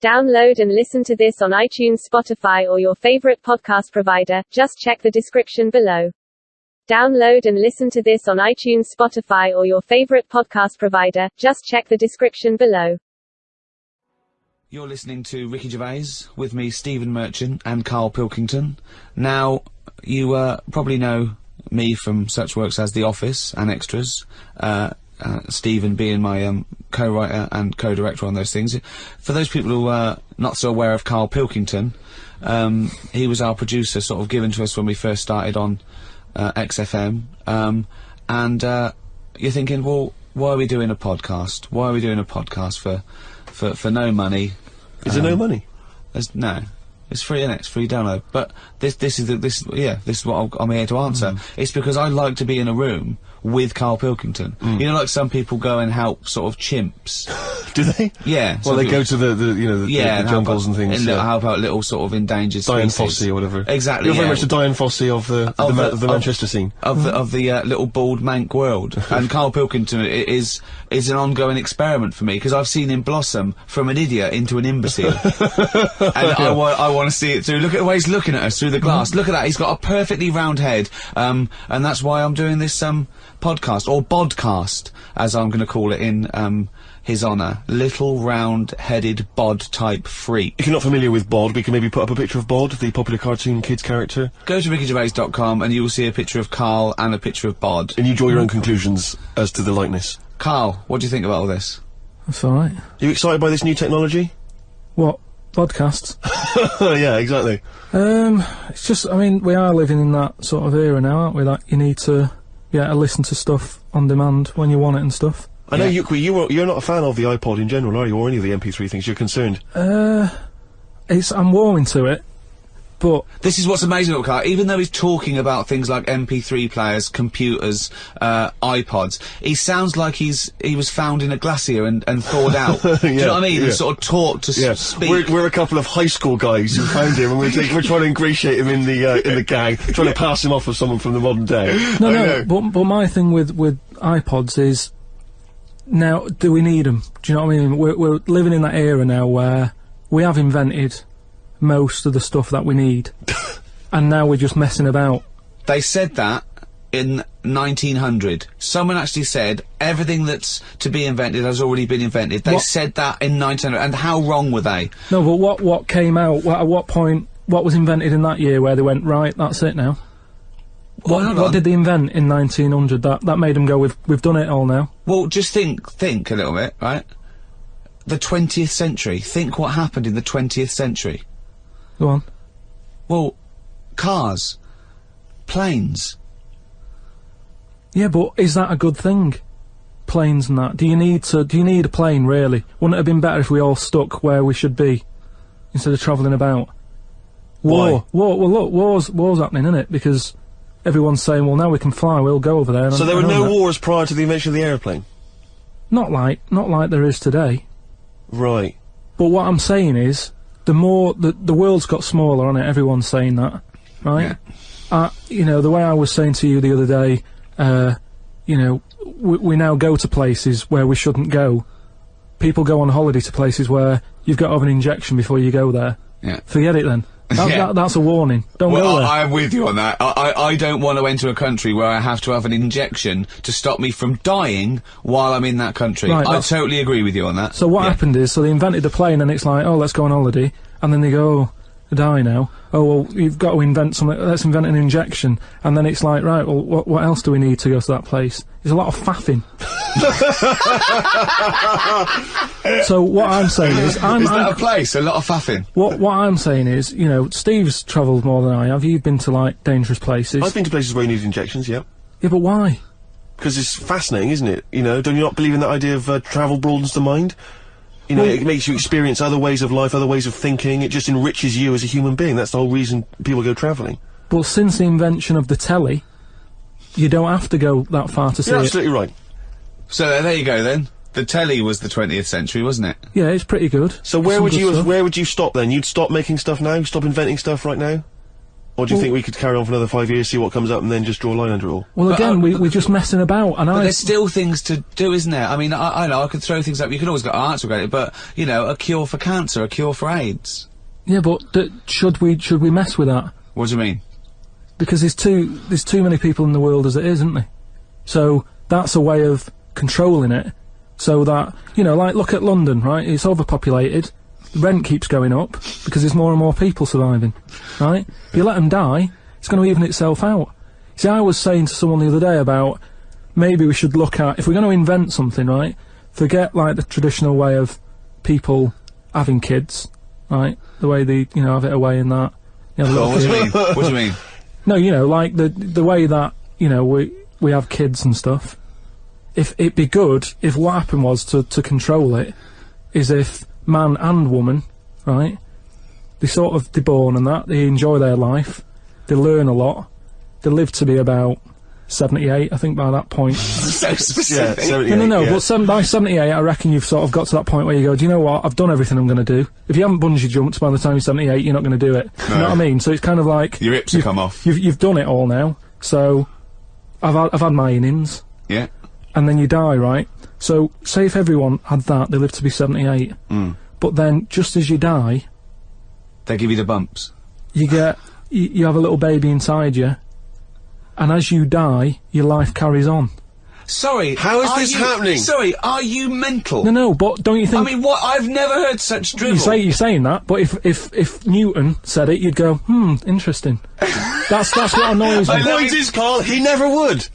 Download and listen to this on iTunes, Spotify, or your favorite podcast provider. Just check the description below. Download and listen to this on iTunes, Spotify, or your favorite podcast provider. Just check the description below. You're listening to Ricky Gervais with me, Stephen Merchant, and Karl Pilkington. Now, you probably know me from such works as The Office and Extras. Stephen being my co-writer and co-director on those things. For those people who are not so aware of Karl Pilkington, he was our producer, sort of given to us when we first started on XFM. And you're thinking, well, why are we doing a podcast? Why are we doing a podcast for no money? Is there no money? No. It's free, innit? It's free download. But this is what I'm here to answer. It's because I like to be in a room with Karl Pilkington. You know, like some people go and help sort of chimps. Do they? Yeah. Well, they go to the jungles and things. And help out little sort of endangered Diane species. Fossey or whatever. Exactly. You're very much the Diane Fossey of the Manchester scene. Of the little bald mank world. And Karl Pilkington is an ongoing experiment for me, because I've seen him blossom from an idiot into an imbecile. And I want to see it through. Look at the way he's looking at us through the glass. Look at that. He's got a perfectly round head. And that's why I'm doing this podcast, or bodcast, as I'm going to call it in his honour. Little round-headed bod-type freak. If you're not familiar with Bod, we can maybe put up a picture of Bod, the popular cartoon kids character. Go to rickygervais.com and you will see a picture of Karl and a picture of Bod. And you draw your own conclusions as to the likeness. Karl, what do you think about all this? That's alright. Are you excited by this new technology? What? Podcasts? Yeah, exactly. It's just, I mean, we are living in that sort of era now, aren't we? That you need to listen to stuff on demand when you want it and stuff. I know you're not a fan of the iPod in general, are you, or any of the MP3 things? You're concerned. I'm warming to it, but this is what's amazing about Karl. Even though he's talking about things like MP3 players, computers, iPods, he sounds like he was found in a glacier and thawed out. Do you know what I mean? And sort of taught to speak. We're a couple of high school guys who found him, and we're trying to ingratiate him in the gang, trying to pass him off as someone from the modern day. No. But my thing with iPods is, now, do we need them? Do you know what I mean? We're living in that era now where we have invented most of the stuff that we need, and now we're just messing about. They said that in 1900. Someone actually said everything that's to be invented has already been invented. They said that in 1900, and how wrong were they? No, but what came out? At what point? What was invented in that year where they went, right, that's it now? What did they invent in 1900 that made them go, we've done it all now? Well, just think a little bit, right? The 20th century. Think what happened in the 20th century. Go on. Well, cars, planes. Yeah, but is that a good thing? Planes and that. Do you need a plane, really? Wouldn't it have been better if we all stuck where we should be, instead of travelling about? War. Well, look, war's happening, isn't it? Because everyone's saying, well, now we can fly, we'll go over there. So there were no wars prior to the invention of the aeroplane? Not like there is today. Right. But what I'm saying is, the world's got smaller, hasn't it? Everyone's saying that, right? Yeah. You know, the way I was saying to you the other day, you know, we now go to places where we shouldn't go. People go on holiday to places where you've got to have an injection before you go there. Yeah. Forget it then. That's a warning. Don't go there. I'm with you on that. I don't want to enter a country where I have to have an injection to stop me from dying while I'm in that country. Right, I totally agree with you on that. So what happened is, so they invented the plane, and it's like, oh, let's go on holiday, and then they go, oh, I die now. Oh, well, you've got to invent something, let's invent an injection. And then it's like, right, well, what else do we need to go to that place? There's a lot of faffing. So what I'm saying is... Is that a place? A lot of faffing? What I'm saying is, you know, Steve's travelled more than I have. You've been to, like, dangerous places. I've been to places where you need injections, yeah. Yeah, but why? Because it's fascinating, isn't it? You know, don't you not believe in that idea of travel broadens the mind? You know, it makes you experience other ways of life, other ways of thinking. It just enriches you as a human being. That's the whole reason people go travelling. Well, since the invention of the telly, you don't have to go that far to see it. You're absolutely right. So there you go then. The telly was the 20th century, wasn't it? Yeah, it's pretty good. So where would you stop then? You'd stop making stuff now? Stop inventing stuff right now? Or do you think we could carry on for another 5 years, see what comes up, and then just draw a line under it all? Well, again, we're just messing about, and But there's still things to do, isn't there? I mean, I know, I could throw things up, you can always go, oh, that's great, but, you know, a cure for cancer, a cure for AIDS. Yeah, but should we mess with that? What do you mean? Because there's too many people in the world as it is, isn't there? So that's a way of controlling it, so that, you know, like, look at London, right? It's overpopulated. Rent keeps going up because there's more and more people surviving, right? If you let them die, it's going to even itself out. See, I was saying to someone the other day about maybe we should look at, if we're going to invent something, right, forget like the traditional way of people having kids, right, the way they, you know, have it away in that. You know, What do you mean? What do you mean? No, you know, like the way that, you know, we have kids and stuff. If it'd be good if what happened was to control it is if man and woman, right, they're born and that, they enjoy their life, they learn a lot, they live to be about 78, I think, by that point. So specific. Yeah, 78, No, yeah. but by 78, I reckon you've sort of got to that point where you go, do you know what, I've done everything I'm going to do. If you haven't bungee jumped by the time you're 78, you're not going to do it. You know what I mean? So it's kind of like... Your hips have come off. You've done it all now, so I've had my innings. Yeah. And then you die, right? So, say if everyone had that, they live to be 78. But then, just as you die... They give you the bumps. You get... You have a little baby inside you, and as you die, your life carries on. Sorry, How is this happening? Sorry, are you mental? No, but don't you think... I mean, what? I've never heard such drivel. You're saying that, but if Newton said it, you'd go, interesting. That's what annoys me. The point is, Karl, he never would.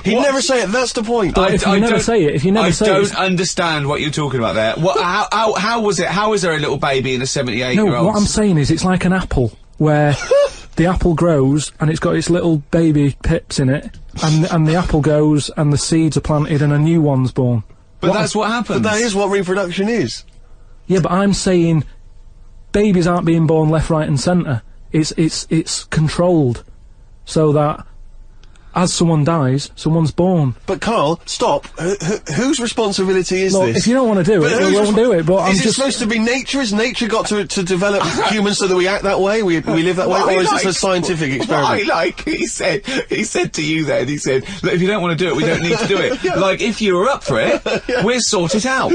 He'd never say it, that's the point. But if you never say it, I don't understand what you're talking about there. What? How was it? How is there a little baby in a 78-year-old? No, what I'm saying is, it's like an apple, where the apple grows, and it's got its little baby pips in it, and the apple goes, and the seeds are planted, and a new one's born. But that's what happens. But that is what reproduction is. Yeah, but I'm saying babies aren't being born left, right and centre. It's controlled, so that as someone dies, someone's born. But Karl, stop. Whose responsibility is Look, this? if you don't want to do it, we won't do it, but I'm is it just... supposed to be nature? Has nature got to develop humans so that we act that way? We live that way? Or is this a scientific experiment? He said to you then, he said, look, if you don't want to do it, we don't need to do it. Like, if you were up for it, we'll sort it out.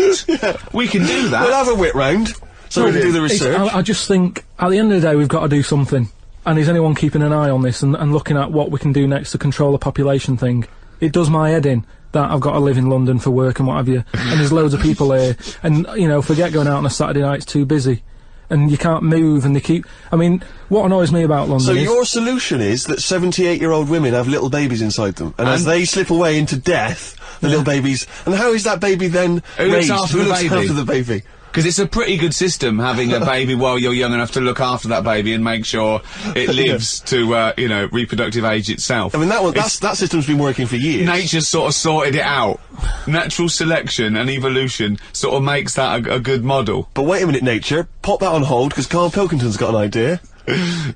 We can do that. We'll have a wit round, so we can do the research. I just think, at the end of the day, we've got to do something. And is anyone keeping an eye on this and looking at what we can do next to control the population thing? It does my head in that I've got to live in London for work and what have you, and there's loads of people here, and, you know, forget going out on a Saturday night, it's too busy. And you can't move, and they keep... I mean, what annoys me about London So is... your solution is that 78-year-old women have little babies inside them, and as they slip away into death, the little babies... And how is that baby then raised? Who looks after the baby? Because it's a pretty good system, having a baby while you're young enough to look after that baby and make sure it lives to, you know, reproductive age itself. I mean, that system's been working for years. Nature's sort of sorted it out. Natural selection and evolution sort of makes that a good model. But wait a minute, nature. Pop that on hold, because Karl Pilkington's got an idea.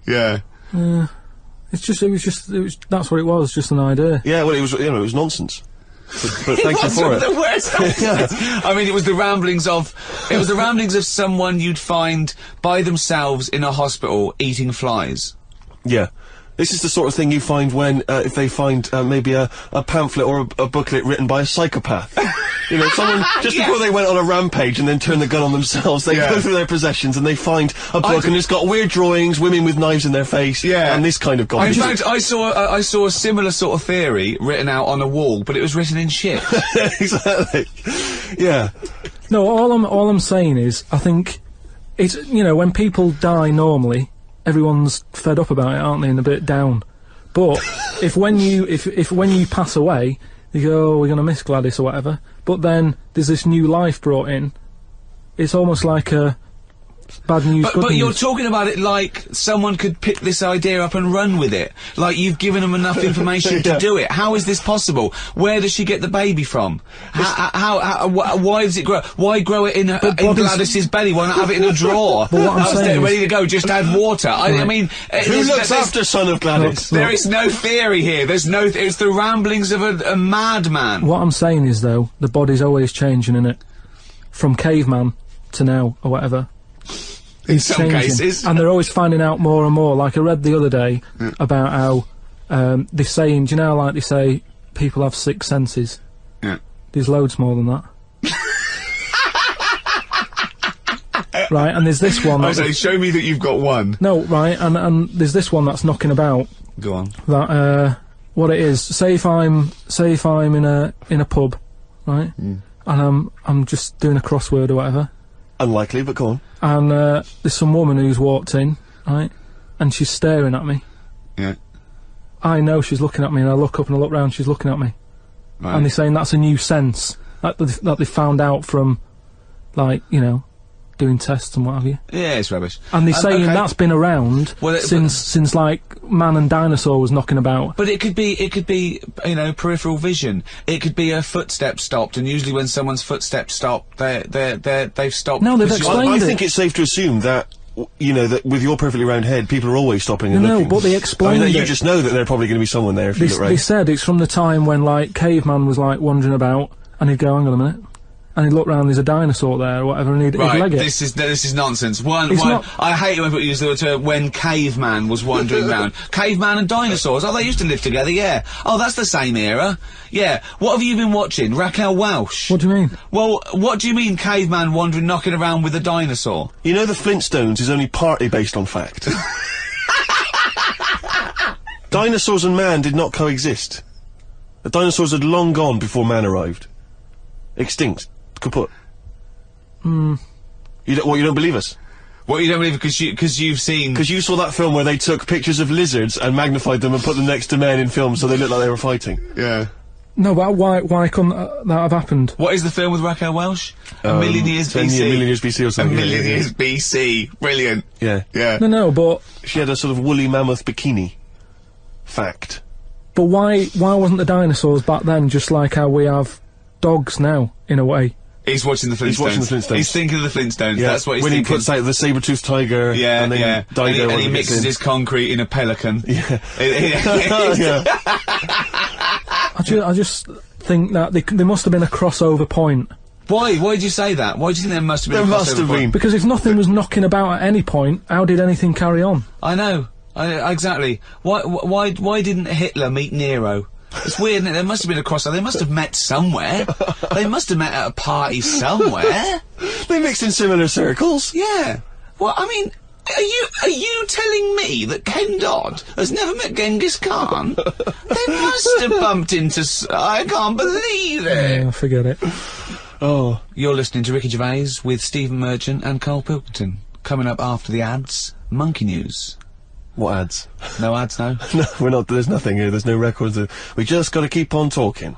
Yeah. That's what it was, just an idea. Yeah, well, it was nonsense. But thank you for it. The worst I mean, it was the ramblings of someone you'd find by themselves in a hospital eating flies. Yeah. This is the sort of thing you find when, if they find, maybe a pamphlet or a booklet written by a psychopath. You know, someone, just before they went on a rampage and then turned the gun on themselves, they go through their possessions and they find a book and it's got weird drawings, women with knives in their face, and this kind of garbage. In fact, I saw a similar sort of theory written out on a wall, but it was written in shit. Exactly. Yeah. No, all I'm saying is, I think, it's, you know, when people die normally, everyone's fed up about it, aren't they, and a bit down. But if when you pass away, you go, oh, we're going to miss Gladys or whatever, but then there's this new life brought in, it's almost like a bad news, good but news. you're talking about it like someone could pick this idea up and run with it. Like you've given them enough information to do it. How is this possible? Where does she get the baby from? Why does it grow? Why grow it in Gladys's belly? Why not have it in a drawer? But what I'm saying is, ready to go, just add water. I mean... Who looks after son of Gladys? There is no theory here. There's no... it's the ramblings of a madman. What I'm saying is, though, the body's always changing, innit? From caveman to now, or whatever. is some changing. cases. And they're always finding out more and more. Like I read the other day about how they're saying, do you know, like they say people have 6 senses. Yeah. There's loads more than that. Right, and there's this one. I say, show me that you've got one. No, right, and there's this one that's knocking about. Go on. That what it is. Say if I'm in a pub, right, and I'm just doing a crossword or whatever. Unlikely, but go on. And there's some woman who's walked in, right, and she's staring at me. Yeah. I know she's looking at me, and I look up and I look round. She's looking at me, Right. and they're saying that's a new sense that they found out from, like, you know, doing tests and what have you. Yeah, it's rubbish. And they're saying okay. that's been around since like man and dinosaur was knocking about. But it could be, you know, peripheral vision. It could be a footstep stopped, and usually when someone's footsteps stop, they've stopped. No, they've because you- explained I think it's safe to assume that, you know, that with your perfectly round head, people are always stopping and No, looking. but they explained I mean, you it. just know that there's probably going to be someone there if you look They right. said it's from the time when, like, caveman was, like, wandering about, and he'd go, hang on a minute, and he'd look round, there's a dinosaur there, or whatever, and he'd Right, leg it. this is nonsense. It's not- I hate it when people use the term when caveman was wandering round. Caveman and dinosaurs, oh, they used to live together, yeah. Oh, that's the same era. Yeah. What have you been watching? Raquel Welch? What do you mean? Well, what do you mean caveman wandering, knocking around with a dinosaur? You know, the Flintstones is only partly based on fact. Dinosaurs and man did not coexist. The dinosaurs had long gone before man arrived. Extinct. Kaput. You don't believe us? What, you don't believe because you've seen... Because you saw that film where they took pictures of lizards and magnified them and put them next to men in films so they looked like they were fighting. Yeah. No, but why couldn't that have happened? What is the film with Raquel Welch? A Million Years 10 BC. A Million Years BC or A something. Million Years BC. Brilliant. Yeah. Yeah. No, but She had a sort of woolly mammoth bikini. Fact. why wasn't the dinosaurs back then just like how we have dogs now, in a way? He's watching the Flintstones. He's watching the Flintstones. He's thinking of the Flintstones. Yeah. That's what he's when thinking. he puts out the saber-toothed tiger, Yeah, and then yeah. Dido And he mixes his concrete in a pelican. Yeah. Yeah. I just think that there must have been a crossover point. Why? Why did you say that? Why do you think there must have been There a must crossover have point? been. Because if nothing was knocking about at any point, how did anything carry on? I know. Exactly. Why didn't Hitler meet Nero? It's weird, isn't it? There must have been a crossover. They must have met somewhere. They must have met at a party somewhere. They mixed in similar circles. Yeah. Well, I mean, are you telling me that Ken Dodd has never met Genghis Khan? They must have bumped into... I can't believe it. Yeah, forget it. Oh. You're listening to Ricky Gervais with Stephen Merchant and Karl Pilkington. Coming up after the ads, Monkey News. What ads? No ads, no? No, we're not. There's nothing here. There's no records. We just got to keep on talking.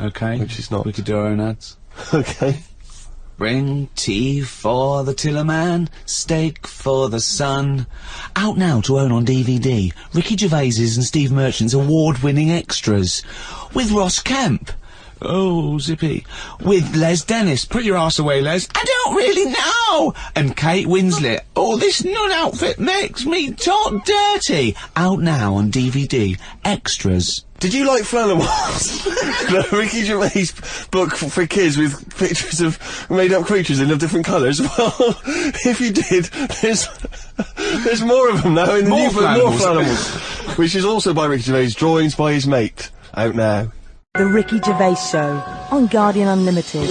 Okay. Which is not. We could do our own ads. Okay. Bring tea for the Tillerman, steak for the sun. Out now to own on DVD, Ricky Gervais's and Steve Merchant's award-winning extras. With Ross Kemp. Oh, zippy. With Les Dennis. Put your arse away, Les. I don't really know. And Kate Winslet. Oh, this nun outfit makes me talk dirty. Out now on DVD. Extras. Did you like Flanimals? The Ricky Gervais book for kids with pictures of made-up creatures in different colours? Well, if you did, there's more of them now in the More new book, more Flanimals. Flanimals, which is also by Ricky Gervais, drawings by his mate. Out now. The Ricky Gervais Show on Guardian Unlimited.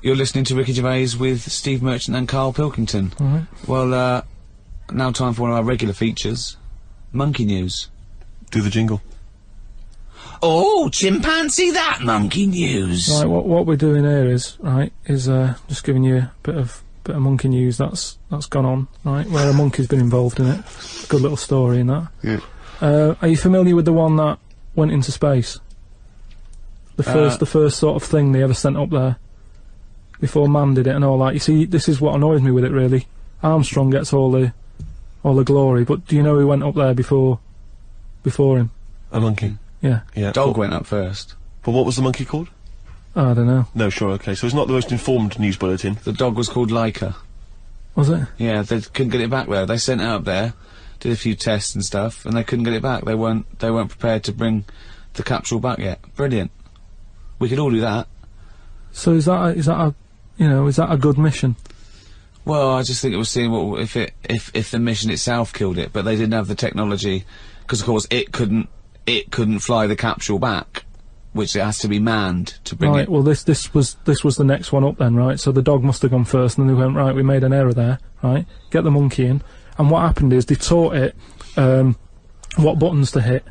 You're listening to Ricky Gervais with Steve Merchant and Karl Pilkington. Alright. Well, now time for one of our regular features. Monkey News. Do the jingle. Oh, chimpanzee that Monkey News. Right, what we're doing here is just giving you a bit of monkey news that's gone on, right? Where a monkey's been involved in it. Good little story in that. Yeah. Are you familiar with the one that went into space? The first sort of thing they ever sent up there before man did it and all that. You see, this is what annoys me with it really. Armstrong gets all the glory, but do you know who went up there before him? A monkey. Yeah. Yeah. Dog went up first. But what was the monkey called? I don't know. No, sure, okay. So it's not the most informed news bulletin. The dog was called Laika. Was it? Yeah, they couldn't get it back there. They sent it up there, did a few tests and stuff, and they couldn't get it back. They weren't prepared to bring the capsule back yet. Brilliant. We could all do that. So is that You know, is that a good mission? Well, I just think it was seeing what if the mission itself killed it, but they didn't have the technology, because of course it couldn't fly the capsule back, which it has to be manned to bring Right. it. Well, this was the next one up then, right? So the dog must have gone first, and then they went, right, we made an error there, right? Get the monkey in, and what happened is they taught it what buttons to hit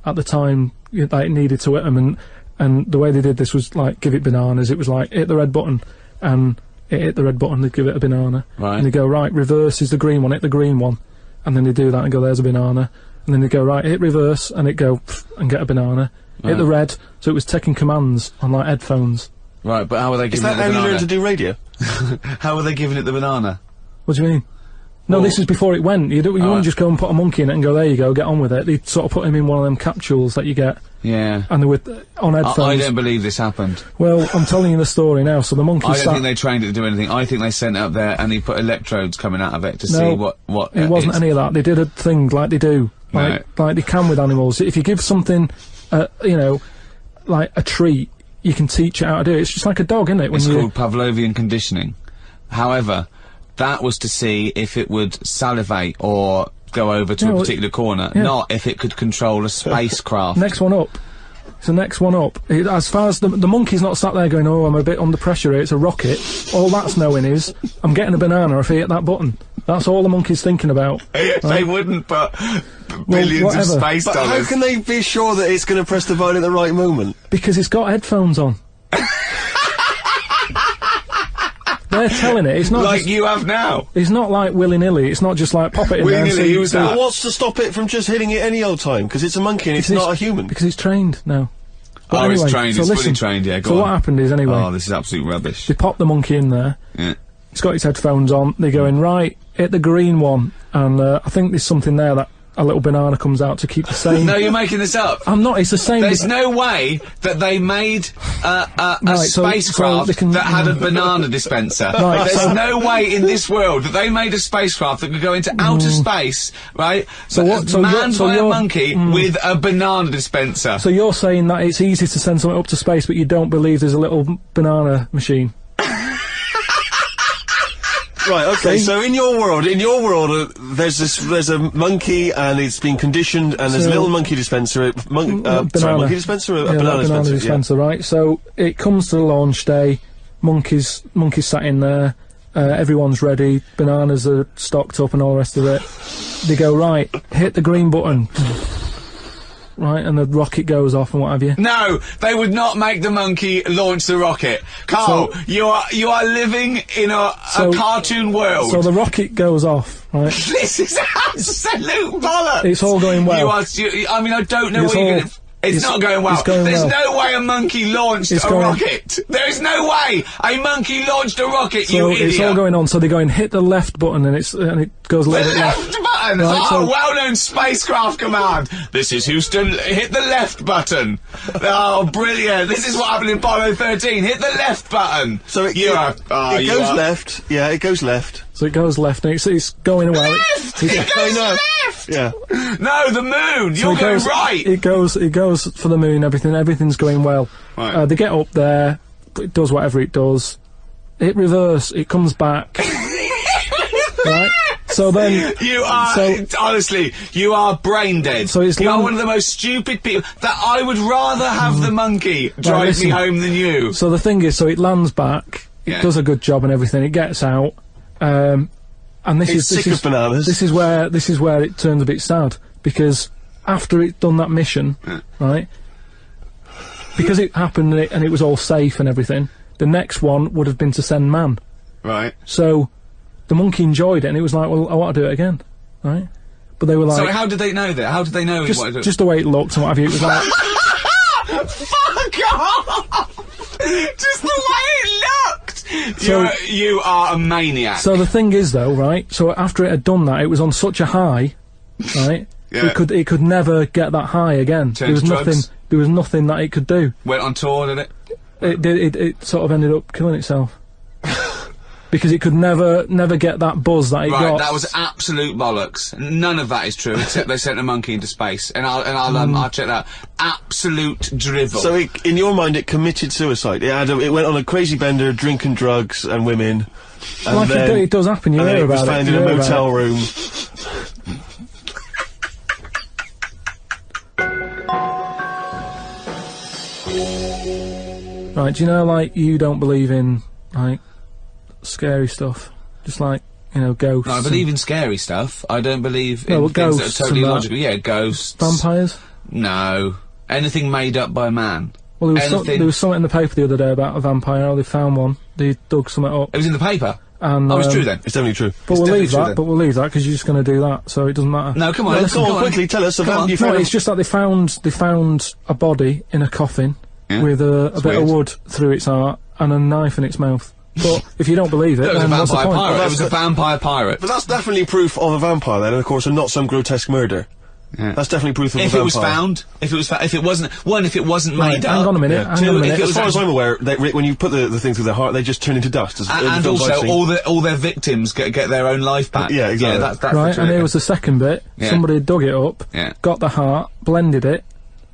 at the time that it needed to hit them, and the way they did this was like give it bananas. It was like hit the red button, and it hit the red button, they'd give it a banana. Right. And they go, right, reverse is the green one, hit the green one. And then they do that and go, there's a banana. And then they go, right, hit reverse, and it go, and get a banana. Right. Hit the red, so it was taking commands on, like, headphones. Right, but how were they Is giving it that the how you banana? learn to do radio? How were they giving it the banana? What do you mean? No, Well- this is before it went. You wouldn't just go and put a monkey in it and go, there you go, get on with it. They'd sort of put him in one of them capsules that you get, Yeah. and they were on headphones. I don't believe this happened. Well, I'm telling you the story now. So the monkey I don't sat... think they trained it to do anything. I think they sent it up there and he put electrodes coming out of it to see what it wasn't any of that. They did a thing like they do, like they can with animals. If you give something, you know, like a treat, you can teach it how to do it. It's just like a dog, isn't it? When It's you called Pavlovian conditioning. However, that was to see if it would salivate or go over to a particular corner, not if it could control a spacecraft. next one up. It's the next one up. As far as the monkey's not sat there going, oh, I'm a bit under pressure here, it's a rocket. All that's knowing is, I'm getting a banana if I hit that button. That's all the monkey's thinking about. They wouldn't put billions of whatever. space But dollars. how can they be sure that it's going to press the button at the right moment? Because it's got headphones on. They're telling it. It's not like just, you have now. it's not like willy-nilly. It's not just like pop it in there and Willy-nilly, see- who's see- that? What's to stop it from just hitting it any old time? Because it's a monkey and it's Because not a human. Because it's trained now. But Oh, anyway, it's trained, so it's fully listen, trained, yeah, go So on. what happened is, anyway, Oh, this is absolute rubbish. they pop the monkey in there. Yeah. It's got its headphones on. They're going, right, hit the green one. And I think there's something there that a little banana comes out to keep the same... No, you're making this up. I'm not, it's the same... There's no way that they made a Right, so spacecraft they can- that had a banana dispenser. Right, There's so- no way in this world that they made a spacecraft that could go into outer space, right? So what- so manned you're- so by a you're- monkey with a banana dispenser. So you're saying that it's easy to send something up to space, but you don't believe there's a little banana machine? Right, okay, so in your world, there's a monkey and it's been conditioned and there's a So- little monkey dispenser, Banana. monkey dispenser, a Yeah, banana like dispenser, right? So it comes to the launch day, monkeys sat in there, everyone's ready, bananas are stocked up and all the rest of it. They go, right, hit the green button. Right, and the rocket goes off and what have you. No, they would not make the monkey launch the rocket. Carl, So- you are living in a So- cartoon world. So the rocket goes off, right? This is absolute bollocks. It's all going well. I mean, I don't know It's what you're all- going to... It's not going well. it's going There's well. no way a monkey launched It's a going- rocket. There is no way a monkey launched a rocket, So you idiot. it's all going on, so they go and hit the left button and it goes a The little bit left left. button! Right, Oh, so- well-known spacecraft command. This is Houston, hit the left button. Oh, brilliant. This is what happened in Apollo 13. Hit the left button. So it goes left. Yeah, it goes left. So it goes left and it's going well. Left! It goes left! Yeah. No, the moon! So You're it going goes, right! It goes for the moon. Everything's going well. Right. They get up there. It does whatever it does. Hit reverse. It comes back. Right. So then You are, honestly, you are brain dead. So it's you are land- one of the most stupid people. That I would rather have the monkey drive listen. me home than you. So the thing is, so it lands back. Yeah. It does a good job and everything. It gets out. And this It's is sick of bananas. This is where it turns a bit sad, because after it done that mission, right? Because it happened and it was all safe and everything. The next one would have been to send man. Right. So the monkey enjoyed it, and it was like, well, I want to do it again, right? But they were like, So how did they know that? How did they know he wanted to... just the way it looked and what have you. It was like, Fuck off! Just the way it looked! So- you are a maniac. so the thing is though, right? So after it had done that, it was on such a high, right? Yeah. It could never get that high again. Turn to drugs. There was nothing that it could do. Went on tour, did it? It sort of ended up killing itself. because it could never get that buzz that it got. Right, that was absolute bollocks. None of that is true, except they sent a monkey into space, and I'll check that. Absolute drivel. So, in your mind, it committed suicide. It went on a crazy bender, drinking drugs and women. And like then, it does happen. You hear about it. was found in a motel room. Right, do you know, like, you don't believe in, like, scary stuff? Just like, you know, ghosts. No, I believe in scary stuff. I don't believe in things ghosts that are totally and that. logical. Yeah, ghosts. Vampires? No. Anything made up by man. Well, there was something in the paper the other day about a vampire. They found one. They dug something up. It was in the paper? And, oh, it's true then. It's definitely true. But we'll leave that. But we'll leave that because you're just going to do that, so it doesn't matter. No, come on. Let's go on quickly. Tell us about. No, it's just that they found a body in a coffin with a bit of wood through its heart and a knife in its mouth. But if you don't believe it, it was then a what's the vampire point? pirate. It was a vampire pirate. But that's definitely proof of a vampire then, and of course, and not some grotesque murder. Yeah. That's definitely proof of a If vampire. it was found, if it wasn't made up. Hang on a minute. Yeah. Hang on a minute. If it was As far as I'm aware, when you put the thing through their heart, they just turn into dust. And also, all their victims get their own life back. Yeah, exactly. Yeah, that's Right, and here was the second bit. Yeah. Somebody dug it up, Yeah. got the heart, blended it,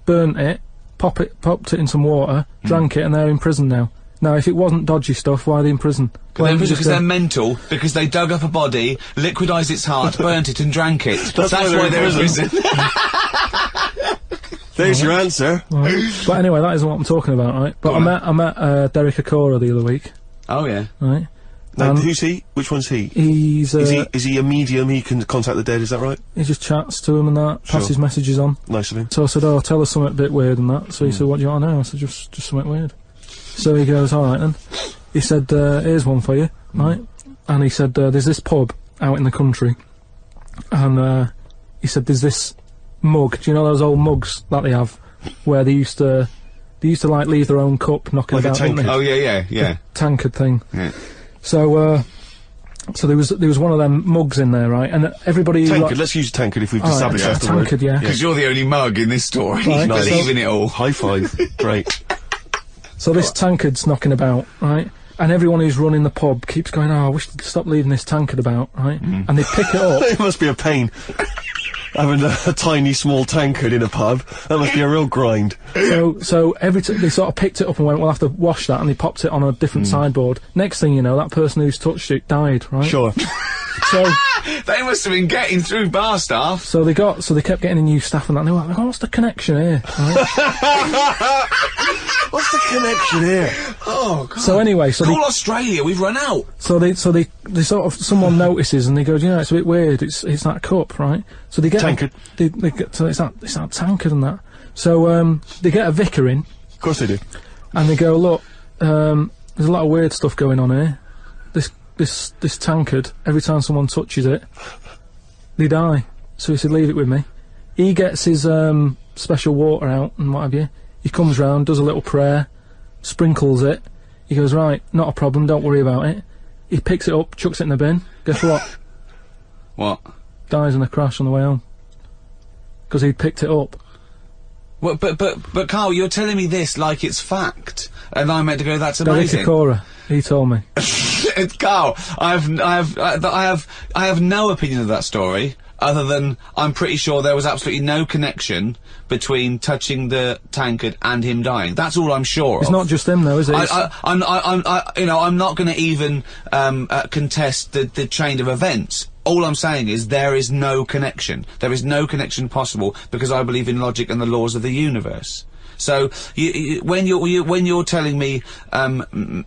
burnt it, popped it in some water, drank it, and they're in prison now. Now, if it wasn't dodgy stuff, why are they in prison? Because they're mental, because they dug up a body, liquidised its heart, burnt it and drank it. That's why they're in prison. There's your answer. Right. But anyway, that isn't what I'm talking about, right? But I met Derek Akora the other week, Oh, yeah. right? Now, who's he? Which one's he? He's Is he a medium? He can contact the dead, is that right? he just chats to him and that, passes messages on. Nice of him. So I said, oh, tell us something a bit weird and that. So he said, what do you want to know? I said, just something weird. So he goes, all right then. He said, here's one for you, right? And he said, there's this pub out in the country, and he said, there's this mug. Do you know those old mugs that they have, where they used to like leave their own cup knocking Like a about, didn't they? Oh, yeah. Tankard thing. Yeah. So there was one of them mugs in there, right? And everybody Tankard, let's use tankard if we've established that's the word. tankard, yeah. Because you're the only mug in this story. Right, You believe in it all. High five. Great. So this tankard's knocking about, right? And everyone who's running the pub keeps going, oh, I wish they'd stop leaving this tankard about, right? And they pick it up. It must be a pain. Having a tiny, small tankard in a pub. That must be a real grind. So every time they sort of picked it up and went, we'll have to wash that, and they popped it on a different sideboard. Next thing you know, that person who's touched it died, right? Sure. So They must have been getting through bar staff. so they kept getting new staff and that. And they were like, oh, what's the connection here? Right? What's the connection here? Oh, God. So anyway, Call Australia, we've run out. So they sort of, someone notices and they go, you know, it's a bit weird, it's that cup, right? So they get Tankard. They get, so it's that tankard and that. So they get a vicar in Of course they do. and they go, look, there's a lot of weird stuff going on here. This tankard, every time someone touches it, they die. So he said, leave it with me. He gets his special water out and what have you. He comes round, does a little prayer, sprinkles it. He goes, right, not a problem, don't worry about it. He picks it up, chucks it in the bin. Guess what? What? Dies in a crash on the way home. Because he'd picked it up. Well, but Karl, you're telling me this like it's fact, and I'm meant to go, that's Derek amazing. Akora, he told me. Karl, I have no opinion of that story, other than I'm pretty sure there was absolutely no connection between touching the tankard and him dying. That's all I'm sure of. It's not just him though, is it? I'm not going to even contest the chain of events. All I'm saying is there is no connection. There is no connection possible because I believe in logic and the laws of the universe. So when you're telling me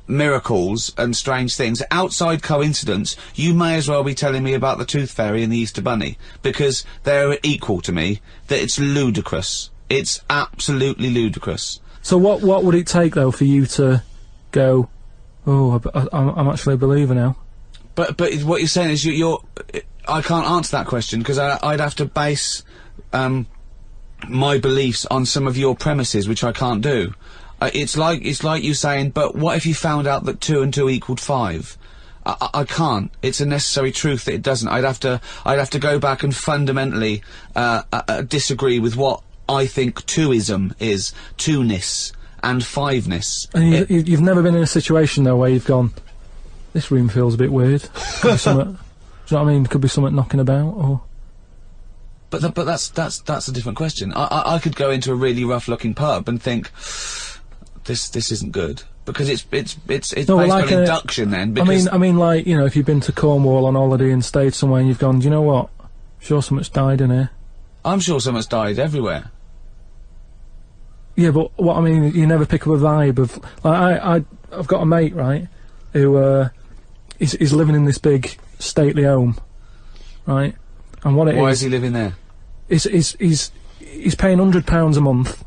miracles and strange things outside coincidence, you may as well be telling me about the Tooth Fairy and the Easter Bunny, because they're equal to me. That it's ludicrous. It's absolutely ludicrous. So what would it take though for you to go, oh, I'm actually a believer now? But what you're saying is I can't answer that question because I'd have to base my beliefs on some of your premises, which I can't do. It's like you saying, but what if you found out that 2 and 2 equaled 5? I can't. It's a necessary truth that it doesn't. I'd have to go back and fundamentally disagree with what I think twoism is, two-ness and fiveness. And you've never been in a situation though where you've gone, this room feels a bit weird. Could be something, do you know what I mean? Could be something knocking about, or... But that's a different question. I could go into a really rough-looking pub and think, this isn't good. Because it's based on induction then, because... I mean, like, you know, if you've been to Cornwall on holiday and stayed somewhere and you've gone, do you know what? Sure something's died in here. I'm sure someone's died everywhere. Yeah, but what I mean, you never pick up a vibe of... Like, I've got a mate, right, who, he's living in this big, stately home, right? And what it is... Why is he living there? He's paying £100 a month,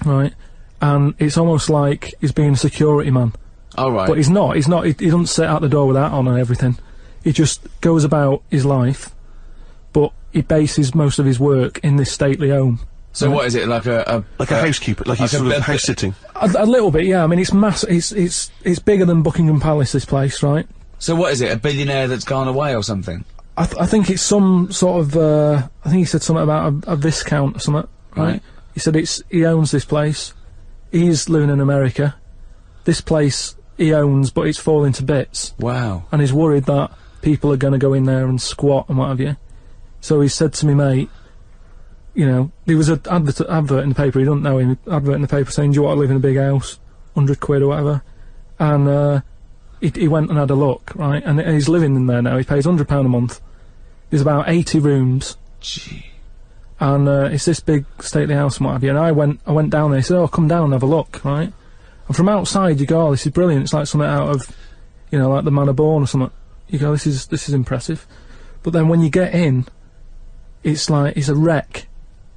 right? And it's almost like he's being a security man. Oh, right. But he's not, he doesn't sit out the door with that on and everything. He just goes about his life, but he bases most of his work in this stately home. So what is it, like a housekeeper, like he's sort of house sitting? A little bit, yeah. I mean, it's massive. It's bigger than Buckingham Palace, this place, right? So what is it, a billionaire that's gone away or something? I think it's some sort of, I think he said something about a viscount or something, right? He said he owns this place. He's living in America. This place he owns, but it's falling to bits. Wow. And he's worried that people are going to go in there and squat and what have you. So he said to me, mate, you know, there was an advert in the paper, he doesn't know him, advert in the paper saying, do you want to live in a big house? 100 quid or whatever. And he went and had a look, right? And he's living in there now. He pays £100 a month. There's about 80 rooms. Gee. And it's this big stately house and what have you. And I went down there. He said, oh, come down and have a look, right? And from outside you go, oh, this is brilliant. It's like something out of, you know, like the Manor Born or something. You go, this is impressive. But then when you get in, it's like, it's a wreck.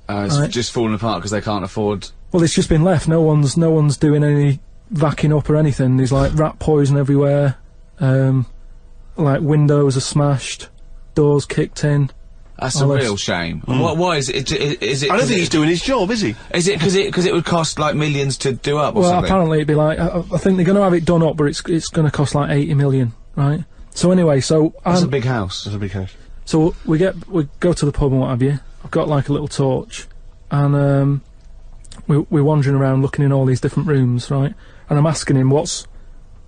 It's right? Just falling apart because they can't afford... Well, it's just been left. No one's doing any vacuuming up or anything. There's like rat poison everywhere. Like windows are smashed, doors kicked in. That's a real shame. Why is it? Is it? I don't think he's doing his job, is he? Is it because it would cost like millions to do up or well, something? Apparently it'd be like I think they're going to have it done up, but it's going to cost like 80 million, right? So anyway, so that's a big house. That's a big house. So we go to the pub and what have you. I've got like a little torch, and we're wandering around looking in all these different rooms, right? And I'm asking him how's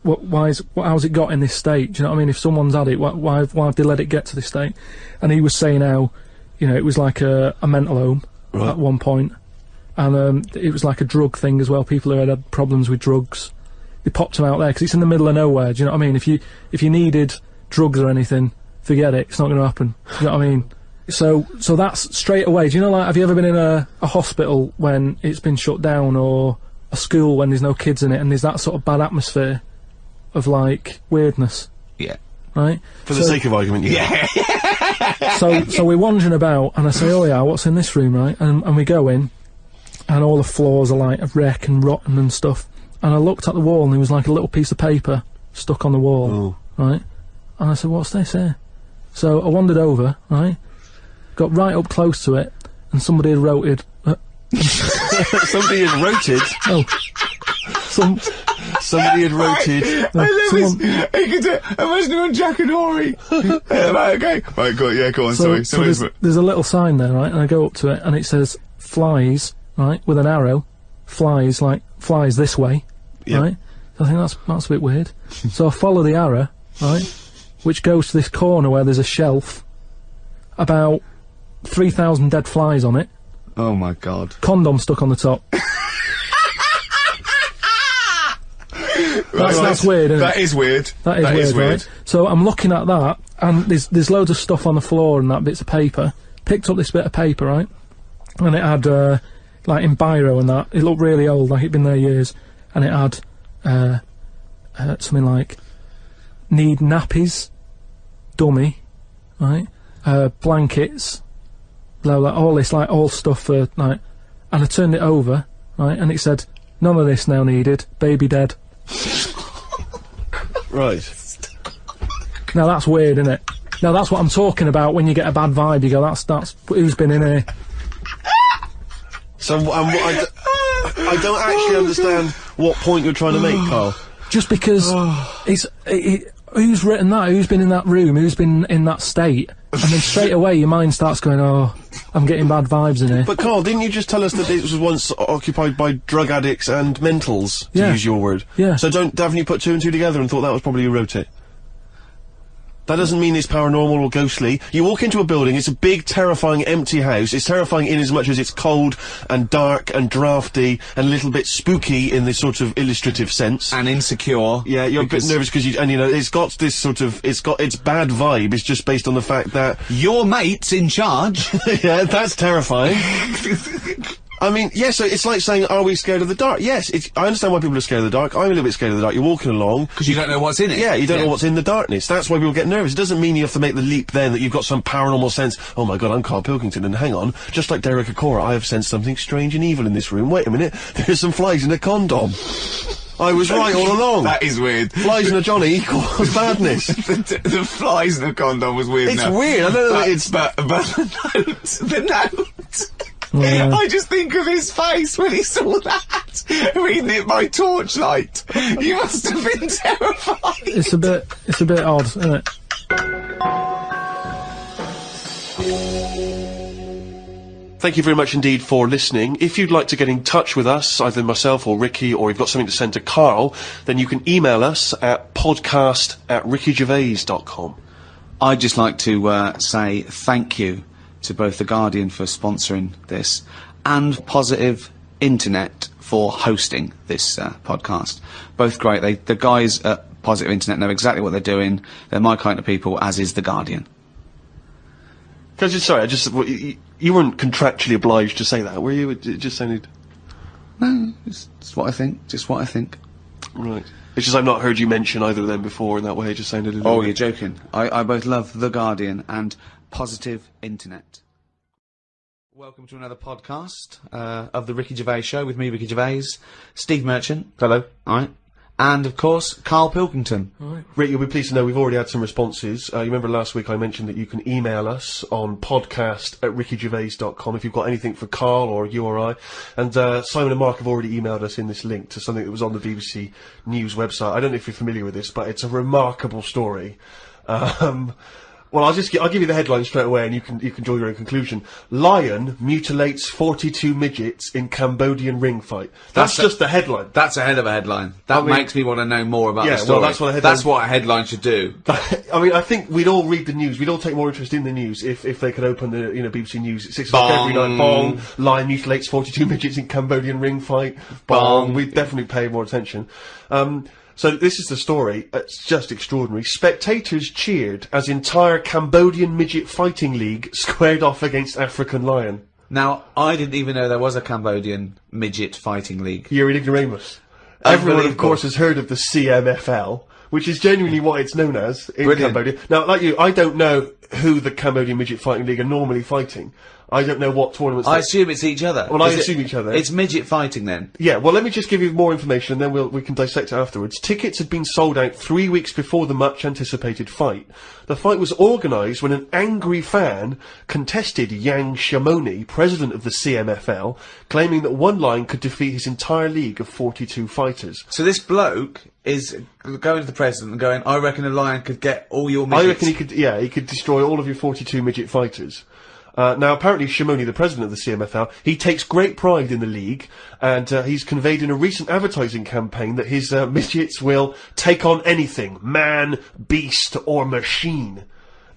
it got in this state? Do you know what I mean? If someone's had it, why have they let it get to this state? And he was saying how, you know, it was like a mental home at one point, and it was like a drug thing as well. People who had problems with drugs, they popped them out there because it's in the middle of nowhere. Do you know what I mean? If you needed drugs or anything, forget it. It's not going to happen. Do you know what I mean? So that's straight away. Do you know, like, have you ever been in a hospital when it's been shut down, or a school when there's no kids in it, and there's that sort of bad atmosphere of like weirdness? Yeah. Right? For the sake of argument, yeah. So we're wandering about, and I say, oh yeah, what's in this room, right? And we go in, and all the floors are like a wreck and rotten and stuff. And I looked at the wall, and there was like a little piece of paper stuck on the wall, right? And I said, what's this here? So I wandered over, right? Got right up close to it, and somebody had wrote it. Somebody had wrote Oh. Somebody had rotated. Imagine on Jack and Horry. Okay. Right, go on, sorry. So there's a little sign there, right? And I go up to it, and it says flies, right? With an arrow. Flies, like, flies this way, right? So I think that's a bit weird. So I follow the arrow, right? Which goes to this corner where there's a shelf. About 3,000 dead flies on it. Oh my god. Condom stuck on the top. That's weird, isn't it? That is weird. That is weird. Right? So I'm looking at that, and there's loads of stuff on the floor and that, bits of paper. Picked up this bit of paper, right? And it had, like, in biro and that, it looked really old, like it'd been there years. And it had, something like, need nappies, dummy, right? Blankets, blah, blah, all this, like, all stuff for, like, and I turned it over, right? And it said, none of this now needed, baby dead. Right. Now that's weird, isn't it? Now that's what I'm talking about when you get a bad vibe. You go, that's who's been in here. So I don't actually understand what point you're trying to make, Karl. Just because who's written that? Who's been in that room? Who's been in that state? And then straight away your mind starts going, oh, I'm getting bad vibes in here. But Karl, didn't you just tell us that it was once occupied by drug addicts and mentals, to use your word? Yeah. So haven't you put two and two together and thought that was probably who wrote it? That doesn't mean it's paranormal or ghostly. You walk into a building, it's a big, terrifying, empty house. It's terrifying in as much as it's cold and dark and drafty and a little bit spooky in this sort of illustrative sense. And insecure. Yeah, you're a bit nervous because you know, it's got this sort of, it's got its bad vibe. It's just based on the fact that your mate's in charge. Yeah, that's terrifying. I mean, yeah, so it's like saying, are we scared of the dark? Yes, I understand why people are scared of the dark. I'm a little bit scared of the dark. You're walking along. Because you don't know what's in it. Yeah, you don't know what's in the darkness. That's why people get nervous. It doesn't mean you have to make the leap then that you've got some paranormal sense. Oh my god, I'm Karl Pilkington, and hang on, just like Derek Acora, I have sensed something strange and evil in this room. Wait a minute, there's some flies in a condom. I was right all along. That is weird. Flies in a Johnny equals badness. the flies in a condom was weird. It's weird, I don't know, but the note. Yeah. I just think of his face when he saw that, reading it by torchlight. You must have been terrified. It's a bit odd, isn't it? Thank you very much indeed for listening. If you'd like to get in touch with us, either myself or Ricky, or you've got something to send to Karl, then you can email us at podcast@rickygervais.com. I'd just like to say thank you to both The Guardian for sponsoring this and Positive Internet for hosting this podcast. Both great. The guys at Positive Internet know exactly what they're doing. They're my kind of people, as is The Guardian. You weren't contractually obliged to say that, were you? It just sounded... No, it's what I think. Just what I think. Right. It's just I've not heard you mention either of them before in that way. It just sounded a little... Oh, you're joking. I both love The Guardian and Positive Internet. Welcome to another podcast of the Ricky Gervais Show with me, Ricky Gervais, Steve Merchant. Hello. All right. And, of course, Karl Pilkington. All right. Rick, you'll be pleased to know we've already had some responses. You remember last week I mentioned that you can email us on podcast@rickygervais.com if you've got anything for Karl or you or I. And Simon and Mark have already emailed us in this link to something that was on the BBC News website. I don't know if you're familiar with this, but it's a remarkable story. Well, I'll give you the headline straight away, and you can draw your own conclusion. Lion mutilates 42 midgets in Cambodian ring fight. That's just the headline. That's a hell of a headline. That makes me want to know more about the story. Well, that's what a headline should do. I mean, I think we'd all read the news. We'd all take more interest in the news if they could open the BBC News at 6 o'clock every night. Bong. Lion mutilates 42 midgets in Cambodian ring fight. Bong. We'd definitely pay more attention. So this is the story. It's just extraordinary. Spectators cheered as entire Cambodian midget fighting league squared off against African lion. Now, I didn't even know there was a Cambodian midget fighting league. You're an ignoramus. Everyone, of course, has heard of the CMFL, which is genuinely what it's known as in Cambodia. Now, like you, I don't know who the Cambodian Midget Fighting League are normally fighting. I don't know what tournaments... I assume it's each other. Well, I assume each other. It's midget fighting, then? Yeah, well, let me just give you more information, and then we can dissect it afterwards. Tickets had been sold out 3 weeks before the much-anticipated fight. The fight was organised when an angry fan contested Yang Shamoni, president of the CMFL, claiming that one lion could defeat his entire league of 42 fighters. So this bloke is going to the president and going, I reckon a lion could get all your midgets. I reckon he could destroy all of your 42 midget fighters. Now, apparently, Shamoni, the president of the CMFL, he takes great pride in the league, and he's conveyed in a recent advertising campaign that his midgets will take on anything, man, beast, or machine.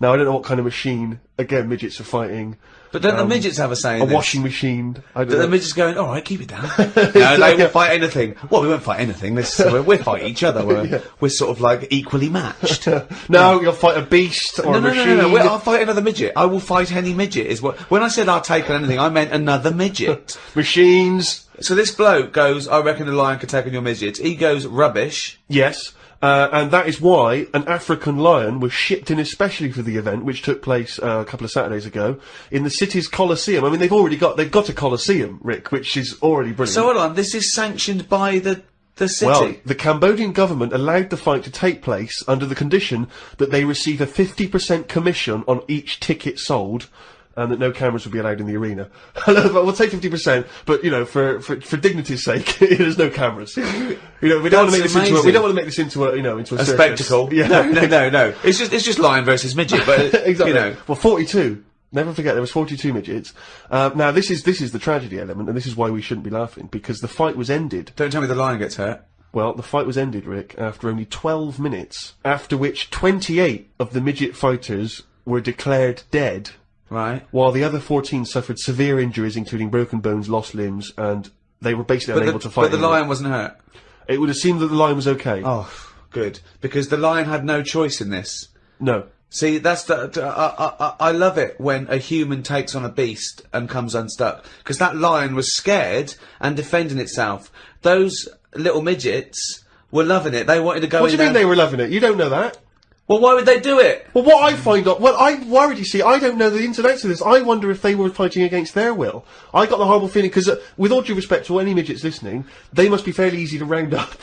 Now, I don't know what kind of machine, again, midgets are fighting. But don't the midgets have a say in a this? washing machine. I don't know. The midgets going, all right, keep it down. No, they won't fight anything. Well, we won't fight anything. We'll fight each other. We're sort of like equally matched. No, you'll fight a beast or a machine. No. I'll fight another midget. I will fight any midget. Is what. When I said I'll take on anything, I meant another midget. Machines. So this bloke goes, I reckon a lion could take on your midgets. He goes, rubbish. Yes. And that is why an African lion was shipped in especially for the event, which took place a couple of Saturdays ago, in the city's Colosseum. I mean, they've got a Colosseum, Rick, which is already brilliant. So hold on, this is sanctioned by the city? Well, the Cambodian government allowed the fight to take place under the condition that they receive a 50% commission on each ticket sold, and that no cameras would be allowed in the arena. We'll take 50%, but you know, for dignity's sake, there's no cameras. You know, we don't want to make this into a spectacle. Yeah. No. It's just lion versus midget, but exactly. You know. Well, 42. Never forget, there was 42 midgets. Now, this is the tragedy element, and this is why we shouldn't be laughing, because the fight was ended. Don't tell me the lion gets hurt. Well, the fight was ended, Rick, after only 12 minutes, after which 28 of the midget fighters were declared dead. Right. While the other 14 suffered severe injuries, including broken bones, lost limbs, and they were basically unable to fight. But the anymore. lion wasn't hurt? It would have seemed that the lion was okay. Oh, good. Because the lion had no choice in this. No. See, that's I love it when a human takes on a beast and comes unstuck. Because that lion was scared and defending itself. Those little midgets were loving it. They wanted to go in. What do you mean they were loving it? You don't know that. Well, why would they do it? Well, what I find out... Well, I'm worried, you see. I don't know the ins and outs of this. I wonder if they were fighting against their will. I got the horrible feeling, because with all due respect to any midgets listening, they must be fairly easy to round up.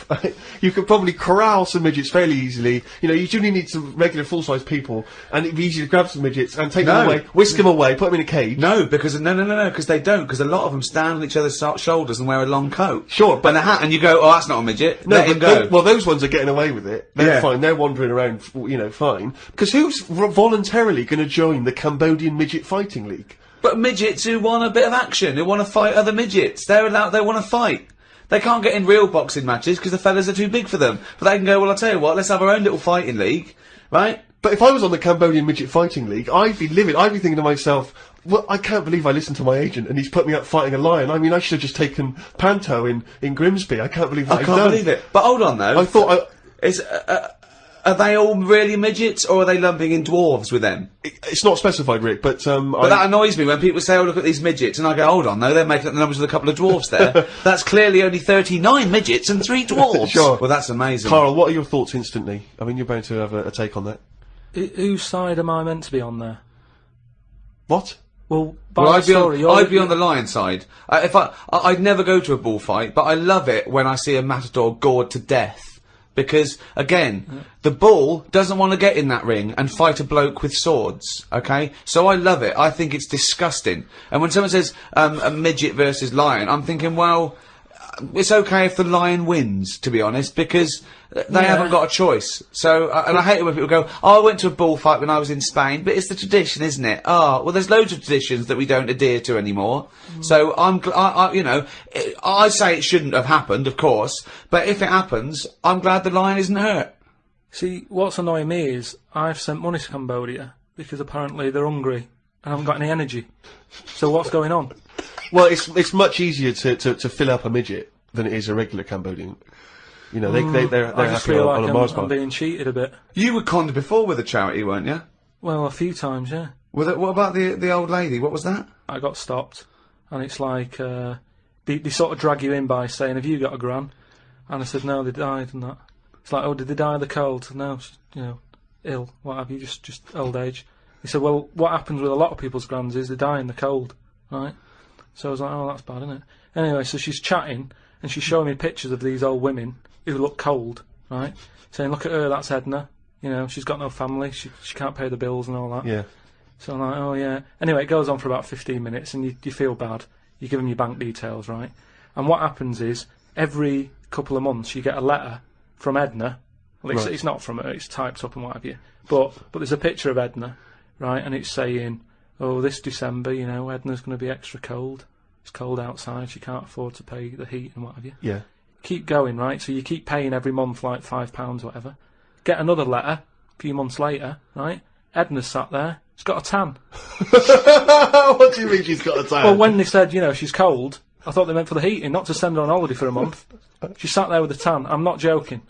You could probably corral some midgets fairly easily. You know, you only need some regular full-size people, and it'd be easy to grab some midgets and take them away, whisk them away, put them in a cage. No, because... No, because they don't. Because a lot of them stand on each other's shoulders and wear a long coat. Sure, but... And a hat, and you go, oh, that's not a midget. No, let him go. Well, those ones are getting away with it. They're fine. They're wandering around, you know, fine. Because who's voluntarily going to join the Cambodian Midget Fighting League? But midgets who want a bit of action, who want to fight other midgets. They're allowed, they want to fight. They can't get in real boxing matches because the fellas are too big for them. But they can go, well, I'll tell you what, let's have our own little fighting league, right? But if I was on the Cambodian Midget Fighting League, I'd be livid. I'd be thinking to myself, well, I can't believe I listened to my agent and he's put me up fighting a lion. I mean, I should have just taken Panto in Grimsby. I can't believe that I can't believe it. But hold on, though. I thought are they all really midgets, or are they lumping in dwarves with them? It's not specified, Rick, but But that annoys me when people say, oh, look at these midgets, and I go, hold on, no, they're making up the numbers with a couple of dwarves there. That's clearly only 39 midgets and 3 dwarves. Sure. Well, that's amazing. Karl, what are your thoughts instantly? I mean, you're bound to have a take on that. Whose side am I meant to be on there? What? Well, I'd be on the lion side. I'd never go to a bullfight, but I love it when I see a matador gored to death. Because, again, the bull doesn't want to get in that ring and fight a bloke with swords, okay? So I love it. I think it's disgusting. And when someone says, a midget versus lion, I'm thinking, well, it's okay if the lion wins, to be honest, because they haven't got a choice. So, and I hate it when people go, oh, I went to a bullfight when I was in Spain, but it's the tradition, isn't it? Oh, well, there's loads of traditions that we don't adhere to anymore. So I say it shouldn't have happened, of course, but if it happens, I'm glad the lion isn't hurt. See, what's annoying me is I've sent money to Cambodia because apparently they're hungry and haven't got any energy. So what's going on? Well, it's much easier to fill up a midget than it is a regular Cambodian. You know, they're I just happy feel on like a Mars I'm bar. being cheated a bit. You were conned before with a charity, weren't you? Well, a few times, yeah. What about the old lady? What was that? I got stopped, and it's like they sort of drag you in by saying, "Have you got a gran?" And I said, "No, they died," and that. It's like, "Oh, did they die of the cold?" No, ill. What have you? Just old age. He said, "Well, what happens with a lot of people's grans is they die in the cold, right?" So I was like, "Oh, that's bad, isn't it?" Anyway, so she's chatting and she's showing me pictures of these old women who look cold, right? Saying, "Look at her, that's Edna. You know, she's got no family. She can't pay the bills and all that." Yeah. So I'm like, "Oh yeah." Anyway, it goes on for about 15 minutes, and you feel bad. You give them your bank details, right? And what happens is every couple of months you get a letter from Edna. Well, it's not from her; it's typed up and what have you. But there's a picture of Edna, right? And it's saying, "Oh, this December, you know, Edna's going to be extra cold. It's cold outside. She can't afford to pay the heat and what have you." Yeah. Keep going, right? So you keep paying every month like £5 or whatever. Get another letter a few months later, right? Edna's sat there. She's got a tan. What do you mean she's got a tan? Well, when they said, she's cold, I thought they meant for the heating, not to send her on holiday for a month. She sat there with a tan. I'm not joking.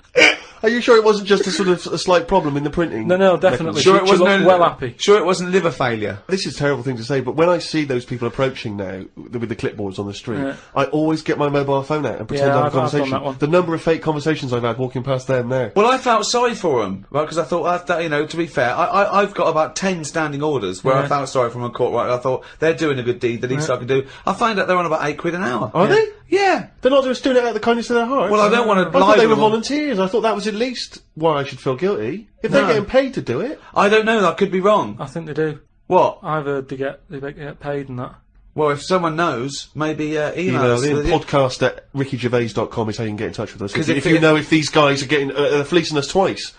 Are you sure it wasn't just a sort of a slight problem in the printing? No, definitely. Sure, she looked well happy. Sure, it wasn't liver failure. This is a terrible thing to say, but when I see those people approaching now with the clipboards on the street, I always get my mobile phone out and pretend I have a conversation. I've done that one. The number of fake conversations I've had walking past them there. Well, I felt sorry for them, right? Because I thought, to be fair, I've got about 10 standing orders where I felt sorry from a court. Right, I thought they're doing a good deed. The least I can do. I find out they're on about £8 an hour. Are they? Yeah. They're not just doing it out of the kindness of their hearts. Well, I don't want to. I thought they were volunteers. I thought that was at least why I should feel guilty. If they're getting paid to do it. I don't know. I could be wrong. I think they do. What? I've heard they get paid and that. Well, if someone knows, maybe email us. Podcast@rickygervais.com is how you can get in touch with us. If you know if these guys are getting fleecing us twice.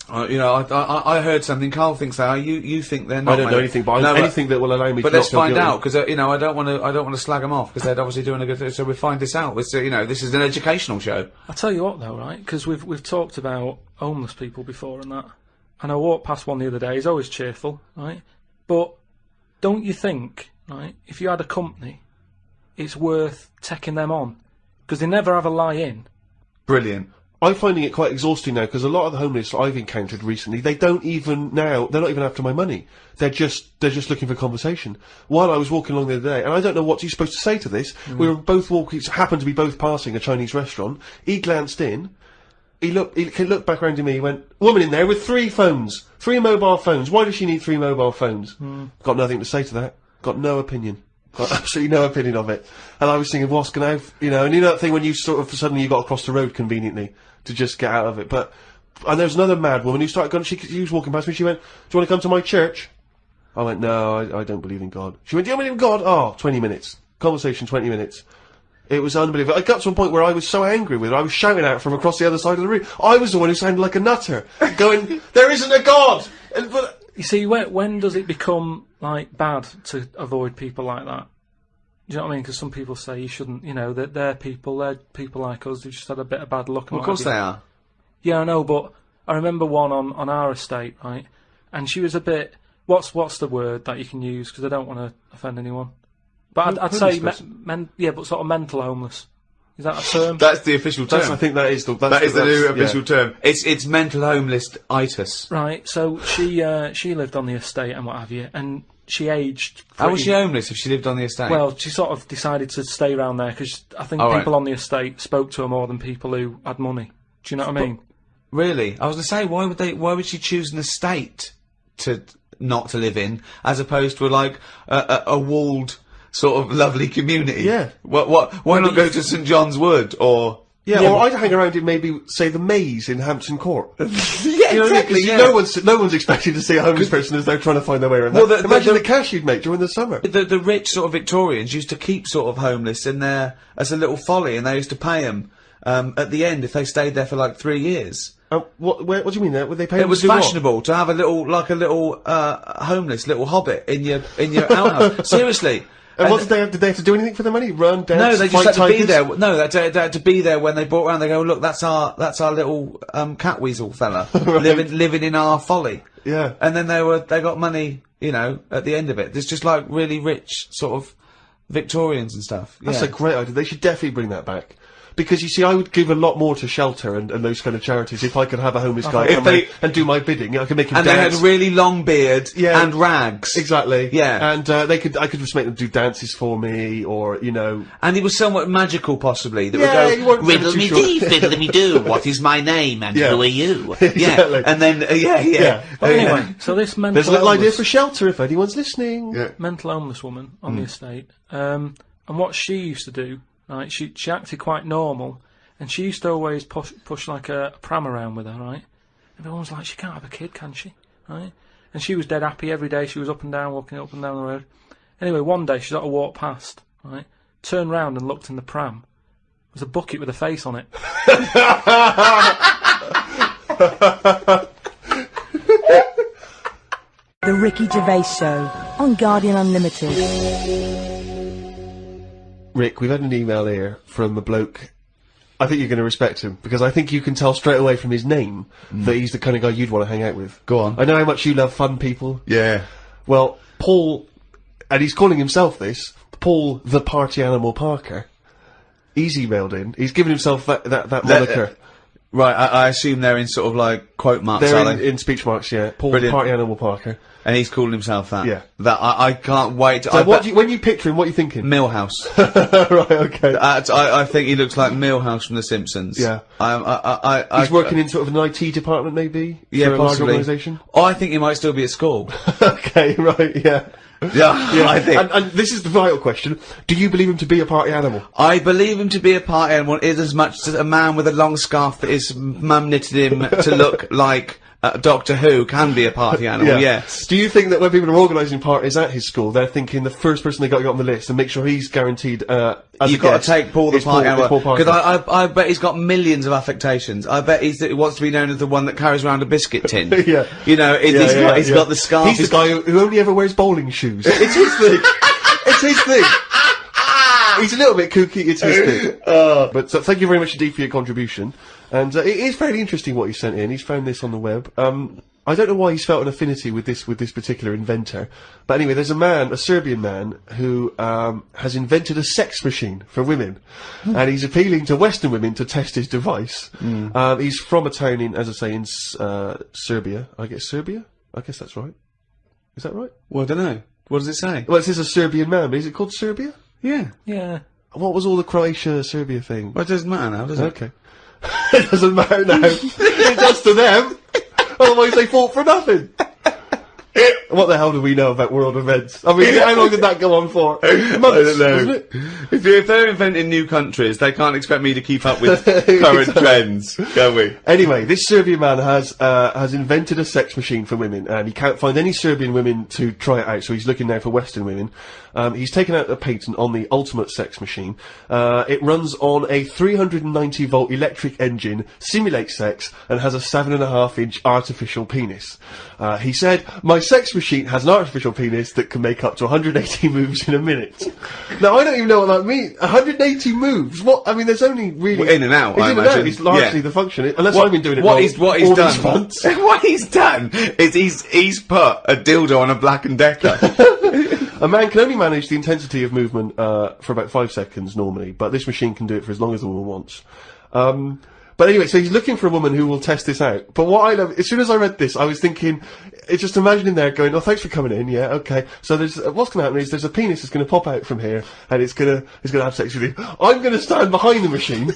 You know, I heard something. Karl thinks they are. You think they're not? I don't know anything, but anything that will allow me. But to let's not feel find guilty. out, because you know, I don't want to slag them off, because they're obviously doing a good thing. So we'll find this out. You know, this is an educational show. I tell you what, though, right? Because we've talked about homeless people before and that. And I walked past one the other day. He's always cheerful, right? But don't you think, right? If you had a company, it's worth taking them on, because they never have a lie in. Brilliant. I'm finding it quite exhausting now, because a lot of the homeless I've encountered recently, they're not even after my money. They're just looking for conversation. While I was walking along the other day, and I don't know what you're supposed to say to this, we were both walking, happened to be both passing a Chinese restaurant. He glanced in, he looked back around to me, he went, woman in there with 3 phones, 3 mobile phones, why does she need 3 mobile phones? Got nothing to say to that, got no opinion. Got absolutely no opinion of it. And I was thinking, what's going to, you know, and you know that thing when you sort of, suddenly you got across the road conveniently to just get out of it. But, and there was another mad woman who started going, she was walking past me, she went, do you want to come to my church? I went, no, I don't believe in God. She went, do you believe in God? Oh, 20 minutes. Conversation, 20 minutes. It was unbelievable. I got to a point where I was so angry with her, I was shouting at her from across the other side of the room. I was the one who sounded like a nutter, going, there isn't a God! But you see, when does it become, like, bad to avoid people like that? Do you know what I mean? Because some people say you shouldn't, you know, that they're people like us who just had a bit of bad luck. Well, of course they are. Yeah, I know, but I remember one on our estate, right? And she was a bit, what's the word that you can use? Because I don't want to offend anyone. But I'd say, but sort of mental homeless. Is that a term? That's the official term. I think that is the new official term. It's mental homeless-itis. Right, so she lived on the estate and what have you, and she aged. How was she homeless if she lived on the estate? Well, she sort of decided to stay around there because I think people on the estate spoke to her more than people who had money. Do you know what I mean? Really? I was going to say, why would she choose an estate to not to live in, as opposed to like a walled sort of lovely community? Yeah. Why not go to St John's Wood or? Yeah, or I'd hang around in maybe, say, the maze in Hampton Court. Yeah, you know exactly. Yeah. No one's expecting to see a homeless person as they're trying to find their way around. Well, imagine the cash you'd make during the summer. The rich sort of Victorians used to keep sort of homeless in there as a little folly, and they used to pay them at the end if they stayed there for like 3 years. What do you mean there? Would they pay? It was fashionable to have a little homeless little hobbit in your outhouse. Seriously. And what did they have to do anything for the money? Run, dance, no, they just had to tigers? be there. No, they had to be there when they brought around. They go, look, that's our little cat weasel fella Right. living in our folly. Yeah. And then they got money, you know, at the end of it. There's just like really rich sort of Victorians and stuff. That's a great idea. They should definitely bring that back. Because, you see, I would give a lot more to shelter and those kind of charities if I could have a homeless guy come in and do my bidding. I could make him dance. And they had a really long beard and rags. Exactly. Yeah. And I could just make them do dances for me, or, you know... And he was somewhat magical, possibly. That you would weren't go, riddle me sure. dee, fiddle me do, what is my name, and who are you? Exactly. Yeah, and then, But anyway, so this mental There's a little idea homeless, for shelter if anyone's listening. Yeah. mental homeless woman on the estate, and what she used to do, right, she acted quite normal, and she used to always push like a pram around with her, right? Everyone was like, she can't have a kid, can she? Right? And she was dead happy every day. She was up and down, walking up and down the road. Anyway, one day she sort of walked past, right? Turned round and looked in the pram. There was a bucket with a face on it. The Ricky Gervais Show on Guardian Unlimited. Rick, we've had an email here from a bloke. I think you're going to respect him, because I think you can tell straight away from his name that he's the kind of guy you'd want to hang out with. Go on. I know how much you love fun people. Yeah. Well, Paul, and he's calling himself this, Paul the Party Animal Parker. He's emailed in. He's given himself that moniker. Right, I assume they're in sort of like quote marks, They're are they? in speech marks, yeah. Paul Brilliant. the Party Animal Parker. And he's calling himself that. Yeah. That I can't wait. So when you picture him, what are you thinking? Millhouse. Right, okay. I think he looks like Millhouse from The Simpsons. Yeah. He's working in sort of an IT department, maybe? Yeah, for a large possibly. organisation? Oh, I think he might still be at school. Okay, right, yeah. Yeah, I think. And this is the vital question. Do you believe him to be a party animal? I believe him to be a party animal is as much as a man with a long scarf that his mum knitted him to look like Doctor Who can be a party animal, yes. Do you think that when people are organising parties at his school, they're thinking the first person they got to get on the list and make sure he's guaranteed, You've got to take Paul the party animal. Because I bet he's got millions of affectations. I bet he wants to be known as the one that carries around a biscuit tin. Yeah. You know, he's got the scarf. He's the guy who only ever wears bowling shoes. It's his thing. It's his thing. He's a little bit kooky, it's his thing. But thank you very much indeed for your contribution. And it is very interesting what he sent in. He's found this on the web. I don't know why he's felt an affinity with this particular inventor. But anyway, there's a Serbian man, who has invented a sex machine for women. And he's appealing to Western women to test his device. He's from a town in, as I say, in Serbia. I guess Serbia? I guess that's right. Is that right? Well, I don't know. What does it say? Well, it says a Serbian man, but is it called Serbia? Yeah. Yeah. What was all the Croatia-Serbia thing? Well, it doesn't matter now, does it? Okay. It doesn't matter now. It does to them. Otherwise they fought for nothing. What the hell do we know about world events? I mean, how long did that go on for? Months, I don't know. wasn't it? If they're inventing new countries, they can't expect me to keep up with current trends, can we? Anyway, this Serbian man has invented a sex machine for women, and he can't find any Serbian women to try it out, so he's looking now for Western women. He's taken out a patent on the ultimate sex machine. It runs on a 390-volt electric engine, simulates sex, and has a 7.5-inch artificial penis. He said, "My sex machine has an artificial penis that can make up to 180 moves in a minute." Now, I don't even know what that means. 180 moves? What? I mean, there's only really... Well, in and out, I in and imagine. out is largely the function, unless I've been doing it what wrong he's all done. these months. What he's done is he's put a dildo on a Black and Decker. A man can only manage the intensity of movement for about 5 seconds normally, but this machine can do it for as long as the woman wants. But anyway, so he's looking for a woman who will test this out. But what I love, as soon as I read this, I was thinking, just imagining there going, "Oh, thanks for coming in, yeah, okay." So there's, what's gonna happen is there's a penis that's gonna pop out from here, and it's gonna have sex with you. I'm gonna stand behind the machine.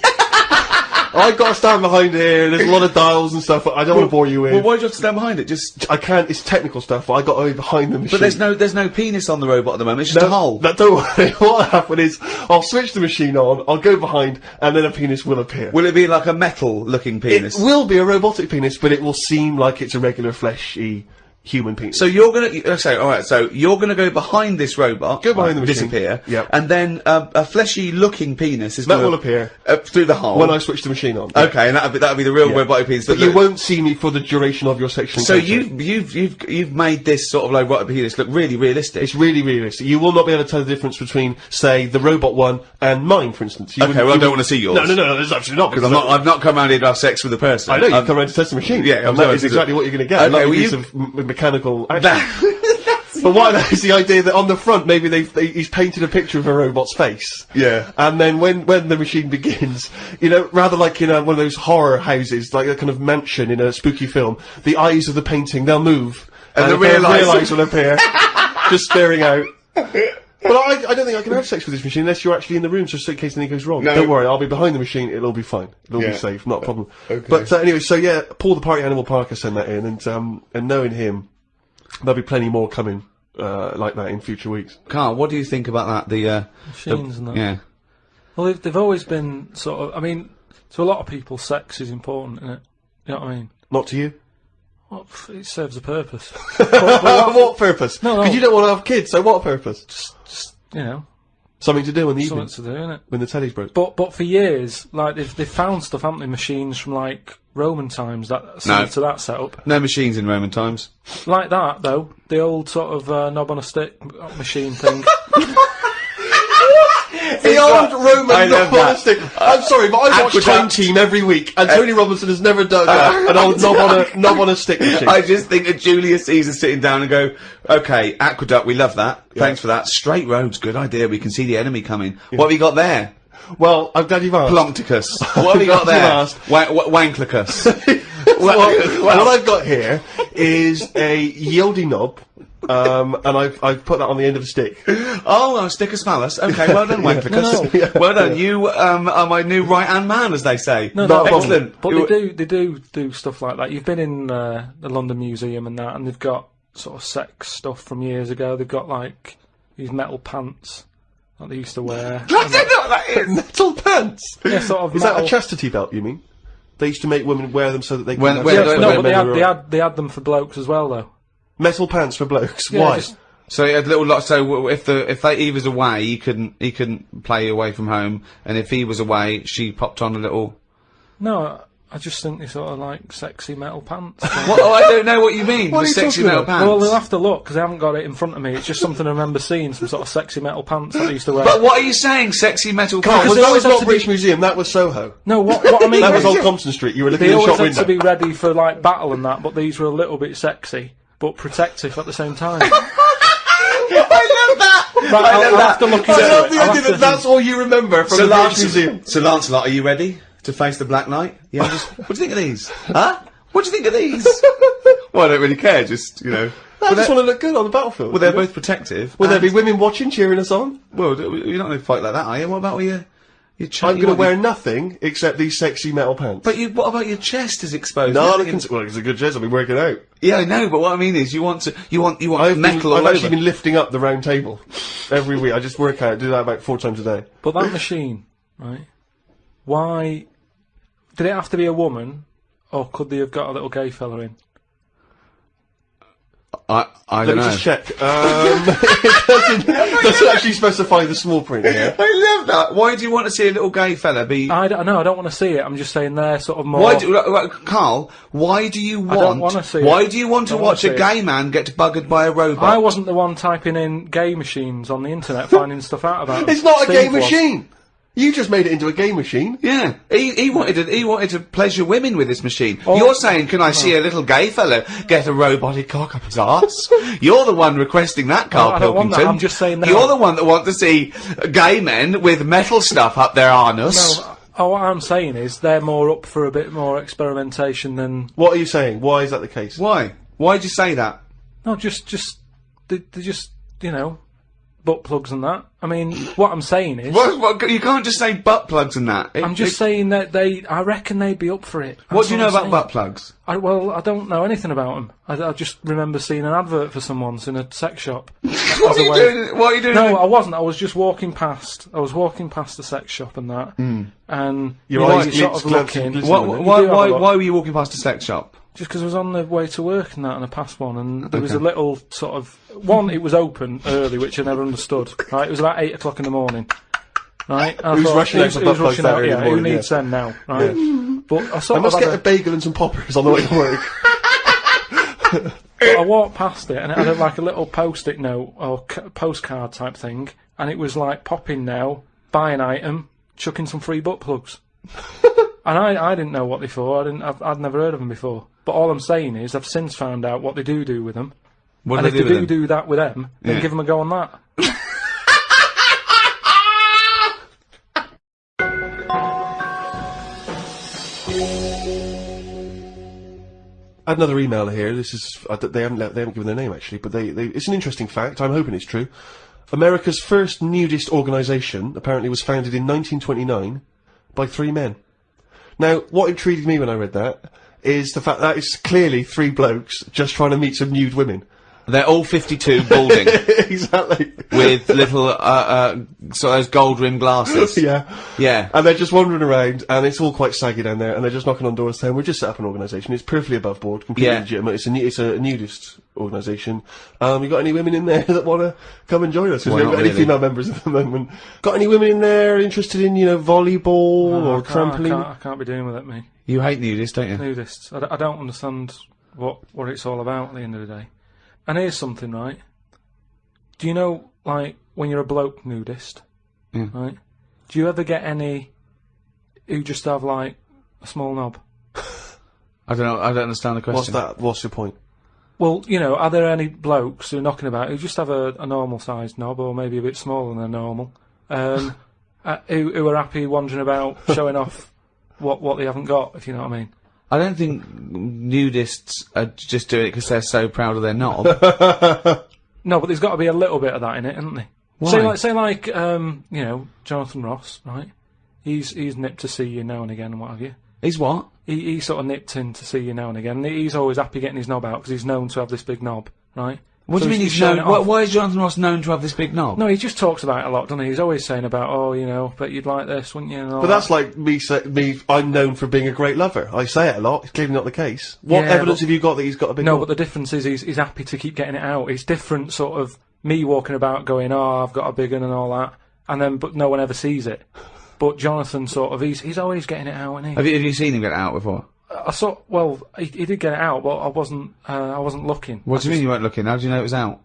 I've got to stand behind here, there's a lot of dials and stuff, I don't want to bore you with. Well, why do you have to stand behind it? Just... I can't, it's technical stuff, but I got to be behind the machine. But there's no penis on the robot at the moment, it's just a hole. No, don't worry, what'll happen is, I'll switch the machine on, I'll go behind, and then a penis will appear. Will it be like a metal-looking penis? It will be a robotic penis, but it will seem like it's a regular fleshy human penis. So you're gonna so you're gonna go behind this robot, go behind the machine, disappear, yep. And then a fleshy-looking penis is that gonna will appear through the hole when I switch the machine on. Okay, and that'll be the real robotic penis. But you won't see me for the duration of your sexual So encounter. you've made this sort of like robotic penis look really realistic. It's really realistic. You will not be able to tell the difference between, say, the robot one and mine, for instance. Okay, well, I don't want to see yours. No, there's absolutely not. Because I've not come around here to have sex with a person. I know, you've come around to test the machine. Yeah, and that is exactly what you're going to get. Okay, well, use of mechanical action. But what I know is the idea that on the front, maybe he's painted a picture of a robot's face. Yeah. And then when the machine begins, you know, rather like in one of those horror houses, like a kind of mansion in a spooky film, the eyes of the painting, they'll move. And the real eyes will appear, just staring out. But I don't think I can have sex with this machine unless you're actually in the room, just in case anything goes wrong. No. Don't worry, I'll be behind the machine, it'll all be fine. It'll be safe, not a problem. Okay. But anyway, so yeah, Paul the Party Animal Parker sent that in, and knowing him, there'll be plenty more coming like that in future weeks. Karl, what do you think about that? The machines and that. Yeah. Well, they've always been sort of. I mean, to a lot of people, sex is important, isn't it? You know what I mean? Not to you. Well, it serves a purpose. What purpose? No. Because you don't want to have kids, so what purpose? Just you know, something to do in the evening. Something to do, innit? When the telly's broke. But for years, like they've found stuff, haven't they? Machines from like Roman times that similar to that setup. No machines in Roman times. Like that though, the old sort of knob on a stick machine thing. The old Roman knob on a stick. I'm sorry, but I watch Time Team every week, and Tony Robinson has never done that. An old knob on a stick machine. I just think of Julius Caesar sitting down and go, "Okay, aqueduct, we love that. Thanks for that. Straight roads, good idea. We can see the enemy coming. What have you got there? Well, I'm glad you've asked. Plumpticus. What have you got there? Wanklicus. What I've got here is a Yodi knob. And I've put that on the end of a stick. Oh, a stick of phallus. Okay, well done, Wanklicus. No. Well done. You are my new right-hand man, as they say. No, excellent. But they do stuff like that. You've been in the London Museum and that, and they've got sort of sex stuff from years ago. They've got like these metal pants that they used to wear. I don't know what that is. Metal pants. Yeah, sort of. Is metal. that a chastity belt? You mean? They used to make women wear them so that they could... No, but they had them for blokes as well, though. Metal pants for blokes? Yeah, Why? So he had little lots. So if he was away, he couldn't play away from home, and if he was away, she popped on a little. No, I just think they sort of like sexy metal pants. What? Oh, I don't know what you mean. What The are you sexy talking metal about? pants. Well, they'll have to look because I haven't got it in front of me. It's just something I remember seeing, some sort of sexy metal pants that I used to wear. But what are you saying? Sexy metal Carl, pants? they that always was have not to British Museum, that was Soho. No, what I mean That was is on Compton Street, you were looking they in the always shop had to window. be ready for like battle and that, but these were a little bit sexy but protective at the same time. I love that. Right, I'll have to look into I love it. the I'll idea have that to- that's all you remember from the British Museum. So Lancelot, are you ready to face the Black Knight? Yeah. What do you think of these? Huh? What do you think of these? Well, I don't really care. Just I just want to look good on the battlefield. Well, they're both protective. Will there and- be women watching, cheering us on? Well, you're not going to fight like that, are you? What about your chest? I'm going to wear nothing except these sexy metal pants. But what about your chest is exposed? no, Nothing- well, it's a good chest, I'll be working out. Yeah, I know, but what I mean is, you want metal I've all actually over. been lifting up the round table every week. I just work out, do that about 4 times a day. But that machine, right? Why did it have to be a woman, or could they have got a little gay fella in? I Let don't me know. just check. It doesn't actually specify the small print here. I love that. Why do you want to see a little gay fella be? I don't know. I don't want to see it. I'm just saying they're sort of more. Why do Carl? Why do you want? don't wanna see Why it. do you want to Don't wanna watch a see it. gay man get buggered by a robot? I wasn't the one typing in gay machines on the internet, finding stuff out about them. It's not a Steve game was. machine! You just made it into a game machine. Yeah, he wanted to pleasure women with this machine. Oh. You're saying, can I see a little gay fella get a robotic cock up his arse? You're the one requesting that, Karl I don't want Pilkington. that, I'm just saying that. You're the one that wants to see gay men with metal stuff up their anus. No, what I'm saying is they're more up for a bit more experimentation than. What are you saying? Why is that the case? Why? Why'd you say that? No, they're just butt plugs and that. I mean, what I'm saying is. What, you can't just say butt plugs and that. I'm just saying that I reckon they'd be up for it. What That's do you know I'm about saying. butt plugs? Well, I don't know anything about them. I just remember seeing an advert for some once in a sex shop. What are you doing? What are you doing? No, I wasn't. I was just walking past. I was walking past the sex shop and that, and Your you know, eyes you're sort glitz, of glance, looking. glitz. Why were you walking past a sex shop? Just because I was on the way to work and that, and I passed one, and there was a little sort of one. It was open early, which I never understood. Right, it was about 8 o'clock in the morning. Right, I Who's thought, rushing out for butt plugs that early in the who morning, needs them now? Right, but I I sort of must had get a bagel and some poppers on the way to work. But I walked past it and it had like a little post-it note or postcard type thing, and it was like pop in now, buy an item, chuck in some free butt plugs. And I didn't know what they for. I'd never heard of them before. But all I'm saying is I've since found out what they do with them. What And do if they they do with them? do that with them, then Yeah. give them a go on that. I had another email here. This is they haven't given their name actually, but it's an interesting fact. I'm hoping it's true. America's first nudist organisation apparently was founded in 1929 by 3 men. Now, what intrigued me when I read that is the fact that it's clearly 3 blokes just trying to meet some nude women. They're all 52, balding, Exactly. with little sort of those gold rimmed glasses. Yeah. Yeah. And they're just wandering around, and it's all quite saggy down there, and they're just knocking on doors saying, we've just set up an organisation, it's perfectly above board, completely Yeah. legitimate, it's a nudist organisation. You got any women in there that want to come and join us? Because Why we haven't not got any really? female members at the moment. Got any women in there interested in, volleyball or trampoline? I can't be doing with it, me. You hate nudists, don't you? Nudists. I don't understand what it's all about at the end of the day. And here's something, right? Do you know, like, when you're a bloke nudist, right? Do you ever get any who just have, like, a small knob? I don't know. I don't understand the question. What's that? What's your point? Well, are there any blokes who are knocking about who just have a normal-sized knob, or maybe a bit smaller than normal, who are happy wandering about showing off what they haven't got, if you know what I mean? I don't think nudists are just doing it because they're so proud of their knob. No, but there's got to be a little bit of that in it, isn't there? Why? Say like, Jonathan Ross, right? He's nipped to see you now and again and what have you. He's what? He sort of nipped in to see you now and again. He's always happy getting his knob out because he's known to have this big knob, right? What do you mean he's showing known? it off. Why is Jonathan Ross known to have this big knob? No, he just talks about it a lot, doesn't he? He's always saying about, oh, you know, but you'd like this, wouldn't you? And all But that. that's like I'm known for being a great lover. I say it a lot. It's clearly not the case. What Yeah, evidence but- have you got that he's got a big No, knob? but the difference is he's happy to keep getting it out. It's different, sort of, me walking about going, oh, I've got a big one and all that, and then, but no one ever sees it. But Jonathan, sort of, he's always getting it out, isn't he? Have you seen him get it out before? I saw, well, he did get it out, but I wasn't looking. What do you mean you weren't looking? How do you know it was out?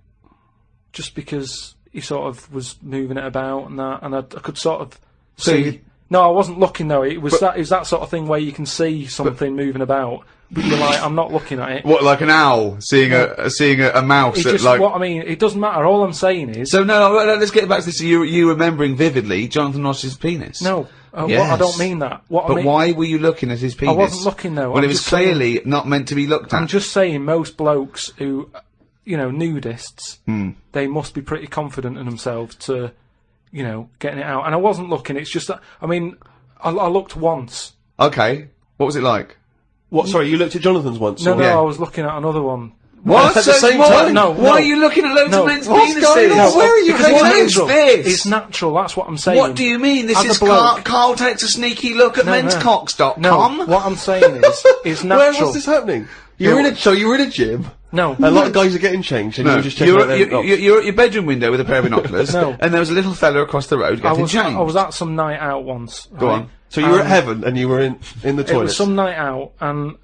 Just because he sort of was moving it about and that, and I could sort of So see. you- No, I wasn't looking though. It was that sort of thing where you can see something moving about, but you're like, I'm not looking at it. What, like an owl seeing a mouse? It That, just, like, what I mean, it doesn't matter. All I'm saying is, So no, let's get back to this. You remembering vividly Jonathan Ross's penis? no, Yes. I don't mean that. What I But mean, why were you looking at his penis? wasn't looking, though. Well, I'm it was just saying- clearly not meant to be looked at. I'm just saying, most blokes who, you know, nudists, they must be pretty confident in themselves to, you know, getting it out. And I wasn't looking. It's just that, I mean, I looked once. Okay, what was it like? What? Sorry, you looked at Jonathan's once. No, or- no, Yeah. I was looking at another one. What? At the same why, time? No, why no. are you looking at loads No. of men's What's penises? going on? No, Where are you Because going? What it's is natural. this? It's natural. That's what I'm saying. What do you mean? This As a is bloke- Carl takes a sneaky look at No, no. menscocks.com. No, what I'm saying is, it's Where natural. was this happening? You were in a gym. No. A lot of guys are getting changed, and you No, were just checking out their knobs. you're at your bedroom window with a pair of binoculars, No. and there was a little fella across the road I getting was changed. at some night out once. Go right? on. So you were at heaven, and you were in the It was toilet. some night out, and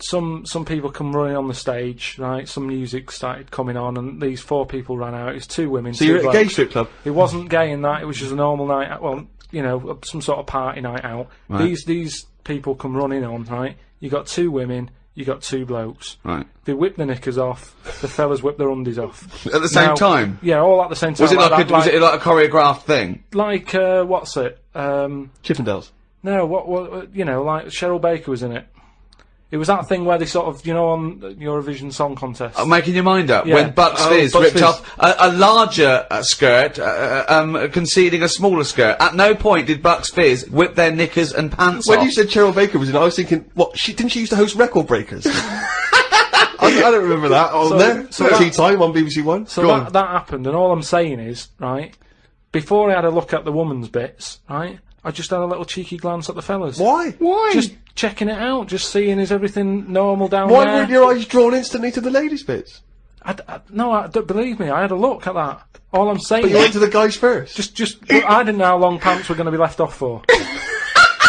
some people come running on the stage, right? Some music started coming on, and these 4 people ran out. It was 2 women. So 2 you're at a blokes. gay strip club. It wasn't gay in that. It was just a normal night out. Well, you know, some sort of party night out. Right. These people come running on, right? You got 2 women. You got 2 blokes. Right. They whipped their knickers off. The fellas whipped their undies off. At the same Now- time? Yeah, all at the same time. Was it like, that, was it like a choreographed thing? like what's it? Chippendales. No, what you know, like Cheryl Baker was in it. It was that thing where they sort of, you know, on Eurovision Song Contest. Making your mind up Yeah. when Bucks Oh, Fizz Bucks ripped Fizz. off a larger skirt, conceding a smaller skirt. At no point did Bucks Fizz whip their knickers and pants When off. you said Cheryl Baker was in, I was thinking, what? Didn't she used to host Record Breakers? I don't remember that on So- there. so Tea that- Time on BBC One. So Go on. that happened, and all I'm saying is, right, before I had a look at the woman's bits, right, I just had a little cheeky glance at the fellas. Why? Why? Just checking it out, just seeing is everything normal down Why there. weren't your eyes drawn instantly to the ladies' bits? No, don't believe me. I had a look at that. All I'm saying But you is, went to the guys first. just I didn't know how long pants were going to be left off for.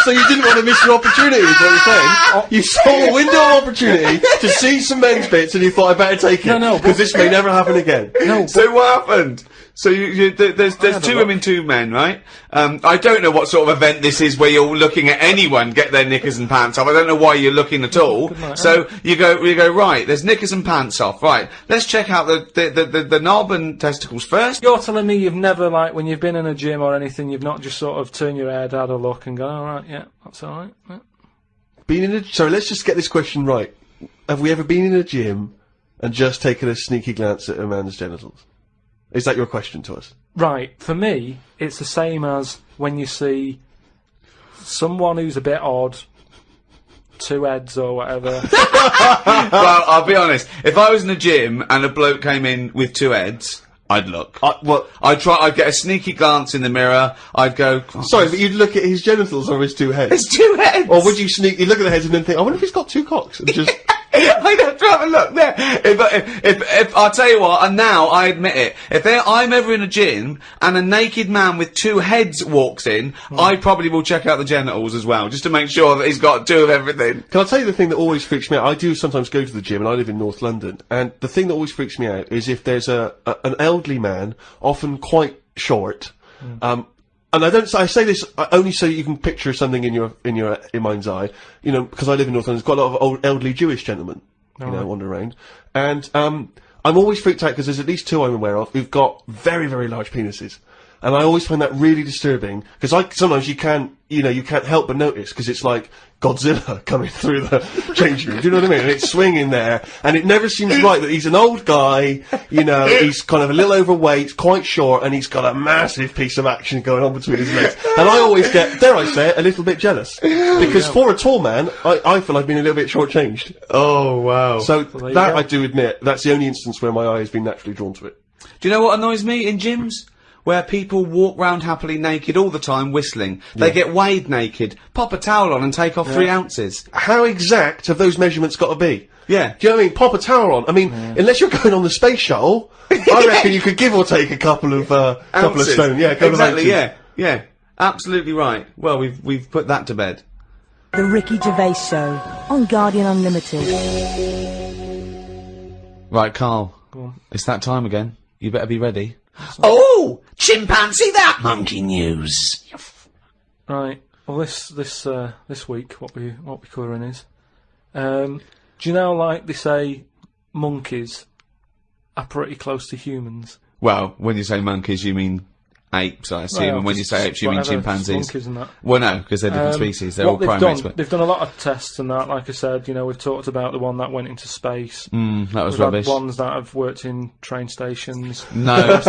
So you didn't want to miss your opportunity, is what you're saying? You saw a window of opportunity to see some men's bits, and you thought, I better take it. No, because this may never happen again. No, So what happened? So there's had a 2 look. women, 2 men, right? I don't know what sort of event this is where you're looking at anyone get their knickers and pants off. I don't know why you're looking at all. night, So you go right. There's knickers and pants off. Right. Let's check out the knob and testicles first. you're telling me you've never, like, when you've been in a gym or anything, you've not just sort of turned your head, had a look, and gone, all right, yeah, that's all right. Yeah. Been in a... Sorry, let's just get this question right. Have we ever been in a gym and just taken a sneaky glance at a man's genitals? Is that your question to us? Right, for me, it's the same as when you see someone who's a bit odd, 2 heads or whatever. Well, I'll be honest. If I was in a gym and a bloke came in with 2 heads, I'd look. I'd get a sneaky glance in the mirror. I'd go. "Oh, Sorry, but you'd look at his genitals or his 2 heads? There's 2 heads. Or would you sneakily look at the heads and then think, I wonder if he's got 2 cocks? And just... I'd have to have a look there. If I'll tell you what, and now I admit it, if I'm ever in a gym and a naked man with 2 heads walks in, I probably will check out the genitals as well, just to make sure that he's got 2 of everything. Can I tell you the thing that always freaks me out? I do sometimes go to the gym, and I live in North London, and the thing that always freaks me out is if there's an elderly man, often quite short, and I say this only so you can picture something in your mind's eye, you know, because I live in North London. There's quite a lot of old elderly Jewish gentlemen, you know, wander around, and I'm always freaked out because there's at least 2 I'm aware of who've got very, very large penises, And I always find that really disturbing, because sometimes you can't help but notice, because it's like Godzilla coming through the changing room, do you know what I mean? And it's swinging there, and it never seems right that he's an old guy, he's kind of a little overweight, quite short, and he's got a massive piece of action going on between his legs. And I always get, dare I say it, a little bit jealous. Because for a tall man, I feel I've been a little bit shortchanged. Oh, wow. So that, I do admit, that's the only instance where my eye has been naturally drawn to it. Do you know what annoys me in gyms? Where people walk round happily naked all the time whistling. They get weighed naked, pop a towel on and take off 3 ounces. How exact have those measurements got to be? Yeah. Do you know what I mean? Pop a towel on. I mean, unless you're going on the space shuttle, I reckon you could give or take a couple of stone. Yeah, exactly, yeah. Absolutely right. Well, we've put that to bed. The Ricky Gervais Show on Guardian Unlimited. Right, Karl. Go on. It's that time again. You better be ready. Oh, chimpanzee that monkey news. Right. Well, this week, what we're covering is, do you know, like they say, monkeys are pretty close to humans. Well, when you say monkeys, you mean apes, I assume, and when you say apes, you mean chimpanzees. Monkeys and that. Well, no, because they're different species. They're all primates. They've done a lot of tests and that. Like I said, we've talked about the one that went into space. That was We've rubbish. had ones that have worked in train stations. No.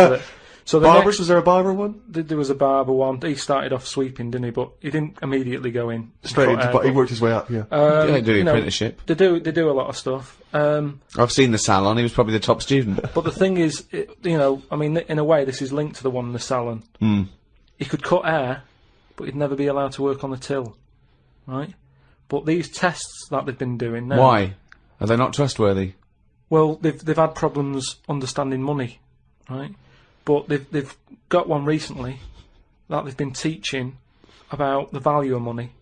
So the Barbers, was there a barber one? There was a barber one. He started off sweeping, didn't he? But he didn't immediately go in. Straight into, but he worked his way up, yeah. They do apprenticeship. They do a lot of stuff. I've seen the salon. He was probably the top student. But the thing is, I mean, in a way, this is linked to the one in the salon. He could cut hair, but he'd never be allowed to work on the till, right? But these tests that they've been doing now... Why? Are they not trustworthy? Well, they've had problems understanding money, right? But they've got one recently that they've been teaching about the value of money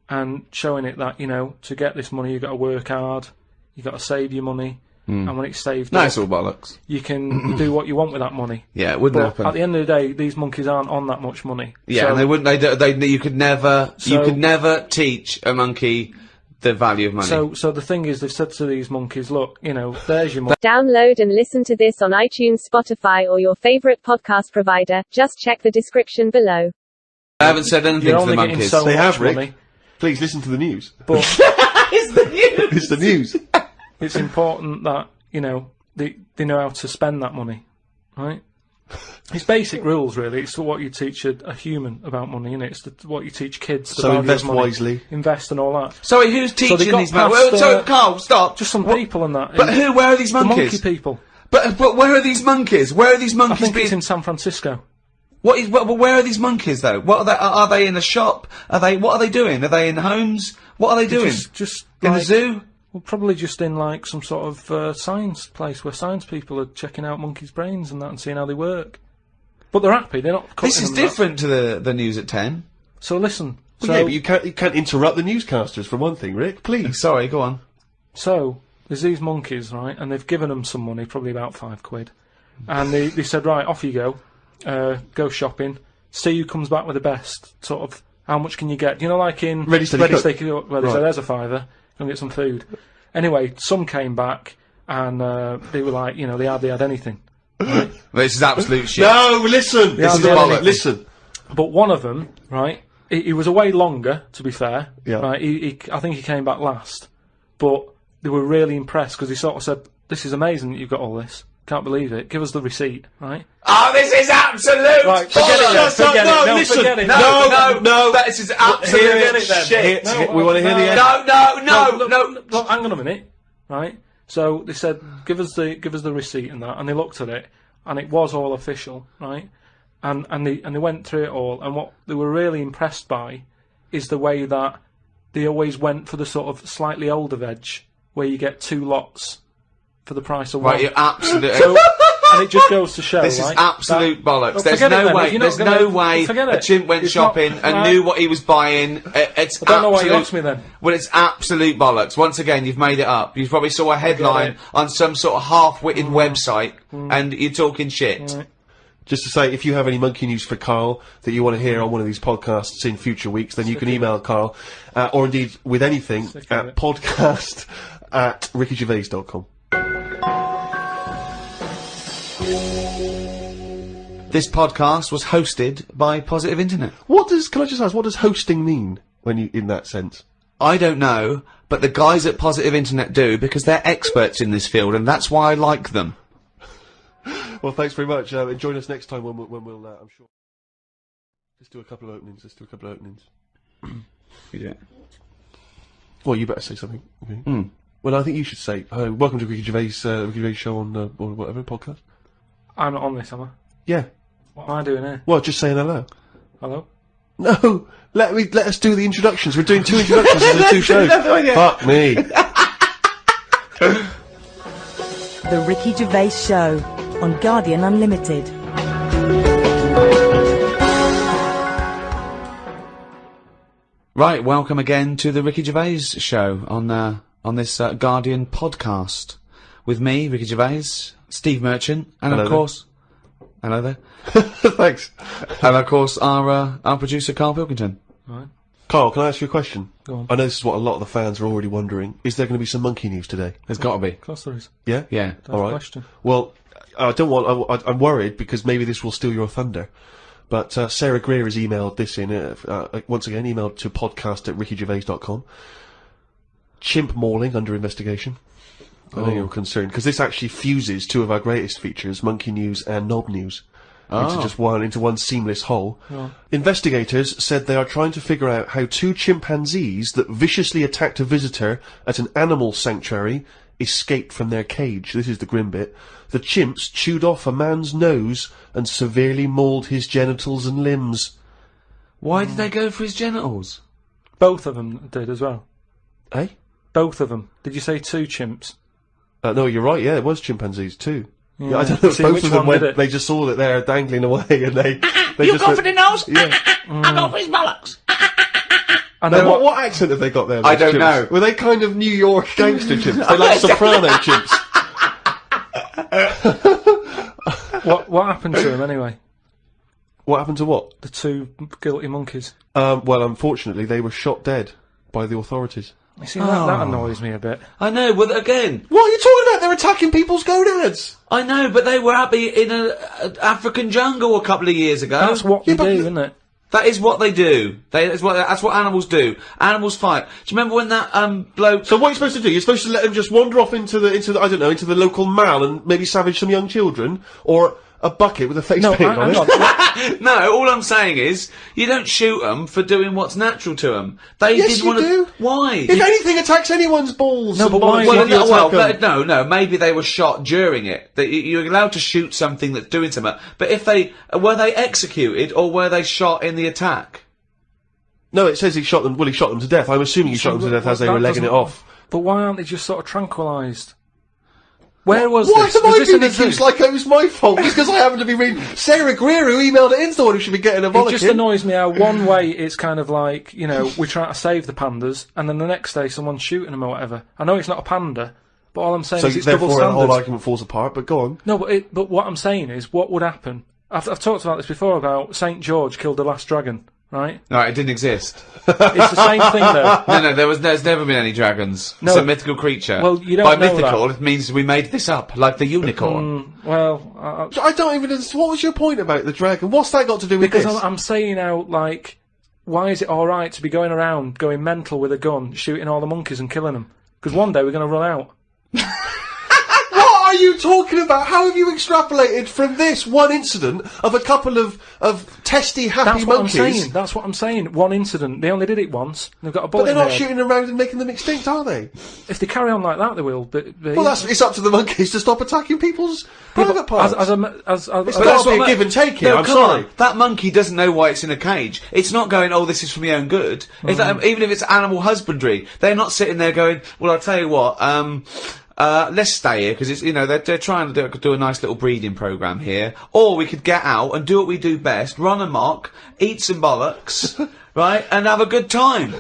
and showing it that, to get this money, you've got to work hard, you've got to save your money, and when it's saved It's all bollocks. you can do what you want with that money. Yeah, it wouldn't But happen. at the end of the day, these monkeys aren't on that much money. Yeah, So- and they wouldn't. You could never teach a monkey the value of money. So the thing is, they've said to these monkeys, look, there's your money. Download and listen to this on iTunes, Spotify, or your favorite podcast provider. Just check the description below. I haven't said anything You're to the only getting monkeys. so They much have, Rick. money, Please listen to the news. but It's the news. It's the news. it's important that they know how to spend that money, right? It's basic rules, really. It's what you teach a human about money, and it's what you teach kids. The So value of invest money. wisely. Invest and all that. Sorry, who's they teaching got these past, monkeys? Sorry, Karl, stop. Just some people and that. But where are these The monkeys? monkey people. But where are these monkeys? Where are these I monkeys think being? it's in San Francisco. Where are these monkeys though? What are they? Are they in a shop? What are they doing? Are they in homes? What are they doing? Just in the like- zoo? Well, probably just in like some sort of science place where science people are checking out monkeys' brains and that and seeing how they work. But they're happy. They're not. This is cutting them different to the news at 10. that. So listen. Well, yeah, but you can't interrupt the newscasters for one thing, Rick. Please. Sorry, go on. So there's these monkeys, right? And they've given them some money, probably about £5, and they said, right, off you go, go shopping, see who comes back with the best. Sort of, how much can you get? Like in Ready, Steady, Cook. where they Right. said, there's a £5, go and get some food. Anyway, some came back and they were like, they hardly had anything. Right? This is absolute shit. No, listen. This is bollocks. Listen. But one of them, right, he was away longer, to be fair. Yeah. Right, I think he came back last. But they were really impressed because he sort of said, this is amazing that you've got all this. Can't believe it. Give us the receipt, right? Oh, this is absolute Right, forget it then, forget it. No, listen. forget it. No, this is absolute Forget it then. shit. No, we want to hear the end. Look, hang on a minute, right? So they said, give us the receipt and that, and they looked at it, and it was all official, right? And they went through it all, and what they were really impressed by is the way that they always went for the sort of slightly older veg, where you get 2 lots for the price of one. Right, you're absolute. So, and it just goes to show, This is right, absolute that- bollocks. Well, There's forget it no then. way. If you're There's not gonna- no way forget a it. chimp went It's not- shopping and right. knew what he was buying. It's I don't know why you absolute- asked me then. Well, it's absolute bollocks. Once again, you've made it up. You probably saw a headline it. on some sort of half-witted website, and you're talking shit. Right. Just to say, if you have any monkey news for Karl that you want to hear on one of these podcasts in future weeks, then you can email Karl, or indeed with anything Stick at with it. podcast@rickygervais.com. this podcast was hosted by Positive Internet. Can I just ask, what does hosting mean when you, in that sense? I don't know, but the guys at Positive Internet do, because they're experts in this field, and that's why I like them. Well, thanks very much. And join us next time when we'll I'm sure. Let's do a couple of openings. Yeah. Well, you better say something. Okay. Well, I think you should say, welcome to Ricky Gervais show on, or whatever, podcast. I'm not on this, am I? Yeah. What am I doing here? Well, just saying hello. Hello? No! Let us do the introductions. We're doing 2 introductions in the 2 shows. Fuck me. The Ricky Gervais Show on Guardian Unlimited. Right, welcome again to the Ricky Gervais show on this Guardian podcast with me, Ricky Gervais, Steve Merchant, and Hello of course, hello there, Thanks. and of course our producer Karl Pilkington. Right. Karl, can I ask you a question? Go on. I know this is what a lot of the fans are already wondering. Is there going to be some monkey news today? There's got to be. Of course there is. Yeah? Yeah. All right. Question. Well, I'm worried because maybe this will steal your thunder. But Sarah Greer has emailed this in, once again, emailed to podcast@rickygervais.com. Chimp mauling under investigation. I know you're concerned, because this actually fuses 2 of our greatest features, Monkey News and Knob News, into one seamless whole. Oh. Investigators said they are trying to figure out how 2 chimpanzees that viciously attacked a visitor at an animal sanctuary escaped from their cage. This is the grim bit. The chimps chewed off a man's nose and severely mauled his genitals and limbs. Why did they go for his genitals? Both of them did as well. Eh? Both of them. Did you say 2 chimps? No, you're right, yeah, it was chimpanzees too. Yeah. I don't know, See, both which of them one did went, it? they just saw that they're dangling away and they You just go went, for the nose? Yeah. I go for his bollocks. I Now, know what accent have they got there? I those don't chimps? know. Were they kind of New York gangster chimps? They like soprano chimps? What happened to them anyway? What happened to what? The 2 guilty monkeys. Well, unfortunately, they were shot dead by the authorities. You see, that annoys me a bit. I know, but again, What are you talking about? They're attacking people's gonads! I know, but they were happy in an African jungle a couple of years ago. That's what they but do, isn't it? That is what they do. That's what animals do. Animals fight. Do you remember when that bloke? So what are you supposed to do? You're supposed to let them just wander off into the I don't know, into the local mall and maybe savage some young children? Or a bucket with a face paint on it? hang on. No, all I'm saying is you don't shoot them for doing what's natural to them. They Yes, did you want do. Why? If anything attacks anyone's balls... No, and but why bollocks, is you it- attack 'em. no. Maybe they were shot during it. You're allowed to shoot something that's doing something. But if were they executed or were they shot in the attack? No, it says he shot them. Well, he shot them to death. I'm assuming he shot them to death as they were legging it off. But why aren't they just sort of tranquilised? Where was Why this? am Was I this in being a zoo? accused like it was my fault? Just because I happen to be reading Sarah Greer, who emailed it in, the one who should be getting a It bollock just in. annoys me how one way it's kind of like, you know, we're trying to save the pandas, and then the next day someone's shooting them or whatever. I know it's not a panda, but all I'm saying So is it's double therefore the standards. whole argument falls apart, but go on. No, but what I'm saying is, what would happen? I've talked about this before about St. George killed the last dragon, right? No, it didn't exist. It's the same thing though. No, there's never been any dragons. No. It's a mythical creature. Well, you don't By know mythical, it means we made this up, like the unicorn. Well, I don't even understand. What was your point about the dragon? What's that got to do with because this? I'm saying how, like, why is it alright to be going around, going mental with a gun, shooting all the monkeys and killing them? Because one day we're going to run out. What are you talking about? How have you extrapolated from this one incident of a couple of testy, happy That's what monkeys? I'm saying. That's what I'm saying. One incident. They only did it once. They've got a But bullet they're in their not head. shooting around and making them extinct, are they? If they carry on like that, they will. But Well, it's up to the monkeys to stop attacking people's private parts. It's It's got got to be a give and take here, No, I'm come sorry. on. That monkey doesn't know why it's in a cage. It's not going, oh, this is for my own good. It's even if it's animal husbandry, they're not sitting there going, well, I'll tell you what, let's stay here because it's, you know, they're trying to do a nice little breeding program here, or we could get out and do what we do best: run amok, eat some bollocks, right, and have a good time.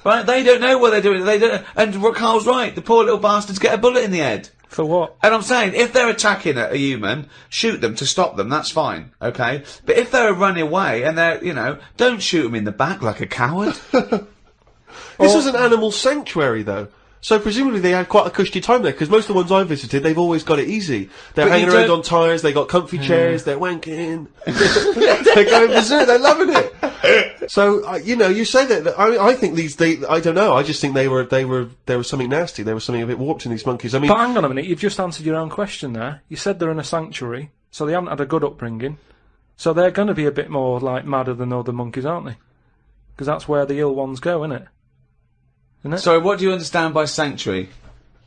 Right? They don't know what they're doing. They don't. And Carl's right. The poor little bastards get a bullet in the head. For what? And I'm saying, if they're attacking a human, shoot them to stop them, that's fine, okay? But if they're running away and they're, you know, don't shoot them in the back like a coward. This was an animal sanctuary, though. So presumably they had quite a cushy time there, because most of the ones I visited, they've always got it easy. They're But hanging you around don't- on tyres, they got comfy chairs, they're wanking. They're going berserk, they're loving it. So, you say that, I think I don't know, I just think there was something nasty, there was something a bit warped in these monkeys. I mean, But hang on a minute, you've just answered your own question there. You said they're in a sanctuary, so they haven't had a good upbringing. So they're going to be a bit more, like, madder than other monkeys, aren't they? Because that's where the ill ones go, isn't it? Sorry, what do you understand by sanctuary?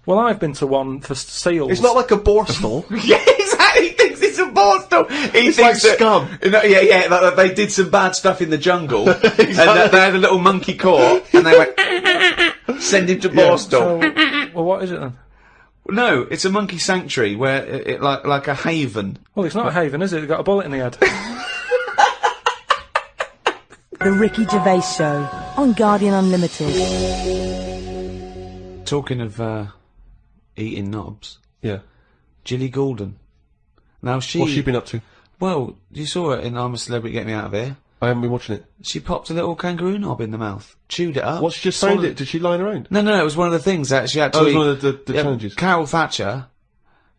Well, I've been to one for seals. it's not like a borstal. Yeah, exactly. He thinks it's a borstal. He It's thinks like scum. That they did some bad stuff in the jungle, and that they had a little monkey court, and they went send him to Borstal. So, well, what is it then? No, it's a monkey sanctuary where it like a haven. Well, it's not a haven, is it? They've got a bullet in the head. The Ricky Gervais Show on Guardian Unlimited. Talking of eating knobs, Yeah. Gilly Goulden. Now What's she been up to? Well, you saw her in I'm a Celebrity, Get Me Out of Here. I haven't been watching it. She popped a little kangaroo knob in the mouth, chewed it up. What, she just found swallowed it? Did she line around? No, it was one of the things that she actually... Oh, it was one of the challenges. Carol Thatcher,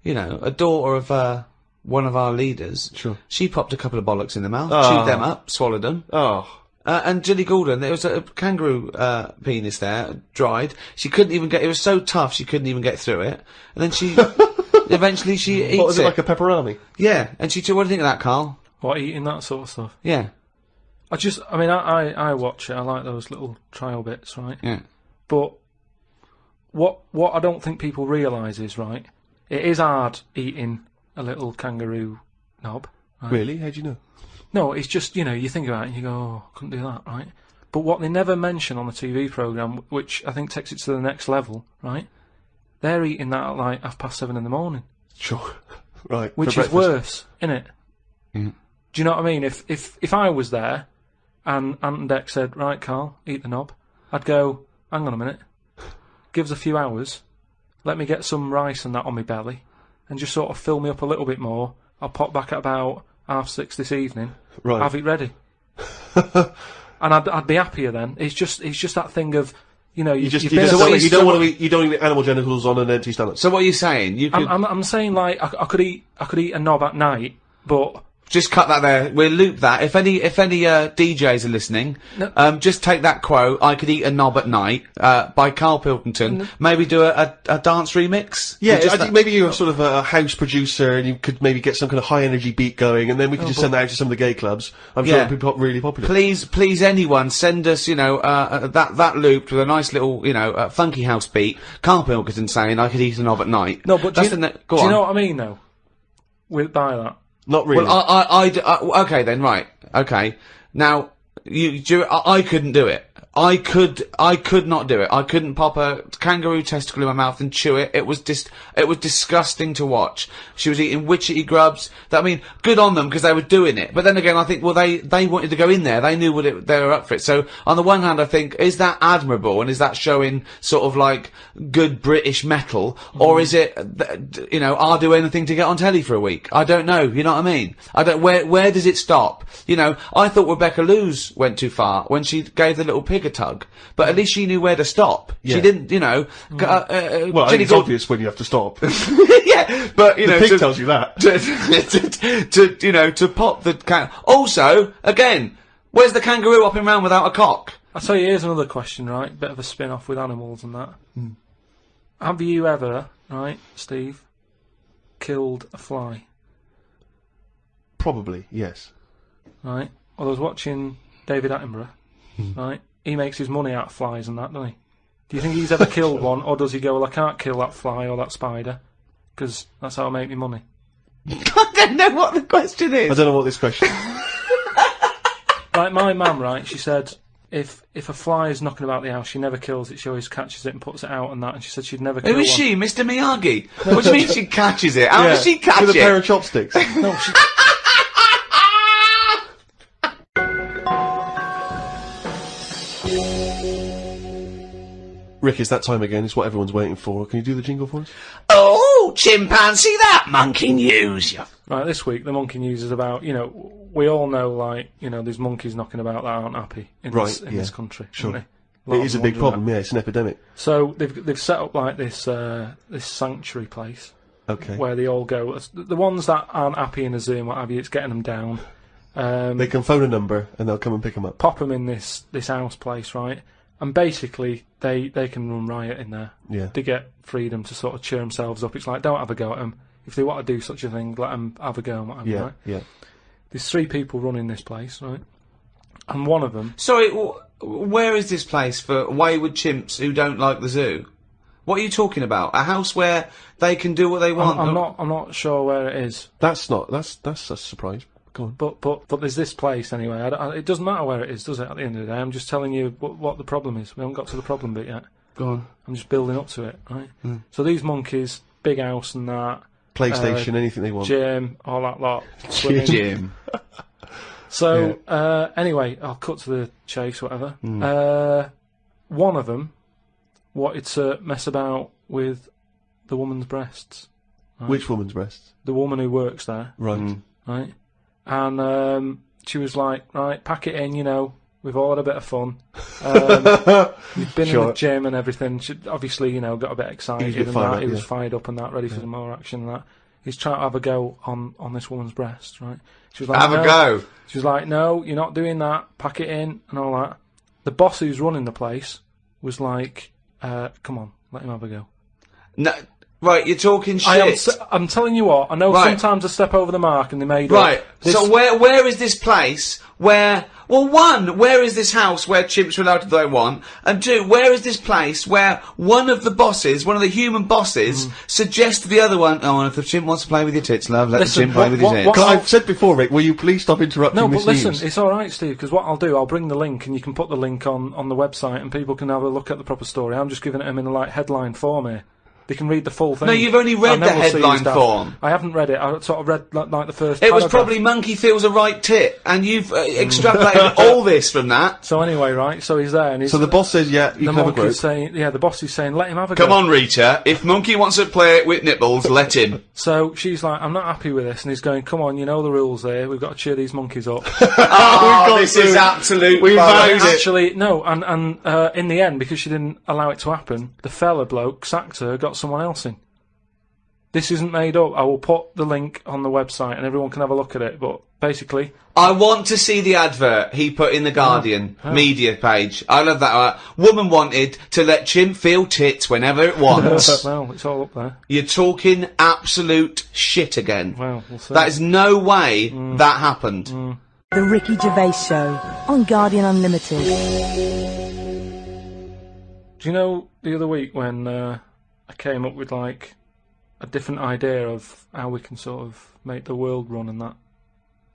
a daughter of one of our leaders. Sure. She popped a couple of bollocks in the mouth, Oh. chewed them up, swallowed them. Oh. And Gilly Goulden, there was a kangaroo penis there, dried. She couldn't even get... It was so tough, she couldn't even get through it. And then she... eventually she eats What, was it like a pepperoni? Yeah, and she... What do you think of that, Karl? What, eating that sort of stuff? Yeah. I watch it. I like those little trial bits, right? Yeah. But what I don't think people realise is, right, it is hard eating a little kangaroo knob. Right? Really? How'd you know? No, it's just, you think about it and you go, oh, I couldn't do that, right? But what they never mention on the TV programme, which I think takes it to the next level, right, they're eating that at like 7:30 in the morning. Sure. Right. Which for is breakfast. worse, innit? Yeah. Do you know what I mean? If I was there and Ant and Dec said, right, Karl, eat the knob, I'd go, hang on a minute, give us a few hours, let me get some rice and that on my belly, and just sort of fill me up a little bit more. I'll pop back at about 6:30 this evening, Right. have it ready. And I'd be happier then. It's just that thing of, you don't want to eat animal genitals on an empty stomach. So what are you saying? You could... I'm saying, like, I could eat a knob at night, but... Just cut that there. We'll loop that. If any DJs are listening, No. Just take that quote. I could eat a knob at night by Karl Pilkington. Maybe do a dance remix. Yeah, Just I think maybe you're sort of a house producer, and you could maybe get some kind of high energy beat going, and then we could just send that out to some of the gay clubs. I'm sure Yeah. it'd be really popular. Please, anyone send us, that looped with a nice little, funky house beat. Karl Pilkington saying I could eat a knob at night. No, but That's do go you on. know what I mean, though? By that. Not really. Well, okay then, right. Okay. Now, I couldn't do it. I could not do it. I couldn't pop a kangaroo testicle in my mouth and chew it. It was disgusting to watch. She was eating witchetty grubs. Good on them because they were doing it. But then again, I think, well, they wanted to go in there. They knew they were up for it. So on the one hand, I think, is that admirable and is that showing sort of like good British metal, or is it, I'll do anything to get on telly for a week? I don't know. You know what I mean? Where does it stop? I thought Rebecca Lewis went too far when she gave the little pig a tug, but at least she knew where to stop. Yeah. She didn't, well, I Gilly think it's Goulden- obvious when you have to stop. yeah, but The pig tells you that. to pop the Also, again, where's the kangaroo hopping around without a cock? I'll tell you, here's another question, right? Bit of a spin-off with animals and that. Have you ever, right, Steve, killed a fly? Probably, yes. Right? Well, I was watching David Attenborough, right? He makes his money out of flies and that, doesn't he? Do you think he's ever killed one, or does he go, well, I can't kill that fly or that spider, because that's how I make my money? I don't know what the question is. I don't know what this question is. Like my mum, right, she said, if a fly is knocking about the house, she never kills it, she always catches it and puts it out and that, and she said she'd never kill Who is one. she, Mr. Miyagi? What do you mean she catches it? How does she catch With a it? pair of chopsticks. No, she... Rick, it's that time again. It's what everyone's waiting for. Can you do the jingle for us? Oh, chimpanzee that monkey news. Right, this week the monkey news is about, we all know, like, there's monkeys knocking about that aren't happy in Right, this yeah. country. Sure. Aren't It is a big problem. Yeah, it's an epidemic. So they've set up like this this sanctuary place. Okay. Where they all go. The ones that aren't happy in a zoo and what have you, it's getting them down. They can phone a number and they'll come and pick them up. Pop them in this house place, right? And basically, they can run riot in there. Yeah. They get freedom to sort of cheer themselves up. It's like, don't have a go at them. If they want to do such a thing, let them have a go and whatever, right? Yeah. There's 3 people running this place, right? And one of them... Sorry, where is this place for wayward chimps who don't like the zoo? What are you talking about? A house where they can do what they want? I'm not sure where it is. That's a surprise. Go on. But there's this place anyway. It doesn't matter where it is, does it? At the end of the day, I'm just telling you what the problem is. We haven't got to the problem bit yet. Go on. I'm just building up to it, right? So these monkeys, big house and that. PlayStation, anything they want. Gym, all that lot. Gym. So anyway, I'll cut to the chase, whatever. One of them wanted to mess about with the woman's breasts. Right? Which woman's breasts? The woman who works there. Right. Right. And she was like, right, pack it in, we've all had a bit of fun. We've been in the gym and everything. She obviously, got a bit excited and that. He was fired up and that, ready for some more action and that. He's trying to have a go on this woman's breast, right? She was like, have a go. She was like, no, you're not doing that. Pack it in and all that. The boss who's running the place was like, come on, let him have a go. No, right, you're talking shit. I'm telling you what, I know sometimes I step over the mark and they made Right, so where is this place where... Well, 1, where is this house where chimps are allowed to do what they want? And 2, where is this place where one of the bosses, one of the human bosses, suggests to the other one, oh, if the chimp wants to play with your tits, love, let the chimp play with his tits. I've said before, Rick, will you please stop interrupting this listen, news? it's alright, Steve, because what I'll do, I'll bring the link and you can put the link on the website and people can have a look at the proper story. I'm just giving it them in a headline form here. They can read the full thing. No, you've only read the headline form. I haven't read it. I sort of read like the first. It was probably monkey feels a right tit, and you've extrapolated all this from that. So anyway, right? So he's there, and so the boss says, "Yeah, you can have a go." The boss is saying, "Let him have a go." Come on, Rita. If monkey wants to play with nipples, let him. So she's like, "I'm not happy with this," and he's going, "Come on, you know the rules here. We've got to cheer these monkeys up." This is absolute. Actually, no, and in the end, because she didn't allow it to happen, the fella bloke sacked her, got someone else in. This isn't made up. I will put the link on the website and everyone can have a look at it, but basically... I want to see the advert he put in the Guardian media page. I love that. Woman wanted to let chimp feel tits whenever it wants. Well, it's all up there. You're talking absolute shit again. Well, we'll see. That is no way that happened. The Ricky Gervais Show on Guardian Unlimited. Do you know the other week when I came up with like a different idea of how we can sort of make the world run and that?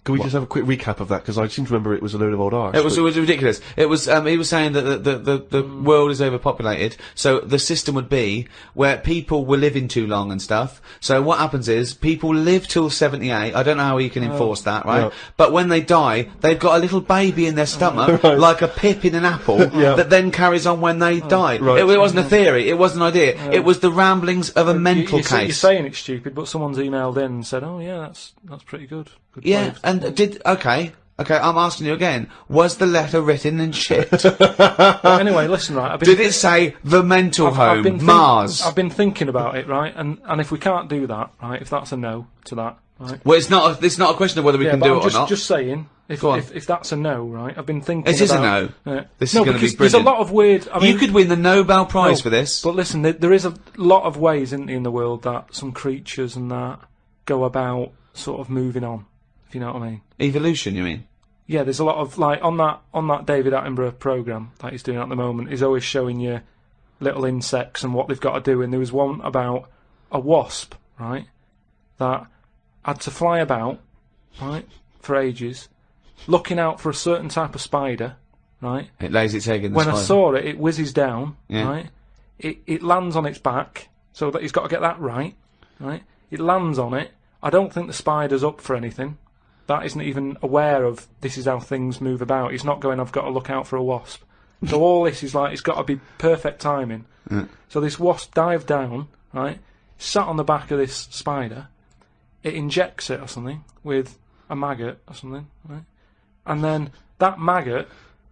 Can we just have a quick recap of that? Because I seem to remember it was a load of old arse. It was ridiculous. It was, he was saying that the world is overpopulated, so the system would be where people were living too long and stuff. So what happens is, people live till 78, I don't know how you can enforce that, right? Yeah. But when they die, they've got a little baby in their stomach, like a pip in an apple, that then carries on when they die. Right. It wasn't a theory, it wasn't an idea, it was the ramblings of a mental case. You're saying it's stupid, but someone's emailed in and said, oh yeah, that's pretty good. Yeah, and okay, I'm asking you again, was the letter written in shit? Anyway, listen, right, did it say the mental home, Mars? I've been thinking about it, right, and if we can't do that, right, if that's a no to that, right. Well, it's not a question of whether we can do it or not. Just saying, if that's a no, right, I've been thinking It is a no. This is going to be brilliant. There's a lot of weird... I mean, you could win the Nobel Prize for this. But listen, there is a lot of ways in the world that some creatures and that go about sort of moving on. If you know what I mean. Evolution, you mean? Yeah, there's a lot of, like, on that David Attenborough programme that he's doing at the moment, he's always showing you little insects and what they've got to do, and there was one about a wasp, right, that had to fly about, right, for ages, looking out for a certain type of spider, right? It lays its egg in the When spider. I saw it, it whizzes down, right? It lands on its back, so that he's got to get that right? It lands on it. I don't think the spider's up for anything. That isn't even aware of this is how things move about. He's not going, I've got to look out for a wasp. So all this is like, it's got to be perfect timing. So this wasp dived down, right, sat on the back of this spider, it injects it or something with a maggot or something, right? And then that maggot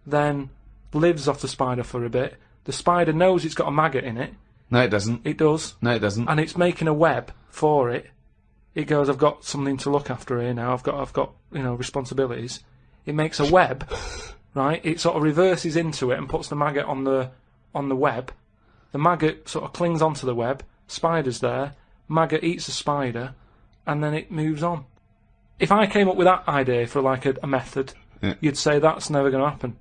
then lives off the spider for a bit. The spider knows it's got a maggot in it. No, it doesn't. It does. No, it doesn't. And it's making a web for it. It goes, I've got something to look after here now. I've got responsibilities. It makes a web, right? It sort of reverses into it and puts the maggot on the web. The maggot sort of clings onto the web. Spider's there. Maggot eats the spider, and then it moves on. If I came up with that idea for like a method, you'd say that's never going to happen.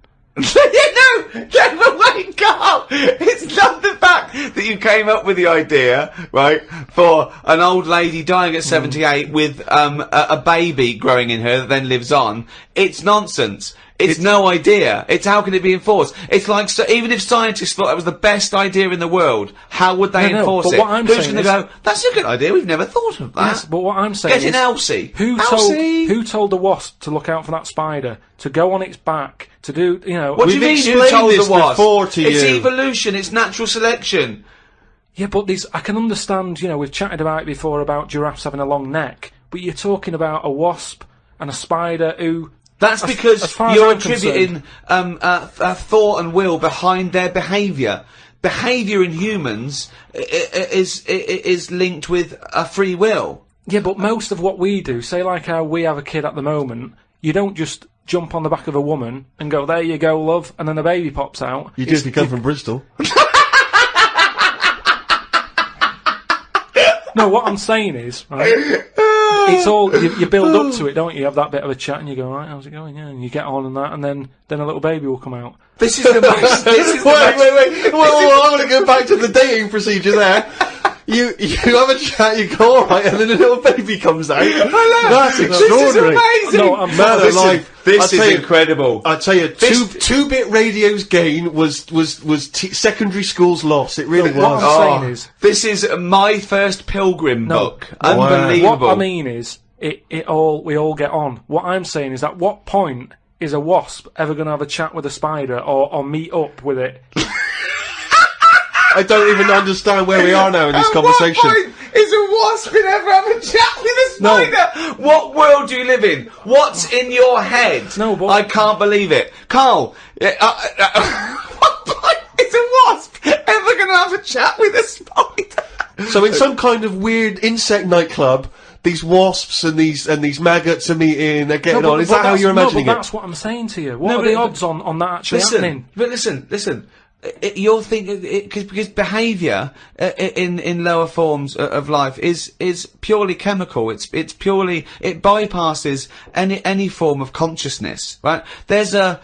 Get away, Karl! It's not the fact that you came up with the idea, right, for an old lady dying at 78 with a baby growing in her that then lives on. It's nonsense. It's no idea. It's how can it be enforced? It's like, so even if scientists thought that was the best idea in the world, how would they enforce it? What I'm Who's saying going to go, that's a good idea, we've never thought of that. Yes, but what I'm saying Get in Elsie. Who told the wasp to look out for that spider, to go on its back, to do, What do you mean, who told the wasp? To it's you. evolution, it's natural selection. Yeah, but I can understand, we've chatted about it before about giraffes having a long neck, but you're talking about a wasp and a spider who... That's because as far as you're I'm attributing thought and will behind their behaviour. Behaviour in humans is linked with a free will. Yeah, but most of what we do, say like how we have a kid at the moment, you don't just jump on the back of a woman and go, there you go, love, and then the baby pops out. You do if you come from Bristol. No, what I'm saying is, right, it's all, you build up to it, don't you? You have that bit of a chat and you go, right, how's it going? Yeah, and you get on and that, and then a little baby will come out. This is the most... Wait. Well, I'm going to go back to the dating procedure there. You have a chat, you go alright, and then a little baby comes out. That's extraordinary. This is amazing. No, I'm Man alive. This is incredible. I tell you, two-bit radio's gain was secondary school's loss. It really was. What I'm saying is, this is my first Pilgrim book. Unbelievable. What I mean is, we all get on. What I'm saying is, at what point is a wasp ever going to have a chat with a spider or meet up with it? I don't even understand where we are now in this conversation. What point is a wasp going to ever have a chat with a spider? No. What world do you live in? What's in your head? No, but... I can't believe it. Karl, what point is a wasp ever going to have a chat with a spider? So in some kind of weird insect nightclub, these wasps and these maggots are meeting, they're getting on. Is that how you're imagining it? That's what I'm saying to you. What are the odds on that actually happening? But listen. You're thinking because behaviour in lower forms of life is purely chemical. It bypasses any form of consciousness. Right? There's a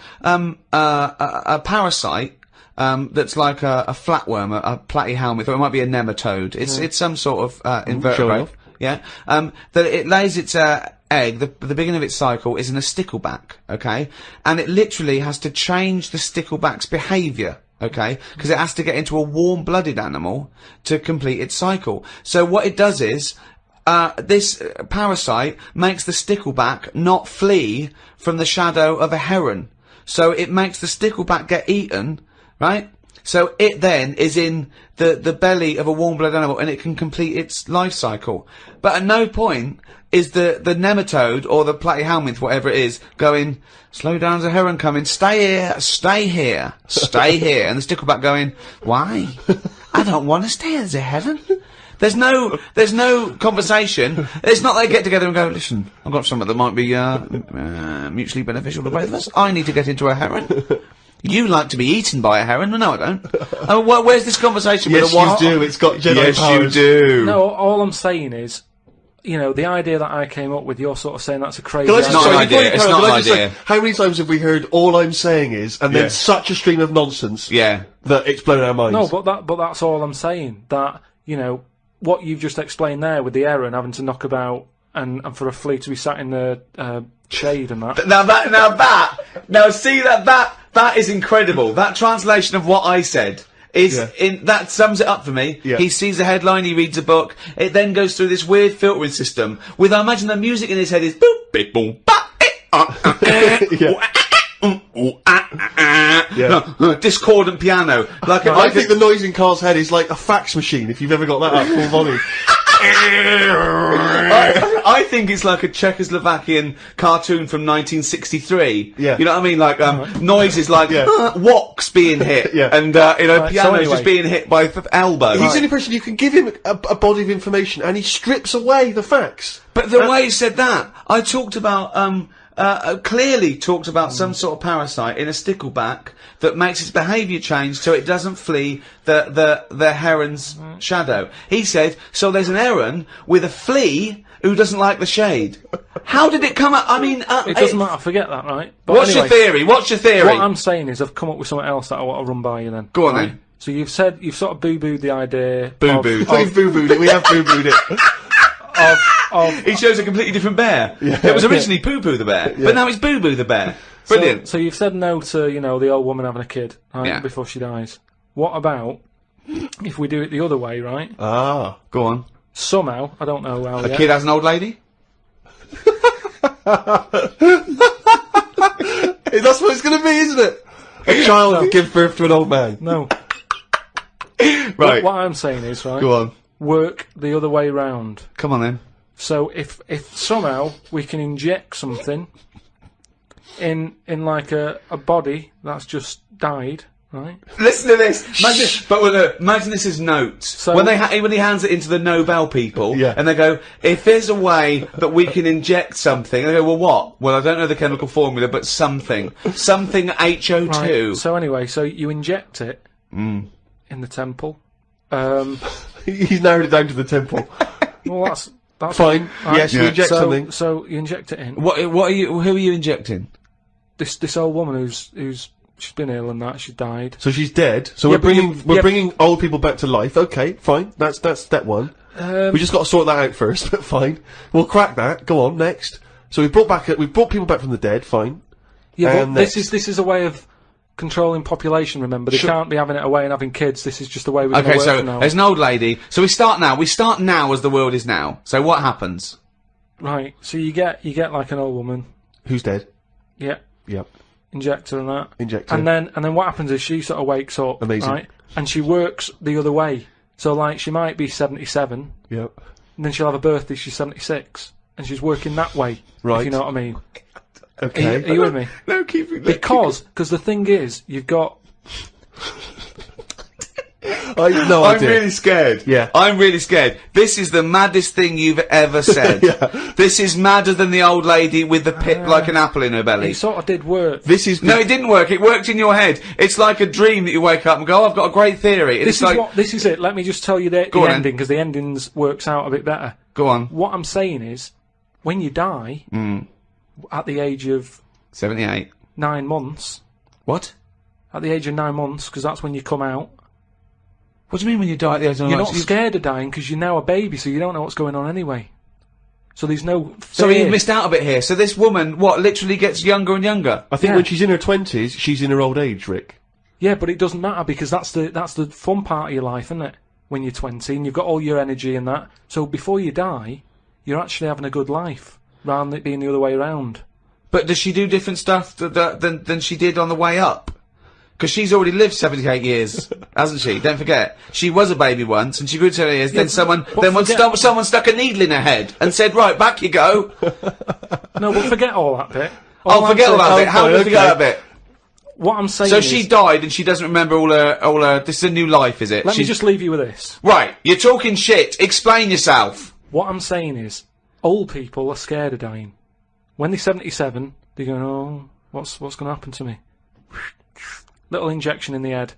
parasite that's like a flatworm, a platyhelminth, or it might be a nematode. It's some sort of invertebrate. Yeah. That it lays its egg, the beginning of its cycle is in a stickleback, okay? And it literally has to change the stickleback's behaviour, okay? Because it has to get into a warm-blooded animal to complete its cycle. So what it does is, this parasite makes the stickleback not flee from the shadow of a heron. So it makes the stickleback get eaten, right? So it then is in the belly of a warm-blooded animal and it can complete its life cycle. But at no point is the nematode or the platyhelminth, whatever it is, going, slow down, there's a heron coming, stay here, stay here, stay here. And the stickleback going, why? I don't want to stay, there's a heron. There's no conversation. It's not they get together and go, listen, I've got something that might be mutually beneficial to both of us. I need to get into a heron. You like to be eaten by a heron? No, I don't. Where's this conversation with a wasp? Yes, you do. It's got Jedi powers. Yes, you do. No, all I'm saying is, the idea that I came up with, you're sort of saying that's a crazy idea. It's not an idea. It's not an idea. How many times have we heard all I'm saying is, and then such a stream of nonsense that it's blown our minds? No, but that's all I'm saying. That, what you've just explained there with the heron having to knock about and for a flea to be sat in the shade and that. That is incredible. That translation of what I said that sums it up for me. Yeah. He sees a headline, he reads a book, it then goes through this weird filtering system with, I imagine the music in his head is boop, beep, boom, ba, discordant piano. I think the noise in Karl's head is like a fax machine, if you've ever got that up full volume. I think it's like a Czechoslovakian cartoon from 1963. Yeah. You know what I mean? Like, noises like, woks being hit. Yeah. And, pianos just being hit by elbow. He's the only person you can give him a body of information, and he strips away the facts. But the way he said that, I talked about, clearly talked about some sort of parasite in a stickleback that makes its behaviour change so it doesn't flee the heron's shadow. He said, so there's an heron with a flea who doesn't like the shade. How did it come up? I mean, it doesn't matter, forget that, right? But what's your theory? What's your theory? What I'm saying is I've come up with something else that I want to run by you then. Go on right? then. So you've sort of boo-booed the idea. Boo-booed. We've boo-booed it. We have boo-booed it. He shows a completely different bear. Yeah. It was originally Poo-Poo the bear, but now it's Boo-Boo the bear. Brilliant. So you've said no to, the old woman having a kid, right, before she dies. What about if we do it the other way, right? Ah. Go on. Somehow, I don't know how A kid has an old lady? That's what it's going to be, isn't it? A child will give birth to an old man. No. Right. What I'm saying is, right, Go on. work the other way round. Come on then. So if somehow we can inject something in like a body that's just died, right? Listen to this. Imagine this as notes. So when he hands it into the Nobel people, Yeah. and they go, if there's a way that we can inject something, and they go, well, what? Well, I don't know the chemical formula, but something HO2. Right. So anyway, so you inject it in the temple. He's narrowed it down to the temple. Well, that's Fine. right. Yes, you inject something. So you inject it in. What are you? Who are you injecting? This old woman who's she's been ill and that she died. So she's dead. So Yeah, we're bringing old people back to life. Okay, fine. That's step one. We just got to sort that out first. But fine, we'll crack that. Go on, next. So we brought people back from the dead. Fine. Yeah, but this is a way of controlling population. Remember, they can't be having it away and having kids. This is just the way we're going to work so now. there's an old lady. So we start now. We start now as the world is now. So what happens? Right. So you get like an old woman. Who's dead? Yeah. Yep. Injector and that. Injector. And then what happens is she sort of wakes up. Amazing. Right. And she works the other way. So like she might be 77. Yep. And then she'll have a birthday. She's 76, and she's working that way. Right. If you know what I mean. Okay. Are you with me? No, keep it. Because the thing is, you've got. I'm really scared. Yeah. I'm really scared. This is the maddest thing you've ever said. Yeah. This is madder than the old lady with the pip like an apple in her belly. It sort of did work. This is No, it didn't work. It worked in your head. It's like a dream that you wake up and go, oh, I've got a great theory. This is it. Let me just tell you the on, ending, because the endings works out a bit better. Go on. What I'm saying is, when you die, at the age of 78. 9 months, What? at the age of 9 months, because that's when you come out, What do you mean when you die at the age of 9 you're months? not scared of dying because you're now a baby, so you don't know what's going on anyway. So there's no fear. So you missed out a bit here. So this woman, literally gets younger and younger? I think Yeah. when she's in her 20s, she's in her old age, Rick. Yeah, but it doesn't matter, because that's the fun part of your life, isn't it? When you're 20 and you've got all your energy and that. So before you die, you're actually having a good life, rather than it being the other way around. But does she do different stuff than she did on the way up? Because she's already lived 78 years, hasn't she? Don't forget. She was a baby once, and she grew to 78 years, then someone stuck a needle in her head and said, right, back you go. No, but forget all that bit. Forget all that bit. How do we forget that bit? What I'm saying So is... she died and she doesn't remember all her, this is a new life, is it? Let me just leave you with this. Right, you're talking shit. Explain yourself. What I'm saying is, old people are scared of dying. When they're 77, they're going, oh, what's going to happen to me? Little injection in the head.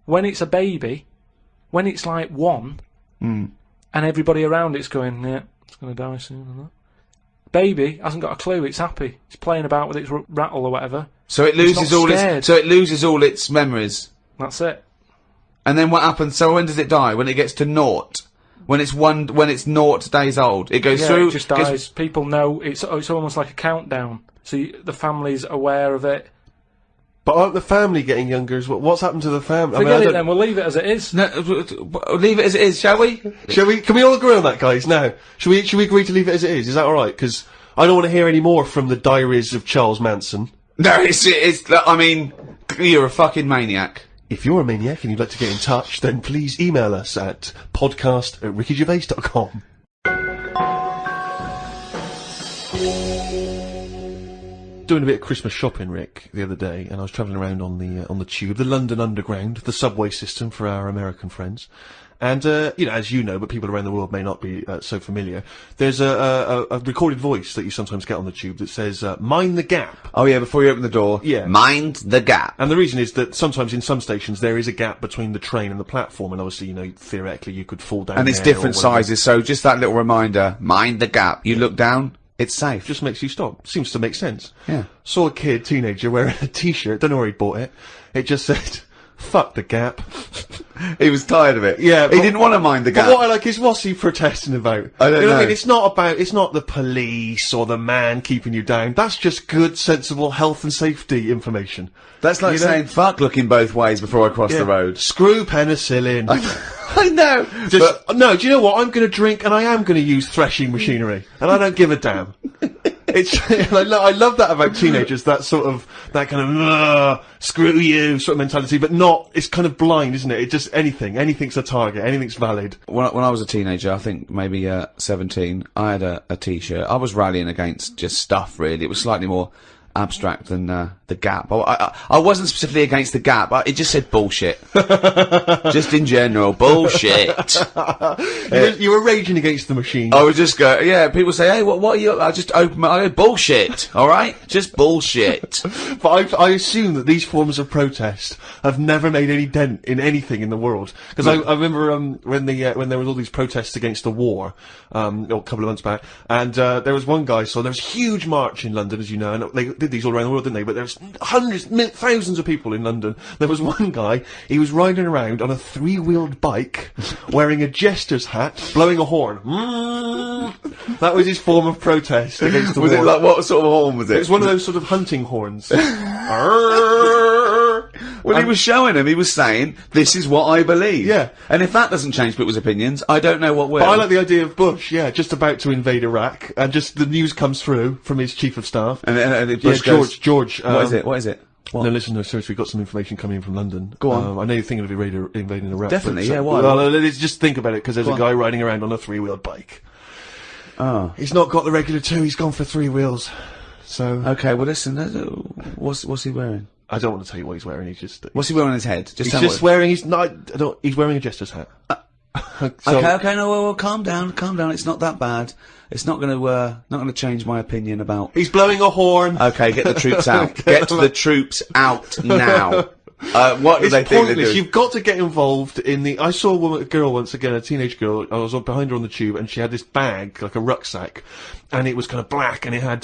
When it's a baby, when it's like 1, and everybody around it's going, yeah, it's going to die soon. And that. Baby hasn't got a clue. It's happy. It's playing about with its rattle or whatever. So it loses all its memories. That's it. And then what happens? So when does it die? When it gets to 0? When it's 0 days old, it goes through. It just dies. People know it's almost like a countdown. So the family's aware of it. But aren't the family getting younger as well? What's happened to the family? Forget it then. We'll leave it as it is. No, leave it as it is, shall we? Shall we? Can we all agree on that, guys? Now, should we agree to leave it as it is? Is that all right? Because I don't want to hear any more from the diaries of Charles Manson. No, it's. I mean, you're a fucking maniac. If you're a maniac and you'd like to get in touch, then please email us at podcast@rickygervais.com. Doing a bit of Christmas shopping, Rick, the other day, and I was travelling around on the tube, the London Underground, the subway system for our American friends. And, as you know, but people around the world may not be so familiar, there's a recorded voice that you sometimes get on the tube that says, mind the gap. Oh yeah, before you open the door. Yeah. Mind the gap. And the reason is that sometimes in some stations there is a gap between the train and the platform, and obviously, theoretically you could fall down And it's there different or whatever. sizes, so just that little reminder, mind the gap. You look down, it's safe. Just makes you stop. Seems to make sense. Yeah. Saw a kid, teenager, wearing a t-shirt, don't know where he bought it. It just said, fuck the gap. He was tired of it. Yeah, he didn't want to mind the gap. But what I like is, what's he protesting about? I don't You know what I know. mean? It's not the police or the man keeping you down. That's just good, sensible health and safety information. That's like You know? saying fuck looking both ways before I cross the road. Screw penicillin. I know. No, do you know what? I'm going to drink and I am going to use threshing machinery. And I don't give a damn. I love that about teenagers, that kind of, screw you sort of mentality, but not, it's kind of blind, isn't it? It just, anything's a target, anything's valid. When I was a teenager, I think maybe 17, I had a t-shirt. I was rallying against just stuff, really. It was slightly more abstract than the gap. I wasn't specifically against the gap. It just said bullshit. Just in general, bullshit. You were raging against the machine. I would just go, yeah, people say, hey, what are you, I just open my, I go, bullshit, alright? Just bullshit. But I assume that these forms of protest have never made any dent in anything in the world. Because I remember when there was all these protests against the war, a couple of months back, and there was one guy, so there was a huge march in London, as you know, and they did these all around the world, didn't they? But there was thousands of people in London. There was one guy, he was riding around on a 3-wheeled bike, wearing a jester's hat, blowing a horn. That was his form of protest against the war. Was it like, what sort of horn was it? It was one of those sort of hunting horns. Well, he was showing him, he was saying, this is what I believe. Yeah. And if that doesn't change people's opinions, I don't know what will. But I like the idea of Bush, just about to invade Iraq, and just the news comes through from his chief of staff. And Bush goes, George. What is it? What? No, listen, seriously, we've got some information coming in from London. Go on. I know you're thinking of invading Iraq. Definitely, but, yeah, why? Well, let's just think about it, because there's a guy riding around on a 3-wheeled bike. Oh. He's not got the regular 2, he's gone for 3 wheels. So... Okay, well listen, what's he wearing? I don't want to tell you what he's wearing, he's just... What's he wearing on his head? He's just wearing, he's wearing a jester's hat. Okay, no, well, calm down, it's not that bad. It's not gonna change my opinion about... He's blowing a horn. Okay, get the troops out. Get the troops out now. What do they think they're pointless. doing? You've got to get involved in the... I saw a girl once again, a teenage girl, I was behind her on the tube, and she had this bag, like a rucksack, and it was kind of black, and it had,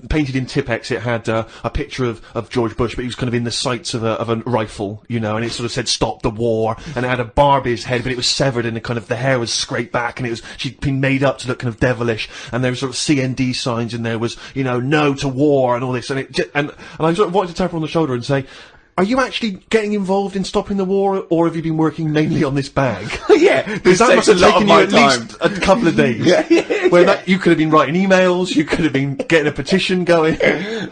painted in Tipex, it had a picture of George Bush, but he was kind of in the sights of a rifle, and it sort of said "Stop the War," and it had a Barbie's head, but it was severed, and the hair was scraped back, and she'd been made up to look kind of devilish, and there were sort of CND signs, and there was "No to war" and all this, and and I sort of wanted to tap her on the shoulder and say, are you actually getting involved in stopping the war, or have you been working mainly on this bag? Yeah, because that must have taken you at least a couple of days. Yeah. You could have been writing emails, you could have been getting a petition going.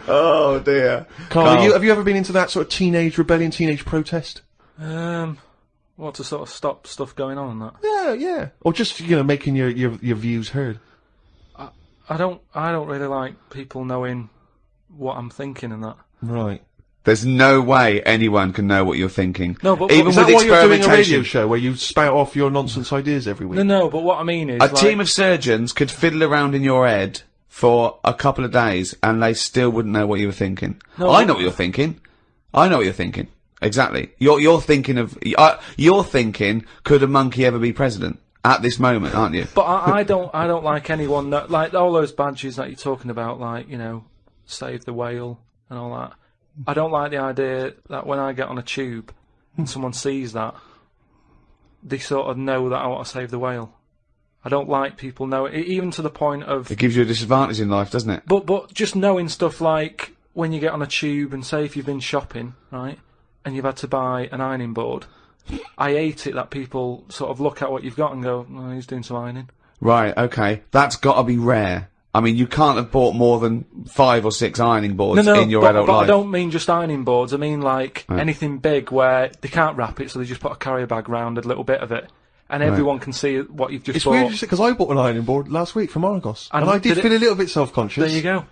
Oh dear. Karl, have you ever been into that sort of teenage rebellion, teenage protest? What, to sort of stop stuff going on and that? Yeah. Or just, making your views heard. I don't really like people knowing what I'm thinking and that. Right. There's no way anyone can know what you're thinking. No, but even is with that why you're doing a radio experimentation. show where you spout off your nonsense ideas every week? No, but what I mean is... A team of surgeons could fiddle around in your head for a couple of days and they still wouldn't know what you were thinking. No, I know what you're thinking. Exactly. You're thinking, could a monkey ever be president? At this moment, aren't you? But I don't like anyone that... Like, all those badges that you're talking about, like, Save the Whale and all that. I don't like the idea that when I get on a tube and someone sees that, they sort of know that I want to save the whale. I don't like people knowing, even to the point of... It gives you a disadvantage in life, doesn't it? But just knowing stuff like when you get on a tube and say if you've been shopping, right, and you've had to buy an ironing board, I hate it that people sort of look at what you've got and go, oh, he's doing some ironing. Right, okay. That's got to be rare. I mean, you can't have bought more than 5 or 6 ironing boards in your adult life. I don't mean just ironing boards. I mean, like, anything big where they can't wrap it, so they just put a carrier bag round a little bit of it. and everyone can see what you've just It's bought. weird because I bought an ironing board last week from Argos, and I did feel a little bit self-conscious. There you go.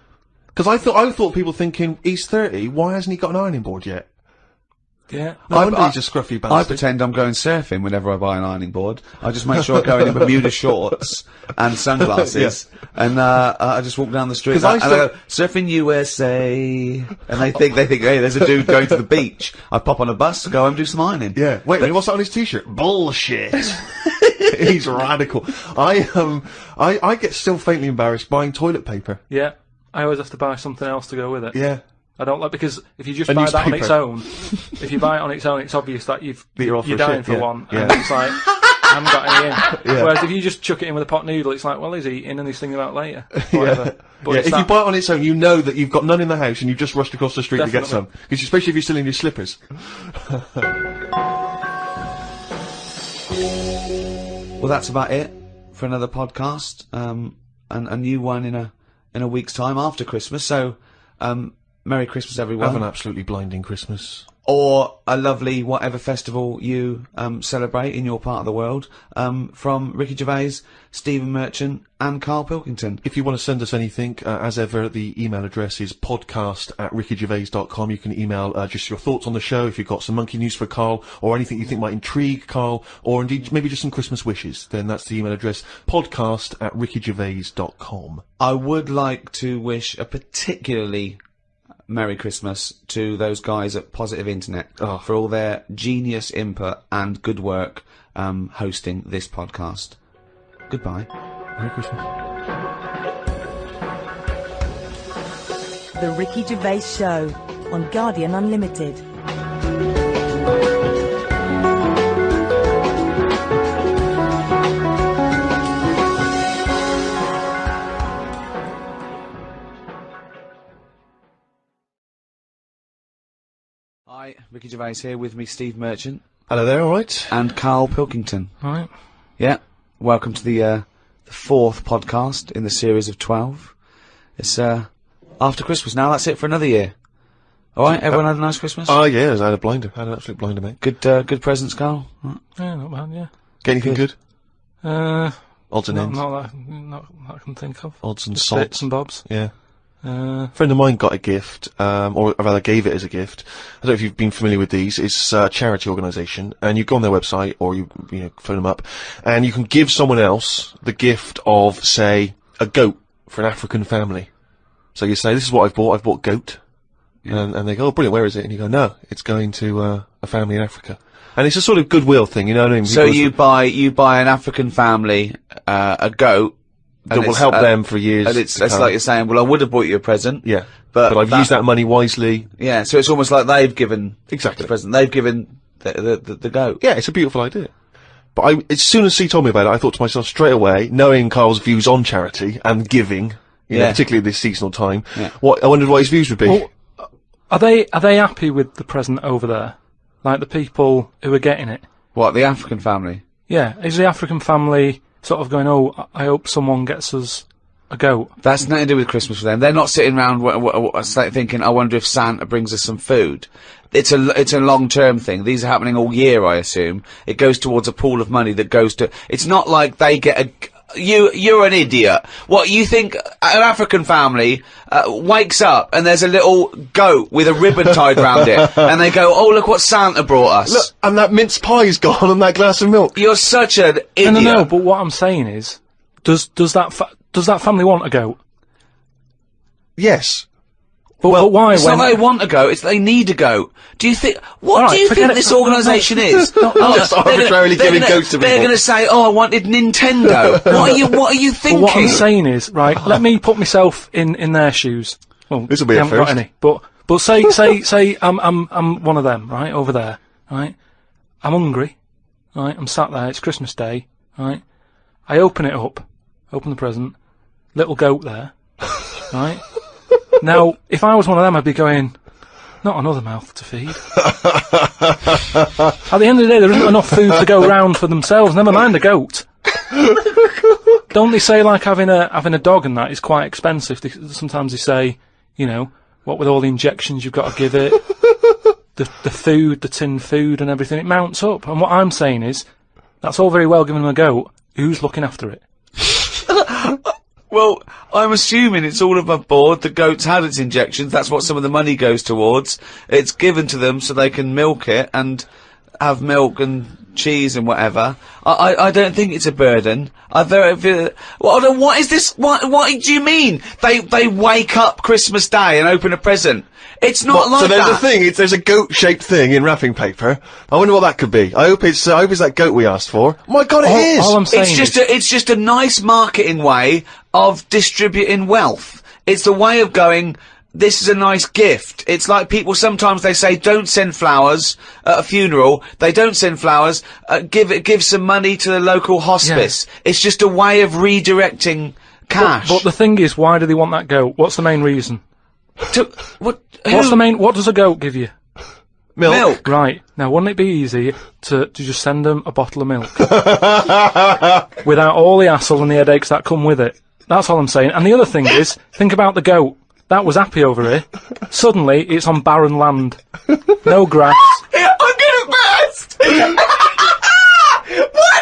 Because I thought people thinking, he's 30, why hasn't he got an ironing board yet? Yeah. No wonder he's a scruffy bastard. I pretend I'm going surfing whenever I buy an ironing board. I just make sure I go in Bermuda shorts and sunglasses, and I just walk down the street and I go, surfing USA, and they think, hey, there's a dude going to the beach. I pop on a bus, go home and do some ironing. Yeah. Wait a minute, what's that on his t-shirt? Bullshit. He's radical. I get still faintly embarrassed buying toilet paper. Yeah. I always have to buy something else to go with it. Yeah. I don't like, because if you just buy that on its own, it's obvious that you're dying for one, and it's like, I haven't got any in. Whereas if you just chuck it in with a pot noodle, it's like, well, he's eating and he's thinking about later. Whatever. But if you buy it on its own, you know that you've got none in the house and you've just rushed across the street to get some. Especially if you're still in your slippers. Well, that's about it for another podcast. A new one in a week's time after Christmas. So, Merry Christmas, everyone. Have an absolutely blinding Christmas. Or a lovely whatever festival you celebrate in your part of the world. From Ricky Gervais, Stephen Merchant, and Karl Pilkington. If you want to send us anything, as ever, the email address is podcast@rickygervais.com. You can email just your thoughts on the show, if you've got some monkey news for Karl, or anything you think might intrigue Karl, or indeed maybe just some Christmas wishes. Then that's the email address, podcast@rickygervais.com. I would like to wish a particularly Merry Christmas to those guys at Positive Internet for all their genius input and good work hosting this podcast. Goodbye. Merry Christmas. The Ricky Gervais Show on Guardian Unlimited. Hi, Ricky Gervais here, with me Steve Merchant. Hello there, alright? And Karl Pilkington. Right. Yeah, welcome to the fourth podcast in the series of 12. It's after Christmas now, that's it for another year. Alright, everyone had a nice Christmas? Oh yeah, I had a blinder. I had an absolute blinder, mate. Good presents, Karl? Right. Yeah, not bad, yeah. Get anything good? Odds and ends. Not that I can think of. Odds and Just sods. bits and bobs. Yeah. A friend of mine got a gift, or rather gave it as a gift. I don't know if you've been familiar with these. It's a charity organisation, and you go on their website, or you phone them up, and you can give someone else the gift of, say, a goat for an African family. So you say, this is what I've bought goat. Yeah. And they go, oh brilliant, where is it? And you go, no, it's going to a family in Africa. And it's a sort of goodwill thing, you know what I mean? So you buy an African family a goat, that will help them for years. And it's like you're saying, well, I would have bought you a present. Yeah. But I've used that money wisely. Yeah, so it's almost like they've given exactly the present. They've given the goat. Yeah, it's a beautiful idea. But as soon as he told me about it, I thought to myself straight away, knowing Karl's views on charity and giving, you know, particularly this seasonal time, I wondered what his views would be. Well, are they happy with the present over there? Like the people who are getting it? What, the African family? Yeah, is the African family sort of going, oh, I hope someone gets us a goat? That's nothing to do with Christmas for them. They're not sitting around thinking, I wonder if Santa brings us some food. It's a long-term thing. These are happening all year, I assume. It goes towards a pool of money that goes to... It's not like they get you're an idiot. What, you think an African family wakes up and there's a little goat with a ribbon tied round it, and they go, oh, look what Santa brought us. Look, and that mince pie's gone on that glass of milk. You're such an idiot. No, but what I'm saying is, does that family want a goat? Yes. But why? It's not they want a goat, it's they need a goat. Do you think... What do you think this organisation is? Just arbitrarily giving goats to people. They're going to say, oh, I wanted Nintendo. What are you thinking? Well, what I'm saying is, right, let me put myself in their shoes. Well, this will be a first. Got any, but say I'm one of them, right, over there, right? I'm hungry, right? I'm sat there, it's Christmas Day, right? I open it up, open the present, little goat there, right? Now, if I was one of them, I'd be going, not another mouth to feed. At the end of the day, there isn't enough food to go round for themselves, never mind a goat. Don't they say, like, having a dog and that is quite expensive? Sometimes they say, you know, what with all the injections you've got to give it, the food, the tin food and everything, it mounts up. And what I'm saying is, That's all very well giving them a goat. Who's looking after it? Well, I'm assuming it's all above board. The goat's had its injections. That's what some of the money goes towards. It's given to them so they can milk it and have milk and cheese and whatever. I don't think it's a burden. What is this? What do you mean? They wake up Christmas Day and open a present. It's not like so there's that. a thing. There's a goat-shaped thing in wrapping paper. I wonder what that could be. I hope it's that goat we asked for. My God, it is. All I'm saying It's just a nice marketing way of distributing wealth. It's the way of going, this is a nice gift. It's like people sometimes they say don't send flowers at a funeral. They don't send flowers. Give some money to the local hospice. Yeah. It's just a way of redirecting cash. But the thing is, why do they want that goat? What's the main reason? What does a goat give you? Milk. Right. Now, wouldn't it be easy to just send them a bottle of milk? Without all the hassle and the headaches that come with it. That's all I'm saying. And the other thing is, think about the goat. That was happy over here. Suddenly, it's on barren land. No grass. I'm gonna burst! What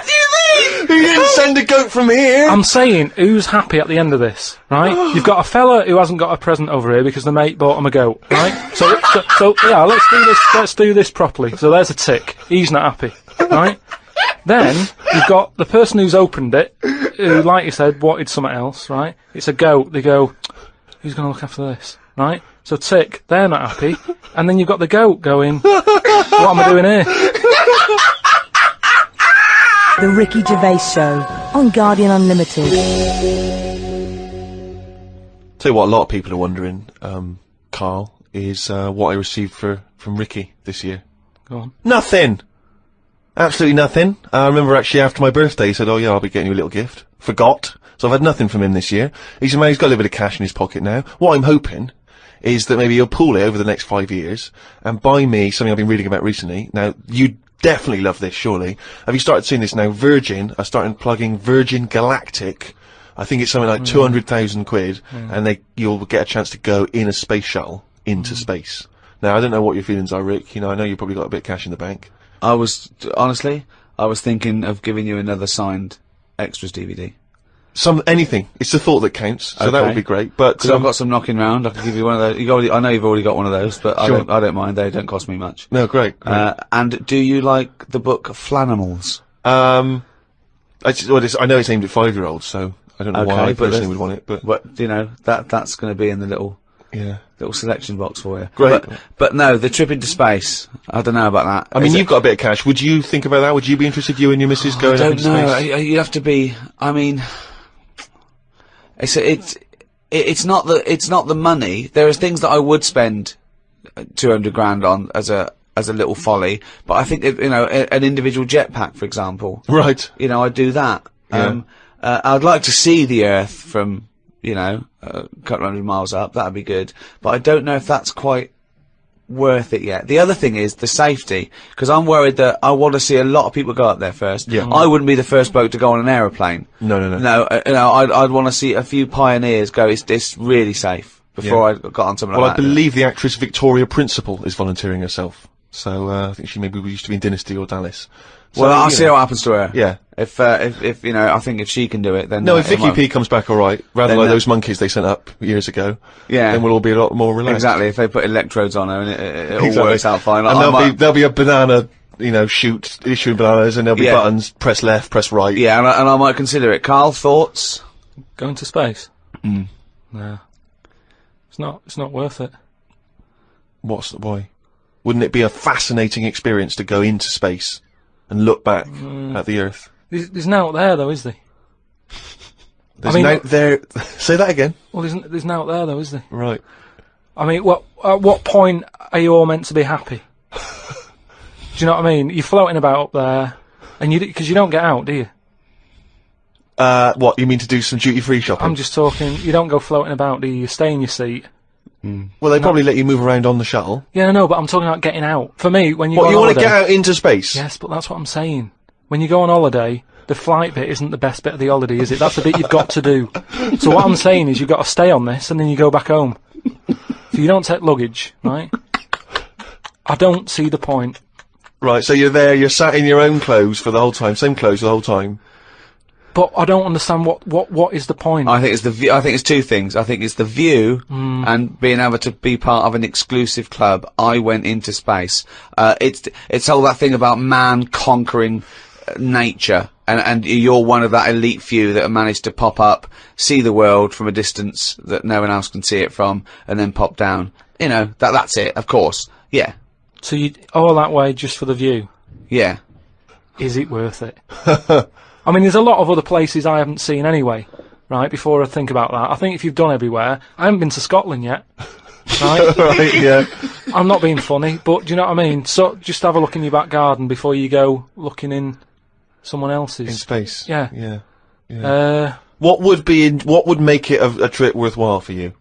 do you mean? You didn't send a goat from here. I'm saying, who's happy at the end of this, right? You've got a fella who hasn't got a present over here because the mate bought him a goat, right? So yeah, let's do this properly. So there's a tick. He's not happy, right? Then, you've got the person who's opened it, who, like you said, wanted something else, right? It's a goat. They go, who's going to look after this, right? So tick, they're not happy. And then you've got the goat going, what am I doing here? The Ricky Gervais Show on Guardian Unlimited. Tell you what, a lot of people are wondering, Karl, is what I received from Ricky this year. Go on. Nothing. Absolutely nothing. I remember actually after my birthday, he said, "Oh yeah, I'll be getting you a little gift." Forgot. So I've had nothing from him this year. He's a man who's got a little bit of cash in his pocket now. What I'm hoping is that maybe he'll pool it over the next 5 years and buy me something I've been reading about recently. Now, you definitely love this, surely. Have you started seeing this now? Virgin are starting plugging Virgin Galactic. I think it's something like 200,000 quid, and you'll get a chance to go in a space shuttle into space. Now, I don't know what your feelings are, Rick. You know, I know you've probably got a bit of cash in the bank. Honestly, I was thinking of giving you another signed extras DVD. Anything. It's the thought that counts, so that would be great. But because I've got some knocking round, I can give you one of those. I know you've already got one of those, but sure. I don't mind. They don't cost me much. No, great. And do you like the book Flanimals? I know it's aimed at 5-year-olds, so I don't know why I personally would want it. But you know that's going to be in the little selection box for you. Great. But no, the trip into space. I don't know about that. I mean, you've got a bit of cash. Would you think about that? Would you be interested, you and your missus, going up into space? I don't know. You have to be. I mean, it's not the money. There are things that I would spend 200 grand on as a little folly, but I think an individual jetpack, for example. Right. You know, I'd do that. Yeah. I'd like to see the Earth from a couple hundred miles up. That'd be good, but I don't know if that's quite worth it yet. The other thing is the safety, because I'm worried that I want to see a lot of people go up there first. Yeah. I wouldn't be the first bloke to go on an aeroplane. No. I'd want to see a few pioneers go. It's really safe before I got on something like that. Well, I believe the actress Victoria Principal is volunteering herself. So I think she maybe used to be in Dynasty or Dallas. So, well, I'll see what happens to her. Yeah. If I think if she can do it, then no. If Vicky P comes back all right, rather like those monkeys they sent up years ago, then we'll all be a lot more relaxed. Exactly. If they put electrodes on her and it all works out fine. And there'll be a banana, chute issuing bananas, and there'll be buttons. Press left, press right. Yeah, and I might consider it. Karl, thoughts? Going to space? No. It's not worth it. Why? Wouldn't it be a fascinating experience to go into space and look back at the Earth? There's no out there, though, is there? There. Say that again. Well, there's no out there, though, is there? Right. I mean, at what point are you all meant to be happy? Do you know what I mean? You're floating about up there, and because you don't get out, do you? What, you mean to do some duty-free shopping? I'm just talking, you don't go floating about, do you? You stay in your seat. Well, they probably let you move around on the shuttle. Yeah, no, but I'm talking about getting out. For me, when you go on you want holiday, to get out into space? Yes, but that's what I'm saying. When you go on holiday, the flight bit isn't the best bit of the holiday, is it? That's the bit you've got to do. So what I'm saying is you've got to stay on this, and then you go back home. So you don't take luggage, right? I don't see the point. Right, so you're there, you're sat in your own clothes for the whole time, same clothes the whole time. But I don't understand what is the point? I think it's the view. I think it's two things. I think it's the view and being able to be part of an exclusive club. I went into space. It's all that thing about man conquering nature, and you're one of that elite few that have managed to pop up, see the world from a distance that no one else can see it from, and then pop down. You know, that's it. Of course, yeah. So you all that way just for the view? Yeah. Is it worth it? I mean, there's a lot of other places I haven't seen anyway, right, before I think about that. I think if you've done everywhere, I haven't been to Scotland yet, right? Right, yeah. I'm not being funny, but do you know what I mean? So just have a look in your back garden before you go looking in someone else's. In space. Yeah. Yeah. What would make it a trip worthwhile for you?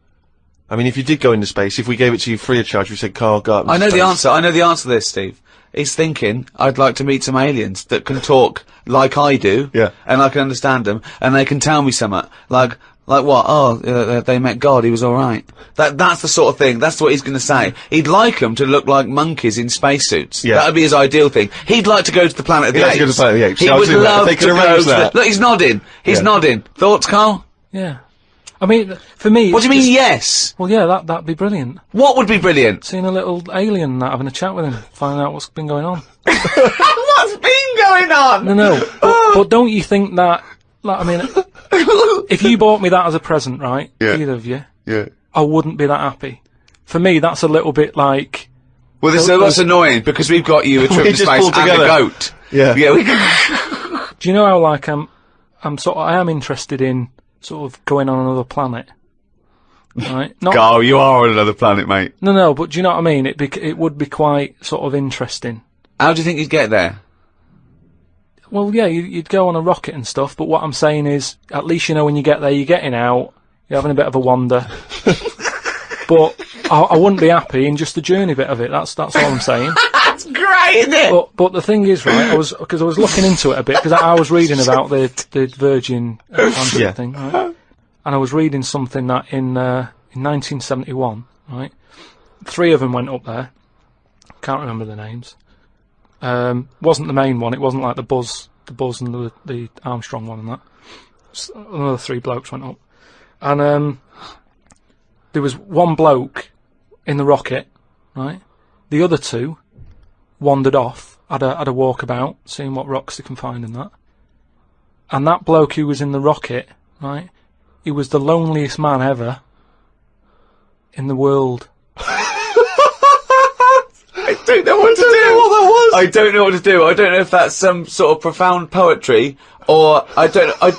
I mean, if you did go into space, if we gave it to you free of charge, we said, Karl, go up into I know space. the answer. I know the answer to this, Steve. He's thinking, I'd like to meet some aliens that can talk like I do, and I can understand them, and they can tell me something. Like what? Oh, they met God, he was alright. That's the sort of thing, that's what he's gonna say. He'd like them to look like monkeys in spacesuits. Yeah. That'd be his ideal thing. He'd like to go to the planet of the apes. He'd like to go to the planet of the apes. He I was would doing that. love If they to could go arrange to the... that. Look, he's nodding. He's nodding. Thoughts, Karl? Yeah. I mean, for me... What do you mean, yes? Well, yeah, that'd be brilliant. What would be brilliant? Seeing a little alien and that, having a chat with him, finding out what's been going on. What's been going on? No. But don't you think that... Like, I mean, if you bought me that as a present, right, either of you, I wouldn't be that happy. For me, that's a little bit like... Well, that's annoying, because we've got you a trip to just space pulled and a together. goat. Yeah. Yeah, Do you know how, like, I am interested in sort of going on another planet, right? Not, Karl, you are on another planet, mate. No, but do you know what I mean? It would be quite sort of interesting. How do you think you'd get there? Well, yeah, you'd go on a rocket and stuff, but what I'm saying is, at least you know when you get there, you're getting out, you're having a bit of a wander. But I wouldn't be happy in just the journey bit of it. That's all I'm saying. That's great, isn't it? But the thing is, right? I was looking into it a bit because I was reading about the Virgin Atlantic thing, right? And I was reading something that in 1971, right? 3 of them went up there. Can't remember the names. Wasn't the main one. It wasn't like the Buzz and the Armstrong one and that. Another 3 blokes went up, and there was one bloke in the rocket, right? The other 2 wandered off, had a walkabout, seeing what rocks they can find in that. And that bloke who was in the rocket, right? He was the loneliest man ever in the world. I don't know what to do. I don't know what to do. I don't know if that's some sort of profound poetry, or I don't know.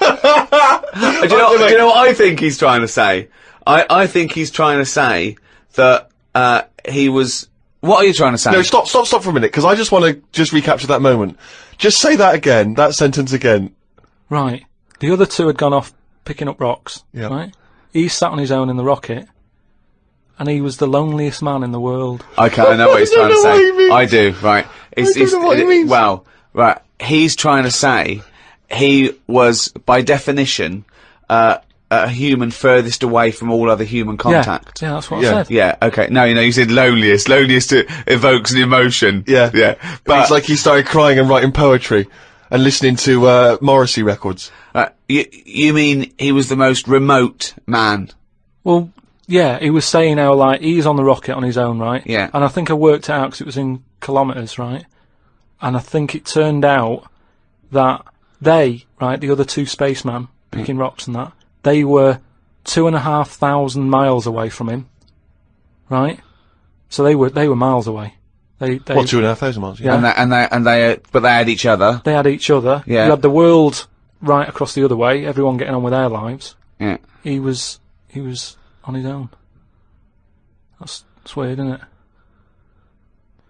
Do you know what I think he's trying to say? I think he's trying to say that he was... What are you trying to say? No, stop for a minute, because I just want to just recapture that moment. Just say that again, that sentence again. Right. The other 2 had gone off picking up rocks, right? He sat on his own in the rocket, and he was the loneliest man in the world. Okay, I know what he's trying to say. what he means. I do, right. I don't know what he means. Well, right. He's trying to say he was, by definition, a human furthest away from all other human contact. Yeah, that's what I said. Yeah, okay. No, you said loneliest. Loneliest evokes an emotion. Yeah. But it's like he started crying and writing poetry and listening to Morrissey records. you mean he was the most remote man? Well, yeah, he was saying how, like, he's on the rocket on his own, right? Yeah. And I think I worked it out because it was in kilometres, right? And I think it turned out that they, right, the other 2 spacemen picking rocks and that, they were 2,500 miles away from him, right? So they were miles away. They 2,500 miles? Yeah. But they had each other. They had each other. Yeah. You had the world right across the other way, everyone getting on with their lives. Yeah. He was on his own. That's weird, isn't it?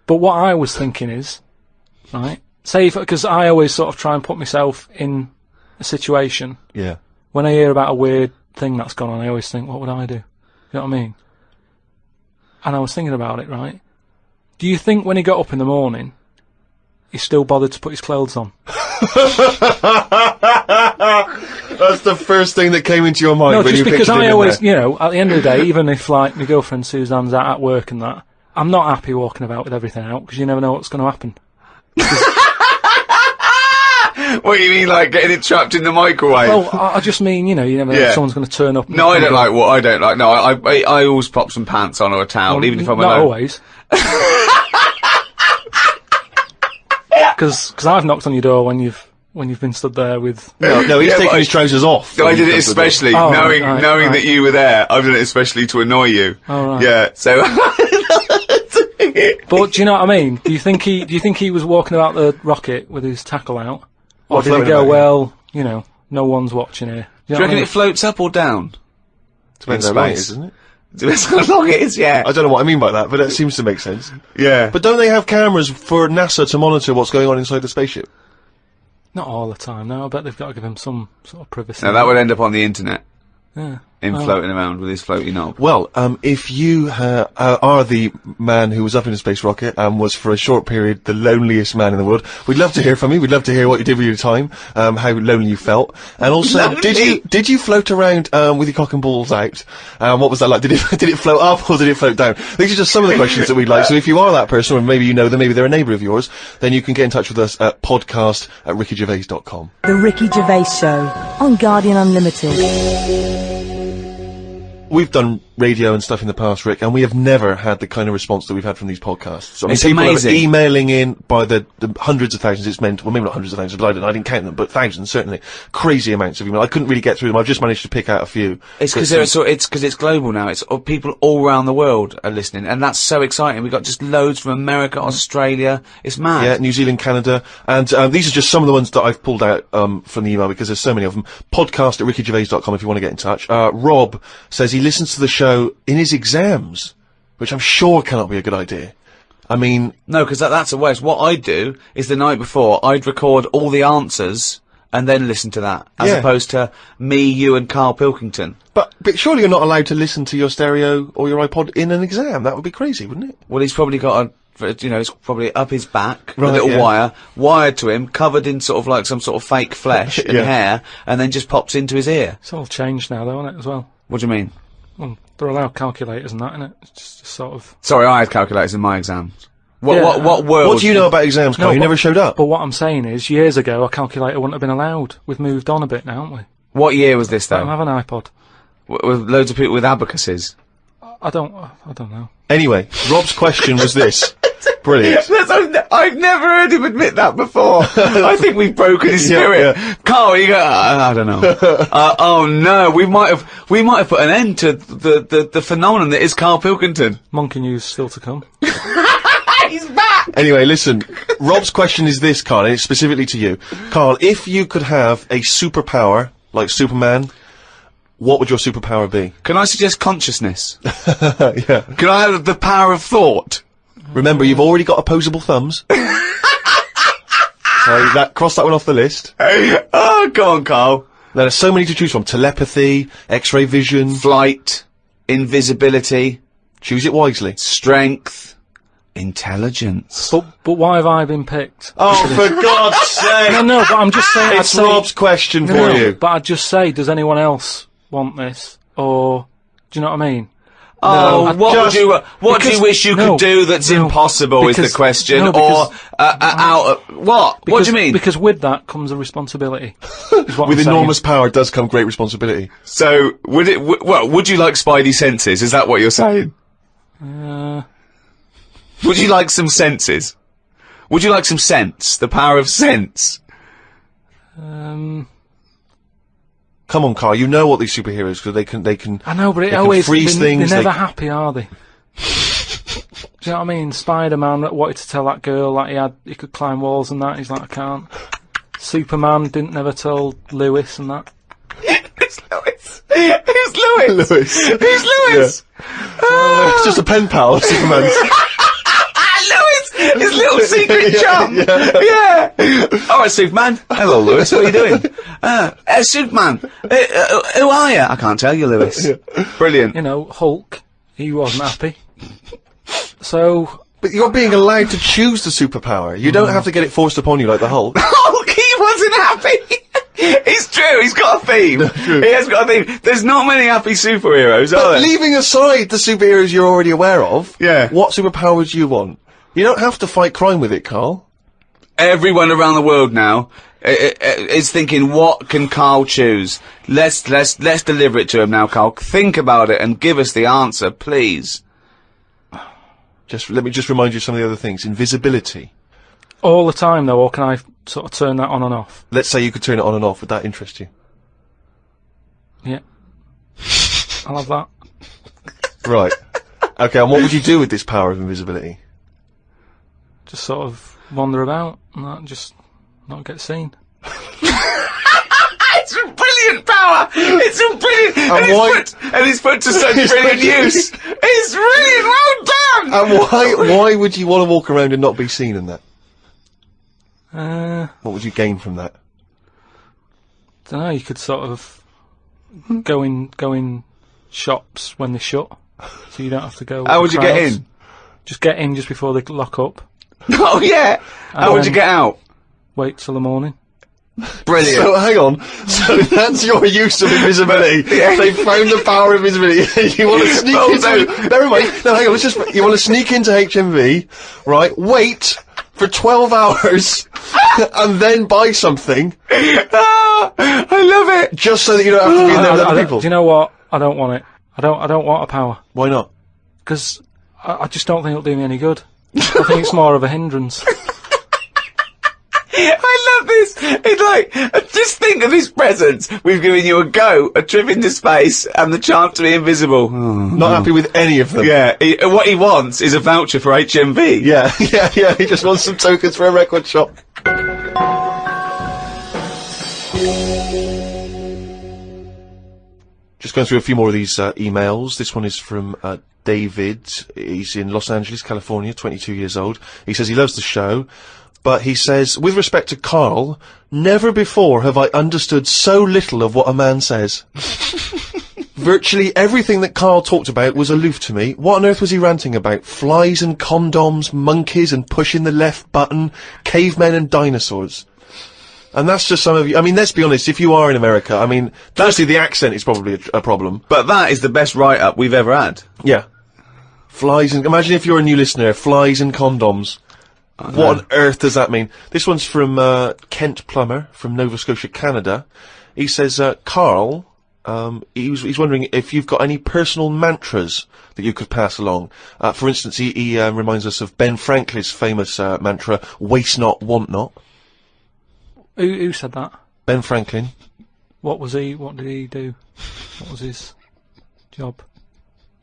But what I was thinking is, right, say, because I always sort of try and put myself in a situation. Yeah. When I hear about a weird thing that's gone on, I always think, what would I do? You know what I mean? And I was thinking about it, right? Do you think when he got up in the morning, he still bothered to put his clothes on? That's the first thing that came into your mind. No, when just you because pictured him I in always, there. you know, at the end of the day, even if, like, my girlfriend Suzanne's out at work and that, I'm not happy walking about with everything out, because you never know what's going to happen. What do you mean, like getting it trapped in the microwave? Well, I just mean, you never know if someone's going to turn up. No, I don't like what I don't like. No, I always pop some pants on or a towel, even if I'm not alone. always. Because I've knocked on your door when you've been stood there with. No, he's taking his trousers off. I did it especially, knowing that you were there. I've done it especially to annoy you. Oh, right. Yeah, so. But do you know what I mean? Do you think he was walking about the rocket with his tackle out, or did he go? Well, no one's watching here. Do you reckon it floats up or down? Depends how long it is, doesn't it? Depends how long it is, yeah. I don't know what I mean by that, but it seems to make sense. Yeah. But don't they have cameras for NASA to monitor what's going on inside the spaceship? Not all the time, no. I bet they've got to give him some sort of privacy. No, that would end up on the internet. Yeah. Him floating around with his floaty knob. Well, if you are the man who was up in a space rocket and was for a short period the loneliest man in the world, we'd love to hear from you. We'd love to hear what you did with your time, how lonely you felt, and also did you float around with your cock and balls out? What was that like? Did it float up or did it float down? These are just some of the questions that we'd like. So if you are that person, or maybe you know them, maybe they're a neighbour of yours, then you can get in touch with us at podcast@rickygervais.com. The Ricky Gervais Show on Guardian Unlimited. We've done radio and stuff in the past, Rick, and we have never had the kind of response that we've had from these podcasts. I mean, It's people amazing. are emailing in by the hundreds of thousands. It's meant, well, maybe not hundreds of thousands, but I didn't count them, but thousands certainly. Crazy amounts of email. I couldn't really get through them. I've just managed to pick out a few. It's because it's global now. It's people all around the world are listening, and that's so exciting. We've got just loads from America, Australia. It's mad. Yeah, New Zealand, Canada, and these are just some of the ones that I've pulled out from the email because there's so many of them. Podcast@rickygervais.com if you want to get in touch. Rob says he listens to the show in his exams, which I'm sure cannot be a good idea. I mean, No, because that's a waste. What I'd do is the night before, I'd record all the answers and then listen to that, as Yeah. opposed to me, you, and Karl Pilkington. but surely you're not allowed to listen to your stereo or your iPod in an exam. That would be crazy, wouldn't it? Well, he's probably got it's probably up his back, Right, a little yeah. wire, wired to him, covered in sort of like some sort of fake flesh and Yeah. hair, and then just pops into his ear. It's all changed now, though, isn't it, as well? What do you mean? Well, they're allowed calculators and that, innit? It's just sort of. Sorry, I had calculators in my exams. What Yeah, what world? What do you know about exams, Carl? No, You but- never showed up. But what I'm saying is, years ago, a calculator wouldn't have been allowed. We've moved on a bit now, haven't we? What year was this I don't though? have an iPod. With loads of people with abacuses. I don't know. Anyway, Rob's question was this. Brilliant. I've never heard him admit that before. I think we've broken his spirit. Yeah. Carl, you go, I don't know. Oh no, we might have put an end to the phenomenon that is Karl Pilkington. Monkey news still to come. He's back! Anyway, listen, Rob's question is this, Carl, and it's specifically to you. Carl, if you could have a superpower, like Superman, what would your superpower be? Can I suggest consciousness? Yeah. Can I have the power of thought? Remember, you've already got opposable thumbs. So cross that one off the list. Oh, go on, Carl. Now, there's so many to choose from. Telepathy, X-ray vision. Flight, invisibility, Choose it wisely. strength, intelligence. But why have I been picked? Oh, for God's sake! No, but I'm just saying. It's Rob's question for No, you. but I'd just say, does anyone else want this? Or, do you know what I mean? Oh, No, what just- do you wish you no, could do that's no, impossible is the because- question, no, or because- what? What do you mean? Because with that comes a responsibility. is what With I'm saying. enormous power does come great responsibility. So would it? Would you like Spidey senses? Is that what you're saying? Would you like some senses? Would you like some sense? The power of sense. Come on, Carl, you know what these superheroes, because they can... I know, but they it can always freeze things, They're never they- happy, are they? Do you know what I mean? Spider-Man wanted to tell that girl that he could climb walls and that. He's like, I can't. Superman didn't never tell Lewis and that. Who's Lewis? Who's Lewis? Lewis. Who's Lewis? It's just a pen pal of Superman's. Lewis, his little secret chum. Yeah. All right, Superman. Hello, Lewis. What are you doing? Superman. Who are you? I can't tell you, Lewis. Brilliant. You know, Hulk, he wasn't happy. So, But you're being allowed to choose the superpower. You don't have to get it forced upon you like the Hulk. Hulk, he wasn't happy. It's true. He's got a theme. He has got a theme. There's not many happy superheroes, are But there? leaving aside the superheroes you're already aware of, Yeah. what superpower would you want? You don't have to fight crime with it, Carl. everyone around the world now is thinking, what can Karl choose? Let's deliver it to him now, Karl. Think about it and give us the answer, please. Let me just remind you of some of the other things. Invisibility. All the time, though, or can I sort of turn that on and off? Let's say you could turn it on and off. Would that interest you? Yeah. I'll have that. Right. Okay, and what would you do with this power of invisibility? Just sort of wander about and that, just not get seen. It's a brilliant power! It's a brilliant... And it's put to such brilliant use! It's brilliant! Well done! And why would you want to walk around and not be seen in that? What would you gain from that? Don't know, you could sort of go in shops when they shut, so you don't have to go. How would you get in? Just get in just before they lock up. Oh yeah! How would you get out? Wait till the morning. Brilliant. So hang on. So that's your use of invisibility. Yeah. They found the power of invisibility. You want to sneak into... Never mind. No, hang on. You want to sneak into HMV, right? Wait for 12 hours and then buy something. I love it. Just so that you don't have to be in there with other people. Do you know what? I don't want it. I don't want a power. Why not? Because I just don't think it'll do me any good. I think it's more of a hindrance. I love this. It's like, just think of his presents. We've given you a trip into space, and the chance to be invisible. Not happy with any of them. Yeah, what he wants is a voucher for HMV. Yeah. He just wants some tokens for a record shop. Just going through a few more of these emails. This one is from David. He's in Los Angeles, California, 22 years old. He says he loves the show. But he says, with respect to Karl, never before have I understood so little of what a man says. Virtually everything that Karl talked about was aloof to me. What on earth was he ranting about? Flies and condoms, monkeys and pushing the left button, cavemen and dinosaurs. And that's just some of you. I mean, let's be honest, if you are in America, I mean, firstly, the accent is probably a problem. But that is the best write-up we've ever had. Yeah. Flies and... Imagine if you're a new listener, flies and condoms. What on earth does that mean? This one's from Kent Plummer from Nova Scotia, Canada. He says, Karl, he's wondering if you've got any personal mantras that you could pass along. For instance, he reminds us of Ben Franklin's famous mantra, waste not, want not. Who said that? Ben Franklin. What did he do? What was his job?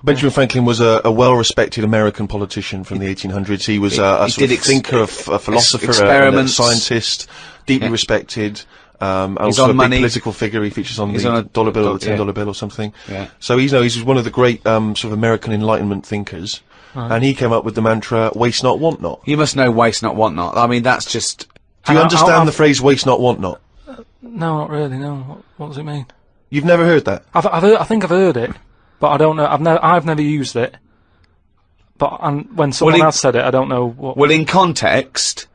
Benjamin Franklin was a well-respected American politician from the 1800s. He was a sort of thinker, a philosopher, a scientist, deeply respected. Also a big political figure. He features on the dollar bill or the $10 bill or something. Yeah. So he's one of the great sort of American Enlightenment thinkers. Right. And he came up with the mantra, waste not, want not. You must know waste not, want not. I mean, that's just... Do you understand the phrase waste not, want not? No, not really, no. What does it mean? You've never heard that? I think I've heard it. But I don't know. I've never used it. But when someone else said it, I don't know what. Well, in context,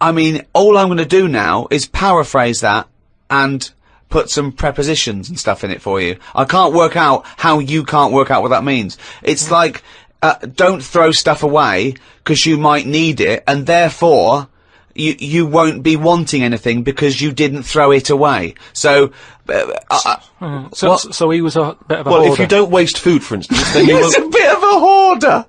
I mean, all I'm going to do now is paraphrase that and put some prepositions and stuff in it for you. I can't work out how you can't work out what that means. It's like, don't throw stuff away because you might need it, and therefore you won't be wanting anything because you didn't throw it away. So he was a bit of a hoarder. Well, if you don't waste food, for instance, then he was a bit of a hoarder.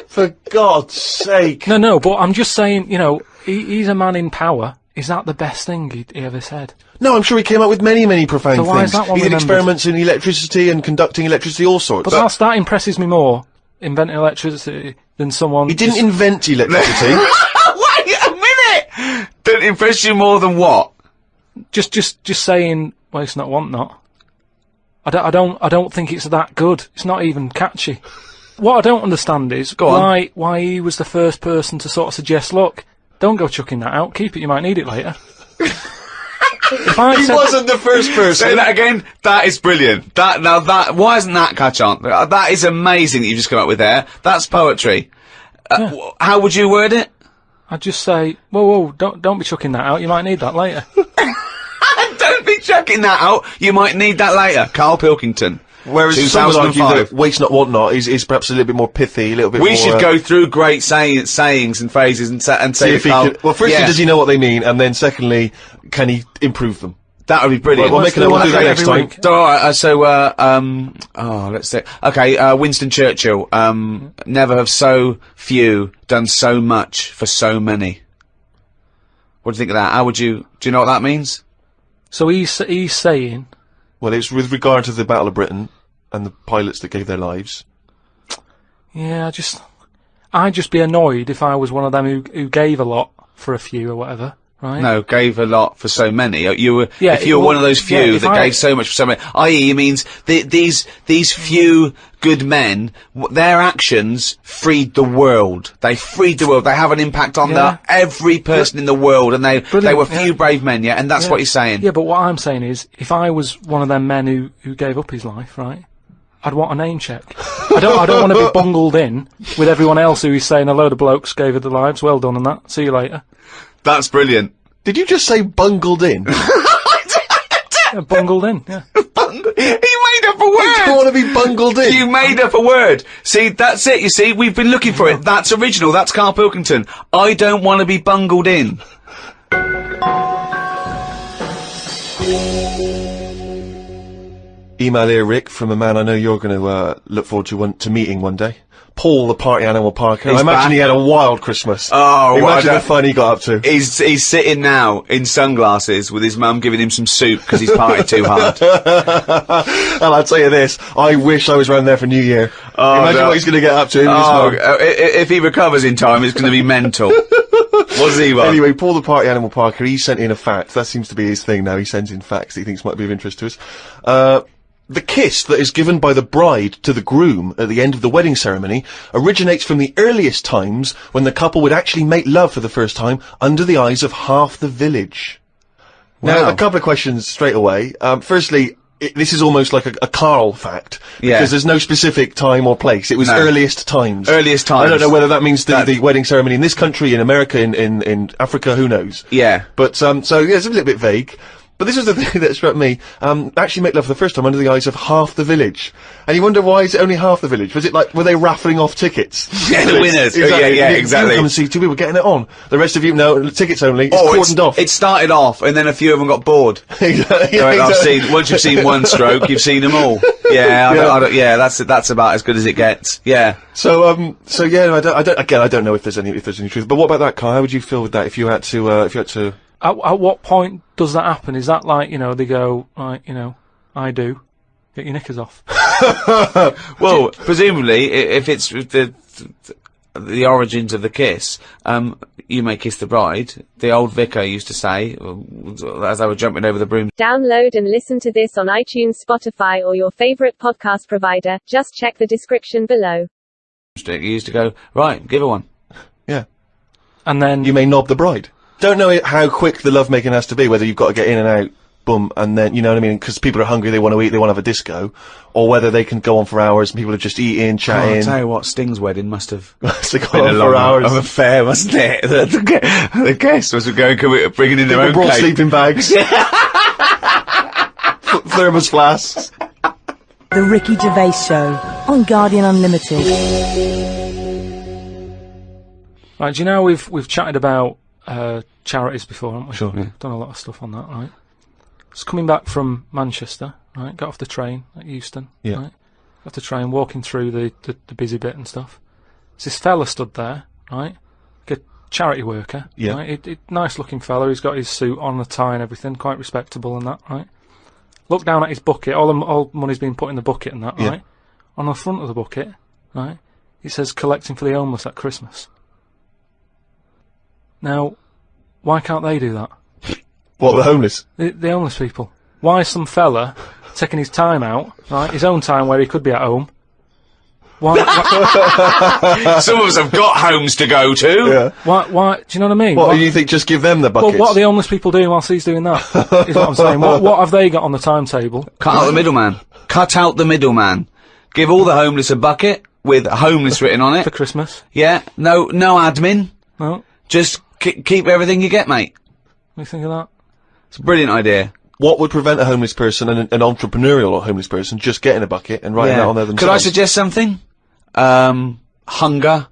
For God's sake. No, but I'm just saying, you know, he's a man in power. Is that the best thing he ever said? No, I'm sure he came up with many, many profound things. Why is that one he did experiments in electricity and conducting electricity, all sorts. But that impresses me more, inventing electricity, than someone... He didn't invent electricity. Wait a minute! Didn't impress you more than what? Just saying, waste not, want not. I don't think it's that good. It's not even catchy. What I don't understand is why he was the first person to sort of suggest, look, don't go chucking that out, keep it, you might need it later. He wasn't the first person. Say that again. That is brilliant. Why isn't that catch on? That is amazing that you just come up with there. That's poetry. How would you word it? I'd just say, whoa, don't be chucking that out, you might need that later. Don't be chucking that out, you might need that later. Karl Pilkington. Whereas some would argue 2005. that waste not, want not is perhaps a little bit more pithy, a little bit more... We should go through great sayings and phrases and say see if he can... Well, firstly, does he know what they mean? And then secondly, can he improve them? That would be brilliant. We'll do that next time. Let's see. Okay, Winston Churchill. Never have so few done so much for so many. What do you think of that? Do you know what that means? So he's saying... Well, it's with regard to the Battle of Britain and the pilots that gave their lives. Yeah, I'd just be annoyed if I was one of them who gave a lot for a few or whatever, right? No, gave a lot for so many. If you were one of those few that gave so much for so many, i.e., it means these few good men, their actions freed the world. They freed the world. They have an impact on every person in the world, and they were few brave men, and that's what he's saying. Yeah, but what I'm saying is, if I was one of them men who gave up his life, right, I'd want a name check. I don't want to be bungled in with everyone else who is saying a load of blokes gave their lives. Well done on that. See you later. That's brilliant. Did you just say bungled in? Bungled in, yeah. He made up a word! I don't want to be bungled in. You made up a word. See, that's it, you see, we've been looking for it. That's original, that's Karl Pilkington. I don't want to be bungled in. Email here, Rick, from a man I know you're going to look forward to meeting one day. Paul, the party animal parker. I imagine he had a wild Christmas. Oh, imagine the fun he got up to. He's sitting now in sunglasses with his mum giving him some soup because he's partied too hard. And I'll tell you this, I wish I was around there for New Year. Imagine what he's going to get up to. If he recovers in time, it's going to be mental. What's he want? Anyway, Paul, the party animal parker, he sent in a fact. That seems to be his thing now. He sends in facts that he thinks might be of interest to us. The kiss that is given by the bride to the groom at the end of the wedding ceremony originates from the earliest times when the couple would actually make love for the first time under the eyes of half the village. Wow. Now, a couple of questions straight away. Firstly, this is almost like a Karl fact, because there's no specific time or place. It was earliest times. Earliest times. I don't know whether that means the wedding ceremony in this country, in America, in Africa, who knows? Yeah. But, so, yeah, it's a little bit vague. But this was the thing that struck me. Actually make love for the first time under the eyes of half the village. And you wonder, why is it only half the village? Was it like, were they raffling off tickets? Yeah, the winners. Exactly. Exactly. You come and see two people getting it on. The rest of you, no, tickets only. It's cordoned off. It started off, and then a few of them got bored. Exactly. Once you've seen one stroke, you've seen them all. That's about as good as it gets. Yeah. So yeah, I don't know if there's any truth. But what about that, Kai? How would you feel with that if you had to, At what point does that happen? Is that like, they go, I do. Get your knickers off. Well, presumably, if it's the origins of the kiss, you may kiss the bride. The old vicar used to say, as they were jumping over the broom. Download and listen to this on iTunes, Spotify, or your favorite podcast provider. Just check the description below. You used to go, right, give her one. Yeah. And then... You may knob the bride. Don't know how quick the lovemaking has to be, whether you've got to get in and out, boom, and then, you know what I mean, because people are hungry, they want to eat, they want to have a disco, or whether they can go on for hours and people are just eating, chatting. I'll tell you what, Sting's wedding must have been a long hours of affair, wasn't it? The guests was bringing in their own brought cake. sleeping bags. Thermos flasks. The Ricky Gervais Show on Guardian Unlimited. Right, do you know we've chatted about charities before, haven't we? Sure. Yeah. Done a lot of stuff on that, right? Just coming back from Manchester, right? Got off the train at Euston, yeah. Right? Got off the train, walking through the busy bit and stuff. There's this fella stood there, right? Like a charity worker, yeah. Right? Nice looking fella. He's got his suit on, the tie and everything, quite respectable and that, right? Look down at his bucket. All money's been put in the bucket and that, yeah. Right? On the front of the bucket, right? It says collecting for the homeless at Christmas. Now, why can't they do that? What, the homeless? The homeless people. Why is some fella taking his time out, right? His own time where he could be at home. Why some of us have got homes to go to. Yeah. Why? Do you know what I mean? What do you think? Just give them the buckets? Well, what are the homeless people doing whilst he's doing that? Is what I'm saying. What have they got on the timetable? Cut out the middleman. Cut out the middleman. Give all the homeless a bucket with homeless written on it. For Christmas. Yeah. No admin. No. Just keep everything you get, mate. What do you think of that? It's a brilliant idea. what would prevent a homeless person, an entrepreneurial or homeless person, just getting a bucket and writing that on there themselves? Could I suggest something? Hunger,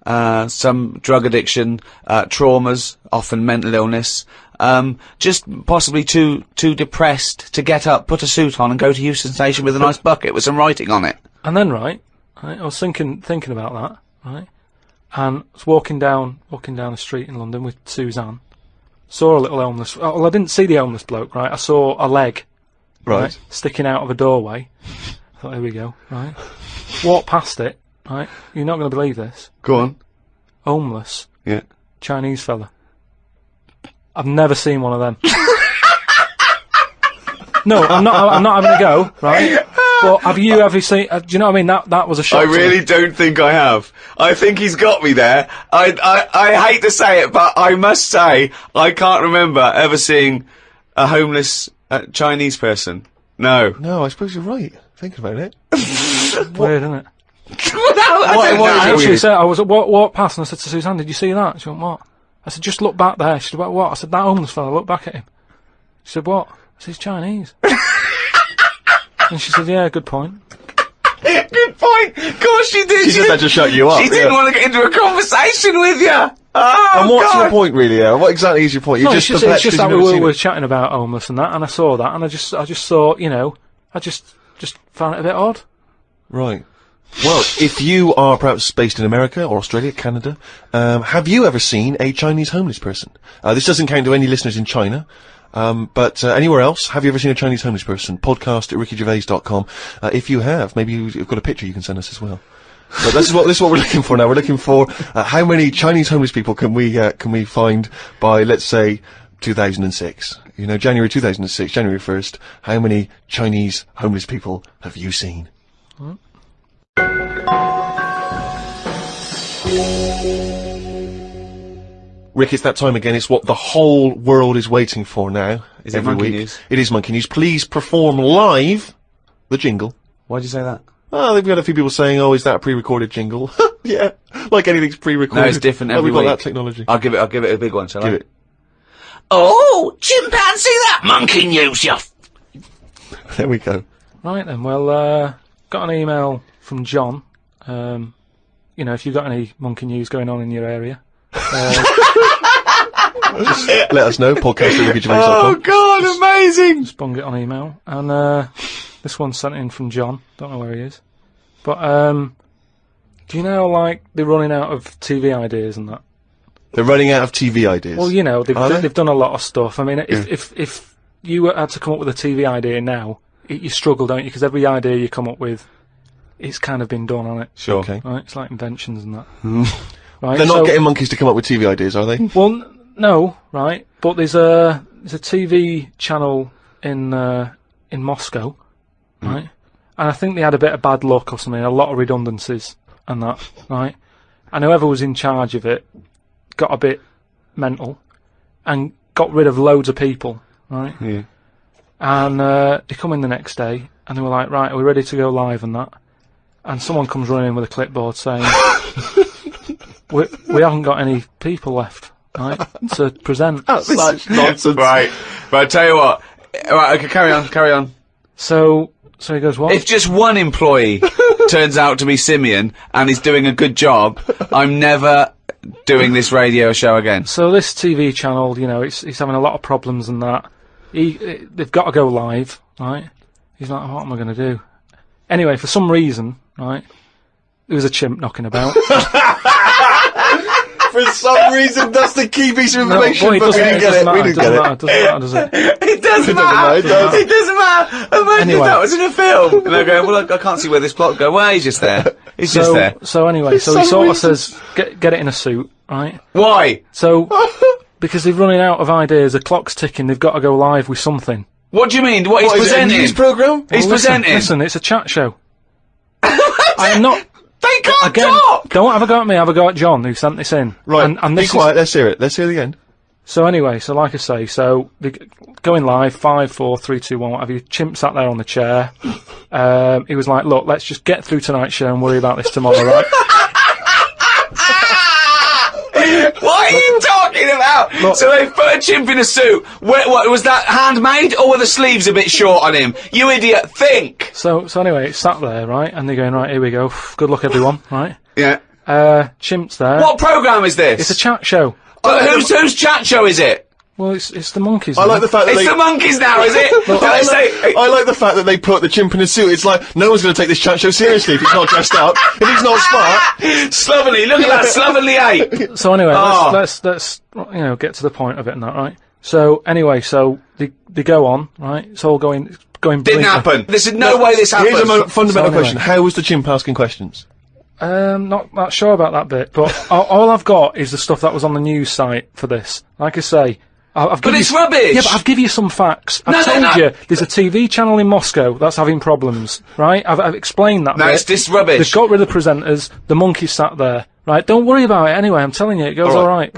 some drug addiction, traumas, often mental illness, just possibly too depressed to get up, put a suit on and go to Euston Station with a nice bucket with some writing on it. And then, right, I was thinking about that, right, and I was walking down the street in London with Suzanne, saw a little homeless, well, I didn't see the homeless bloke, right, I saw a leg, right, sticking out of a doorway. I thought, here we go, right, walked past it, right, you're not going to believe this. Go on. Homeless. Yeah. Chinese fella. I've never seen one of them. No, I'm not having a go, right? But have you ever seen? Do you know what I mean? That was a shock. I really don't think I have. I think he's got me there. I hate to say it, but I must say I can't remember ever seeing a homeless Chinese person. No. No, I suppose you're right. Thinking about it. Weird, isn't it? I was walked past and I said to Suzanne, "Did you see that?" She went, "What?" I said, "Just look back there." She said, "What?" I said, "That homeless fella. Look back at him." She said, "What?" I said, "He's Chinese." And she said, "Yeah, good point." Good point. Of course she did. She just had to shut you up. She didn't want to get into a conversation with you. Oh, and what's God. your point, really? What exactly is your point? No, it's just that we were chatting about homeless and that, and I saw that, and I just thought, I just found it a bit odd. Right. Well, if you are perhaps based in America or Australia, Canada, have you ever seen a Chinese homeless person? This doesn't count to any listeners in China. But anywhere else, have you ever seen a Chinese homeless person? Podcast at rickygervais.com. If you have, maybe you've got a picture you can send us as well. So this is what we're looking for now. We're looking for how many Chinese homeless people can we find by, let's say, 2006. January 2006, January 1st. How many Chinese homeless people have you seen? Rick, it's that time again. It's what the whole world is waiting for now. Is it Monkey News? It is Monkey News. Please perform live the jingle. Why'd you say that? Oh, we've had a few people saying, "Oh, is that a pre-recorded jingle?" Yeah, like anything's pre-recorded. No, it's different every we've week. got that technology. I'll give it a big one, shall I? Give it. Oh, chimpanzee that Monkey News, you. There we go. Right then, well, got an email from John. If you've got any Monkey News going on in your area, just let us know. Podcast at rickygervais.com. Oh God, amazing! Just bung it on email, and this one's sent in from John. Don't know where he is, but do you know, like, they're running out of TV ideas and that? They're running out of TV ideas. Well, they've done a lot of stuff. I mean, if you had to come up with a TV idea now, you struggle, don't you? Because every idea you come up with, it's kind of been done on it. Sure. Okay. Right? It's like inventions and that. Right? They're not getting monkeys to come up with TV ideas, are they? Well, no, right? But there's a TV channel in Moscow, right? And I think they had a bit of bad luck or something, a lot of redundancies and that, right? And whoever was in charge of it got a bit mental and got rid of loads of people, right? Yeah. And they come in the next day and they were like, "Right, are we ready to go live?" and that. And someone comes running in with a clipboard saying, we haven't got any people left, right, to present. That's such nonsense. Right, but I tell you what. Right, okay, carry on. So he goes, "What? If just one employee turns out to be Simeon and is doing a good job, I'm never doing this radio show again." So this TV channel, it's having a lot of problems and that. They've got to go live, right? He's like, "What am I going to do?" Anyway, for some reason, right, there was a chimp knocking about. For some reason, that's the key piece of information, but we didn't get it. We didn't get it. It doesn't matter, does it? It doesn't matter. It doesn't matter. Imagine if that was in a film. And they're going, "Well, I can't see where this plot goes." Well, he's just there. He's just there. So anyway, he sort of says, get it in a suit, right? Why? So, because they're running out of ideas, the clock's ticking, they've got to go live with something. What do you mean? What he's presenting? Is it a news programme? He's presenting. Listen, it's a chat show. I'm not... They can't Again, talk! Don't have a go at me, have a go at John, who sent this in. Right, and be this quiet, let's hear it. Let's hear the end. So anyway, like I say, they're going live, 5, 4, 3, 2, 1, whatever. Chimp sat there on the chair. He was like, "Look, let's just get through tonight's show and worry about this tomorrow, right?" What are you talking talking about? So they put a chimp in a suit. What was that handmade, or were the sleeves a bit short on him? You idiot, think! So anyway, it's sat there, right, and they're going, right, here we go, good luck everyone, right? Yeah. Chimp's there. What programme is this? It's a chat show. But whose chat show is it? Well, it's the monkeys. I like the fact that It's the monkeys now, is it? I like the fact that they put the chimp in a suit. It's like, no one's going to take this chat show seriously if he's not dressed up, if he's not smart. Slovenly, look at that slovenly ape. So anyway, let's get to the point of it and that, right? So anyway, they go on, right? It's all going Didn't happen. There's no way this happened. Here's a fundamental question. How was the chimp asking questions? Not sure about that bit, but all I've got is the stuff that was on the news site for this. Like I say, But it's rubbish! Yeah, but I've given you some facts. I've told you there's a TV channel in Moscow that's having problems, right? I've explained that bit. It's this rubbish. They've got rid of the presenters, the monkey sat there, right? Don't worry about it anyway, I'm telling you, it goes alright.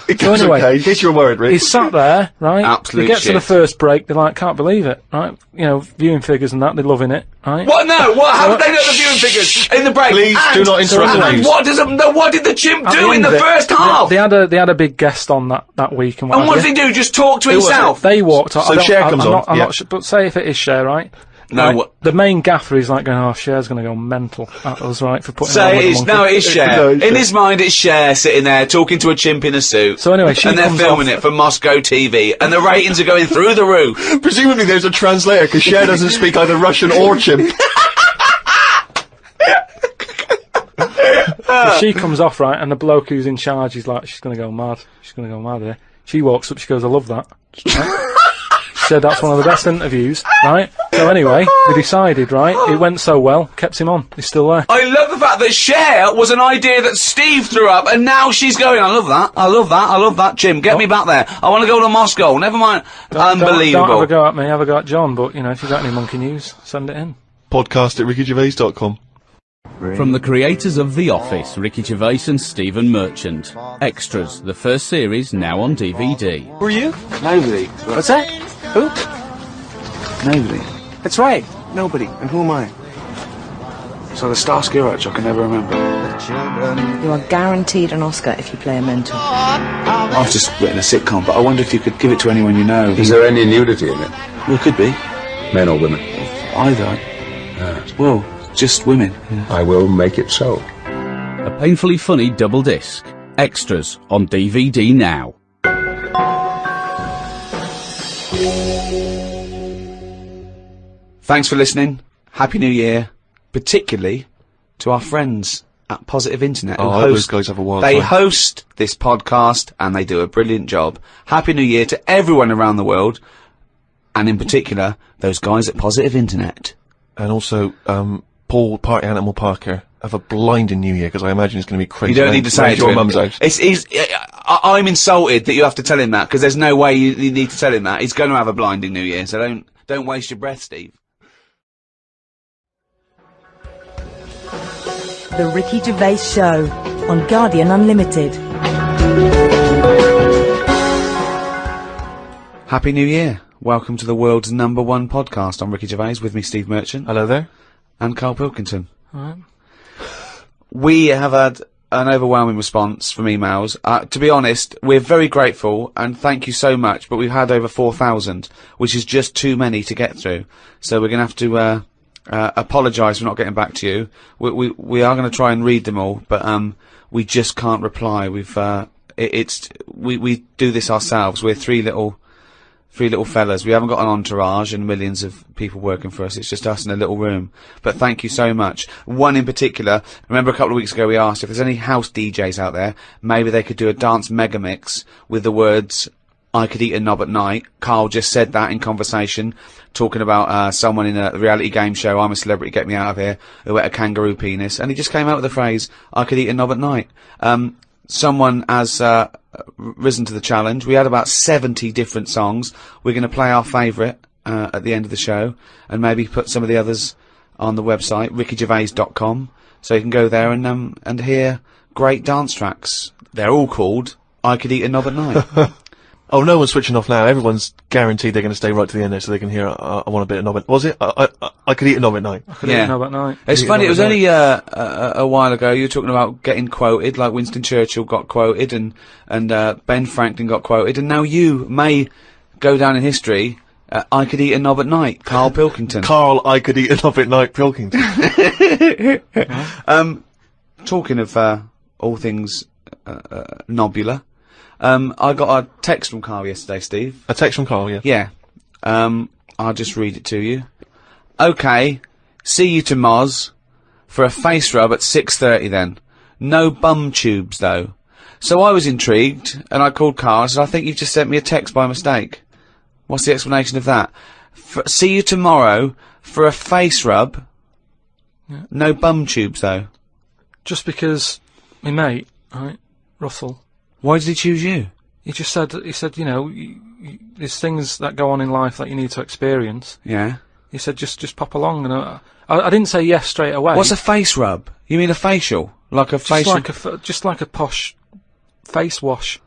It goes okay, in case you're worried, Rick. He's sat there, right? Absolute They get shit. to the first break, they're like, can't believe it, right? You know, viewing figures and that, they're loving it, right? What? No, what? How did they know the viewing figures in the break? Please do not interrupt the And news. what did the chimp At do the in end the of it, first half? They had a big guest on that week and what And what did he do? Just talk to himself? They walked on. So Cher comes on, I'm yeah. not sure, but say if it is Cher, right? No, Right, what- the main gaffer is like going, oh, Cher's going to go mental at us, right, for putting on Say with it is. the No, monkey. it is Cher. No, it's In Cher. his mind, it's Cher sitting there talking to a chimp in a suit. So anyway, she and they're comes filming off- it for Moscow TV, and the ratings are going through the roof. Presumably there's a translator, because Cher doesn't speak either Russian or chimp. So she comes off, right, and the bloke who's in charge is like, she's going to go mad. She's going to go mad here. She walks up, she goes, I love that. Right? She said that's one of the best interviews, right? So anyway, they decided, right, it went so well, kept him on. He's still there. I love the fact that Cher was an idea that Steve threw up, and now she's going, I love that, I love that, I love that, Jim, get me back there. I want to go to Moscow, never mind. Unbelievable. Don't have a go at me, have a go at John, but, you know, if you've got any monkey news, send it in. Podcast at rickygervais.com. From the creators of The Office, Ricky Gervais and Stephen Merchant. Extras, the first series, now on DVD. Who are you? Nobody. What's that? Who? Nobody. That's right. Nobody. And who am I? So the Starsky Hutch, I can never remember. You are guaranteed an Oscar if you play a mentor. I've just written a sitcom, but I wonder if you could give it to anyone you know. Is there any nudity in it? Well, it could be. Men or women? Either. Well, just women. Yeah. I will make it so. A painfully funny double disc. Extras, on DVD now. Thanks for listening. Happy New Year. Particularly to our friends at Positive Internet. who Oh, those guys have a wild They time. host this podcast and they do a brilliant job. Happy New Year to everyone around the world. And in particular, those guys at Positive Internet. And also, Paul Party Animal Parker have a blinding New Year, because I imagine it's going to be crazy. You don't need to say round it to your him. mum's house. I'm insulted that you have to tell him that, because there's no way you need to tell him that. He's going to have a blinding New Year, so don't waste your breath, Steve. The Ricky Gervais Show on Guardian Unlimited. Happy New Year. Welcome to the world's #1 podcast. I'm Ricky Gervais, with me Steve Merchant. Hello there. And Karl Pilkington. We have had an overwhelming response from emails. To be honest, we're very grateful and thank you so much, but we've had over 4,000, which is just too many to get through. So we're going to have to apologise for not getting back to you. We are going to try and read them all, but we just can't reply. We do this ourselves. We're three little fellas. We haven't got an entourage and millions of people working for us. It's just us in a little room. But thank you so much. One in particular, remember a couple of weeks ago we asked if there's any house DJs out there, maybe they could do a dance mega mix with the words, I could eat a knob at night. Karl just said that in conversation, talking about someone in a reality game show, I'm a Celebrity, Get Me Out of Here, who ate a kangaroo penis. And he just came out with the phrase, I could eat a knob at night. Someone has risen to the challenge. We had about 70 different songs. We're going to play our favourite at the end of the show, and maybe put some of the others on the website, rickygervais.com, so you can go there and hear great dance tracks. They're all called I Could Eat a Knob at Night. Oh, no one's switching off now. Everyone's guaranteed they're going to stay right to the end there so they can hear, I want a bit of knob at... Was it? I could eat a knob at night. I could eat a knob at night. It's funny, it was only a while ago you were talking about getting quoted, like Winston Churchill got quoted and Ben Franklin got quoted, and now you may go down in history, I could eat a knob at night, Karl Pilkington. Karl, I could eat a knob at night, Pilkington. Talking of all things nobular, I got a text from Karl yesterday, Steve. A text from Karl, yeah. Yeah. I'll just read it to you. Okay, see you to Moz for a face rub at 6:30 then. No bum tubes though. So I was intrigued, and I called Karl and said, I think you've just sent me a text by mistake. What's the explanation of that? See you tomorrow for a face rub. Yeah. No bum tubes though. Just because my mate, right, Russell. Why did he choose you? He said, you know, there's things that go on in life that you need to experience. Yeah. He said, just pop along, and I didn't say yes straight away. What's a face rub? You mean a facial? Like a facial? Just like a posh face wash.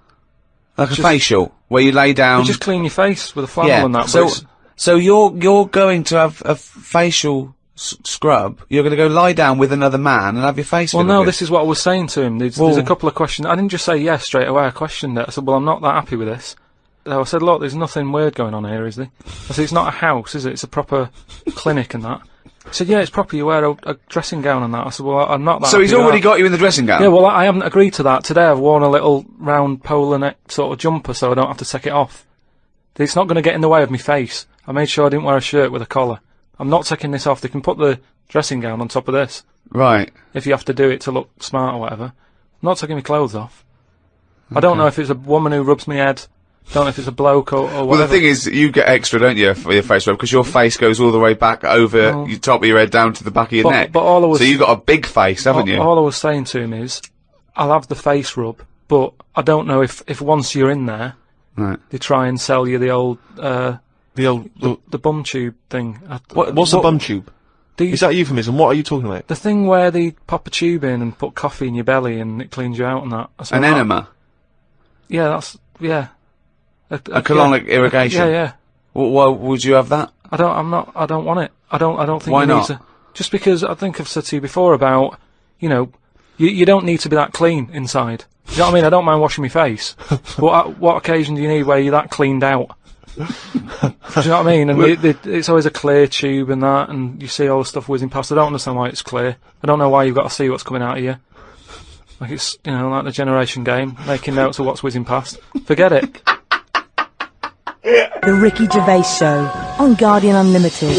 Like a facial, where you lay down... You just clean your face with a flannel and that. So you're going to have a facial scrub, you're going to go lie down with another man and have your face... Well, no, this is what I was saying to him. There's a couple of questions. I didn't just say yes straight away, I questioned it. I said, well, I'm not that happy with this. I said, look, there's nothing weird going on here, is there? I said, it's not a house, is it? It's a proper clinic and that. He said, yeah, it's proper, you wear a dressing gown and that. I said, well, I'm not that So he's already got you in the dressing gown? Yeah, well, I haven't agreed to that. Today I've worn a little round polar neck sort of jumper so I don't have to take it off. It's not going to get in the way of my face. I made sure I didn't wear a shirt with a collar. I'm not taking this off. They can put the dressing gown on top of this. Right. If you have to do it to look smart or whatever. I'm not taking my clothes off. Okay. I don't know if it's a woman who rubs my head. Don't know if it's a bloke or whatever. Well, the thing is, you get extra, don't you, for your face rub, because your face goes all the way back over your top of your head down to the back of your neck. But all I was, so you've got a big face, haven't you? All I was saying to him is, I'll have the face rub, but I don't know if once you're in there, right, they try and sell you the bum tube thing. What's a bum tube? Is that a euphemism? What are you talking about? The thing where they pop a tube in and put coffee in your belly and it cleans you out and that. An enema? Yeah, a colonic irrigation? Yeah. Why would you have that? I don't want it. I don't think Why you not? need to. Just because I think I've said to you before about, you know, you don't need to be that clean inside. You know what I mean? I don't mind washing my face. But what occasion do you need where you're that cleaned out? Do you know what I mean? And it's always a clear tube and that, and you see all the stuff whizzing past. I don't understand why it's clear. I don't know why you've got to see what's coming out of you. Like it's, you know, like the generation game, making notes of what's whizzing past. Forget it. The Ricky Gervais Show on Guardian Unlimited.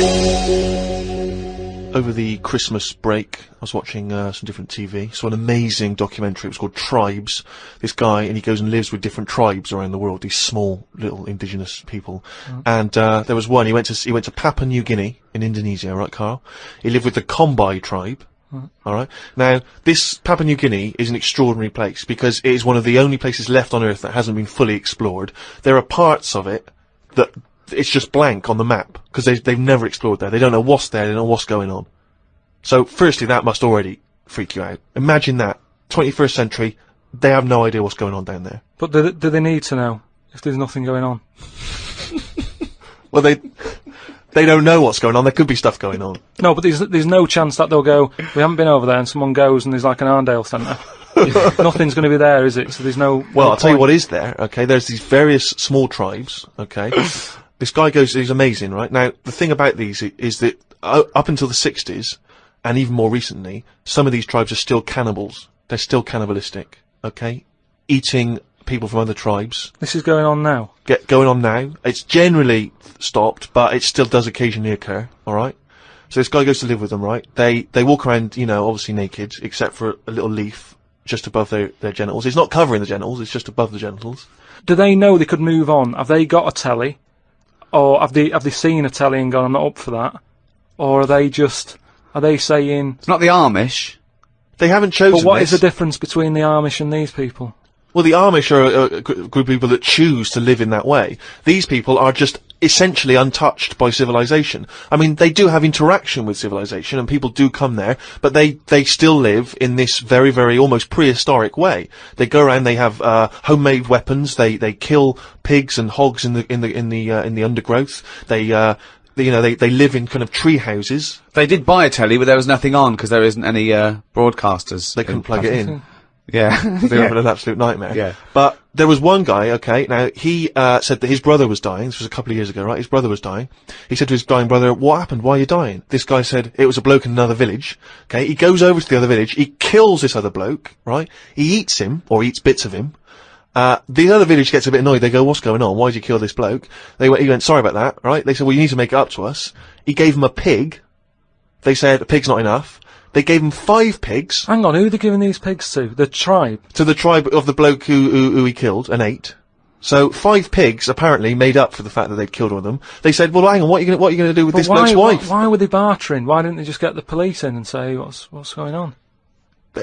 Over the Christmas break, I was watching some different TV. Saw an amazing documentary. It was called Tribes. This guy, and he goes and lives with different tribes around the world. These small little indigenous people. And there was one. He went to Papua New Guinea in Indonesia, right, Karl? He lived with the Kombai tribe. All right. Now, this Papua New Guinea is an extraordinary place because it is one of the only places left on Earth that hasn't been fully explored. There are parts of it that it's just blank on the map because they've never explored there. They don't know what's there. They don't know what's going on. So, firstly, that must already freak you out. Imagine that 21st century. They have no idea what's going on down there. But do they need to know if there's nothing going on? Well, they don't know what's going on. There could be stuff going on. No, but there's no chance that they'll go, we haven't been over there, and someone goes and there's like an Arndale centre. Nothing's going to be there, is it? So there's no... Well, I'll tell you what is there, okay? There's these various small tribes, okay? This guy goes, he's amazing, right? Now, the thing about these is that up until the 60s, and even more recently, some of these tribes are still cannibals. They're still cannibalistic, okay? Eating people from other tribes. This is going on now? Going on now. It's generally stopped, but it still does occasionally occur, alright? So this guy goes to live with them, right? They walk around, you know, obviously naked, except for a little leaf just above their genitals. It's not covering the genitals, it's just above the genitals. Do they know they could move on? Have they got a telly? Or have they seen a telly and gone, I'm not up for that? Or are they saying... It's not the Amish. They haven't chosen But what is the difference between the Amish and these people? Well, the Amish are a group of people that choose to live in that way. These people are just essentially untouched by civilization. I mean, they do have interaction with civilization, and people do come there, but they still live in this very, very almost prehistoric way. They go around, they have homemade weapons, they kill pigs and hogs in the undergrowth. They live in kind of tree houses. They did buy a telly, but there was nothing on because there isn't any broadcasters. They couldn't plug it in. Yeah. They were an absolute nightmare. Yeah. But there was one guy, okay, now he said that his brother was dying. This was a couple of years ago, right? His brother was dying. He said to his dying brother, "What happened? Why are you dying?" This guy said, "It was a bloke in another village." Okay, he goes over to the other village, he kills this other bloke, right? He eats him, or eats bits of him. The other village gets a bit annoyed. They go, "What's going on? Why did you kill this bloke?" He went, "Sorry about that," right? They said, "Well, you need to make it up to us." He gave him a pig. They said, "A pig's not enough." They gave him 5 pigs. Hang on, who are they giving these pigs to? The tribe? To the tribe of the bloke who he killed and ate. So 5 pigs apparently made up for the fact that they'd killed one of them. They said, "Well, hang on, what are you going to do with this bloke's wife?" Why were they bartering? Why didn't they just get the police in and say, what's going on?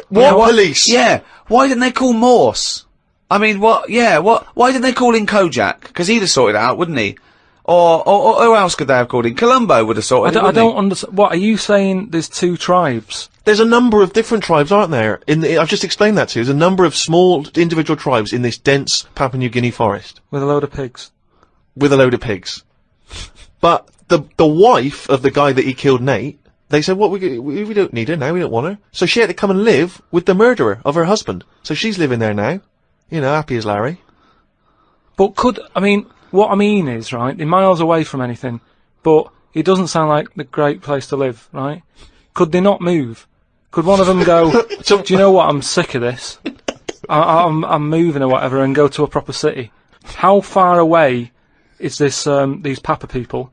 What police? Yeah. Why didn't they call Morse? I mean, what? Yeah. What? Why didn't they call in Kojak? Because he'd have sorted it out, wouldn't he? Or who else could they have called in? Columbo would have sorted it. I don't understand. What are you saying? There's 2 tribes. There's a number of different tribes, aren't there? I've just explained that to you. There's a number of small individual tribes in this dense Papua New Guinea forest. With a load of pigs. With a load of pigs. But the wife of the guy that he killed, Nate, they said, "What, we don't need her now, we don't want her." So she had to come and live with the murderer of her husband. So she's living there now. You know, happy as Larry. But what I mean is, right, they're miles away from anything, but it doesn't sound like the great place to live, right? Could they not move? Could one of them go, "Do you know what, I'm sick of this. I'm moving or whatever," and go to a proper city? How far away is this, these Papa people,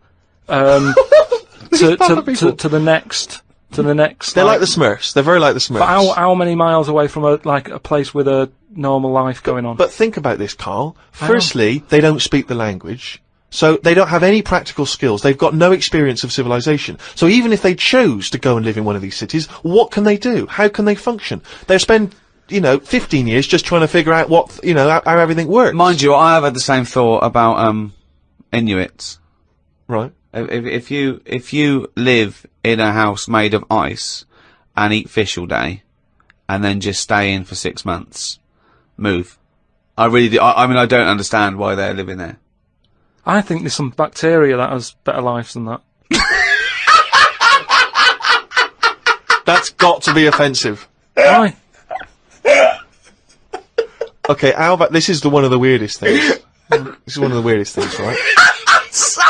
to the next... They're like the Smurfs. They're very like the Smurfs. But how many miles away from a place with a normal life going on? But think about this, Karl. Firstly, they don't speak the language. So they don't have any practical skills. They've got no experience of civilization. So even if they chose to go and live in one of these cities, what can they do? How can they function? They'll spend, 15 years just trying to figure out how everything works. Mind you, I have had the same thought about, Inuits. Right. If you live in a house made of ice and eat fish all day, and then just stay in for 6 months, move. I really do. I mean, I don't understand why they're living there. I think there's some bacteria that has better lives than that. That's got to be offensive. Why? Okay, how about this is one of the weirdest things. This is one of the weirdest things, right? Sorry!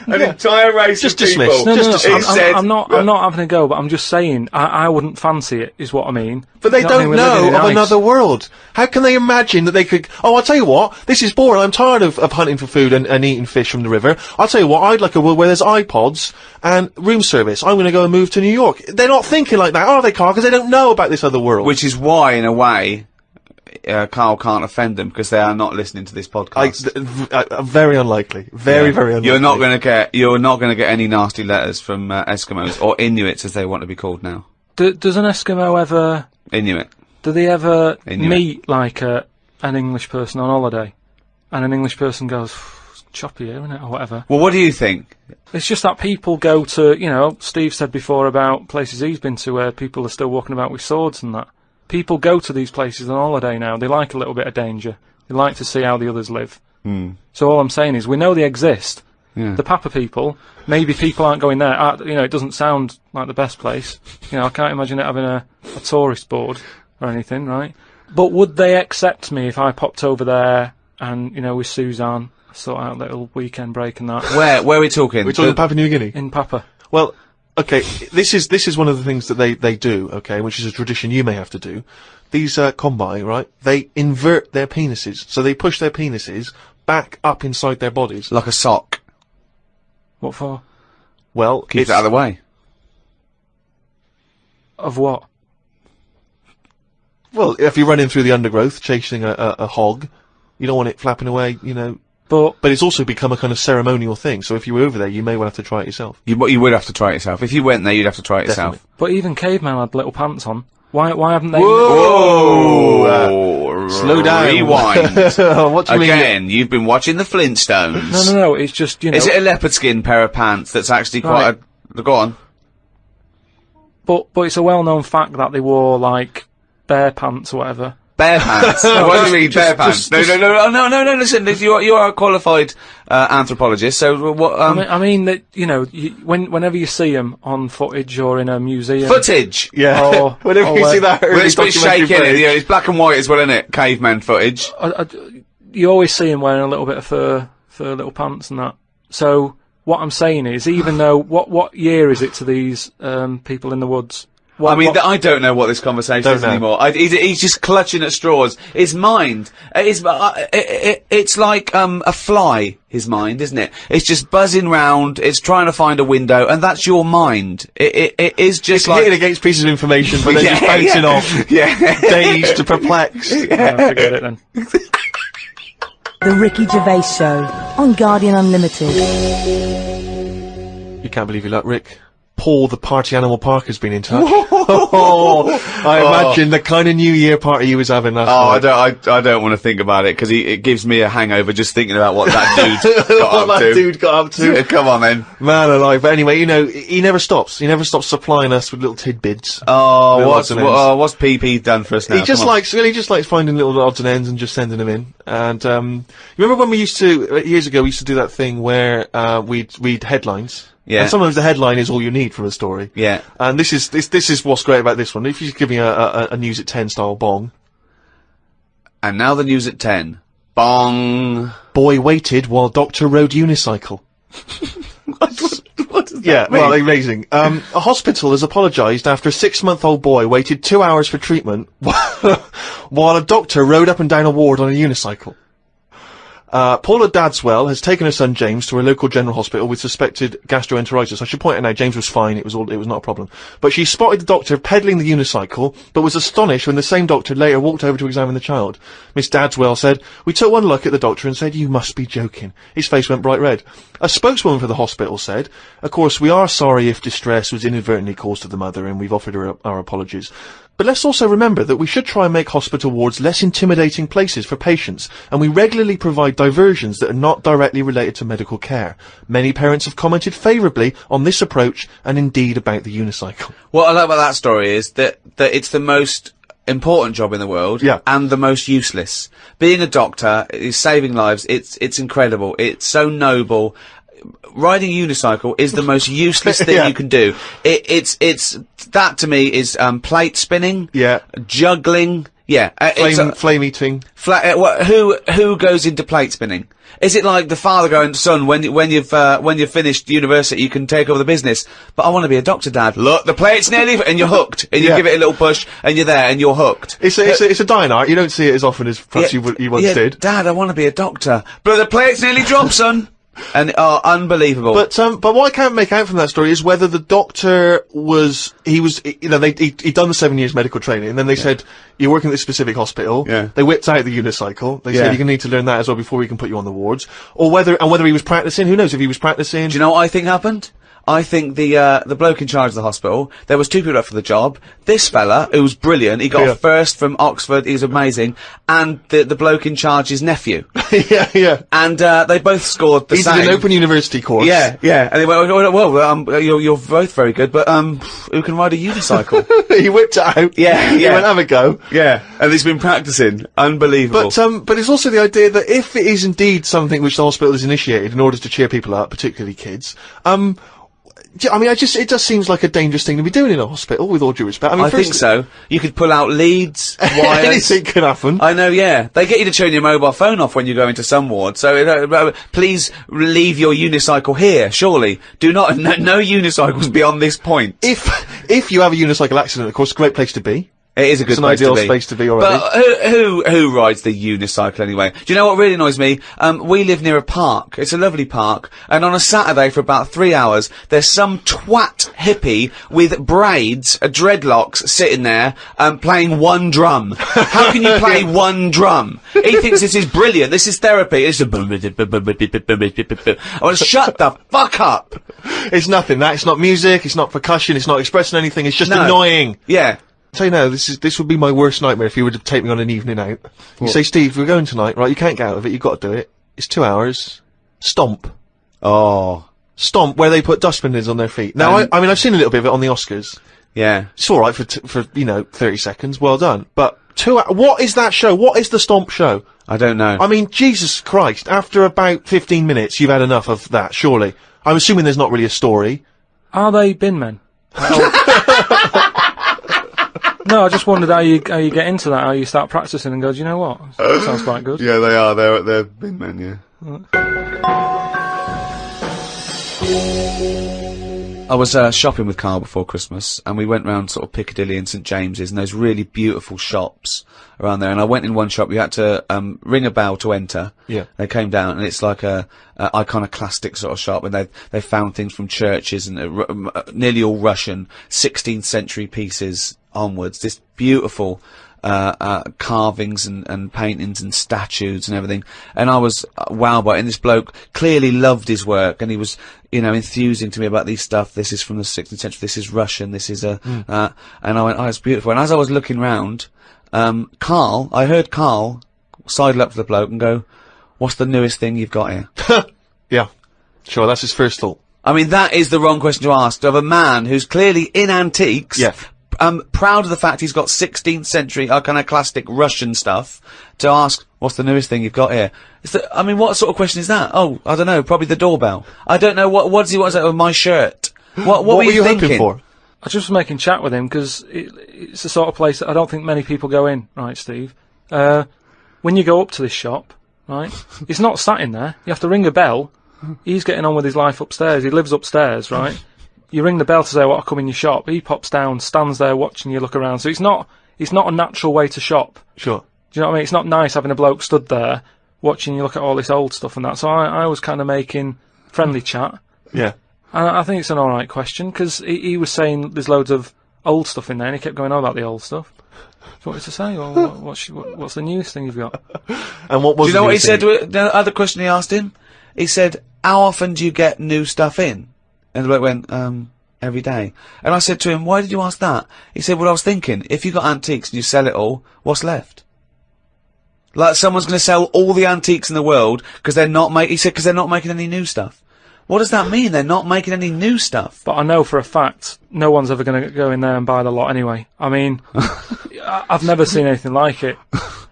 An entire race just of people. dismiss. I'm not having a go, but I'm just saying I wouldn't fancy it, is what I mean. But they don't know of another world. How can they imagine that they could... Oh, I'll tell you what, this is boring. I'm tired of hunting for food and eating fish from the river. I'll tell you what, I'd like a world where there's iPods and room service. I'm going to go and move to New York. They're not thinking like that, are they, Karl? Because they don't know about this other world. Which is why, in a way... Karl can't offend them because they are not listening to this podcast. Very unlikely. Very unlikely. You're not going to get any nasty letters from Eskimos or Inuits, as they want to be called now. Does an Eskimo ever... Inuit. Do they ever meet, like, an English person on holiday? And an English person goes, "It's choppy here, isn't it?" Or whatever. Well, what do you think? It's just that people go to, Steve said before about places he's been to where people are still walking about with swords and that. People go to these places on holiday now. They like a little bit of danger. They like to see how the others live. So all I'm saying is, we know they exist. Yeah. The Papa people, maybe people aren't going there. It doesn't sound like the best place. I can't imagine it having a tourist board or anything, right? But would they accept me if I popped over there and, with Suzanne, sort out a little weekend break and that? Where are we talking? We're talking Papua New Guinea? In Papa. Well... Okay, this is one of the things that they do, okay, which is a tradition you may have to do. These Kombai, right, they invert their penises, so they push their penises back up inside their bodies. Like a sock. What for? Well, keep it out of the way. Of what? Well, if you're running through the undergrowth, chasing a hog, you don't want it flapping away, But it's also become a kind of ceremonial thing, so if you were over there, you may well have to try it yourself. You would have to try it yourself. If you went there, you'd have to try it yourself. But even cavemen had little pants on. Why haven't they? Whoa! Slow down. Rewind. What do you mean? Again, you've been watching the Flintstones. No. It's just Is it a leopard skin pair of pants that's actually quite a... Go on. But it's a well-known fact that they wore like bear pants or whatever. Bear pants. What do you mean, bear pants? No. Listen, you are a qualified anthropologist. So what? I mean that whenever you see them on footage or in a museum. Footage. Yeah. Whenever you see that, it's a bit shaky, isn't it? It's black and white as well, isn't it? Caveman footage. You always see them wearing a little bit of fur little pants and that. So what I'm saying is, even though what year is it to these people in the woods? I don't know what this conversation is anymore. He's just clutching at straws. His mind, it's like a fly. His mind, isn't it? It's just buzzing round. It's trying to find a window, and that's your mind. It is just it's like hitting against pieces of information, but then just bouncing off. Yeah, dazed, perplexed. Forget it then. The Ricky Gervais Show on Guardian Unlimited. You can't believe your luck, Rick. Paul, the party animal park, has been in touch. I imagine the kind of New Year party he was having last night. I don't want to think about it, because it gives me a hangover just thinking about what that dude got up to. Come on, then. Man alive. But anyway, he never stops. He never stops supplying us with little tidbits. Oh, what's PP done for us now? He just likes finding little odds and ends and just sending them in. And, you remember when we used to, years ago, we used to do that thing where, we'd read headlines? Yeah. And sometimes the headline is all you need from a story. Yeah. And this is what's great about this one. If you just give me a news at 10 style bong. And now the news at 10. Bong. Boy waited while doctor rode unicycle. What does that mean? Well, amazing. A hospital has apologised after a 6-month-old boy waited 2 hours for treatment while a doctor rode up and down a ward on a unicycle. Paula Dadswell has taken her son James to a local general hospital with suspected gastroenteritis. I should point out now, James was fine, it was not a problem. But she spotted the doctor pedalling the unicycle, but was astonished when the same doctor later walked over to examine the child. Miss Dadswell said, "We took one look at the doctor and said, 'You must be joking.' His face went bright red." A spokeswoman for the hospital said, "Of course, we are sorry if distress was inadvertently caused to the mother, and we've offered her our apologies. But let's also remember that we should try and make hospital wards less intimidating places for patients, and we regularly provide diversions that are not directly related to medical care. Many parents have commented favourably on this approach, and indeed about the unicycle." What I like about that story is that it's the most important job in the world, and the most useless. Being a doctor is saving lives. It's incredible. It's so noble. Riding a unicycle is the most useless thing you can do. It's that to me is plate spinning, juggling, flame eating. Who goes into plate spinning? Is it like the father going, "Son, when you've finished university, you can take over the business"? "But I want to be a doctor, Dad." "Look, the plate's nearly," and you're hooked. And you give it a little push, and you're there, and you're hooked. It's a dying art. You don't see it as often as perhaps you once did. "Dad, I want to be a doctor, but the plate's nearly dropped, son." And unbelievable. But what I can't make out from that story is whether the doctor he'd done the 7 years medical training, and then they said, "You're working at this specific hospital." Yeah. They whipped out the unicycle. They said, "You're gonna need to learn that as well before we can put you on the wards." Or whether he was practicing. Who knows if he was practicing? Do you know what I think happened? I think the bloke in charge of the hospital, there was 2 people up for the job. This fella, who was brilliant, he got a first from Oxford, he was amazing, and the bloke in charge's nephew. Yeah. And, they both scored the same. He did an open university course. Yeah. And they went, "Well, you're both very good, but, who can ride a unicycle?" He whipped it out. Yeah. He went, "Have a go." Yeah. And he's been practicing. Unbelievable. But it's also the idea that if it is indeed something which the hospital has initiated in order to cheer people up, particularly kids, I mean, it just seems like a dangerous thing to be doing in a hospital, with all due respect. I think so. You could pull out leads, wires. Anything could happen. I know, yeah. They get you to turn your mobile phone off when you go into some ward, so, please leave your unicycle here, surely. No unicycles beyond this point. If you have a unicycle accident, of course, a great place to be. It is a good place to be. It's an ideal space to be already. But who rides the unicycle anyway? Do you know what really annoys me? We live near a park. It's a lovely park. And on a Saturday for about 3 hours, there's some twat hippie with braids, dreadlocks, sitting there, playing one drum. How can you play one drum? He thinks this is brilliant. This is therapy. It's shut the fuck up. It's nothing. It's not music. It's not percussion. It's not expressing anything. It's just annoying. Yeah. So you know, this would be my worst nightmare if you were to take me on an evening out. You say, Steve, we're going tonight, right? You can't get out of it. You've got to do it. It's 2 hours. Stomp. Oh. Stomp, where they put dustbin lids on their feet. Now, I mean, I've seen a little bit of it on the Oscars. Yeah. It's alright for, 30 seconds. Well done. But what is that show? What is the Stomp show? I don't know. I mean, Jesus Christ, after about 15 minutes, you've had enough of that, surely. I'm assuming there's not really a story. Are they bin men? No, I just wondered how you get into that, how you start practicing and go, do you know what? That sounds quite good. Yeah, they are. They're bin men, yeah. I was shopping with Karl before Christmas, and we went round sort of Piccadilly and St James's, and those really beautiful shops around there. And I went in one shop. You had to ring a bell to enter. Yeah. They came down, and it's like a iconoclastic sort of shop, and they found things from churches and nearly all Russian 16th century pieces onwards. This beautiful carvings and paintings and statues and everything, and I was wowed by it. And this bloke clearly loved his work, and he was, enthusing to me about these stuff. This is from the 16th century. This is Russian. This is and I went, oh, it's beautiful. And as I was looking round, I heard Karl sidle up to the bloke and go, "What's the newest thing you've got here?" Yeah, sure. That's his first thought. I mean, that is the wrong question to ask of a man who's clearly in antiques. Yeah. Proud of the fact he's got 16th century iconoclastic Russian stuff, to ask, what's the newest thing you've got here? What sort of question is that? Oh, I don't know, probably the doorbell. I don't know, what does he want to say with my shirt? What were you thinking? Hoping for? I was just making chat with him, because it's the sort of place that I don't think many people go in, right, Steve? When you go up to this shop, right, it's not sat in there. You have to ring a bell. He's getting on with his life upstairs. He lives upstairs, right? You ring the bell to say, "What, I'll come in your shop." He pops down, stands there watching you look around. So it's not a natural way to shop. Sure. Do you know what I mean? It's not nice having a bloke stood there watching you look at all this old stuff and that. So I was kind of making friendly chat. Yeah. And I think it's an alright question, because he was saying there's loads of old stuff in there, and he kept going on about the old stuff. So what did to say? Well, what's the newest thing you've got? And what was? Do you know what he said? The other question he asked him? He said, "How often do you get new stuff in?" And the bloke went, every day. And I said to him, "Why did you ask that?" He said, "Well, I was thinking, if you got antiques and you sell it all, what's left? Like, someone's going to sell all the antiques in the world because they're not making any new stuff. What does that mean? They're not making any new stuff. But I know for a fact no one's ever going to go in there and buy the lot anyway. I mean, I've never seen anything like it.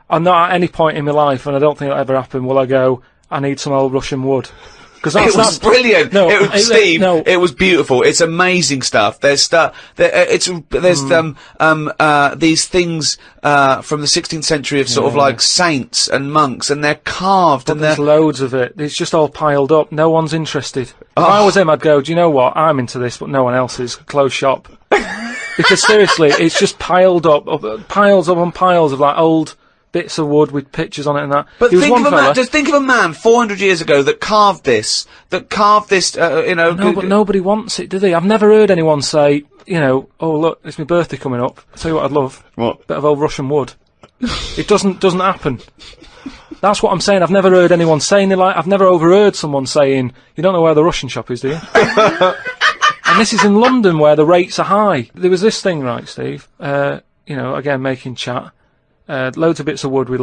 I'm not at any point in my life, and I don't think it'll ever happen, will I go, "I need some old Russian wood." Because it was brilliant. No, it was Steve. No. It was beautiful. It's amazing stuff. There's stuff. There's these things from the 16th century of sort of like saints and monks, and they're carved. But there's loads of it. It's just all piled up. No one's interested. If I was him, I'd go, "Do you know what? I'm into this, but no one else is. Close shop." Because seriously, it's just piled up, piles upon piles of like old bits of wood with pictures on it and that. But think of a man 400 years ago that carved this, No, but nobody wants it, do they? I've never heard anyone say, "Oh, look, it's my birthday coming up. I'll tell you what I'd love. What? Bit of old Russian wood." It doesn't happen. That's what I'm saying. I've never heard anyone saying it. I've never overheard someone saying, "You don't know where the Russian shop is, do you?" And this is in London, where the rates are high. There was this thing, right, Steve? Again, making chat. Loads of bits of wood with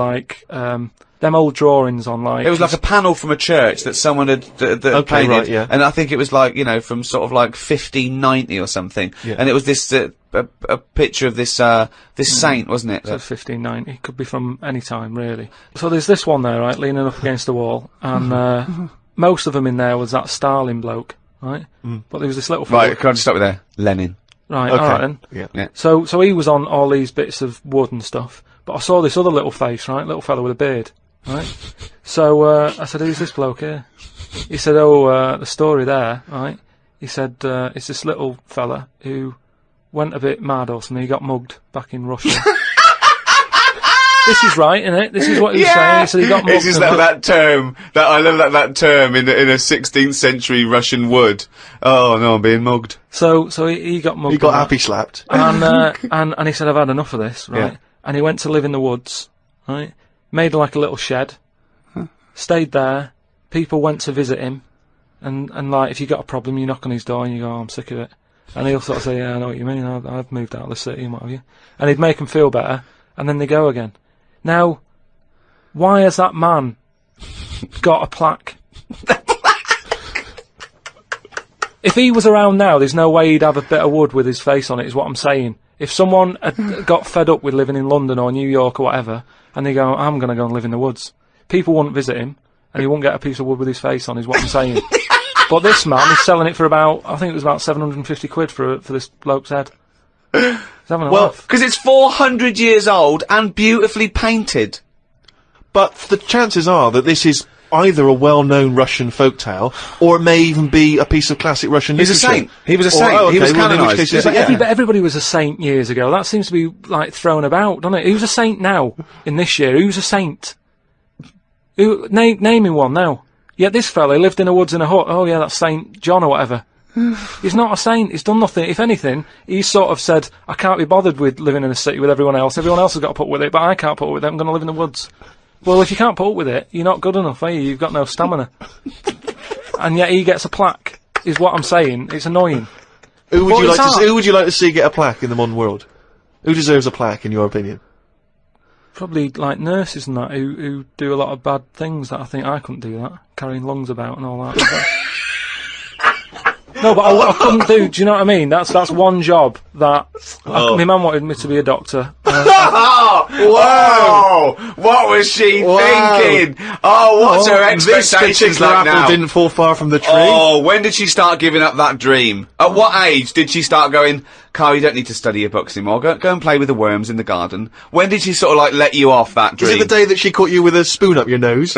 them old drawings on, like... It was like a panel from a church that someone had painted. Right, yeah. And I think it was from sort of 1590 or something. Yeah. And it was this, a picture of this saint, wasn't it? So 1590. Could be from any time, really. So there's this one there, right, leaning up against the wall. And most of them in there was that Stalin bloke, right? But there was this little... Right, can I just stop with there? Lenin. Right, okay. alright then. Yeah. So he was on all these bits of wood and stuff. But I saw this other little face, right? Little fella with a beard, right? So, I said, "Who's this bloke here?" He said, "Oh, the story there, right?" He said, "It's this little fella who went a bit mad or something. He got mugged back in Russia." This is right, isn't it? This is what he was saying. He said he got mugged. It's just that term, I love that term in a 16th century Russian wood. Oh no, I'm being mugged. So he got mugged. He got happy slapped. And he said, "I've had enough of this," right? Yeah. And he went to live in the woods, right? Made like a little shed, stayed there. People went to visit him, and like, if you got a problem, you knock on his door and you go, "Oh, I'm sick of it." And he'll sort of say, yeah, I know what you mean, I've moved out of the city and what have you. And he'd make them feel better, and then they go again. Now, why has that man got a plaque? If he was around now, there's no way he'd have a bit of wood with his face on it, is what I'm saying. If someone had got fed up with living in London or New York or whatever, and they go, I'm going to go and live in the woods, people wouldn't visit him, and he wouldn't get a piece of wood with his face on, is what I'm saying. But this man is selling it for about, I think it was about 750 quid for this bloke's head. He's having a laugh. Because it's 400 years old and beautifully painted. But the chances are that this is either a well-known Russian folktale, or it may even be a piece of classic Russian literature. He's a saint. He was a saint. He was canonised. Everybody was a saint years ago. That seems to be, like, thrown about, doesn't it? Who's a saint now, in this year? Who's a saint? Name him one now. Yet this fella lived in the woods in a hut. Oh yeah, that's Saint John or whatever. He's not a saint. He's done nothing. If anything, he's sort of said, I can't be bothered with living in a city with everyone else. Everyone else has got to put up with it, but I can't put up with it. I'm going to live in the woods. Well, if you can't put up with it, you're not good enough, are you? You've got no stamina. And yet he gets a plaque, is what I'm saying. It's annoying. Who would you like to see get a plaque in the modern world? Who deserves a plaque, in your opinion? Probably like nurses and that who do a lot of bad things that I think I couldn't do that, carrying lungs about and all that. No, but I couldn't do. Do you know what I mean? That's one job that my mum wanted me to be a doctor. Whoa! What was she thinking? Oh, what's her expectations like now? Didn't fall far from the tree. Oh, when did she start giving up that dream? At what age did she start going, Karl, you don't need to study your books anymore. Go and play with the worms in the garden. When did she sort of like let you off that dream? Is it the day that she caught you with a spoon up your nose?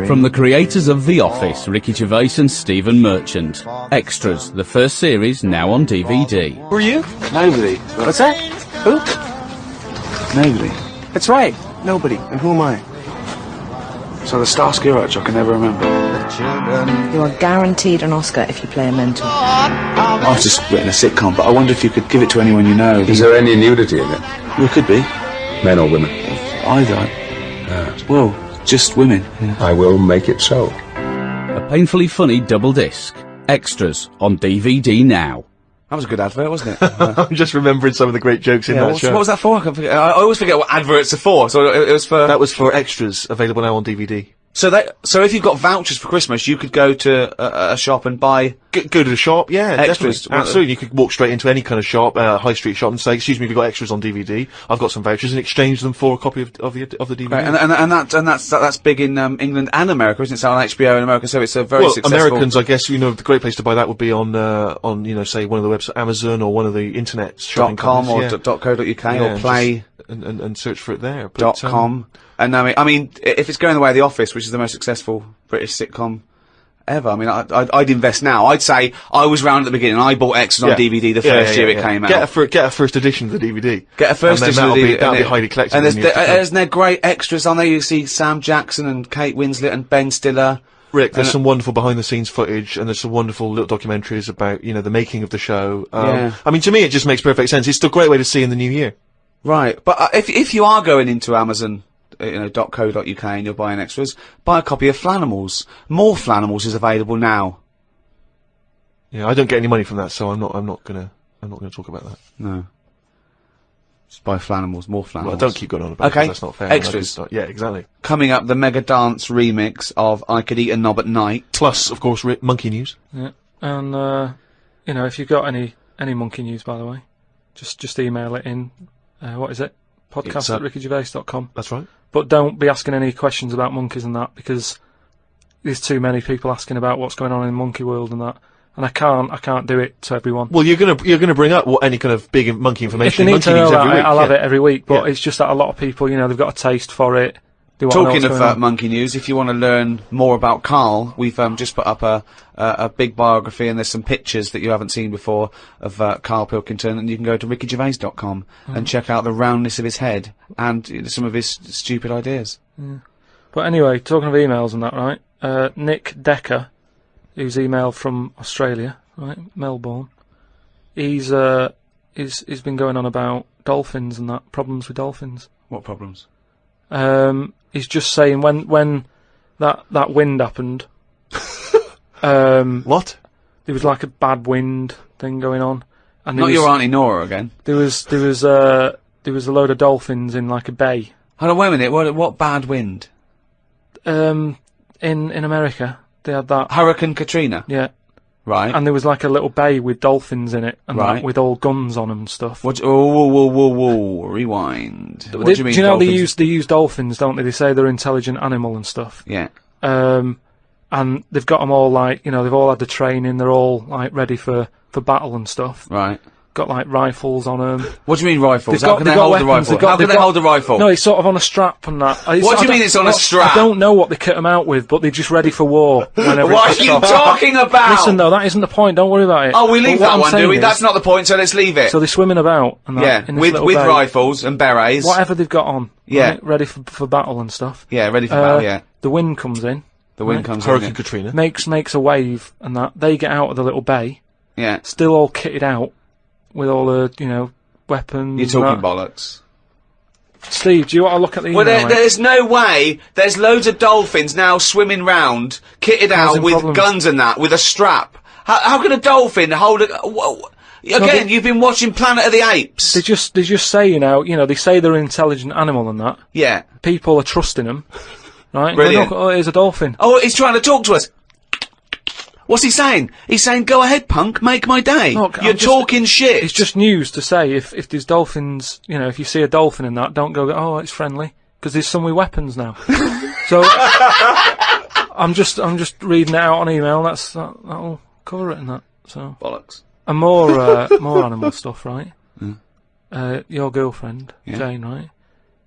From the creators of The Office, Ricky Gervais and Stephen Merchant. Extras, the first series, now on DVD. Who are you? Nobody. What's that? Who? Nobody. That's right. Nobody. And who am I? So the Starsky Hutch, I can never remember. You are guaranteed an Oscar if you play a mentor. I've just written a sitcom, but I wonder if you could give it to anyone you know. Is there any nudity in it? Well, it could be. Men or women? Either. Well, just women. Yeah. I will make it so. A painfully funny double disc. Extras on DVD now. That was a good advert, wasn't it? I'm just remembering some of the great jokes in that show. What was that for? I always forget what adverts are for. So it was for... That was for Extras, available now on DVD. So if you've got vouchers for Christmas, you could go to a shop and buy... Go to the shop, yeah, extras. Definitely. Absolutely. You could walk straight into any kind of shop, high street shop, and say, excuse me, we've got extras on DVD. I've got some vouchers, and exchange them for a copy of the DVD. Right, and that's big in England and America, isn't it? So on HBO in America, so it's a very successful... Americans, I guess, the great place to buy that would be on say, one of the websites, Amazon, or one of the internet shopping .com companies. or .co.uk or Play... And search for it there. But, .com. And I mean, if it's going the way of The Office, which is the most successful British sitcom ever, I mean, I'd invest now. I'd say I was round at the beginning. I bought Extras on DVD the first year it came out. Get a first edition of the DVD. Get a first edition of the DVD. That'll be highly collectible. And there's great extras on there. You see Sam Jackson and Kate Winslet and Ben Stiller. Rick, there's some wonderful behind-the-scenes footage, and there's some wonderful little documentaries about, the making of the show. I mean, to me, it just makes perfect sense. It's a great way to see in the new year. Right, but if you are going into Amazon, .co.uk and you're buying extras, buy a copy of Flanimals. More Flanimals is available now. Yeah, I don't get any money from that, so I'm not gonna talk about that. No. Just buy Flanimals, more Flanimals. Well, don't keep going on about it, 'cause that's not fair. Extras. Yeah, exactly. Coming up, the Mega Dance remix of I Could Eat a Knob at Night. Plus, of course, Monkey News. Yeah, and if you've got any Monkey News, by the way, just email it in. What is it? podcast@rickygervais.com. That's right. But don't be asking any questions about monkeys and that, because there's too many people asking about what's going on in the monkey world and that, and I can't do it to everyone. Well, you're gonna bring up any kind of big monkey information. If they need to know that, I'll have it every week. But it's just that a lot of people, they've got a taste for it. Talking of Monkey News, if you want to learn more about Karl, we've just put up a big biography, and there's some pictures that you haven't seen before of Karl Pilkington, and you can go to rickygervais.com and check out the roundness of his head and some of his stupid ideas. Yeah. But anyway, talking of emails and that, right? Nick Decker, who's emailed from Australia, right, Melbourne, he's been going on about dolphins and that, problems with dolphins. What problems? He's just saying when that wind happened, What? There was like a bad wind thing going on, and Not your Auntie Nora again. There was a load of dolphins in like a bay. Hold on, wait a minute. What bad wind? In America, they had that Hurricane Katrina. Yeah. Right. And there was like a little bay with dolphins in it, and right. with all guns on them and stuff. What? Whoa! Rewind. What do you mean? Do you know dolphins? they use dolphins, don't they? They say they're an intelligent animal and stuff. Yeah. And they've got them all like, you know, they've all had the training. They're all like ready for battle and stuff. Right. Got like rifles on them. What do you mean rifles? How can they hold a rifle? How can they hold a rifle? No, it's sort of on a strap and that. What do you mean it's on a strap? I don't know what they kit them out with, but they're just ready for war. What are you talking about? Listen though, that isn't the point. Don't worry about it. Oh, we leave that one, do we? That's not the point, so let's leave it. So they're swimming about and that. Yeah, with rifles and berets. Whatever they've got on. Yeah. Right, ready for battle and stuff. Yeah, ready for battle, yeah. The wind comes in. The wind comes in. Hurricane Katrina. Makes a wave and that. They get out of the little bay. Yeah. Still all kitted out. With all the, you know, weapons. You're talking bollocks. Steve, do you want to look at the email? Well, there's no way. There's loads of dolphins now swimming round, kitted out with guns and that, with a strap. How can a dolphin hold a... Again, you've been watching Planet of the Apes. They just say, you know, they say they're an intelligent animal and that. Yeah. People are trusting them. Right? Brilliant. Look, here's a dolphin. Oh, he's trying to talk to us. What's he saying? He's saying, go ahead, punk, make my day. Look, you're talking shit. It's just news to say, if there's dolphins, you know, if you see a dolphin in that, don't go, oh, it's friendly. Because there's some with weapons now. So, I'm just reading it out on email, that'll cover it and that, so. Bollocks. And more animal stuff, right? Mm. Your girlfriend, Jane, right?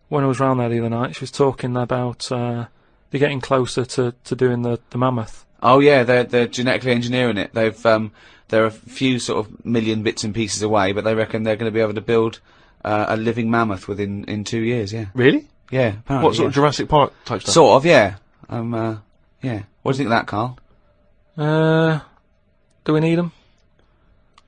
When I was round there the other night, she was talking about, they're getting closer to doing the mammoth. Oh yeah, they're genetically engineering it. They've they're a few sort of million bits and pieces away, but they reckon they're going to be able to build a living mammoth in 2 years. Yeah. Really? Yeah. Apparently, what sort of Jurassic Park type stuff? Sort of, yeah. Yeah. What do you think of that, Karl? Do we need them?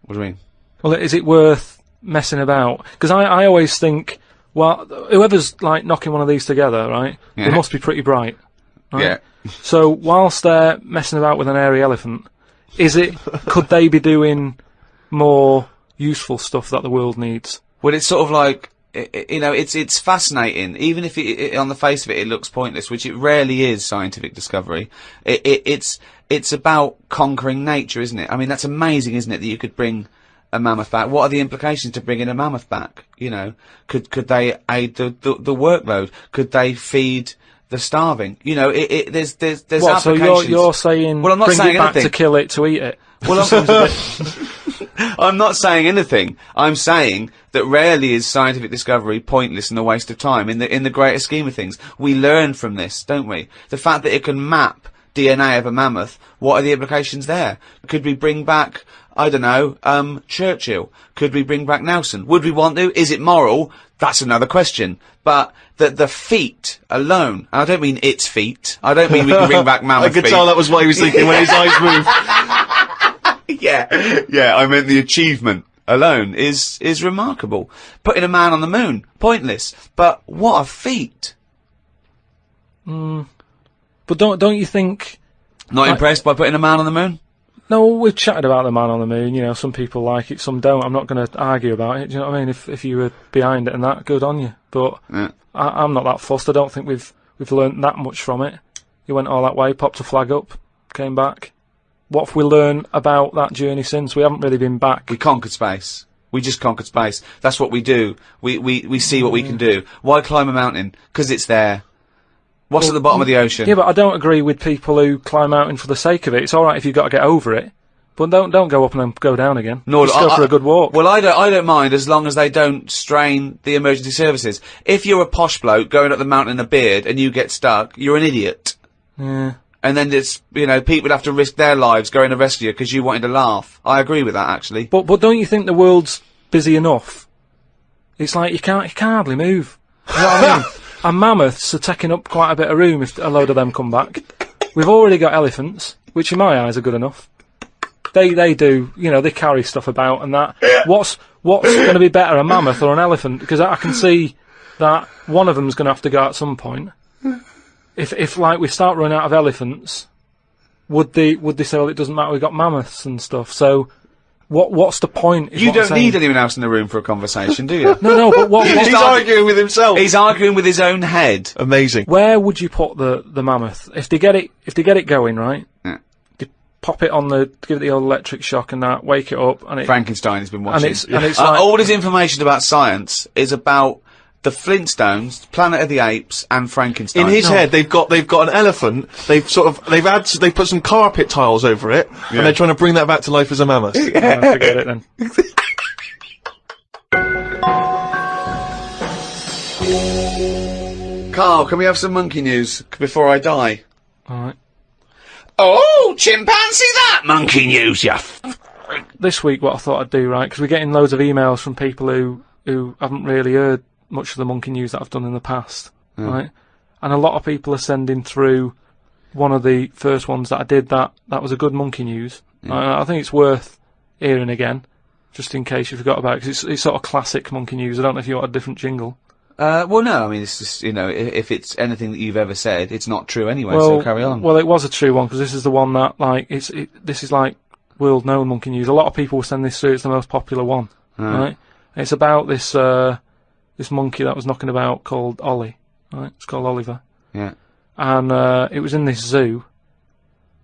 What do you mean? Well, is it worth messing about? Because I always think, well, whoever's like knocking one of these together, right? Yeah. They must be pretty bright. Right? Yeah. So whilst they're messing about with an hairy elephant, could they be doing more useful stuff that the world needs? Well, it's sort of like, you know, it's fascinating. Even if on the face of it, it looks pointless, which it rarely is. Scientific discovery. It's about conquering nature, isn't it? I mean, that's amazing, isn't it? That you could bring a mammoth back. What are the implications to bringing a mammoth back? You know, could they aid the workload? Could they feed the starving? You know, there's what, applications. So you're saying, well, I'm not bring saying it back anything. to kill it, to eat it? Well, I'm not saying anything. I'm saying that rarely is scientific discovery pointless and a waste of time in the greater scheme of things. We learn from this, don't we? The fact that it can map DNA of a mammoth, what are the implications there? Could we bring back, I don't know, Churchill? Could we bring back Nelson? Would we want to? Is it moral? That's another question. But the feet alone, and I don't mean its feet, I don't mean we can bring back mammoth feet. I could tell that was what he was thinking when his eyes moved. Yeah, I meant the achievement alone is remarkable. Putting a man on the moon, pointless. But what a feat. But don't you think... Not impressed by putting a man on the moon? No, we've chatted about the man on the moon, you know, some people like it, some don't. I'm not going to argue about it, do you know what I mean? If you were behind it and that, good on you. But yeah. I'm not that fussed. I don't think we've learnt that much from it. You went all that way, popped a flag up, came back. What have we learned about that journey since? We haven't really been back. We conquered space. We just conquered space. That's what we do. We see what we can do. Why climb a mountain? 'Cause it's there. What's at the bottom of the ocean? Yeah, but I don't agree with people who climb mountain for the sake of it. It's all right if you've got to get over it, but don't go up and then go down again. No, just go for a good walk. Well, I don't mind as long as they don't strain the emergency services. If you're a posh bloke going up the mountain in a beard and you get stuck, you're an idiot. Yeah. And then it's, you know, people have to risk their lives going to rescue you because you wanted to laugh. I agree with that, actually. But don't you think the world's busy enough? It's like you can't hardly move. You know what I mean? And mammoths are taking up quite a bit of room if a load of them come back. We've already got elephants, which in my eyes are good enough. They do, you know, they carry stuff about and that. What's going to be better, a mammoth or an elephant? Because I can see that one of them's going to have to go at some point. If like we start running out of elephants, would they say, well, it doesn't matter, we've got mammoths and stuff, so what's the point? You don't need anyone else in the room for a conversation, do you? No, but what... He's arguing with himself. He's arguing with his own head. Amazing. Where would you put the mammoth? If they get it going, right? Yeah. They pop it on give it the old electric shock and that, wake it up, and Frankenstein has been watching. And it's like... all his information about science is about the Flintstones, Planet of the Apes, and Frankenstein. In his head, they've got an elephant. They've put some carpet tiles over it, and they're trying to bring that back to life as a mammoth. Forget it then. Karl, can we have some monkey news before I die? All right. Oh, chimpanzee that monkey news, you. This week, what I thought I'd do, right, because we're getting loads of emails from people who haven't really heard much of the monkey news that I've done in the past, right? And a lot of people are sending through one of the first ones that I did that was a good monkey news. I think it's worth hearing again, just in case you forgot about it, because it's sort of classic monkey news. I don't know if you want a different jingle. Well, no, I mean, it's just, if it's anything that you've ever said, it's not true anyway, so carry on. Well, it was a true one, because this is the one that, like, this is like world-known monkey news. A lot of people will send this through, it's the most popular one, right? And it's about this monkey that was knocking about called Ollie, right? It's called Oliver. Yeah. And it was in this zoo,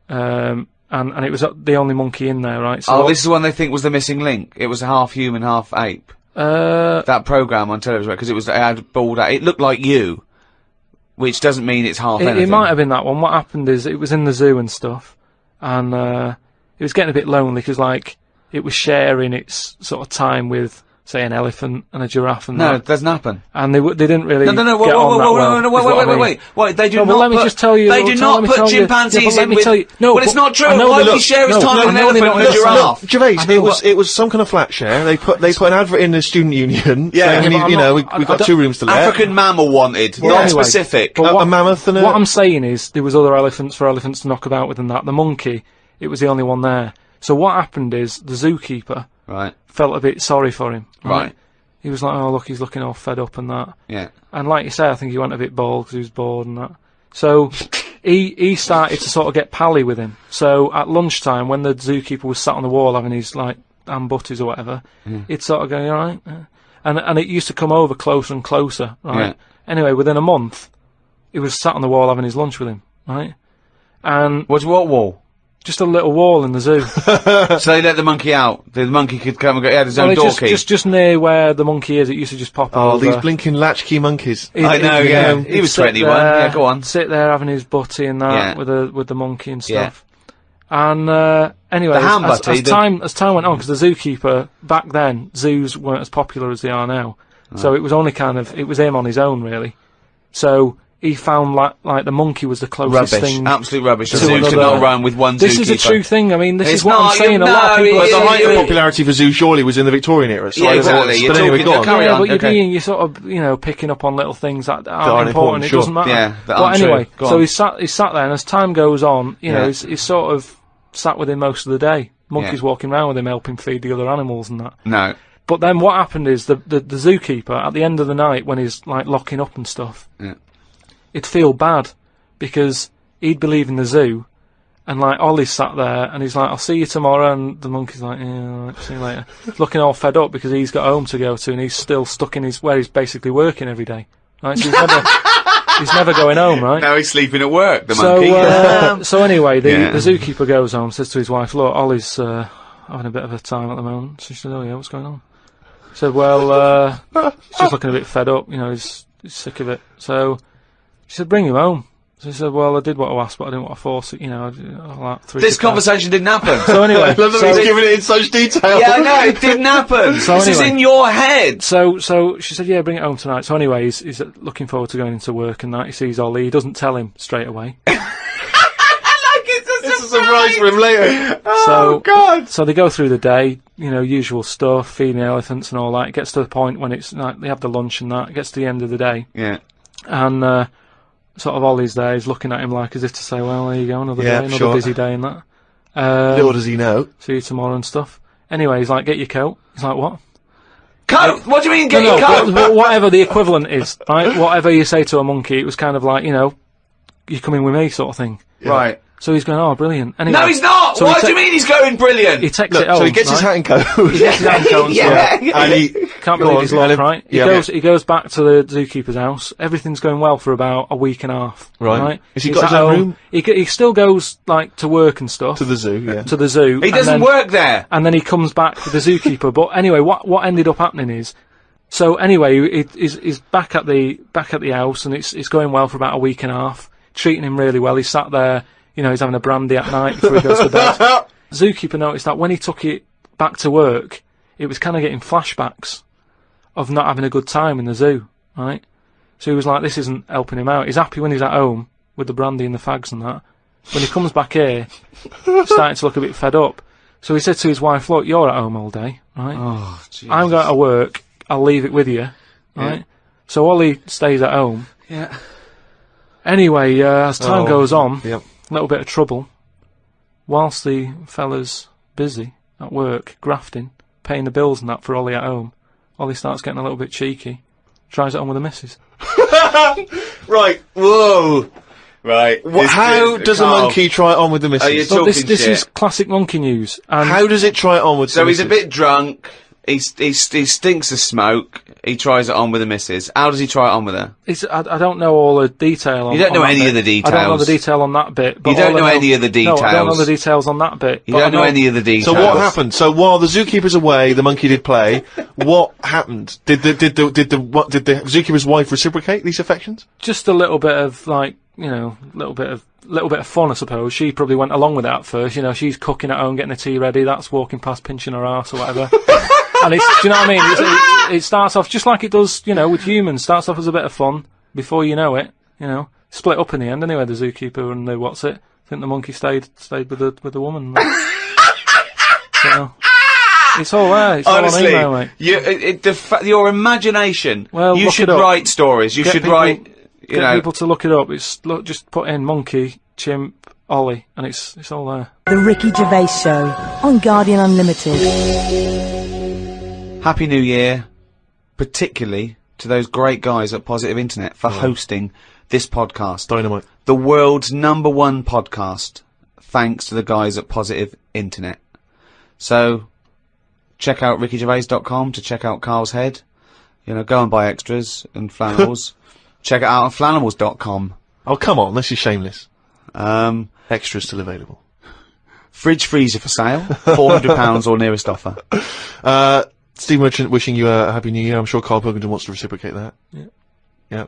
and it was the only monkey in there, right? So this is the one they think was the missing link. It was half human, half ape. That programme on television, because it had bald. It looked like you, which doesn't mean it's half anything. It might have been that one. What happened is it was in the zoo and stuff, and it was getting a bit lonely because, like, it was sharing its sort of time with, say, an elephant and a giraffe and No, that. it doesn't happen. And they didn't really wait, they do let me just tell you. They do not put chimpanzees in with... No, well, it's not true. Why would he share his time with an elephant and a giraffe? Gervais, it was some kind of flat share. They put an advert in the student union. Yeah, saying, we've got 2 rooms to let. African mammal wanted, not specific. A mammoth and what I'm saying is there was other elephants for elephants to knock about with and that. The monkey, it was the only one there. So what happened is the zookeeper felt a bit sorry for him. Right. He was like, oh, look, he's looking all fed up and that. Yeah. And like you say, I think he went a bit bald because he was bored and that. So he started to sort of get pally with him. So at lunchtime, when the zookeeper was sat on the wall having his, like, ham butties or whatever, he'd sort of go, all right? And it used to come over closer and closer, right? Yeah. Anyway, within a month, he was sat on the wall having his lunch with him, right? And... What wall? Just a little wall in the zoo. So they let the monkey out. The monkey could come and go. He had his own door key. Just near where the monkey is, it used to just pop over. Oh, these blinking latchkey monkeys. I know, yeah. He was 21. Yeah, go on. Sit there having his butty and that with the monkey and stuff. Yeah. And anyway, the ham butty, as time went on, because the zookeeper back then, zoos weren't as popular as they are now. So it was only it was him on his own really. So he found like the monkey was the closest thing. Absolute rubbish. The zoo could not run with one zookeeper. This is a true thing. I mean, this is what I'm saying. A lot of people. But the height of popularity for zoo surely was in the Victorian era. So yeah, exactly. But anyway, go on. But you're sort of picking up on little things that aren't important. It doesn't matter. Yeah, but anyway, so he sat there, and as time goes on, he's sort of sat with him most of the day. Monkeys walking around with him, helping feed the other animals and that. No. But then what happened is the zookeeper at the end of the night when he's like locking up and stuff. Yeah. He'd feel bad because he'd be leaving the zoo and like Ollie's sat there and he's like, I'll see you tomorrow, and the monkey's like, yeah, right, see you later. Looking all fed up because he's got home to go to and he's still stuck in where he's basically working every day. Right? So he's never going home, right? Now he's sleeping at work, the monkey. So anyway, the zookeeper goes home, says to his wife, look, Ollie's having a bit of a time at the moment. So she said, oh yeah, what's going on? He said, well, he's just looking a bit fed up, he's sick of it. So she said, bring him home. So he said, well, I did what I asked, but I didn't want to force it, This conversation didn't happen. So anyway. I love that he's giving it in such detail. Yeah, I know, it didn't happen. This is in your head. So she said, yeah, bring it home tonight. So anyway, he's looking forward to going into work and that. He sees Ollie. He doesn't tell him straight away. It's a surprise for him later. Oh, God. So they go through the day, usual stuff, feeding the elephants and all that. It gets to the point when it's like they have the lunch and that. It gets to the end of the day. Yeah. And sort of Ollie's there, he's looking at him like as if to say, well, there you go, another day, another busy day and that. Little does he know. See you tomorrow and stuff. Anyway, he's like, get your coat. He's like, what? Coat? What do you mean, get your coat? Whatever the equivalent is, right? Whatever you say to a monkey, it was kind of like, you're coming with me sort of thing. Yeah. Right. So he's going, oh, brilliant. Anyway, No, he's not! so Why do you mean he's going brilliant? He takes Look, it home, so he gets his hat and coat. He gets his hat and coat and stuff. And he Can't Go believe on, his luck, right? yeah. He goes back to the zookeeper's house. Everything's going well for about a week and a half. Right. Has he He's got his at own home. room? He still goes, like, to work and stuff. To the zoo, yeah. To the zoo. He and doesn't then- work there. And then he comes back with the zookeeper. But anyway, what ended up happening is, so anyway, he's back at the house, and it's going well for about a week and a half. Treating him really well. He's sat there, you know, he's having a brandy at night before he goes to bed. Zookeeper noticed that when he took it back to work, it was kind of getting flashbacks of not having a good time in the zoo, right? So he was like, this isn't helping him out. He's happy when he's at home with the brandy and the fags and that. When he comes back here, he's starting to look a bit fed up. So he said to his wife, look, you're at home all day, right? Oh, Jesus. I'm going to work, I'll leave it with you, right? Yeah. So Ollie stays at home. Yeah. Anyway, as time goes on, Yep. a little bit of trouble. Whilst the fella's busy at work, grafting, paying the bills and that for Ollie at home, Ollie starts getting a little bit cheeky, tries it on with the missus. Right. Whoa. Right. How does a monkey try it on with the missus? Are you Look, this talking is shit? classic monkey news. And How does it try it on with So the he's a missus? bit drunk. He stinks of smoke. He tries it on with the missus. How does he try it on with her? I don't know all the detail on You don't on know that any bit. of the details. I don't know the detail on that bit. But You don't all I know any of the No, I don't know details. the details on that bit. You but don't I know any of the details. So what happened? So while the zookeeper's away, the monkey did play. What happened? Did the zookeeper's wife reciprocate these affections? Just a little bit of, like, you know, little bit of fun, I suppose. She probably went along with that at first. You know, she's cooking at home, getting the tea ready. That's walking past, pinching her arse or whatever. And it's, do you know what I mean? It starts off just like it does, you know, with humans. Starts off as a bit of fun. Before you know it, you know, split up in the end. Anyway, the zookeeper and the I think the monkey stayed with the woman. So, it's all there. It's Honestly, all on email, mate. your imagination. Well, you look should it up. write stories. You Get should people- write. You Get know. people to look it up. Just put in monkey, chimp, Ollie, and it's all there. The Ricky Gervais Show on Guardian Unlimited. Happy New Year, particularly to those great guys at Positive Internet for hosting this podcast. Dynamite. The world's #1 podcast, thanks to the guys at Positive Internet. So, check out rickygervais.com to check out Karl's head. You know, go and buy extras and flannels. Check it out on flannels.com. Oh, come on, this is shameless. Extras still available. Fridge freezer for sale, £400 or nearest offer. Steve Merchant wishing you a happy new year. I'm sure Karl Pilkington wants to reciprocate that. Yeah. Yeah.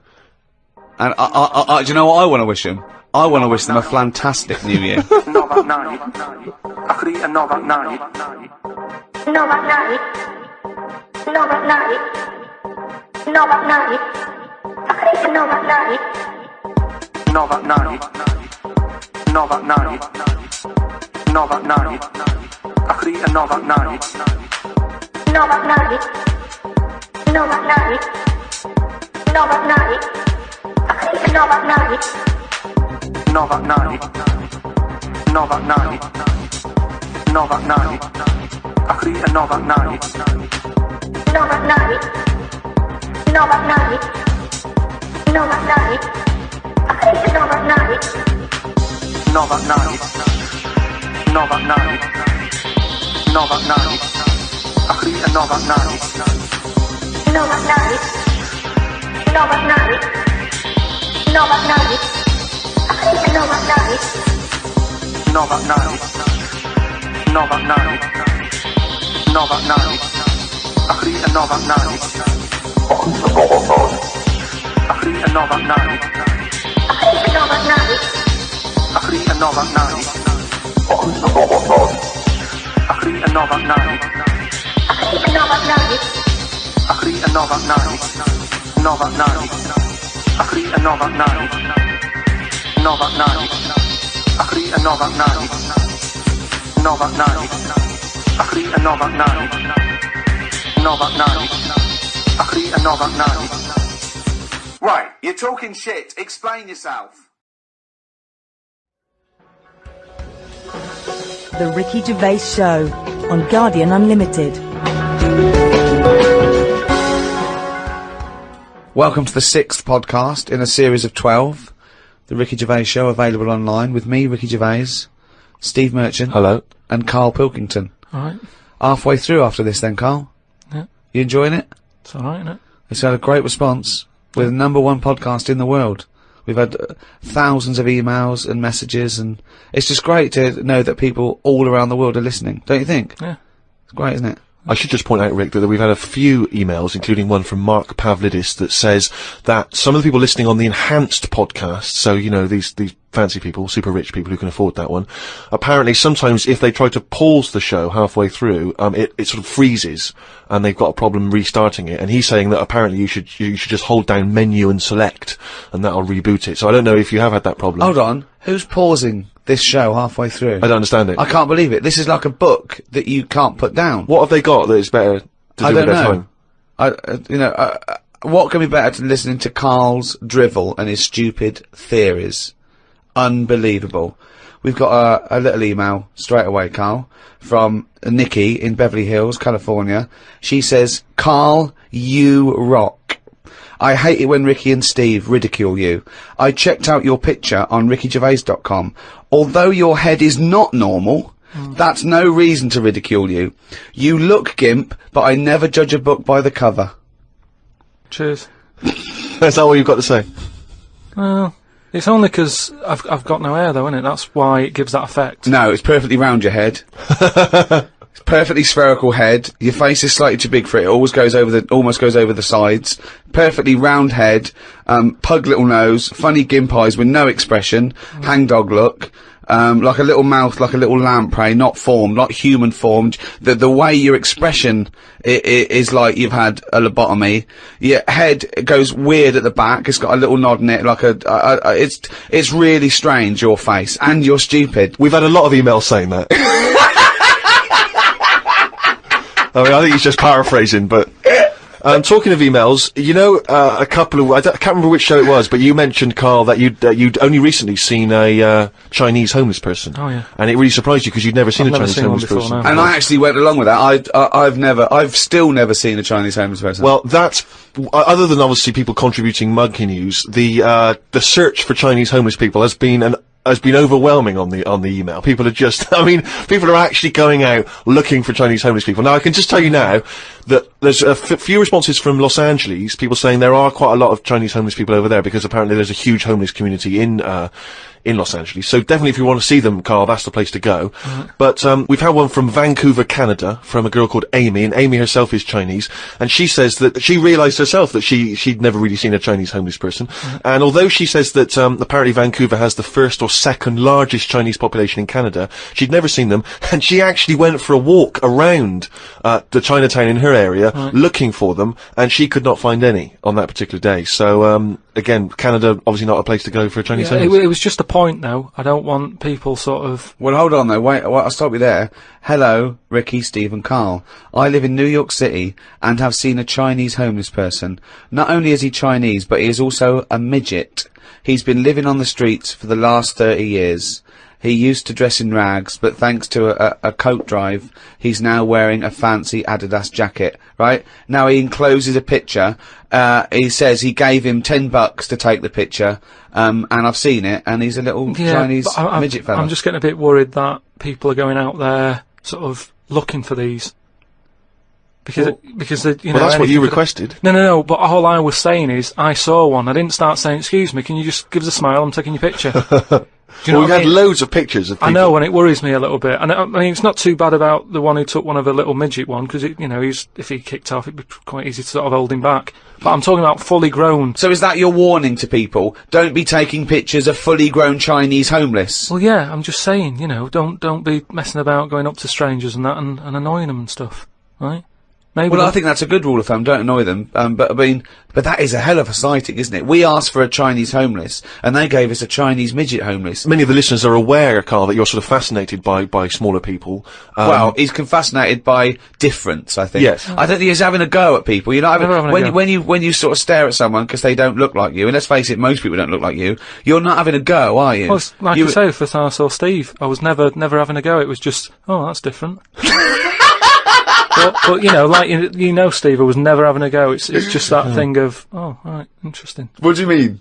And do you know what I want to wish them? I want to wish them a fantastic New Year. Nova night. I could eat a Nova night. Nova night. Nova night. Nova night. I could eat a Nova night. Nova night. Nova night. Nova night. I could eat a Nova night. Nova night. Nova night. Nova night. I could eat a Nova night. Nova night. Nova night. Nova night. I could eat a Nova night. Nova night. Nova night. Nova night. I could eat a Nova night. Nova night. Nova night. Nova night. I could eat a Nova night. Nova night. Nova night. Nova night. I could eat a Nova night. Nova night. Nova night. Nova night. I could eat a Nova night. I could eat a Nova night. I could eat a Nova night. I could eat a Nova night. I could eat a Nova night. I could eat a Nova night. I could eat a Nova night. Nova night. I could eat a Nova night. Nova night. I could eat a Nova night. Nova night. I could eat a Nova night. Nova night. I could eat a Nova night. Right, you're talking shit. Explain yourself. The Ricky Gervais Show on Guardian Unlimited. Welcome to the 6th podcast in a series of 12. The Ricky Gervais Show, available online with me, Ricky Gervais, Steve Merchant. Hello. And Karl Pilkington. Alright. Halfway through after this then, Karl. Yeah. You enjoying it? It's alright, isn't it? It's had a great response. We're the #1 podcast in the world. We've had thousands of emails and messages, and it's just great to know that people all around the world are listening, don't you think? Yeah. It's great, isn't it? I should just point out, Rick, that we've had a few emails, including one from Mark Pavlidis, that says that some of the people listening on the enhanced podcast, so, you know, these fancy people, super rich people who can afford that one, apparently sometimes if they try to pause the show halfway through, it sort of freezes, and they've got a problem restarting it. And he's saying that apparently you should just hold down menu and select, and that'll reboot it. So I don't know if you have had that problem. Hold on. Who's pausing this show halfway through? I don't understand it. I can't believe it. This is like a book that you can't put down. What have they got that is better to do with their time? What can be better than listening to Karl's drivel and his stupid theories? Unbelievable. We've got a little email straight away, Karl, from Nikki in Beverly Hills, California. She says, Karl, you rock. I hate it when Ricky and Steve ridicule you. I checked out your picture on rickygervais.com. Although your head is not normal, that's no reason to ridicule you. You look gimp, but I never judge a book by the cover. Cheers. That's all you've got to say? Well, it's only 'cause I've got no hair, though, isn't it? That's why it gives that effect. No, it's perfectly round your head. It's perfectly spherical head. Your face is slightly too big for it. It almost goes over the sides. Perfectly round head. Pug little nose. Funny gimp eyes with no expression. Hangdog look. Like a little mouth, like a little lamprey, not formed, not human formed. The way your expression is like you've had a lobotomy. Your head goes weird at the back. It's got a little nod in it, like it's really strange, your face. And you're stupid. We've had a lot of emails saying that. I mean, I think he's just paraphrasing, but... talking of emails, you know, a couple of... I can't remember which show it was, but you mentioned, Karl, that you'd only recently seen a Chinese homeless person. Oh, yeah. And it really surprised you because you'd never seen a Chinese homeless person. No. And I actually went along with that. I've still never seen a Chinese homeless person. Well, that's... other than obviously people contributing monkey news, the search for Chinese homeless people has been overwhelming on the email. People are just, people are actually going out looking for Chinese homeless people. Now, I can just tell you now that there's a few responses from Los Angeles, people saying there are quite a lot of Chinese homeless people over there because apparently there's a huge homeless community in Los Angeles. So definitely if you want to see them, Karl, that's the place to go. But we've had one from Vancouver, Canada, from a girl called Amy, and Amy herself is Chinese, and she says that she realised herself that she'd never really seen a Chinese homeless person. And although she says that apparently Vancouver has the first or second largest Chinese population in Canada, she'd never seen them, and she actually went for a walk around the Chinatown in her area looking for them, and she could not find any on that particular day. So again, Canada obviously not a place to go for a Chinese homeless. It was just a point, though. I don't want people sort of... Well, hold on, though. Wait, I'll stop you there. Hello, Ricky, Steve and Karl. I live in New York City and have seen a Chinese homeless person. Not only is he Chinese, but he is also a midget. He's been living on the streets for the last 30 years. He used to dress in rags, but thanks to a coat drive, he's now wearing a fancy Adidas jacket, right? Now he encloses a picture. He says he gave him $10 to take the picture, and I've seen it, and he's a little Chinese midget fella. I'm just getting a bit worried that people are going out there sort of looking for these. Because that's what you requested. No, but all I was saying is, I saw one. I didn't start saying, excuse me, can you just give us a smile, I'm taking your picture. Do you know we've had loads of pictures of people. I know, and it worries me a little bit. And I mean, it's not too bad about the one who took one of a little midget one, because, if he kicked off, it'd be quite easy to sort of hold him back. But I'm talking about fully grown. So is that your warning to people? Don't be taking pictures of fully grown Chinese homeless? Well, yeah, I'm just saying, don't be messing about going up to strangers and that and annoying them and stuff, right? Maybe I think that's a good rule of thumb. Don't annoy them. But that is a hell of a sighting, isn't it? We asked for a Chinese homeless, and they gave us a Chinese midget homeless. Many of the listeners are aware, Karl, that you're sort of fascinated by smaller people. Well, he's fascinated by difference, I think. Yes. I don't think he's having a go at people. You're not when you sort of stare at someone because they don't look like you, and let's face it, most people don't look like you. You're not having a go, are you? Well, like I say, for I saw Steve, I was never having a go. It was just, oh, that's different. But Steve, I was never having a go. It's just that thing of, oh, right, interesting. What do you mean?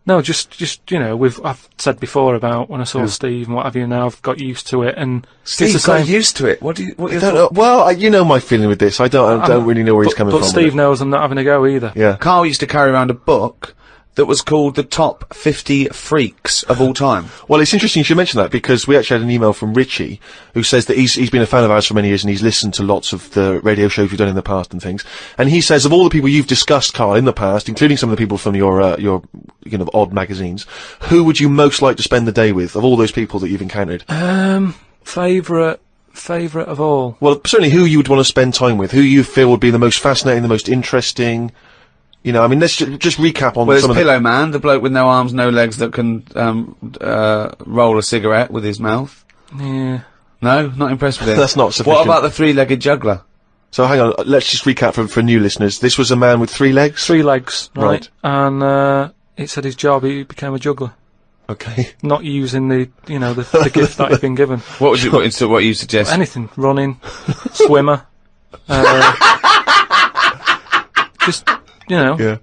No, just you know, I've said before about when I saw Steve and what have you. Now I've got used to it, and Steve it's the got same. used to it. What I don't know. Well, you know my feeling with this. I don't really know where he's coming but from. Steve knows I'm not having a go either. Yeah. Carl used to carry around a book that was called the top 50 freaks of all time. Well, it's interesting you should mention that, because we actually had an email from Richie, who says that he's been a fan of ours for many years, and he's listened to lots of the radio shows we've done in the past and things. And he says, of all the people you've discussed, Carl, in the past, including some of the people from your kind of odd magazines, who would you most like to spend the day with, of all those people that you've encountered? Favourite of all? Well, certainly who you would want to spend time with, who you feel would be the most fascinating, the most interesting. You know, I mean, let's just recap on Well, some of there's Pillow Man, the bloke with no arms, no legs that can roll a cigarette with his mouth. Yeah. No, not impressed with him. That's not sufficient. What about the three-legged juggler? So hang on, let's just recap for new listeners. This was a man with 3 legs? 3 legs, Right. And it said his job, he became a juggler. Okay. Not using the gift that he'd been given. What you suggest? Anything. Running, swimmer, just, you know. Yeah.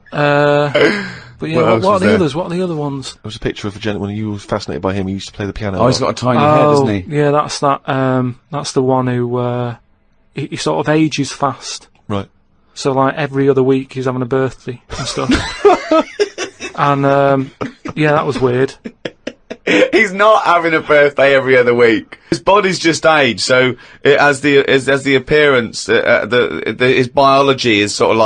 But yeah, what are the others? What are the other ones? There was a picture of a gentleman, you were fascinated by him, he used to play the piano. Oh, he's got a tiny head, doesn't he? Yeah, that's the one who, he sort of ages fast. Right. So, like, every other week he's having a birthday and stuff. And, yeah, that was weird. He's not having a birthday every other week. His body's just aged, so it has the appearance. His biology is sort of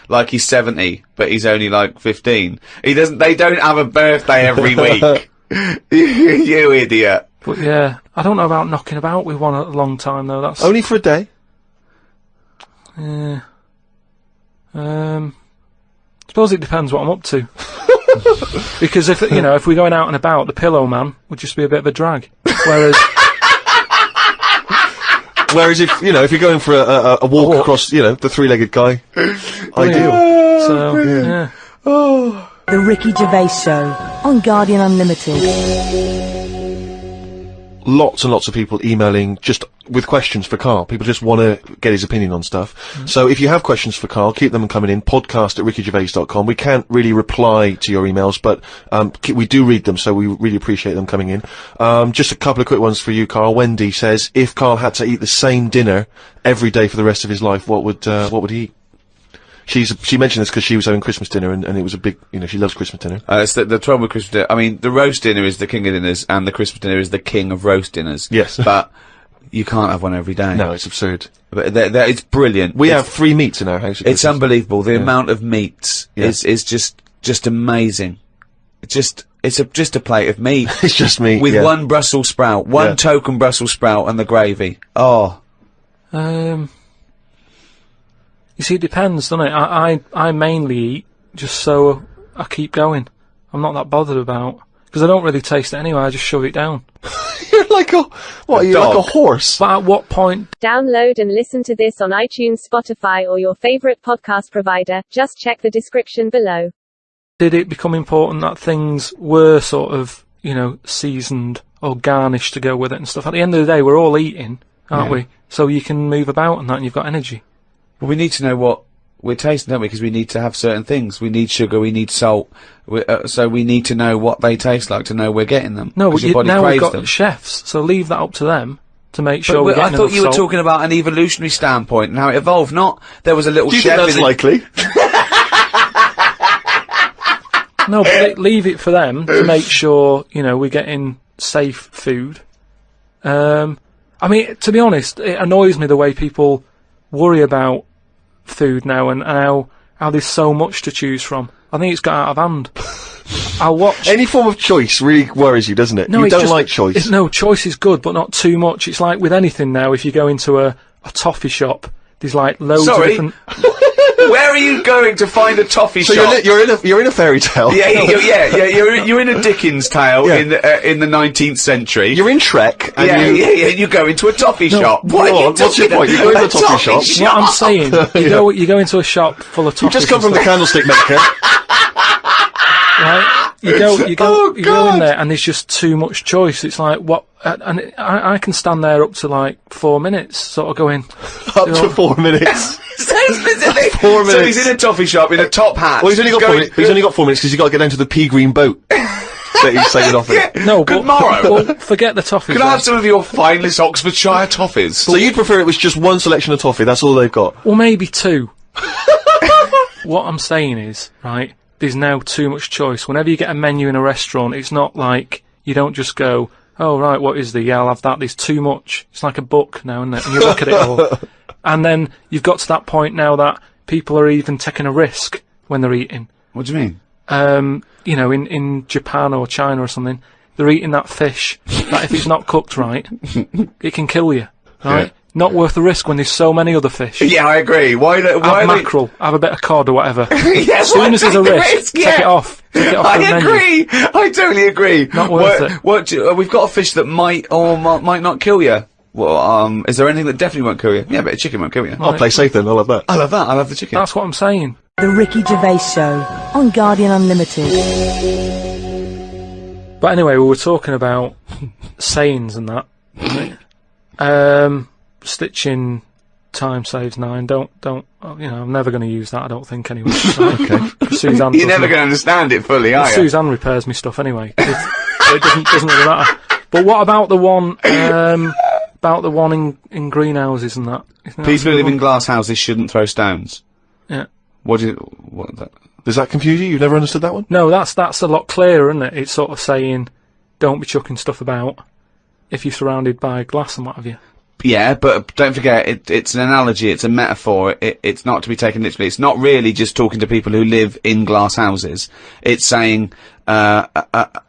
like he's 70, but he's only like 15. They don't have a birthday every week. You idiot. But yeah, I don't know about knocking about with one a long time though. That's only for a day. Yeah. Suppose it depends what I'm up to. Because if we're going out and about, the Pillow Man would just be a bit of a drag. Whereas if you're going for a walk across, the 3-legged guy, ideal. So yeah. The Ricky Gervais Show on Guardian Unlimited. Lots and lots of people emailing just with questions for Karl. People just want to get his opinion on stuff. So if you have questions for Karl, keep them coming in. podcast@rickygervais.com. We can't really reply to your emails, but we do read them, so we really appreciate them coming in. Just a couple of quick ones for you, Karl. Wendy says, if Karl had to eat the same dinner every day for the rest of his life, what would he eat? She mentioned this because she was having Christmas dinner and it was a big, she loves Christmas dinner. It's the trouble with Christmas dinner. I mean, the roast dinner is the king of dinners and the Christmas dinner is the king of roast dinners. Yes. But you can't have one every day. No, it's absurd. But it's brilliant. We have 3 meats in our house. It's unbelievable. The amount of meats is just amazing. It's just a plate of meat. It's just meat. With one Brussels sprout. One token Brussels sprout and the gravy. Oh. You see, it depends, doesn't it? I mainly eat just so I keep going. I'm not that bothered about, because I don't really taste it anyway. I just shove it down. You're like like a horse? But at what point? Download and listen to this on iTunes, Spotify, or your favorite podcast provider. Just check the description below. Did it become important that things were sort of, seasoned or garnished to go with it and stuff? At the end of the day, we're all eating, aren't we? So you can move about and that, and you've got energy. Well, we need to know what we're tasting, don't we? Because we need to have certain things. We need sugar, we need salt. So we need to know what they taste like to know we're getting them. No, but your body now we've craves got them. chefs, so leave that up to them to make sure we're I getting thought you were enough talking about an evolutionary standpoint and how it evolved, not there was a little Do you chef. think that's likely? No, but leave it for them to make sure, we're getting safe food. I mean, to be honest, it annoys me the way people worry about food now and how there's so much to choose from. I think it's got out of hand. I'll watch... Any form of choice really worries you, doesn't it? No, you don't like choice. No, choice is good, but not too much. It's like with anything now, if you go into a toffee shop, there's like loads of different... Where are you going to find a toffee shop? So you're in a fairy tale. Yeah, you're in a Dickens tale in the 19th century. You're in Shrek. And you go into a toffee shop. What's your point? You go into a toffee shop. What I'm saying, you go into a shop full of toffees. You've just come from the candlestick maker. Right? You go in there and there's just too much choice. It's like, what? And I can stand there up to like 4 minutes, sort of going... Up to 4 minutes? Say Explicitly. 4 minutes. So he's in a toffee shop in a top hat. Well, he's only got 4 minutes. He's only got 4 minutes because he's got to get down to the pea green boat that he's sailing off in. No, Good but morrow. well, forget the toffees. Can I have some of your finest Oxfordshire toffees? So you'd prefer it was just one selection of toffee? That's all they've got. Well, maybe two. What I'm saying is, right, there's now too much choice. Whenever you get a menu in a restaurant, it's not like you don't just go, oh, right, what is the? Yeah, I'll have that. There's too much. It's like a book now, isn't it? And you look at it all. And then you've got to that point now that people are even taking a risk when they're eating. What do you mean? You know, in Japan or China or something, they're eating that fish that if it's not cooked right, it can kill you, right? Yeah. Not worth the risk when there's so many other fish. Yeah, I agree. Why Have are mackerel, have a bit of cod or whatever. Yeah, As soon as there's a take the risk, yeah. take it off. Take it off I the menu. agree. I totally agree. Not worth it. We've got a fish that might or might not kill you. Well, is there anything that definitely won't kill you? Yeah, but a chicken won't kill you. I'll play safe then. I'll have that. I love that. I love the chicken. That's what I'm saying. The Ricky Gervais Show on Guardian Unlimited. But anyway, we were talking about sayings and that. Stitching time saves 9. Don't. You know, I'm never going to use that. I don't think anyway. Okay. Suzanne. You're never going to understand it fully, are you? Suzanne repairs me stuff anyway. It doesn't really matter. But what about the one? About the one in greenhouses and that? People who live in glass houses shouldn't throw stones. Yeah. What? Does that confuse you? You've never understood that one? No, that's a lot clearer, isn't it? It's sort of saying, don't be chucking stuff about if you're surrounded by glass and what have you. Yeah, but don't forget, it's an analogy, it's a metaphor, it's not to be taken literally. It's not really just talking to people who live in glass houses. It's saying, Hang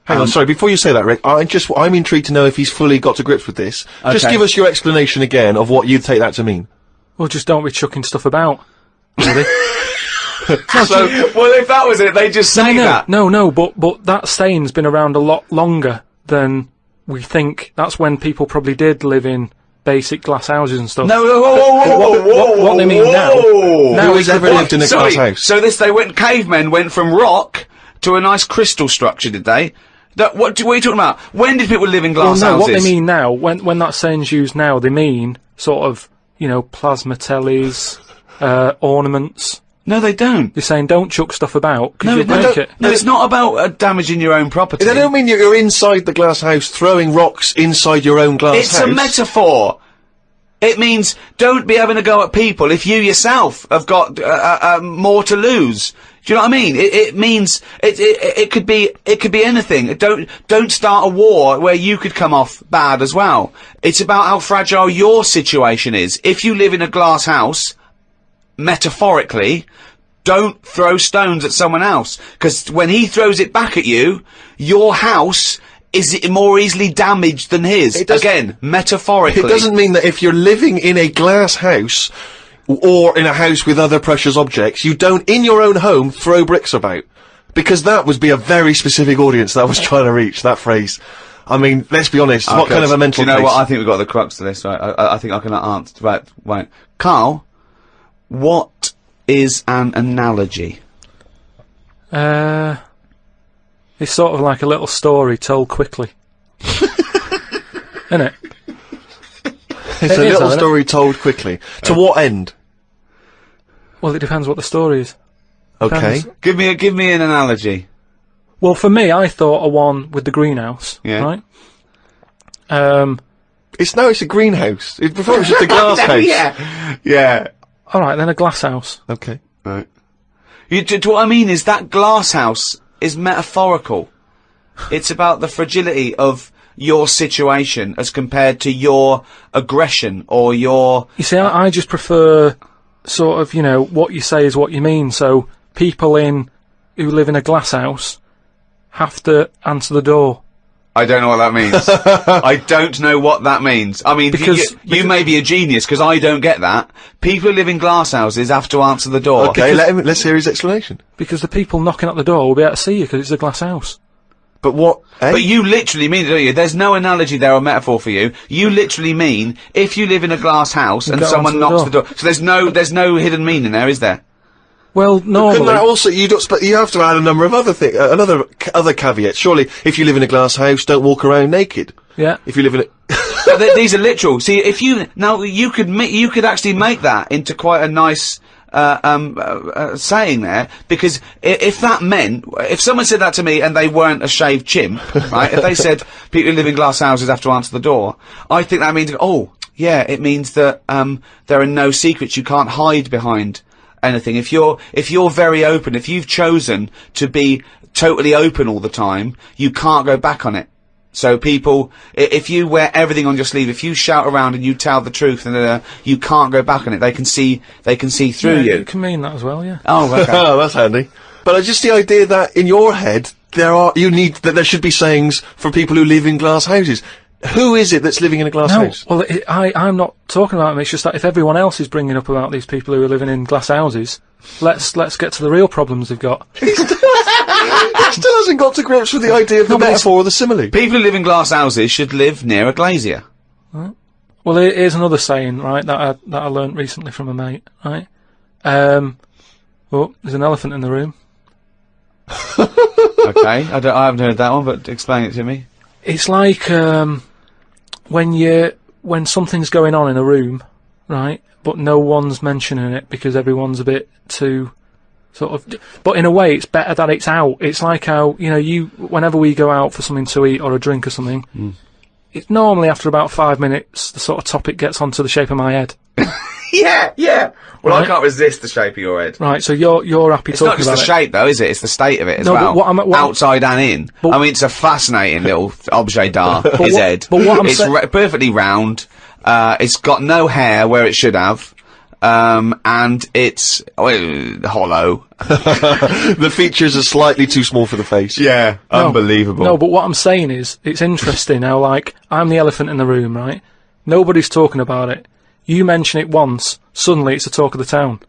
on, sorry, before you say that, Rick, I'm intrigued to know if he's fully got to grips with this. Okay. Just give us your explanation again of what you'd take that to mean. Well, just don't be chucking stuff about. Really? so, well, if that was it, they just say that. No, but that saying's been around a lot longer than we think. That's when people probably did live in basic glass houses and stuff. No, whoa, what they mean now. Now he's ever lived in a glass house. So cavemen went from rock to a nice crystal structure, did they? What are you talking about? When did people live in glass houses? What they mean now, when that saying's used now, they mean sort of, you know, plasma tellies, ornaments. No, they don't. They're saying don't chuck stuff about because you'll break it. No, it's not about damaging your own property. They don't mean you're inside the glass house throwing rocks inside your own glass house. It's a metaphor. It means don't be having a go at people if you yourself have got more to lose. Do you know what I mean? It means it could be anything. Don't start a war where you could come off bad as well. It's about how fragile your situation is. If you live in a glass house, metaphorically, don't throw stones at someone else, because when he throws it back at you, your house is more easily damaged than his. Again, metaphorically. It doesn't mean that if you're living in a glass house or in a house with other precious objects, you don't, in your own home, throw bricks about. Because that would be a very specific audience that I was trying to reach, that phrase. I mean, let's be honest, what kind of a mental Do you know case? what? I think we've got the crux to this, right? I think I can answer. Right. Karl, what is an analogy? It's sort of like a little story told quickly. Isn't it? It's a little story told quickly. To what end? Well, it depends what the story is. Okay. Give me an analogy. Well, for me, I thought a one with the greenhouse. Yeah. Right? It's a greenhouse. Before it was just a glass house. Yeah. Alright, then a glass house. Okay. Right. What I mean is that glass house is metaphorical. It's about the fragility of your situation as compared to your aggression or your... You see, I just prefer sort of, you know, what you say is what you mean. So people who live in a glass house have to answer the door. I don't know what that means. I don't know what that means. I mean, because you may be a genius, because I don't get that. People who live in glass houses have to answer the door. Okay, let's hear his explanation. Because the people knocking at the door will be able to see you, because it's a glass house. But what? But you literally mean it, don't you? There's no analogy there or metaphor for you. You literally mean, if you live in a glass house and someone knocks the door. So there's no hidden meaning there, is there? Well, normally... Couldn't that also, but you have to add a number of other things, other caveats. Surely, if you live in a glass house, don't walk around naked. Yeah. If you live in a... These are literal. See, if you... Now, you could actually make that into quite a nice, saying there, because if that meant, if someone said that to me and they weren't a shaved chimp, right, if they said people who live in glass houses have to answer the door, I think that means, oh, yeah, it means that, there are no secrets, you can't hide behind anything. If you're very open, if you've chosen to be totally open all the time, you can't go back on it. So people, if you wear everything on your sleeve, if you shout around and you tell the truth, and you can't go back on it. They can see through you. It can mean that as well, yeah. Oh, okay. Oh, that's handy. But just the idea that in your head there should be sayings for people who live in glass houses. Who is it that's living in a glass house? Well, I'm not talking about them. It's just that if everyone else is bringing up about these people who are living in glass houses, let's get to the real problems they've got. He still hasn't got to grips with the idea of the metaphor or the simile. People who live in glass houses should live near a glazier. Right. Well, here's another saying, right, that I learnt recently from a mate, right? Oh, there's an elephant in the room. Okay, I haven't heard that one, but explain it to me. It's like when something's going on in a room, right, but no one's mentioning it because everyone's a bit too sort of. But in a way, it's better that it's out. It's like how whenever we go out for something to eat or a drink or something, it's normally after about 5 minutes the sort of topic gets onto the shape of my head. Yeah. Well, Right. I can't resist the shape of your head. Right, so you're happy It's talking not just about the it. shape, though, is it? It's the state of it as No, well. but what outside and in. I mean, it's a fascinating little objet d'art, his what- head. but what I'm it's perfectly round. It's got no hair where it should have. And it's hollow. The features are slightly too small for the face. Yeah, unbelievable. No, but what I'm saying is, it's interesting how, like, I'm the elephant in the room, right? Nobody's talking about it. You mention it once, suddenly it's the talk of the town.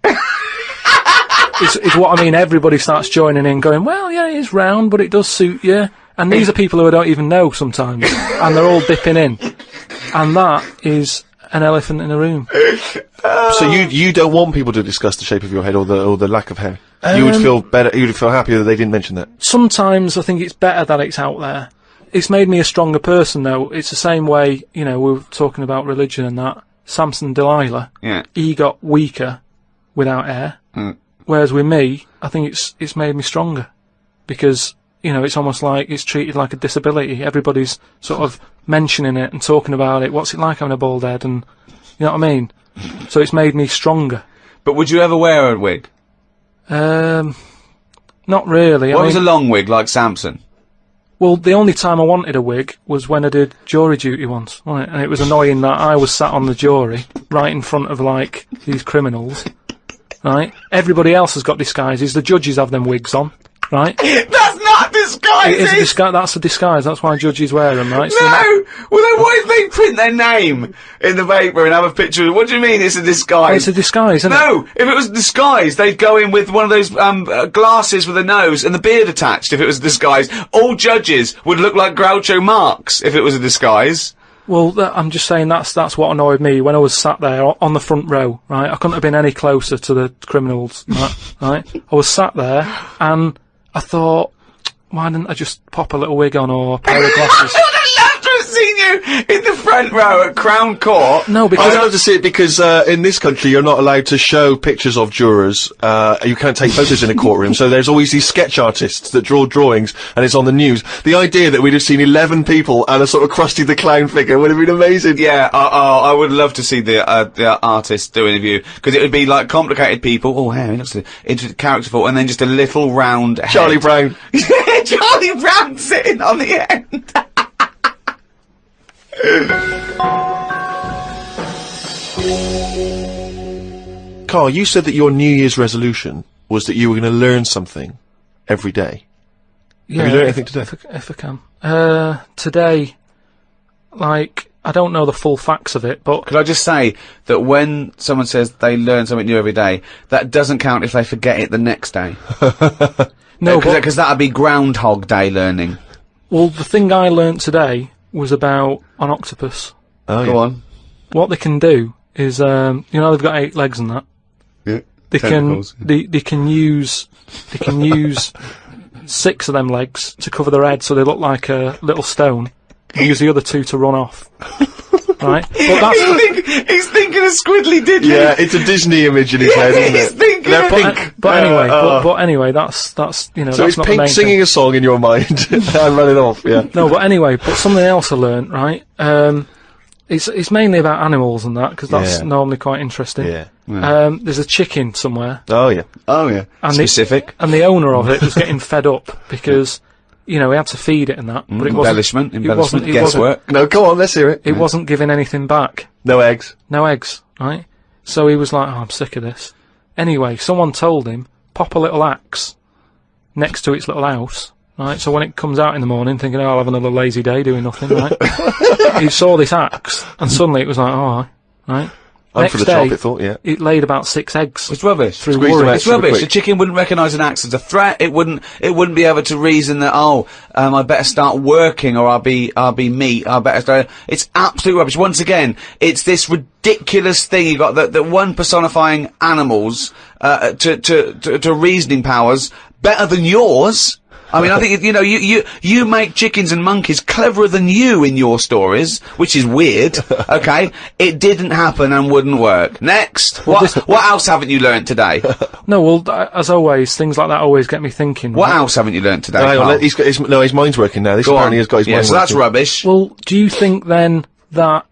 It's what I mean. Everybody starts joining in, going, well, yeah, it is round, but it does suit you. And these are people who I don't even know sometimes, and they're all dipping in. And that is an elephant in the room. So you don't want people to discuss the shape of your head or the lack of hair. You would feel better. You would feel happier that they didn't mention that. Sometimes I think it's better that it's out there. It's made me a stronger person, though. It's the same way, we were talking about religion and that. Samson and Delilah. Yeah. He got weaker without hair. Whereas with me, I think it's made me stronger. Because, it's almost like it's treated like a disability. Everybody's sort of mentioning it and talking about it. What's it like having a bald head? And, you know what I mean? So it's made me stronger. But would you ever wear a wig? Not really. What was a long wig like Samson? Well, the only time I wanted a wig was when I did jury duty once, wasn't it? And it was annoying that I was sat on the jury, right in front of, like, these criminals, right? Everybody else has got disguises. The judges have them wigs on, right? That's not disguises! It is a disguise. That's a disguise. That's why judges wear them, right? So No! Well, then why did they print their name in the paper and have a picture? What do you mean it's a disguise? it's a disguise, isn't it? No! If it was a disguise, they'd go in with one of those glasses with a nose and the beard attached if it was a disguise. All judges would look like Groucho Marx if it was a disguise. Well, I'm just saying that's what annoyed me when I was sat there on the front row, right? I couldn't have been any closer to the criminals, right? I was sat there and I thought, why didn't I just pop a little wig on or a pair of glasses? I would have loved to have seen you in the front row at Crown Court. No, because I'd love to see it because in this country you're not allowed to show pictures of jurors. You can't take photos in a courtroom, so there's always these sketch artists that draw drawings, and it's on the news. The idea that we'd have seen 11 people and a sort of Krusty the Clown figure would have been amazing. Yeah, I would love to see the artist do an interview, because it would be like complicated people. Oh, hey, he looks characterful, and then just a little round head. Charlie Brown. Charlie Brown sitting on the end. Karl, you said that your New Year's resolution was that you were going to learn something every day. yeah, Have you learned anything today? If I can. Today, like, I don't know the full facts of it, but Could I just say that when someone says they learn something new every day, that doesn't count if they forget it the next day. no, Because that would be Groundhog Day learning. well, the thing I learnt today was about an octopus. Oh, Go on. What they can do is, they've got 8 legs and that. Yeah. They Tentacles. they can use 6 of them legs to cover their head so they look like a little stone. And use the other 2 to run off. right? But that's he's thinking of Squiddly Diddly. Yeah, it's a Disney image in his head, isn't it? He's thinking They're of pink. But anyway, that's you know. So that's it's not the Pink main singing thing. a song in your mind. I'm running off, yeah. No, but anyway, but something else I learnt, right? It's mainly about animals and that, because that's normally quite interesting. Yeah. There's a chicken somewhere. Oh, yeah. Oh, yeah. And Specific. and the owner of it was getting fed up because, you know, he had to feed it and that. But it wasn't. Embellishment, guesswork. No, come on, let's hear it. It wasn't giving anything back. No eggs. No eggs, right? So he was like, oh, I'm sick of this. Anyway, someone told him, pop a little axe next to its little house, right? So when it comes out in the morning thinking, oh, I'll have another lazy day doing nothing, right? He saw this axe, and suddenly it was like, oh, right? I'm Next for the day, top, it thought, yeah. it laid about 6 eggs. It's rubbish. Through Squeeze worry. them out It's super rubbish. quick. The chicken wouldn't recognise an axe as a threat. It wouldn't be able to reason that, I better start working, or I'll be meat. I better start. It's absolute rubbish. Once again, it's this ridiculous thing you got that one personifying animals to reasoning powers better than yours. I mean, I think, you know, you make chickens and monkeys cleverer than you in your stories, which is weird, okay? It didn't happen and wouldn't work. Next! What else haven't you learnt today? No, well, as always, things like that always get me thinking. What right? else haven't you learnt today, No, hang on, Karl? he's got his mind's working now. This Go apparently on. has got his mind so that's working. rubbish. Well, do you think then that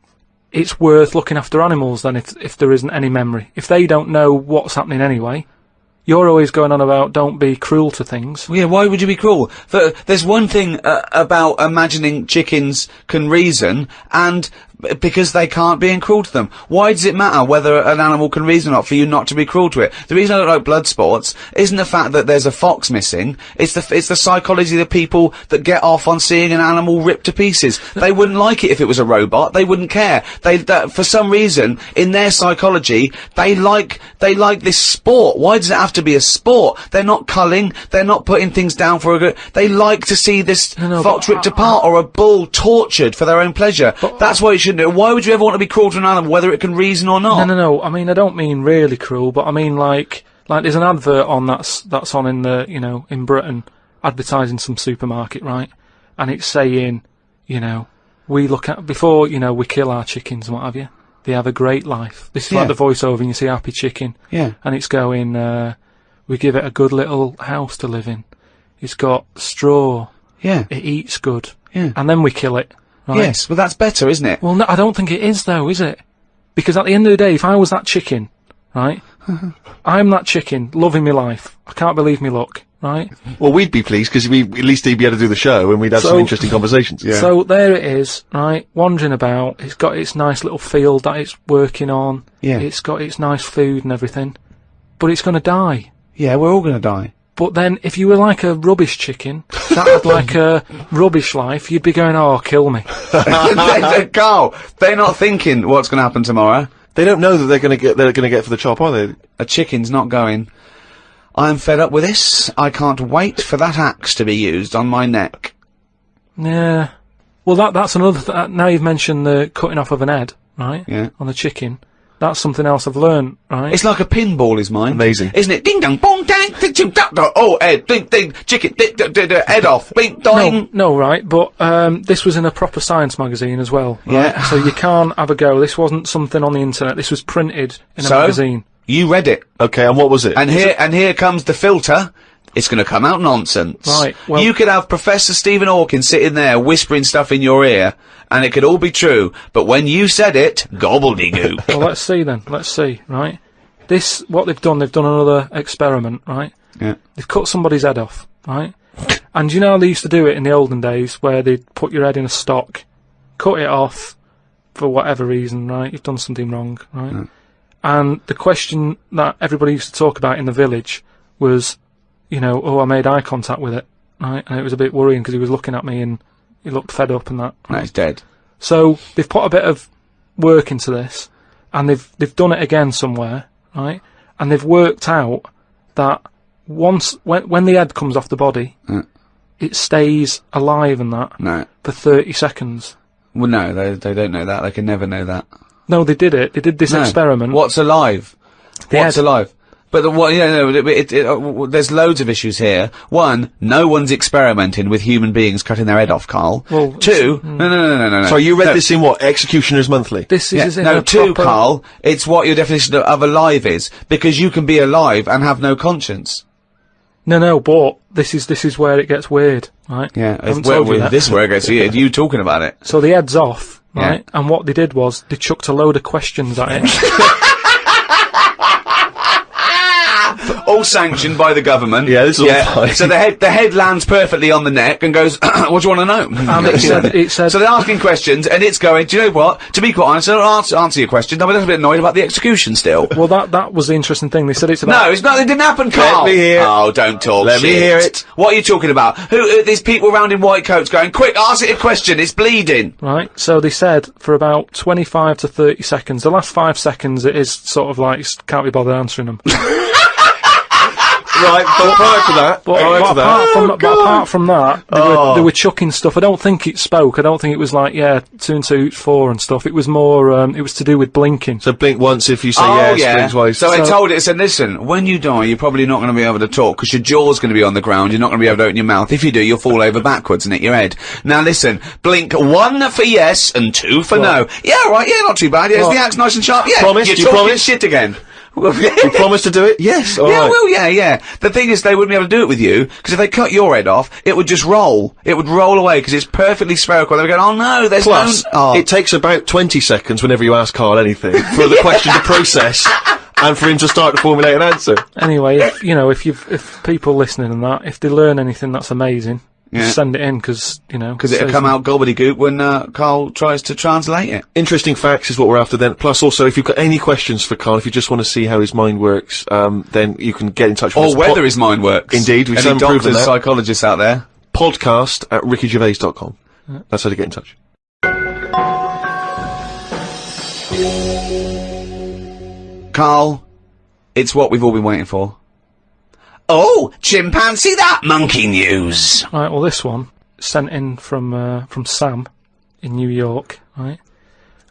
it's worth looking after animals then if there isn't any memory? If they don't know what's happening anyway, you're always going on about don't be cruel to things. Yeah, why would you be cruel? There's one thing about imagining chickens can reason, and because they can't, being cruel to them. Why does it matter whether an animal can reason or not for you not to be cruel to it? The reason I don't like blood sports isn't the fact that there's a fox missing. It's the psychology of the people that get off on seeing an animal ripped to pieces. They wouldn't like it if it was a robot. They wouldn't care. For some reason, in their psychology, they like this sport. Why does it have to be a sport? They're not culling. They're not putting things down for a good. They like to see this fox ripped apart or a bull tortured for their own pleasure. That's why it shouldn't. Why would you ever want to be cruel to an animal, whether it can reason or not? No. I mean, I don't mean really cruel, but I mean like there's an advert on that's on in the, you know, in Britain, advertising some supermarket, right? And it's saying, you know, we look at before, you know, we kill our chickens and what have you. They have a great life. This is like the voiceover, and you see happy chicken. Yeah. And it's going, we give it a good little house to live in. It's got straw. Yeah. It eats good. Yeah. And then we kill it. Right? Yes, but that's better, isn't it? Well, no, I don't think it is, though, is it? Because at the end of the day, if I was that chicken, right, I'm that chicken, loving my life. I can't believe me luck, right? Well, we'd be pleased, because at least he'd be able to do the show, and we'd have some interesting conversations. Yeah. So there it is, right, wandering about. It's got its nice little field that it's working on. Yeah. It's got its nice food and everything. But it's going to die. Yeah, we're all going to die. But then, if you were like a rubbish chicken, that had like a rubbish life, you'd be going, oh, kill me. Karl, they're not thinking what's going to happen tomorrow. They don't know that they're going to get for the chop, are they? A chicken's not going, I'm fed up with this. I can't wait for that axe to be used on my neck. Yeah. Well, that's another now you've mentioned the cutting off of an head, right? Yeah. On the chicken. That's something else I've learned, right? It's like a pinball is mine. Amazing. Isn't it? Ding dong, bong, dang, ding, ding, da, da, oh, head, ding, ding, chicken, head off, bing, doing. No, right, but this was in a proper science magazine as well. Right? Yeah. So you can't have a go. This wasn't something on the internet. This was printed in a magazine. You read it. Okay, and what was it? And here comes the filter. It's going to come out nonsense. Right, well- you could have Professor Stephen Hawking sitting there whispering stuff in your ear, and it could all be true, but when you said it, gobbledygook. Well, let's see then. Let's see, right? What they've done another experiment, right? Yeah. They've cut somebody's head off, right? And you know how they used to do it in the olden days, where they'd put your head in a stock, cut it off, for whatever reason, right? You've done something wrong, right? Mm. And the question that everybody used to talk about in the village was, you know, oh, I made eye contact with it, right? And it was a bit worrying because he was looking at me and he looked fed up and that. No, it's dead. So they've put a bit of work into this, and they've done it again somewhere, right? And they've worked out that when the head comes off the body, it stays alive and that for 30 seconds. Well, no, they don't know that. They can never know that. No, they did it. They did this experiment. What's alive? The What's head. alive? But there's loads of issues here. One, no one's experimenting with human beings cutting their head off, Karl. Well, two, no. So you read this in what? Executioners Monthly? This is two, Karl, it's what your definition of alive is. Because you can be alive and have no conscience. No, but this is where it gets weird, right? Yeah, this is where it gets weird. You talking about it. So the head's off, right? Yeah. And what they did was, they chucked a load of questions at it. All sanctioned by the government. Yeah, this is all fine. So the head lands perfectly on the neck and goes, what do you want to know? And it said, so they're asking questions, and it's going, do you know what? To be quite honest, I don't answer your question. I'm a little bit annoyed about the execution still. Well, that was the interesting thing. They said it's about... No, it's not, it didn't happen, Karl. Let me hear it. Oh, don't talk Let me hear it. What are you talking about? Who, these people around in white coats going, quick, ask it a question, it's bleeding. Right, so they said for about 25 to 30 seconds, the last 5 seconds it is sort of like, can't be bothered answering them. Right, but prior to that, apart from that, they were chucking stuff. I don't think it spoke. I don't think it was like, 2 and 2, 4 and stuff. It was more, it was to do with blinking. So blink once if you say yes, blink twice. So it said, listen, when you die, you're probably not going to be able to talk, because your jaw's going to be on the ground, you're not going to be able to open your mouth. If you do, you'll fall over backwards and hit your head. Now listen, blink 1 for yes and 2 for no. Yeah, right, yeah, not too bad. Yeah, is the axe nice and sharp? Yeah, you're talking shit again. You promise to do it? Yes. All right. Well, yeah. The thing is, they wouldn't be able to do it with you, because if they cut your head off, it would just roll. It would roll away, because it's perfectly spherical. They would go, oh no, there's it takes about 20 seconds whenever you ask Karl anything for the question to process and for him to start to formulate an answer. Anyway, if people listening and that, if they learn anything, that's amazing. Yeah. Send it in, because it'll come out gobbledygook when Karl tries to translate it. Interesting facts is what we're after then. Plus, also, if you've got any questions for Karl, if you just want to see how his mind works, then you can get in touch with us. Or whether his mind works. Indeed, we've any doctors, psychologists out there. podcast@rickygervais.com. That's how to get in touch. Karl, it's what we've all been waiting for. Oh, chimpanzee that monkey news! Right, well this one, sent in from Sam, in New York, right?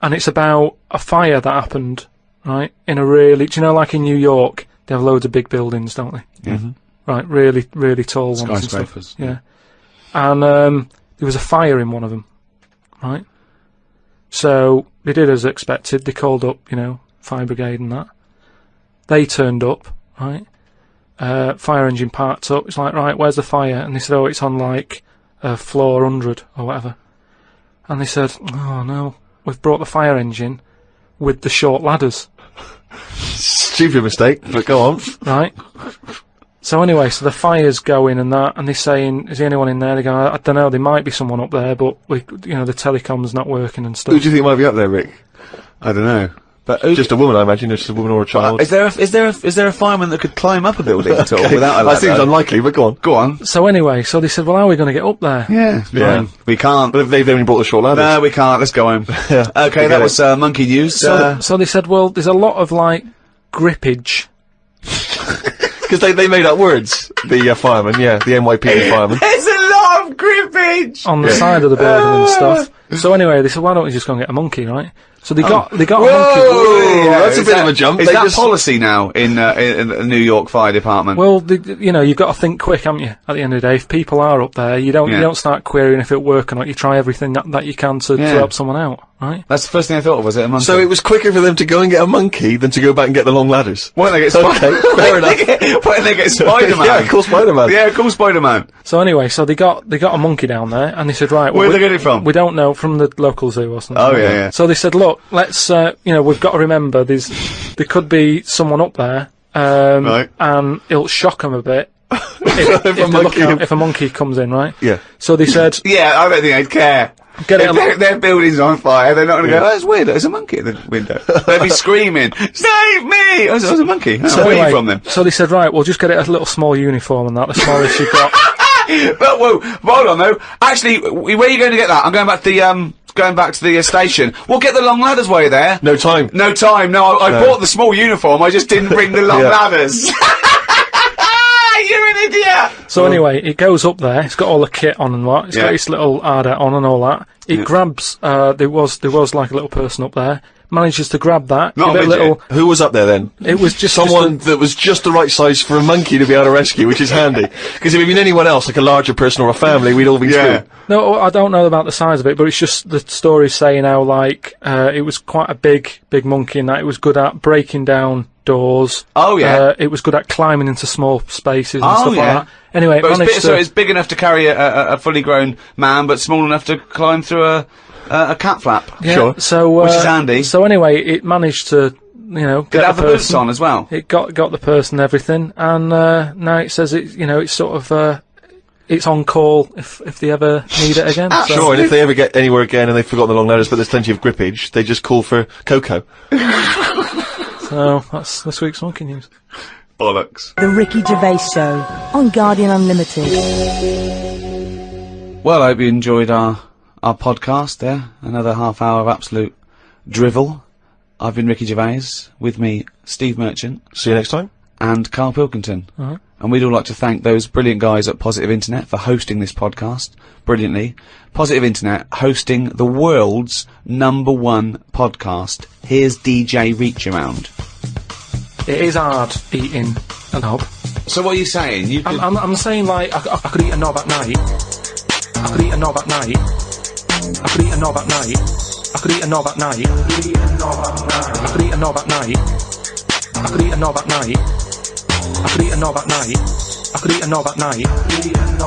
And it's about a fire that happened, right, in a really, do you know, like in New York, they have loads of big buildings, don't they? Mm-hmm. Right, really, really tall ones and stuff. Yeah. And, there was a fire in one of them, right? So, they did as expected, they called up, fire brigade and that. They turned up, right? Fire engine parked up. It's like, right, where's the fire? And they said, oh, it's on like floor 100 or whatever. And they said, oh no, we've brought the fire engine with the short ladders. Stupid mistake, but go on. Right. So anyway, so the fire's going and that, and they're saying, is there anyone in there? They go, I don't know, there might be someone up there, but the telecom's not working and stuff. Who do you think might be up there, Rick? I don't know. But just a woman, I imagine. Just a woman or a child. Is there a fireman that could climb up a building at all without a ladder? That seems unlikely, but go on. Go on. So anyway, so they said, well, how are we going to get up there? Yeah. We can't. But they've only brought the short ladders. No, we can't. Let's go home. Yeah. Okay, that was monkey news. So they said, well, there's a lot of like grippage. Because they made up words. The firemen, the NYPD firemen. There's a lot of grippage on the side of the building and stuff. So anyway, they said, why don't we just go and get a monkey, right? So they got a monkey. Yeah, that's a bit of a jump. Is that policy now in the New York Fire Department? Well, you've got to think quick, haven't you? At the end of the day, if people are up there, you don't start querying if it'll work or not. You try everything that you can to help someone out, right? That's the first thing I thought of. Was it a monkey? So it was quicker for them to go and get a monkey than to go back and get the long ladders. Why don't they get fair enough. Why don't they get Spider-Man? Yeah, call Spider-Man. Yeah, call Spider-Man. So anyway, so they got a monkey down there, and they said, right, where did they get it from? We don't know, from the local zoo or something. Oh yeah. So they said, look, let's we've got to remember there could be someone up there, right, and it'll shock them a bit if a monkey comes in, right? Yeah. So they said, yeah, I don't think they'd care. Their building's on fire. They're not going to go, oh, that's weird. There's a monkey at the window. They'd be screaming, save me! Oh, there's a monkey. So where are you from then? So they said, right, we'll just get it a little small uniform and that, the smallest you've got. But whoa, hold on though. Actually, where are you going to get that? I'm going back to the station. We'll get the long ladders while you're there. No time. No, I bought the small uniform. I just didn't bring the long ladders. You're an idiot! So anyway, it goes up there, it's got all the kit on and what, it's got its little ARDA on and all that. It grabs, there was like a little person up there, manages to grab that. Not give a it midget. Who was up there then? It was just Someone that was just the right size for a monkey to be able to rescue, which is handy. Because if it'd been anyone else, like a larger person or a family, we'd all be screwed. No, I don't know about the size of it, but it's just the story saying how, like, it was quite a big monkey and that it was good at breaking down doors. Oh, yeah. It was good at climbing into small spaces and Oh, stuff yeah. like that. Anyway, But it managed so it's big enough to carry a fully grown man, but small enough to climb through a cat flap. yeah, Sure. So, Which is handy. So anyway, it managed to, Did it have the boots on as well? It got the person and everything, and now it says it's sort of it's on call if they ever need it again. So. Sure, and if they ever get anywhere again and they've forgotten the long letters, but there's plenty of grippage, they just call for Coco. So that's this week's monkey news. Bollocks. The Ricky Gervais Show on Guardian Unlimited. Well, I hope you enjoyed our podcast there. Another half hour of absolute drivel. I've been Ricky Gervais. With me, Steve Merchant. See you next time. And Karl Pilkington. And we'd all like to thank those brilliant guys at Positive Internet for hosting this podcast brilliantly. Positive Internet hosting the world's #1 podcast. Here's DJ Reach Around. It is hard eating a knob. So what are you saying? You could... I'm saying, like, I could eat a knob at night. I could eat a knob at night. I could eat a knob at night. I could eat a knob at night. I could eat a knob at night. I could eat a knob at night. I could eat a knob at night. I could eat a knob at night. I could eat a knob at night. I could eat a knob at night.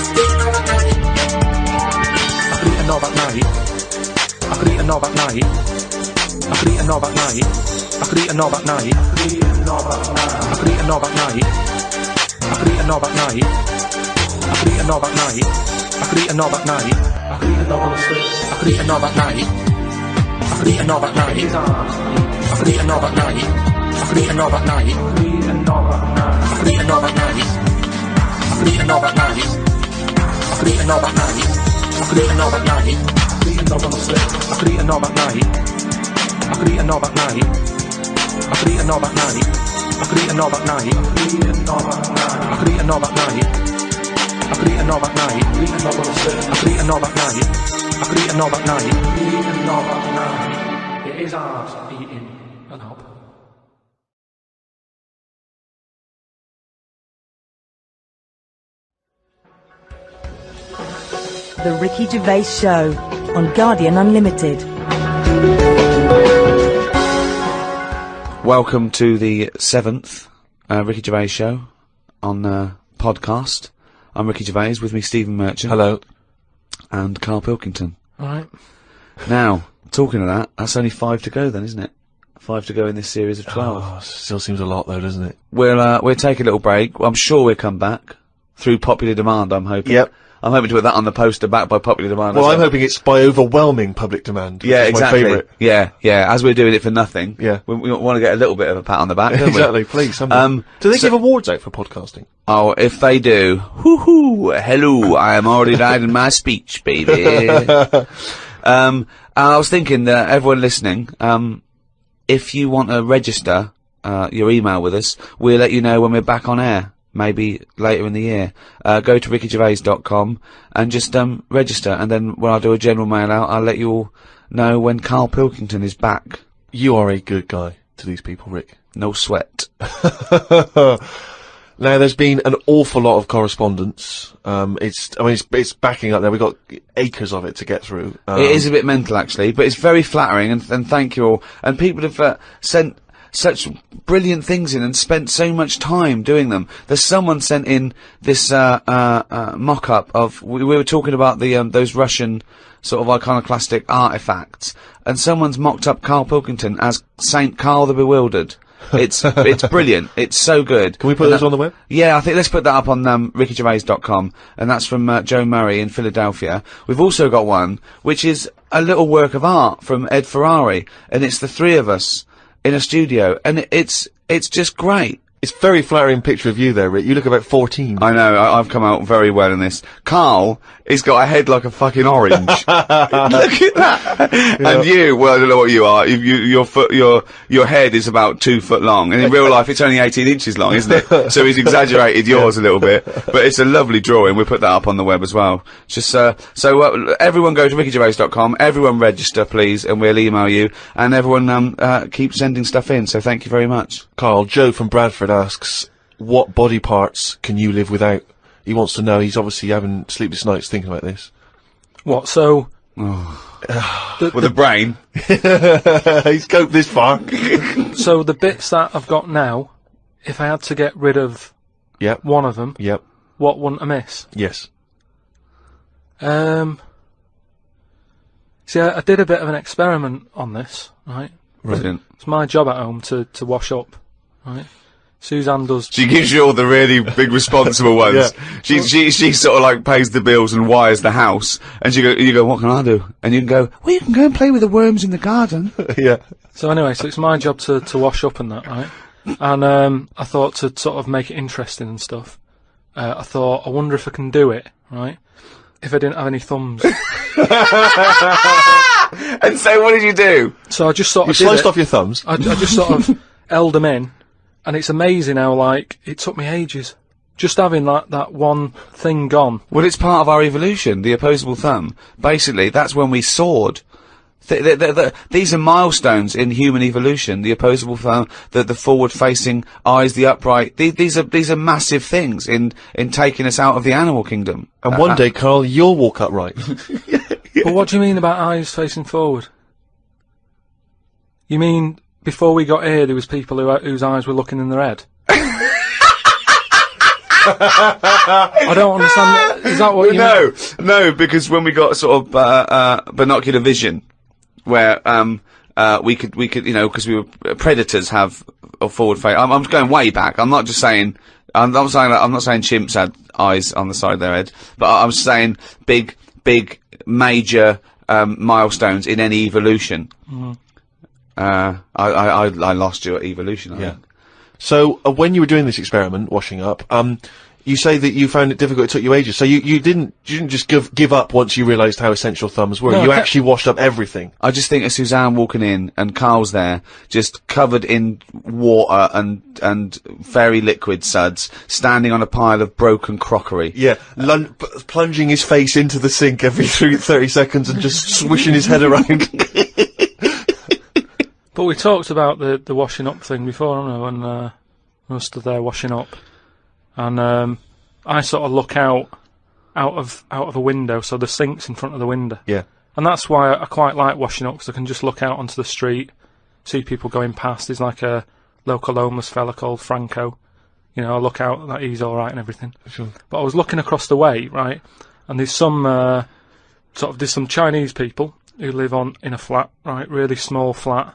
I could eat a knob at night. I could eat a knob at night. I could eat a knob at night. I could eat a knob at night. I could eat a knob at night. I could eat a knob at night. I could eat a knob at night. I could eat a knob on the slip. I could eat a knob at night. I could eat a knob at night. I could eat a knob at night. I could eat a knob at night. I could eat a knob at night. I could eat a knob at night. I could eat a knob at night. I could eat a knob at night. I could eat a knob at night. I could eat a knob on the slip. I could eat a knob at night. I could eat a knob at night. I could eat a knob at night. I could eat a knob at night. I could eat a knob at night. I could eat a knob at night. I could eat a knob at night. I could eat a knob on the slip. I could eat a knob at night. I could eat a knob at night. I could eat a knob at night. It is hard eating a knob. The Ricky Gervais Show on Guardian Unlimited. Welcome to the 7th Ricky Gervais Show on podcast. I'm Ricky Gervais, with me Stephen Merchant. Hello. And Karl Pilkington. Alright. Now, talking of that, that's only 5 to go then, isn't it? 5 to go in this series of 12. Oh, still seems a lot though, doesn't it? We'll take a little break. I'm sure we'll come back through popular demand, I'm hoping. Yep. I'm hoping to put that on the poster, backed by popular demand. Well, I'm hoping it's by overwhelming public demand. Yeah, which is exactly. My favourite. Yeah. As we're doing it for nothing. Yeah. We want to get a little bit of a pat on the back, don't Exactly, please. Do they give awards out for podcasting? Oh, if they do, hoo-hoo, hello, I am already writing my speech, baby. I was thinking that everyone listening, if you want to register your email with us, we'll let you know when we're back on air. Maybe later in the year. Go to rickygervais.com and just register, and then when I do a general mail out, I'll let you all know when Karl Pilkington is back. You are a good guy to these people, Rick. No sweat. Now, there's been an awful lot of correspondence. It's backing up there. We've got acres of it to get through. It is a bit mental, actually, but it's very flattering, and thank you all. And people have sent such brilliant things in and spent so much time doing them. There's someone sent in this mock-up of, we were talking about the those Russian sort of iconoclastic artifacts, and someone's mocked up Karl Pilkington as Saint Karl the Bewildered. It's brilliant. It's so good. Can we put those on the web? Yeah, I think let's put that up on rickygervais.com, and that's from Joe Murray in Philadelphia. We've also got one which is a little work of art from Ed Ferrari, and it's the three of us in a studio, and it's just great. It's a very flattering picture of you there, Rick. You look about 14. I know, I've come out very well in this. Carl, he's got a head like a fucking orange. Look at that! Yeah. And you, well, I don't know what you are. Your head is about 2 foot long, and in real life it's only 18 inches long, isn't it? So he's exaggerated yours a little bit. But it's a lovely drawing. We'll put that up on the web as well. Just, everyone go to rickygervais.com, everyone register, please, and we'll email you, and everyone, keep sending stuff in, so thank you very much. Karl, Joe from Bradford asks, what body parts can you live without? He wants to know. He's obviously having sleepless nights thinking about this. What, so... With the brain. He's coped this far. So the bits that I've got now, if I had to get rid of one of them, what wouldn't I miss? Yes. See, I did a bit of an experiment on this, right? Brilliant. It's my job at home to wash up, right? Suzanne does. She gives you all the really big responsible ones. She sort of like pays the bills and wires the house, and you go, what can I do? And you can go, well, you can go and play with the worms in the garden. Yeah. So anyway, so it's my job to wash up and that, right? And I thought to sort of make it interesting and stuff. I thought, I wonder if I can do it, right? If I didn't have any thumbs. And so, what did you do? So I just sort of sliced off your thumbs. I just sort of held them in. And it's amazing how, like, it took me ages. Just having that one thing gone. Well, it's part of our evolution, the opposable thumb. Basically, that's when we soared. These are milestones in human evolution. The opposable thumb, the forward-facing eyes, the upright. These are massive things in taking us out of the animal kingdom. And one day, Karl, you'll walk upright. But what do you mean about eyes facing forward? You mean... Before we got here, there was people whose eyes were looking in their head. I don't understand. Is that what you mean? No, because when we got sort of binocular vision, where we could, you know, because we were predators have a forward face. I'm going way back. I'm not just saying. I'm not saying chimps had eyes on the side of their head, but I'm saying big, major milestones in any evolution. Mm-hmm. I lost you at evolution. I think. So when you were doing this experiment, washing up, you say that you found it difficult. It took you ages. So you didn't just give up once you realised how essential thumbs were. No, you actually washed up everything. I just think of Suzanne walking in and Karl's there, just covered in water and fairy liquid suds, standing on a pile of broken crockery. Yeah, plunging his face into the sink every 30 seconds and just swishing his head around. But we talked about the washing up thing before, haven't we, when we were stood there washing up. And I sort of look out of a window, so the sink's in front of the window. Yeah. And that's why I quite like washing up, because I can just look out onto the street, see people going past. There's like a local homeless fella called Franco. You know, I look out, that he's alright and everything. Sure. But I was looking across the way, right, and there's some Chinese people who live in a flat, right, really small flat.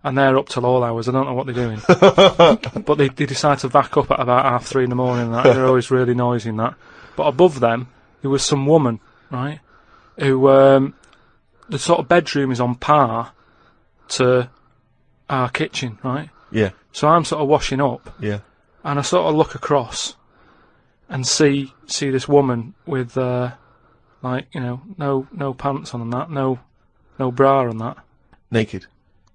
And they're up till all hours. I don't know what they're doing. But they decide to back up at about 3:30 in the morning and that. They're always really noisy and that. But above them, there was some woman, right, who, the sort of bedroom is on par to our kitchen, right? Yeah. So I'm sort of washing up. Yeah. And I sort of look across and see this woman with, like, you know, no pants on and that, no bra and that. Naked.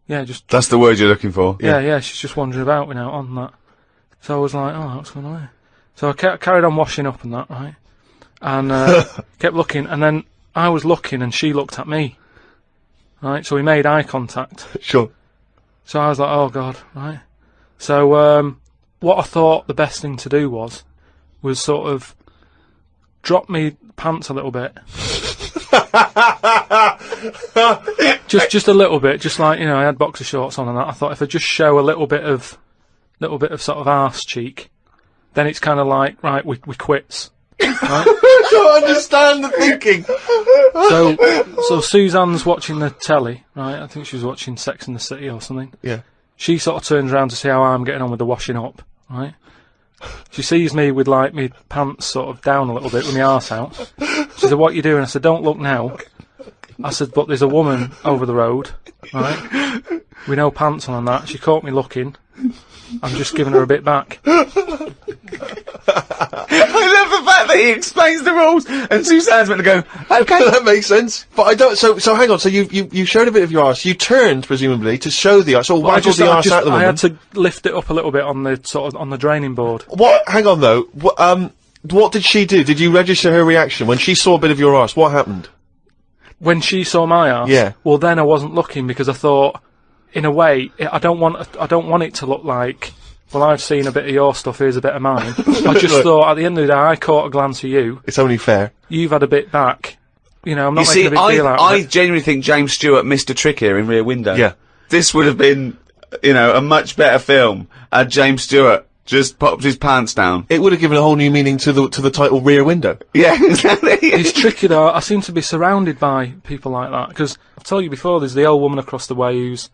Yeah, just... That's the word you're looking for. Yeah, she's just wandering about, you know, on that. So I was like, oh, what's going on here? So I carried on washing up and that, right? And kept looking, and then I was looking and she looked at me. Right, so we made eye contact. Sure. So I was like, oh, God, right? So what I thought the best thing to do was sort of drop me pants a little bit. just a little bit, just like, you know, I had boxer shorts on and that. I thought if I just show a little bit of sort of arse cheek, then it's kind of like, right, we quits. Right? I don't understand the thinking. So Suzanne's watching the telly, right? I think she was watching Sex and the City or something. Yeah. She sort of turns around to see how I'm getting on with the washing up, right? She sees me with, like, me pants sort of down a little bit with my arse out. She said, what are you doing? I said, don't look now. I said, but there's a woman over the road, right, with no pants on and that. She caught me looking. I'm just giving her a bit back. I love the fact that he explains the rules, and Suzanne's meant to go, okay. That makes sense. But I don't, so hang on, so you showed a bit of your arse, you turned, presumably, to show the arse, or waggled the arse at the woman. I had to lift it up a little bit on the, sort of, on the draining board. What, hang on though, what did she do? Did you register her reaction? When she saw a bit of your arse, what happened? When she saw my arse? Yeah. Well, then I wasn't looking, because I thought, in a way, I don't want it to look like, well, I've seen a bit of your stuff, here's a bit of mine. I just thought, at the end of the day, I caught a glance of you. It's only fair. You've had a bit back. You know, I'm not making a big deal out of it. I genuinely think James Stewart missed a trick here in Rear Window. Yeah. This would have been, you know, a much better film had James Stewart just popped his pants down. It would have given a whole new meaning to the title Rear Window. Yeah, exactly. It's tricky though, I seem to be surrounded by people like that, because I've told you before, there's the old woman across the way who's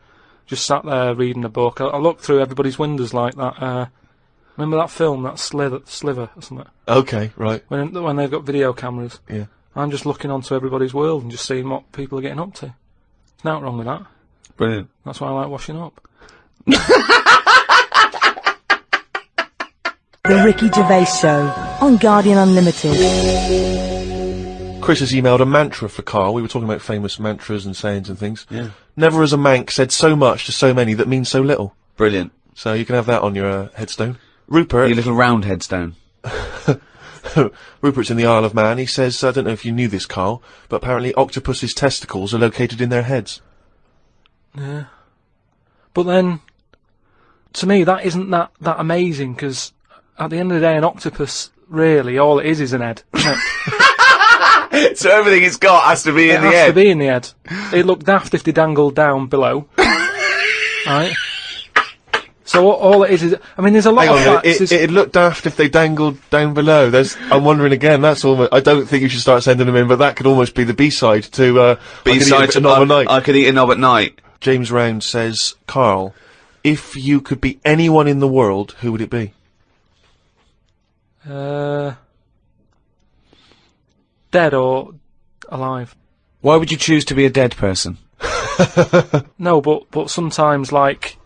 just sat there reading a book. I look through everybody's windows like that, remember that film, that Sliver or something? Okay, right. When they've got video cameras. Yeah. I'm just looking onto everybody's world and just seeing what people are getting up to. There's nothing wrong with that. Brilliant. That's why I like washing up. The Ricky Gervais Show on Guardian Unlimited. Chris has emailed a mantra for Karl. We were talking about famous mantras and sayings and things. Yeah. Never has a mank said so much to so many that means so little. Brilliant. So you can have that on your headstone. Rupert. Your little round headstone. Rupert's in the Isle of Man. He says, I don't know if you knew this, Karl, but apparently octopus's testicles are located in their heads. Yeah. But then, to me, that isn't that amazing, because at the end of the day, an octopus, really, all it is an head. Isn't it? So everything it's got has to be in the head? It has to be in the head. It'd look daft if they dangled down below. Right? So all it is, I mean, there's a lot of facts. It'd look daft if they dangled down below. I'm wondering again, that's almost, I don't think you should start sending them in, but that could almost be the B-side to, B-side to a knob at night. I could eat a knob at night. James Round says, Karl, if you could be anyone in the world, who would it be? Dead or alive? Why would you choose to be a dead person? No, but sometimes, like,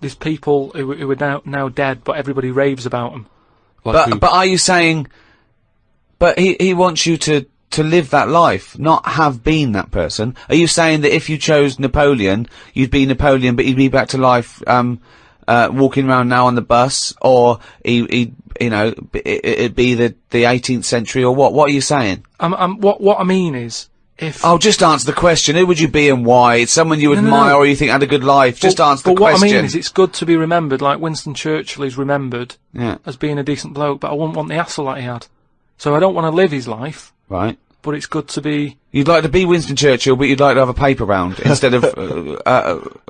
there's people who are now dead, but everybody raves about them. Like but are you saying? But he wants you to live that life, not have been that person. Are you saying that if you chose Napoleon, you'd be Napoleon, but he'd be back to life, walking around now on the bus, or it'd be the 18th century, or what? What are you saying? What I mean is, if oh, just answer the question. Who would you be and why? It's someone you admire or you think had a good life. Just answer the question. But what I mean is, it's good to be remembered. Like Winston Churchill is remembered as being a decent bloke, but I wouldn't want the hassle that he had. So I don't want to live his life. Right. But it's good to be. You'd like to be Winston Churchill, but you'd like to have a paper round instead of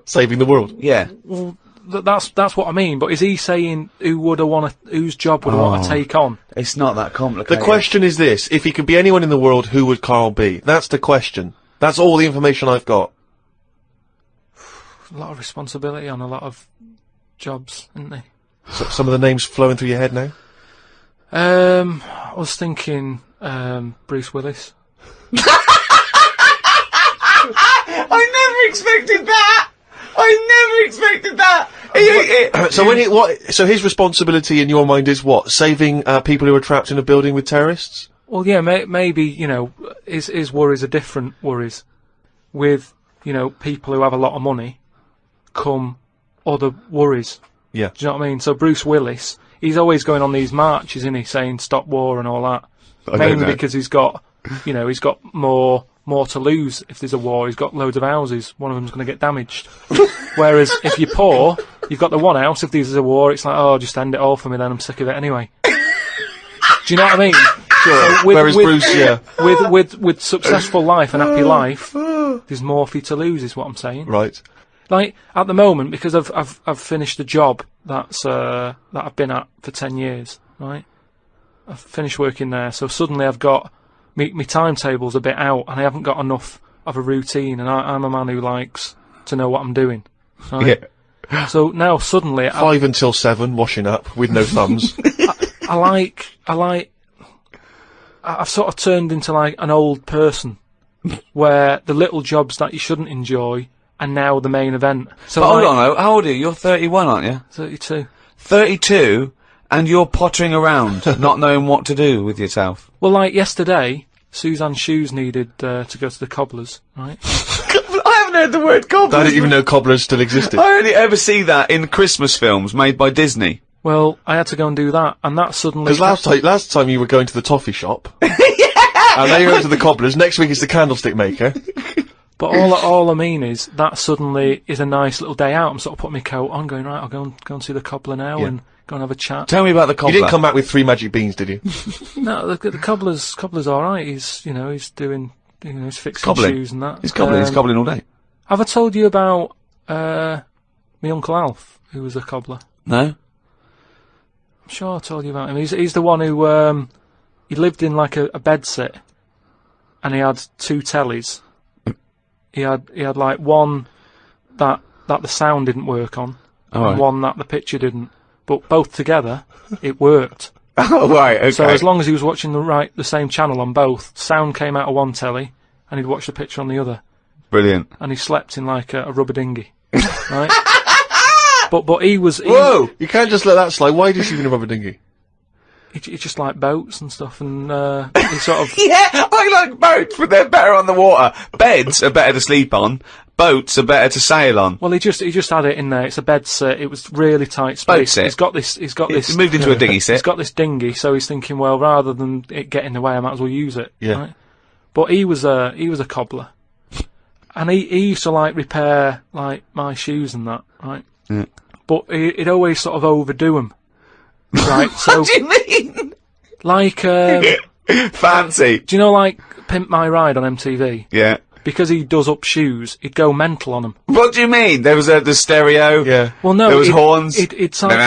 saving the world. Yeah. Well, that's what I mean. But is he saying whose job would I want to take on? It's not that complicated. The question is this: if he could be anyone in the world, who would Karl be? That's the question. That's all the information I've got. A lot of responsibility on a lot of jobs, isn't there? So, some of the names flowing through your head now? I was thinking Bruce Willis. I never expected that. So his responsibility in your mind is what? Saving people who are trapped in a building with terrorists? Well, yeah, maybe, his worries are different worries. With, people who have a lot of money come other worries. Yeah. Do you know what I mean? So Bruce Willis, he's always going on these marches, isn't he, saying stop war and all that. Mainly because he's got more to lose if there's a war. He's got loads of houses. One of them's going to get damaged. Whereas if you're poor, you've got the one house. If there's a war, it's like, oh, just end it all for me then. I'm sick of it anyway. Do you know what I mean? Sure. So Whereas Bruce, yeah. With successful life and happy life, there's more for you to lose, is what I'm saying. Right. Like at the moment, because I've finished a job that I've been at for 10 years, right? I've finished working there, so suddenly I've got my timetable's a bit out, and I haven't got enough of a routine, and I'm a man who likes to know what I'm doing. Right? Yeah. So now suddenly 5 until 7, washing up with no thumbs. I've sort of turned into like an old person, where the little jobs that you shouldn't enjoy are now the main event. So but hold on, how old are you? You're 31, aren't you? 32. 32, and you're pottering around, not knowing what to do with yourself. Well, like yesterday, Suzanne's shoes needed to go to the cobblers, right? I haven't heard the word cobblers. I didn't even know cobblers still existed. I only ever see that in Christmas films made by Disney. Well, I had to go and do that, and that suddenly... Because last time you were going to the toffee shop. Yeah! And now you're going to the cobblers. Next week is the candlestick maker. But all I mean is, that suddenly is a nice little day out. I'm sort of putting my coat on, going, right, I'll go and see the cobbler now and go and have a chat. Tell me about the cobbler. You didn't come back with 3 magic beans, did you? No, the cobbler's alright. He's doing, he's fixing shoes and that. He's cobbling all day. Have I told you about, my Uncle Alf, who was a cobbler? No? I'm sure I told you about him. He's the one who, he lived in like a bedsit, and he had 2 tellies. He had like one that the sound didn't work on, and one that the picture didn't. But both together, it worked. Oh, right, okay. So as long as he was watching the same channel on both, sound came out of one telly, and he'd watch the picture on the other. Brilliant. And he slept in like a rubber dinghy, right? But he was... Whoa! You can't just let that slide. Why did you even a rubber dinghy? He just like boats and stuff, and he sort of... Yeah, I like boats, but they're better on the water. Beds are better to sleep on. Boats are better to sail on. Well, he just had it in there. It's a bed sit. It was really tight space. Boat sit. He's got this. He moved into a dinghy sit. He's got this dinghy, so he's thinking, well, rather than it get in the way, I might as well use it. Yeah. Right? But he was a cobbler, and he used to like repair like my shoes and that, right? Yeah. But he'd always sort of overdo them. Right, so what do you mean? Like fancy. Do you know like Pimp My Ride on MTV? Yeah. Because he does up shoes, he'd go mental on them. What do you mean? There was the stereo. Yeah. Well, no. There was horns. It's like...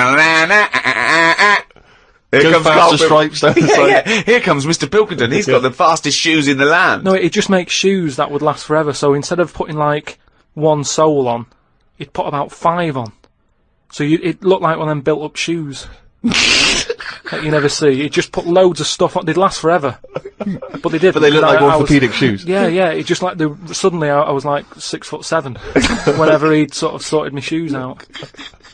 Here comes faster stripes down the side. Yeah. Here comes Mr. Pilkington. He's got the fastest shoes in the land. No, it just makes shoes that would last forever. So instead of putting like 1 sole on, he'd put about 5 on. So it looked like one of them built-up shoes. That you never see. It just put loads of stuff on. They'd last forever, but they did. But they look like orthopaedic shoes. Yeah. It just like suddenly I was like 6'7" whenever he'd sort of sorted my shoes out.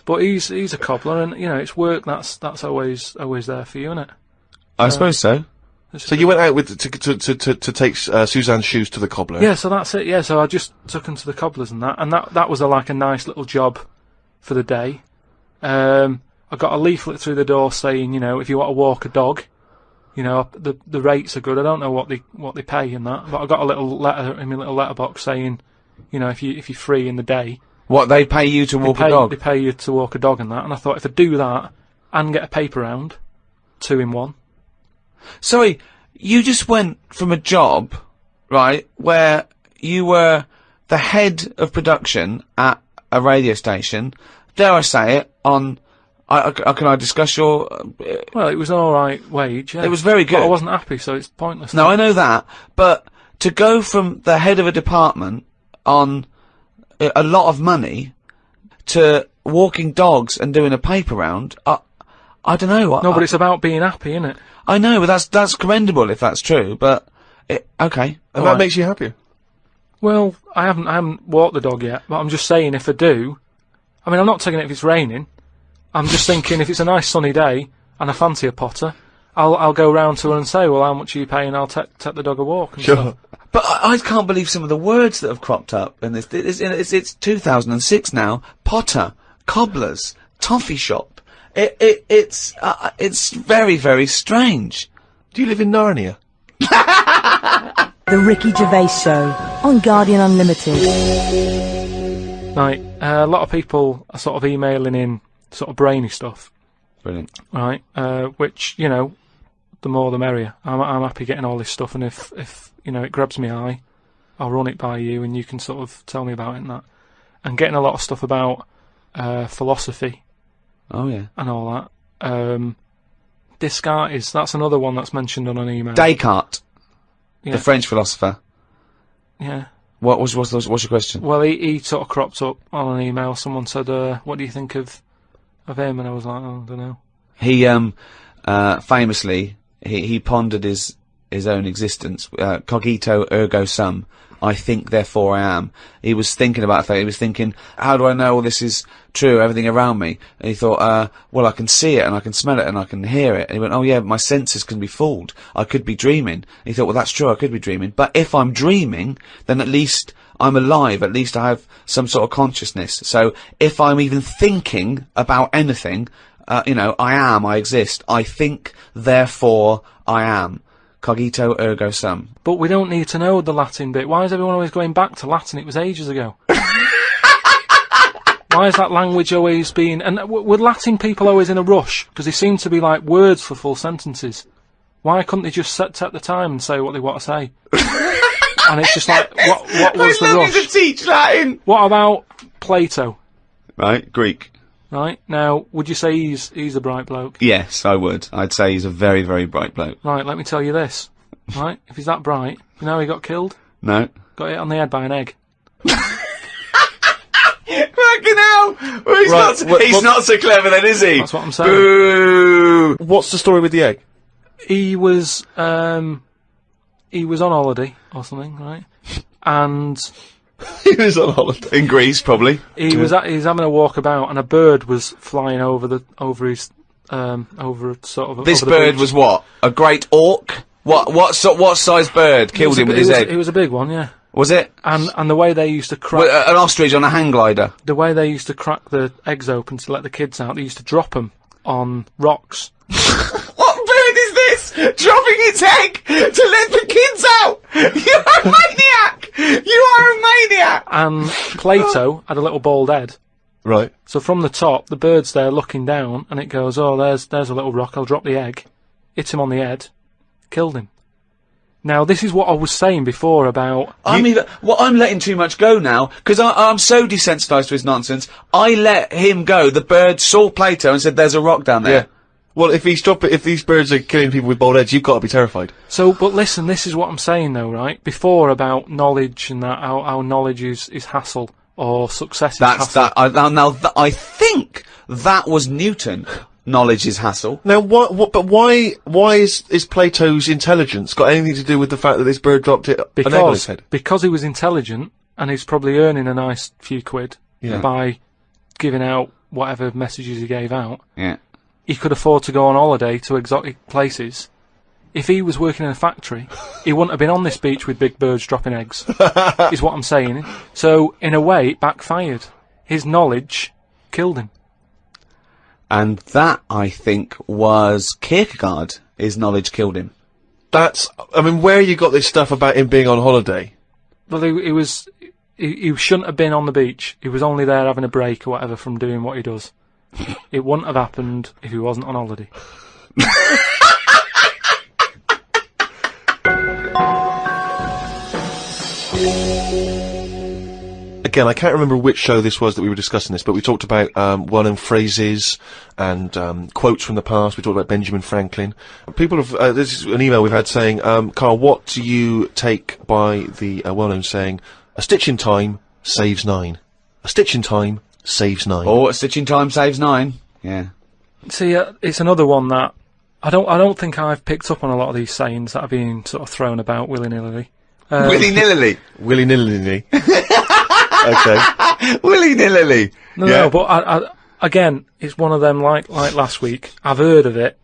But he's a cobbler, and it's work. That's always there for you, isn't it? I suppose so. So you went out with to take Suzanne's shoes to the cobbler. Yeah. So that's it. Yeah. So I just took him to the cobblers and that was like a nice little job for the day. I got a leaflet through the door saying, if you want to walk a dog, the rates are good. I don't know what they pay in that, but I got a little letter in my little letterbox saying, if you're free in the day. What, they pay you to walk a dog? They pay you to walk a dog and that. And I thought if I do that and get a paper round, 2 in 1. Sorry, you just went from a job, right, where you were the head of production at a radio station, dare I say it, on... can I discuss your... Well, it was an alright wage, yeah. It was very good. But I wasn't happy, so it's pointless. No, I know that, but to go from the head of a department on a lot of money to walking dogs and doing a paper round, I don't know. No, but it's about being happy, isn't it? I know, but that's commendable if that's true, but... okay. And that makes you happier? Well, I haven't walked the dog yet, but I'm just saying if I do... I mean, I'm not taking it if it's raining. I'm just thinking if it's a nice sunny day and I fancy a potter, I'll go round to her and say, well, how much are you paying? I'll take the dog a walk. And sure. Stuff. But I can't believe some of the words that have cropped up in this. It's 2006 now. Potter, cobblers, toffee shop. It's very, very strange. Do you live in Narnia? The Ricky Gervais Show on Guardian Unlimited. Right, a lot of people are sort of emailing in sort of brainy stuff. Brilliant. Right, which, the more the merrier. I'm happy getting all this stuff, and if it grabs me eye, I'll run it by you and you can sort of tell me about it and that. And getting a lot of stuff about philosophy. Oh, yeah. And all that. Descartes, that's another one that's mentioned on an email. Descartes, yeah. The French philosopher. Yeah. What's your question? Well, he sort of cropped up on an email. Someone said, what do you think of him? And I was like, oh, I don't know. He, famously, he pondered his own existence, cogito ergo sum, I think, therefore I am. He was thinking about that. He was thinking, how do I know all this is true, everything around me? And he thought, well, I can see it, and I can smell it, and I can hear it. And he went, oh yeah, my senses can be fooled. I could be dreaming. And he thought, well, that's true, I could be dreaming. But if I'm dreaming, then at least I'm alive. At least I have some sort of consciousness. So if I'm even thinking about anything, I exist. I think, therefore I am. Cogito ergo sum. But we don't need to know the Latin bit. Why is everyone always going back to Latin? It was ages ago. Why is that language always being... And were Latin people always in a rush? Because they seem to be like words for full sentences. Why couldn't they just take the time and say what they want to say? And it's just like, what was the rush? To teach Latin! What about Plato? Right, Greek. Right, now, would you say he's a bright bloke? Yes, I would. I'd say he's a very, very bright bloke. Right, let me tell you this. Right, if he's that bright, you know how he got killed? No. Got hit on the head by an egg. Fucking hell! Well, he's not so clever then, is he? That's what I'm saying. Boo! What's the story with the egg? He was on holiday or something, right? And He was on holiday in Greece, probably. He was having a walk about, and a bird was flying over the This bird was what? A great auk? What size bird killed him with his egg? It was a big one, yeah. Was it? And the way they used to crack an ostrich on a hang glider. The way they used to crack the eggs open to let the kids out, they used to drop them on rocks. What bird is this? Dropping its egg to let the kids out? You are a maniac! You are a maniac! And Plato had a little bald head. Right. So from the top, the bird's there looking down, and it goes, oh, there's a little rock, I'll drop the egg. Hit him on the head. Killed him. Now, this is what I was saying before about... I'm letting too much go now, because I'm so desensitised to his nonsense. I let him go. The bird saw Plato and said, there's a rock down there. Yeah. Well, if these birds are killing people with bald heads, you've got to be terrified. So, but listen, this is what I'm saying though, right? Before about knowledge and that, how knowledge is hassle, or success is hassle. I think that was Newton. Knowledge is hassle. Now, why is Plato's intelligence got anything to do with the fact that this bird dropped an egg on his head? Because he was intelligent, and he's probably earning a nice few quid by giving out whatever messages he gave out. Yeah. He could afford to go on holiday to exotic places. If he was working in a factory, he wouldn't have been on this beach with big birds dropping eggs, is what I'm saying. So, in a way, it backfired. His knowledge killed him. And that, I think, was Kierkegaard. His knowledge killed him. Where you got this stuff about him being on holiday? Well, he shouldn't have been on the beach. He was only there having a break or whatever from doing what he does. It wouldn't have happened if he wasn't on holiday. Again, I can't remember which show this was that we were discussing this, but we talked about well-known phrases and quotes from the past. We talked about Benjamin Franklin. People have this is an email we've had saying, Karl, what do you take by the well-known saying, "A stitch in time saves 9"? A stitch in time saves 9. Oh, a stitch in time saves 9. Yeah. See, it's another one that I don't think I've picked up on a lot of these sayings that are being sort of thrown about willy-nilly. Willy-nilly. Willy-nilly. Okay. Willy-nilly. No, but I again, it's one of them like last week. I've heard of it,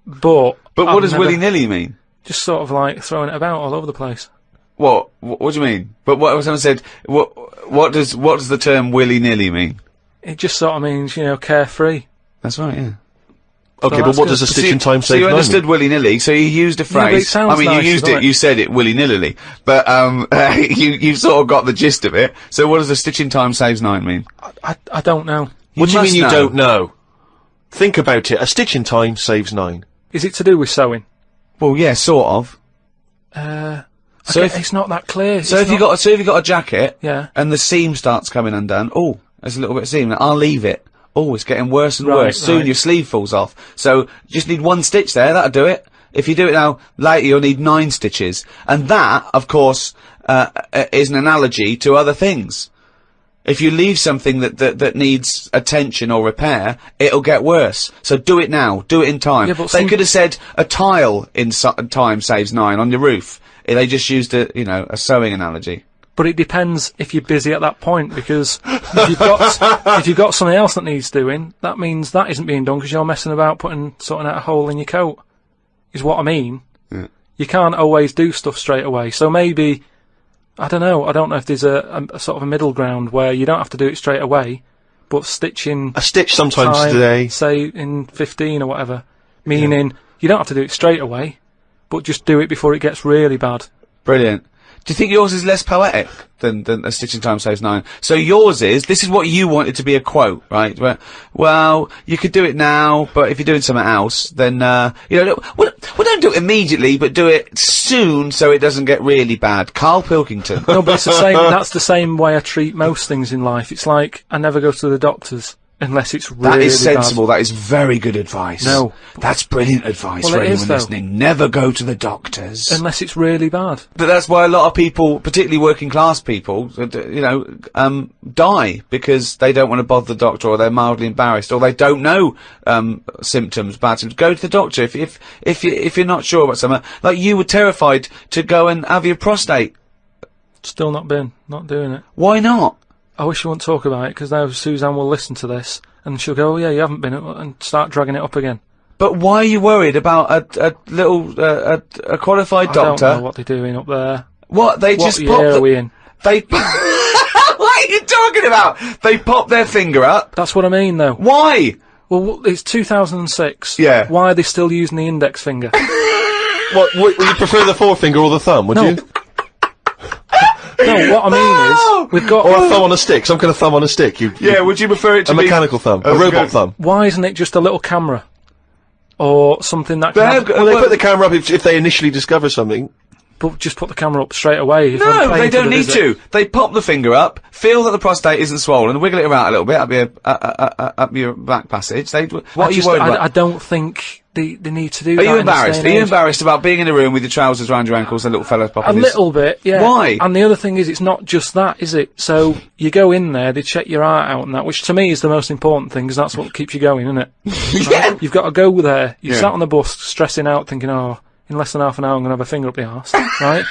but what does willy-nilly mean? Just sort of like throwing it about all over the place. What do you mean? But what someone said, what does the term willy-nilly mean? It just sort of means, carefree. That's right, yeah. Okay, but what does a stitch in time save 9 So you understood willy-nilly, so you used a phrase. Yeah, but it sounds nice, you said it willy-nilly, but you've sort of got the gist of it. So what does a stitch in time saves 9 mean? I don't know. What do you mean you don't know? Think about it. A stitch in time saves 9. Is it to do with sewing? Well, yeah, sort of. So it's not that clear. So if you've got a jacket, yeah, and the seam starts coming undone, oh, there's a little bit of seam. I'll leave it. Oh, it's getting worse and worse. Soon your sleeve falls off. So you just need 1 stitch there. That'll do it. If you do it now later, you'll need 9 stitches. And that, of course, is an analogy to other things. If you leave something that needs attention or repair, it'll get worse. So do it now. Do it in time. Yeah, but they could have said a tile in time saves 9 on your roof. They just used a sewing analogy. But it depends if you're busy at that point, because if you've got something else that needs doing, that means that isn't being done because you're messing about sorting out a hole in your coat, is what I mean. Yeah. You can't always do stuff straight away. So maybe, I don't know if there's a sort of a middle ground where you don't have to do it straight away, but stitching A stitch sometimes time, today. say in 15 or whatever, meaning you don't have to do it straight away, but just do it before it gets really bad. Brilliant. Do you think yours is less poetic than a stitching time saves 9? So yours is, this is what you wanted to be a quote, right? Where, well, you could do it now, but if you're doing something else, then, you know, well, don't do it immediately, but do it soon so it doesn't get really bad. Karl Pilkington. No, but it's the same, that's the same way I treat most things in life. It's like, I never go to the doctors unless it's really That is sensible. bad. That is very good advice. No. That's brilliant advice Well, for it is, anyone though. listening. Never go to the doctors. Unless it's really bad. But that's why a lot of people, particularly working class people, you know, die because they don't want to bother the doctor, or they're mildly embarrassed, or they don't know symptoms, bad symptoms. Go to the doctor if you're not sure about something. Like you were terrified to go and have your prostate. Still not doing it. Why not? I wish you wouldn't talk about it, because now Suzanne will listen to this and she'll go, "Oh yeah, you haven't been," and start dragging it up again. But why are you worried about a little a qualified doctor? I don't know what they're doing up there. What they What just year pop are we in? They. What are you talking about? They pop their finger up. That's what I mean, though. Why? Well, it's 2006. Yeah. Why are they still using the index finger? What, would you prefer the forefinger or the thumb, would No. you? No, what I mean is, we've got... Or a thumb on a stick, some kind of thumb on a stick. Yeah, would you prefer it to a be mechanical thumb, a Oh, robot good. thumb? Why isn't it just a little camera? Or something that can have, Well, they put the camera up if they initially discover something. but just put the camera up straight away. If I'm No, paying they for don't the need visit. to. They pop the finger up, feel that the prostate isn't swollen, wiggle it around a little bit up your back passage. What are you worried about? I don't think they need to do Are that. you in this day embarrassed? and Are you age. embarrassed about being in a room with your trousers around your ankles and little fellas popping A his... little bit, yeah. Why? And the other thing is, it's not just that, is it? So you go in there, they check your heart out and that, which to me is the most important thing, because that's what keeps you going, isn't it? Yeah. Right? You've got to go there. You Yeah. sat on the bus, stressing out, thinking, oh, in less than half an hour I'm going to have a finger up the arse, right?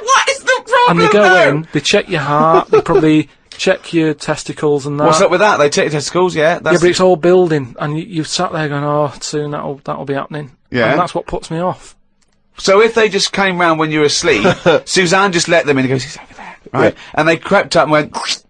What is the problem? And they go though? in, they check your heart, they probably check your testicles and that. What's up with that? They take your testicles, yeah? Yeah, That's... but it's all building, and you've sat there going, oh, soon that'll be happening. Yeah. And that's what puts me off. So if they just came round when you were asleep, Suzanne just let them in and goes, he's over there, right? Yeah. And they crept up and went,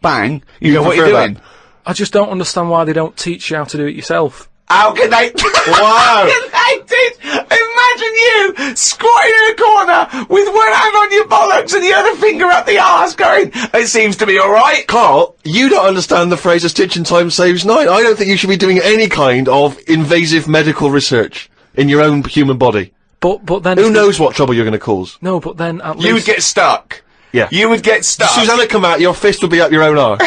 bang, you go, what are you doing? I just don't understand why they don't teach you how to do it yourself. How can they? Wow. How can they teach? Imagine you squatting in a corner with one hand on your bollocks and the other finger up the arse going, it seems to be alright. Carl, you don't understand the phrase "a stitch in time saves 9." I don't think you should be doing any kind of invasive medical research in your own human body. But then... Who knows what trouble you're going to cause? No, but then at least... You would get stuck. Yeah. You would get stuck. Suzanne would come out, your fist would be up your own arse.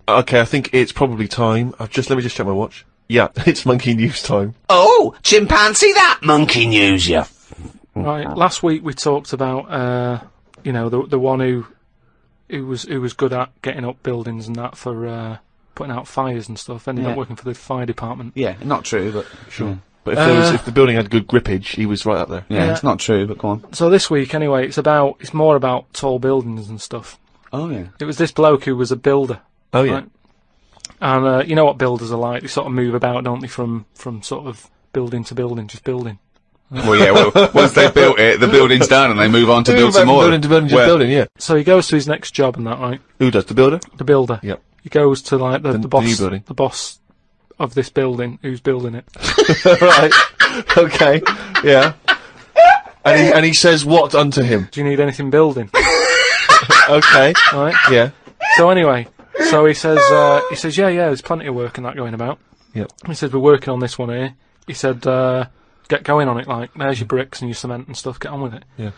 Okay, I think it's probably time. Let me just check my watch. Yeah, it's monkey news time. Oh, chimpanzee that monkey news, yeah. Right, last week we talked about, you know, the one who was good at getting up buildings and that for, putting out fires and stuff, ended up working for the fire department. Yeah, not true, but... Sure. Yeah. But if the building had good grippage, he was right up there. Yeah, it's not true, but go on. So this week, anyway, it's more about tall buildings and stuff. Oh, yeah. It was this bloke who was a builder. Oh, yeah. Right? And, you know what builders are like, they sort of move about, don't they, from sort of building to building, just building. Well, yeah, well, once they've built it, the building's done and they move on to build some more. Building to building, just building, yeah. So he goes to his next job and that, right? Who does, the builder? The builder. Yep. He goes to, like, the boss, new building. the boss of this building, who's building it. Right. Okay. Yeah. And he says what unto him? Do you need anything building? Okay. Right? Yeah. So anyway, so he says, yeah, there's plenty of work and that going about. Yep. He says, we're working on this one here. He said, get going on it, like, there's your bricks and your cement and stuff, get on with it. Yeah.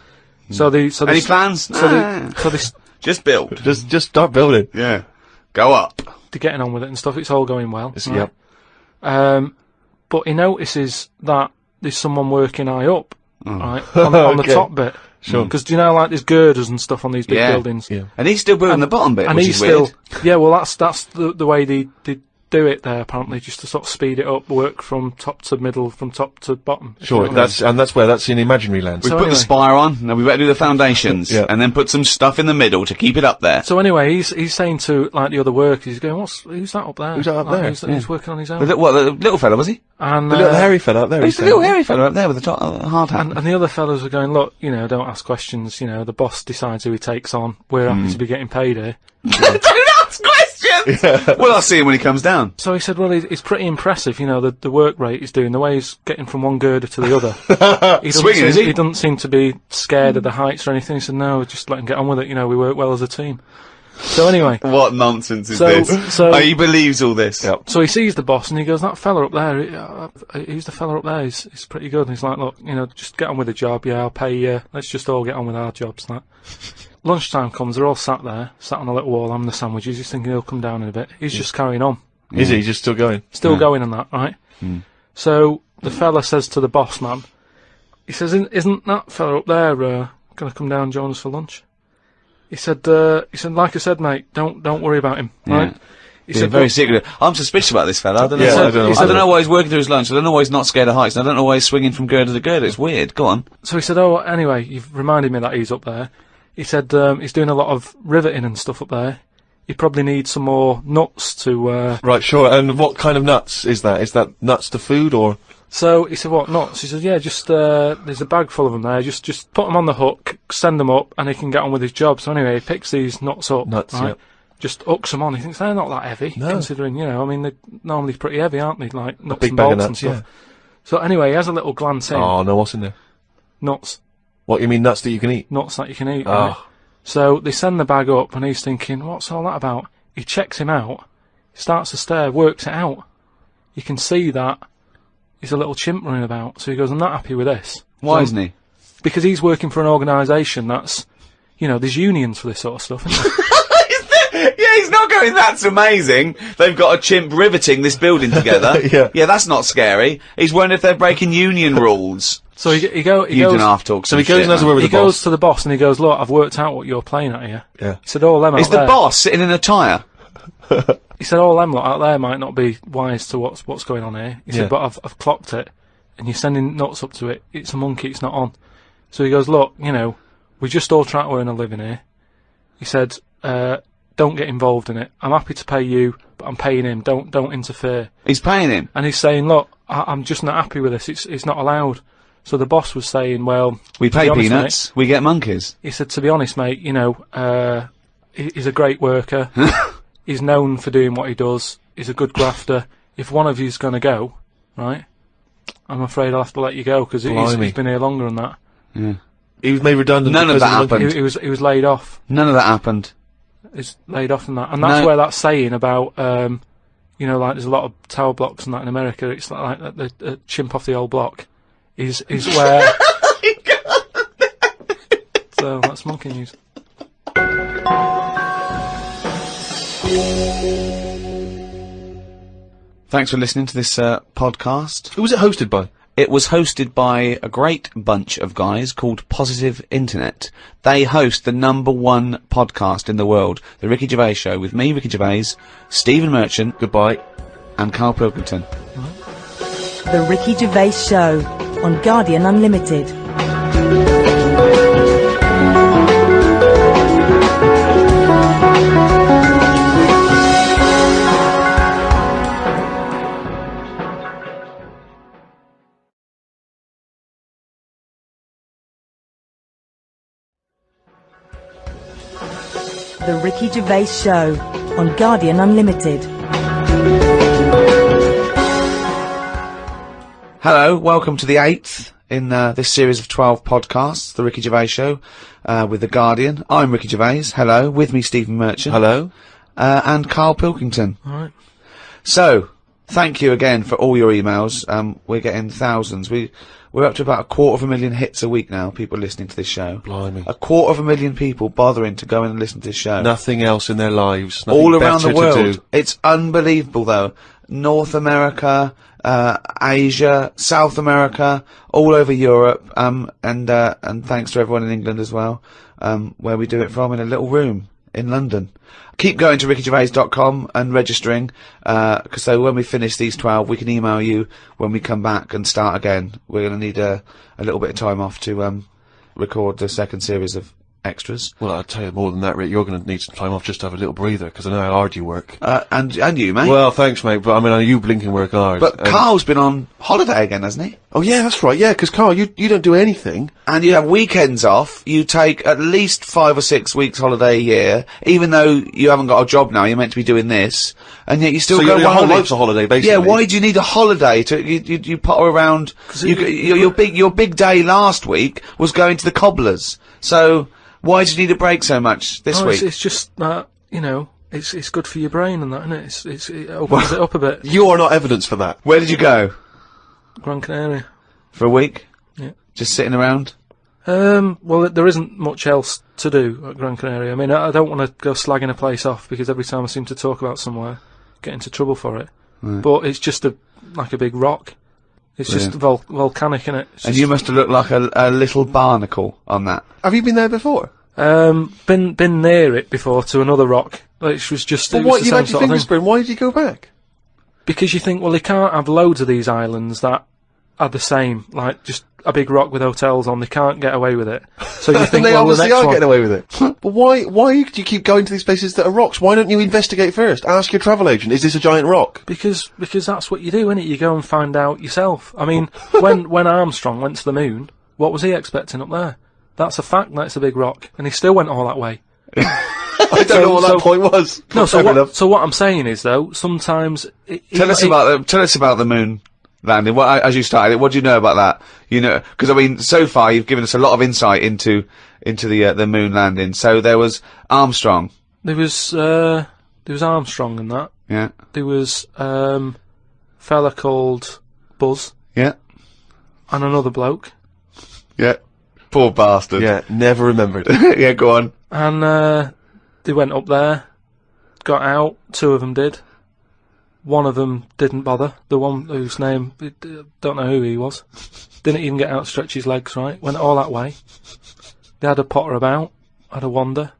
Any plans? Just build. Just start building. Yeah. Go up. They're getting on with it and stuff, it's all going well. Yep. But he notices that there's someone working high up, right, on the Okay. top bit. Sure. Because do you know, like, there's girders and stuff on these big buildings? Yeah. And he's still building the bottom bit, And which he's is weird. yeah, well, that's the way they do it there apparently, just to sort of speed it up, work from top to middle, from top to bottom. Sure, that's in imaginary land. We put the spire on, now we better do the foundations, and then put some stuff in the middle to keep it up there. So anyway, he's saying to, like, the other workers, he's going, who's that up there? Who's that up there? He's working on his own. The little fella, was he? And, the little hairy fella up there. He's the little hairy fella up there with the hard hat. And the other fellas are going, look, you know, don't ask questions, you know, the boss decides who he takes on, we're happy to be getting paid here. Don't ask questions! Yeah. Well, I'll see him when he comes down. So he said, well, it's pretty impressive, you know, the work rate he's doing, the way he's getting from one girder to the other. Swinging, is he? He doesn't seem to be scared of the heights or anything. He said, no, just let him get on with it, you know, we work well as a team. So anyway. What nonsense is this? So he believes all this. Yep. So he sees the boss and he goes, that fella up there, who's the fella up there? He's pretty good. And he's like, look, you know, just get on with the job, yeah, I'll pay you, let's just all get on with our jobs. That. Lunchtime comes, they're all sat on a little wall having the sandwiches. He's thinking he'll come down in a bit. He's just carrying on. Is he just still going? Still going on that, right? So the fella says to the boss man, he says, isn't that fella up there going to come down and join us for lunch? He said, like I said, mate, don't worry about him, right? He said, very secretive. I'm suspicious about this fella. I don't know. I don't know why he's working through his lunch. I don't know why he's not scared of heights. I don't know why he's swinging from girder to girder. It's weird. Go on. So he said, oh, anyway, you've reminded me that he's up there. He said he's doing a lot of riveting and stuff up there. He probably needs some more nuts to... Right, sure. And what kind of nuts is that? Is that nuts to food, or...? So he said, what, nuts? He said, yeah, just, there's a bag full of them there. Just put them on the hook, send them up, and he can get on with his job. So anyway, he picks these nuts up. Nuts, right? yep. Just hooks them on. He thinks they're not that heavy, considering, you know, I mean, they're normally pretty heavy, aren't they? Like, nuts and bolts and stuff. Yeah. So anyway, he has a little glance in. Oh, no, what's in there? Nuts. What, you mean nuts that you can eat? Nuts that you can eat, right? So they send the bag up, and he's thinking, what's all that about? He checks him out, starts to stare, works it out. You can see that he's a little chimp running about. So he goes, I'm not happy with this. Why isn't he? Because he's working for an organisation that's, you know, there's unions for this sort of stuff, isn't there? Yeah, he's not going, that's amazing. They've got a chimp riveting this building together. Yeah, that's not scary. He's wondering if they're breaking union rules. So he goes... You don't have to talk. So he goes and has a word with the boss. He goes to the boss and he goes, look, I've worked out what you're playing at here. Yeah. He said, all them out there... Is the boss sitting in a tyre? He said, all them lot out there might not be wise to what's going on here. He said, but I've clocked it, and you're sending nuts up to it. It's a monkey, it's not on. So he goes, look, you know, we just all try to earn a living here. He said, don't get involved in it. I'm happy to pay you, but I'm paying him. Don't interfere. He's paying him? And he's saying, look, I'm just not happy with this. It's not allowed. So the boss was saying, well... We pay peanuts, we get monkeys. He said, to be honest, mate, you know, he's a great worker. He's known for doing what he does. He's a good grafter. If one of you's going to go, right, I'm afraid I'll have to let you go, because he's been here longer than that. Yeah. He was made redundant. None of that happened. He was laid off. None of that happened. He's laid off and that. And that's where that saying about, you know, like there's a lot of tower blocks and that in America, it's like the chimp off the old block, is where... So that's monkey news. Thanks for listening to this podcast. Who was it hosted by? It was hosted by a great bunch of guys called Positive Internet. They host the #1 podcast in the world, The Ricky Gervais Show, with me, Ricky Gervais, Stephen Merchant, goodbye, and Karl Pilkington. The Ricky Gervais Show on Guardian Unlimited. The Ricky Gervais Show on Guardian Unlimited. Hello, welcome to the 8th in this series of 12 podcasts, The Ricky Gervais Show, with The Guardian. I'm Ricky Gervais. Hello. With me, Stephen Merchant. Hello. And Karl Pilkington. All right. So, thank you again for all your emails. We're getting thousands. We're up to about 250,000 hits a week now, people listening to this show. Blimey. 250,000 people bothering to go in and listen to this show. Nothing else in their lives. All around the world. It's unbelievable, though. North America, Asia, South America, all over Europe, and thanks to everyone in England as well, where we do it from, in a little room in London. Keep going to rickygervais.com and registering, because so when we finish these 12, we can email you when we come back and start again. We're going to need a little bit of time off to record the second series of extras. Well, I'll tell you more than that, Rick. You're going to need some time off just to have a little breather, because I know how hard you work. And you, mate. Well, thanks, mate, but I mean, you blinking work hard. But Karl's been on holiday again, hasn't he? Oh, yeah, that's right, yeah, because, Karl, you don't do anything. And you have weekends off. You take at least 5 or 6 weeks holiday a year, even though you haven't got a job now, you're meant to be doing this, and yet you still go on your whole holiday. life's a holiday, basically. Yeah, why do you need a holiday? You potter around. Your big day last week was going to the cobblers. So, why do you need a break so much this week? It's just that, it's good for your brain and that, isn't it? It opens it up a bit. You are not evidence for that. Where did you go? Gran Canaria. For a week? Yeah. Just sitting around? Well, there isn't much else to do at Gran Canaria. I mean, I don't want to go slagging a place off, because every time I seem to talk about somewhere, get into trouble for it. Right. But it's just like a big rock. It's just volcanic, innit? And you must have looked like a little barnacle on that. Have you been there before? Been near it before, to another rock, which was just. But what, you had your fingers burned? Why did you go back? Because you think, well, they can't have loads of these islands that are the same, like just a big rock with hotels on. They can't get away with it. So you think, they well, obviously the next are one, getting away with it. But why do you keep going to these places that are rocks? Why don't you investigate first? Ask your travel agent, is this a giant rock? Because that's what you do, innit? You go and find out yourself. I mean, when Armstrong went to the moon, what was he expecting up there? That's a fact, that's a big rock. And he still went all that way. I don't know what that point was. No, so what I'm saying is, though, sometimes... Tell us about the moon landing. As you started it, what do you know about that? Because I mean, so far you've given us a lot of insight into the moon landing. So there was Armstrong. There was Armstrong and that. Yeah. There was fella called Buzz. Yeah. And another bloke. Yeah. Poor bastard. Yeah, never remembered. Yeah, go on. And they went up there, got out. 2 of them did. One of them didn't bother. The one whose name, don't know who he was. Didn't even get out to stretch his legs, right? Went all that way. They had a potter about, had a wander,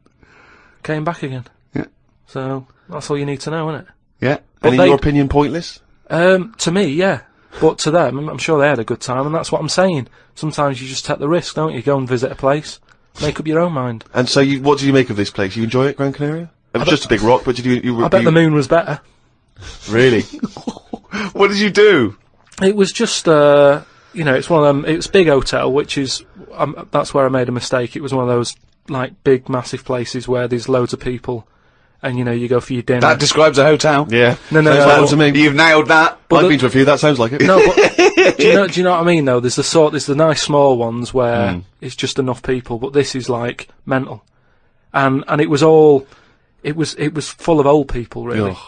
came back again. Yeah. So, that's all you need to know, isn't it? Yeah. And in your opinion, pointless? To me, yeah. But to them, I'm sure they had a good time, and that's what I'm saying. Sometimes you just take the risk, don't you? Go and visit a place, make up your own mind. And so, what did you make of this place? You enjoy it, Gran Canaria? It was just a big rock, but did you... I bet the moon was better. Really? What did you do? It was just, it's one of them. It was a big hotel, which is that's where I made a mistake. It was one of those like big, massive places where there's loads of people, and you go for your dinner. That describes a hotel. Yeah. No. To me. You've nailed that. I've been to a few. That sounds like it. No, but do you know what I mean? Though there's the nice small ones where it's just enough people, but this is like mental, and it was all, it was full of old people, really. Ugh.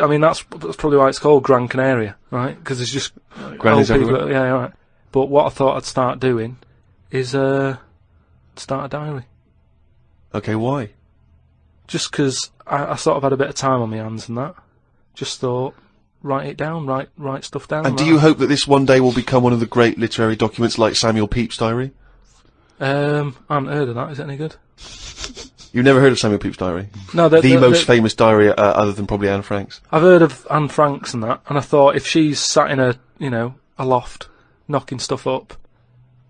I mean, that's probably why it's called Gran Canaria, right? Because there's just old Grannies people. everywhere. Yeah, right. But what I thought I'd start doing is start a diary. Okay, why? Just because I sort of had a bit of time on my hands and that. Just thought, write it down, write stuff down. And do you hope that this one day will become one of the great literary documents like Samuel Pepys' diary? I haven't heard of that. Is it any good? You've never heard of Samuel Pepys' diary? No, the most famous diary other than probably Anne Frank's. I've heard of Anne Frank's and that, and I thought if she's sat in a loft, knocking stuff up,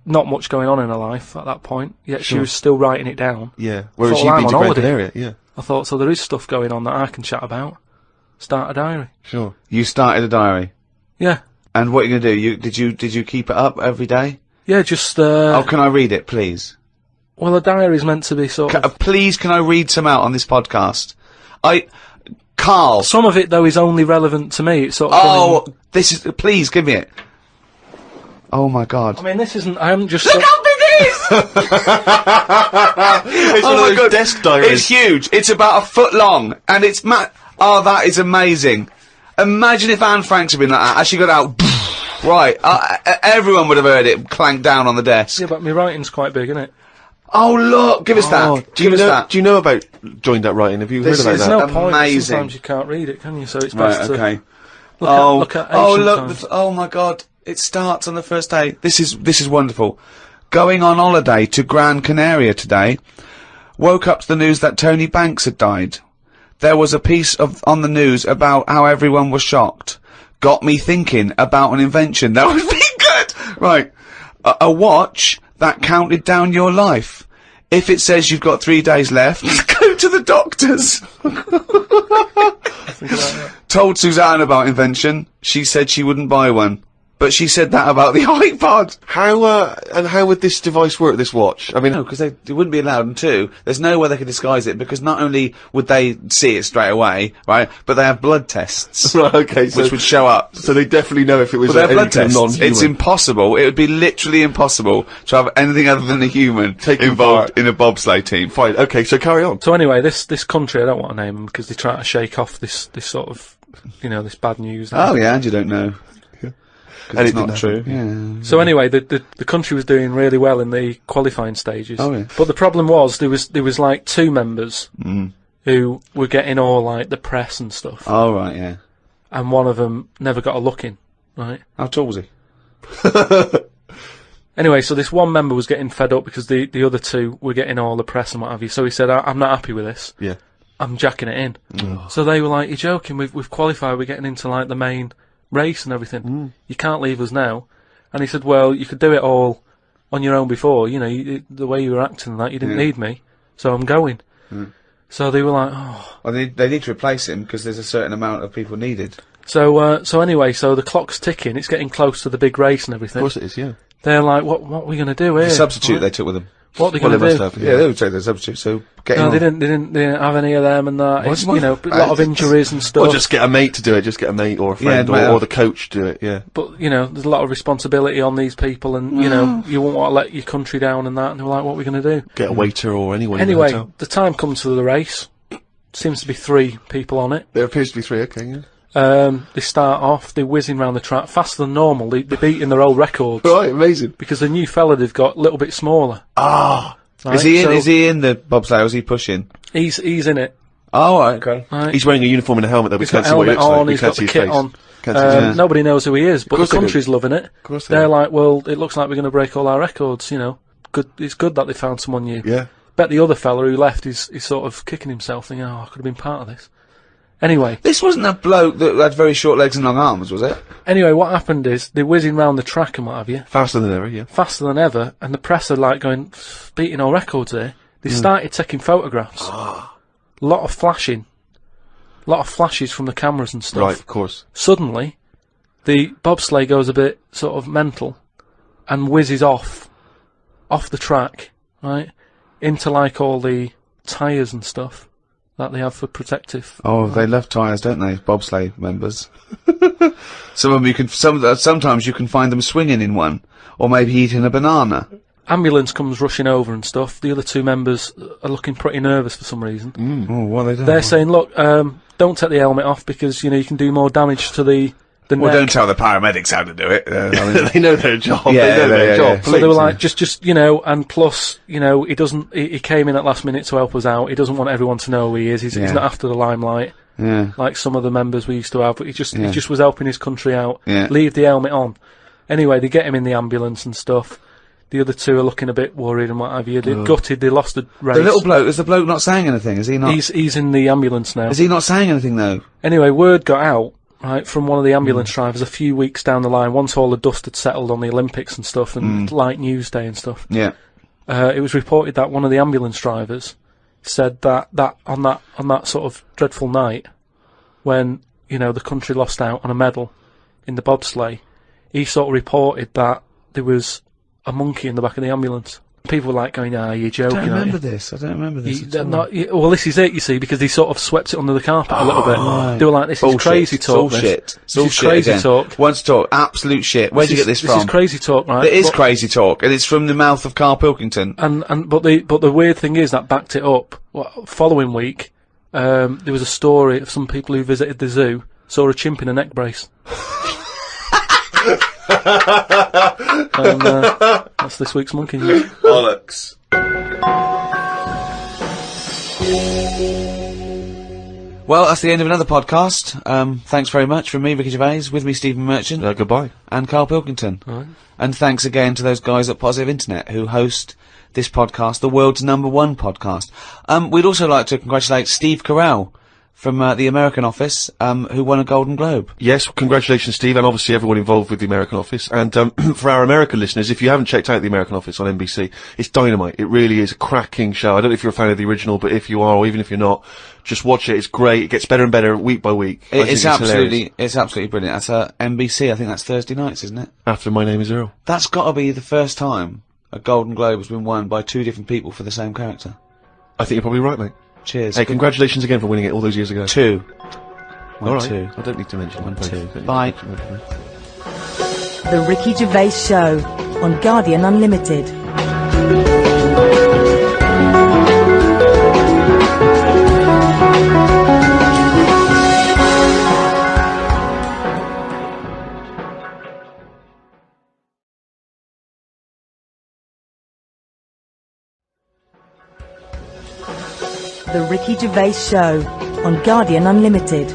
not much going on in her life at that point, yet she was still writing it down. Yeah, whereas you've been to Gran Canaria, yeah. I thought, so there is stuff going on that I can chat about. Start a diary. Sure. You started a diary? Yeah. And what are you going to do? Did you keep it up every day? Yeah, just... oh, can I read it, please? Well, a diary is meant to be sort of... Please, can I read some out on this podcast? Karl... Some of it, though, is only relevant to me. It's sort of... Oh, this is... Please, give me it. Oh, my God. I mean, this isn't... I haven't just... Look how big it is! It's one of those desk diaries. It's huge. It's about a foot long. And it's... Oh, that is amazing. Imagine if Anne Frank's had been like that. As she got out... Right. Everyone would have heard it clank down on the desk. Yeah, but my writing's quite big, isn't it? Oh, look! Give us that. Do you know about joined up writing? Have you heard about that? There's no point. Amazing. Sometimes you can't read it, can you? So it's best to look at look! Oh my God! It starts on the first day. This is wonderful. Going on holiday to Gran Canaria today. woke up to the news that Tony Banks had died. There was a piece on the news about how everyone was shocked. Got me thinking about an invention that would be good. Right. A watch that counted down your life. If it says you've got 3 days left, go to the doctors. Told Suzanne about invention. She said she wouldn't buy one. But she said that about the iPod. How would this device work, this watch? I mean... No, because they wouldn't be allowed, and two, there's no way they could disguise it, because not only would they see it straight away, right, but they have blood tests. Right, okay, so... which would show up. So they definitely know if it was blood tests. non-human. It's impossible. It would be literally impossible to have anything other than a human involved in a bobsleigh team. Fine, okay, so carry on. So anyway, this country, I don't want to name them, because they try to shake off this sort of, this bad news. Oh, yeah, and you don't know. And it's not true. Yeah. So anyway, the country was doing really well in the qualifying stages. Oh, yeah. But the problem was there was like 2 members who were getting all like the press and stuff. Oh right, yeah. And one of them never got a look in. Right. How tall was he? Anyway, so this one member was getting fed up because the other 2 were getting all the press and what have you. So he said, "I'm not happy with this. Yeah. I'm jacking it in." So they were like, "You're joking? We've qualified. We're getting into like the main race and everything. You can't leave us now." And he said, "Well, you could do it all on your own before. The way you were acting and that, you didn't need me, so I'm going." So they were like, "Oh." Well, they need to replace him because there's a certain amount of people needed. So anyway, so the clock's ticking. It's getting close to the big race and everything. Of course it is, yeah. They're like, "What are we going to do here?" The substitute they took with them. What are they going to do? Yeah, they would take their substitute. So No, they didn't have any of them and that. It's, a lot of injuries and stuff. Or just get a mate to do it. Just get a mate or a friend or the coach to do it. Yeah. But there's a lot of responsibility on these people, and you won't want to let your country down and that. And they're like, "What are we going to do?" Get a waiter or anyone. Anyway, in the hotel. the time comes for the race. Seems to be 3 people on it. There appears to be 3. Okay. Yeah. They start off. They're whizzing around the track faster than normal. They're beating their old records. Right. Amazing. Because the new fella they've got a little bit smaller. Ah. Right? Is he in the bobsleigh? Or is he pushing? He's in it. Oh, right, okay. Right. He's wearing a uniform and a helmet, though. He's got a helmet on. He's got the kit on. Nobody knows who he is, but the country's loving it. Of course They're like, "Well, it looks like we're going to break all our records." Good. It's good that they found someone new. Yeah. Bet the other fella who left is sort of kicking himself, thinking, "Oh, I could have been part of this." Anyway. This wasn't a bloke that had very short legs and long arms, was it? Anyway, what happened is they're whizzing round the track and what have you. Faster than ever, yeah. Faster than ever, and the press are like going, beating all records here. They started taking photographs. A lot of flashing. A lot of flashes from the cameras and stuff. Right, of course. Suddenly, the bobsleigh goes a bit sort of mental and whizzes off the track, right, into like all the tyres and stuff that they have for protective. Oh, they love tyres, don't they? Bobsleigh members. Some of them sometimes you can find them swinging in one, or maybe eating a banana. Ambulance comes rushing over and stuff. The other 2 members are looking pretty nervous for some reason. Oh, what are they doing? They're saying, "Look, don't take the helmet off because you can do more damage to the neck." Well, don't tell the paramedics how to do it. They know their job. Yeah, they know their job. yeah. So they were like, just and plus, he doesn't. He came in at last minute to help us out. He doesn't want everyone to know who he is. He's not after the limelight. Yeah. Like some of the members we used to have. But he just was helping his country out. Yeah. Leave the helmet on. Anyway, they get him in the ambulance and stuff. The other 2 are looking a bit worried and what have you. They're gutted. They lost the race. The little bloke, is the bloke not saying anything? Is he not? He's in the ambulance now. Is he not saying anything though? Anyway, word got out, right, from one of the ambulance drivers a few weeks down the line, once all the dust had settled on the Olympics and stuff, and Light News Day and stuff. Yeah. It was reported that one of the ambulance drivers said that on that sort of dreadful night, when the country lost out on a medal in the bobsleigh, he sort of reported that there was a monkey in the back of the ambulance. People were like going, you're joking, I don't aren't remember you?" this. I don't remember this. Well, this is it, you see, because they sort of swept it under the carpet a little bit. Right. They were like, "This is crazy talk. Bullshit. This is crazy talk. Once talk. Absolute shit. Where'd you get this from? This is crazy talk, right? It is crazy talk, and it's from the mouth of Karl Pilkington. But the weird thing is that backed it up. Following week, there was a story of some people who visited the zoo saw a chimp in a neck brace. And that's this week's Monkey News. Bollocks. Well, that's the end of another podcast. Thanks very much from me, Ricky Gervais, with me, Stephen Merchant. Goodbye. And Karl Pilkington. All right. And thanks again to those guys at Positive Internet who host this podcast, the world's #1 podcast. We'd also like to congratulate Steve Carell from the American office, who won a Golden Globe. Yes, congratulations, Steve, and obviously everyone involved with the American office. And for our American listeners, if you haven't checked out the American office on NBC, it's dynamite. It really is a cracking show. I don't know if you're a fan of the original, but if you are, or even if you're not, just watch it. It's great. It gets better and better week by week. It's absolutely brilliant. That's NBC. I think that's Thursday nights, isn't it? After My Name Is Earl. That's got to be the first time a Golden Globe has been won by 2 different people for the same character. I think you're probably right, mate. Cheers. Hey, congratulations again for winning it all those years ago. 2. All right. 2. I don't need to mention 1, 2. both. Bye. The Ricky Gervais Show on Guardian Unlimited. The Ricky Gervais Show on Guardian Unlimited.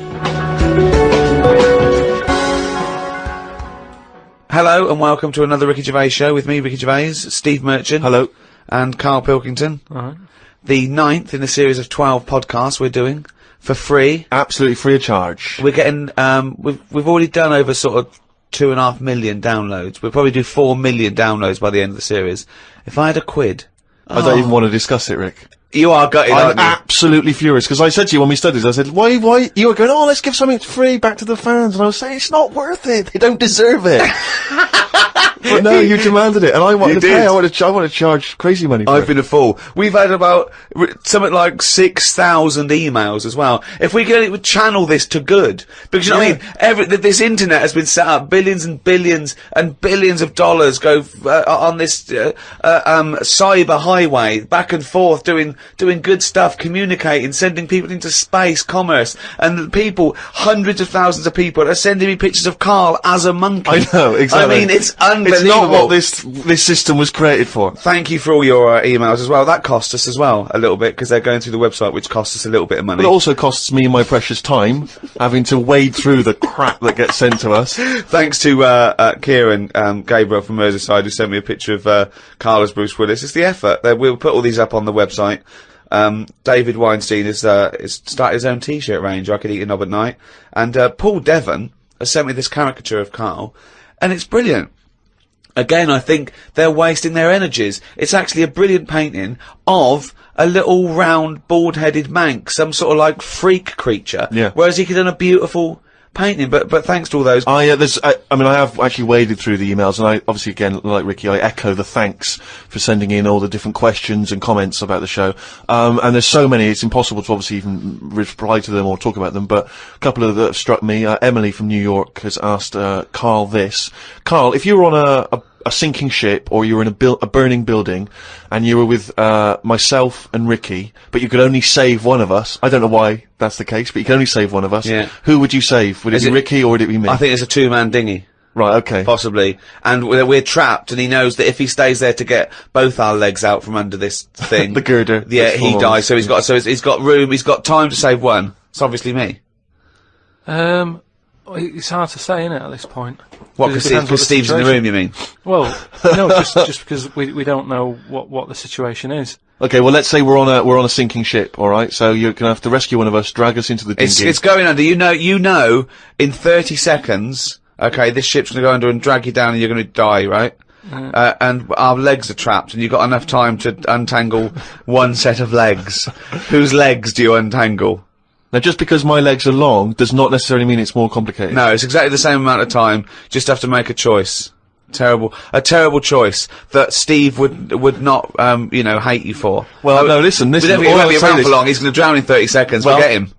Hello and welcome to another Ricky Gervais show with me, Ricky Gervais, Steve Merchant. Hello. And Karl Pilkington. Alright. The 9th in a series of 12 podcasts we're doing for free. Absolutely free of charge. We're getting, we've already done over sort of 2.5 million downloads. We'll probably do 4 million downloads by the end of the series. If I had a quid. I don't even want to discuss it, Rick. You are gutted, I'm aren't you? absolutely furious, because I said to you when we studied, I said, why, you were going, oh, let's give something free back to the fans, and I was saying, it's not worth it, they don't deserve it. But no, you demanded it, and I wanted to pay, I want to charge crazy money for I've it. been a fool. We've had about something like 6,000 emails as well. If we could channel this to good, because you know what I mean. This internet has been set up. Billions and billions and billions of dollars go on this cyber highway back and forth, doing good stuff, communicating, sending people into space, commerce, and people, hundreds of thousands of people are sending me pictures of Karl as a monkey. I know, exactly. I mean, it's unbelievable. It's not what this system was created for. Thank you for all your emails as well. That cost us as well a little bit, because they're going through the website, which costs us a little bit of money. But it also costs me my precious time, having to wade through the crap that gets sent to us. Thanks to Kieran Gabriel from Merseyside, who sent me a picture of Karl as Bruce Willis. It's the effort. We'll put all these up on the website. David Weinstein has started his own T-shirt range. I could eat a knob at night. And Paul Devon has sent me this caricature of Karl, and it's brilliant. Again, I think they're wasting their energies. It's actually a brilliant painting of a little round, bald-headed Manx, some sort of like freak creature. Yeah. Whereas he could have done a beautiful painting. But thanks to all those. I mean, I have actually waded through the emails, and I obviously, again, like Ricky, I echo the thanks for sending in all the different questions and comments about the show. And there's so many, it's impossible to obviously even reply to them or talk about them, but a couple of that have struck me. Emily from New York has asked Karl this. Karl, if you were on a sinking ship, or you were in a burning building, and you were with myself and Ricky, but you could only save one of us. I don't know why that's the case, but you can only save one of us. Yeah. Who would you save? Would it be Ricky, or would it be me? I think it's a 2-man dinghy. Right, okay. Possibly. And we're trapped, and he knows that if he stays there to get both our legs out from under this thing... the girder. Yeah, he dies, so he's got room, he's got time to save one. It's obviously me. It's hard to say, innit, at this point. What, because Steve's in the room, you mean? Well, no, just because we don't know what the situation is. Okay, well, let's say we're on a sinking ship, alright? So you're gonna have to rescue one of us, drag us into the dinghy. It's going under. You know, in 30 seconds, okay, this ship's gonna go under and drag you down and you're gonna die, right? And our legs are trapped, and you've got enough time to untangle one set of legs. Whose legs do you untangle? Now, just because my legs are long does not necessarily mean it's more complicated. No, it's exactly the same amount of time. Just have to make a choice. A terrible choice that Steve would not, hate you for. Well, no, listen, He won't be around for long. He's going to drown in 30 seconds. Well, forget him.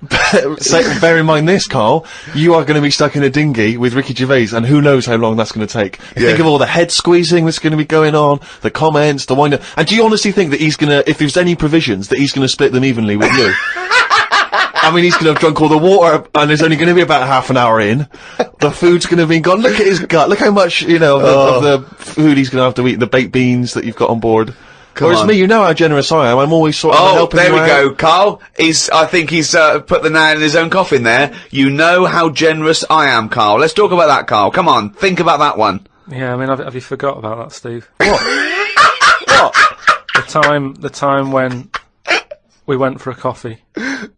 Bear in mind this, Karl. You are going to be stuck in a dinghy with Ricky Gervais, and who knows how long that's going to take. Think of all the head squeezing that's going to be going on, the comments, the wind-up. And do you honestly think that he's going to, if there's any provisions, that he's going to split them evenly with you? I mean, he's going to have drunk all the water, and there's only going to be about half an hour in. The food's going to be gone. Look at his gut. Look how much, of the food he's going to have to eat, the baked beans that you've got on board. Whereas me, you know how generous I am. I'm always sort of helping you out. Oh, there we go, Carl. I think he's put the nail in his own coffin there. You know how generous I am, Carl. Let's talk about that, Carl. Come on, think about that one. Yeah, I mean, have you forgot about that, Steve? What? The time when we went for a coffee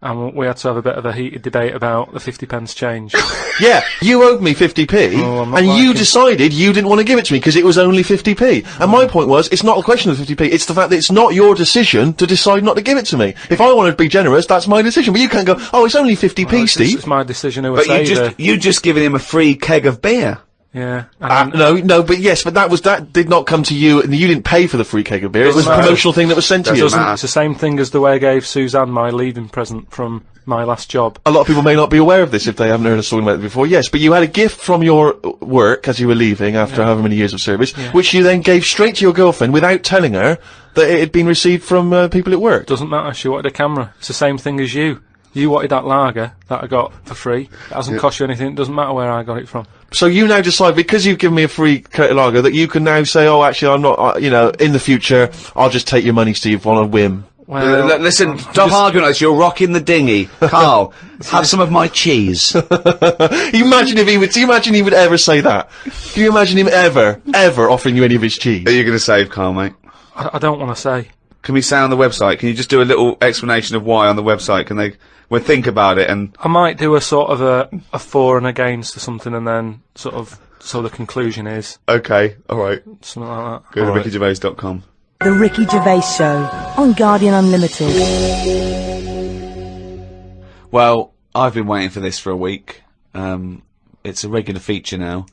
and we had to have a bit of a heated debate about the 50p change. Yeah, you owed me 50p, and you decided you didn't want to give it to me because it was only 50p. And my point was, it's not a question of 50p, it's the fact that it's not your decision to decide not to give it to me. If I wanted to be generous, that's my decision, but you can't go, oh, it's only 50p, Steve. It's my decision who But you just given him a free keg of beer. Yeah. No, but that did not come to you, and you didn't pay for the free keg of beer. It was a promotional thing that was sent to you. It's the same thing as the way I gave Suzanne my leaving present from my last job. A lot of people may not be aware of this if they haven't heard us talking about it before. Yes, but you had a gift from your work as you were leaving after however many years of service, which you then gave straight to your girlfriend without telling her that it had been received from people at work. Doesn't matter, she wanted a camera. It's the same thing as you. You wanted that lager that I got for free. It hasn't cost you anything, it doesn't matter where I got it from. So you now decide, because you've given me a free lager, that you can now say, oh, actually, I'm not, in the future, I'll just take your money, Steve, on a whim. Well, listen, stop arguing with us, you're rocking the dinghy. Carl, have some of my cheese. Imagine he would ever say that? Can you imagine him ever offering you any of his cheese? Are you going to save Carl, mate? I don't want to say. Can we say on the website? Can you just do a little explanation of why on the website? Can they... We'll think about it, and I might do a sort of a for and against or something, and then sort of so the conclusion is okay, all right, something like that. Go to rickygervais.com. The Ricky Gervais Show on Guardian Unlimited. Well, I've been waiting for this for a week. It's a regular feature now.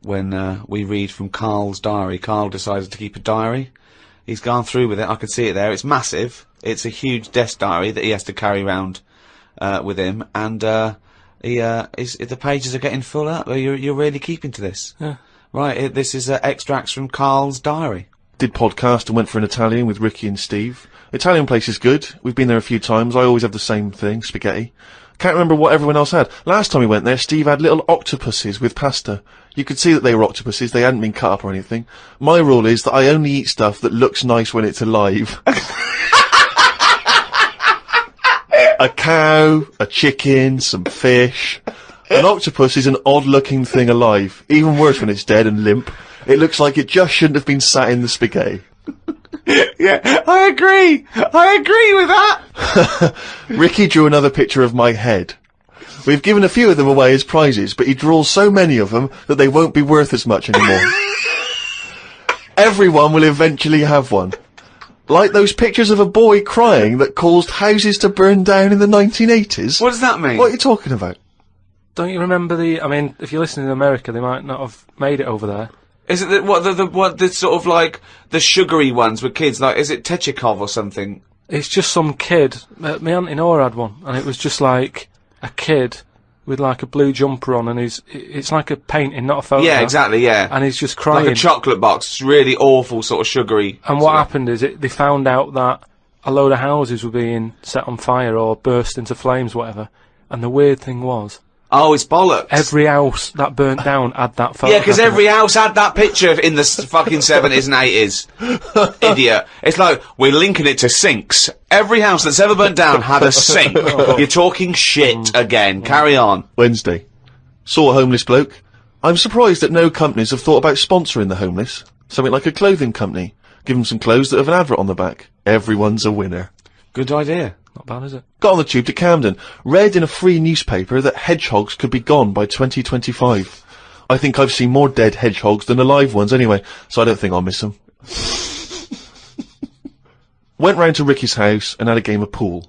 When we read from Karl's diary, Karl decided to keep a diary. He's gone through with it. I can see it there. It's massive. It's a huge desk diary that he has to carry around with him, and the pages are getting full up. You're really keeping to this, right? This is extracts from Karl's diary. Did podcast and went for an Italian with Ricky and Steve. Italian place is good. We've been there a few times. I always have the same thing, spaghetti. Can't remember what everyone else had. Last time we went there, Steve had little octopuses with pasta. You could see that they were octopuses. They hadn't been cut up or anything. My rule is that I only eat stuff that looks nice when it's alive. A cow, a chicken, some fish. An octopus is an odd-looking thing alive. Even worse when it's dead and limp. It looks like it just shouldn't have been sat in the spaghetti. Yeah, I agree with that. Ricky drew another picture of my head. We've given a few of them away as prizes, but he draws so many of them that they won't be worth as much anymore. Everyone will eventually have one. Like those pictures of a boy crying that caused houses to burn down in the 1980s. What does that mean? What are you talking about? Don't you remember I mean, if you're listening in America, they might not have made it over there. Is it the sort of like the sugary ones with kids? Like, is it Techikov or something? It's just some kid. My auntie Nora had one, and it was just like a kid with like a blue jumper on, and it's like a painting, not a photo. Yeah, exactly, yeah. And he's just crying. Like a chocolate box. It's really awful, sort of sugary. And what happened is they found out that a load of houses were being set on fire or burst into flames, whatever. And the weird thing was... Oh, it's bollocks. Every house that burnt down had that photo. Yeah, because every house had that picture in the fucking 70s and 80s. Idiot. It's like, we're linking it to sinks. Every house that's ever burnt down had a sink. You're talking shit again. Carry on. Wednesday. Saw a homeless bloke. I'm surprised that no companies have thought about sponsoring the homeless. Something like a clothing company. Give them some clothes that have an advert on the back. Everyone's a winner. Good idea. Not bad, is it? Got on the tube to Camden. Read in a free newspaper that hedgehogs could be gone by 2025. I think I've seen more dead hedgehogs than alive ones anyway, so I don't think I'll miss them. Went round to Ricky's house and had a game of pool.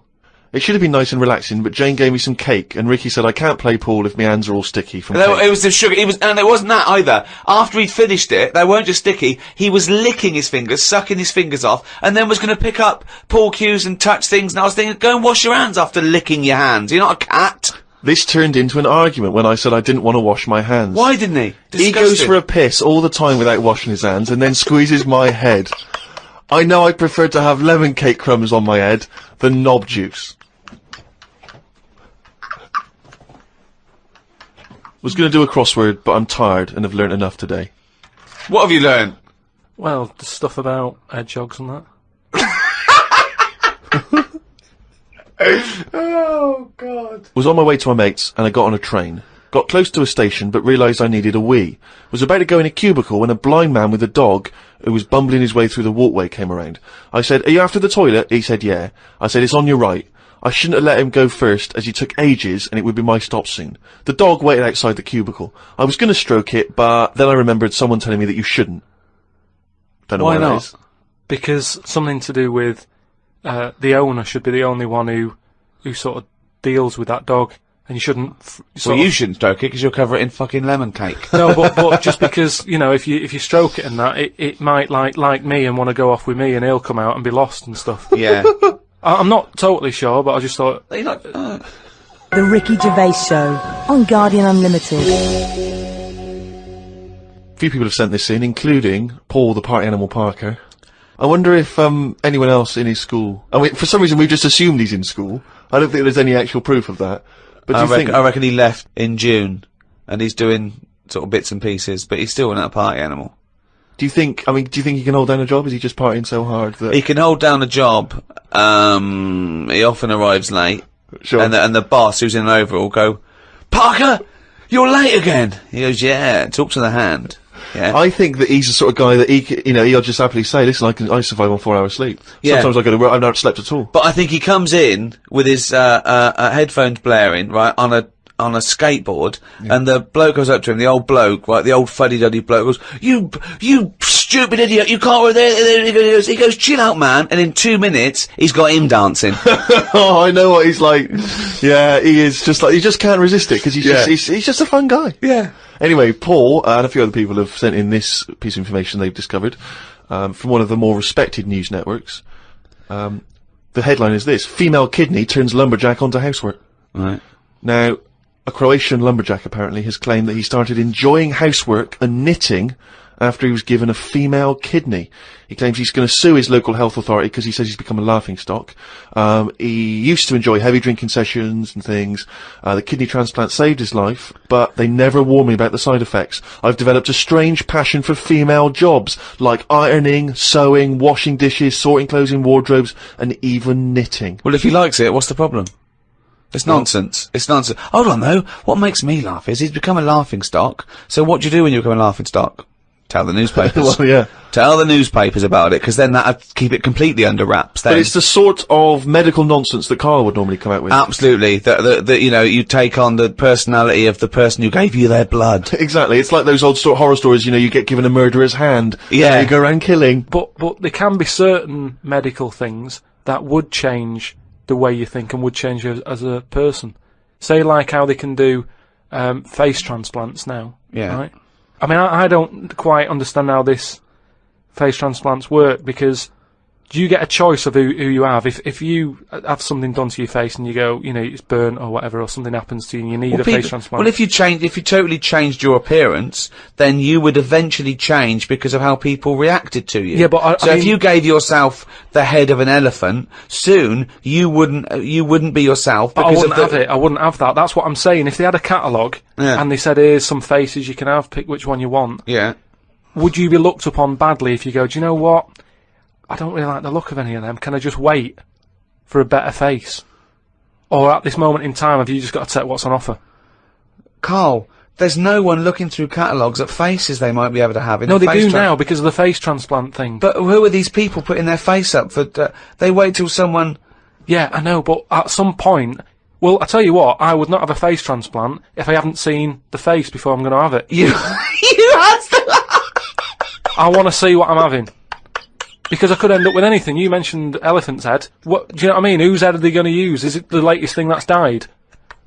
It should have been nice and relaxing, but Jane gave me some cake, and Ricky said I can't play pool if my hands are all sticky from cake. It was the sugar, and it wasn't that either. After he'd finished it, they weren't just sticky, he was licking his fingers, sucking his fingers off, and then was going to pick up pool cues and touch things, and I was thinking, go and wash your hands after licking your hands. You're not a cat. This turned into an argument when I said I didn't want to wash my hands. Why didn't he? He goes for a piss all the time without washing his hands, and then squeezes my head. I know I prefer to have lemon cake crumbs on my head than knob juice. Was going to do a crossword, but I'm tired and have learnt enough today. What have you learnt? Well, the stuff about hedgehogs and that. Oh, God. Was on my way to my mates, and I got on a train. Got close to a station, but realised I needed a wee. Was about to go in a cubicle when a blind man with a dog, who was bumbling his way through the walkway, came around. I said, "Are you after the toilet?" He said, "Yeah." I said, "It's on your right." I shouldn't have let him go first, as he took ages, and it would be my stop soon. The dog waited outside the cubicle. I was going to stroke it, but then I remembered someone telling me that you shouldn't. Don't know why not? that is. Because something to do with the owner should be the only one who sort of deals with that dog, and you shouldn't. Well, you shouldn't stroke it because you'll cover it in fucking lemon cake. No, but just because if you stroke it and that, it might like me and want to go off with me, and he'll come out and be lost and stuff. Yeah. I'm not totally sure, but I just thought. The Ricky Gervais Show on Guardian Unlimited. A few people have sent this in, including Paul, the party animal Parker. I wonder if anyone else in his school. I mean, for some reason we've just assumed he's in school. I don't think there's any actual proof of that. But I reckon he left in June, and he's doing sort of bits and pieces, but he's still not a party animal. Do you think he can hold down a job? Is he just partying so hard that he can hold down a job? He often arrives late, Sure. and the boss, who's in an overall, go, "Parker, you're late again." He goes, "Yeah." Talk to the hand. Yeah. I think that he's the sort of guy that he'll just happily say, "Listen, I survive on 4 hours sleep. Yeah. Sometimes I go to work, I've not slept at all." But I think he comes in with his headphones blaring, right, on a skateboard, and the bloke goes up to him, the old bloke, right, the old fuddy-duddy bloke goes, You stupid idiot, you can't work there." He goes, "Chill out, man," and in 2 minutes, he's got him dancing. Oh, I know what he's like. Yeah, he is just like, he just can't resist it, because he's just a fun guy. Yeah. Anyway, Paul, and a few other people have sent in this piece of information they've discovered, from one of the more respected news networks. The headline is this: female kidney turns lumberjack onto housework. Right. Now, a Croatian lumberjack apparently has claimed that he started enjoying housework and knitting after he was given a female kidney. He claims he's going to sue his local health authority because he says he's become a laughingstock. He used to enjoy heavy drinking sessions and things. The kidney transplant saved his life, but they never warned me about the side effects. I've developed a strange passion for female jobs, like ironing, sewing, washing dishes, sorting clothes in wardrobes, and even knitting. Well, if he likes it, what's the problem? It's nonsense. It's nonsense. Hold on, though. What makes me laugh is he's become a laughingstock. So what do you do when you become a laughingstock? Tell the newspapers. Well, yeah. Tell the newspapers about it, because then that'd keep it completely under wraps. Then. But it's the sort of medical nonsense that Karl would normally come out with. Absolutely. That you take on the personality of the person who gave you their blood. Exactly. It's like those old horror stories, you get given a murderer's hand. Yeah. And you go around killing. But there can be certain medical things that would change the way you think and would change you as a person. Say, like how they can do face transplants now. Yeah. Right? I mean, I don't quite understand how this face transplants work, because do you get a choice of who you have? If you have something done to your face and you go, it's burnt or whatever, or something happens to you and you need a face transplant. Well, if you totally changed your appearance, then you would eventually change because of how people reacted to you. Yeah, but if you gave yourself the head of an elephant, soon you wouldn't be yourself. Because I wouldn't have it. I wouldn't have that. That's what I'm saying. If they had a catalogue and they said, "Here's some faces you can have. Pick which one you want." Yeah. Would you be looked upon badly if you go, "Do you know what? I don't really like the look of any of them. Can I just wait for a better face?" Or at this moment in time, have you just got to take what's on offer? Karl, there's no one looking through catalogues at faces they might be able to have. No, they do now because of the face transplant thing. But who are these people putting their face up for? They wait till someone. Yeah, I know, but at some point, well, I tell you what, I would not have a face transplant if I haven't seen the face before I'm going to have it. You had to. I want to see what I'm having. Because I could end up with anything. You mentioned elephant's head. What, do you know what I mean? Whose head are they going to use? Is it the latest thing that's died?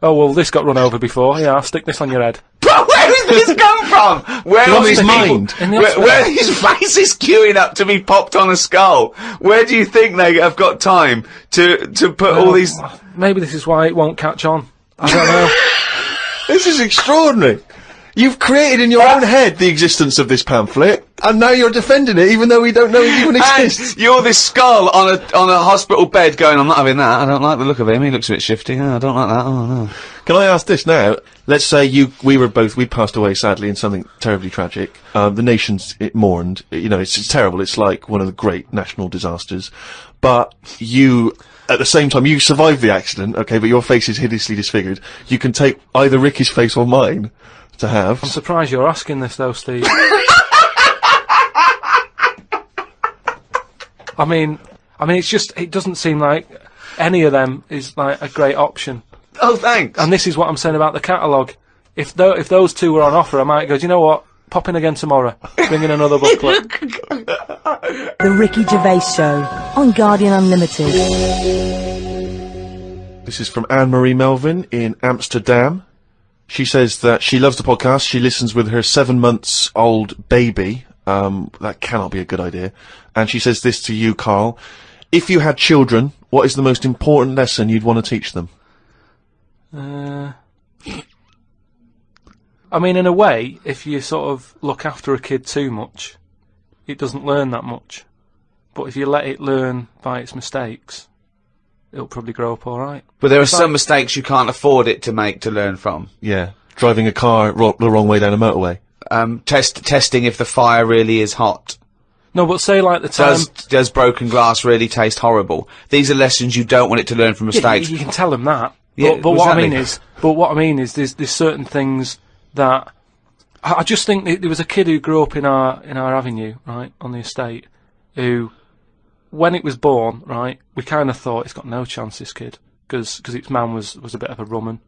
Oh, well, this got run over before. Yeah, I'll stick this on your head. But where did this come from? Where on his mind? Where are these faces queuing up to be popped on a skull? Where do you think they have got time to put all these... Maybe this is why it won't catch on. I don't know. This is extraordinary. You've created in your own head the existence of this pamphlet, and now you're defending it, even though we don't know it even exists. And you're this skull on a hospital bed going, I'm not having that, I don't like the look of him, he looks a bit shifty, I don't like that, oh no. Can I ask this now? Let's say we passed away sadly in something terribly tragic. The nation's mourned. You know, it's terrible. It's like one of the great national disasters. But you, at the same time, you survived the accident, okay, but your face is hideously disfigured. You can take either Ricky's face or mine to have. I'm surprised you're asking this though, Steve. I mean, it's just, it doesn't seem like any of them is like a great option. Oh, thanks. And this is what I'm saying about the catalogue. If those two were on offer, I might go, do you know what? Pop in again tomorrow. Bring in another booklet. The Ricky Gervais Show on Guardian Unlimited. This is from Anne-Marie Melvin in Amsterdam. She says that she loves the podcast. She listens with her 7 months old baby. That cannot be a good idea. And she says this to you, Karl. If you had children, what is the most important lesson you'd want to teach them? I mean, in a way, if you sort of look after a kid too much, it doesn't learn that much. But if you let it learn by its mistakes, it'll probably grow up alright. But there are some mistakes you can't afford it to make to learn from. Yeah. Driving a car the wrong way down a motorway. Testing if the fire really is hot. No, but say like the time... Does broken glass really taste horrible? These are lessons you don't want it to learn from mistakes. Yeah, you can tell them that. Yeah, but what I mean is, there's certain things that I just think there was a kid who grew up in our avenue, right, on the estate, who, when it was born, right, we kind of thought it's got no chance, this kid, because its man was a bit of a rumman.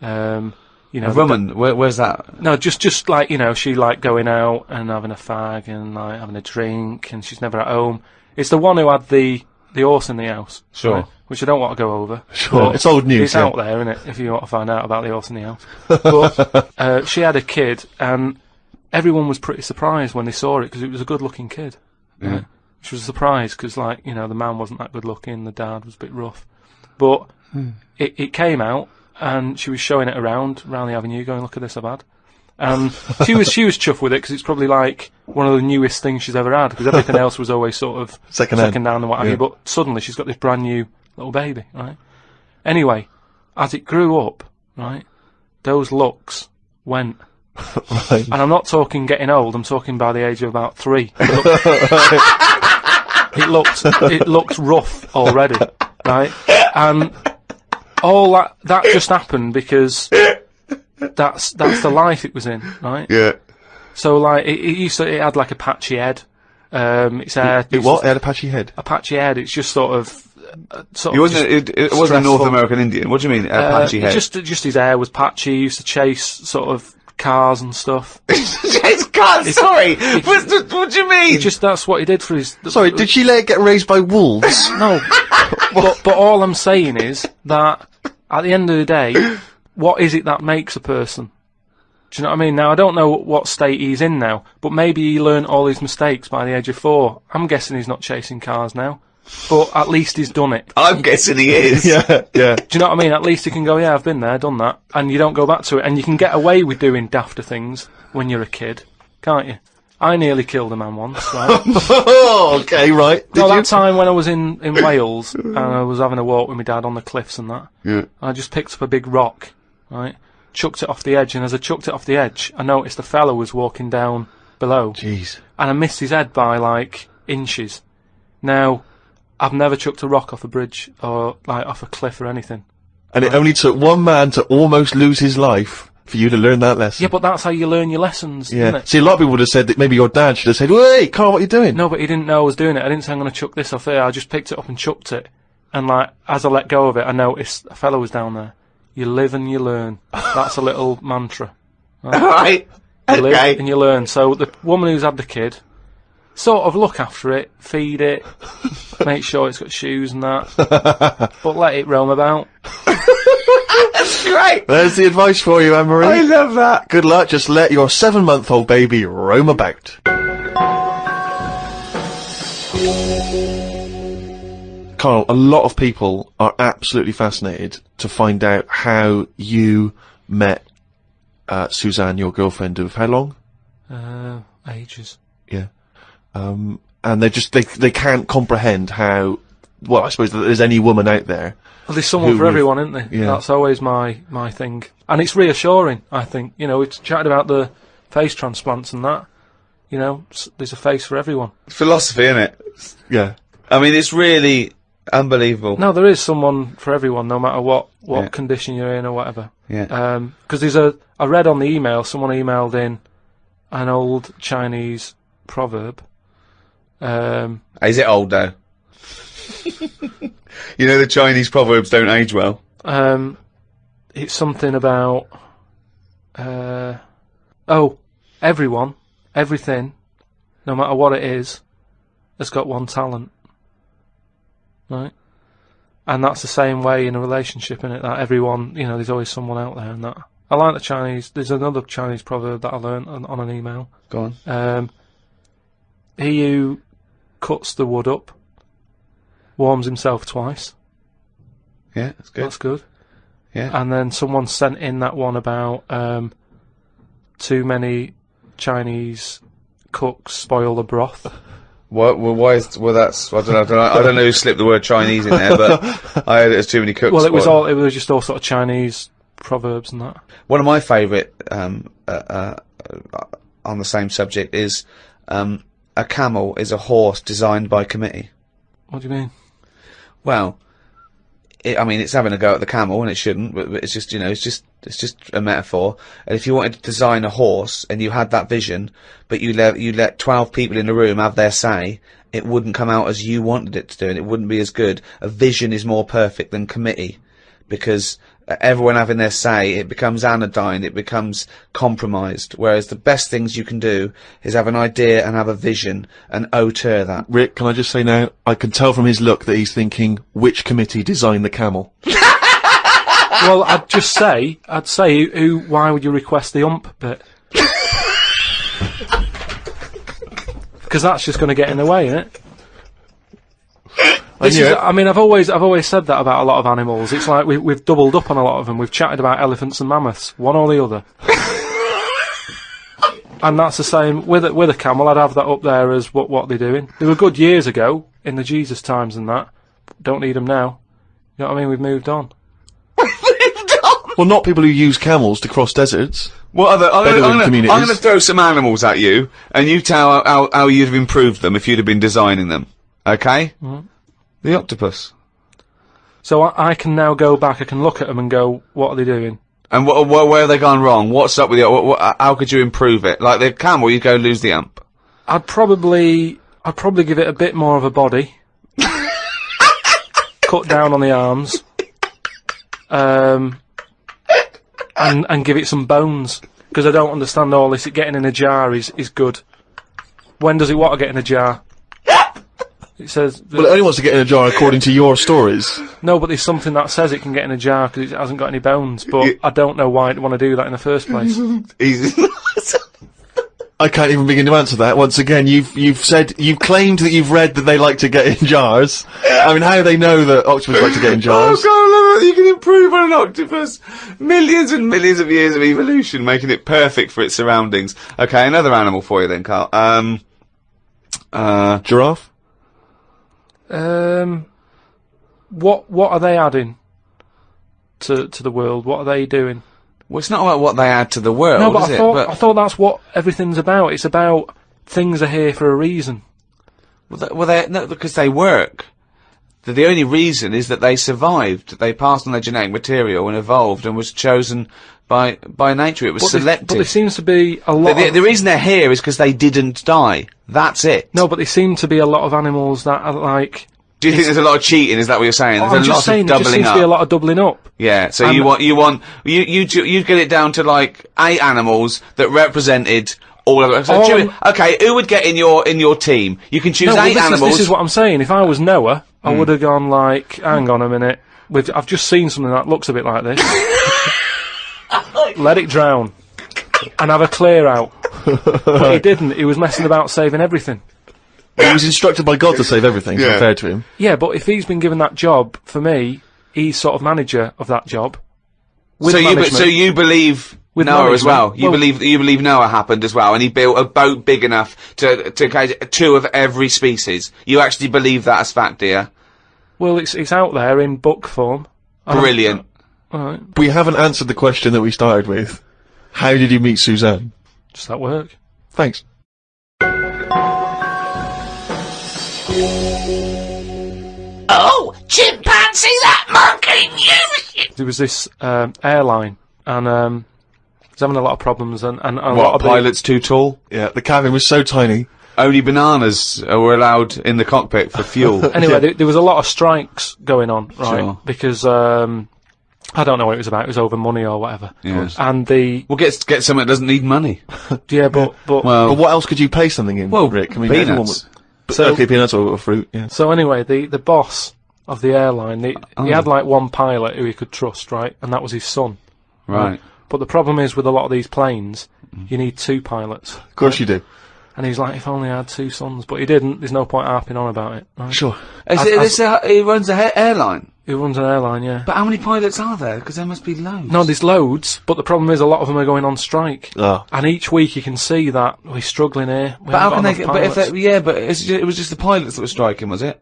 You know, a rumman? Where's that? No, just like, you know, she like going out and having a fag and like having a drink, and she's never at home. It's the one who had the horse in the house. Sure. Right? Which I don't want to go over. Sure, it's old news. It's out there, isn't it, if you want to find out about the horse in the house. But she had a kid, and everyone was pretty surprised when they saw it, because it was a good-looking kid. Yeah. Right? Which was a surprise, because, like, you know, the man wasn't that good-looking, the dad was a bit rough. But it came out, and she was showing it around the avenue, going, look at this I've had. And she was chuffed with it, because it's probably like one of the newest things she's ever had, because everything else was always sort of second down and what have you. But suddenly she's got this brand new little baby, right? Anyway, as it grew up, right, those looks went. Right. And I'm not talking getting old, I'm talking by the age of about 3. It looked rough already, right? And all that just happened because that's the life it was in, right? Yeah. So like it had like a patchy head. Its hair. It had a patchy head. A patchy head. It's just sort of. It wasn't a North American Indian. What do you mean, a patchy head? Just his hair was patchy. He used to chase sort of cars and stuff. Chase cars. Sorry. What do you mean? That's what he did for his. Sorry, did she let it get raised by wolves? No. but all I'm saying is that at the end of the day, what is it that makes a person? Do you know what I mean? Now, I don't know what state he's in now, but maybe he learned all his mistakes by the age of 4. I'm guessing he's not chasing cars now, but at least he's done it. I'm guessing he is. Yeah. Do you know what I mean? At least he can go, yeah, I've been there, done that, and you don't go back to it, and you can get away with doing dafter things when you're a kid, can't you? I nearly killed a man once, right? Okay, right. That time when I was in Wales, and I was having a walk with my dad on the cliffs and that, Yeah. I just picked up a big rock, right? Chucked it off the edge, and as I chucked it off the edge, I noticed a fella was walking down below. Jeez. And I missed his head by, like, inches. Now, I've never chucked a rock off a bridge, or, like, off a cliff or anything. And it only took one man to almost lose his life for you to learn that lesson. Yeah, but that's how you learn your lessons, isn't it? See, a lot of people would have said that maybe your dad should have said, "Hey, Karl, what are you doing?" No, but he didn't know I was doing it. I didn't say I'm going to chuck this off here. I just picked it up and chucked it. And, like, as I let go of it, I noticed a fella was down there. You live and you learn. That's a little mantra. Right. You live and you learn. So the woman who's had the kid, sort of look after it, feed it, make sure it's got shoes and that, but let it roam about. That's great. There's the advice for you, Anne-Marie. I love that. Good luck. Just let your 7-month-old baby roam about. Karl, a lot of people are absolutely fascinated to find out how you met Suzanne, your girlfriend of how long? Ages. Yeah. And they can't comprehend how, well, I suppose that there's any woman out there. Well, there's someone for everyone, isn't there? Yeah. That's always my thing. And it's reassuring, I think. You know, we've chatted about the face transplants and that. You know, there's a face for everyone. Philosophy, innit? Yeah. I mean, it's really unbelievable. No, there is someone for everyone, no matter what condition you're in or whatever. Yeah. Because I read on the email, someone emailed in an old Chinese proverb. Is it old, though? You know the Chinese proverbs don't age well. It's something about everyone, everything, no matter what it is, has got one talent, right? And that's the same way in a relationship, innit? That everyone, you know, there's always someone out there, and that. I like the Chinese. There's another Chinese proverb that I learned on an email. Go on. He who cuts the wood up warms himself twice. Yeah, that's good. That's good. Yeah. And then someone sent in that one about too many Chinese cooks spoil the broth. What? Well, why is? Well, that's. I don't know. I don't know who slipped the word Chinese in there, but I heard it as too many cooks. Well, it was just all sort of Chinese proverbs and that. One of my favourite on the same subject is a camel is a horse designed by committee. What do you mean? Well, I mean, it's having a go at the camel, and it shouldn't. But it's just, you know, it's just a metaphor. And if you wanted to design a horse, and you had that vision, but you let 12 people in the room have their say, it wouldn't come out as you wanted it to do, and it wouldn't be as good. A vision is more perfect than committee, because everyone having their say, it becomes anodyne, it becomes compromised. Whereas the best things you can do is have an idea and have a vision and auteur that. Rick, can I just say now, I can tell from his look that he's thinking, which committee designed the camel? Well, I'd say, why would you request the ump bit? Because that's just going to get in the way, isn't it? I've always said that about a lot of animals. It's like we've doubled up on a lot of them. We've chatted about elephants and mammoths, one or the other. And that's the same with a camel. I'd have that up there as what they're doing. They were good years ago in the Jesus times and that. Don't need them now. You know what I mean? We've moved on. Well, not people who use camels to cross deserts. What other? I'm going to throw some animals at you, and you tell how you'd have improved them if you'd have been designing them. Okay? Mm-hmm. The octopus. So I can now go back. I can look at them and go, "What are they doing?" And where have they gone wrong? What's up with it? How could you improve it? Like the camel, you go lose the amp. I'd probably give it a bit more of a body. Cut down on the arms. And give it some bones, because I don't understand all this. It getting in a jar is good. When does it want to get in a jar? It says. Well, it only wants to get in a jar according to your stories. No, but there's something that says it can get in a jar because it hasn't got any bones. But I don't know why it'd want to do that in the first place. I can't even begin to answer that. Once again, you've claimed that you've read that they like to get in jars. I mean, how do they know that octopus like to get in jars? Oh God, I love it. You can improve on an octopus. Millions and millions of years of evolution, making it perfect for its surroundings. Okay, another animal for you then, Karl. Giraffe? What are they adding to the world? What are they doing? Well, it's not about what they add to the world, no, but is I thought that's what everything's about. It's about things are here for a reason. No, because they work. The only reason is that they survived. They passed on their genetic material and evolved and was chosen by nature. It was selected. But there seems to be a lot. The reason they're here is because they didn't die. That's it. No, but there seem to be a lot of animals that are like. Do you think there's a lot of cheating? Is that what you're saying? There's I'm just saying, there just seems to be a lot of doubling up. Yeah, so you get it down to like 8 animals that represented all of it. So okay, who would get in your team? You can choose 8 animals. This is what I'm saying. If I was Noah, I would have gone like, hang on a minute. I've just seen something that looks a bit like this. Let it drown and have a clear out. But he didn't. He was messing about saving everything. He was instructed by God to save everything, to be fair to him. Yeah, but if he's been given that job, for me, he's sort of manager of that job. So you believe With Noah money, as well. You well- believe Noah happened as well, and he built a boat big enough to catch 2 of every species. You actually believe that as fact, do you? Well, it's out there in book form. Brilliant. Alright, We haven't answered the question that we started with. How did you meet Suzanne? just at work. Thanks. Oh, chimpanzee, that monkey music! There was this airline, and was having a lot of problems, and a lot What, of pilot's too tall? Yeah, the cabin was so tiny. Only bananas were allowed in the cockpit for fuel. Anyway, there was a lot of strikes going on, right? Sure. Because I don't know what it was about. It was over money or whatever. Yeah. And the Well, get something that doesn't need money. yeah, but Well, But what else could you pay something in, well, Rick? I mean, peanuts. everyone would- but, So- okay, peanuts or fruit, yeah. so anyway, the boss of the airline, he had like one pilot who he could trust, right? And that was his son. Right. But the problem is with a lot of these planes, you need 2 pilots. Of course you do. And he's like, if only I had 2 sons, but he didn't. There's no point harping on about it. Right? Sure. He runs a airline. He runs an airline, yeah. But how many pilots are there? Because there must be loads. No, there's loads, but the problem is a lot of them are going on strike. Ah. And each week you can see that we're struggling here. But how can they get? get? But if it was just the pilots that were striking, was it?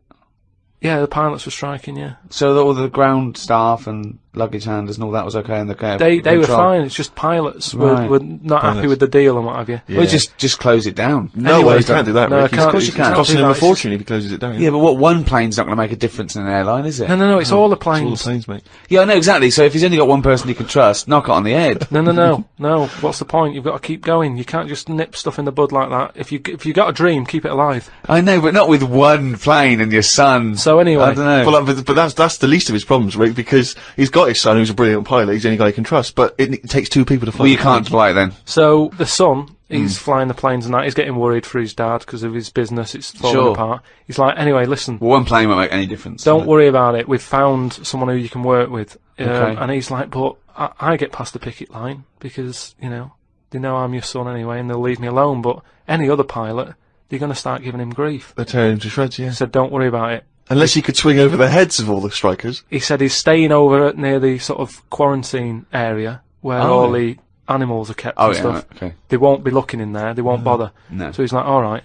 Yeah, the pilots were striking, yeah. So that all the ground staff and luggage handlers and all that was okay in the cab. They were control? fine, it's just pilots Right. were not happy with the deal and what have you. Well, just close it down. No Anyway, way, you can't do that, no, Rick. I can't. Of course you It's can't. costing do him a that, it's fortune if he closes it down. Yeah, but what one plane's not going to make a difference in an airline, is it? No, it's all the It's all the planes. planes, mate. Yeah, I know exactly. So if he's only got one person he can trust, knock it on the head. No. What's the point? You've got to keep going. You can't just nip stuff in the bud like that. If you got a dream, keep it alive. I know, but not with one plane and your son. So anyway, I don't know. Well, but that's the least of his problems, Rick, because he's got his son who's a brilliant pilot, he's the only guy he can trust, but it takes 2 people to fly. Well, you the can't plane. fly it then. so the son, he's flying the planes and that. He's getting worried for his dad because of his business. It's falling Sure. apart. He's like, anyway, listen, Well, one plane won't make any difference. don't worry about it. We've found someone who you can work with. Okay. And he's like, but I get past the picket line because, they know I'm your son anyway and they'll leave me alone. But any other pilot, they're going to start giving him grief. They're tearing him to shreds, yeah. He said, don't worry about it. Unless he could swing over the heads of all the strikers. He said he's staying over near the sort of quarantine area where Oh, all yeah. the animals are kept Oh, and yeah, stuff. right, okay. They won't be looking in there. They won't bother. No. So he's like, all right.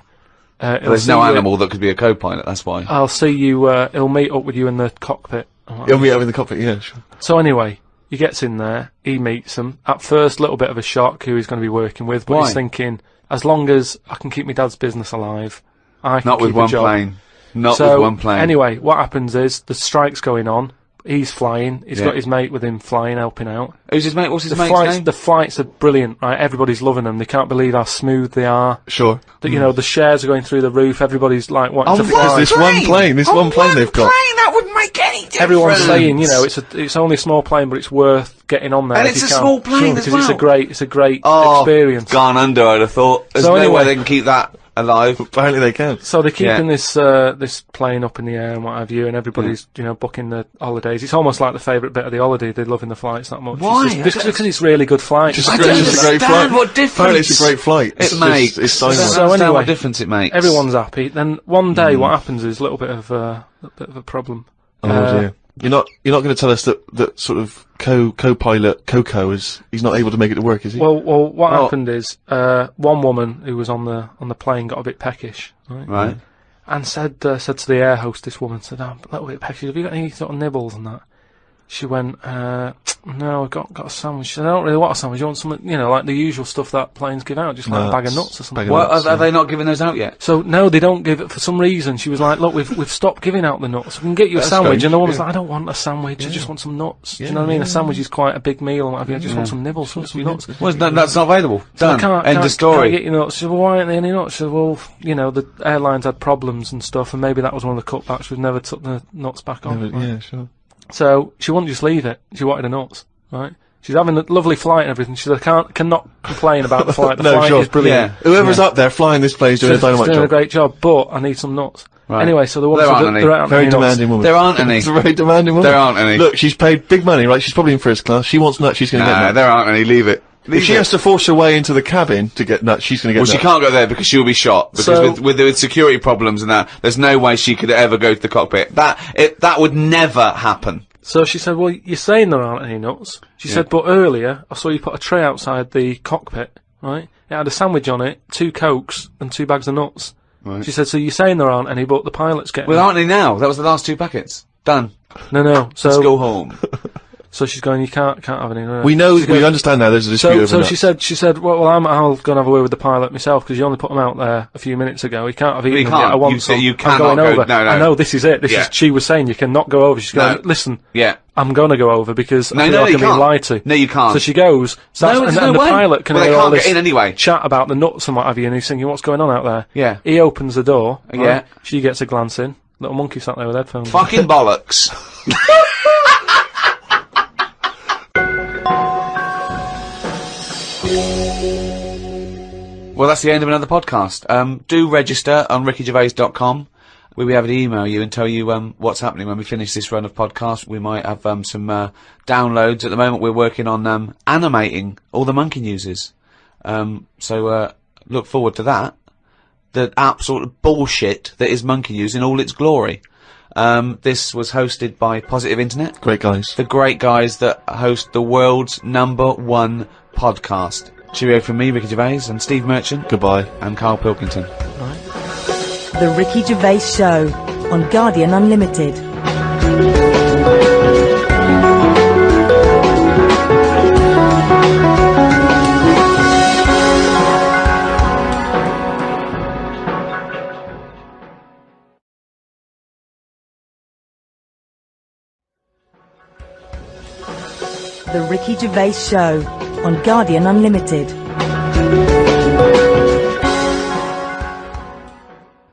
There's no animal that could be a co-pilot, that's why. I'll see you. He'll meet up with you in the cockpit. He'll meet up in the cockpit, yeah, sure. So anyway, he gets in there. He meets them. At first, a little bit of a shock who he's going to be working with, but Why? he's thinking, as long as I can keep my dad's business alive, I can Not with keep one a job. plane. Not So with one plane. anyway, what happens is the strike's going on. He's flying. He's Yeah. got his mate with him flying, helping out. Who's his mate? What's his The mate's flights, name? the flights are brilliant, right? Everybody's loving them. They can't believe how smooth they are. Sure. That the shares are going through the roof. Everybody's like wanting to Because fly. this one plane they've got. That wouldn't make any difference. Everyone's saying, it's only a small plane, but it's worth getting on there. And if it's you a can. small plane as because it's well. it's a great experience. Gone under, I'd have thought. There's So no anyway- way they can keep that alive. Apparently they can. So they're keeping Yeah. this plane up in the air and what have you, and everybody's booking the holidays. It's almost like the favourite bit of the holiday. They're loving the flights that much. Why? It's just because it's really good flight. Just I great, don't it's a great flight. understand what difference Apparently it's a great flight. it makes. It's I don't time So understand anyway, what difference it makes. Everyone's happy. Then one day, what happens is a little bit of a problem. Oh dear. You're not going to tell us that sort of co-pilot Coco he's not able to make it to work, is he? Well, what happened is one woman who was on the plane got a bit peckish, right? Right. And said to the air hostess woman, said, "I'm a little bit peckish. Have you got any sort of nibbles and that?" She went, "No, I've got a sandwich." She said, "I don't really want a sandwich. You want something, like the usual stuff that planes give out, just like a bag of nuts or something." Well, are they not giving those out yet? So no, they don't give it for some reason. She was like, "Look, we've stopped giving out the nuts. We can get you a That's sandwich." strange, And the woman's yeah. like, "I don't want a sandwich. I just want some nuts." Do you Yeah, know what I mean? yeah, A sandwich is quite a big meal and what have you. I just want some nibbles, want some nuts. Well, that's not available. So Done. I can't, End of story. Can't get your nuts. She said, "Well, why aren't there any nuts?" She said, "Well, the airlines had problems and stuff, and maybe that was one of the cutbacks. We've never took the nuts back on." Never- yeah, sure. So she wouldn't just leave it. She wanted the nuts, right? She's having a lovely flight and everything. She said, "I cannot complain about the flight. The No, flight sure. is brilliant. Yeah. Whoever's up there flying this plane is doing a She's dynamite doing a job. great job, but I need some nuts." Right. Anyway, so the woman There said, aren't any. "There aren't Very any nuts." demanding woman. There aren't any. It's a very demanding woman. There aren't any. Look, she's paid big money, right? She's probably in first class. She wants nuts, she's going to get Nah, nuts. there aren't any. Leave it. If she has to force her way into the cabin to get nuts, she's going to get Well, she nuts. can't go there because she'll be shot. Because So- with security problems and that, there's no way she could ever go to the cockpit. That would never happen. So she said, well, you're saying there aren't any nuts. She said, but earlier I saw you put a tray outside the cockpit, right? It had a sandwich on it, 2 Cokes and 2 bags of nuts. Right. She said, so you're saying there aren't any, but the pilot's getting Well, them. aren't they now? That was the last 2 packets. Done. No. So Let's go home. So she's going, you can't have any. No. We know, She goes, we understand now there's a dispute over So nuts. she said, well, I'll go and have a word with the pilot myself because you only put them out there a few minutes ago. He can't have eaten them yet. I want some. You I'm cannot going go. over. No. I know this is it. She was saying you cannot go over. She's going, listen. Yeah. I'm going to go over because I feel no, like you I'm being can't. lied to. No, you can't. So she goes, and the pilot can Well, they hear all can't this get in anyway. chat about the nuts and what have you, and he's thinking, what's going on out there? Yeah. He opens the door. Right? Yeah. She gets a glance in. Little monkey sat there with headphones. Fucking bollocks. Well, that's the end of another podcast. Do register on rickygervais.com. We'll be able to email you and tell you what's happening when we finish this run of podcasts. We might have some downloads. At the moment, we're working on animating all the monkey newses. So look forward to that. The absolute bullshit that is monkey news in all its glory. This was hosted by Positive Internet. Great guys. The great guys that host the world's #1 podcast. Cheerio from me, Ricky Gervais, and Steve Merchant. Goodbye. And Karl Pilkington. The Ricky Gervais Show on Guardian Unlimited. The Ricky Gervais Show on Guardian Unlimited.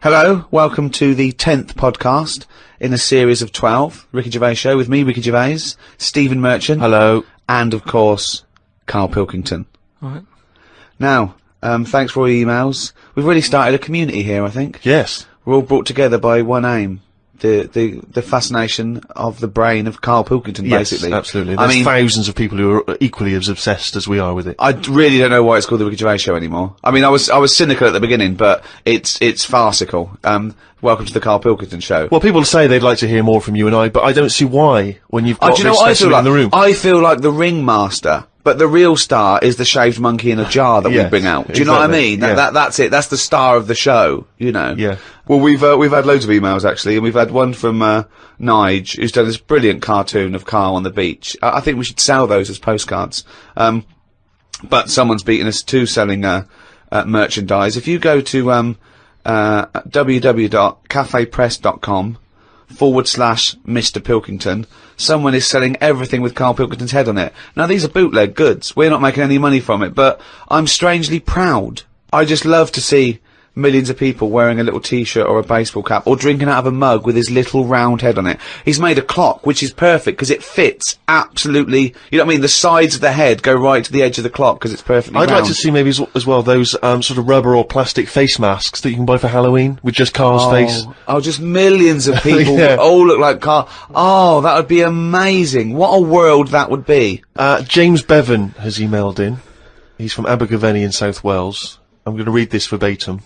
Hello, welcome to the 10th podcast in a series of 12. Ricky Gervais Show with me, Ricky Gervais, Stephen Merchant. Hello. And, of course, Karl Pilkington. Right. Now, thanks for all your emails. We've really started a community here, I think. Yes. We're all brought together by one aim. The fascination of the brain of Karl Pilkington, basically. Yes, absolutely. There's thousands of people who are equally as obsessed as we are with it. I really don't know why it's called the Ricky Gervais Show anymore. I mean, I was cynical at the beginning, but it's farcical. Welcome to the Karl Pilkington Show. Well, people say they'd like to hear more from you and I, but I don't see why when you've got do you know this what I specimen feel in the room. I feel like the ringmaster. But the real star is the shaved monkey in a jar that we bring out. Do you know what I mean? Yeah. That's it. That's the star of the show, you know. Yeah. Well, we've had loads of emails actually, and we've had one from Nige, who's done this brilliant cartoon of Karl on the beach. I think we should sell those as postcards. But someone's beaten us to selling merchandise. If you go to www.cafepress.com/Mr. Pilkington, someone is selling everything with Karl Pilkington's head on it. Now, these are bootleg goods. We're not making any money from it, but I'm strangely proud. I just love to see millions of people wearing a little t-shirt or a baseball cap or drinking out of a mug with his little round head on it. He's made a clock, which is perfect because it fits absolutely, you know what I mean? The sides of the head go right to the edge of the clock because it's perfectly round. I'd like to see maybe as well those sort of rubber or plastic face masks that you can buy for Halloween with just Karl's face. Oh, just millions of people all look like Karl. Oh, that would be amazing. What a world that would be. James Bevan has emailed in. He's from Abergavenny in South Wales. I'm going to read this verbatim.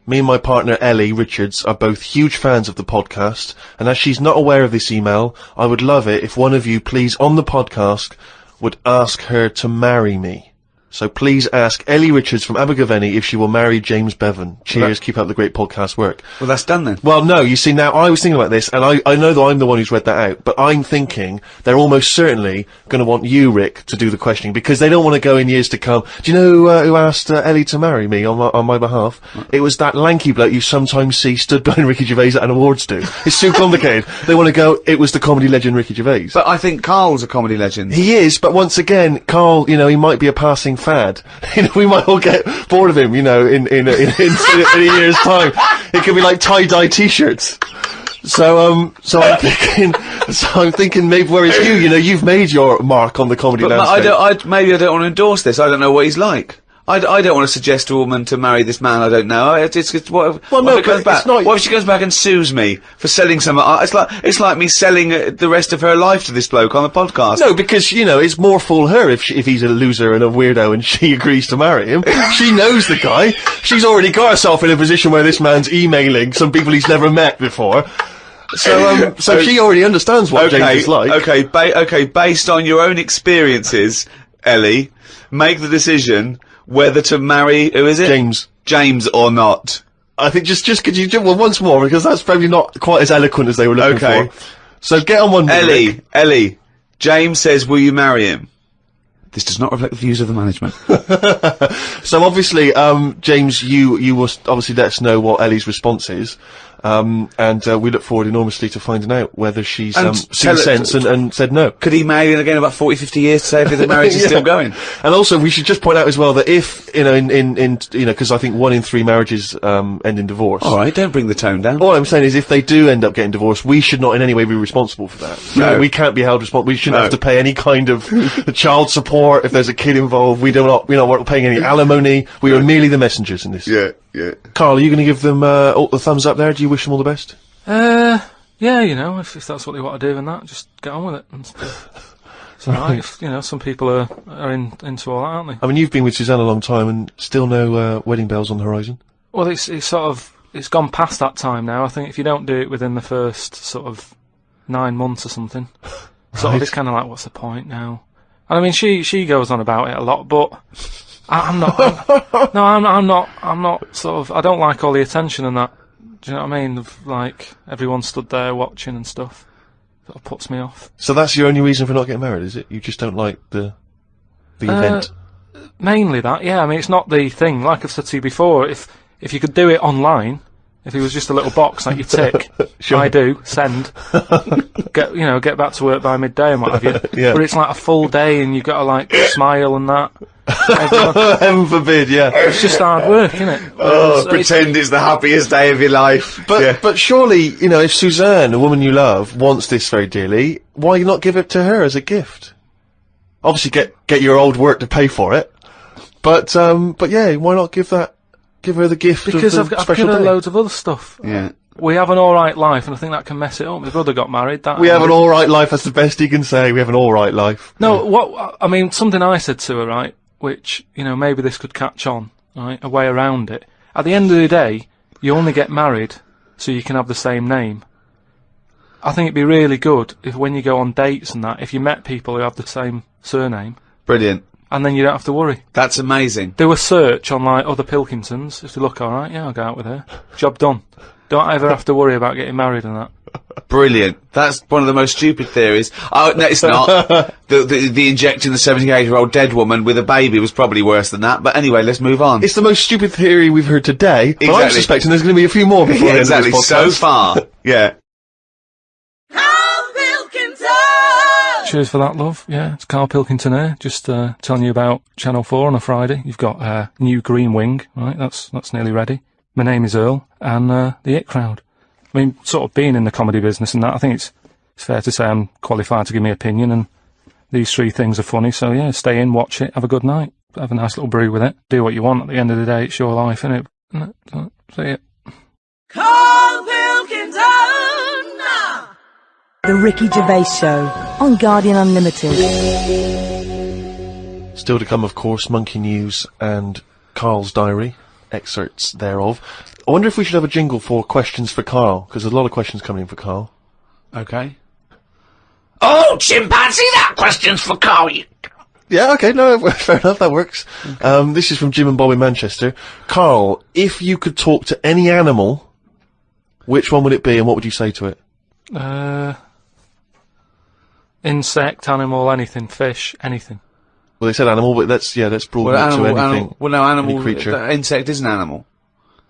Me and my partner Ellie Richards are both huge fans of the podcast, and as she's not aware of this email, I would love it if one of you, please, on the podcast, would ask her to marry me. So please ask Ellie Richards from Abergavenny if she will marry James Bevan. Cheers, keep up the great podcast work. Well, that's done then. Well, no, you see, now, I was thinking about this, and I know that I'm the one who's read that out, but I'm thinking they're almost certainly going to want you, Rick, to do the questioning, because they don't want to go in years to come. Do you know who asked Ellie to marry me on my behalf? It was that lanky bloke you sometimes see stood behind Ricky Gervais at an awards do. It's too complicated. They want to go, it was the comedy legend Ricky Gervais. But I think Karl's a comedy legend. He is, but once again, Karl, you know, he might be a passing fad. You know, we might all get bored of him, you know, in a year's time. It could be like tie-dye t-shirts. So I'm thinking maybe whereas you know, you've made your mark on the comedy landscape. Maybe I don't want to endorse this. I don't know what he's like. I don't want to suggest to a woman to marry this man I don't know. What if she goes back and sues me for selling some? It's like me selling the rest of her life to this bloke on the podcast. No, because you know it's more fool her if he's a loser and a weirdo and she agrees to marry him. She knows the guy. She's already got herself in a position where this man's emailing some people he's never met before. So she already understands what James is like. Okay, based on your own experiences, Ellie, make the decision whether to marry, who is it? James or not. I think just could you do one once more, because that's probably not quite as eloquent as they were looking for. So get on one with Ellie, James says, will you marry him? This does not reflect the views of the management. So obviously, James, you will obviously let us know what Ellie's response is. And we look forward enormously to finding out whether she's seen sense and said no. Could he marry again in about 40, 50 years to say if the marriage is still going? And also, we should just point out as well that if, because I think 1 in 3 marriages end in divorce. All right, don't bring the tone down. All I'm saying is if they do end up getting divorced, we should not in any way be responsible for that. No. We can't be held responsible. We shouldn't have to pay any kind of child support if there's a kid involved. We're not paying any alimony. We are merely the messengers in this. Yeah. Carl, are you going to give them all the thumbs up there? Do you wish them all the best? Yeah, if that's what they want to do and that, just get on with it. And it's alright, some people are into all that, aren't they? I mean, you've been with Suzanne a long time and still no wedding bells on the horizon? Well, it's gone past that time now. I think if you don't do it within the first sort of 9 months or something, it's kind of like, what's the point now? And I mean, she goes on about it a lot, but I'm not sort of, I don't like all the attention and that. Do you know what I mean? Of, like, everyone stood there watching and stuff. That puts me off. So that's your only reason for not getting married, is it? You just don't like the event? Mainly that, yeah. I mean, it's not the thing. Like I've said to you before, if you could do it online, if it was just a little box that you tick, Sure. I do, send, get back to work by midday and what have you. Yeah. But it's like a full day and you've got to, like, smile and that. Heaven forbid, yeah. It's just hard work, isn't it? Pretend it's the happiest day of your life. But surely, if Suzanne, a woman you love, wants this very dearly, why not give it to her as a gift? Obviously get your old work to pay for it. But yeah, why not give her the gift because of the I've special given her day? loads of other stuff. Yeah. We have an alright life, and I think that can mess it up. My brother got married. We have an alright life, that's the best he can say. We have an alright life. No, something I said to her, right, which, maybe this could catch on, right, a way around it. At the end of the day, you only get married so you can have the same name. I think it'd be really good if when you go on dates and that, if you met people who have the same surname. Brilliant. And then you don't have to worry. That's amazing. Do a search on, like, other Pilkingtons. If they look alright, yeah, I'll go out with her. Job done. Don't ever have to worry about getting married and that. Brilliant. That's one of the most stupid theories. Oh, no, it's not. the injecting the 78-year-old dead woman with a baby was probably worse than that. But anyway, let's move on. It's the most stupid theory we've heard today. But I'm suspecting there's going to be a few more before the end of this podcast. So far. Yeah. Cheers for that, love. Yeah, it's Karl Pilkington here. Just telling you about Channel 4 on a Friday. You've got new Green Wing, right? That's nearly ready. My name is Earl, and the It Crowd. I mean, sort of being in the comedy business and that, I think it's fair to say I'm qualified to give my opinion, and these 3 things are funny, so yeah, stay in, watch it, have a good night, have a nice little brew with it, do what you want. At the end of the day, it's your life, innit? See it. Karl Pilkington! The Ricky Gervais Show on Guardian Unlimited. Still to come, of course, Monkey News and Karl's diary, excerpts thereof. I wonder if we should have a jingle for questions for Karl, because there's a lot of questions coming in for Karl. Okay. Oh, chimpanzee, that question's for Karl. Yeah, okay, no, fair enough, that works. This is from Jim and Bob in Manchester. Karl, if you could talk to any animal, which one would it be and what would you say to it? Insect, animal, anything, fish, anything. Well, they said animal, but that's broad to anything. Animal, creature. Insect is an animal.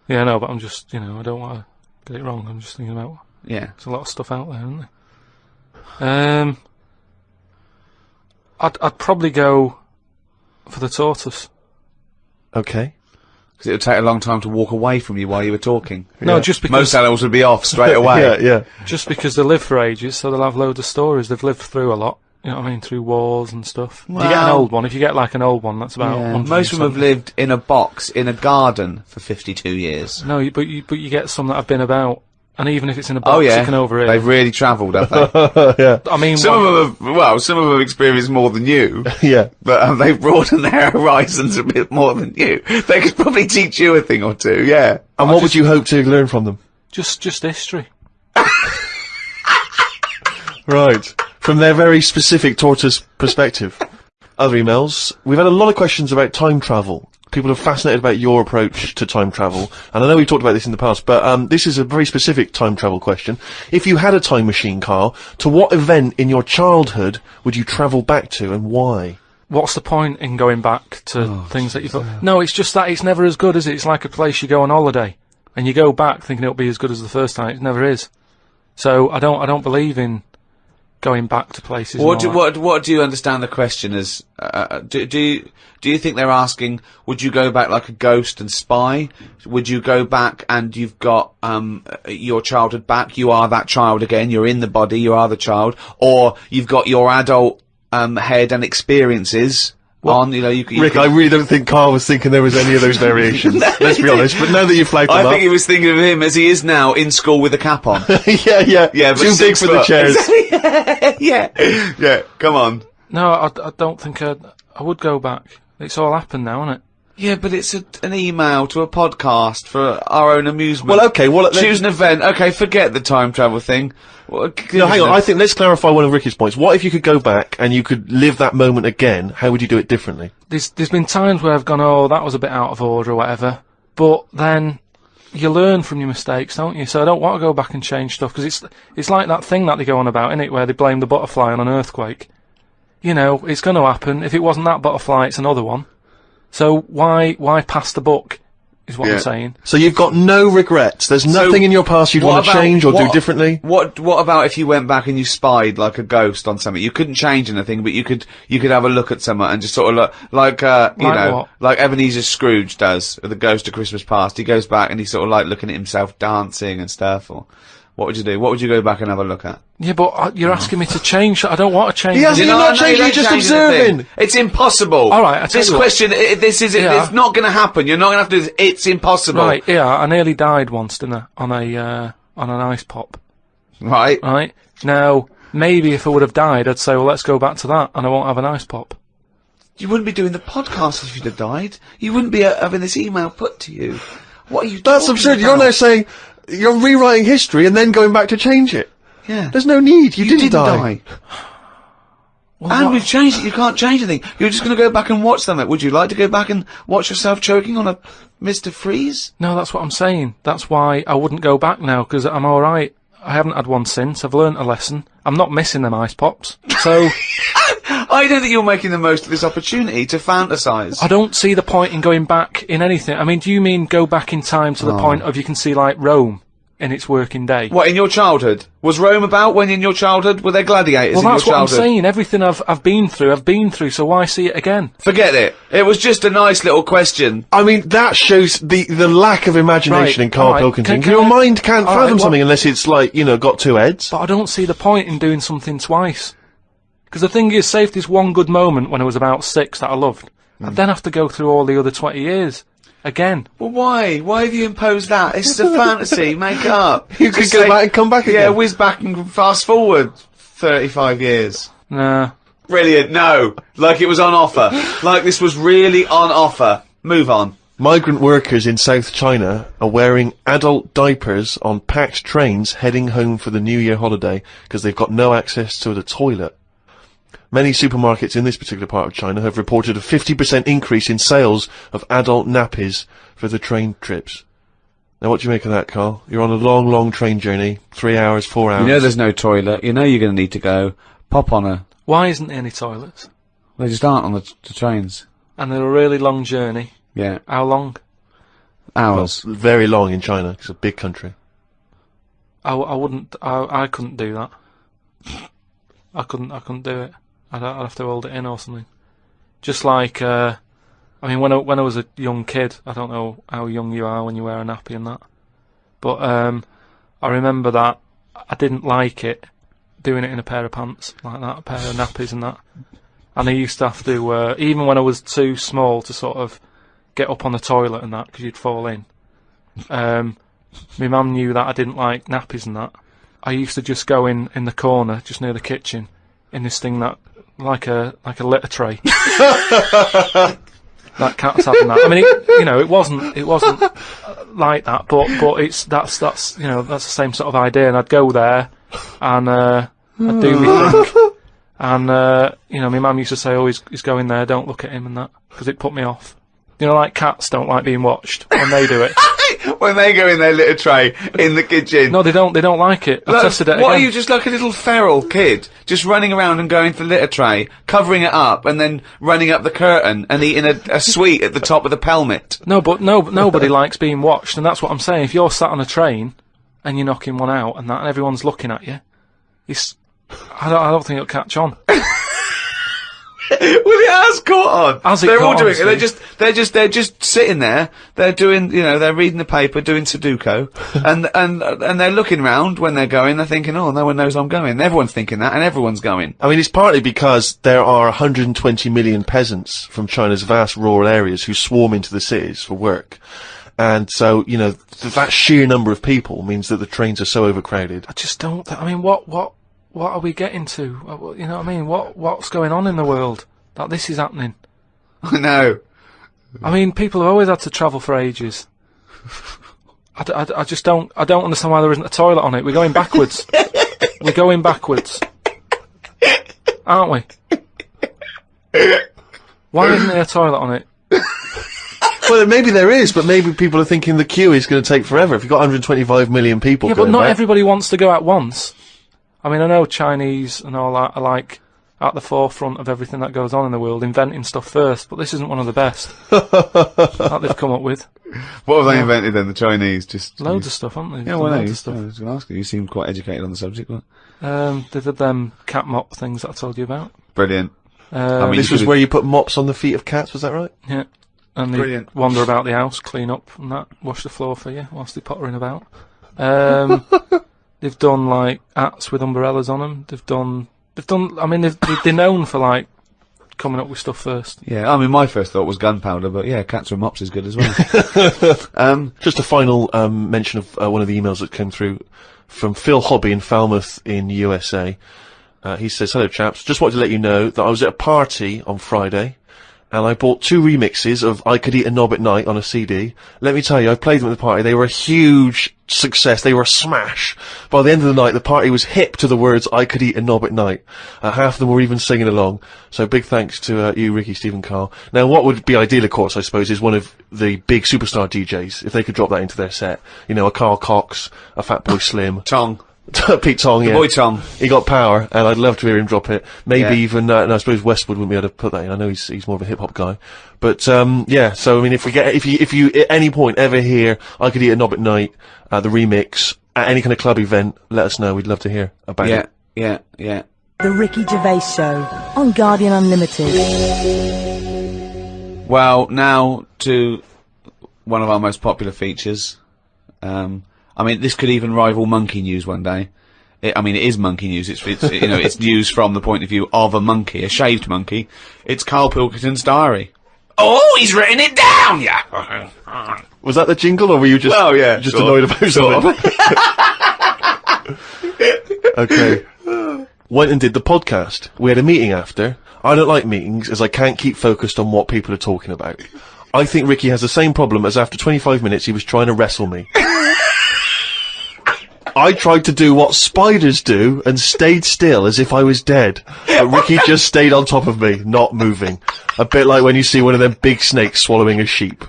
Yeah, no, but I'm just, I don't want to get it wrong. I'm just thinking about, yeah, there's a lot of stuff out there, isn't there? I'd probably go for the tortoise. Okay. Because it would take a long time to walk away from you while you were talking. No, just because... Most animals would be off straight away. Yeah. Just because they live for ages, so they'll have loads of stories. They've lived through a lot. You know what I mean? Through wars and stuff. Well, you get an old one. If you get, like, an old one, that's about... Yeah. Most of them have lived in a box, in a garden, for 52 years. No, but you get some that have been about... And even if it's in a box, you can overhear. They've really travelled, have they? Yeah. I mean, some of them have experienced more than you. Yeah. But they've broadened their horizons a bit more than you. They could probably teach you a thing or two, yeah. And what would you hope to learn from them? Just history. Right. From their very specific tortoise perspective. Other emails. We've had a lot of questions about time travel. People are fascinated about your approach to time travel. And I know we've talked about this in the past, but this is a very specific time travel question. If you had a time machine, Karl, to what event in your childhood would you travel back to and why? What's the point in going back to things that you thought? No, it's just that it's never as good, is it? It's like a place you go on holiday, and you go back thinking it'll be as good as the first time. It never is. So I don't believe in going back to places. What do you understand the question as? Do you think they're asking, would you go back like a ghost and spy? Would you go back and you've got your childhood back? You are that child again. You're in the body. You are the child, or you've got your adult head and experiences on. You know, Rick, I really don't think Karl was thinking there was any of those variations. Let's be honest. But now that you've flagged them up, I think he was thinking of him as he is now in school with a cap on. yeah. Too big for the chairs. yeah. Come on. No, I don't think I would go back. It's all happened now, isn't it? Yeah, but it's an email to a podcast for our own amusement. Well, okay. Choose an event. Okay, forget the time travel thing. No, hang on. I think let's clarify one of Ricky's points. What if you could go back and you could live that moment again? How would you do it differently? There's been times where I've gone, oh, that was a bit out of order or whatever. But then you learn from your mistakes, don't you? So I don't want to go back and change stuff, because it's like that thing that they go on about, innit, where they blame the butterfly on an earthquake. You know, it's going to happen. If it wasn't that butterfly, it's another one. So why pass the buck, is what I'm saying. So you've got no regrets. There's nothing in your past you'd want to change or do differently? What about if you went back and you spied like a ghost on something? You couldn't change anything, but you could have a look at someone and just sort of look, like Ebenezer Scrooge does with the Ghost of Christmas Past. He goes back and he's sort of like looking at himself dancing and stuff, or what would you do? What would you go back and have a look at? Yeah, but you're asking me to change. I don't want to change. You're not changing, you're just observing. It's impossible. All right, this question, it's not going to happen. You're not going to have to do this. It's impossible. Right, yeah, I nearly died once, didn't I, on an ice pop. Right. Right. Now, maybe if I would have died, I'd say, well, let's go back to that, and I won't have an ice pop. You wouldn't be doing the podcast if you'd have died. You wouldn't be having this email put to you. What are you That's absurd. About? You're now saying you're rewriting history and then going back to change it. Yeah. There's no need. You didn't die. Well, and we've changed it. You can't change anything. You're just going to go back and watch something. Would you like to go back and watch yourself choking on a Mr. Freeze? No, that's what I'm saying. That's why I wouldn't go back now, because I'm all right. I haven't had one since. I've learnt a lesson. I'm not missing them ice pops. So I don't think you're making the most of this opportunity to fantasise. I don't see the point in going back in anything. I mean, do you mean go back in time to the point of you can see, like, Rome in its working day? What, in your childhood? Was Rome about when in your childhood? Were there gladiators in your childhood? Well, that's what I'm saying. Everything I've been through, so why see it again? Forget it. It was just a nice little question. I mean, that shows the lack of imagination in Karl Pilkington. Your mind can't fathom something unless it's, like, you know, got two heads. But I don't see the point in doing something twice. Because the thing is, say if there's one good moment when I was about 6 that I loved, I'd then have to go through all the other 20 years. Again. Well, why? Why have you imposed that? It's a fantasy. Make up. You could go back and come back again. Yeah, whiz back and fast forward 35 years. Nah. Brilliant. No. Like it was on offer. Like this was really on offer. Move on. Migrant workers in South China are wearing adult diapers on packed trains heading home for the New Year holiday because they've got no access to the toilet. Many supermarkets in this particular part of China have reported a 50% increase in sales of adult nappies for the train trips. Now, what do you make of that, Karl? You're on a long, long train journey, 3 hours, 4 hours. You know there's no toilet. You know you're going to need to go. Pop on a... Why isn't there any toilets? They just aren't on the trains. And they're a really long journey. Yeah. How long? Hours. Well, very long in China. It's a big country. I couldn't do that. I couldn't do it. I'd have to hold it in or something. Just like, I mean, when I was a young kid, I don't know how young you are when you wear a nappy and that, but I remember that I didn't like it, doing it in a pair of pants, like that, a pair of nappies and that. And I used to have to, even when I was too small to sort of get up on the toilet and that, because you'd fall in, my mum knew that I didn't like nappies and that. I used to just go in the corner, just near the kitchen, in this thing that, like a litter tray. That cat's having that. I mean, it wasn't like that, but that's the same sort of idea. And I'd go there, and I do, we think. And, you know, my mum used to say, oh, he's going there, don't look at him and that, because it put me off. You know, like cats don't like being watched when they do it. When they go in their litter tray in the kitchen. No, they don't like it. I tested it again. What are you, just like a little feral kid? Just running around and going to the litter tray, covering it up, and then running up the curtain and eating a sweet at the top of the pelmet. No, but nobody likes being watched, and that's what I'm saying. If you're sat on a train and you're knocking one out and that, and everyone's looking at you, I don't think it'll catch on. Well, it has caught on. They're all doing it. They're just sitting there. They're doing, you know, they're reading the paper, doing Sudoku, and they're looking around when they're going. They're thinking, oh, no one knows I'm going. Everyone's thinking that, and everyone's going. I mean, it's partly because there are 120 million peasants from China's vast rural areas who swarm into the cities for work. And so, you know, that sheer number of people means that the trains are so overcrowded. I just don't. I mean, what are we getting to? You know what I mean? What's going on in the world that this is happening? I know. I mean, people have always had to travel for ages. I just don't. I don't understand why there isn't a toilet on it. We're going backwards. We're going backwards, aren't we? Why isn't there a toilet on it? Well, maybe there is, but maybe people are thinking the queue is going to take forever. If you've got 125 million people, yeah, but not everybody wants to go at once. I mean, I know Chinese and all that are like at the forefront of everything that goes on in the world, inventing stuff first, but this isn't one of the best that they've come up with. What have they invented then, the Chinese? Just loads of stuff, haven't they? Yeah, well, loads of stuff. I was going to ask you. You seem quite educated on the subject. What? They did them cat mop things that I told you about. Brilliant. I mean, this was where you put mops on the feet of cats, was that right? Yeah. And they wander about the house, clean up and that, wash the floor for you whilst they're pottering about. They've done like hats with umbrellas on them. They've done. I mean, they're known for like coming up with stuff first. Yeah, I mean, my first thought was gunpowder, but yeah, cats with mops is good as well. Just a final mention of one of the emails that came through from Phil Hobby in Falmouth in USA. He says, "Hello chaps, just wanted to let you know that I was at a party on Friday, and I bought 2 remixes of I Could Eat a Knob at Night on a CD. Let me tell you, I played them at the party. They were a huge success. They were a smash. By the end of the night, the party was hip to the words I Could Eat a Knob at Night. Half of them were even singing along. So big thanks to you, Ricky, Stephen, Karl. Now, what would be ideal, of course, I suppose, is one of the big superstar DJs, if they could drop that into their set. You know, a Carl Cox, a Fatboy Slim. Tong. Pete Tong, yeah. The boy Tong. He got power, and I'd love to hear him drop it. Maybe even, and I suppose Westwood wouldn't be able to put that in. I know he's more of a hip-hop guy. But, yeah, so, I mean, if you at any point ever hear I Could Eat a Knob at Night, the remix, at any kind of club event, let us know. We'd love to hear about it. Yeah. The Ricky Gervais Show on Guardian Unlimited. Well, now to one of our most popular features. I mean, this could even rival Monkey News one day. It is Monkey News. It's you know, it's news from the point of view of a monkey, a shaved monkey. It's Karl Pilkington's diary. Oh, he's written it down, yeah. Was that the jingle, or were you just just annoyed about something? Okay. Went and did the podcast. We had a meeting after. I don't like meetings, as I can't keep focused on what people are talking about. I think Ricky has the same problem as after 25 minutes he was trying to wrestle me. I tried to do what spiders do and stayed still as if I was dead. But Ricky just stayed on top of me, not moving. A bit like when you see one of them big snakes swallowing a sheep.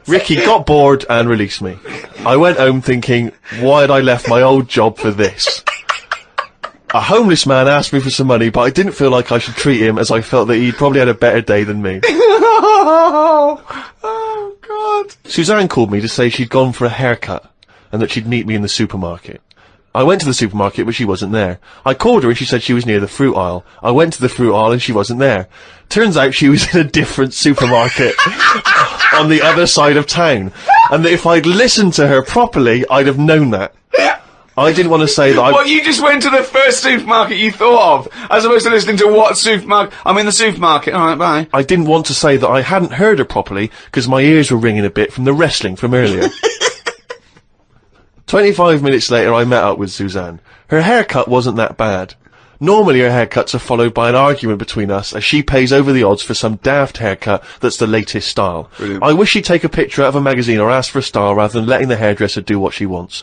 Ricky got bored and released me. I went home thinking, why had I left my old job for this? A homeless man asked me for some money, but I didn't feel like I should treat him, as I felt that he'd probably had a better day than me. Oh, God. Suzanne called me to say she'd gone for a haircut, and that she'd meet me in the supermarket. I went to the supermarket, but she wasn't there. I called her and she said she was near the fruit aisle. I went to the fruit aisle and she wasn't there. Turns out she was in a different supermarket on the other side of town, and that if I'd listened to her properly, I'd have known that. I didn't want to say that Well, you just went to the first supermarket you thought of, as opposed to listening to what supermarket. I'm in the supermarket. Alright, bye. I didn't want to say that I hadn't heard her properly, because my ears were ringing a bit from the wrestling from earlier. 25 minutes later, I met up with Suzanne. Her haircut wasn't that bad. Normally her haircuts are followed by an argument between us as she pays over the odds for some daft haircut that's the latest style. Brilliant. I wish she'd take a picture out of a magazine or ask for a style rather than letting the hairdresser do what she wants.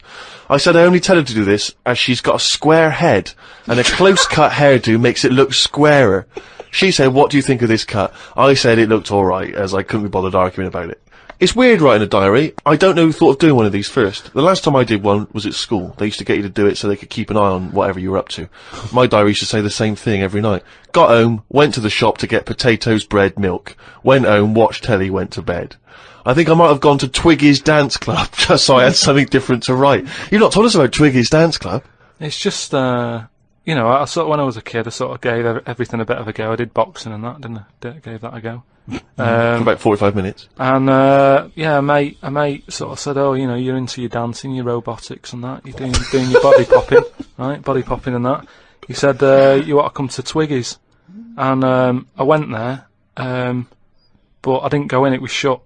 I said I only tell her to do this as she's got a square head and a close-cut hairdo makes it look squarer. She said, what do you think of this cut? I said it looked alright as I couldn't be bothered arguing about it. It's weird writing a diary. I don't know who thought of doing one of these first. The last time I did one was at school. They used to get you to do it so they could keep an eye on whatever you were up to. My diary used to say the same thing every night. Got home, went to the shop to get potatoes, bread, milk. Went home, watched telly, went to bed. I think I might have gone to Twiggy's Dance Club just so I had something different to write. You've not told us about Twiggy's Dance Club. It's just, you know, I sort of, when I was a kid, I sort of gave everything a bit of a go. I did boxing and that, didn't I? Gave that a go. For about 45 minutes. And, yeah, a mate sort of said, oh, you know, you're into your dancing, your robotics and that. You're doing your body popping, right? Body popping and that. He said, you ought to come to Twiggy's. And, I went there, but I didn't go in, it was shut.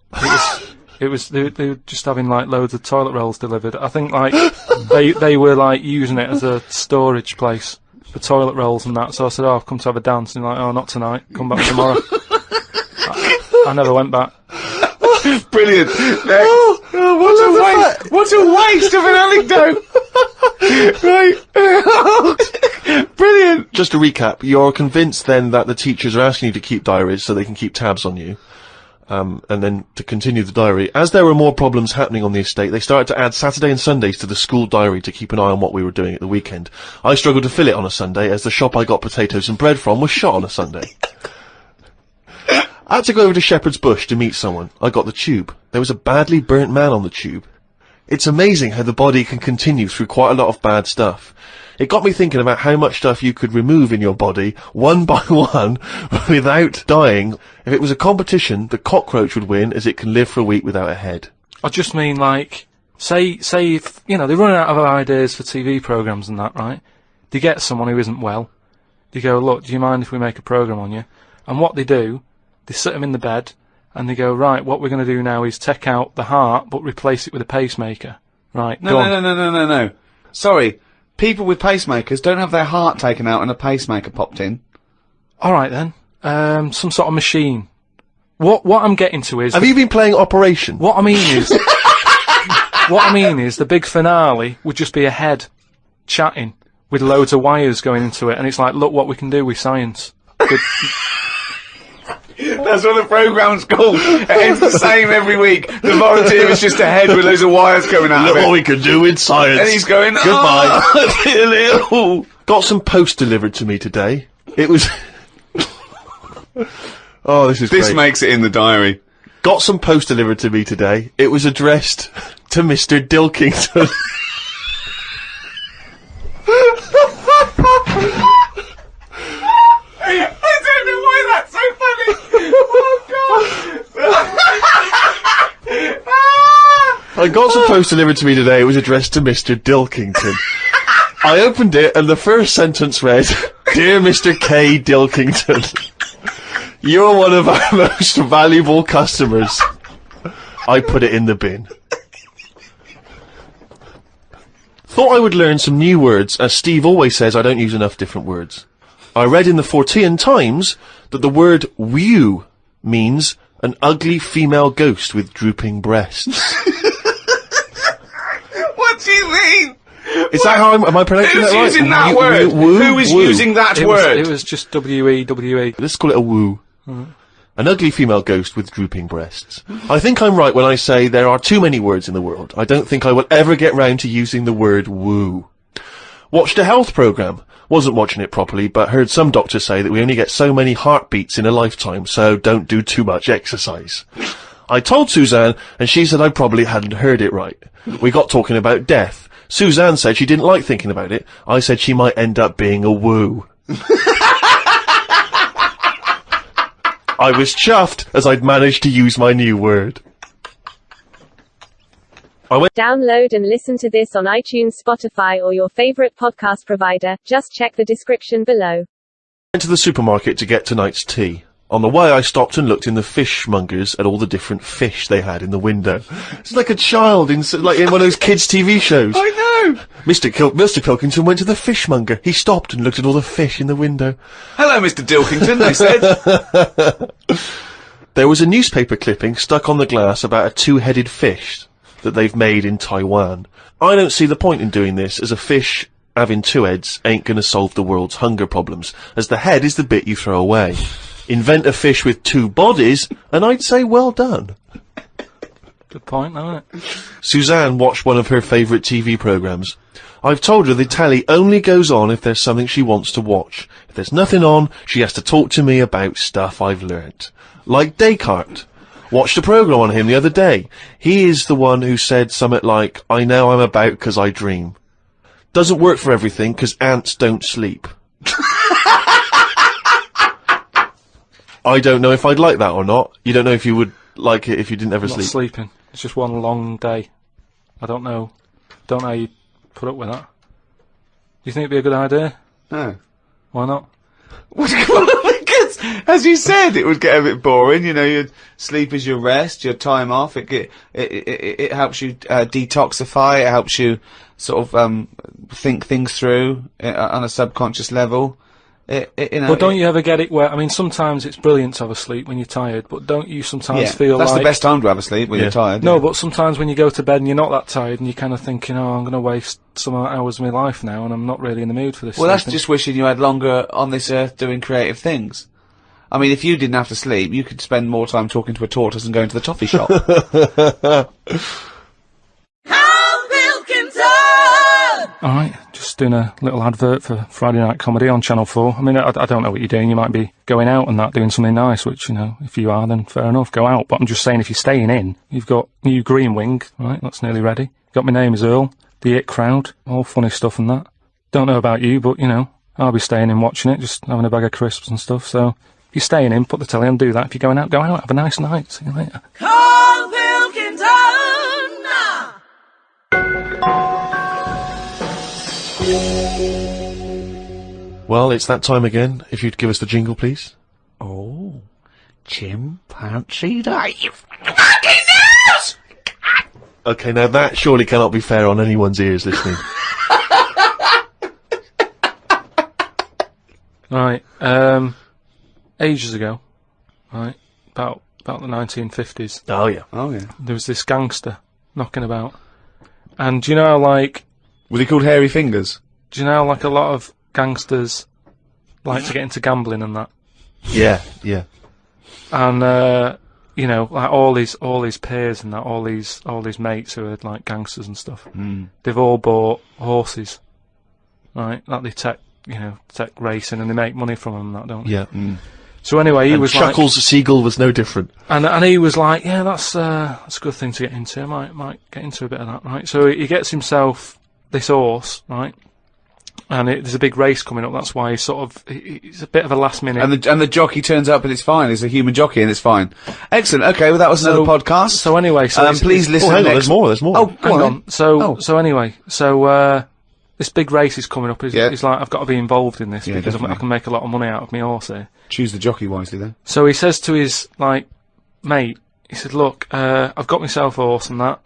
They were just having, like, loads of toilet rolls delivered. I think, like, they were, like, using it as a storage place for toilet rolls and that. So I said, oh, I've come to have a dance. And he's like, oh, not tonight. Come back tomorrow. I never went back. Brilliant. What a waste of an anecdote. Right. Brilliant. Just to recap, you're convinced then that the teachers are asking you to keep diaries so they can keep tabs on you. And then to continue the diary, as there were more problems happening on the estate, they started to add Saturday and Sundays to the school diary to keep an eye on what we were doing at the weekend. I struggled to fill it on a Sunday, as the shop I got potatoes and bread from was shut on a Sunday. I had to go over to Shepherd's Bush to meet someone. I got the tube. There was a badly burnt man on the tube. It's amazing how the body can continue through quite a lot of bad stuff. It got me thinking about how much stuff you could remove in your body, one by one, without dying. If it was a competition, the cockroach would win, as it can live for a week without a head. I just mean, like, say if, you know, they're running out of ideas for TV programmes and that, right? They get someone who isn't well. They go, look, do you mind if we make a programme on you? And what they do, they sit them in the bed, and they go, right, what we're going to do now is take out the heart, but replace it with a pacemaker. Right, No. Sorry. People with pacemakers don't have their heart taken out and a pacemaker popped in. Alright then. Some sort of machine. What I'm getting to is... Have you been playing Operation? What I mean is... what I mean is, the big finale would just be a head chatting with loads of wires going into it, and it's like, look what we can do with science. That's what the programme's called. It's the same every week. The volunteer is just a head with loads of wires coming out of it. Look what we can do with science. And he's going, goodbye. I feel ill. Got some post delivered to me today. It was... oh, this is great. This makes it in the diary. Got some post delivered to me today. It was addressed to Mr. Pilkington. I don't know why that's so funny. Oh, God. I got some post delivered to me today. It was addressed to Mr. Pilkington. I opened it, and the first sentence read, Dear Mr. K. Pilkington, you're one of our most valuable customers. I put it in the bin. Thought I would learn some new words, as Steve always says I don't use enough different words. I read in the Fortean Times that the word "wew" means an ugly female ghost with drooping breasts. What do you mean? Is that how am I pronouncing that right? Who's using that word? Who is using that word? It was just W-E-W-E. Let's call it a woo. An ugly female ghost with drooping breasts. I think I'm right when I say there are too many words in the world. I don't think I will ever get round to using the word woo. Watched a health programme. Wasn't watching it properly, but heard some doctors say that we only get so many heartbeats in a lifetime, so don't do too much exercise. I told Suzanne, and she said I probably hadn't heard it right. We got talking about death. Suzanne said she didn't like thinking about it. I said she might end up being a woo. I was chuffed, as I'd managed to use my new word. Download and listen to this on iTunes, Spotify, or your favorite podcast provider. Just check the description below. Went to the supermarket to get tonight's tea. On the way, I stopped and looked in the fishmongers at all the different fish they had in the window. It's like a child in one of those kids' TV shows. I Mr. Pilkington went to the fishmonger. He stopped and looked at all the fish in the window. Hello, Mr. Dilkington, they said. There was a newspaper clipping stuck on the glass about a two-headed fish that they've made in Taiwan. I don't see the point in doing this, as a fish having two heads ain't gonna solve the world's hunger problems, as the head is the bit you throw away. Invent a fish with two bodies, and I'd say well done. Good point, isn't it? Suzanne watched one of her favourite TV programmes. I've told her the telly only goes on if there's something she wants to watch. If there's nothing on, she has to talk to me about stuff I've learnt. Like Descartes. Watched a programme on him the other day. He is the one who said something like, I know I'm about 'cause I dream. Doesn't work for everything 'cause ants don't sleep. I don't know if I'd like that or not. You don't know if you would like it if you didn't ever sleep. Not sleeping. It's just one long day. I don't know. Don't know how you put up with that. Do you think it'd be a good idea? No. Why not? Because, as you said, it would get a bit boring. You know, your sleep is your rest, your time off. It helps you detoxify. It helps you sort of think things through on a subconscious level. You know, but don't you ever get it where, I mean, sometimes it's brilliant to have a sleep when you're tired, but don't you sometimes feel that's like... the best time to have a sleep, when you're tired. No, but sometimes when you go to bed and you're not that tired and you're kind of thinking, oh, I'm going to waste some hours of my life now and I'm not really in the mood for this. Well, that's just wishing you had longer on this earth doing creative things. I mean, if you didn't have to sleep, you could spend more time talking to a tortoise and going to the toffee shop. Alright, just doing a little advert for Friday Night Comedy on Channel 4. I mean, I don't know what you're doing. You might be going out and that, doing something nice, which, you know, if you are, then fair enough, go out. But I'm just saying, if you're staying in, you've got new Green Wing, right, that's nearly ready. Got My Name Is Earl, The It Crowd, all funny stuff and that. Don't know about you, but, you know, I'll be staying in watching it, just having a bag of crisps and stuff. So, if you're staying in, put the telly on, do that. If you're going out, go out, have a nice night. See you later. Karl Pilkington! Well, it's that time again. If you'd give us the jingle, please. Oh, chimpanzee that you Okay, now that surely cannot be fair on anyone's ears listening. Right, ages ago, right, about the 1950s. Oh yeah. Oh yeah. There was this gangster knocking about. And do you know how, like... Was he called Hairy Fingers? Do you know how, like, a lot of gangsters like to get into gambling and that? Yeah, yeah. And, you know, like, all his peers and that, all these mates who are, like, gangsters and stuff, they've all bought horses, right? That they take racing and they make money from them and that, don't they? Yeah. So anyway, he was Chuckles the Seagull was no different. And he was like, yeah, that's a good thing to get into. I might get into a bit of that, right? So he gets himself this horse, right? And there's a big race coming up. That's why he's a bit of a last minute. And the jockey turns up and it's fine. It's a human jockey and it's fine. Excellent. Okay, well that was another podcast. So anyway, please listen. Hang on, there's more. Oh, hang on. So anyway, this big race is coming up. He's like, I've got to be involved in this because I can make a lot of money out of my horse here. Choose the jockey wisely then. So he says to his, like, mate, he said, look, I've got myself a horse and that.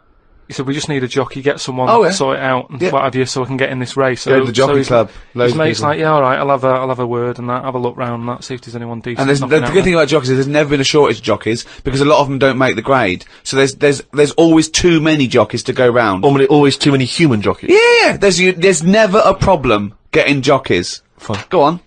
He said, we just need a jockey, get someone to sort it out and what have you, so I can get in this race. Go to the jockey club. His mate's like, yeah, alright, I'll have a word and that, have a look round and that, see if there's anyone decent. And the good thing about jockeys is there's never been a shortage of jockeys, because a lot of them don't make the grade. So there's always too many jockeys to go round. Always too many human jockeys. Yeah, there's never a problem getting jockeys. Fine. Go on.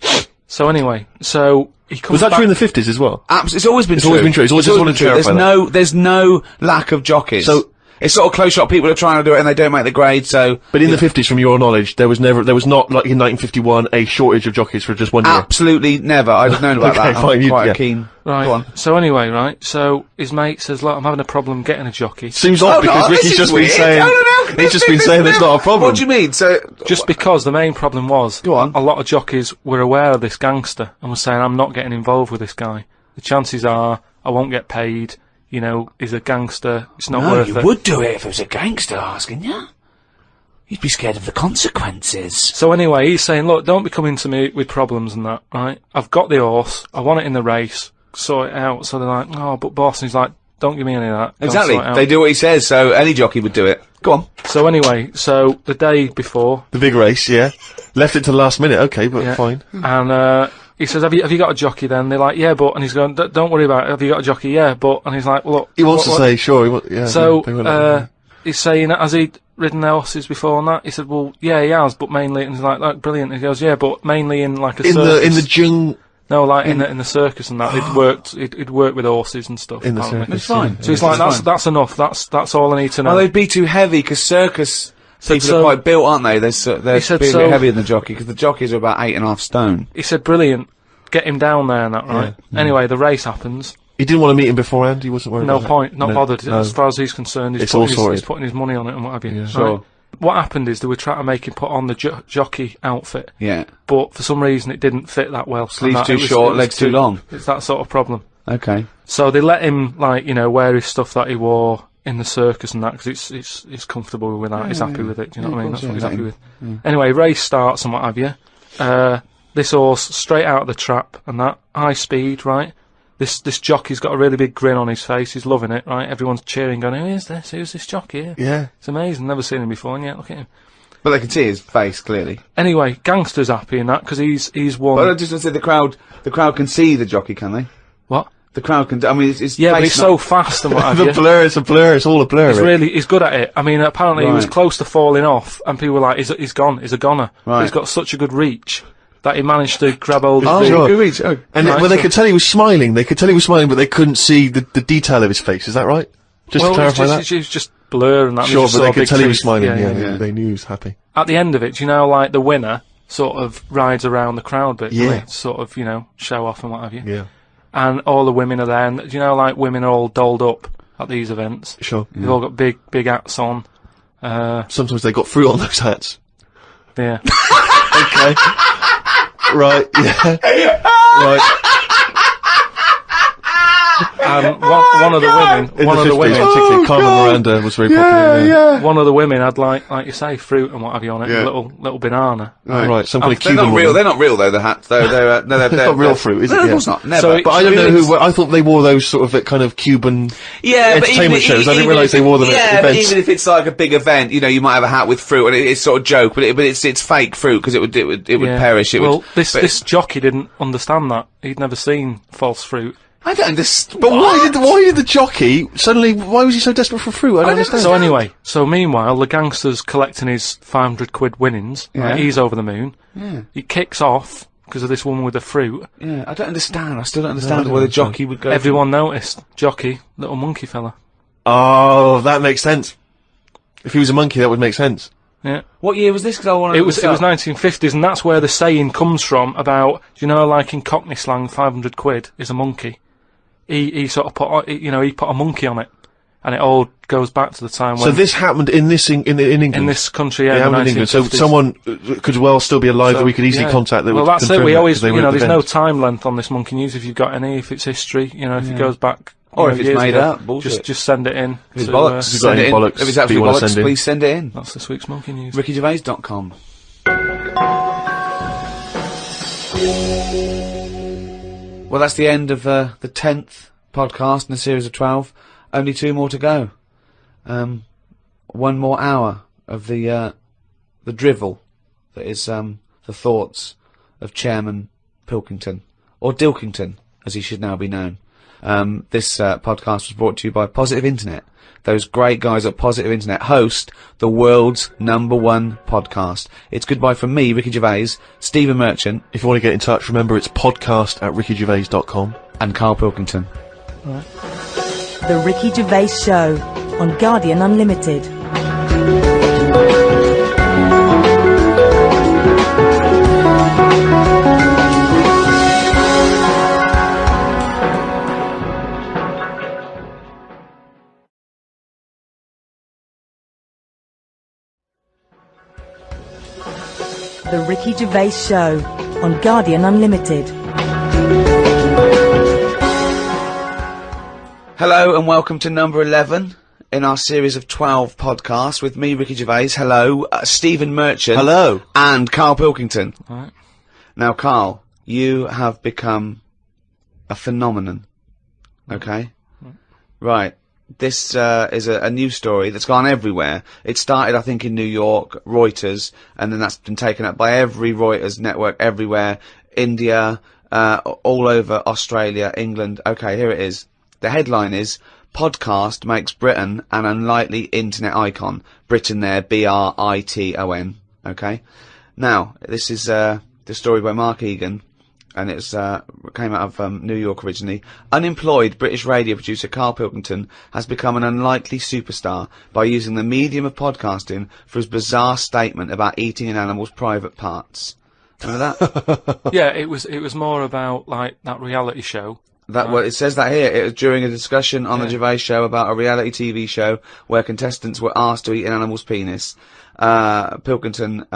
So anyway, he comes Was that back true in the 50s as well? It's always been true. It's always been true. It's always just wanted to clarify that. There's no lack of jockeys. So, it's sort of close shot. People are trying to do it and they don't make the grade, so... But in the 50s, from your knowledge, there was not, like in 1951, a shortage of jockeys for just 1 year? Absolutely never. I'd have known about that. Fine, I'm quite keen. Right. Go on. So anyway, right, so his mate says, look, I'm having a problem getting a jockey. Seems odd, because Ricky's just been saying... He's just been saying there's not a problem. What do you mean? So... Just because the main problem was... Go on. A lot of jockeys were aware of this gangster and were saying, I'm not getting involved with this guy. The chances are, I won't get paid... You know, he's a gangster, it's not worth it. You would do it if it was a gangster asking you. You'd be scared of the consequences. So anyway, he's saying, look, don't be coming to me with problems and that, right? I've got the horse, I want it in the race, sort it out. So they're like, oh, but boss, and he's like, don't give me any of that. Go and Exactly. sort it out." They do what he says, so any jockey would do it. Go on. So anyway, so the day before, The big race, yeah. Left it to the last minute, okay, but fine. and he says, have you got a jockey then? They're like, yeah, but, and he's going, don't worry about it, have you got a jockey? Yeah, but, and he's like, well, look. He wants to say, sure, yeah. So, they were like, he's saying, has he ridden their horses before and that? He said, well, yeah, he has, but mainly, and he's like, brilliant. He goes, yeah, but mainly in like a circus. In the jung... No, like in the circus and that. He'd worked with horses and stuff. In the apparently. circus. It's fine. So he's like, that's enough, that's all I need to know. Well, they'd be too heavy, because circus people are quite built, aren't they? They're a bit heavier than the jockey, because the jockeys are about 8.5 stone. He said, brilliant, get him down there and that, right? Yeah. Anyway, the race happens. He didn't want to meet him beforehand, he wasn't worried No about point, it. not bothered. No. As far as he's concerned, he's putting his money on it and what have you. Yeah. Right? Sure. What happened is they were trying to make him put on the jockey outfit. Yeah. But for some reason it didn't fit that well. Sleeves too short, legs too long. It's that sort of problem. Okay. So they let him, like, you know, wear his stuff that he wore in the circus and that, because it's comfortable with that. He's happy with it. Do you know what I mean? That's what he's happy with. Anyway, race starts and what have you. This horse straight out of the trap and that, high speed, right? This jockey's got a really big grin on his face. He's loving it, right? Everyone's cheering, going, "Who is this? Who's this jockey?" Yeah. It's amazing. Never seen him before, and yet look at him. But they can see his face clearly. Anyway, Gangster's happy in that because he's won. Well, I just want to say the crowd can see the jockey, can they? What? The crowd can. I mean, it's yeah, but he's so fast and what have you. It's a blur. It's all a blur. He's good at it. I mean, apparently he was close to falling off, and people were like, "He's gone. He's a goner." Right. But he's got such a good reach that he managed to grab hold of Oh, the... sure. Good reach. Oh. And Right, when they could tell he was smiling, but they couldn't see the detail of his face. Is that right? Just to clarify that. It was just blur and that. Sure, but they could tell he was teeth. smiling. Yeah. They knew he was happy. At the end of it, do you know, like the winner sort of rides around the crowd bit, Yeah. doesn't he? Sort of, you know, show off and what have you. Yeah. And all the women are there, and do you know, like women are all dolled up at these events. Sure. They've all got big hats on. Sometimes they got fruit on those hats. Yeah. Okay. Right. Yeah. Right. One of the women, particularly Carmen Miranda, was very popular. Yeah. One of the women had like you say, fruit and what have you on it, Yeah. a little banana. Right. Some kind of They're Cuban not real. woman. They're not real though. The hats. They're not real fruit, is it? No, of Yeah. course not. Never. So But I don't know who. I thought they wore those sort of kind of Cuban entertainment shows. I didn't realise they wore them at but events. even if it's like a big event, you know, you might have a hat with fruit, and it's sort of joke, but it's fake fruit because it would perish. This jockey didn't understand that. He'd never seen false fruit. I don't understand. But why did the jockey suddenly? Why was he so desperate for fruit? I don't understand. So anyway, meanwhile, the gangster's collecting his 500 quid winnings. Yeah. Right, he's over the moon. Yeah. He kicks off because of this woman with the fruit. Yeah, I don't understand. I still don't understand why the jockey would go. Everyone noticed. Jockey, little monkey fella. Oh, that makes sense. If he was a monkey, that would make sense. Yeah. What year was this? Because I want to. It was 1950s, and that's where the saying comes from about, do you know, like in Cockney slang, 500 quid is a monkey. He sort of put, he put a monkey on it, and it all goes back to the time when. So this happened in England. In this country, yeah, in England. So someone could well still be alive that we could easily contact. That well, would that's it. confirm We that, always, 'cause they were at there's the no event. time length on this monkey news. If you've got any, if it's history, if it goes back, or if it's years made ago, up, bullshit. just send it in. If it's to, bollocks, if you've got send any it in. bollocks If it's that you absolute wanna bollocks, send in. please send it in. That's this week's monkey news. RickyGervais.com. Well, that's the end of the 10th podcast in a series of 12. Only 2 more to go. 1 more hour of the drivel that is the thoughts of Chairman Pilkington, or Dilkington, as he should now be known. This podcast was brought to you by Positive Internet. Those great guys at Positive Internet host the world's #1 podcast. It's goodbye from me, Ricky Gervais, Stephen Merchant. If you want to get in touch, remember it's podcast@rickygervais.com. And Karl Pilkington. The Ricky Gervais Show on Guardian Unlimited. The Ricky Gervais Show on Guardian Unlimited. Hello and welcome to number 11 in our series of 12 podcasts with me, Ricky Gervais. Hello, Stephen Merchant. Hello. And Karl Pilkington. All right. Now, Karl, you have become a phenomenon. Okay? Right. This is a news story that's gone everywhere. It started, I think, in New York, Reuters, and then that's been taken up by every Reuters network everywhere. India, all over Australia, England. Okay, here it is. The headline is, Podcast makes Britain an unlikely internet icon. Britain there, Briton. Okay? Now, this is the story by Mark Egan, and it's came out of New York originally. Unemployed British radio producer Karl Pilkington has become an unlikely superstar by using the medium of podcasting for his bizarre statement about eating an animal's private parts. Remember that? Yeah, it was more about, like, that reality show. Well, it says that here. It was during a discussion on the Gervais show about a reality TV show where contestants were asked to eat an animal's penis. Pilkington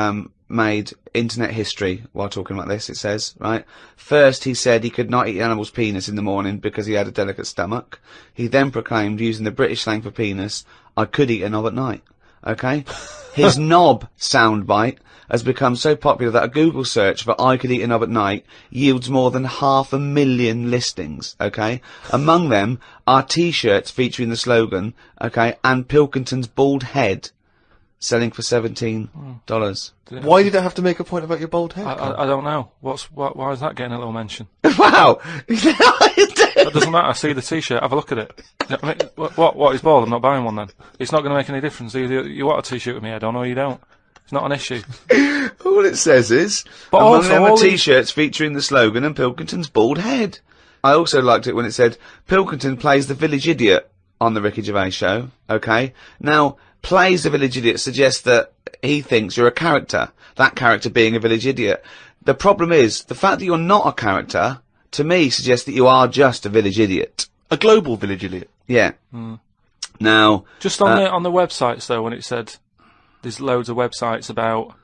made internet history while talking about this, it says, right? First, he said he could not eat an animal's penis in the morning because he had a delicate stomach. He then proclaimed, using the British slang for penis, I could eat a knob at night. Okay? His knob soundbite has become so popular that a Google search for I could eat a knob at night yields more than 500,000 listings, okay? Among them are t-shirts featuring the slogan, okay, and Pilkington's bald head, selling for $17. Why did I have to make a point about your bald head? I don't know. Why is that getting a little mention? Wow! That doesn't matter. See the t-shirt, have a look at it. I mean, what is bald? I'm not buying one then. It's not going to make any difference. Either you want a t-shirt with me head on or you don't. It's not an issue. All it says is, but among also, them are t-shirts featuring the slogan and Pilkington's bald head. I also liked it when it said, Pilkington plays the village idiot on the Ricky Gervais show, okay? Now, plays the village idiot suggests that he thinks you're a character, that character being a village idiot. The problem is, the fact that you're not a character, to me, suggests that you are just a village idiot. A global village idiot? Yeah. Now... Just on the websites, though, when it said... There's loads of websites about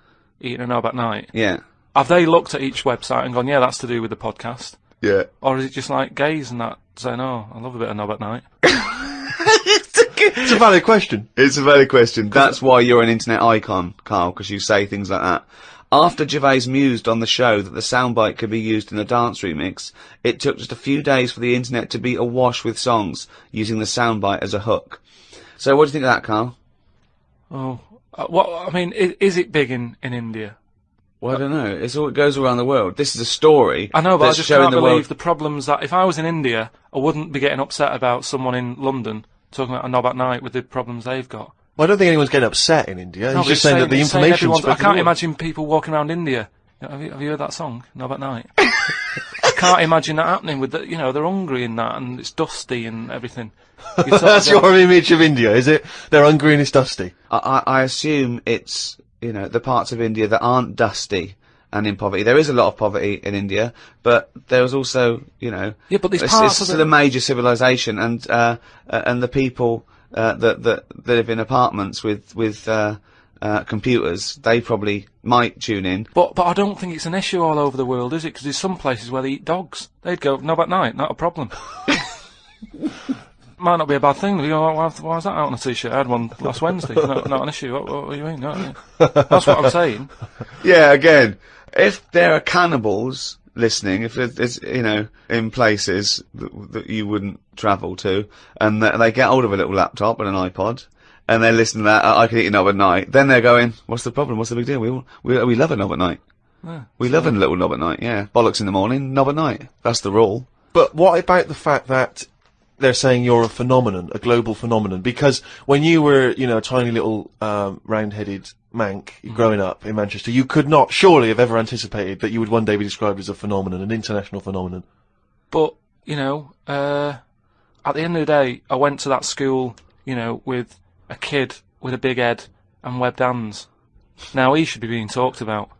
eating a knob at night. Yeah. Have they looked at each website and gone, yeah, that's to do with the podcast? Yeah. Or is it just like gays and that saying, oh, I love a bit of knob at night? It's a valid question. It's a valid question. That's why you're an internet icon, Karl, because you say things like that. After Gervais mused on the show that the soundbite could be used in a dance remix, it took just a few days for the internet to be awash with songs using the soundbite as a hook. So what do you think of that, Karl? Oh... I mean, is it big in India? Well, I don't know. It goes around the world. This is a story. I know, but I just can't believe the world... problems that if I was in India, I wouldn't be getting upset about someone in London talking about a knob at night with the problems they've got. Well, I don't think anyone's getting upset in India. No, He's just saying that the information. I can't imagine people walking around India. Have you heard that song, Knob at Night? I can't imagine that happening with the, they're hungry in that and it's dusty and everything. That's your image of India, is it? They're hungry and it's dusty. I assume it's, the parts of India that aren't dusty and in poverty. There is a lot of poverty in India, but there's also, Yeah, but these parts it's still a major civilization, and the people that live in apartments with computers, they probably might tune in. But I don't think it's an issue all over the world, is it? Because there's some places where they eat dogs. They'd go, knob at night, not a problem. Might not be a bad thing. You know, why is that out on a t-shirt? I had one last Wednesday. Not an issue. What do you mean? No, that's what I'm saying. Yeah, again, if there are cannibals listening, if it's, in places that you wouldn't travel to, and they get hold of a little laptop and an iPod, and they're listening to that, I can eat a knob at night, then they're going, what's the problem? What's the big deal? We love a knob at night. Yeah, we love a little knob at night, yeah. Bollocks in the morning, knob at night. That's the rule. But what about the fact that they're saying you're a phenomenon, a global phenomenon? Because when you were, a tiny little round-headed mank growing up in Manchester, you could not surely have ever anticipated that you would one day be described as a phenomenon, an international phenomenon. But, at the end of the day, I went to that school, with a kid with a big head and webbed hands. Now he should be being talked about.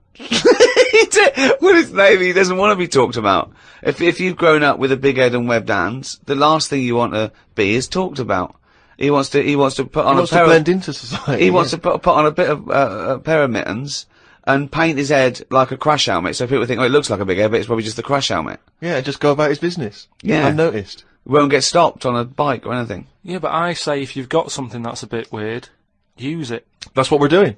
Well, maybe he doesn't want to be talked about. If you've grown up with a big head and webbed hands, the last thing you want to be is talked about. He wants to put on to blend into society. He wants to put on a bit of a pair of mittens and paint his head like a crash helmet, so people think, oh, it looks like a big head, but it's probably just a crash helmet. Yeah, just go about his business. Yeah, unnoticed. Won't get stopped on a bike or anything. Yeah, but I say if you've got something that's a bit weird, use it. That's what we're doing.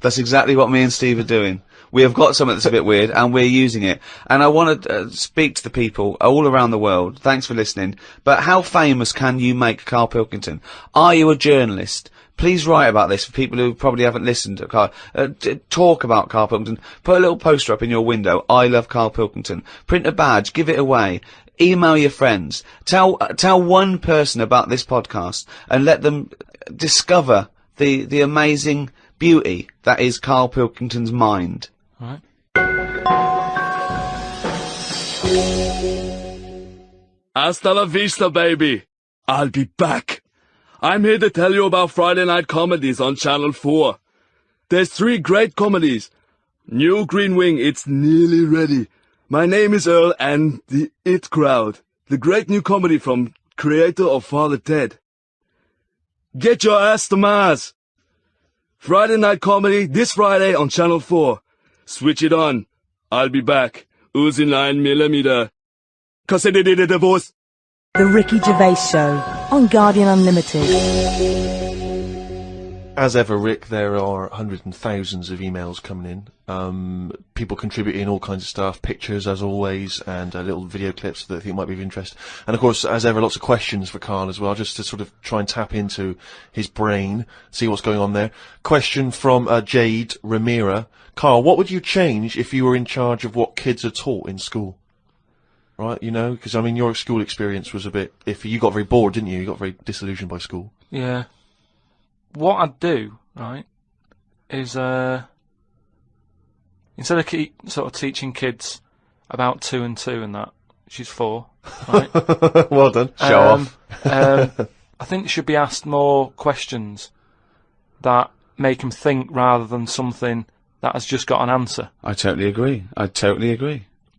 That's exactly what me and Steve are doing. we have got something that's a bit weird, and we're using it. And I want to speak to the people all around the world. Thanks for listening. But how famous can you make Karl Pilkington? Are you a journalist? Please write about this for people who probably haven't listened to Karl. Talk about Karl Pilkington. Put a little poster up in your window. I love Karl Pilkington. Print a badge. Give it away. Email your friends. Tell one person about this podcast and let them discover the amazing beauty that is Karl Pilkington's mind. Right. Hasta la vista, baby. I'll be back. I'm here to tell you about Friday night comedies on Channel 4. There's 3 great comedies. New Green Wing, it's nearly ready. My Name is Earl and The It Crowd. The great new comedy from creator of Father Ted. Get your ass to Mars. Friday night comedy this Friday on Channel 4. Switch it on. I'll be back. Uzi 9mm. Cause they did a divorce. The Ricky Gervais Show on Guardian Unlimited. As ever, Rick, there are hundreds and thousands of emails coming in. People contributing all kinds of stuff, pictures as always, and little video clips that I think might be of interest. And of course, as ever, lots of questions for Karl as well, just to sort of try and tap into his brain, see what's going on there. Question from Jade Ramira. Karl, what would you change if you were in charge of what kids are taught in school? Right, you know, because I mean, your school experience was a bit iffy. You got very bored, didn't you? You got very disillusioned by school. Yeah. What I'd do, right, is instead of sort of teaching kids about 2 and 2 and that, she's 4, right? Well done. Show off. I think they should be asked more questions that make them think rather than something that has just got an answer. I totally agree.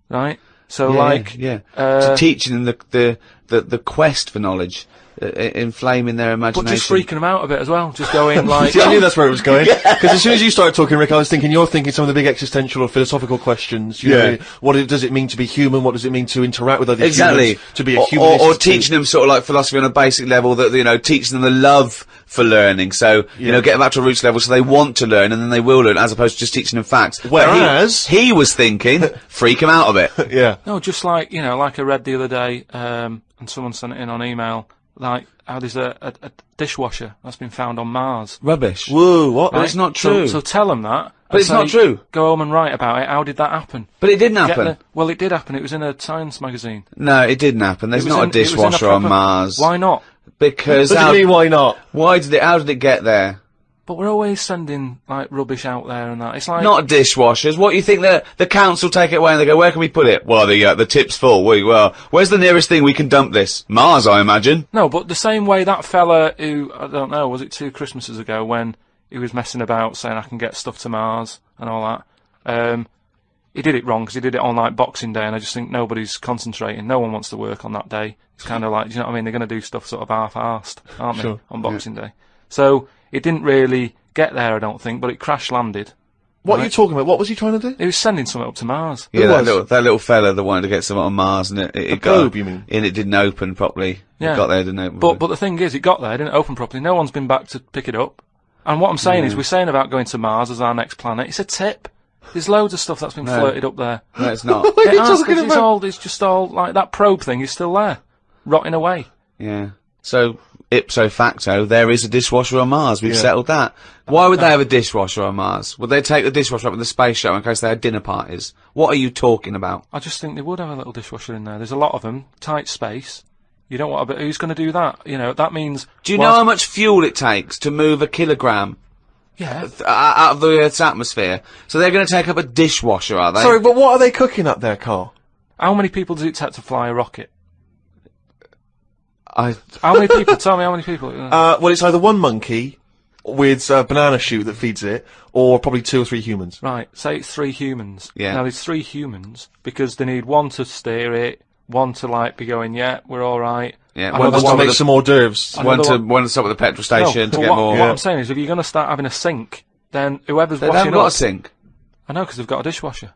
Right? So, to teaching them the quest for knowledge, inflaming their imagination. But just freaking them out a bit as well. Just going like... See, I knew that's where it was going. Because as soon as you started talking, Rick, I was thinking you're thinking some of the big existential or philosophical questions. You know, does it mean to be human? What does it mean to interact with other humans? To be a humanist? Or teaching them sort of like philosophy on a basic level, that, you know, teaching them the love for learning. So, you know, get them back to a roots level so they want to learn and then they will learn, as opposed to just teaching them facts. Whereas... He was thinking, freak him out a bit. Yeah. No, just like, you know, like I read the other day, and someone sent it in on email, like how there's a dishwasher that's been found on Mars. Rubbish. Whoa, what? Right? It's not true. So tell them that. But it's not true. Go home and write about it. How did that happen? But it didn't happen. Well, it did happen. It was in a science magazine. No, it didn't happen. There's not a dishwasher on Mars. Why not? Because... What do you mean, why not? How did it get there? But we're always sending, like, rubbish out there and that. It's like... Not dishwashers. What, you think the council take it away and they go, where can we put it? Well, the tip's full. Well, where's the nearest thing we can dump this? Mars, I imagine. No, but the same way that fella who, I don't know, was it 2 Christmases ago when he was messing about saying I can get stuff to Mars and all that. He did it wrong because he did it on, like, Boxing Day, and I just think nobody's concentrating. No one wants to work on that day. It's kind of like, do you know what I mean? They're going to do stuff sort of half-arsed, aren't they, on Boxing Day? So... It didn't really get there, I don't think, but it crash-landed. What are you talking about? What was he trying to do? He was sending something up to Mars. Yeah, that little fella that wanted to get something on Mars, and it got... globe, you mean? And it didn't open properly. Yeah. It got there, didn't open. But the thing is, it got there, it didn't open properly. No one's been back to pick it up. And what I'm saying is, we're saying about going to Mars as our next planet. It's a tip. There's loads of stuff that's been flirted up there. No, it's not. It's just all, like, that probe thing is still there. Rotting away. Yeah. So... ipso facto, there is a dishwasher on Mars. We've settled that. Why would they have a dishwasher on Mars? Would they take the dishwasher up with the space shuttle in case they had dinner parties? What are you talking about? I just think they would have a little dishwasher in there. There's a lot of them. Tight space. You don't want to... Who's going to do that? You know, that means... Do you know how much fuel it takes to move a kilogram? Yeah. Out of the Earth's atmosphere? So they're going to take up a dishwasher, are they? Sorry, but what are they cooking up there, Karl? How many people does it take to fly a rocket? How many people? Tell me how many people. Well, it's either one monkey with a banana shoot that feeds it, or probably 2 or 3 humans. Right, say it's 3 humans. Yeah. Now there's 3 humans because they need one to steer it, one to like be going, yeah, we're all right. Yeah, one to make some hors d'oeuvres. One to stop at the petrol station to get more. What I'm saying is, if you're going to start having a sink, then whoever's they washing haven't got a sink. I know, because they've got a dishwasher.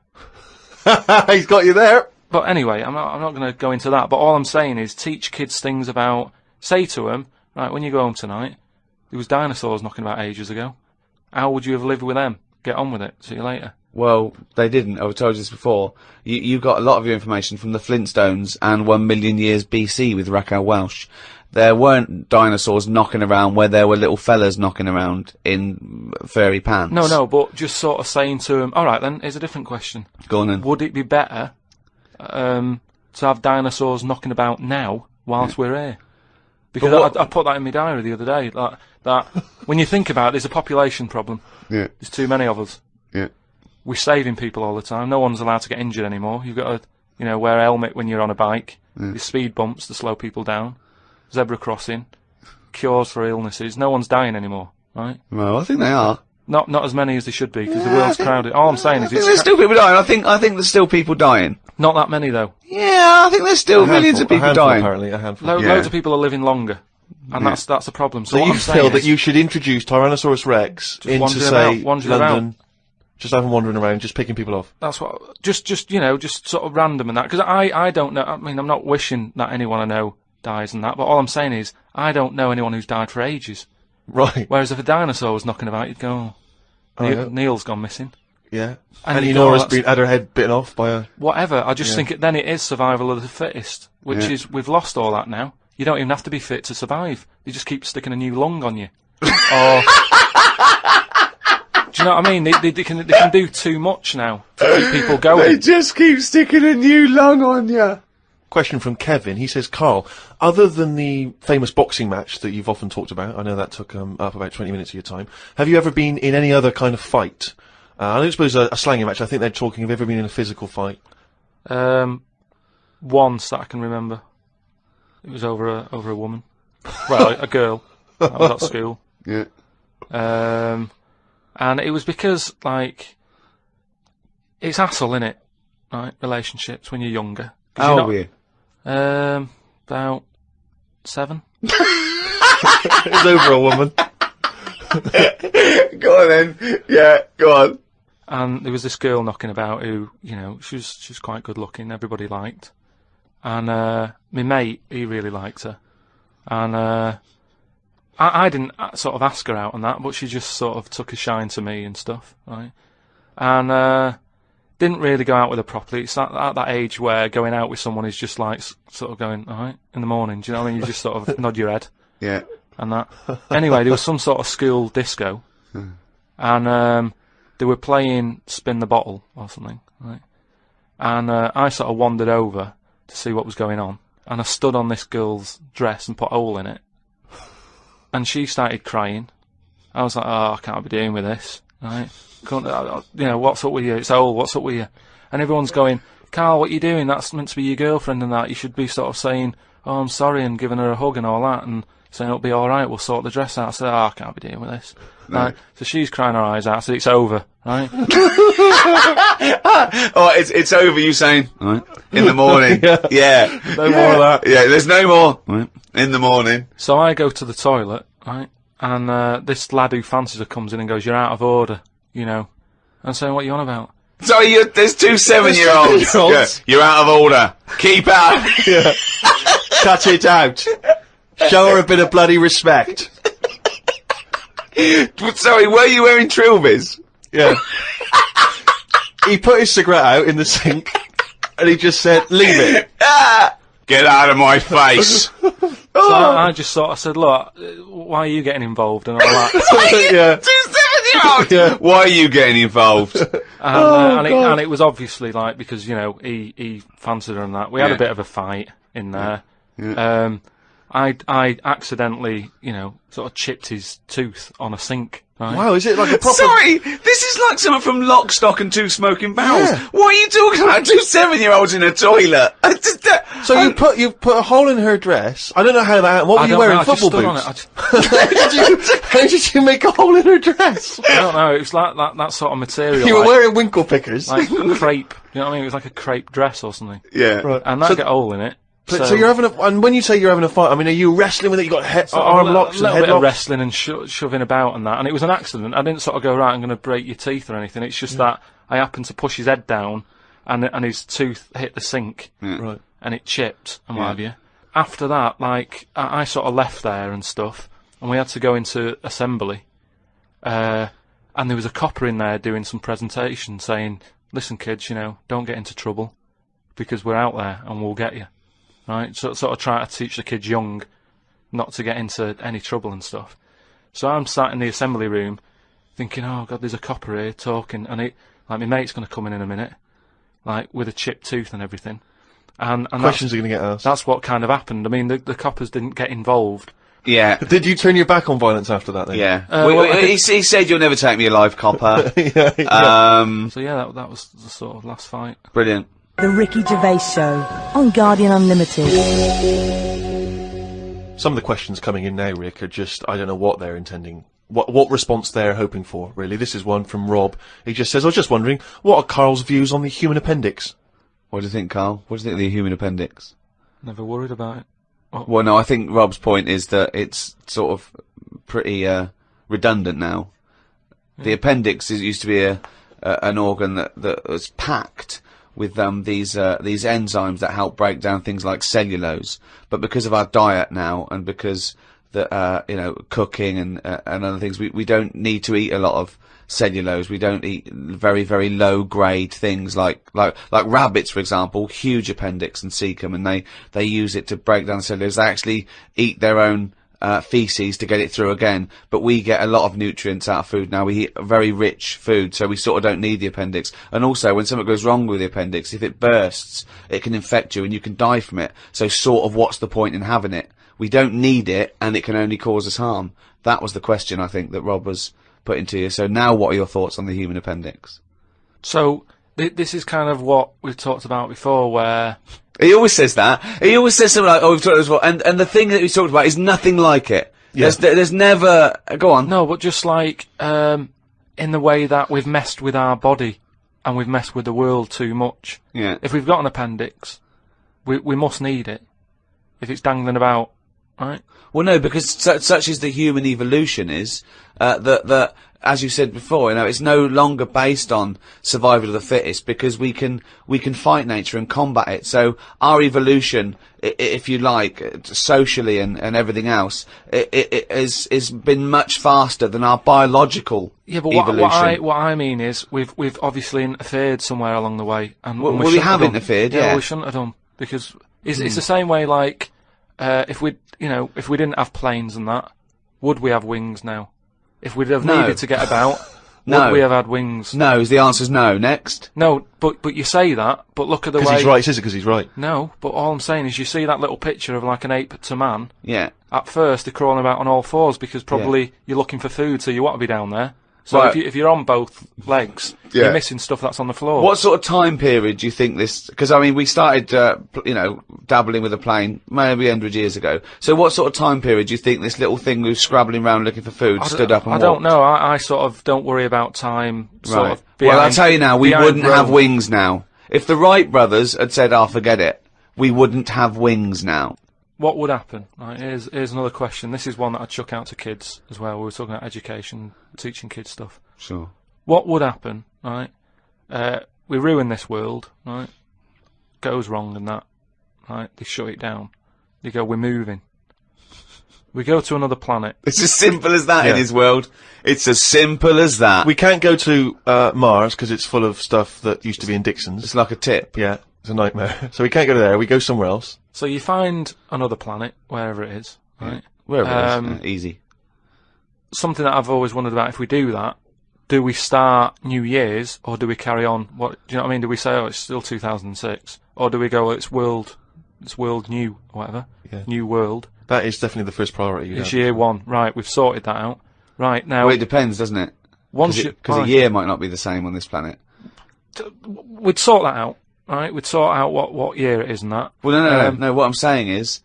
He's got you there. But anyway, I'm not going to go into that. But all I'm saying is, teach kids things about. Say to them, right, when you go home tonight, there was dinosaurs knocking about ages ago. How would you have lived with them? get on with it. See you later. Well, they didn't. I've told you this before. You got a lot of your information from the Flintstones and 1 million years BC with Raquel Welch. There weren't dinosaurs knocking around where there were little fellas knocking around in furry pants. No, but just sort of saying to him, all right then, here's a different question. Go on then. Would it be better to have dinosaurs knocking about now whilst we're here? Because I put that in my diary the other day. That when you think about it, there's a population problem. Yeah. There's too many of us. Yeah. We're saving people all the time. No one's allowed to get injured anymore. You've got to, wear a helmet when you're on a bike. There's speed bumps to slow people down. Zebra crossing, cures for illnesses. No one's dying anymore, right? Well, I think they are. Not as many as they should be because the world's crowded. All I'm saying is there's still people dying. I think there's still people dying. Not that many though. Yeah, I think there's still millions of people dying. Apparently, a handful. Loads of people are living longer, and that's a problem. So you feel that you should introduce Tyrannosaurus Rex into say London. Just have them wandering around, just picking people off. That's what. Just sort of random and that. Because I don't know. I mean, I'm not wishing that anyone I know dies and that, but all I'm saying is I don't know anyone who's died for ages. Right. Whereas if a dinosaur was knocking about, you'd go, Neil's gone missing. Yeah. And Enora's had her head bitten off by a... Whatever. I just think then it is survival of the fittest, which is, we've lost all that now. You don't even have to be fit to survive. You just keep sticking a new lung on you. Or... Do you know what I mean? They can do too much now to keep people going. They just keep sticking a new lung on you. Question from Kevin. He says, Karl, other than the famous boxing match that you've often talked about, I know that took up about 20 minutes of your time, have you ever been in any other kind of fight? I don't suppose a slanging match. I think they're talking, have you ever been in a physical fight? Once that I can remember. It was over a woman. Well, a girl. I was at school. Yeah. And it was because, it's hassle, innit? Right? Relationships when you're younger. How old were you? About 7. It was over a woman. Go on then. Yeah, go on. And there was this girl knocking about who, she was quite good looking, everybody liked. And my mate, he really liked her. And I didn't sort of ask her out on that, but she just sort of took a shine to me and stuff, right? And didn't really go out with her properly. It's at that age where going out with someone is just like sort of going, all right, in the morning. Do you know what I mean? You just sort of nod your head. Yeah. And that. Anyway, there was some sort of school disco, and they were playing Spin the Bottle or something, right? And I sort of wandered over to see what was going on, and I stood on this girl's dress and put a hole in it, and she started crying. I was like, oh, I can't be dealing with this, right? What's up with you? It's old, what's up with you? And everyone's going, Karl, what are you doing? That's meant to be your girlfriend and that. You should be sort of saying, oh, I'm sorry, and giving her a hug and all that, and saying it'll be alright, we'll sort the dress out. I said, oh, I can't be dealing with this. No. Right? So she's crying her eyes out. I said, it's over, right? Oh, it's over, you saying, right, in the morning. Yeah. No more of that. Yeah, there's no more. Right. In the morning. So I go to the toilet, right? And this lad who fancies her comes in and goes, you're out of order. I'm saying, what are you on about? Sorry, there's 2 7-year-olds. Yeah, you're out of order. Keep out. Yeah. Cut it out. Show her a bit of bloody respect. Sorry, were you wearing trilbies? Yeah. He put his cigarette out in the sink, and he just said, leave it. Get out of my face. So I just sort of said, look, why are you getting involved and all that? Yeah. 2 7-year-olds. Yeah. Why are you getting involved? And it was obviously because he fancied her and that. We had a bit of a fight in there. Yeah. I accidentally sort of chipped his tooth on a sink. Right? Wow, is it like a proper... Sorry, this is like something from Lock, Stock and Two Smoking Barrels. Yeah. What are you talking about? 2 7-year-olds in a toilet. So you put a hole in her dress. I don't know how that... What were you wearing? Football boots? How did you make a hole in her dress? I don't know. It was like that sort of material. You were wearing winkle pickers. Like crepe. You know what I mean? It was like a crepe dress or something. Yeah. Right. And that got a hole in it. So you're having and when you say you're having a fight, I mean, are you wrestling with it? You got arm locks and head locks? A little bit of locks? wrestling and shoving about and that. And it was an accident. I didn't sort of go, right, I'm going to break your teeth or anything. It's just that I happened to push his head down and his tooth hit the sink. Right. And it chipped and what have you. After that, I sort of left there and stuff, and we had to go into assembly. And and there was a copper in there doing some presentation saying, listen kids, don't get into trouble, because we're out there and we'll get you, right? So sort of try to teach the kids young not to get into any trouble and stuff. So I'm sat in the assembly room thinking, oh God, there's a copper here talking, and my mate's going to come in a minute, like with a chipped tooth and everything. And questions are going to get asked. That's what kind of happened. I mean, the coppers didn't get involved. Yeah. Did you turn your back on violence after that then? Yeah. He said, you'll never take me alive, copper. So yeah, that was the sort of last fight. Brilliant. The Ricky Gervais Show on Guardian Unlimited. Some of the questions coming in now, Rick, are just, I don't know what they're intending. What response they're hoping for, really. This is one from Rob. He just says, I was just wondering, what are Karl's views on the human appendix? What do you think, Karl? What do you think of the human appendix? Never worried about it. Well, no, I think Rob's point is that it's sort of pretty redundant now. Yeah. The appendix used to be an organ that was packed with these enzymes that help break down things like cellulose. But because of our diet now, and because cooking and other things, we don't need to eat a lot of cellulose. We don't eat very, very low grade things like rabbits, for example, huge appendix and cecum, and they use it to break down cellulose. They actually eat their own feces to get it through again, but we get a lot of nutrients out of food now. We eat very rich food, so we sort of don't need the appendix. And also, when something goes wrong with the appendix, if it bursts, it can infect you and you can die from it. So sort of what's the point in having it? We don't need it, and it can only cause us harm. That was the question, I think, that Rob was putting to you. So now what are your thoughts on the human appendix? So this is kind of what we've talked about before, where... He always says that. He always says something like, oh, we've talked about this before, and the thing that he's talked about is nothing like it. Yeah. There's never... Go on. No, but just like, in the way that we've messed with our body, and we've messed with the world too much. Yeah. If we've got an appendix, we must need it. If it's dangling about, right? Well, no, because such is the human evolution is, that as you said before, it's no longer based on survival of the fittest, because we can fight nature and combat it. So our evolution, if you like, socially and everything else, it has been much faster than our biological evolution. What I mean is we've obviously interfered somewhere along the way, and we have interfered. Yeah, well, we shouldn't have done, because it's the same way. Like if we didn't have planes and that, would we have wings now? If we'd have needed to get about, would we have had wings? No, the answer's no. Next. No, but you say that, but look at the way... Because he's right, he says it because he's right. No, but all I'm saying is you see that little picture of like an ape to man. Yeah. At first they're crawling about on all fours because probably you're looking for food, so you want to be down there. So right. if you're on both legs, you're missing stuff that's on the floor. What sort of time period do you think this... Because, I mean, we started, dabbling with a plane maybe 100 years ago. So what sort of time period do you think this little thing who's scrabbling around looking for food stood up and walked? I don't know. I sort of don't worry about time. Sort of well, I'll tell you now, we wouldn't have wings now. If the Wright brothers had said, forget it, we wouldn't have wings now. What would happen? Right, here's another question. This is one that I'd chuck out to kids as well. We were talking about education, teaching kids stuff. Sure. What would happen, right? We ruin this world, right? Goes wrong and that, right? They shut it down. They go, we're moving. We go to another planet. It's as simple as that in his world. It's as simple as that. We can't go to Mars because it's full of stuff that used to be in Dixon's. It's like a tip. Yeah, it's a nightmare. So we can't go to there. We go somewhere else. So you find another planet, wherever it is, right? Wherever it is, easy. Something that I've always wondered about, if we do that, do we start New Year's, or do we carry on? Do you know what I mean? Do we say, oh, it's still 2006? Or do we go, it's world new, or whatever? Yeah. New world. That is definitely the first priority. It's year one. Right, we've sorted that out. Right, now... Well, it depends, doesn't it? Because a year might not be the same on this planet. We'd sort that out. Right, we'd sort out what year it is and that. Well, no. What I'm saying is,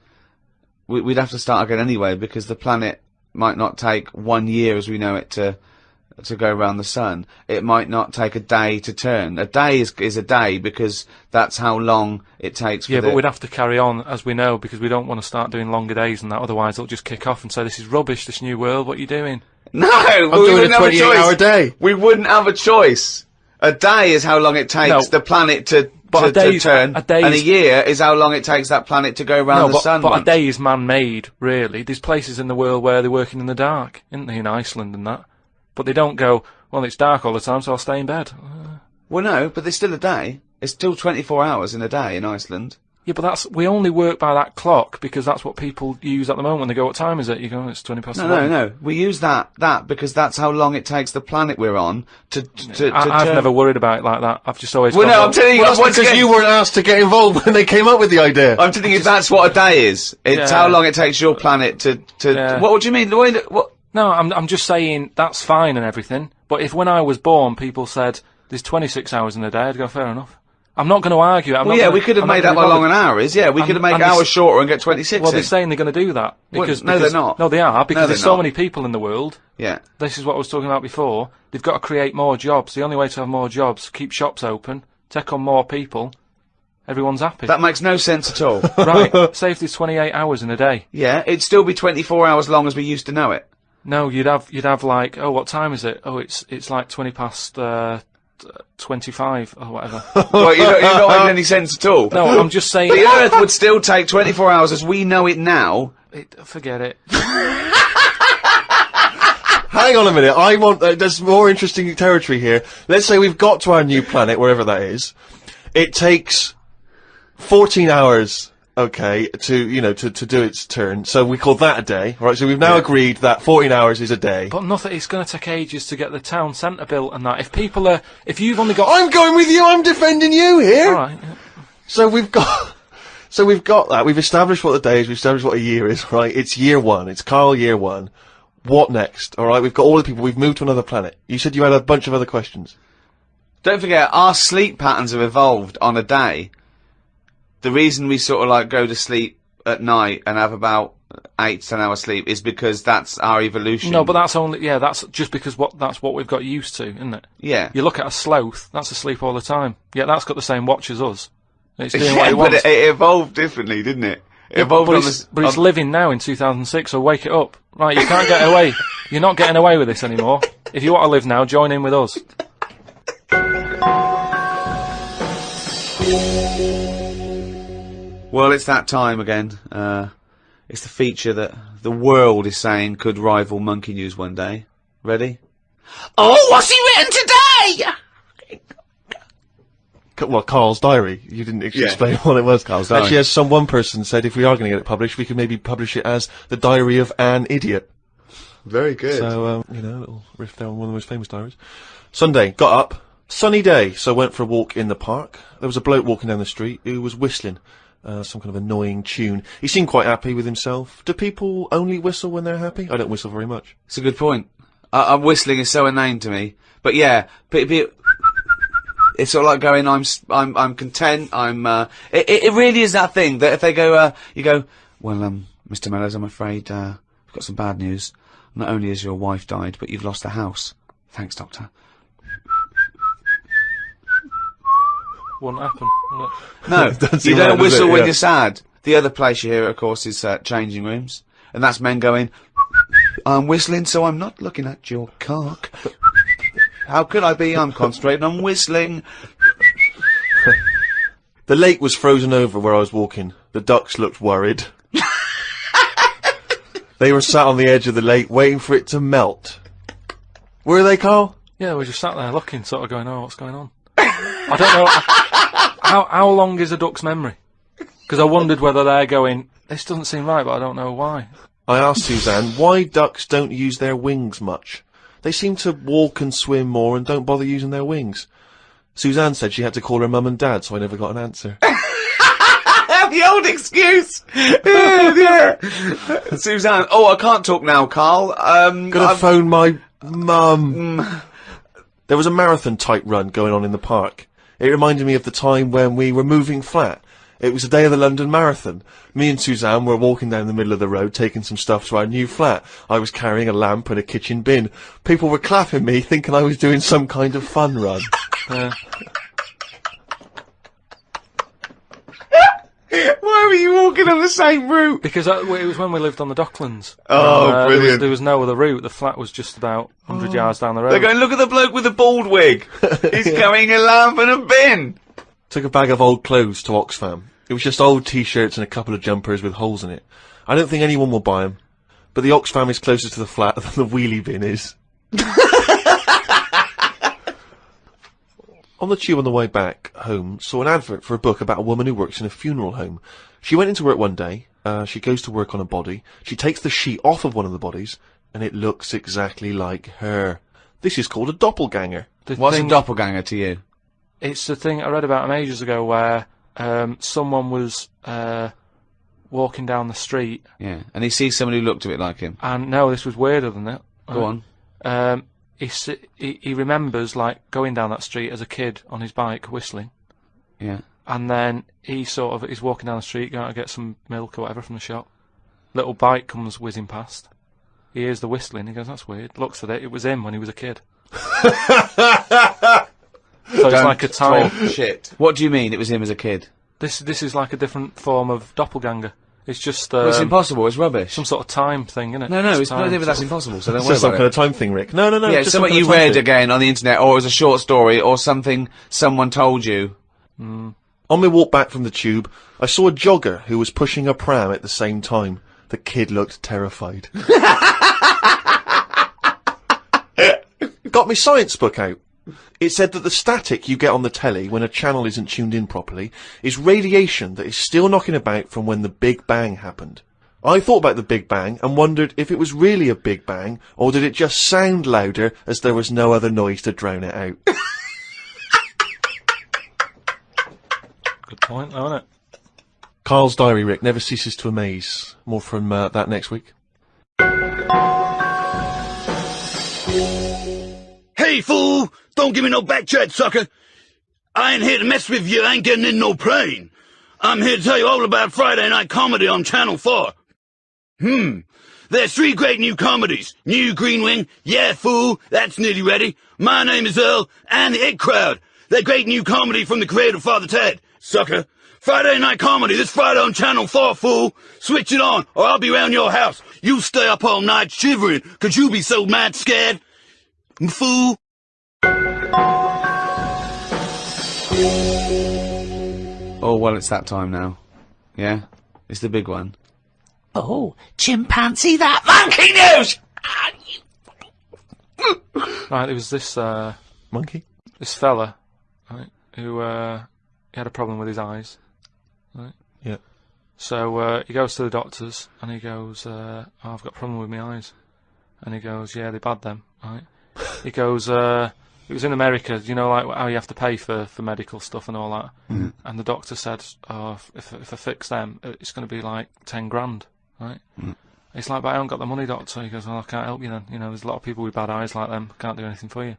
we'd have to start again anyway, because the planet might not take 1 year as we know it to go around the sun. It might not take a day to turn. A day is a day because that's how long it takes. Yeah, but we'd have to carry on as we know, because we don't want to start doing longer days and that. Otherwise, it'll just kick off and say, "This is rubbish. This new world. What are you doing?" No, I'm doing a 28-hour day. We wouldn't have a choice. A day is how long it takes the planet to turn, and a year is how long it takes that planet to go around the sun. But a day is man-made, really. There's places in the world where they're working in the dark, isn't there, in Iceland and that? But they don't go, Well, it's dark all the time, so I'll stay in bed. Well, no, but there's still a day. It's still 24 hours in a day in Iceland. Yeah, but we only work by that clock because that's what people use at the moment when they go, what time is it? You go, it's 20 past 11. No. We use that because that's how long it takes the planet we're on I've never worried about it like that. I've just always... Well, no, I'm telling you... Well, that's because you weren't asked to get involved when they came up with the idea. I'm telling you, that's what a day is. It's how long it takes your planet to... What do you mean? What? No, I'm just saying that's fine and everything, but if when I was born people said there's 26 hours in a day, I'd go, fair enough. I'm not going to argue. We could have made up how long an hour is. Yeah, we could have made hours shorter and get 26. Well, they're saying they're going to do that. Because they're not. No, they are, because there's so many people in the world. Yeah. This is what I was talking about before. They've got to create more jobs. The only way to have more jobs, keep shops open, take on more people. Everyone's happy. That makes no sense at all. Right. Say if there's 28 hours in a day. Yeah, it'd still be 24 hours long as we used to know it. No, you'd have like, oh, what time is it? Oh, it's like 20 past 25 or whatever. Well, you're not making any sense at all. No, I'm just saying... The Earth would still take 24 hours as we know it now. Forget it. Hang on a minute, I want... there's more interesting territory here. Let's say we've got to our new planet, wherever that is. It takes 14 hours... Okay, to do its turn. So we call that a day, right? So we've now agreed that 14 hours is a day. But nothing, it's going to take ages to get the town centre built and that. If you've only got... I'm going with you, I'm defending you here! Alright. Yeah. So we've got that, we've established what the day is, we've established what a year is, right? It's year one, it's Karl year one. What next? Alright, we've got all the people, we've moved to another planet. You said you had a bunch of other questions. Don't forget, our sleep patterns have evolved on a day. The reason we sort of like go to sleep at night and have about 8 to 10 hours sleep is because that's our evolution. No, but that's that's just because that's what we've got used to, isn't it? Yeah. You look at a sloth, that's asleep all the time. Yeah, that's got the same watch as us. It's doing what it wants. But it evolved differently, didn't it? It evolved but it's living now in 2006, so wake it up. Right, you can't get away. You're not getting away with this anymore. If you want to live now, join in with us. Well, it's that time again. It's the feature that the world is saying could rival Monkey News one day. Ready? Oh, what's he written today? Well, Karl's diary. You didn't explain what it was. Karl's diary. Actually, as one person said, if we are going to get it published, we could maybe publish it as The Diary of an Idiot. Very good. So, a little riff there on one of the most famous diaries. Sunday, got up, sunny day, so went for a walk in the park. There was a bloke walking down the street who was whistling. Some kind of annoying tune. He seemed quite happy with himself. Do people only whistle when they're happy? I don't whistle very much. It's a good point. Whistling is so inane to me. But yeah, it's sort of like going, I'm content, it really is that thing that if they go, you go, well, Mr. Mellors, I'm afraid, we've got some bad news. Not only has your wife died, but you've lost the house. Thanks, Doctor. Wouldn't happen. No, you don't whistle when you're sad. The other place you hear it, of course, is changing rooms. And that's men going, I'm whistling so I'm not looking at your cock. How could I be? I'm concentrating on whistling. The lake was frozen over where I was walking. The ducks looked worried. They were sat on the edge of the lake waiting for it to melt. Were they, Karl? Yeah, we just sat there looking, sort of going, oh, what's going on? I don't know. How long is a duck's memory? Because I wondered whether they're going, this doesn't seem right, but I don't know why. I asked Suzanne why ducks don't use their wings much. They seem to walk and swim more and don't bother using their wings. Suzanne said she had to call her mum and dad, so I never got an answer. The old excuse! Yeah. Suzanne, I can't talk now, Karl. Gotta phone my mum. There was a marathon-type run going on in the park. It reminded me of the time when we were moving flat. It was the day of the London Marathon. Me and Suzanne were walking down the middle of the road, taking some stuff to our new flat. I was carrying a lamp and a kitchen bin. People were clapping me, thinking I was doing some kind of fun run. Why were you walking on the same route? Because it was when we lived on the Docklands. Oh, brilliant. There was no other route. The flat was just about 100 yards down the road. They're going, look at the bloke with the bald wig. He's carrying a lamp and a bin. Took a bag of old clothes to Oxfam. It was just old T-shirts and a couple of jumpers with holes in it. I don't think anyone will buy them. But the Oxfam is closer to the flat than the wheelie bin is. On the tube on the way back home, saw an advert for a book about a woman who works in a funeral home. She went into work one day, she goes to work on a body, she takes the sheet off of one of the bodies, and it looks exactly like her. This is called a doppelganger. What's a doppelganger to you? It's the thing I read about him ages ago where someone was walking down the street. Yeah, and he sees someone who looked a bit like him. And no, this was weirder than that. Go on. He remembers, like, going down that street as a kid on his bike, whistling. Yeah. And then he's walking down the street, going to get some milk or whatever from the shop. Little bike comes whizzing past. He hears the whistling, he goes, that's weird. Looks at it, it was him when he was a kid. So it's like a time... shit. What do you mean it was him as a kid? This is like a different form of doppelganger. It's just... well, it's impossible, it's rubbish. Some sort of time thing, isn't it? No, it's not even that's impossible, so don't worry about it. It's some kind of time thing, Rick. No. Yeah, it's something you read again on the internet, or it was a short story, or something someone told you. On my walk back from the tube, I saw a jogger who was pushing a pram at the same time. The kid looked terrified. Got my science book out. It said that the static you get on the telly when a channel isn't tuned in properly is radiation that is still knocking about from when the Big Bang happened. I thought about the Big Bang and wondered if it was really a Big Bang, or did it just sound louder as there was no other noise to drown it out. Good point, though, isn't it? Karl's diary, Rick, never ceases to amaze. More from that next week. Hey, fool! Don't give me no back chat, sucker! I ain't here to mess with you, I ain't getting in no plane. I'm here to tell you all about Friday night comedy on Channel 4. There's 3 great new comedies. New Green Wing, Yeah, Fool, that's nearly ready. My Name is Earl, and The It Crowd. They're great new comedy from the creator Father Ted, sucker. Friday night comedy this Friday on Channel 4, fool. Switch it on, or I'll be round your house. You stay up all night shivering, 'cause you be so mad scared. Fool. Oh, well, it's that time now. Yeah? It's the big one. Oh, chimpanzee that monkey news! Right, there was this, monkey? This fella, right, who, he had a problem with his eyes, right? Yeah. So, he goes to the doctors, and he goes, oh, I've got a problem with my eyes. And he goes, yeah, they're bad then, right? He goes, it was in America, you know, like how you have to pay for medical stuff and all that. And the doctor said, oh, if I fix them, it's going to be like 10 grand, right? It's like, but I haven't got the money, doctor. He goes, well, I can't help you then. You know, there's a lot of people with bad eyes like them, can't do anything for you.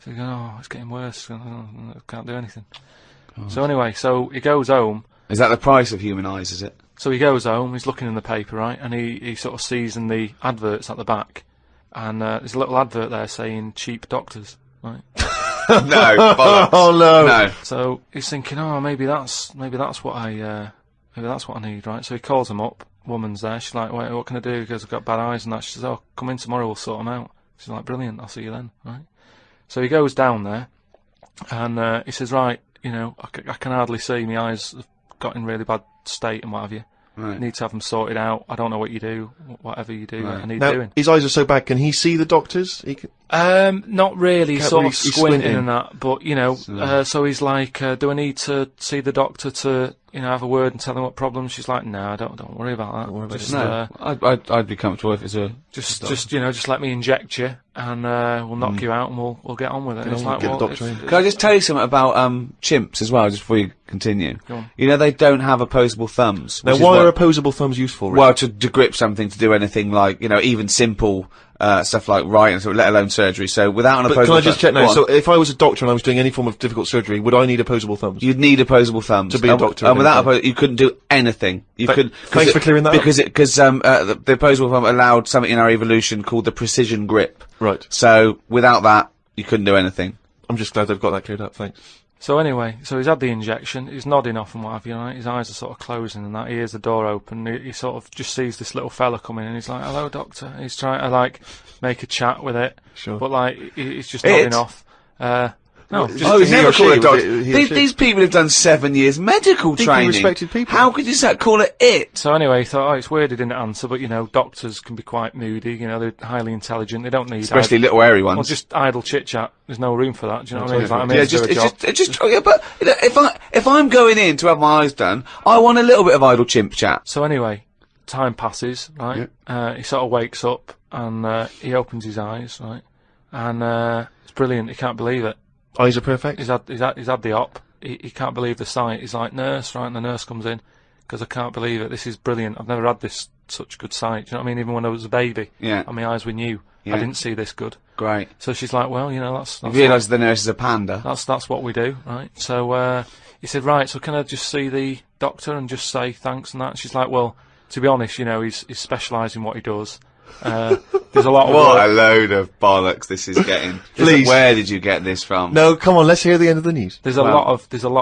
So he goes, oh, it's getting worse, I can't do anything. So anyway, so he goes home. Is that the price of human eyes, is it? So he goes home, he's looking in the paper, right, and he sort of sees in the adverts at the back, and there's a little advert there saying cheap doctors, right? No, bollocks. Oh no. So he's thinking, oh, maybe that's what I need, right? So he calls him up. Woman's there. She's like, wait, what can I do? He goes, I've got bad eyes and that. She says, oh, come in tomorrow, we'll sort them out. She's like, brilliant, I'll see you then, right? So he goes down there, and he says, right, you know, I can hardly see. My eyes have got in really bad state and what have you. Right. Need to have them sorted out. I don't know what you do. Whatever you do, Right. I need Now, doing. his eyes are so bad, can he see the doctors? He can... Not really, Can't sort really- of he's squinting squinting. and that, but, you know, so he's like, do I need to see the doctor to, you know, have a word and tell him what problems? She's like, no, don't worry about that. Don't worry about No, I'd be comfortable if it's a... Just you know, just let me inject you, and we'll knock you out, and we'll get on with it. And it's like, well, Can I just tell you something about chimps as well, just before you continue? Go on. You know, they don't have opposable thumbs. Now, which is why what- are opposable thumbs useful, Rick? Well, to grip something, to do anything like, you know, even simple stuff like writing, so let alone surgery. So without an But opposable can I just check thumb- now? Go So on. if I was a doctor and I was doing any form of difficult surgery, would I need opposable thumbs? You'd need opposable thumbs To be a doctor, and without okay. you couldn't do anything. You could. Thanks for clearing that up. Because the opposable thumb allowed something in our evolution called the precision grip. Right. So without that, you couldn't do anything. I'm just glad they've got that cleared up. Thanks. So anyway, so he's had the injection, he's nodding off and what have you, right? His eyes are sort of closing and that, he hears the door open, he sort of just sees this little fella coming in, and he's like, hello, doctor. He's trying to, like, make a chat with it, Sure. but, like, he's just nodding off. No. Oh, he's never called a doctor. He or she. These people have done 7 years medical training. respected people. How could you call it it? So anyway, he thought, it's weird he didn't answer, but, doctors can be quite moody, they're highly intelligent, they don't need... Especially little airy ones. Well, just idle chit-chat. There's no room for that, do you know what I mean? It's Yeah, but if I'm going in to have my eyes done, I want a little bit of idle chimp chat. So anyway, time passes, right? He sort of wakes up, and he opens his eyes, right? And it's brilliant, he can't believe it. Eyes are perfect? He's had the op. He can't believe the sight. He's like, nurse, right? And the nurse comes in, because I can't believe it. This is brilliant. I've never had such good sight. Do you know what I mean? Even when I was a baby, and my eyes were new, I didn't see this good. Great. So she's like, well, that's you realise the nurse is a panda. That's what we do, right? So he said, right, so can I just see the doctor and just say thanks and that? And she's like, well, to be honest, he's specialised in what he does. There's a lot of what a load of bollocks this is getting. Please, where did you get this from? No, come on, let's hear the end of the news. There's a lot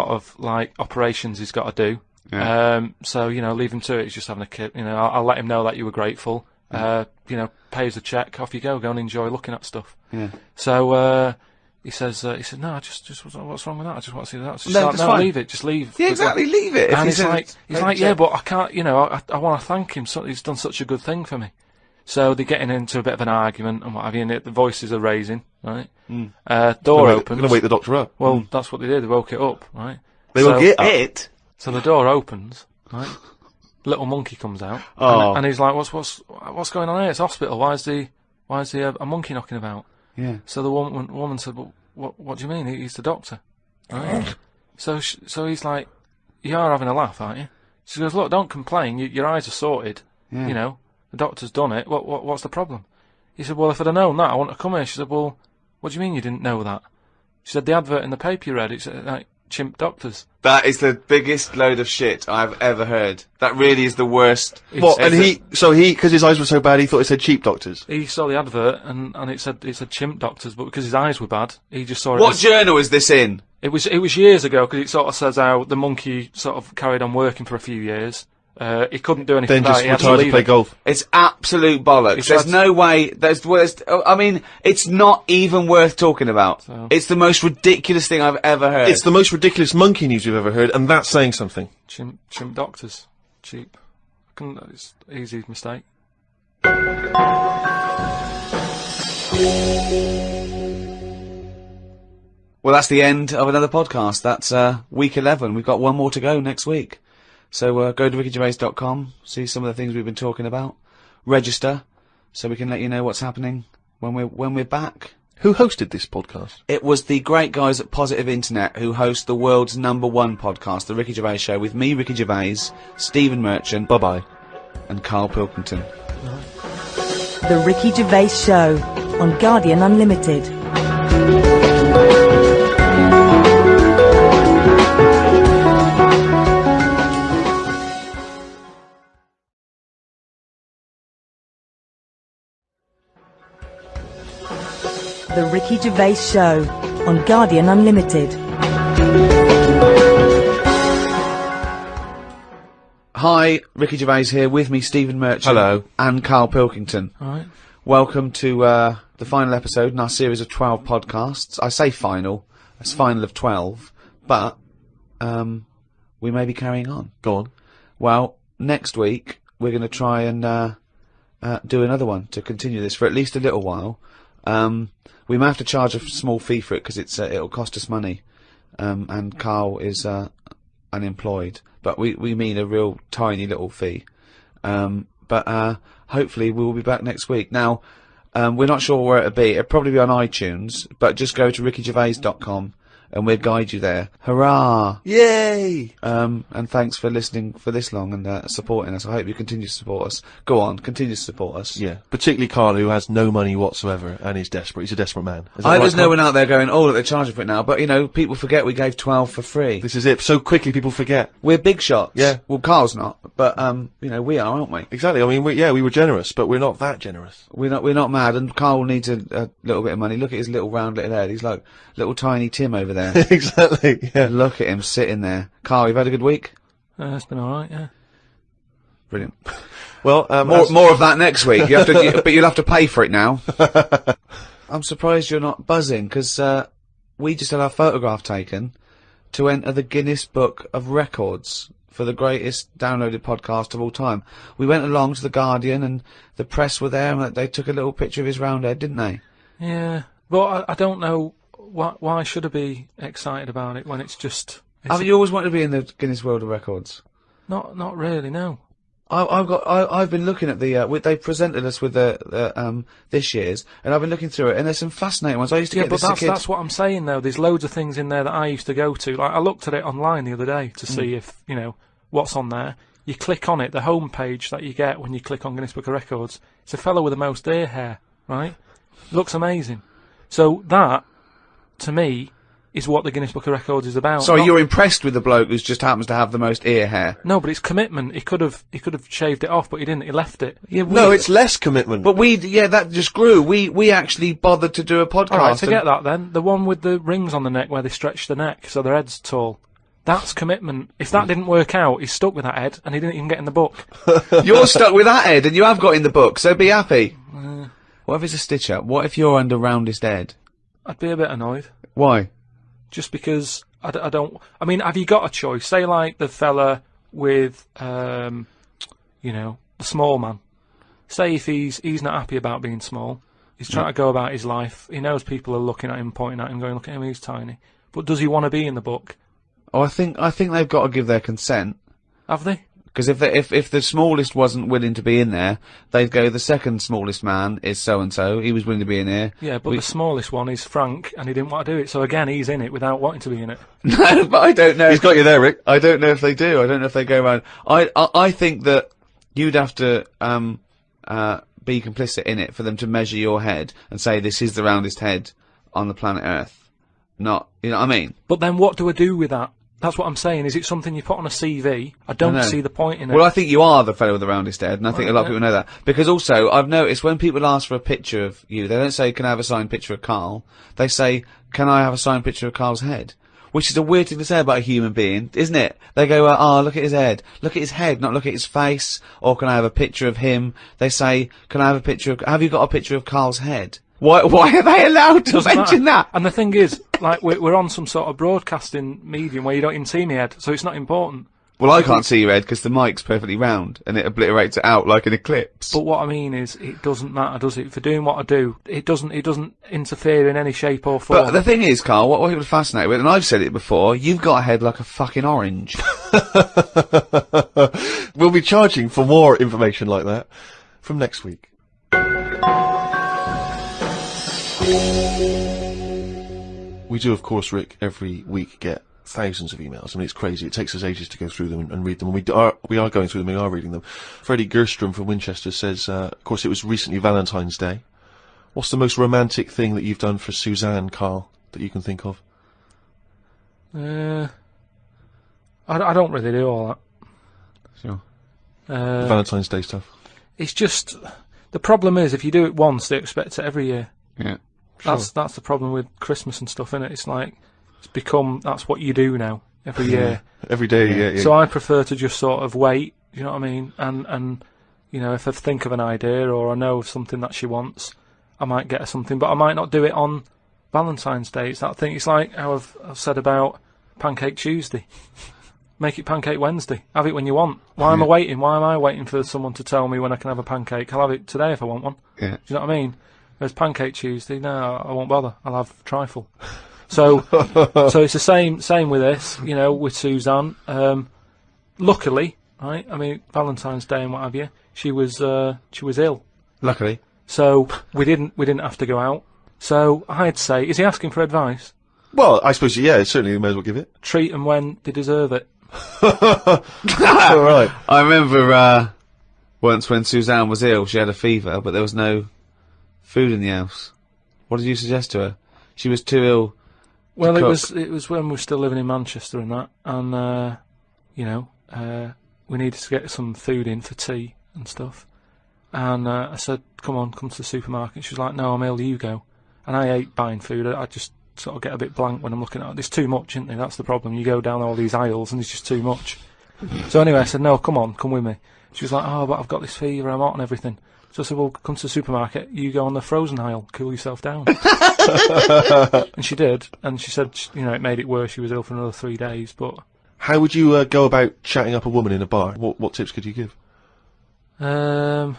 of like operations he's got to do. Yeah. So leave him to it. He's just having a kid. I'll let him know that you were grateful. Pay us a check. Off you go. Go and enjoy looking at stuff. Yeah. So he said, no, just what's wrong with that? I just want to see that. No, that's fine. Leave it. Just leave. Yeah, exactly. Leave it. And he's like, yeah, but I can't. I want to thank him. He's done such a good thing for me. So they're getting into a bit of an argument and what have you, and the voices are raising, right? Door opens. Gonna wake the doctor up. Well, that's what they did. They woke it up, right? They woke it up. So the door opens, right? Little monkey comes out, and he's like, "What's going on here? It's a hospital. Why is a monkey knocking about?" Yeah. So the woman said, "Well, what do you mean? He's the doctor." Right? so he's like, "You are having a laugh, aren't you?" She goes, "Look, don't complain. Your eyes are sorted. Yeah. The doctor's done it. What's the problem?" He said, "Well, if I'd have known that, I wouldn't have come here." She said, "Well, what do you mean you didn't know that?" She said, "The advert in the paper you read, it's like chimp doctors." That is the biggest load of shit I've ever heard. That really is the worst. What? And because his eyes were so bad, he thought it said cheap doctors. He saw the advert and it said chimp doctors, but because his eyes were bad, he just saw it. What journal is this in? It was years ago, because it sort of says how the monkey sort of carried on working for a few years. He couldn't do anything. Then just retired to play golf. It's absolute bollocks. There's no way. I mean, it's not even worth talking about. So. It's the most ridiculous thing I've ever heard. It's the most ridiculous monkey news you've ever heard, and that's saying something. Chimp doctors, cheap. It's easy mistake. Well, that's the end of another podcast. That's week 11. We've got one more to go next week. So go to rickygervais.com, see some of the things we've been talking about, register, so we can let you know what's happening when we're back. Who hosted this podcast? It was the great guys at Positive Internet who host the world's #1 podcast, The Ricky Gervais Show, with me, Ricky Gervais, Stephen Merchant, bye-bye, and Karl Pilkington. The Ricky Gervais Show on Guardian Unlimited. The Ricky Gervais Show on Guardian Unlimited. Hi, Ricky Gervais here, with me Stephen Merchant. Hello. And Karl Pilkington. Alright. Welcome to the final episode in our series of 12 podcasts. I say final, it's final of 12, but we may be carrying on. Go on. Well, next week we're going to try and do another one to continue this for at least a little while. We may have to charge a small fee for it because it'll cost us money, and Karl is unemployed. But we mean a real tiny little fee. But hopefully we will be back next week. Now, we're not sure where it'll be. It'll probably be on iTunes, but just go to rickygervais.com and we'll guide you there. Hurrah! Yay! And thanks for listening for this long and supporting us. I hope you continue to support us. Go on, continue to support us. Yeah, particularly Karl, who has no money whatsoever and is desperate. He's a desperate man. There's no one out there going, oh, look, they're charging for it now. But, people forget we gave 12 for free. This is it. So quickly people forget. We're big shots. Yeah. Well, Karl's not, but, we are, aren't we? Exactly. I mean, we were generous, but we're not that generous. We're not mad, and Karl needs a little bit of money. Look at his little round little head. He's like little tiny Tim over there. Exactly. Yeah. Look at him sitting there. Karl, you've had a good week? It's been alright, yeah. Brilliant. Well, more of that next week. You have to, but you'll have to pay for it now. I'm surprised you're not buzzing, because, we just had our photograph taken to enter the Guinness Book of Records for the greatest downloaded podcast of all time. We went along to the Guardian, and the press were there, and they took a little picture of his round head, didn't they? Yeah, but I don't know why should I be excited about it when it's just. Have you always wanted to be in the Guinness World of Records? Not really, no. I've been looking at the they presented us with the this year's, and I've been looking through it, and there's some fascinating ones. I used to get this as a kid. That's what I'm saying though. There's loads of things in there that I used to go to. Like I looked at it online the other day to see if what's on there. You click on it, the home page that you get when you click on Guinness Book of Records. It's a fellow with the most ear hair, right? It looks amazing. So that, to me, is what the Guinness Book of Records is about. Sorry, you're impressed with the bloke who just happens to have the most ear hair? No, but it's commitment. He could have shaved it off, but he didn't. He left it. Yeah, no, it's less commitment. But that just grew. We actually bothered to do a podcast. All right, forget that then. The one with the rings on the neck where they stretch the neck so their head's tall. That's commitment. If that didn't work out, he's stuck with that head, and he didn't even get in the book. You're stuck with that head, and you have got in the book, so be happy. What if it's a stitch-up? What if you're under roundest head? I'd be a bit annoyed. Why? Just because I don't. I mean, have you got a choice? Say like the fella with, the small man. Say if he's not happy about being small, he's trying to go about his life. He knows people are looking at him, pointing at him, going, "Look at him, he's tiny." But does he want to be in the book? Oh, I think they've got to give their consent. Have they? Because if the smallest wasn't willing to be in there, they'd go, the second smallest man is so-and-so, he was willing to be in here. Yeah, but the smallest one is Frank, and he didn't want to do it, so again, he's in it without wanting to be in it. No, but I don't know. He's got you there, Rick. I don't know if they do. I don't know if they go around. I think that you'd have to be complicit in it for them to measure your head and say this is the roundest head on the planet Earth. Not, you know what I mean? But then what do I do with that? That's what I'm saying. Is it something you put on a CV? I don't see the point in it. Well, I think you are the fellow with the roundest head, and I think a lot of people know that. Because also, I've noticed when people ask for a picture of you, they don't say, can I have a signed picture of Karl? They say, can I have a signed picture of Karl's head? Which is a weird thing to say about a human being, isn't it? They go, look at his head. Look at his head, not look at his face. Or can I have a picture of him? They say, can I have a picture of... Have you got a picture of Karl's head? Why are they allowed to mention that? And the thing is, like, we're on some sort of broadcasting medium where you don't even see my head, so it's not important. Well, I can't see your head because the mic's perfectly round and it obliterates it out like an eclipse. But what I mean is, it doesn't matter, does it? For doing what I do, it doesn't interfere in any shape or form. But the thing is, Karl, what people are fascinated with, and I've said it before, you've got a head like a fucking orange. We'll be charging for more information like that from next week. We do, of course, Rick, every week get thousands of emails. I mean, it's crazy. It takes us ages to go through them and read them. And we are going through them, we are reading them. Freddie Gerstrom from Winchester says, of course, it was recently Valentine's Day. What's the most romantic thing that you've done for Suzanne, Karl, that you can think of? I don't really do all that. Sure. Valentine's Day stuff. It's just... The problem is, if you do it once, they expect it every year. Yeah. Sure. That's the problem with Christmas and stuff, isn't it? It's like, that's what you do now, every year. Every day, yeah. So I prefer to just sort of wait, you know what I mean? And if I think of an idea or I know of something that she wants, I might get her something, but I might not do it on Valentine's Day. It's that thing, it's like how I've said about Pancake Tuesday. Make it Pancake Wednesday. Have it when you want. Why am I waiting? Why am I waiting for someone to tell me when I can have a pancake? I'll have it today if I want one. Yeah. Do you know what I mean? There's Pancake Tuesday. No, I won't bother. I'll have trifle. So it's the same with this. With Suzanne. Luckily, right? I mean, Valentine's Day and what have you. She was ill. Luckily. So we didn't have to go out. So I'd say, is he asking for advice? Well, I suppose certainly you may as well give it. Treat them when they deserve it. All right. I remember once when Suzanne was ill, she had a fever, but there was no food in the house. What did you suggest to her? She was too ill. Well, it was when we were still living in Manchester and that, and we needed to get some food in for tea and stuff. And I said, come to the supermarket. She was like, no, I'm ill, you go. And I hate buying food. I just sort of get a bit blank when I'm looking at it. There's too much, isn't there? That's the problem. You go down all these aisles and there's just too much. So anyway, I said, no, come with me. She was like, oh, but I've got this fever, I'm hot and everything. So I said, well, come to the supermarket, you go on the frozen aisle, cool yourself down. And she did, and she said, you know, it made it worse, she was ill for another 3 days, but... How would you go about chatting up a woman in a bar? What tips could you give? I've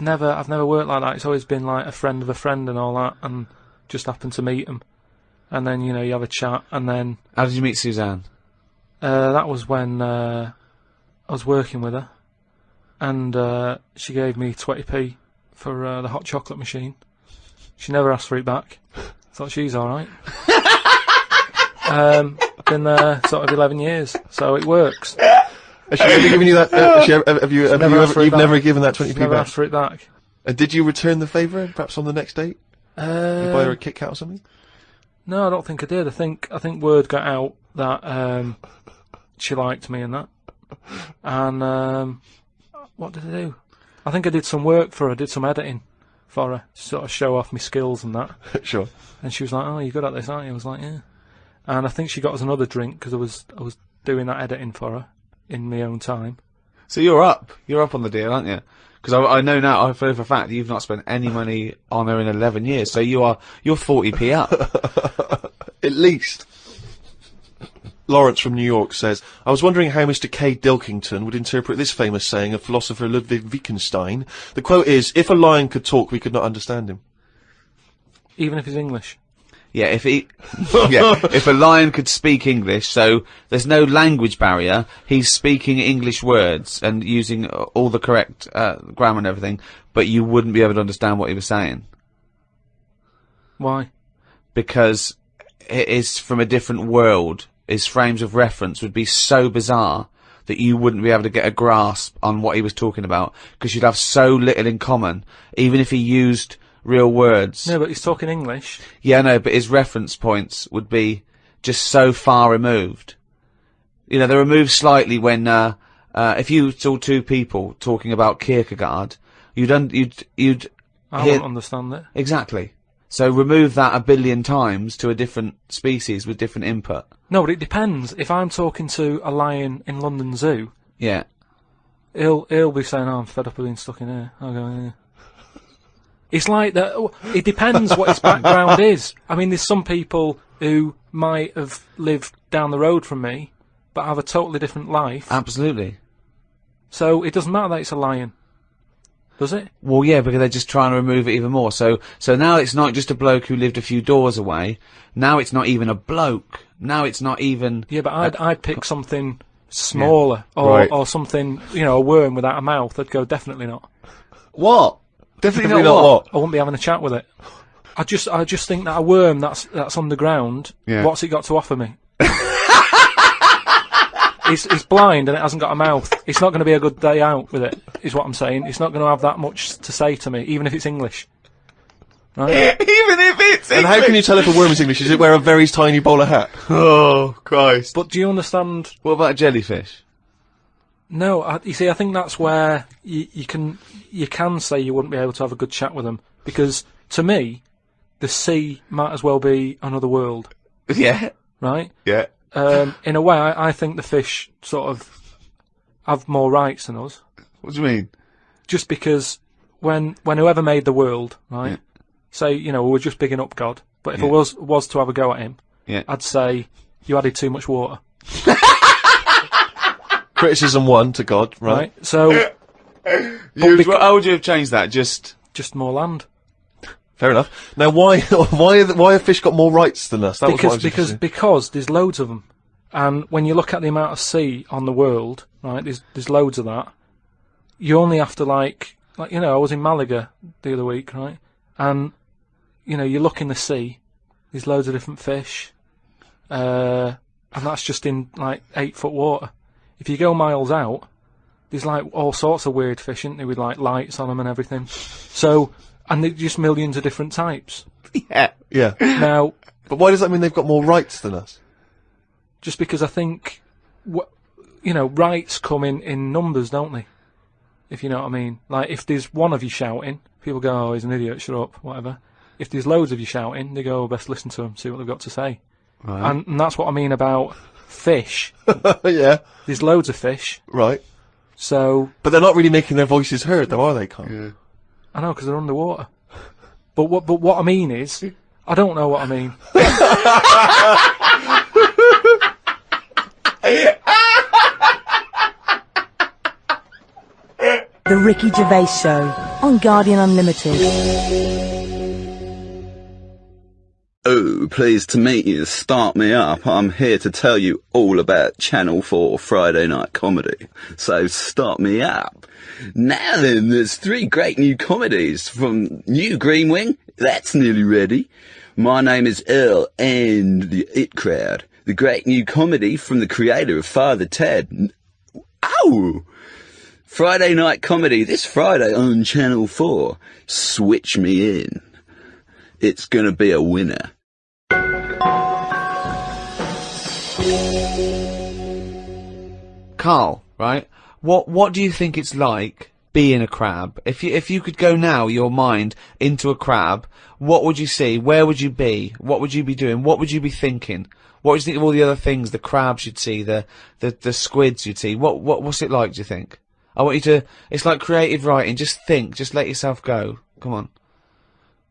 never worked like that. It's always been like a friend of a friend and all that, and just happened to meet them. And then, you know, you have a chat, and then... How did you meet Suzanne? That was when I was working with her, and she gave me 20p for the hot chocolate machine. She never asked for it back. Thought she's alright. Been there sort of 11 years, so it works. Has she ever given you that? You've never given that 20p back? Never asked for it back. And did you return the favour, perhaps on the next date? You buy her a Kit Kat or something? No, I don't think I did. I think word got out that she liked me and that. And what did I do? I think I did some work for her, did some editing for her, to sort of show off my skills and that. Sure. And she was like, "Oh, you're good at this, aren't you?" I was like, "Yeah." And I think she got us another drink because I was doing that editing for her in my own time. So you're up on the deal, aren't you? Because I know now, I feel for a fact that you've not spent any money on her in 11 years, so you're 40p up. At least. Lawrence from New York says, I was wondering how Mr. K. Pilkington would interpret this famous saying of philosopher Ludwig Wittgenstein. The quote is, "If a lion could talk, we could not understand him." Even if he's English? Yeah, if a lion could speak English, so there's no language barrier, he's speaking English words and using all the correct grammar and everything, but you wouldn't be able to understand what he was saying. Why? Because it is from a different world. His frames of reference would be so bizarre that you wouldn't be able to get a grasp on what he was talking about, because you'd have so little in common, even if he used real words. No, but he's talking English. Yeah, no, but his reference points would be just so far removed. You know, they're removed slightly when, if you saw two people talking about Kierkegaard, you'd I wouldn't understand that. Exactly. So remove that 1 billion times to a different species with different input. No, but it depends. If I'm talking to a lion in London Zoo, yeah, he'll be saying, "Oh, I'm fed up of being stuck in here." I'll go, "Yeah." It's like that. It depends what his background is. I mean, there's some people who might have lived down the road from me, but have a totally different life. Absolutely. So it doesn't matter that it's a lion, does it? Well, yeah, because they're just trying to remove it even more. So now it's not just a bloke who lived a few doors away. Now it's not even a bloke. Now it's not even. Yeah, but I'd pick something smaller, or something, you know, a worm without a mouth. I'd go, definitely not. What? Definitely not what? I wouldn't be having a chat with it. I just think that a worm that's underground, what's it got to offer me? It's blind and it hasn't got a mouth. It's not going to be a good day out with it, is what I'm saying. It's not going to have that much to say to me, even if it's English. Right? Even if it's English! And how can you tell if a worm is English? Does it wear a very tiny bowler hat? Oh, Christ. But do you understand? What about a jellyfish? No, you see, I think that's where you can say you wouldn't be able to have a good chat with them, because to me, the sea might as well be another world. Yeah. Right? Yeah. In a way, I think the fish sort of have more rights than us. What do you mean? Just because when whoever made the world, right? Say, you know, we're just bigging up God, but if I was to have a go at him, I'd say you added too much water. Criticism 1 to God, right? So, how would you have changed that? Just more land. Fair enough. Now, why have fish got more rights than us? Because there's loads of them, and when you look at the amount of sea on the world, right? There's loads of that. You only have to like you know, I was in Malaga the other week, right? And you know, you look in the sea, there's loads of different fish, and that's just in like 8-foot water. If you go miles out, there's like all sorts of weird fish, isn't there, with like lights on them and everything. So, and there's just millions of different types. Yeah. Now, but why does that mean they've got more rights than us? Just because I think, you know, rights come in numbers, don't they? If you know what I mean. Like, if there's one of you shouting, people go, "Oh, he's an idiot, shut up," whatever. If there's loads of you shouting, they go, "Oh, best listen to them, see what they've got to say." Right. And that's what I mean about fish. Yeah. There's loads of fish. Right. So. But they're not really making their voices heard, though, are they, Karl? Yeah. I know, because they're underwater. But what I mean is, I don't know what I mean. The Ricky Gervais Show on Guardian Unlimited. Oh, pleased to meet you. Start me up. I'm here to tell you all about Channel 4 Friday night comedy. So start me up. Now then, there's 3 great new comedies from New Green Wing. That's nearly ready. My Name is Earl and The It Crowd. The great new comedy from the creator of Father Ted. Ow! Friday night comedy this Friday on Channel 4. Switch me in. It's gonna be a winner. Karl, right? What do you think it's like being a crab? If you could go now, your mind into a crab, what would you see? Where would you be? What would you be doing? What would you be thinking? What would you think of all the other things the crabs you'd see, the squids you'd see? What's it like, do you think? I want you to, it's like creative writing, just think, just let yourself go. Come on.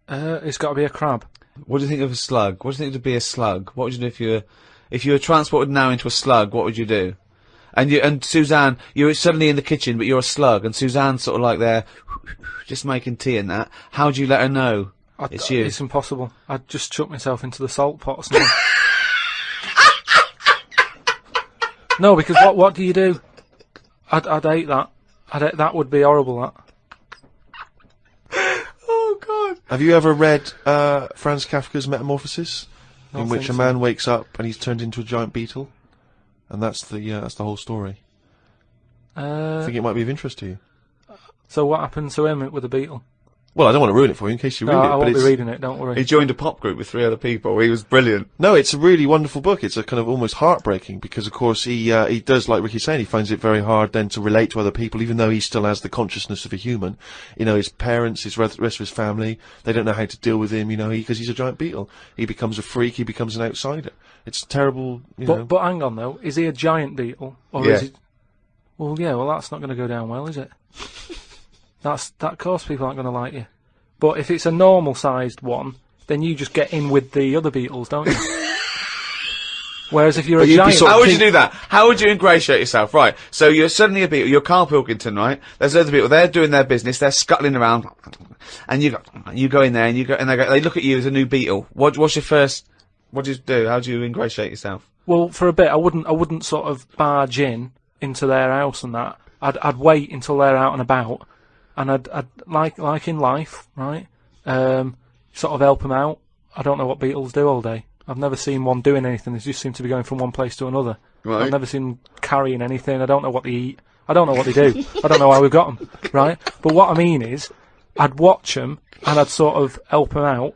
It's got to be a crab. What do you think of a slug? What do you think to be a slug? What would you do if you were transported now into a slug, what would you do? And Suzanne, you're suddenly in the kitchen, but you're a slug, and Suzanne's sort of like there, just making tea and that. How do you let her know it's you? It's impossible. I'd just chuck myself into the salt pot or something. No, because what do you do? I'd hate that. That would be horrible, that. Oh, God. Have you ever read Franz Kafka's Metamorphosis? In which a man wakes up and he's turned into a giant beetle? And that's the whole story. I think it might be of interest to you. So what happened to him with the beetle? Well, I don't want to ruin it for you in case you read it. I won't be reading it, don't worry. He joined a pop group with 3 other people. He was brilliant. No, it's a really wonderful book. It's a kind of almost heartbreaking because, of course, he does, like Ricky's saying, he finds it very hard then to relate to other people, even though he still has the consciousness of a human. You know, his parents, his rest of his family, they don't know how to deal with him, you know, because he's a giant beetle. He becomes a freak, he becomes an outsider. It's terrible, you know. But hang on, though. Is he a giant beetle? Or is he... Well, yeah, that's not going to go down well, is it? That, of course, people aren't going to like you. But if it's a normal-sized one, then you just get in with the other beetles, don't you? Whereas if you're a giant... How would you do that? How would you ingratiate yourself? Right, so you're suddenly a beetle, you're Karl Pilkington, right? There's other people, they're doing their business, they're scuttling around, and you go in there, and they look at you as a new beetle. What's your first... What do you do? How do you ingratiate yourself? Well, for a bit, I wouldn't sort of barge into their house and that. I'd wait until they're out and about, and I'd like in life, right? Sort of help them out. I don't know what beetles do all day. I've never seen one doing anything. They just seem to be going from one place to another. Right. I've never seen them carrying anything. I don't know what they eat. I don't know what they do. I don't know how we've got them, right? But what I mean is, I'd watch them and I'd sort of help them out.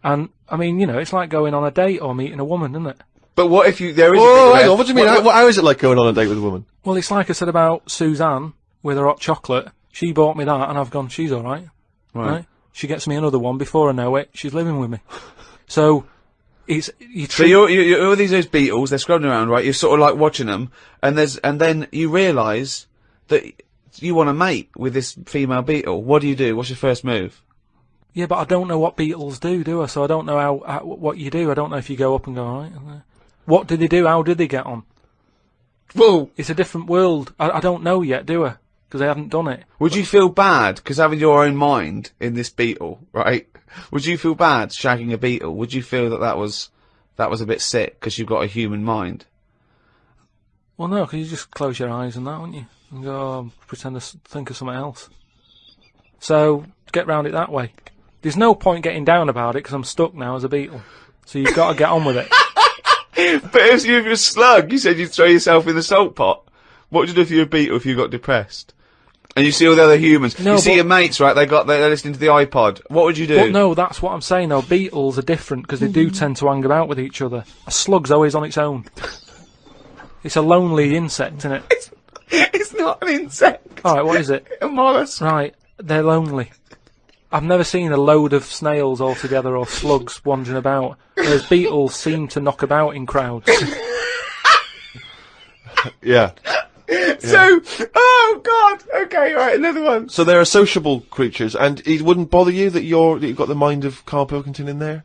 And I mean, you know, it's like going on a date or meeting a woman, isn't it? But what if there is? Whoa, hang on. What do you mean? How is it like going on a date with a woman? Well, it's like I said about Suzanne with her hot chocolate. She bought me that, and I've gone, she's all right. Right. She gets me another one. Before I know it, she's living with me. So it's so you're these beetles. They're scrubbing around, right? You're sort of like watching them, and then you realise that you want to mate with this female beetle. What do you do? What's your first move? Yeah, but I don't know what beetles do I? So I don't know what you do. I don't know if you go up and go, all right. What did they do? How did they get on? Well, it's a different world. I don't know yet, do I? Because I haven't done it. Would you feel bad because having your own mind in this beetle, right? Would you feel bad shagging a beetle? Would you feel that was a bit sick because you've got a human mind? Well, no, because you just close your eyes and that, wouldn't you? And go, pretend to think of something else. So get round it that way. There's no point getting down about it because I'm stuck now as a beetle. So you've got to get on with it. But if you're a slug, you said you'd throw yourself in the salt pot. What would you do if you were a beetle if you got depressed? And you see all the other humans. No, you see your mates, right? They're listening to the iPod. What would you do? But no, that's what I'm saying though. Beetles are different because they do tend to hang about with each other. A slug's always on its own. It's a lonely insect, isn't it? It's not an insect. Alright, what is it? A mollusk. Right, they're lonely. I've never seen a load of snails all together or slugs wandering about, whereas beetles seem to knock about in crowds. Yeah. So, Oh God! Okay, right, another one. So they're sociable creatures, and it wouldn't bother you that you've got the mind of Karl Pilkington in there?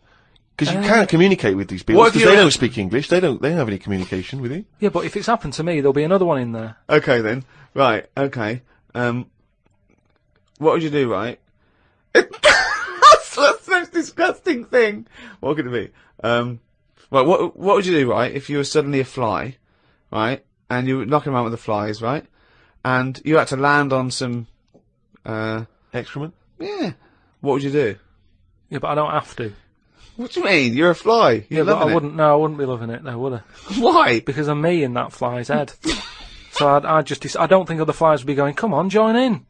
Because you can't communicate with these people, because they don't speak English, they don't have any communication with you. Yeah, but if it's happened to me, there'll be another one in there. Okay then. Right, okay. What would you do, right? That's the most disgusting thing. What could it be? Well, what would you do, right, if you were suddenly a fly, right, and you were knocking around with the flies, right, and you had to land on some, excrement? Yeah. What would you do? Yeah, but I don't have to. What do you mean? You're a fly. You're but I loving wouldn't. No, I wouldn't be loving it, though, would I? Why? Because I'm me in that fly's head. So I don't think other flies would be going, come on, join in.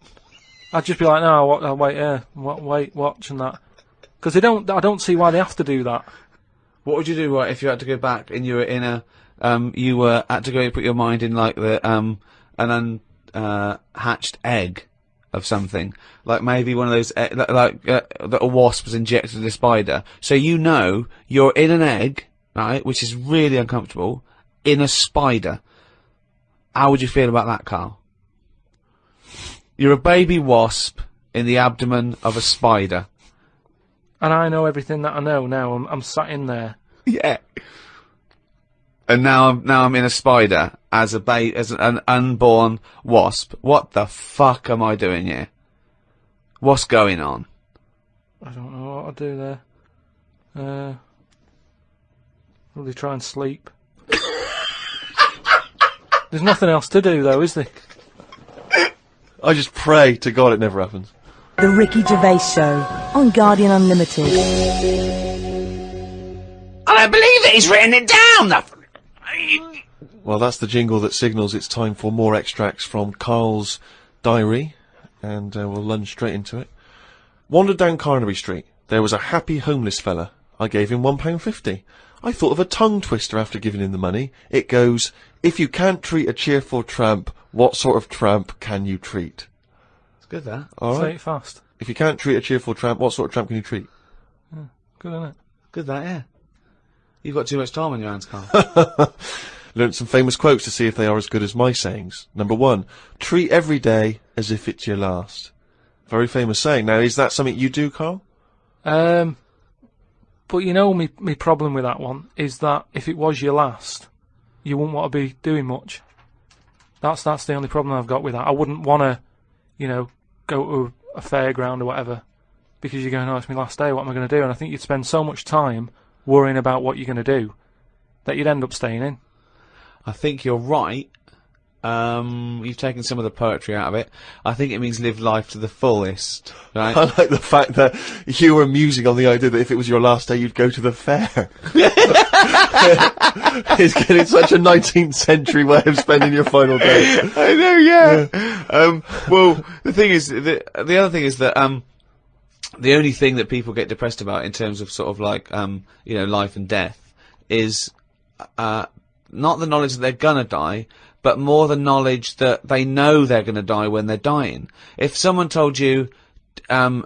I'd just be like, no, I'll wait here, wait, watch and that. Because I don't see why they have to do that. What would you do, right, if you had to go back and you were in a, had to go and put your mind in like an hatched egg of something, like maybe one of those, that a wasp was injected in a spider. So you know you're in an egg, right, which is really uncomfortable, in a spider. How would you feel about that, Karl? You're a baby wasp in the abdomen of a spider. And I know everything that I know now. I'm sat in there. Yeah. And now I'm in a spider as an unborn wasp. What the fuck am I doing here? What's going on? I don't know what I'll do there. Really try and sleep. There's nothing else to do though, is there? I just pray to God it never happens. The Ricky Gervais Show on Guardian Unlimited. I don't believe that he's written it down! Well, that's the jingle that signals it's time for more extracts from Karl's diary, and we'll lunge straight into it. Wandered down Carnaby Street. There was a happy homeless fella. I gave him £1.50. I thought of a tongue twister after giving him the money. It goes, if you can't treat a cheerful tramp, what sort of tramp can you treat? It's good, that. All right. Say it fast. If you can't treat a cheerful tramp, what sort of tramp can you treat? Yeah, good, isn't it? Good, that, yeah. You've got too much time on your hands, Karl. Learned some famous quotes to see if they are as good as my sayings. Number 1, treat every day as if it's your last. Very famous saying. Now, is that something you do, Karl? But you know, me problem with that one is that if it was your last, you wouldn't want to be doing much. That's the only problem I've got with that. I wouldn't want to, you know, go to a fairground or whatever, because you're going, oh, it's my last day, what am I going to do? And I think you'd spend so much time worrying about what you're going to do that you'd end up staying in. I think you're right. You've taken some of the poetry out of it. I think it means live life to the fullest, right? I like the fact that you were musing on the idea that if it was your last day, you'd go to the fair. It's getting such a 19th century way of spending your final day. I know, yeah. Well, the thing is, the other thing is that, the only thing that people get depressed about in terms of sort of like, you know, life and death is, not the knowledge that they're gonna die, but more the knowledge that they know they're gonna die when they're dying. If someone told you, no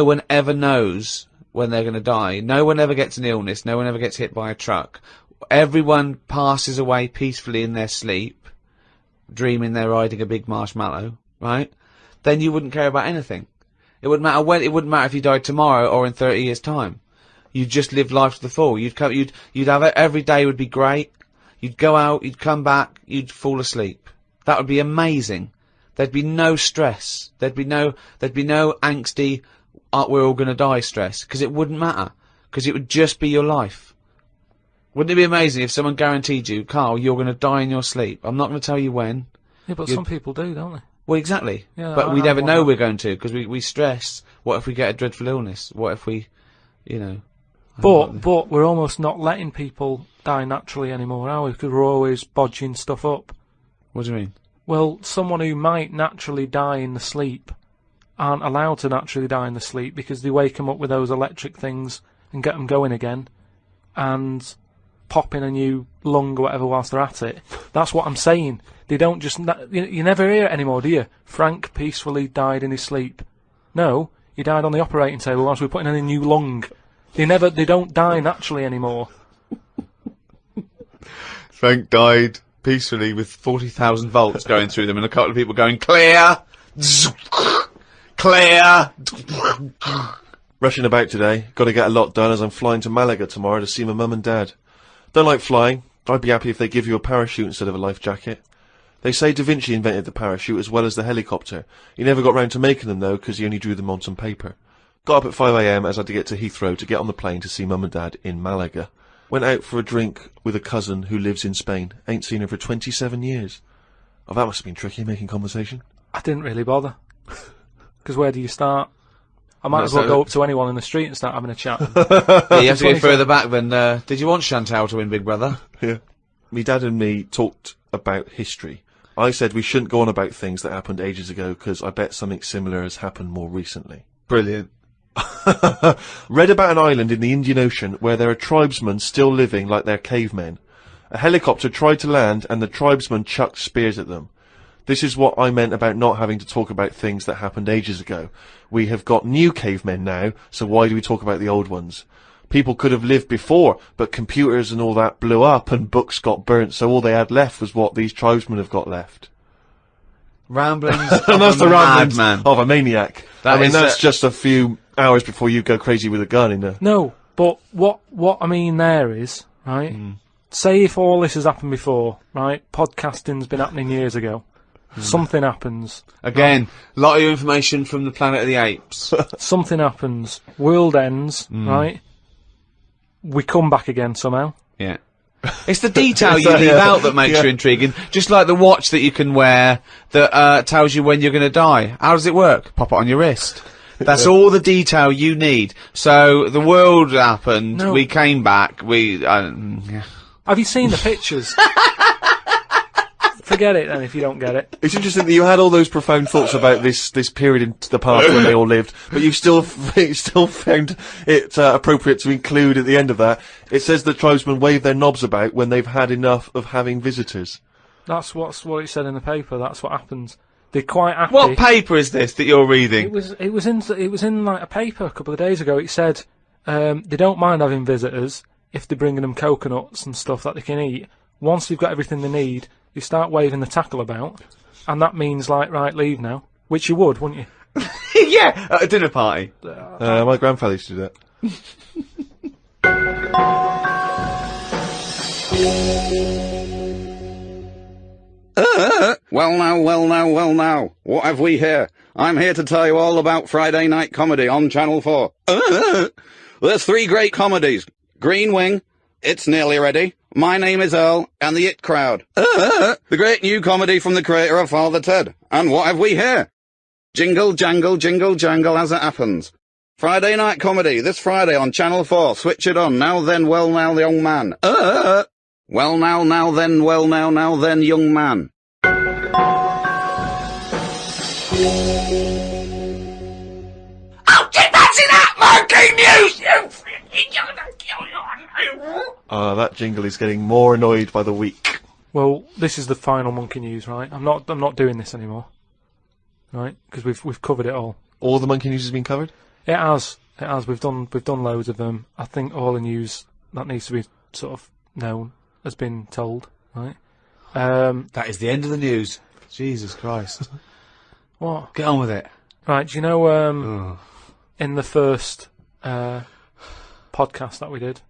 one ever knows when they're gonna die, no one ever gets an illness, no one ever gets hit by a truck, everyone passes away peacefully in their sleep, dreaming they're riding a big marshmallow, right? Then you wouldn't care about anything. It wouldn't matter when, it wouldn't matter if you died tomorrow or in 30 years' time. You'd just live life to the full. You'd have it, every day would be great. You'd go out, you'd come back, you'd fall asleep. That would be amazing. There'd be no stress. There'd be no angsty, we're all gonna die stress, because it wouldn't matter. Because it would just be your life. Wouldn't it be amazing if someone guaranteed you, Karl, you're gonna die in your sleep? I'm not gonna tell you when. Yeah, but some people do, don't they? Well, exactly. Yeah, but we never know we're going to, because we stress. What if we get a dreadful illness? What if we, you know... But we're almost not letting people die naturally anymore, are we? Because we're always bodging stuff up. What do you mean? Well, someone who might naturally die in the sleep aren't allowed to naturally die in the sleep because they wake them up with those electric things and get them going again and pop in a new lung or whatever whilst they're at it. That's what I'm saying. They don't just... You never hear it anymore, do you? Frank peacefully died in his sleep. No, he died on the operating table whilst we were putting in a new lung. They don't die naturally anymore. Frank died peacefully with 40,000 volts going through them and a couple of people going, clear! Clear! Rushing about today. Got to get a lot done as I'm flying to Malaga tomorrow to see my mum and dad. Don't like flying. I'd be happy if they give you a parachute instead of a life jacket. They say Da Vinci invented the parachute as well as the helicopter. He never got round to making them though, because he only drew them on some paper. Got up at 5 AM as I had to get to Heathrow to get on the plane to see mum and dad in Malaga. Went out for a drink with a cousin who lives in Spain. Ain't seen her for 27 years. Oh, that must have been tricky, making conversation. I didn't really bother. Because where do you start? I might as well go up to anyone in the street and start having a chat. Yeah, you have to go further back than, did you want Chantal to win Big Brother? Yeah. Me dad and me talked about history. I said we shouldn't go on about things that happened ages ago, because I bet something similar has happened more recently. Brilliant. Read about an island in the Indian Ocean where there are tribesmen still living like they're cavemen. A helicopter tried to land and the tribesmen chucked spears at them. This is what I meant about not having to talk about things that happened ages ago. We have got new cavemen now, so why do we talk about the old ones? People could have lived before, but computers and all that blew up and books got burnt, so all they had left was what these tribesmen have got left. Ramblings And that's the ramblings madman. of a maniac. That's just a few hours before you go crazy with a gun in there. No, but what I mean there is, right, say if all this has happened before, right, podcasting's been happening years ago, something happens. Again, a lot of information from the Planet of the Apes. Something happens, world ends, right, we come back again somehow. Yeah. It's the detail you leave out that makes you intriguing. Just like the watch that you can wear that tells you when you're going to die. How does it work? Pop it on your wrist. That's all the detail you need. So the world happened. No. We came back. Have you seen the pictures? Forget it then if you don't get it. It's interesting that you had all those profound thoughts about this period in the past when they all lived, but you still found it appropriate to include at the end of that. It says that tribesmen wave their knobs about when they've had enough of having visitors. That's what it said in the paper. That's what happens. They're quite happy. What paper is this that you're reading? It was in like a paper a couple of days ago. It said they don't mind having visitors if they're bringing them coconuts and stuff that they can eat. Once they've got everything they need, you start waving the tackle about, and that means like, right, leave now. Which you would, wouldn't you? Yeah, at a dinner party. My grandfather used to do that. Well now, what have we here? I'm here to tell you all about Friday night comedy on Channel 4. There's 3 great comedies. Green Wing, It's Nearly Ready, My Name is Earl, and The It Crowd. The great new comedy from the creator of Father Ted. And what have we here? Jingle, jangle, jingle, jangle as it happens. Friday night comedy, this Friday on Channel 4. Switch it on. Now then, well now, the young man. Well now then, well now then, young man. Oh, did fancy that monkey news, you that jingle is getting more annoyed by the week. Well, this is the final monkey news, right? I'm not doing this anymore, right? Because we've covered it all. All the monkey news has been covered. It has. We've done loads of them. I think all the news that needs to be sort of known has been told, right? That is the end of the news. Jesus Christ. What? Get on with it. Right, do you know, in the first podcast that we did,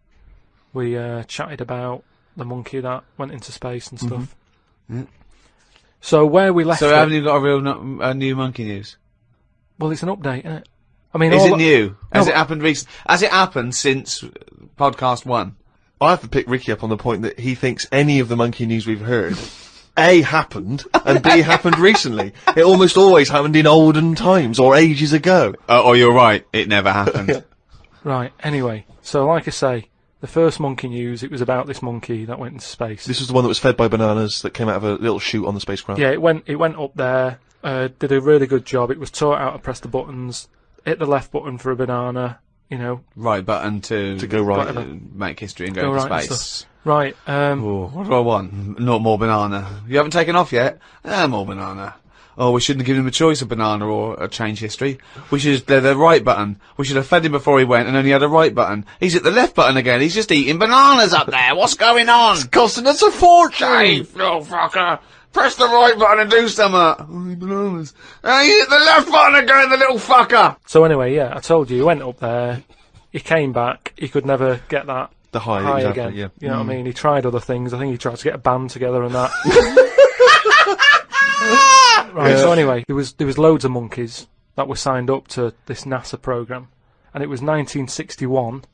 we chatted about the monkey that went into space and stuff. Yeah. So where we left So haven't you got a real new monkey news? Well, it's an update, isn't it? I mean, is it new? Has it happened recently? Has it happened since podcast 1? I have to pick Ricky up on the point that he thinks any of the monkey news we've heard, A, happened, and B, happened recently. It almost always happened in olden times, or ages ago. Oh, you're right. It never happened. Yeah. Right, anyway. So, like I say, the first monkey news, it was about this monkey that went into space. This was the one that was fed by bananas that came out of a little chute on the spacecraft. Yeah, it went up there, did a really good job. It was taught how to press the buttons, hit the left button for a banana, you know. Right button to go right, whatever. Make history and go into right space. Right. What do I want? Not more banana. You haven't taken off yet? More banana. oh, we shouldn't have given him a choice of banana or a change history. We should have done the right button. We should have fed him before he went and only had a right button. He's at the left button again. He's just eating bananas up there. What's going on? It's costing us a fortune! Dave, little fucker. Press the right button and do something. Oh, bananas. Hey, you hit the left button again, the little fucker. So anyway, yeah, I told you, he went up there, he came back, he could never get that the high exactly, again. Yeah. You know what I mean? He tried other things. I think he tried to get a band together and that. Right, so anyway, there was loads of monkeys that were signed up to this NASA program, and it was 1961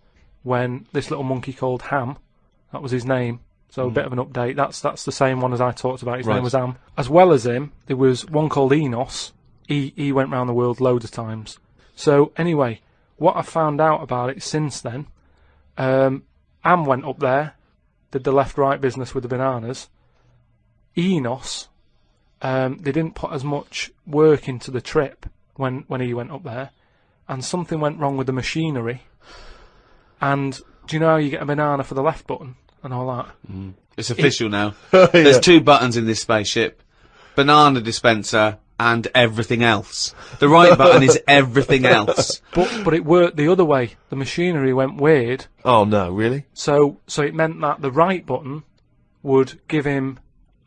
when this little monkey called Ham, that was his name, so a bit of an update, that's the same one as I talked about, his name was Ham. As well as him, there was one called Enos. He went round the world loads of times. So anyway, what I found out about it since then, Ham went up there, did the left-right business with the bananas. Enos, they didn't put as much work into the trip when he went up there, and something went wrong with the machinery. And do you know how you get a banana for the left button and all that? It's official now. There's 2 buttons in this spaceship. Banana dispenser and everything else. The right button is everything else. But it worked the other way. The machinery went weird. Oh no, really? So it meant that the right button would give him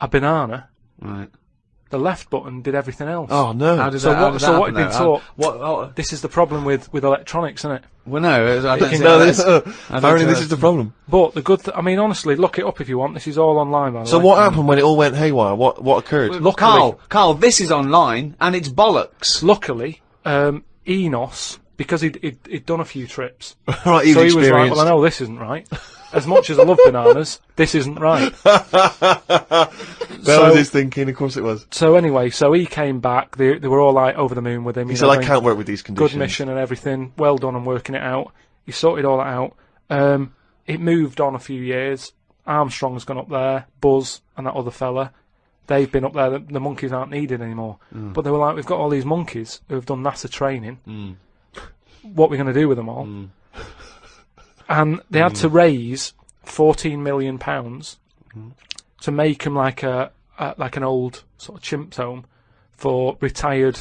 a banana. Right. The left button did everything else. Oh no! How did So that, what had been taught? What? This is the problem with electronics, isn't it? Well, no, I don't think apparently this is the problem. But the good, I mean, honestly, look it up if you want. This is all online, by the way. So what happened when it all went haywire? What occurred? Well, Karl, this is online and it's bollocks. Luckily, Enos, because he'd done a few trips, Right, so he was like, well, I know this isn't right. As much as I love bananas, this isn't right. That was his thinking, of course it was. So anyway, so he came back, they were all like over the moon with him. He said, I can't work with these conditions. Good mission and everything, well done on working it out. He sorted all that out. It moved on a few years. Armstrong's gone up there, Buzz and that other fella. They've been up there, the monkeys aren't needed anymore. But they were like, we've got all these monkeys who have done NASA training. What are we going to do with them all? And they had to raise £14 million to make them like an old sort of chimps home for retired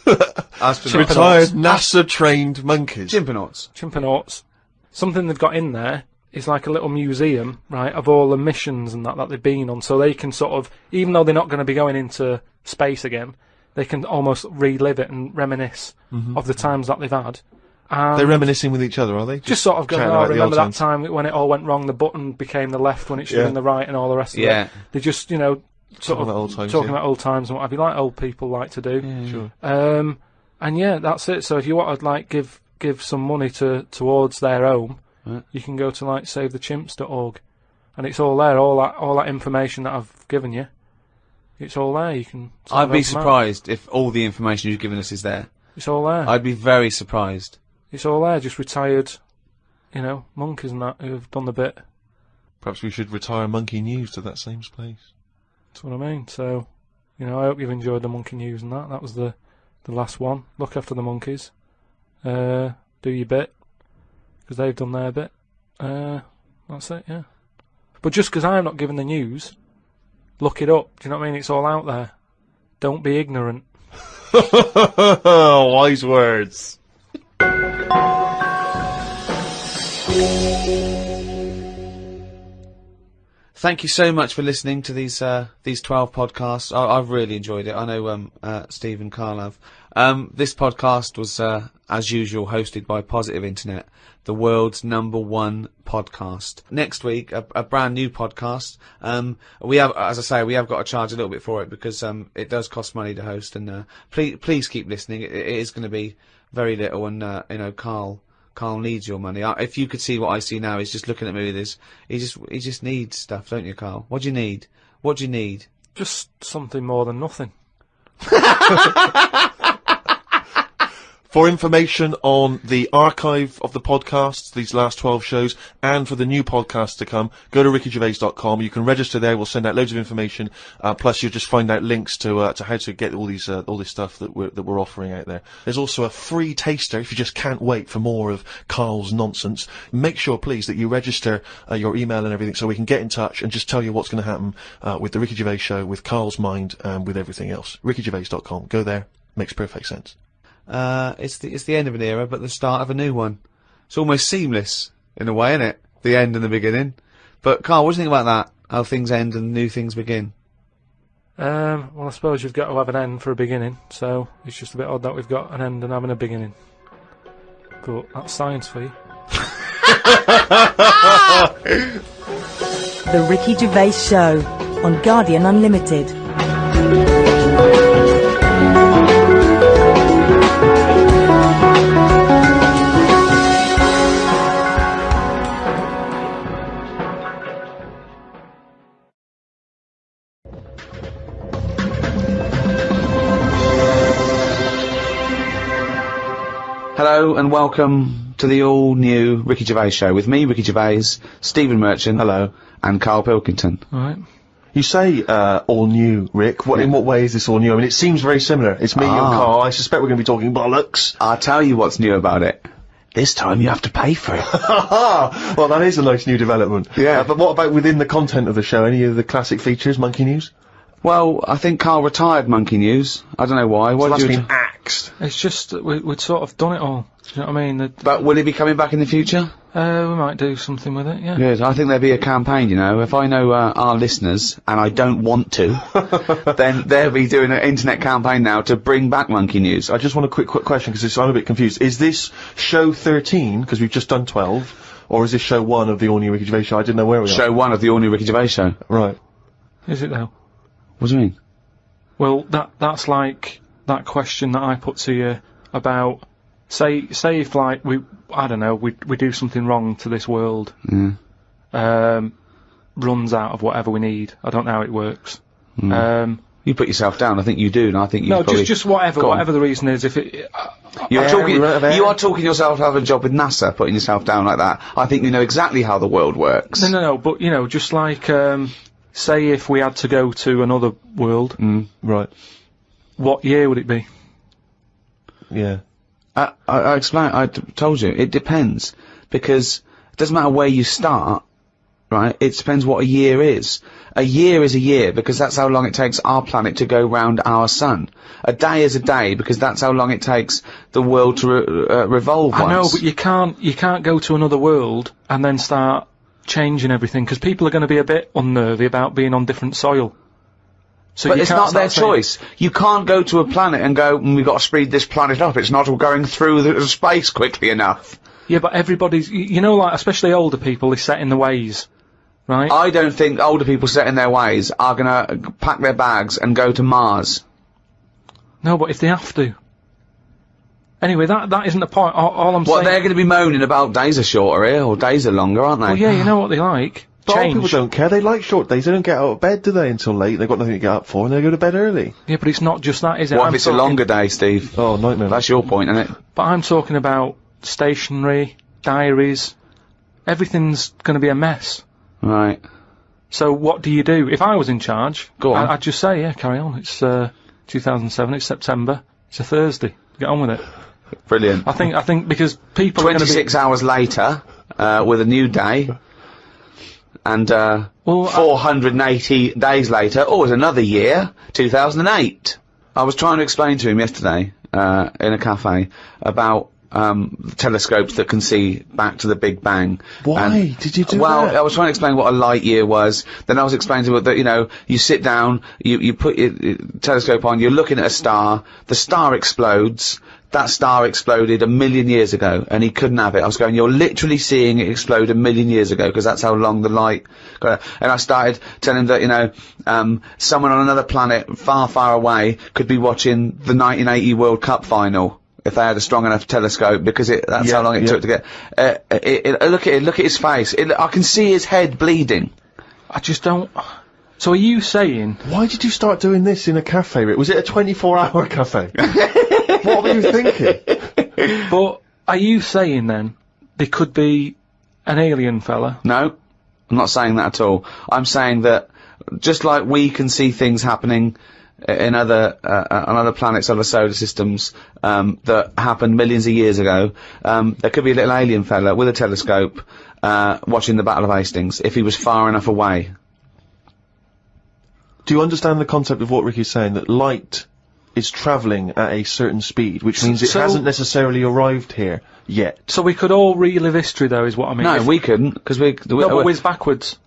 retired NASA-trained monkeys. Chimpanauts. Something they've got in there is like a little museum, right, of all the missions and that they've been on, so they can sort of, even though they're not going to be going into space again, they can almost relive it and reminisce of the times that they've had. They're reminiscing with each other, are they? Just sort of going, oh, remember that time when it all went wrong, the button became the left when it should have been the right and all the rest of it. They just, you know, sort of talking about old times and what have you, like old people like to do. Sure. And yeah, that's it. So if you want to like give some money towards their home, you can go to like savethechimps.org, and it's all there, all that information that I've given you. It's all there. You can. I'd be surprised if all the information you've given us is there. It's all there. I'd be very surprised. It's all there. Just retired, you know, monkeys and that who've done the bit. Perhaps we should retire Monkey News to that same place. That's what I mean. So, you know, I hope you've enjoyed the Monkey News and that. That was the last one. Look after the monkeys. Do your bit, because they've done their bit. That's it, yeah. But just because I'm not giving the news, look it up. Do you know what I mean? It's all out there. Don't be ignorant. Wise words. Thank you so much for listening to these 12 podcasts. I've really enjoyed it. I know Steve and Karl have. This podcast was, as usual, hosted by Positive Internet, the world's #1 podcast. Next week, a brand new podcast. We have, as I say, we have got to charge a little bit for it because it does cost money to host. And please keep listening. It is going to be very little, and you know, Karl needs your money. If you could see what I see now, he's just looking at me with this. He just needs stuff, don't you, Karl? What do you need? What do you need? Just something more than nothing. For information on the archive of the podcasts, these last 12 shows, and for the new podcasts to come, go to rickygervais.com. You can register there. We'll send out loads of information. Plus, you'll just find out links to how to get all this stuff that we're offering out there. There's also a free taster if you just can't wait for more of Karl's nonsense. Make sure, please, that you register your email and everything so we can get in touch and just tell you what's going to happen with the Ricky Gervais show, with Karl's mind, and with everything else. rickygervais.com. Go there. Makes perfect sense. It's the end of an era, but the start of a new one. It's almost seamless, in a way, isn't it? The end and the beginning. But, Karl, what do you think about that? How things end and new things begin? Well, I suppose you've got to have an end for a beginning, so it's just a bit odd that we've got an end and having a beginning. But that's science for you. The Ricky Gervais Show on Guardian Unlimited. Hello and welcome to the all-new Ricky Gervais show with me, Ricky Gervais, Stephen Merchant, hello, and Karl Pilkington. Alright. You say all new, Rick. In what way is this all new? I mean, it seems very similar. It's me and Karl. I suspect we're going to be talking bollocks. I'll tell you what's new about it. This time you have to pay for it. Well, that is a nice new development. Yeah. But what about within the content of the show? Any of the classic features, Monkey News? Well, I think Karl retired Monkey News. I don't know why. So that's been axed. It's just that we'd sort of done it all. Do you know what I mean? But will he be coming back in the future? We might do something with it, yeah. Good. I think there'd be a campaign, you know. If I know our listeners, and I don't want to, then they'll be doing an internet campaign now to bring back Monkey News. I just want a quick question, because I'm a bit confused. Is this show 13, because we've just done 12, or is this show 1 of the all-new Ricky Gervais show? I didn't know where we are. Show 1 of the all-new Ricky Gervais show. Right. Is it, though? What do you mean? Well, that's like that question that I put to you about, say if, like, we do something wrong to this world, runs out of whatever we need. I don't know how it works. You put yourself down. I think you do, and I think you. No, just whatever the reason is. If it, you are talking yourself out of a job with NASA, putting yourself down like that. I think you know exactly how the world works. No. But you know, just like say if we had to go to another world, right? What year would it be? Yeah. I explained. I told you it depends, because it doesn't matter where you start, right? It depends what a year is. A year is a year because that's how long it takes our planet to go round our sun. A day is a day because that's how long it takes the world to revolve once. I know, but you can't go to another world and then start changing everything, because people are going to be a bit unnervy about being on different soil. So but it's not their choice. You can't go to a planet and go, we've got to speed this planet up. It's not going through the space quickly enough. Yeah, but everybody's, you know, like, especially older people, is set in the ways, right? I don't think older people set in their ways are gonna pack their bags and go to Mars. No, but if they have to. Anyway, that isn't the point. All I'm saying... What, they're gonna be moaning about days are shorter here, or days are longer, aren't they? Well, yeah, you know what they like. But old people don't care. They like short days. They don't get out of bed, do they, until late? They've got nothing to get up for, and they go to bed early. Yeah, but it's not just that, is it? What if it's a longer day, Steve? Oh, nightmare. That's your point, isn't it? But I'm talking about stationery, diaries. Everything's going to be a mess. Right. So what do you do? If I was in charge, go on. I'd just say, yeah, carry on. It's 2007. It's September. It's a Thursday. Get on with it. Brilliant. I think because people 26 hours later, with a new day. And 480 days later, it's another year, 2008. I was trying to explain to him yesterday, in a cafe, about telescopes that can see back to the Big Bang. Why did you do that? Well, I was trying to explain what a light year was. Then I was explaining to him that, you know, you sit down, you put your telescope on, you're looking at a star, the star explodes. That star exploded 1 million years ago, and he couldn't have it. I was going, you're literally seeing it explode 1 million years ago, because that's how long the light got. And I started telling him that, you know, someone on another planet far, far away could be watching the 1980 World Cup final if they had a strong enough telescope, because that's how long it took to get. Look at his face. I can see his head bleeding. I just don't. So are you saying... Why did you start doing this in a cafe? Was it a 24-hour cafe? What were you thinking? But are you saying then there could be an alien fella? No, I'm not saying that at all. I'm saying that just like we can see things happening in other on other planets, other solar systems that happened millions of years ago, there could be a little alien fella with a telescope watching the Battle of Hastings if he was far enough away. Do you understand the concept of what Ricky's saying, that light is travelling at a certain speed, which means it hasn't necessarily arrived here yet? So we could all relive history, though, is what I mean. No, we couldn't, because we but whiz backwards.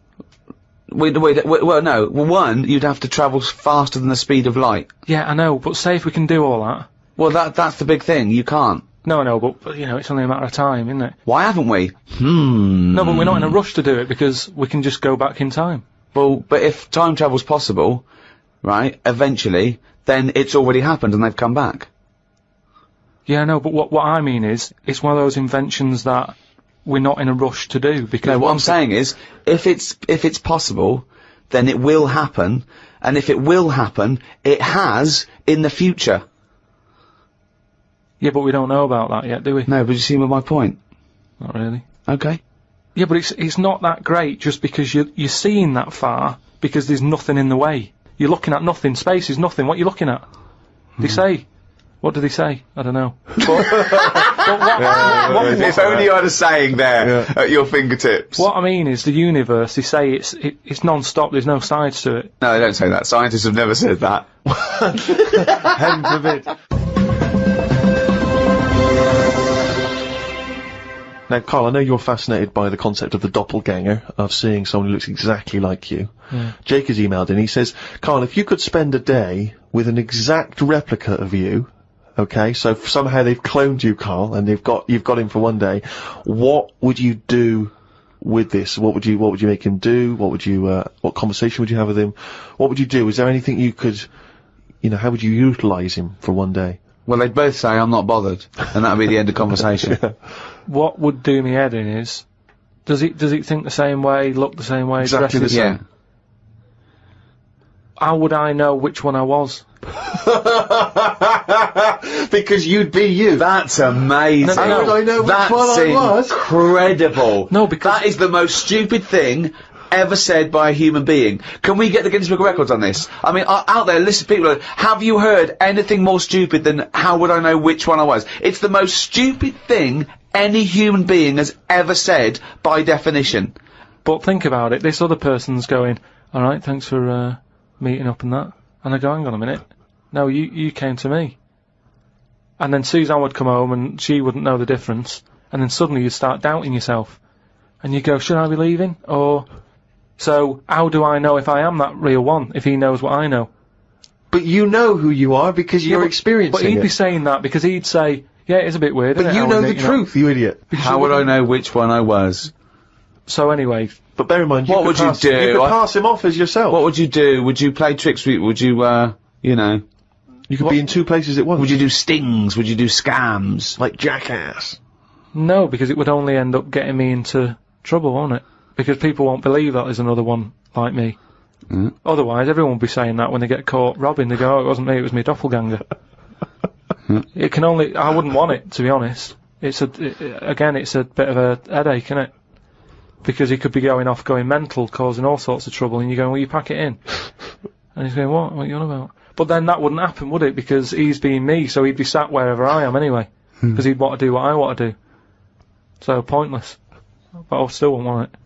Well, no. One, you'd have to travel faster than the speed of light. Yeah, I know, but say if we can do all that. Well, that's the big thing. You can't. No, I know, but, you know, it's only a matter of time, isn't it? Why haven't we? No, but we're not in a rush to do it, because we can just go back in time. Well, but if time travel's possible, right, eventually, then it's already happened and they've come back. Yeah, I know, but what I mean is, it's one of those inventions that we're not in a rush to do, because... No, what I'm saying is, if it's possible, then it will happen, and if it will happen, it has in the future. Yeah, but we don't know about that yet, do we? No, but you see my point? Not really. Okay. Yeah, but it's not that great just because you're seeing that far, because there's nothing in the way. You're looking at nothing. Space is nothing. What are you looking at? They say. What do they say? I don't know. But if only you had a saying there at your fingertips. What I mean is the universe, they say it's non-stop, there's no sides to it. No, they don't say that. Scientists have never said that. Heaven forbid. Now, Karl, I know you're fascinated by the concept of the doppelganger, of seeing someone who looks exactly like you. Yeah. Jake has emailed in, he says, Karl, if you could spend a day with an exact replica of you, okay, so somehow they've cloned you, Karl, and you've got him for one day, what would you do with this? What would you make him do? What conversation would you have with him? What would you do? Is there anything you could, how would you utilise him for one day? Well, they'd both say, I'm not bothered, and that'd be the end of conversation. Yeah. What would do me head in is, does it think the same way, look the same way, exactly dress the same? Yeah. How would I know which one I was? Because you'd be you. That's amazing. How would I know which one I was? That's incredible. No, because... That is the most stupid thing ever said by a human being. Can we get the Guinness Book of Records on this? I mean, out there, listen, people, have you heard anything more stupid than how would I know which one I was? It's the most stupid thing any human being has ever said by definition. But think about it, this other person's going, alright, thanks for, meeting up and that. And I go, hang on a minute. No, you came to me. And then Suzanne would come home and she wouldn't know the difference. And then suddenly you'd start doubting yourself. And you go, should I be leaving? Or... So, how do I know if I am that real one, if he knows what I know? But you know who you are because you're experiencing it. But he'd be saying that because he'd say, yeah, it's a bit weird, but isn't it? you know the truth, you idiot. How would I know which one I was? So anyway... But bear in mind, what would you do? You could pass him off as yourself. What would you do? Would you play tricks? Would you, You could be in two places at once. Would you do stings? Would you do scams? Like Jackass? No, because it would only end up getting me into trouble, won't it? Because people won't believe that there's another one like me. Mm. Otherwise, everyone will be saying that when they get caught robbing. They go, oh, it wasn't me, it was me doppelganger. It can only... I wouldn't want it, to be honest. Again, it's a bit of a headache, isn't it? Because he could be going mental, causing all sorts of trouble, and you're going, well, you pack it in. And he's going, what? What are you on about? But then that wouldn't happen, would it? Because he's being me, so he'd be sat wherever I am anyway. Because he'd want to do what I want to do. So, pointless. But I still wouldn't want it.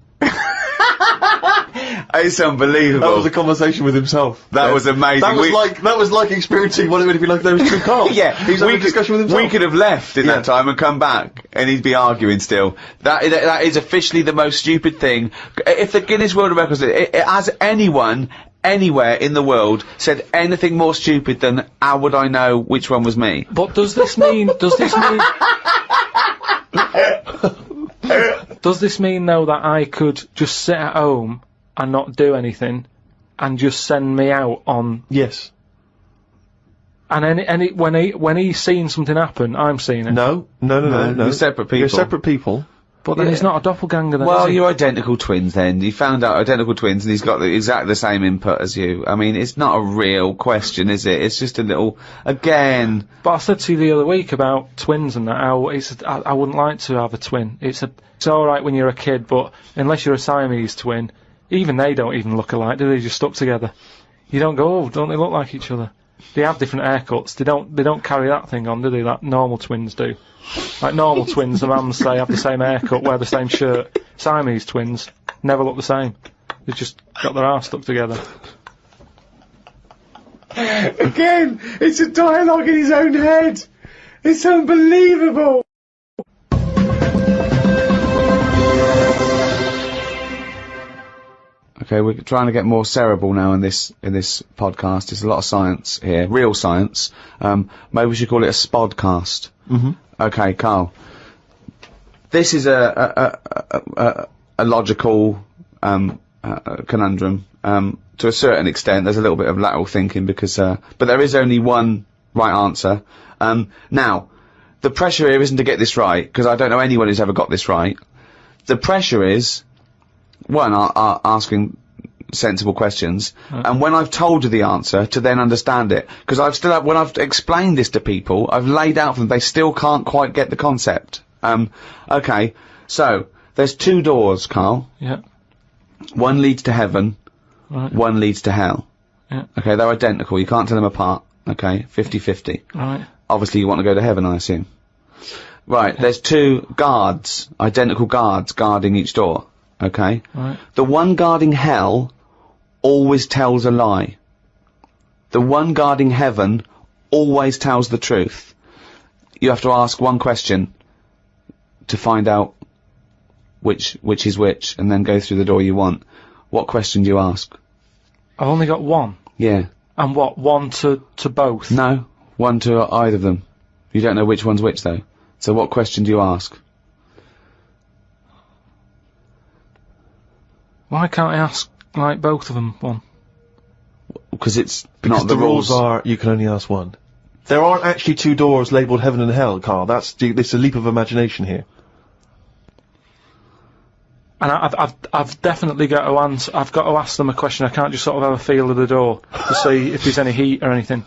It's unbelievable. That was a conversation with himself. That was amazing. That was like experiencing what it would be like if there was two Karls. Yeah, he was having a discussion with himself. We could have left in that time and come back, and he'd be arguing still. That is officially the most stupid thing. If the Guinness World Records, has anyone anywhere in the world said anything more stupid than how would I know which one was me? But does this mean? Does this mean though that I could just sit at home and not do anything, and just send me out on? Yes. And when he's seen something happen, I'm seeing it. No. You're You're separate people. You're separate people. But then he's not a doppelganger then, Well, is he? you're identical twins then. You found out identical twins and he's got exactly the same input as you. I mean, it's not a real question, is it? It's just a little, again... But I said to you the other week about twins and that, how I wouldn't like to have a twin. It's alright when you're a kid, but unless you're a Siamese twin, even they don't even look alike, do they? Just stuck together. You don't go, oh, don't they look like each other? They have different haircuts. They don't carry that thing on, do they? Like normal twins do. Like normal twins, the mums say have the same haircut, wear the same shirt. Siamese twins never look the same. They've just got their arse stuck together. Again, it's a dialogue in his own head. It's unbelievable. Okay, we're trying to get more cerebral now in this podcast. There's a lot of science here, real science. Maybe we should call it a spodcast. Mm-hmm. Okay, Karl. This is a logical conundrum. To a certain extent, there's a little bit of lateral thinking because, but there is only one right answer. Now, the pressure here isn't to get this right because I don't know anyone who's ever got this right. The pressure is. One, asking sensible questions, and when I've told you the answer, to then understand it. Because when I've explained this to people, I've laid out for them, they still can't quite get the concept. Okay, so, there's 2 doors, Karl. Yeah. One leads to heaven, Right. one leads to hell. Yeah. Okay, they're identical, you can't tell them apart. Okay, 50-50. Right. Obviously you want to go to heaven, I assume. Right, there's 2 guards, identical guards, guarding each door. Okay? Right. The one guarding hell always tells a lie. The one guarding heaven always tells the truth. You have to ask one question to find out which is which, and then go through the door you want. What question do you ask? I've only got one. Yeah. And what, one to both? No, one to either of them. You don't know which one's which, though. So what question do you ask? Why can't I ask, like, both of them one? Because it's Because not the rules. are you can only ask one. There aren't actually 2 doors labelled heaven and hell, Karl. It's a leap of imagination here. And I've definitely got to answer. I've got to ask them a question. I can't just sort of have a feel of the door to see if there's any heat or anything.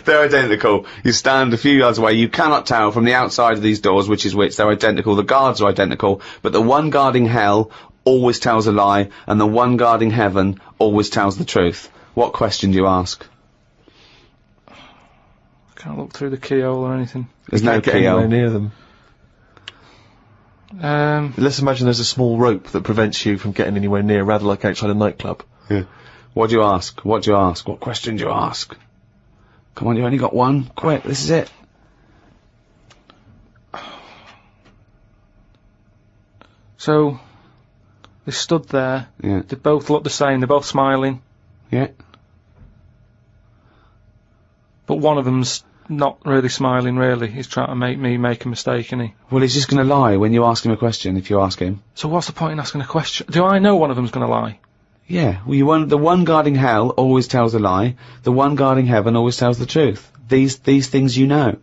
They're identical. You stand a few yards away, you cannot tell from the outside of these doors which is which. They're identical, the guards are identical, but the one guarding hell always tells a lie, and the one guarding heaven always tells the truth. What question do you ask? I can't look through the keyhole or anything. There's no Get keyhole. anywhere near them. Let's imagine there's a small rope that prevents you from getting anywhere near, rather like outside a nightclub. Yeah. What do you ask? What do you ask? What question do you ask? Come on, you only got one. Quick, this is it. So, they stood there. Yeah. They both look the same. They're both smiling. Yeah. But one of them's not really smiling, really. He's trying to make me make a mistake, isn't he? Well, he's just gonna lie when you ask him a question, if you ask him. So what's the point in asking a question? Do I know one of them's going to lie? Yeah, well, the one guarding hell always tells a lie, the one guarding heaven always tells the truth. These things you know.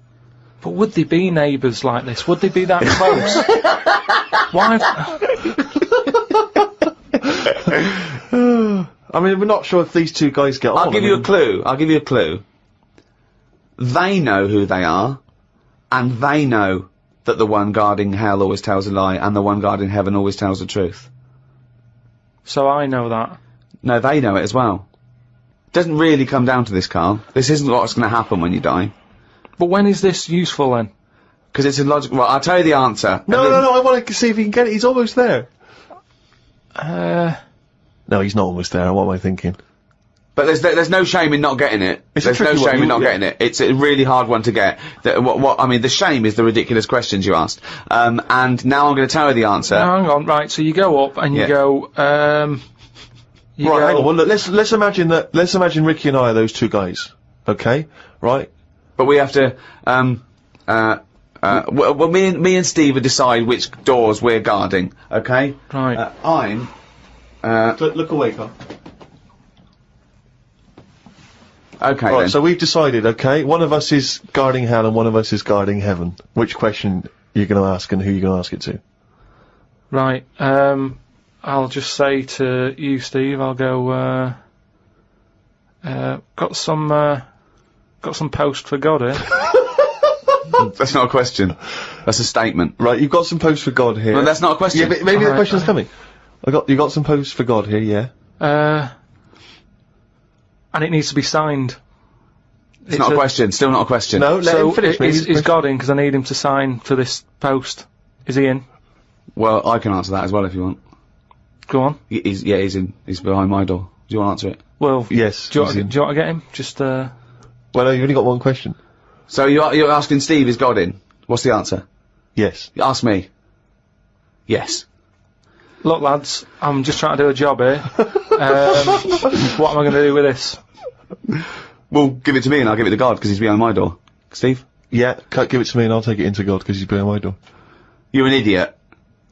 But would they be neighbours like this? Would they be that close? Why? I mean, we're not sure if these 2 guys get on. I'll give you a clue. They know who they are, and they know that the one guarding hell always tells a lie, and the one guarding heaven always tells the truth. So I know that. No, they know it as well. Doesn't really come down to this, Karl. This isn't what's going to happen when you die. But when is this useful then? Because it's a logical. Well, I'll tell you the answer. No, I want to see if he can get it. He's almost there. No, he's not almost there. What am I thinking? But there's no shame in not getting it. There's no shame in not getting it. It's a really hard one to get. I mean, the shame is the ridiculous questions you asked. And now I'm going to tell you the answer. No, hang on, right, so you go up and you go, Hang on, well look, let's imagine Ricky and I are those 2 guys. Okay? Right? But we have to, well, me and Steve will decide which doors we're guarding, okay? Right. Look away, Karl. Okay, right, then. so we've decided, okay, one of us is guarding hell and one of us is guarding heaven. Which question you're going to ask and who you're going to ask it to. Right. I'll just say to you, Steve. I'll go. Got some post for God here. That's not a question. That's a statement. Right, you've got some post for God here. No, that's not a question. Yeah, but maybe the question's coming. You got some post for God here, yeah? And it needs to be signed. It's not a question. Still not a question. No, let him finish. Is God in? Because I need him to sign for this post. Is he in? Well, I can answer that as well if you want. Go on. He's in. He's behind my door. Do you want to answer it? Well, yes. Do you want to get him? Just Well, no, you've only got one question. So you're asking Steve, is God in? What's the answer? Yes. Ask me. Yes. Look, lads, I'm just trying to do a job here. What am I going to do with this? Well, give it to me and I'll give it to God because he's behind my door. Steve? Yeah, give it to me and I'll take it into God because he's behind my door. You're an idiot.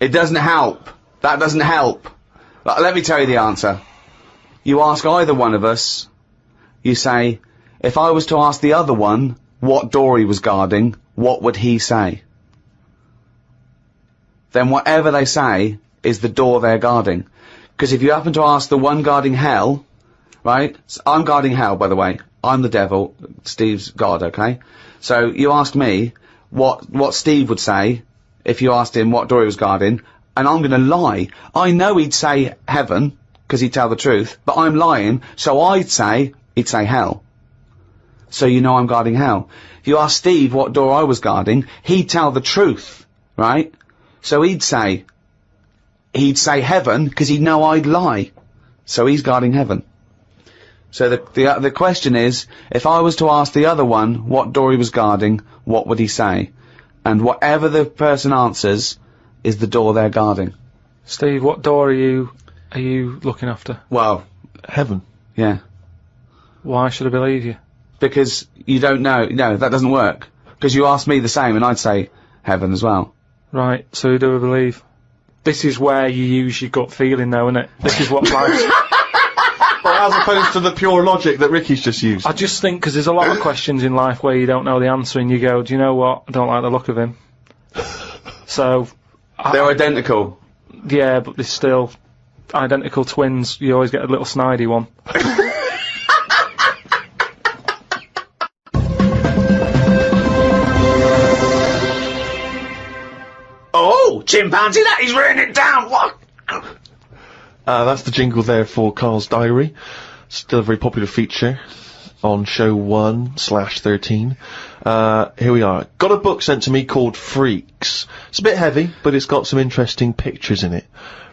It doesn't help. That doesn't help. Let me tell you the answer. You ask either one of us, you say, if I was to ask the other one what door he was guarding, what would he say? Then whatever they say is the door they're guarding. Because if you happen to ask the one guarding hell, right? So I'm guarding hell, by the way. I'm the devil. Steve's God, okay? So you ask me what Steve would say if you asked him what door he was guarding, and I'm going to lie. I know he'd say heaven, because he'd tell the truth, but I'm lying, so he'd say hell. So you know I'm guarding hell. If you ask Steve what door I was guarding, he'd tell the truth, right? So he'd say heaven, because he'd know I'd lie. So he's guarding heaven. So the question is, if I was to ask the other one what door he was guarding, what would he say? And whatever the person answers is the door they're guarding. Steve, what door are you looking after? Well, heaven. Yeah. Why should I believe you? Because you don't know. No, that doesn't work. Because you asked me the same and I'd say heaven as well. Right, so who do I believe? This is where you use your gut feeling though, isn't it? This is what life's... Well, as opposed to the pure logic that Ricky's just used. I just think, because there's a lot of questions in life where you don't know the answer and you go, do you know what? I don't like the look of him. So... They're identical. Yeah, but they're still identical twins. You always get a little snidey one. Oh, chimpanzee, that is writing it down. What? That's the jingle there for Karl's Diary. Still a very popular feature on show 1/13. Here we are. Got a book sent to me called Freaks. It's a bit heavy, but it's got some interesting pictures in it.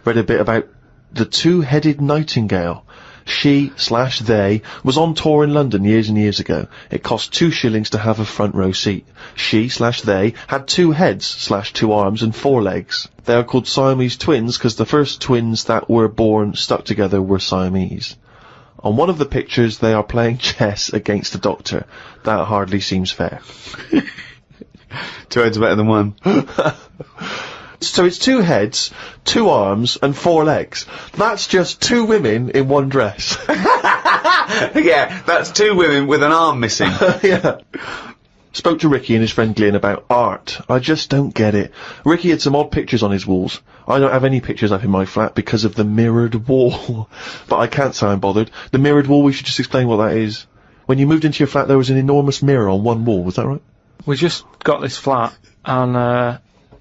Read a bit about the two-headed nightingale. She/they was on tour in London years and years ago. It cost 2 shillings to have a front row seat. She/they had 2 heads/2 arms and 4 legs. They are called Siamese twins because the first twins that were born stuck together were Siamese. On one of the pictures, they are playing chess against a doctor. That hardly seems fair. 2 heads are better than 1. So it's 2 heads, 2 arms, and 4 legs. That's just 2 women in one dress. Yeah, that's 2 women with an arm missing. Yeah. Spoke to Ricky and his friend Glyn about art. I just don't get it. Ricky had some odd pictures on his walls. I don't have any pictures up in my flat because of the mirrored wall. But I can't say I'm bothered. The mirrored wall, we should just explain what that is. When you moved into your flat, there was an enormous mirror on one wall, was that right? We just got this flat, and,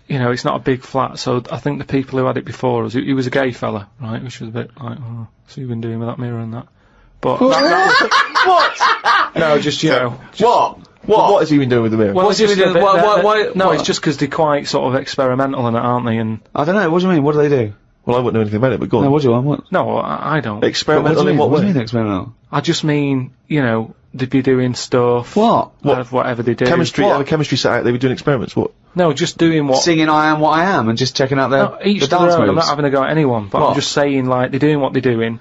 you know, it's not a big flat, so I think the people who had it before us, he was a gay fella, right, which was a bit like, oh, so you've been doing with that mirror and that. But that was... What? No, just, you know... Just, what has he been doing with the mirror? Well, What's he been doing? Why? No, it's just because they're quite sort of experimental in it, aren't they? And I don't know, what do you mean? What do they do? Well, I wouldn't know anything about it, but go on. No, what do you want? What? No, I don't. Experimental in what way? What do you mean experimental? I just mean, you know, they'd be doing stuff. What? Whatever they do. Chemistry, have a chemistry set out, they were doing experiments, what? No, just doing what... Singing I Am What I Am and just checking out their each the to dance their own. moves. I'm not having a go at anyone, but I'm just saying, like, they're doing what they're doing,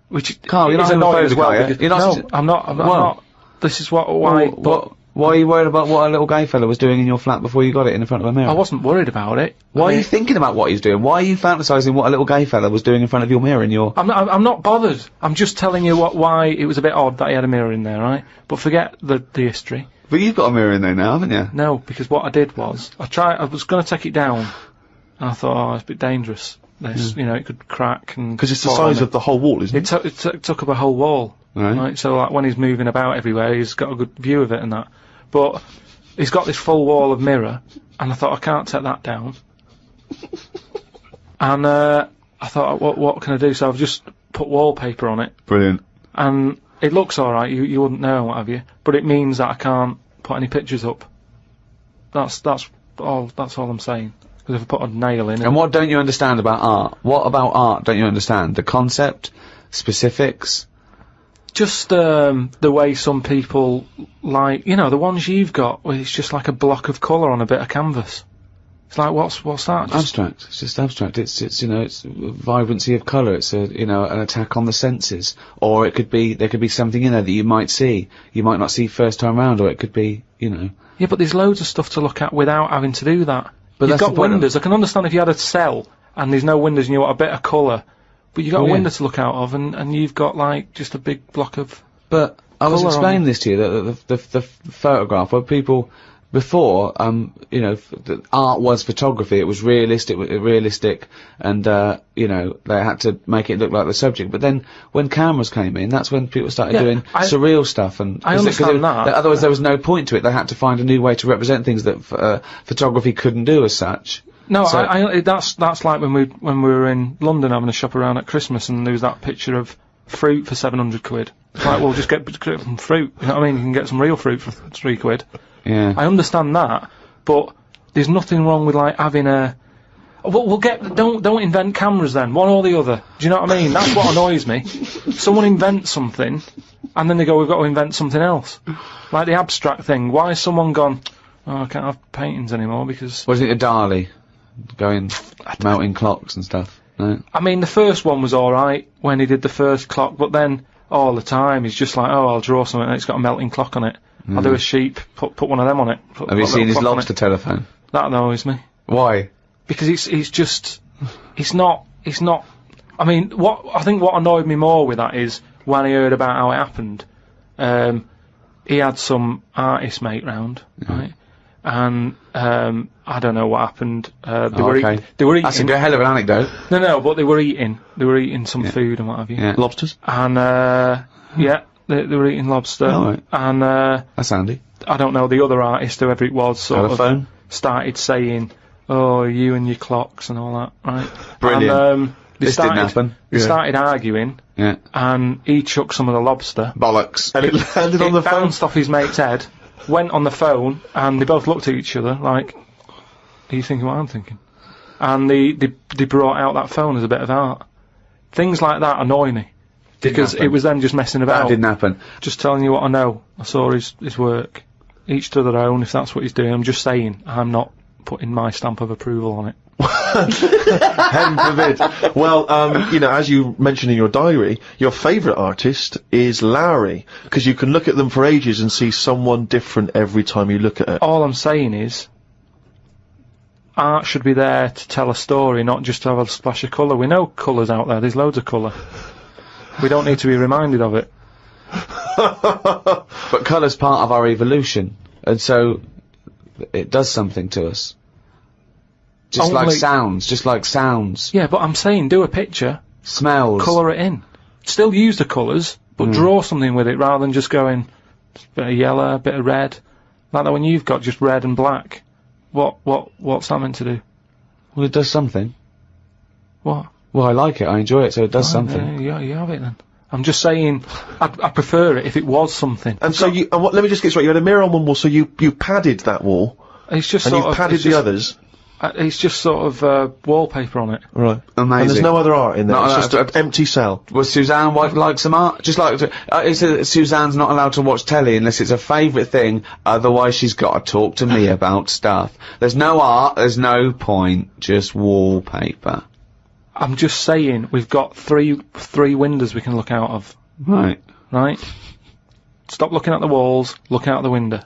which Carl, you're not annoying as well. homophobic, are you? No, I'm not. This is why... Why are you worried about what a little gay fella was doing in your flat before you got it in front of a mirror? I wasn't worried about it. Why are you thinking about what he's doing? Why are you fantasising what a little gay fella was doing in front of your mirror in your... I'm not bothered. I'm just telling you why it was a bit odd that he had a mirror in there, right? But forget the history. But you've got a mirror in there now, haven't you? No, because what I did was, I was going to take it down, and I thought, oh, it's a bit dangerous. This, you know, it could crack and... Because it's the size of the whole wall, isn't it? It took up a whole wall. Right. So, like, when he's moving about everywhere, he's got a good view of it and that. But he's got this full wall of mirror, and I thought, I can't take that down. And, I thought, what can I do? So I've just put wallpaper on it. Brilliant. And it looks alright, you wouldn't know, what have you? But it means that I can't put any pictures up. That's all I'm saying. Because if I put a nail in... And what don't you understand about art? What about art don't you understand? The concept? Specifics? Just, the way some people like... You know, the ones you've got, where it's just like a block of colour on a bit of canvas. It's like, what's that? Abstract. It's just abstract. It's, you know, it's vibrancy of colour. It's a, you know, an attack on the senses. Or it could be, there could be something in there that you might see. You might not see first time round, or it could be, you know... Yeah, but there's loads of stuff to look at without having to do that. But you've got windows. I can understand if you had a cell and there's no windows and you want a bit of colour, but you've got a window to look out of, and you've got like just a big block of. But I was explaining this to you that the photograph where people before you know art was photography. It was realistic, and you know they had to make it look like the subject. But then when cameras came in, that's when people started doing surreal stuff. And I understand that. Otherwise, there was no point to it. They had to find a new way to represent things that photography couldn't do as such. No, so that's like when we were in London having a shop around at Christmas, and there was that picture of fruit for 700 quid. It's like, well, just get some fruit. You know what I mean? You can get some real fruit for 3 quid. Yeah. I understand that, but there's nothing wrong with like having a. We'll get. Don't invent cameras then. One or the other. Do you know what I mean? That's what annoys me. Someone invents something, and then they go, "We've got to invent something else." Like the abstract thing. Why has someone gone? Oh, I can't have paintings anymore because. Wasn't it a Dali? Going melting clocks and stuff. No. I mean, the first one was all right when he did the first clock, but then all the time he's just like, "Oh, I'll draw something and it's got a melting clock on it." I'll do a sheep, put one of them on it. Have you seen his lobster telephone? That annoys me. Why? Because it's not, I mean, I think what annoyed me more with that is when I heard about how it happened, he had some artist mate round, right? And, I don't know what happened, they were eating. That's a hell of an anecdote. No, but they were eating some food and what have you. Yeah. Lobsters? And, yeah. They were eating lobster, and that's handy. I don't know, the other artist, whoever it was, sort of started saying, "Oh, you and your clocks and all that," right? Brilliant. And, this didn't happen. They started arguing, and he chucked some of the lobster. Bollocks. And it landed on the phone. It bounced off his mate's head, went on the phone, and they both looked at each other like, "Are you thinking what I'm thinking?" And they brought out that phone as a bit of art. Things like that annoy me. Because it was them just messing about. That didn't happen. Just telling you what I know. I saw his work. Each to their own, if that's what he's doing. I'm just saying, I'm not putting my stamp of approval on it. Heaven forbid. Well, you know, as you mentioned in your diary, your favourite artist is Lowry, because you can look at them for ages and see someone different every time you look at it. All I'm saying is, art should be there to tell a story, not just to have a splash of colour. We know colours out there. There's loads of colour. We don't need to be reminded of it. But colour's part of our evolution, and so it does something to us. Just like sounds. Yeah, but I'm saying, do a picture. Smells. Colour it in. Still use the colours, but draw something with it rather than just going, a bit of yellow, a bit of red. Like that when you've got just red and black. What's that meant to do? Well, it does something. What? Well, I like it, I enjoy it, so it does something. Yeah, you have it then. I'm just saying, I prefer it if it was something. And so let me just get straight, you had a mirror on one wall, so you padded that wall. It's just and you padded the others. It's just sort of, wallpaper on it. Right. Amazing. And there's no other art in there, it's just an empty cell. Well, Suzanne like some art? Just like, Suzanne's not allowed to watch telly unless it's a favourite thing, otherwise she's got to talk to me about stuff. There's no art, there's no point, just wallpaper. I'm just saying, we've got three windows we can look out of. Right. Right? Stop looking at the walls, look out the window.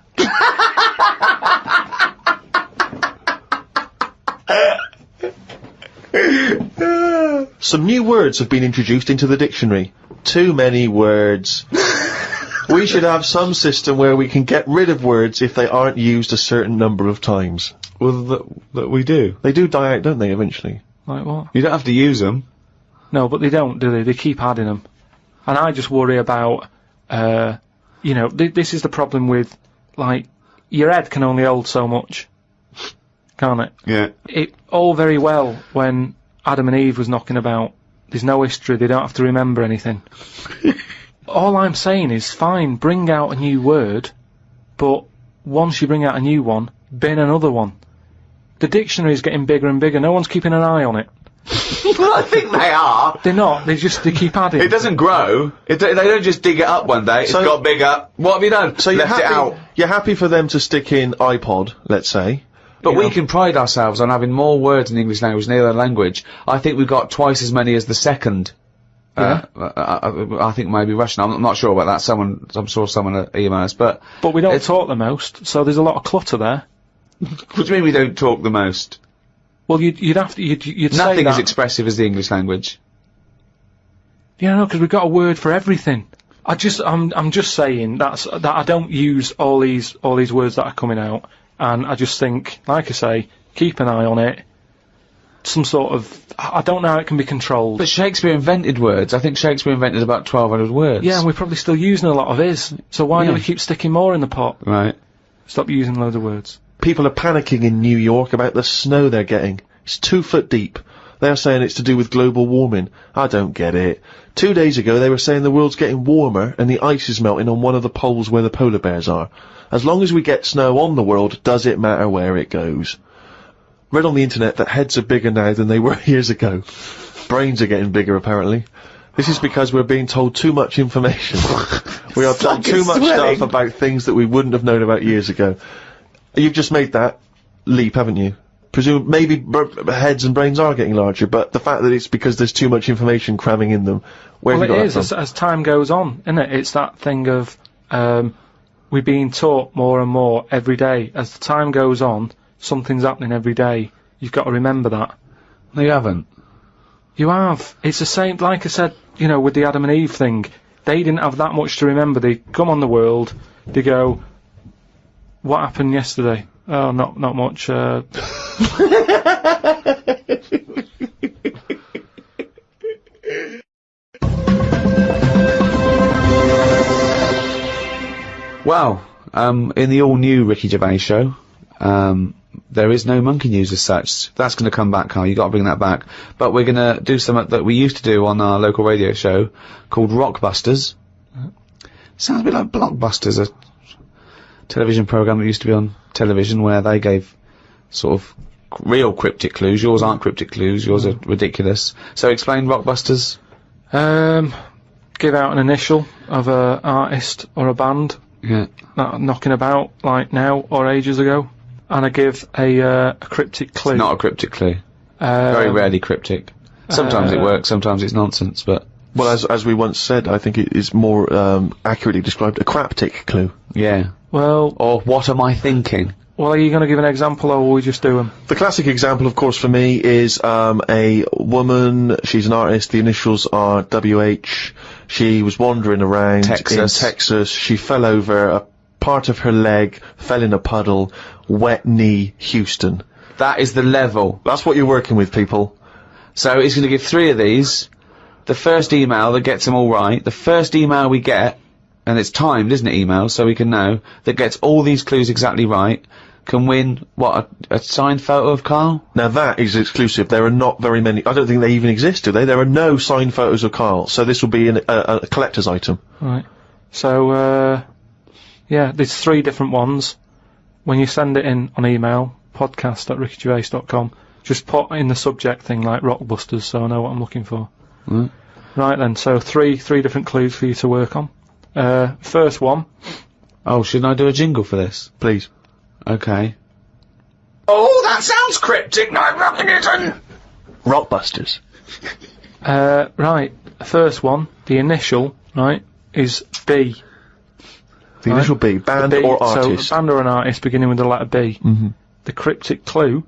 Some new words have been introduced into the dictionary. Too many words. We should have some system where we can get rid of words if they aren't used a certain number of times. Well, that we do. They do die out, don't they, eventually? Like what? You don't have to use them. No, but they don't, do they? They keep adding them. And I just worry about, you know, this is the problem with, like, your head can only hold so much, can't it? Yeah. It all very well when Adam and Eve was knocking about. There's no history, they don't have to remember anything. All I'm saying is, fine, bring out a new word, but once you bring out a new one, bin another one. The dictionary's getting bigger and bigger, no one's keeping an eye on it. Well, I think they are. They're not, they keep adding. It doesn't grow. They don't just dig it up one day, it's got bigger. What have you done? So you're Left it out. You're happy for them to stick in iPod, let's say. But we can pride ourselves on having more words in the English language than any other language. I think we've got twice as many as the second. Yeah. I think maybe Russian. I'm not sure about that. I'm sure someone email us, but we don't talk the most, so there's a lot of clutter there. What do you mean we don't talk the most? Well, you'd have to, you'd say Nothing that. as expressive as the English language. Yeah, no, because we've got a word for everything. I'm just saying that I don't use all these words that are coming out, and I just think, like I say, keep an eye on it. Some sort of, I don't know how it can be controlled. But Shakespeare invented words. I think Shakespeare invented about 1,200 words. Yeah, and we're probably still using a lot of his. So why do we keep sticking more in the pot? Right. Stop using loads of words. People are panicking in New York about the snow they're getting. It's 2 foot deep. They're saying it's to do with global warming. I don't get it. 2 days ago they were saying the world's getting warmer and the ice is melting on one of the poles where the polar bears are. As long as we get snow on the world, does it matter where it goes? Read on the internet that heads are bigger now than they were years ago. Brains are getting bigger, apparently. This is because we're being told too much information. We are told too much stuff about things that we wouldn't have known about years ago. You've just made that leap, haven't you? Maybe heads and brains are getting larger, but the fact that it's because there's too much information cramming in them, where have you got that from? As time goes on, isn't it? It's that thing of, we're being taught more and more every day. As the time goes on, something's happening every day. You've got to remember that. No, you haven't. You have. It's the same, like I said, you know, with the Adam and Eve thing. They didn't have that much to remember. They come on the world, they go, what happened yesterday? Oh, not much, Well, in the all-new Ricky Gervais show, there is no monkey news as such. That's going to come back, Karl. You got to bring that back. But we're going to do something that we used to do on our local radio show called Rockbusters. Sounds a bit like Blockbusters, a television program that used to be on television where they gave sort of real cryptic clues. Yours aren't cryptic clues. Yours are ridiculous. So explain Rockbusters. Give out an initial of a artist or a band. Yeah. Knocking about like now or ages ago. And I give a cryptic clue. It's not a cryptic clue. Very rarely cryptic. Sometimes it works, sometimes it's nonsense, but... Well, as we once said, I think it is more accurately described a craptic clue. Yeah. Well... Or what am I thinking? Well, are you going to give an example, or will we just do them? The classic example, of course, for me is a woman. She's an artist. The initials are WH. She was wandering around in Texas. She fell over. A part of her leg fell in a puddle. Wet knee, Houston. That is the level. That's what you're working with, people. So he's going to give 3 of these. The first email that gets them all right. The first email we get, and it's timed, isn't it, email, so we can know, that gets all these clues exactly right, can win, what, a signed photo of Karl? Now that is exclusive. There are not very many. I don't think they even exist, do they? There are no signed photos of Karl, so this will be a collector's item. Right. So, yeah, there's 3 different ones. When you send it in on email, podcast@rickygervais.com, just put in the subject thing like Rockbusters, so I know what I'm looking for. Mm. Right then, so three different clues for you to work on. First one. Oh, shouldn't I do a jingle for this? Please. Okay. Oh, that sounds cryptic, no Rockington! Rockbusters. Right, first one, the initial, right, is B. The initial B, band or artist? So, band or an artist beginning with the letter B. Mm-hmm. The cryptic clue,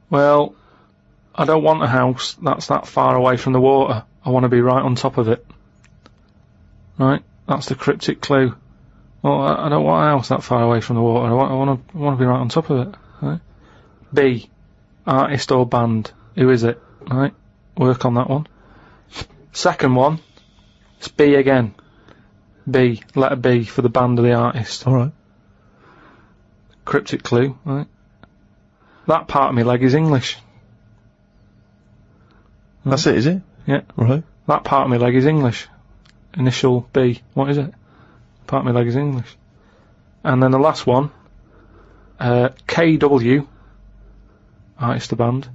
well, I don't want a house that's that far away from the water. I want to be right on top of it. Right? That's the cryptic clue. Well, I don't want a house that far away from the water. I want to be right on top of it. Right? B, artist or band. Who is it? Right? Work on that one. Second one, it's B again. B, letter B for the band or the artist. Alright. Cryptic clue, right? That part of my leg is English. That's it, is it? Yeah. Right. That part of my leg is English. Initial B. What is it? Part of my leg is English. And then the last one, KW, artist or band.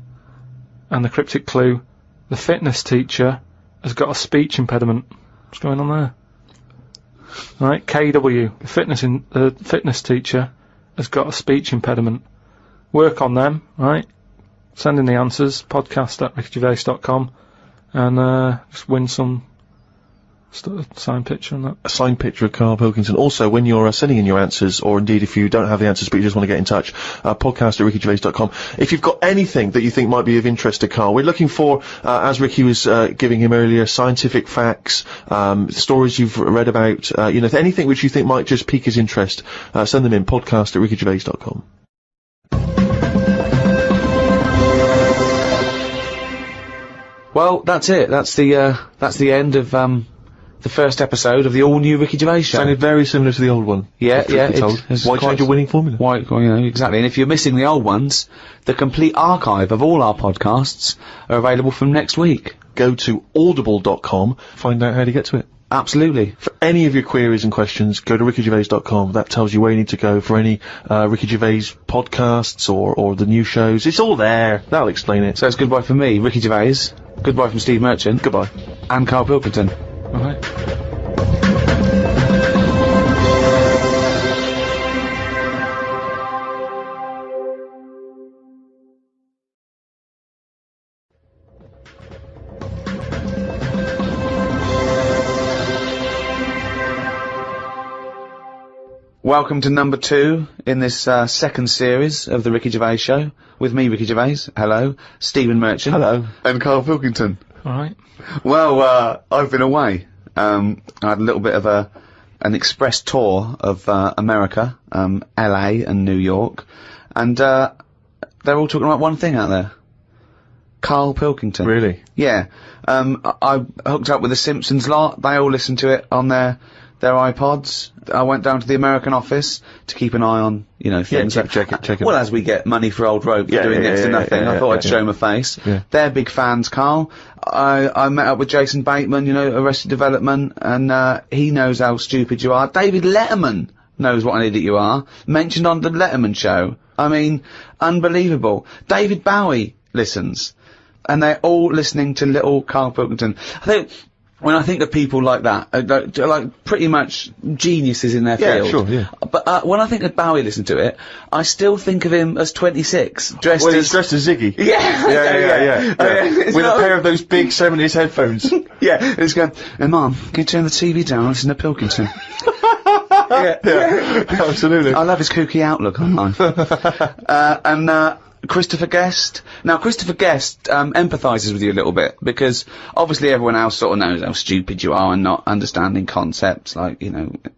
And the cryptic clue, the fitness teacher has got a speech impediment. What's going on there? Right, KW, the fitness teacher has got a speech impediment. Work on them, right? Send in the answers, podcast@rickygervais.com, and just win some signed picture and that. A signed picture of Karl Pilkington. Also, when you're sending in your answers, or indeed if you don't have the answers but you just want to get in touch, podcast@rickygervais.com. If you've got anything that you think might be of interest to Karl, we're looking for, as Ricky was giving him earlier, scientific facts, stories you've read about, anything which you think might just pique his interest, send them in, podcast@rickygervais.com. Well, that's it. That's the end of the first episode of the all-new Ricky Gervais show. Sounded very similar to the old one. Yeah. Why change a winning formula? Why, exactly. And if you're missing the old ones, the complete archive of all our podcasts are available from next week. Go to audible.com, find out how to get to it. Absolutely. For any of your queries and questions, go to rickygervais.com. That tells you where you need to go for any Ricky Gervais podcasts or the new shows. It's all there. That'll explain it. So it's goodbye from me, Ricky Gervais. Goodbye from Steve Merchant. Goodbye. And Karl Pilkington. Alright. Welcome to number 2 in this second series of the Ricky Gervais show. With me, Ricky Gervais. Hello. Stephen Merchant. Hello. And Karl Pilkington. Alright. Well, I've been away. I had a little bit of an express tour of America, LA and New York, and they're all talking about one thing out there. Karl Pilkington. Really? Yeah. I hooked up with the Simpsons lot. They all listen to it on their iPods. I went down to the American office to keep an eye on, things. Yeah, check it. Well, as we get money for old rope for doing next to nothing, I thought I'd show my face. Yeah. They're big fans, Karl. I met up with Jason Bateman, Arrested Development, and he knows how stupid you are. David Letterman knows what an idiot you are. Mentioned on the Letterman show. I mean, unbelievable. David Bowie listens. And they're all listening to little Karl Pilkington. When I think of people like that, like pretty much geniuses in their field. Sure, yeah. But when I think of Bowie listening to it, I still think of him as 26, dressed as Ziggy. Yeah. With a pair of those big 70s headphones. Yeah, it's going, hey Mum, can you turn the TV down and listen to Pilkington? yeah, absolutely. I love his kooky outlook on life. And Christopher Guest. Now, Christopher Guest empathises with you a little bit, because obviously everyone else sort of knows how stupid you are and not understanding concepts like, the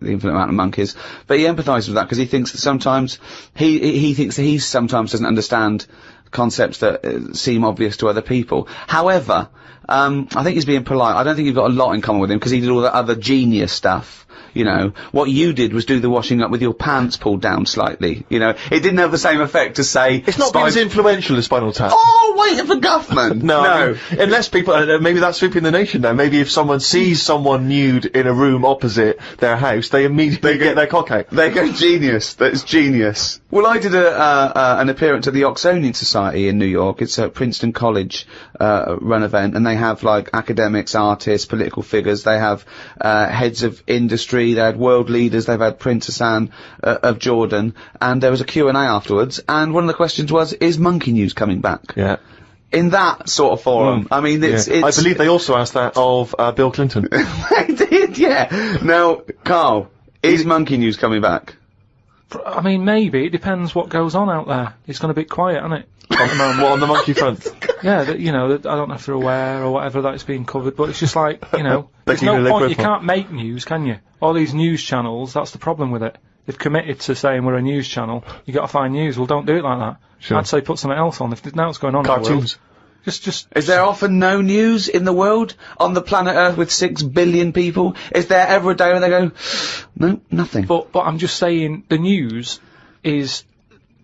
infinite amount of monkeys. But he empathises with that because he thinks that sometimes, he thinks that he sometimes doesn't understand concepts that seem obvious to other people. However, I think he's being polite. I don't think you've got a lot in common with him because he did all that other genius stuff. What you did was do the washing up with your pants pulled down slightly. It didn't have the same effect as, say... It's not been as influential as Spinal Tap. Oh, waiting for Guffman! No. I mean, unless people... maybe that's sweeping the nation now. Maybe if someone sees someone nude in a room opposite their house, they immediately get their cock out. They go, genius. That's genius. Well, I did an appearance at the Oxonian Society in New York. It's a Princeton College run event, and they have, like, academics, artists, political figures. They have heads of industry. They had world leaders. They've had Princess Anne of Jordan, and there was a Q&A afterwards. And one of the questions was, "Is Monkey News coming back?" Yeah. In that sort of forum. I mean, it's... I believe they also asked that of Bill Clinton. They did, yeah. Now, Karl, is Monkey News coming back? I mean, maybe. It depends what goes on out there. It's going to be quiet, isn't it? at the moment. What, on the monkey front? Yeah, that, you know, that I don't know if they're aware or whatever that it's being covered, but it's just like, you know, there's keeping no their point. grip You on. can't make news, can you? All these news channels, that's the problem with it. They've committed to saying we're a news channel. You got to find news. Well, don't do it like that. Sure. I'd say put something else on. If there's now what's going on in the world. Cartoons. Just. Is there often no news in the world on the planet Earth with 6 billion people? Is there ever a day when they go, no, nothing? But I'm just saying the news is.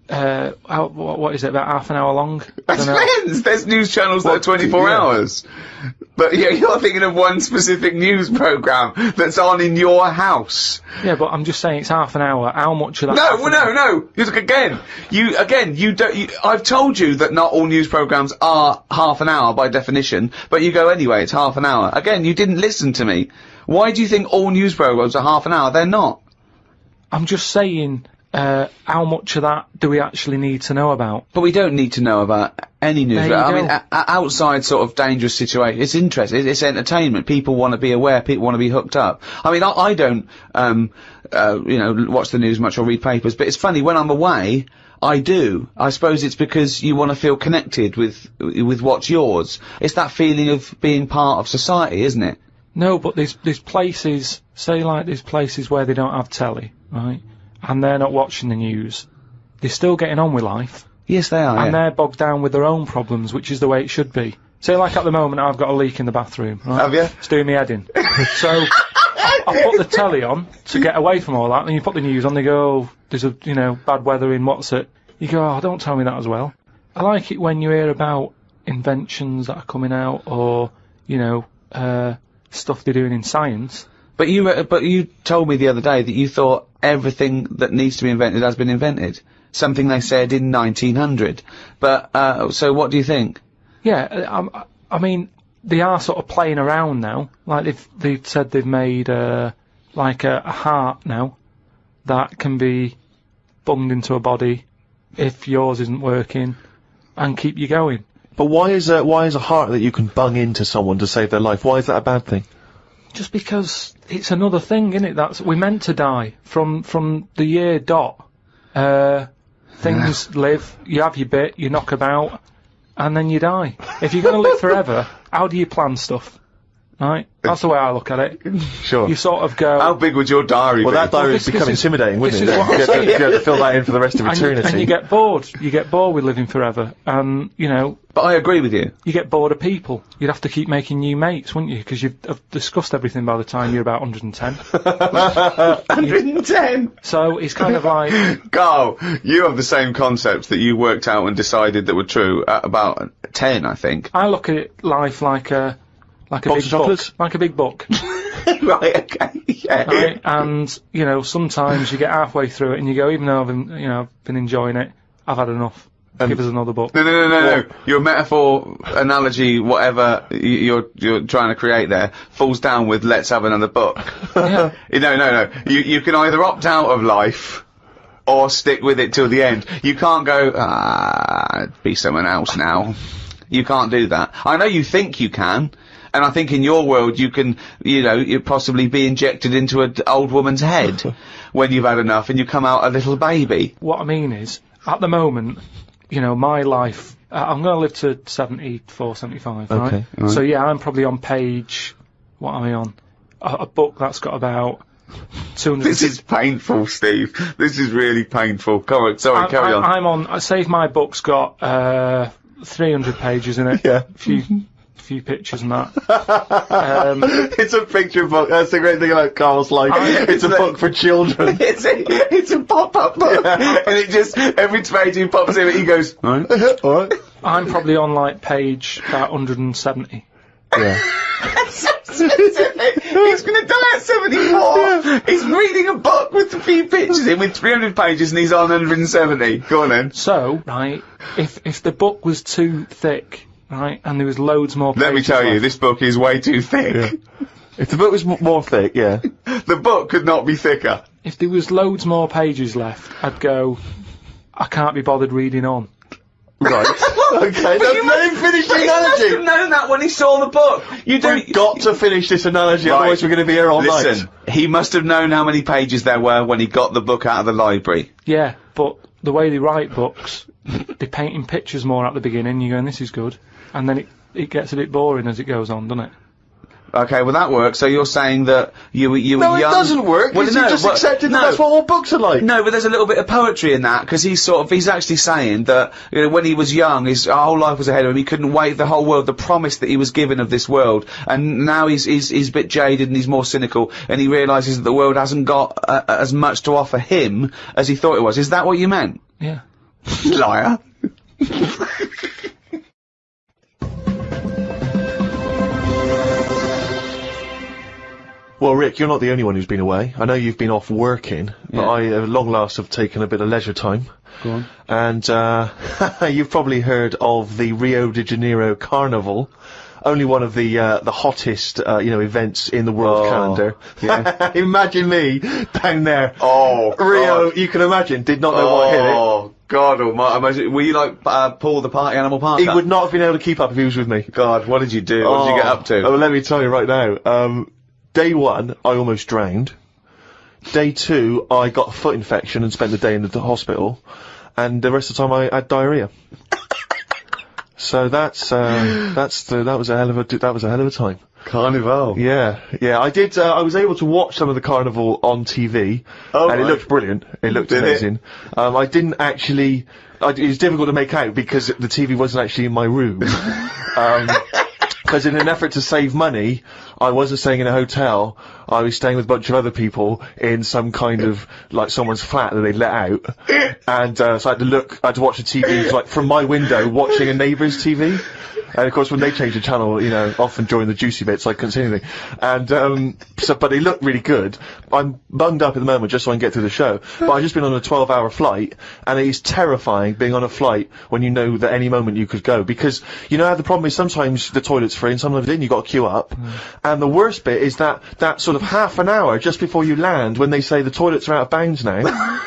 What is it? About half an hour long? It depends. There's news channels that are 24 hours. But yeah, you're thinking of one specific news programme that's on in your house. Yeah, but I'm just saying it's half an hour. How much of that? No. You don't. I've told you that not all news programmes are half an hour by definition, but you go anyway. It's half an hour. Again, you didn't listen to me. Why do you think all news programmes are half an hour? They're not. I'm just saying. How much of that do we actually need to know about? But we don't need to know about any news. There you I go. mean, outside sort of dangerous situations, it's interesting. It's entertainment. People want to be aware. People want to be hooked up. I mean, I don't, you know, watch the news much or read papers. But it's funny when I'm away. I do. I suppose it's because you want to feel connected with what's yours. It's that feeling of being part of society, isn't it? No, but there's places. Say like there's places where they don't have telly, right? And they're not watching the news. They're still getting on with life. Yes, they are. And they're bogged down with their own problems, which is the way it should be. Say, like at the moment, I've got a leak in the bathroom. Right? Have you? It's doing me head in. So I put the telly on to get away from all that. And you put the news on. They go, oh, there's a bad weather in what's it? You go, oh, don't tell me that as well. I like it when you hear about inventions that are coming out, or stuff they're doing in science. But you told me the other day that you thought everything that needs to be invented has been invented. Something they said in 1900. But, so what do you think? Yeah, I mean, they are sort of playing around now. Like, they've said they've made, like a heart now that can be bunged into a body if yours isn't working and keep you going. But why is a heart that you can bung into someone to save their life? Why is that a bad thing? Just because it's another thing, isn't it? We're meant to die from the year dot. Things live, you have your bit, you knock about, and then you die. If you're going to live forever, how do you plan stuff? Right? That's the way I look at it. Sure. You sort of go... How big would your diary be? Well, that diary would become intimidating, wouldn't it? You have to fill that in for the rest of eternity. And you get bored. You get bored with living forever. And, But I agree with you. You get bored of people. You'd have to keep making new mates, wouldn't you? Because you've discussed everything by the time you're about 110. 110? So it's kind of like... Karl, you have the same concepts that you worked out and decided that were true at about 10, I think. I look at life like a big book. Like a big book. Right, okay, yeah. Right? And, sometimes you get halfway through it and you go, even though I've been enjoying it, I've had enough. Give us another book. No. Your metaphor, analogy, whatever you're trying to create there, falls down with let's have another book. Yeah. No. You can either opt out of life or stick with it till the end. You can't go, be someone else now. You can't do that. I know you think you can. And I think in your world you can, you'd possibly be injected into an old woman's head when you've had enough and you come out a little baby. What I mean is, at the moment, my life, I'm going to live to 74, 75, right? Okay. Right. So yeah, I'm probably on page, what am I on? A book that's got about 200... This is painful, Steve. This is really painful. Carry on. I'm on, I say if my book's got 300 pages in it. Yeah. Few pictures and that. It's a picture book. That's the great thing about Karl's life. It's a book for children. It's a pop-up book. Yeah. And it just, every page he pops in, he goes, alright. Alright. I'm probably on, like, page about 170. Yeah. He's gonna die at 74! Yeah. He's reading a book with a few pictures in with 300 pages and he's on 170. Go on then. So, right, if the book was too thick... Right, and there was loads more pages. Let me tell you, this book is way too thick. Yeah. If the book was more thick, yeah. The book could not be thicker. If there was loads more pages left, I'd go, I can't be bothered reading on. Right. Okay, let him finish the analogy. He must have known that when he saw the book. We've got to finish this analogy, right. Otherwise we're going to be here all night. Listen, he must have known how many pages there were when he got the book out of the library. Yeah, but the way they write books, they're painting pictures more at the beginning. You're going, this is good, and then it gets a bit boring as it goes on, doesn't it? Okay, well that works. So you're saying that you were young. No, it doesn't work. Well, you just accepted that that's what all books are like. No, but there's a little bit of poetry in that, because he's actually saying that, you know, when he was young, his whole life was ahead of him. He couldn't wait the whole world, the promise that he was given of this world, and now he's a bit jaded and he's more cynical, and he realises that the world hasn't got as much to offer him as he thought it was. Is that what you meant? Yeah. Liar. Well, Rick, you're not the only one who's been away. I know you've been off working, but I, at long last, have taken a bit of leisure time. Go on. And, you've probably heard of the Rio de Janeiro Carnival. Only one of the hottest, events in the world calendar. Yeah. Imagine me down there. Oh, Rio, God. You can imagine, did not know what hit it. Oh, God almighty. Were you like, Paul the Party Animal Parker? He would not have been able to keep up if he was with me. God, what did you do? What did you get up to? Oh, well, let me tell you right now. Day 1, I almost drowned. Day 2, I got a foot infection and spent the day in the hospital. And the rest of the time I had diarrhea. So that was a hell of a time. Carnival. Yeah, I did, I was able to watch some of the carnival on TV. Oh, and it looked brilliant. It looked amazing. I didn't actually, it was difficult to make out because the TV wasn't actually in my room. Because in an effort to save money, I wasn't staying in a hotel, I was staying with a bunch of other people in some kind of, like, someone's flat that they'd let out. And, so I had to watch the TV, like, from my window, watching a neighbour's TV. And of course, when they changed the channel, you know, often during the juicy bits, I couldn't see anything. And, but they looked really good. I'm bunged up at the moment just so I can get through the show. But I've just been on a 12-hour flight, and it is terrifying being on a flight when you know that any moment you could go. Because, you know how the problem is sometimes the toilet's free and sometimes you've got to queue up. And the worst bit is that sort of half an hour just before you land when they say the toilets are out of bounds now.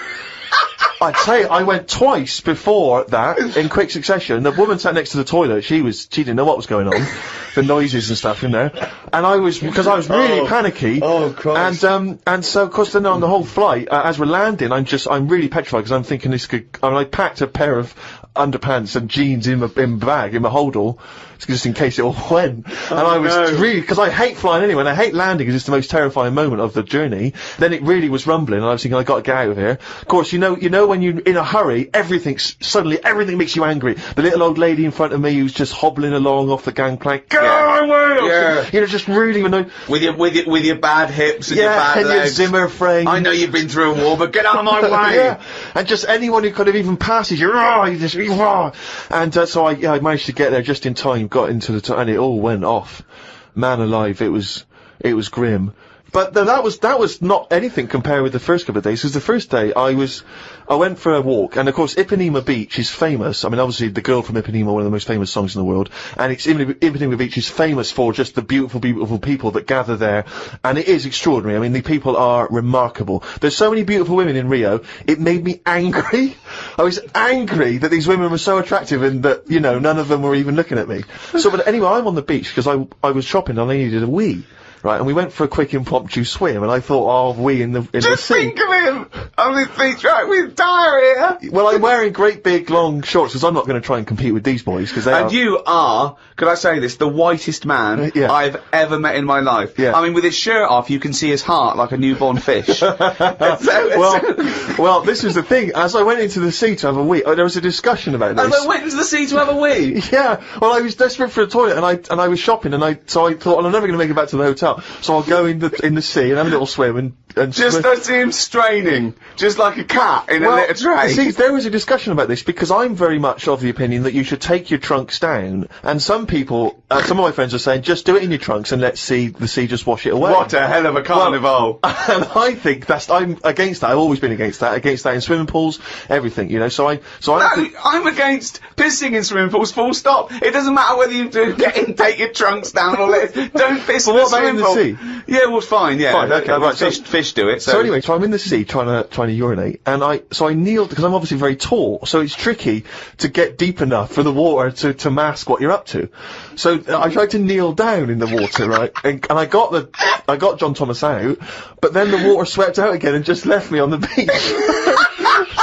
I'd say I went twice before that in quick succession. The woman sat next to the toilet. She didn't know what was going on, the noises and stuff in there. And because I was really panicky. Oh Christ! And so of course then on the whole flight, as we're landing, I'm really petrified because I'm thinking I packed a pair of underpants and jeans in my bag in my holdall just in case it all went. And I was really, because I hate flying anyway, and I hate landing because it's the most terrifying moment of the journey. Then it really was rumbling, and I was thinking, I got to get out of here. Of course, you know when you're in a hurry, everything makes you angry. The little old lady in front of me who's just hobbling along off the gangplank. Get out of my way! Yeah. You know, just really annoying. With your bad hips and your bad and legs. your Zimmer frame. I know you've been through a war, but get out of my way! Yeah. And just anyone who kind of even passes you, and so I managed to get there just in time, got into and it all went off. Man alive, it was grim. But that was not anything compared with the first couple of days, because the first day I went for a walk, and of course Ipanema Beach is famous. I mean, obviously The Girl from Ipanema, one of the most famous songs in the world, and Ipanema Beach is famous for just the beautiful, beautiful people that gather there, and it is extraordinary. I mean, the people are remarkable. There's so many beautiful women in Rio, it made me angry. I was angry that these women were so attractive and that, you know, none of them were even looking at me. So, but anyway, I'm on the beach, because I was shopping and I needed a wee. Right, and we went for a quick impromptu swim, and I thought, we in the sea. Just think of him on this beach, right, with diarrhea. Well, I'm wearing great big long shorts, because I'm not going to try and compete with these boys, because they are... And you are, could I say this, the whitest man I've ever met in my life. Yeah. I mean, with his shirt off, you can see his heart like a newborn fish. Well, this was the thing. As I went into the sea to have a wee, there was a discussion about this. As I went into the sea to have a wee? Yeah. Well, I was desperate for a toilet, and I was shopping, so I thought, well, I'm never going to make it back to the hotel. So I'll go in the sea and have a little swim and just I see him straining, just like a cat in a litter tray. See, there was a discussion about this, because I'm very much of the opinion that you should take your trunks down, and some people, some of my friends are saying, just do it in your trunks and let the sea just wash it away. What a hell of a carnival! Well, and I think I'm against that. I've always been against that in swimming pools, everything, you know. I'm against pissing in swimming pools. Full stop. It doesn't matter whether you take your trunks down or don't piss in the swimming pool. Sea? Yeah, well, fine, yeah. Fine, okay, right, fish do it, so anyway, so I'm in the sea trying to urinate, and I kneeled, because I'm obviously very tall, so it's tricky to get deep enough for the water to mask what you're up to. So I tried to kneel down in the water, right, and I got John Thomas out, but then the water swept out again and just left me on the beach.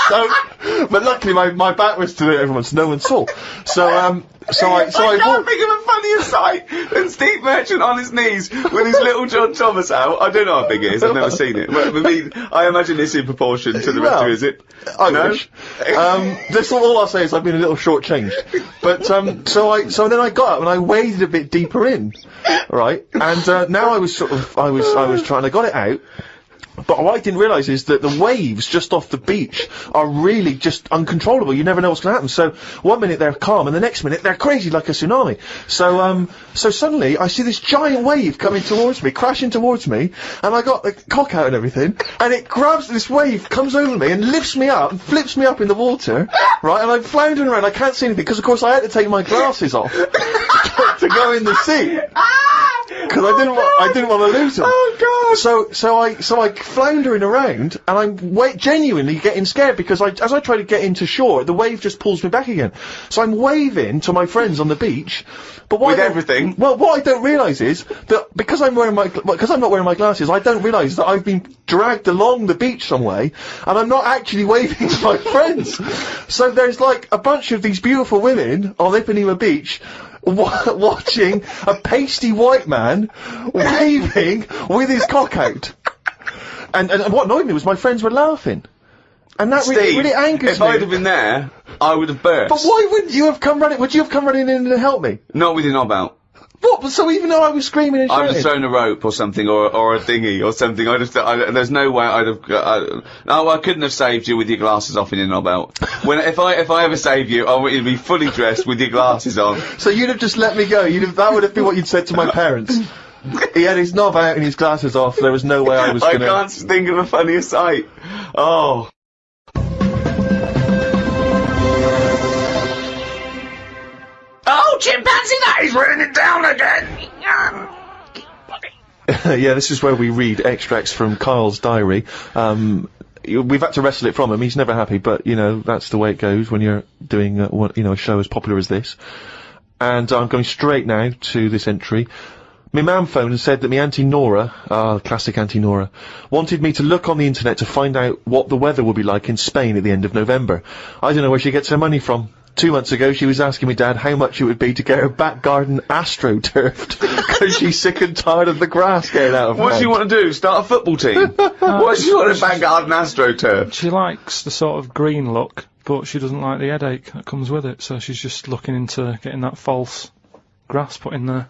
But luckily my back was to everyone, so no one saw. So I can't think of a funnier sight than Steve Merchant on his knees with his little John Thomas out. I don't know how big it is, I've never seen it. But I mean, I imagine it's in proportion to the rest of it, is it? I wish. That's all I'll say is I've been a little shortchanged. But, so then I got up and I waded a bit deeper in, right? And, now I was trying, I got it out. But what I didn't realise is that the waves just off the beach are really just uncontrollable. You never know what's going to happen. So one minute they're calm, and the next minute they're crazy like a tsunami. So suddenly I see this giant wave coming towards me, crashing towards me, and I got the cock out and everything, and it grabs this wave, comes over me, and lifts me up, and flips me up in the water, right? And I'm floundering around. I can't see anything because, of course, I had to take my glasses off to go in the sea. Because I didn't want to lose them. Oh God! So I floundering around, and I'm genuinely getting scared because as I try to get into shore, the wave just pulls me back again. So I'm waving to my friends on the beach, but what I don't realise is that because I'm not wearing my glasses, I don't realise that I've been dragged along the beach some way, and I'm not actually waving to my friends. So there's like a bunch of these beautiful women on Ipanema Beach. Watching a pasty white man waving with his cock out. And what annoyed me was my friends were laughing. And that really angers me. If I'd have been there, I would have burst. But why wouldn't you have come running? Would you have come running in and helped me? Not with your knob out. What? So even though I was screaming and shouting? I would have thrown a rope or something, or a dinghy or something. There's no way I'd have. No, I couldn't have saved you with your glasses off and your knob out. If I ever save you, I want you to be fully dressed with your glasses on. So you'd have just let me go. That would have been what you'd said to my parents. He had his knob out and his glasses off. There was no way I was gonna. I can't think of a funnier sight. Oh. Oh, chimpanzee, that is raining down again! Yeah, this is where we read extracts from Karl's diary. We've had to wrestle it from him. He's never happy, but, you know, that's the way it goes when you're doing, a show as popular as this. And I'm going straight now to this entry. My mam phoned and said that my Auntie Nora, classic Auntie Nora, wanted me to look on the internet to find out what the weather will be like in Spain at the end of November. I don't know where she gets her money from. 2 months ago, she was asking me dad how much it would be to get her back garden astroturfed because she's sick and tired of the grass getting out of What does she want to do? Start a football team? What does she want a back garden astroturf? She likes the sort of green look, but she doesn't like the headache that comes with it, so she's just looking into getting that false grass put in there.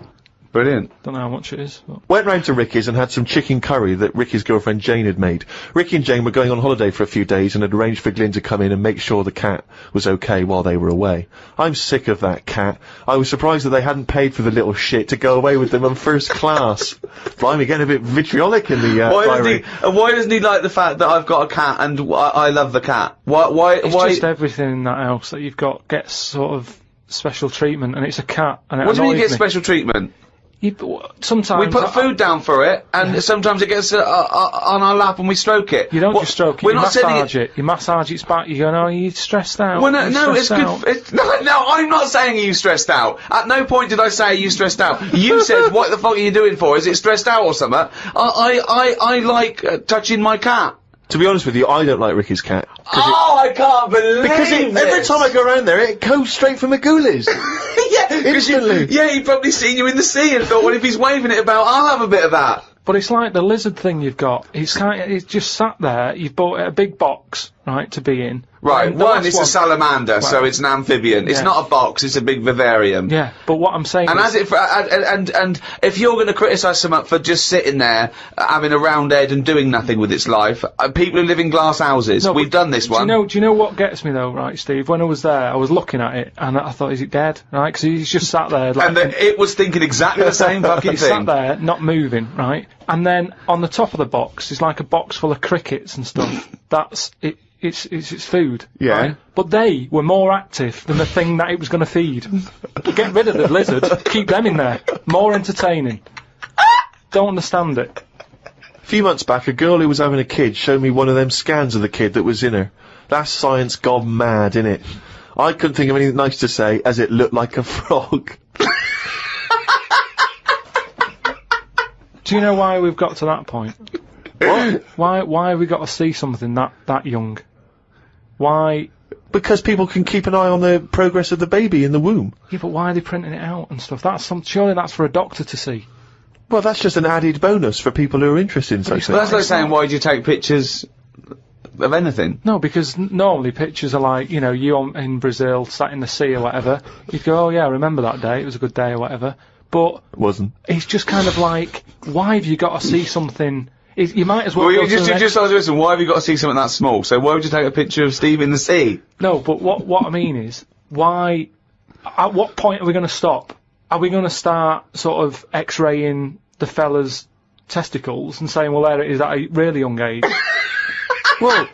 Brilliant. Don't know how much it is. But. Went round to Ricky's and had some chicken curry that Ricky's girlfriend Jane had made. Ricky and Jane were going on holiday for a few days and had arranged for Glyn to come in and make sure the cat was okay while they were away. I'm sick of that cat. I was surprised that they hadn't paid for the little shit to go away with them on first class. Blimey, getting a bit vitriolic in the diary. Why doesn't he like the fact that I've got a cat and I love the cat? Why? It's just everything in that house that you've got gets sort of special treatment, and it's a cat, and it What do you mean you get me. special treatment? Sometimes we put food down for it, and sometimes it gets on our lap and we stroke it. You don't just stroke it. You massage it. You massage its back. You go, no, you're stressed out. Well, no, it's good. No, I'm not saying you stressed out. At no point did I say you stressed out. You said, "What the fuck are you doing for? Is it stressed out or something?" I like touching my cat. To be honest with you, I don't like Ricky's cat. Oh, I can't believe because every time I go around there, it goes straight for my ghoulies. Yeah, instantly. He'd probably seen you in the sea and thought, well, if he's waving it about, I'll have a bit of that. But it's like the lizard thing you've got. It's just sat there. You've bought a big box, right, to be in. Right, it's a salamander, so it's an amphibian. Yeah. It's not a box, it's a big vivarium. Yeah, but what I'm saying is... And if you're going to criticise someone for just sitting there, having a round head and doing nothing with its life, people who live in glass houses, we've done this one. Do you know what gets me though, right, Steve? When I was there, I was looking at it, and I thought, is it dead? Right, because he's just sat there like... And it was thinking exactly the same fucking thing. Sat there, not moving, right? And then, on the top of the box, is like a box full of crickets and stuff. That's it. It's food, yeah. Right? But they were more active than the thing that it was going to feed. Get rid of the lizard, keep them in there. More entertaining. Don't understand it. A few months back, a girl who was having a kid showed me one of them scans of the kid that was in her. That's science gone mad, innit? I couldn't think of anything nice to say, as it looked like a frog. Do you know why we've got to that point? What? Why have we got to see something that young? Why? Because people can keep an eye on the progress of the baby in the womb. Yeah, but why are they printing it out and stuff? Surely that's for a doctor to see. Well, that's just an added bonus for people who are interested in such things. Well, that's like saying, why do you take pictures of anything? No, because normally pictures are like, you know, in Brazil, sat in the sea or whatever. You'd go, oh yeah, I remember that day, it was a good day or whatever. But... It wasn't. It's just kind of like, why have you got to see something... You might as well. Well, you just listen. Why have you got to see something that small? So why would you take a picture of Steve in the sea? No, but what I mean is, why? At what point are we going to stop? Are we going to start sort of X-raying the fella's testicles and saying, well, there it is at a really young age? Well,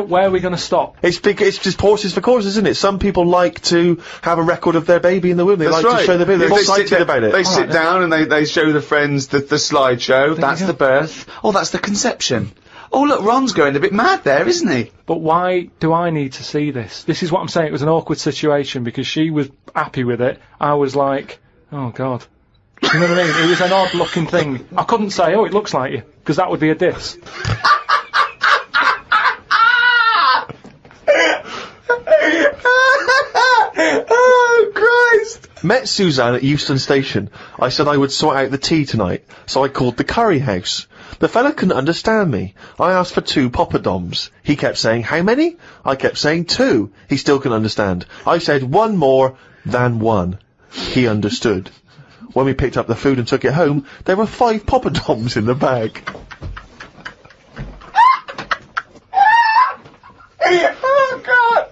where are we going to stop? It's just horses for courses, isn't it? Some people like to have a record of their baby in the womb. They like to show their baby. They're excited about it. They sit down and they show the friends the slideshow. That's the birth. Oh, that's the conception. Oh, look, Ron's going a bit mad there, isn't he? But why do I need to see this? This is what I'm saying. It was an awkward situation because she was happy with it. I was like, oh, God. You know what I mean? It was an odd-looking thing. I couldn't say, oh, it looks like you, because that would be a diss. Oh, Christ! Met Suzanne at Euston Station. I said I would sort out the tea tonight, so I called the curry house. The fella couldn't understand me. I asked for 2 poppadoms. He kept saying, how many? I kept saying 2. He still couldn't understand. I said 1 more than 1. He understood. When we picked up the food and took it home, there were 5 poppadoms in the bag. Oh, God!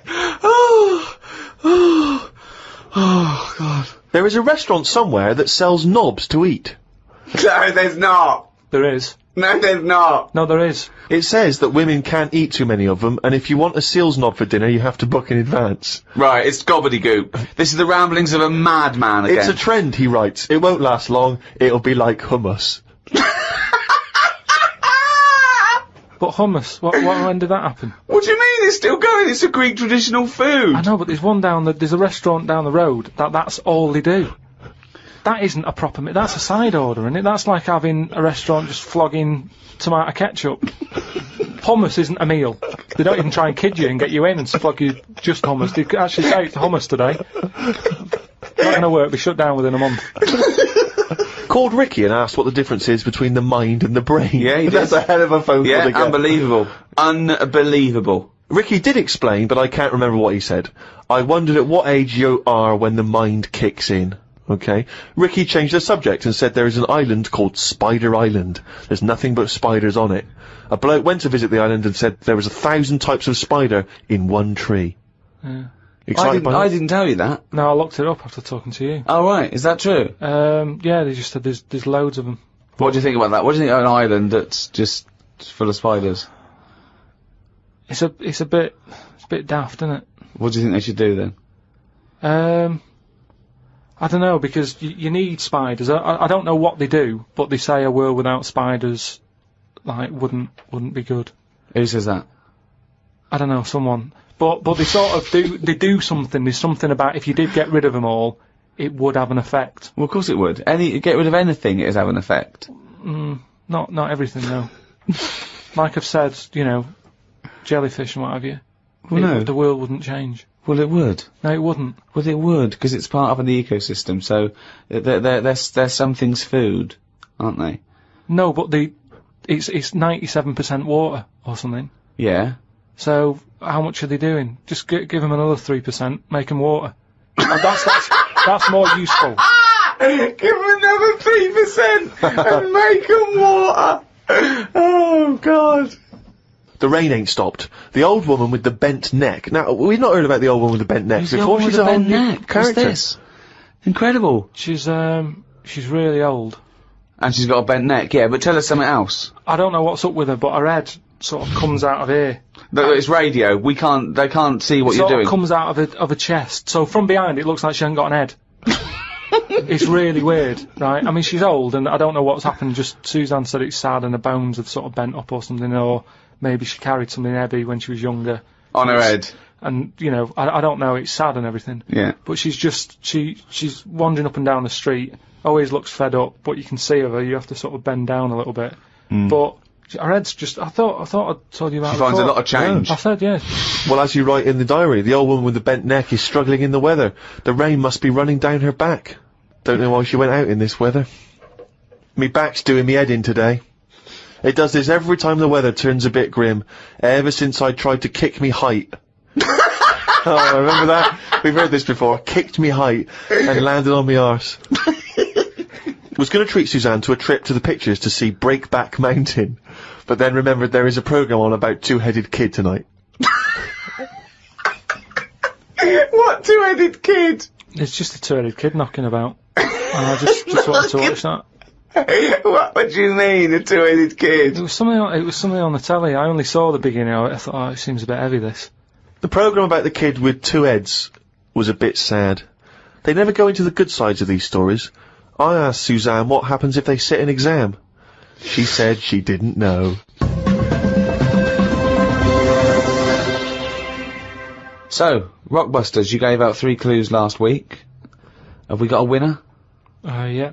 Oh, God. There is a restaurant somewhere that sells knobs to eat. No, there's not. There is. No, there's not. No, there is. It says that women can't eat too many of them, and if you want a seal's knob for dinner, you have to book in advance. Right, it's gobbledygook. This is the ramblings of a madman again. It's a trend, he writes. It won't last long. It'll be like hummus. But hummus, when did that happen? What do you mean it's still going? It's a Greek traditional food. I know, but there's a restaurant down the road that's all they do. That isn't a proper meal, that's a side order, isn't it? That's like having a restaurant just flogging tomato ketchup. Hummus isn't a meal. They don't even try and kid you and get you in and flog you just hummus. They actually say it's hummus today. Not gonna work, be shut down within a month. Called Ricky and asked what the difference is between the mind and the brain. Yeah, he did. That's a hell of a phone call to get. Unbelievable. Unbelievable. Ricky did explain, but I can't remember what he said. I wondered at what age you are when the mind kicks in. Okay. Ricky changed the subject and said there is an island called Spider Island. There's nothing but spiders on it. A bloke went to visit the island and said there was 1,000 types of spider in one tree. Yeah. I didn't tell you that. No, I looked it up after talking to you. Oh, right. Is that true? Yeah, they just said there's loads of them. What do you think about that? What do you think of an island that's just full of spiders? It's a bit daft, isn't it? What do you think they should do then? I don't know, because you need spiders. I don't know what they do, but they say a world without spiders, like, wouldn't be good. Who says that? I don't know, someone. But they sort of do something. There's something about if you did get rid of them all, it would have an effect. Well, of course it would. Get rid of anything, it'd have an effect. Not everything, though. Like I've said, you know, jellyfish and what have you. Well, no. The world wouldn't change. Well, it would. No, it wouldn't. Well, it would, because it's part of an ecosystem, so they're some things food, aren't they? No, but it's 97% water or something. Yeah. So, how much are they doing? Just give them another 3%, make them water. That's more useful. Give them another 3% and make them water! Oh, God. The rain ain't stopped. The old woman with the bent neck. Now, we've not heard about the old woman with the bent neck before. She's a whole new character. What's this? Incredible. She's really old. And she's got a bent neck, yeah, but tell us something else. I don't know what's up with her, but her head sort of comes out of here. It's radio. They can't see what you're doing. It comes out of a chest. So from behind it looks like she hasn't got an head. It's really weird, right? I mean, she's old and I don't know what's happened. Just Suzanne said it's sad and her bones have sort of bent up or something, or maybe she carried something heavy when she was younger. On her head. And, you know, I don't know, it's sad and everything. Yeah. But she's wandering up and down the street, always looks fed up, but you can see her, you have to sort of bend down a little bit. But Her head's just. I thought I'd told you about. She finds a before. lot of change. I said yes. Well, as you write in the diary, the old woman with the bent neck is struggling in the weather. The rain must be running down her back. Don't know why she went out in this weather. Me back's doing me head in today. It does this every time the weather turns a bit grim, ever since I tried to kick me height. Oh, remember that? We've heard this before. Kicked me height and landed on me arse. Was going to treat Suzanne to a trip to the pictures to see Breakback Mountain, but then remembered there is a programme on about two-headed kid tonight. What two-headed kid? It's just a two-headed kid knocking about. And I just wanted to watch that. What do you mean, a two-headed kid? It was something on the telly. I only saw the beginning of it. I thought, oh, it seems a bit heavy, this. The programme about the kid with two heads was a bit sad. They never go into the good sides of these stories. I asked Suzanne what happens if they sit an exam. She said she didn't know. So, Rockbusters, you gave out 3 clues last week. Have we got a winner? Yeah.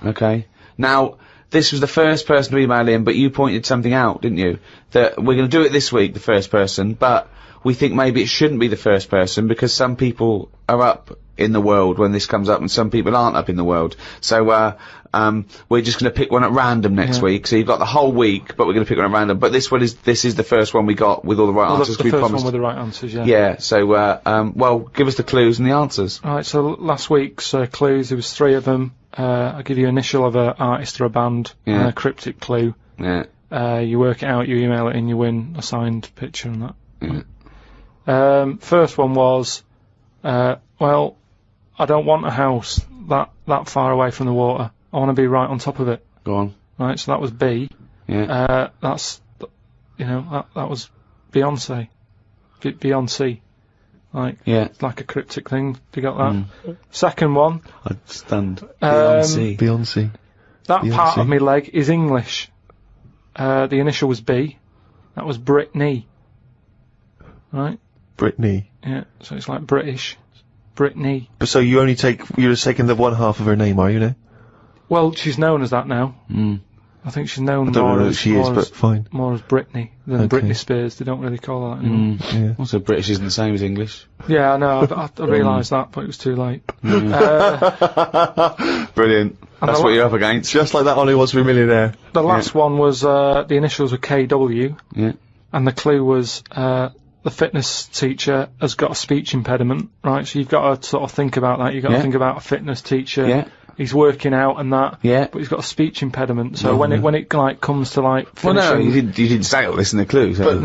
Okay. Now, this was the first person to email in, but you pointed something out, didn't you? That we're going to do it this week, the first person, but we think maybe it shouldn't be the first person because some people are up in the world when this comes up and some people aren't up in the world. So, we're just going to pick one at random next week. So you've got the whole week, but we're going to pick one at random. But this is the first one we got with all the right answers. The we first promised. one with the right answers, yeah. Yeah, so, well, give us the clues and the answers. Alright, so last week's clues, there was 3 of them. I'll give you initial of an artist or a band, and a cryptic clue. Yeah. You work it out, you email it in, you win a signed picture and that. First one was, well, I don't want a house that far away from the water. I want to be right on top of it. Go on. Right, so that was B. Yeah. That's, you know, that was Beyonce. Beyonce. Like, it's like a cryptic thing. You got that? Second one. I stand. Beyonce. That part of my leg is English. The initial was B. That was Britney. Right? Britney. Yeah, so it's like British. Britney. But so you're just taking the one half of her name, are you now? Well, she's known as that now. I think she's known more as Britney than Britney Spears. They don't really call her that anymore. Yeah. Also, British isn't the same as English. Yeah, I know. I realised that, but it was too late. Brilliant. That's what you're up against. Just like that on Who Wants to Be a Millionaire. The last one was, the initials were KW. Yeah. And the clue was, the fitness teacher has got a speech impediment, right? So you've got to sort of think about that. You've got to think about a fitness teacher. Yeah. He's working out and that. Yeah. But he's got a speech impediment. So when it like comes to like finishing. Well, no, you didn't say all this in the clue. So.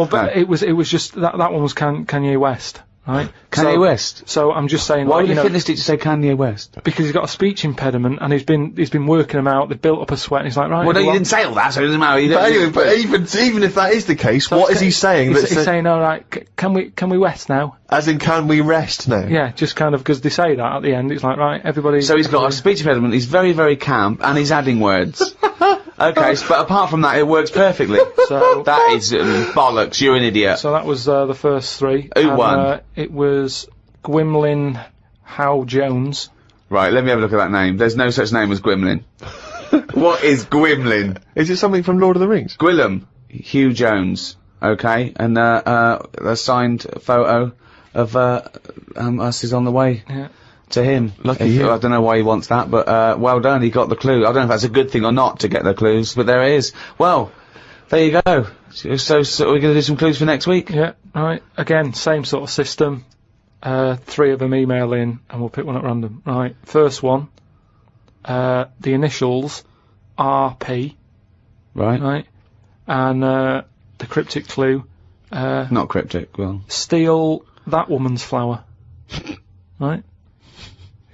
But it was just that one was Kanye West. Right? Kanye West. So I'm just saying. Why would the fitness teacher say Kanye West? Because he's got a speech impediment and he's been working them out. They've built up a sweat. And he's like, right. Well, no, you didn't say all that, so it doesn't matter. But even if that is the case, what is he saying? He's saying, all right, can we rest now? As in, can we rest now? Yeah, just kind of because they say that at the end. It's like, right, everybody. So he's got a speech impediment. He's very, very camp, and he's adding words. Okay, but apart from that, it works perfectly. So that is bollocks. You're an idiot. So that was the first 3. Who won? It was Gwymlyn Howe Jones. Right, let me have a look at that name. There's no such name as Gwymlyn. What is Gwymlyn? Is it something from Lord of the Rings? Gwillem Hugh Jones. Okay, and a signed photo of us is on the way. Yeah. To him. Lucky you. I don't know why he wants that, but well done, he got the clue. I don't know if that's a good thing or not to get the clues, but there it is. Well, there you go. So we're going to do some clues for next week? Yeah, right. Again, same sort of system. 3 of them email in, and we'll pick one at random. Right, first one. The initials RP. Right. Right. And the cryptic clue. Not cryptic, well. Steal that woman's flower. Right?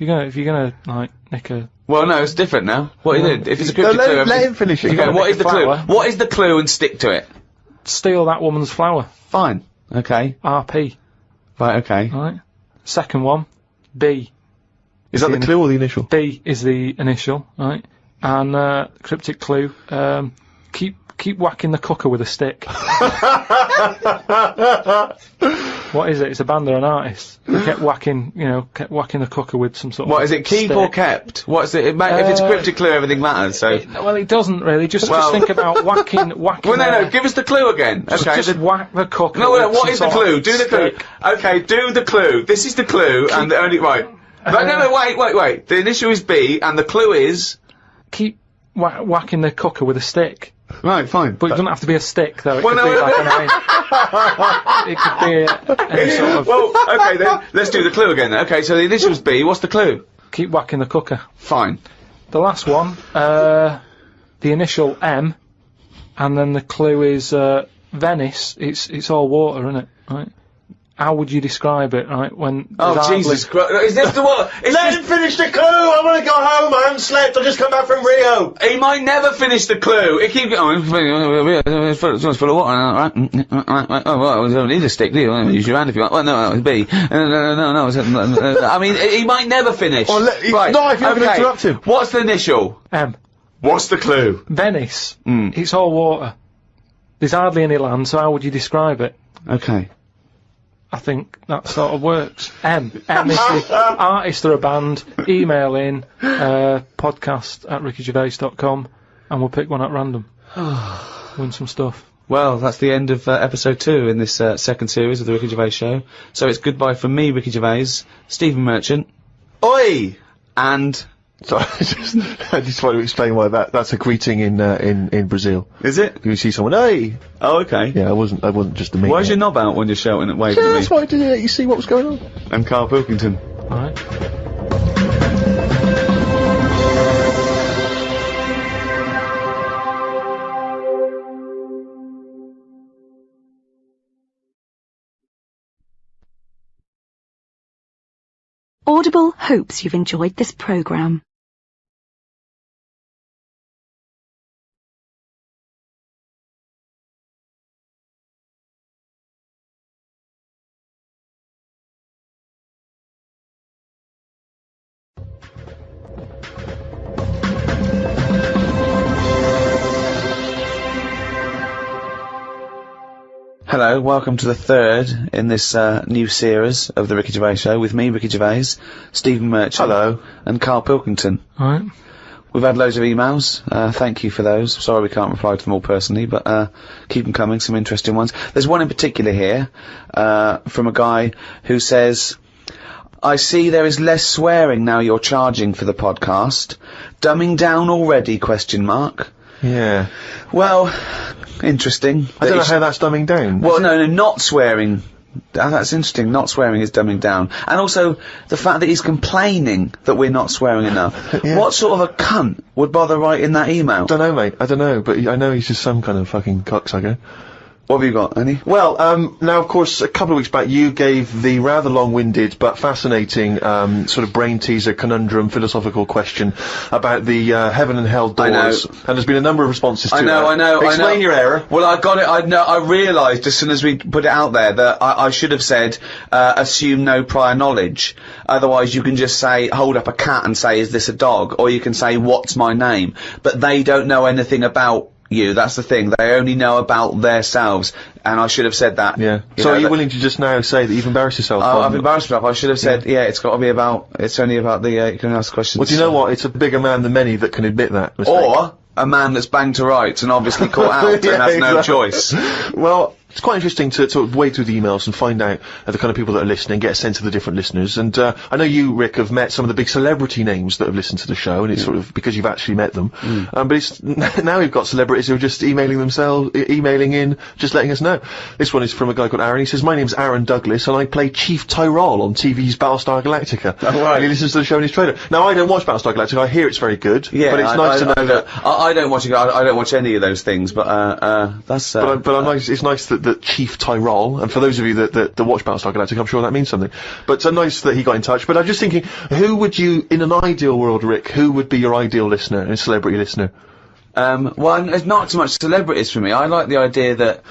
If you're gonna like nick a. Well, no, it's different now. What is it? If it's a cryptic clue, let him finish it. What is the clue? What is the clue, and stick to it? Steal that woman's flower. Fine. Okay. RP. Right. Okay. Right. Second one. B. Is that the clue or the initial? B is the initial. Right. And cryptic clue. Keep whacking the cooker with a stick. What is it? It's a band or an artist. They kept whacking the cooker with some sort of. What is it? Keep or kept? What's it? If it's cryptic clue, everything matters. So. It doesn't really. Just think about whacking. Well, no. Give us the clue again. Okay. Just whack the cooker. No, what is the clue? Do the clue. Okay, do the clue. This is the clue, and the only right. But no, wait. The initial is B, and the clue is. Keep whacking the cooker with a stick. Right, fine. But it doesn't have to be a stick, though. It could be like an iron. It could be any sort of. Well, okay then. Let's do the clue again. Then. Okay, so the initials B. What's the clue? Keep whacking the cooker. Fine. The last one, the initial M, and then the clue is Venice. It's all water, isn't it? Right. How would you describe it, right, when... Oh, Jesus Christ. Is this the one? Let him finish the clue! I want to go home! I haven't slept! I just come back from Rio! He might never finish the clue! He keeps going, it's full of water, right? Oh, well, you don't need a stick, do you? Use your hand if you want. Well, no, it's B. No, I mean, he might never finish. Well, right. No, if you're going to interrupt him. What's the initial? M. What's the clue? Venice. It's all water. There's hardly any land, so how would you describe it? Okay. I think that sort of works. M is the artist or a band. Email in podcast@rickygervais.com and we'll pick one at random. Win some stuff. Well, that's the end of episode 2 in this second series of the Ricky Gervais Show. So it's goodbye from me, Ricky Gervais, Stephen Merchant. Oi! And... Sorry, I just want to explain why that's a greeting in Brazil. Is it? You see someone, hey! Oh, okay. Yeah, I wasn't just a me. Why's your knob out when you're shouting and waving at me? That's why I did it, you see what was going on. I'm Karl Pilkington. Alright. Audible hopes you've enjoyed this programme. Hello, welcome to the third in this new series of the Ricky Gervais Show with me, Ricky Gervais, Stephen Merchant. Hello. And Karl Pilkington. Alright. We've had loads of emails. Thank you for those. Sorry we can't reply to them all personally, but keep them coming, some interesting ones. There's one in particular here from a guy who says, I see there is less swearing now you're charging for the podcast. Dumbing down already, ? Yeah. Well, interesting. I don't know how that's dumbing down. Well, no, not swearing. That's interesting. Not swearing is dumbing down. And also, the fact that he's complaining that we're not swearing enough. Yeah. What sort of a cunt would bother writing that email? Don't know, mate. I don't know, but I know he's just some kind of fucking cocksucker. What have you got, Annie? Well, now, of course, a couple of weeks back, you gave the rather long-winded but fascinating sort of brain teaser, conundrum, philosophical question about the heaven and hell doors. And there's been a number of responses to that. I know. Explain your error. Well, I got it. I realised as soon as we put it out there that I should have said, assume no prior knowledge. Otherwise, you can just say, hold up a cat and say, is this a dog? Or you can say, what's my name? But they don't know anything about you. That's the thing. They only know about themselves, and I should have said that. Yeah. So are you willing to just now say that you've embarrassed yourself? I've embarrassed myself. I should have said, yeah, it's got to be about. It's only about the. You can ask questions. Well, do you know what? It's a bigger man than many that can admit that mistake. Or a man that's banged to rights and obviously caught out and has no choice. Well, it's quite interesting to sort of wade through the emails and find out the kind of people that are listening, get a sense of the different listeners. And I know you, Rick, have met some of the big celebrity names that have listened to the show, and it's sort of because you've actually met them. But it's now we've got celebrities who are just emailing in, just letting us know. This one is from a guy called Aaron. He says, my name's Aaron Douglas, and I play Chief Tyrol on TV's Battlestar Galactica. Oh, right. And he listens to the show in his trailer. Now, I don't watch Battlestar Galactica. I hear it's very good. Yeah, but it's nice to know that... I don't watch it. I don't watch any of those things, but that's... it's nice that Chief Tyrol, and for those of you that watch Battlestar Galactica, I'm sure that means something. But nice that he got in touch. But I'm just thinking, who would you, in an ideal world, Rick, who would be your ideal listener, a celebrity listener? Well, it's not so much celebrities for me. I like the idea that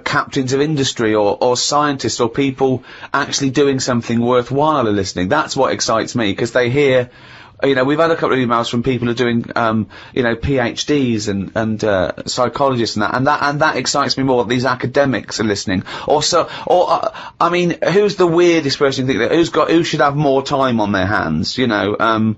captains of industry or scientists or people actually doing something worthwhile are listening. That's what excites me, because they hear You know, we've had a couple of emails from people who are doing, you know, PhDs and psychologists and that excites me more. That these academics are listening. I mean, who's the weirdest person you think that who should have more time on their hands? You know,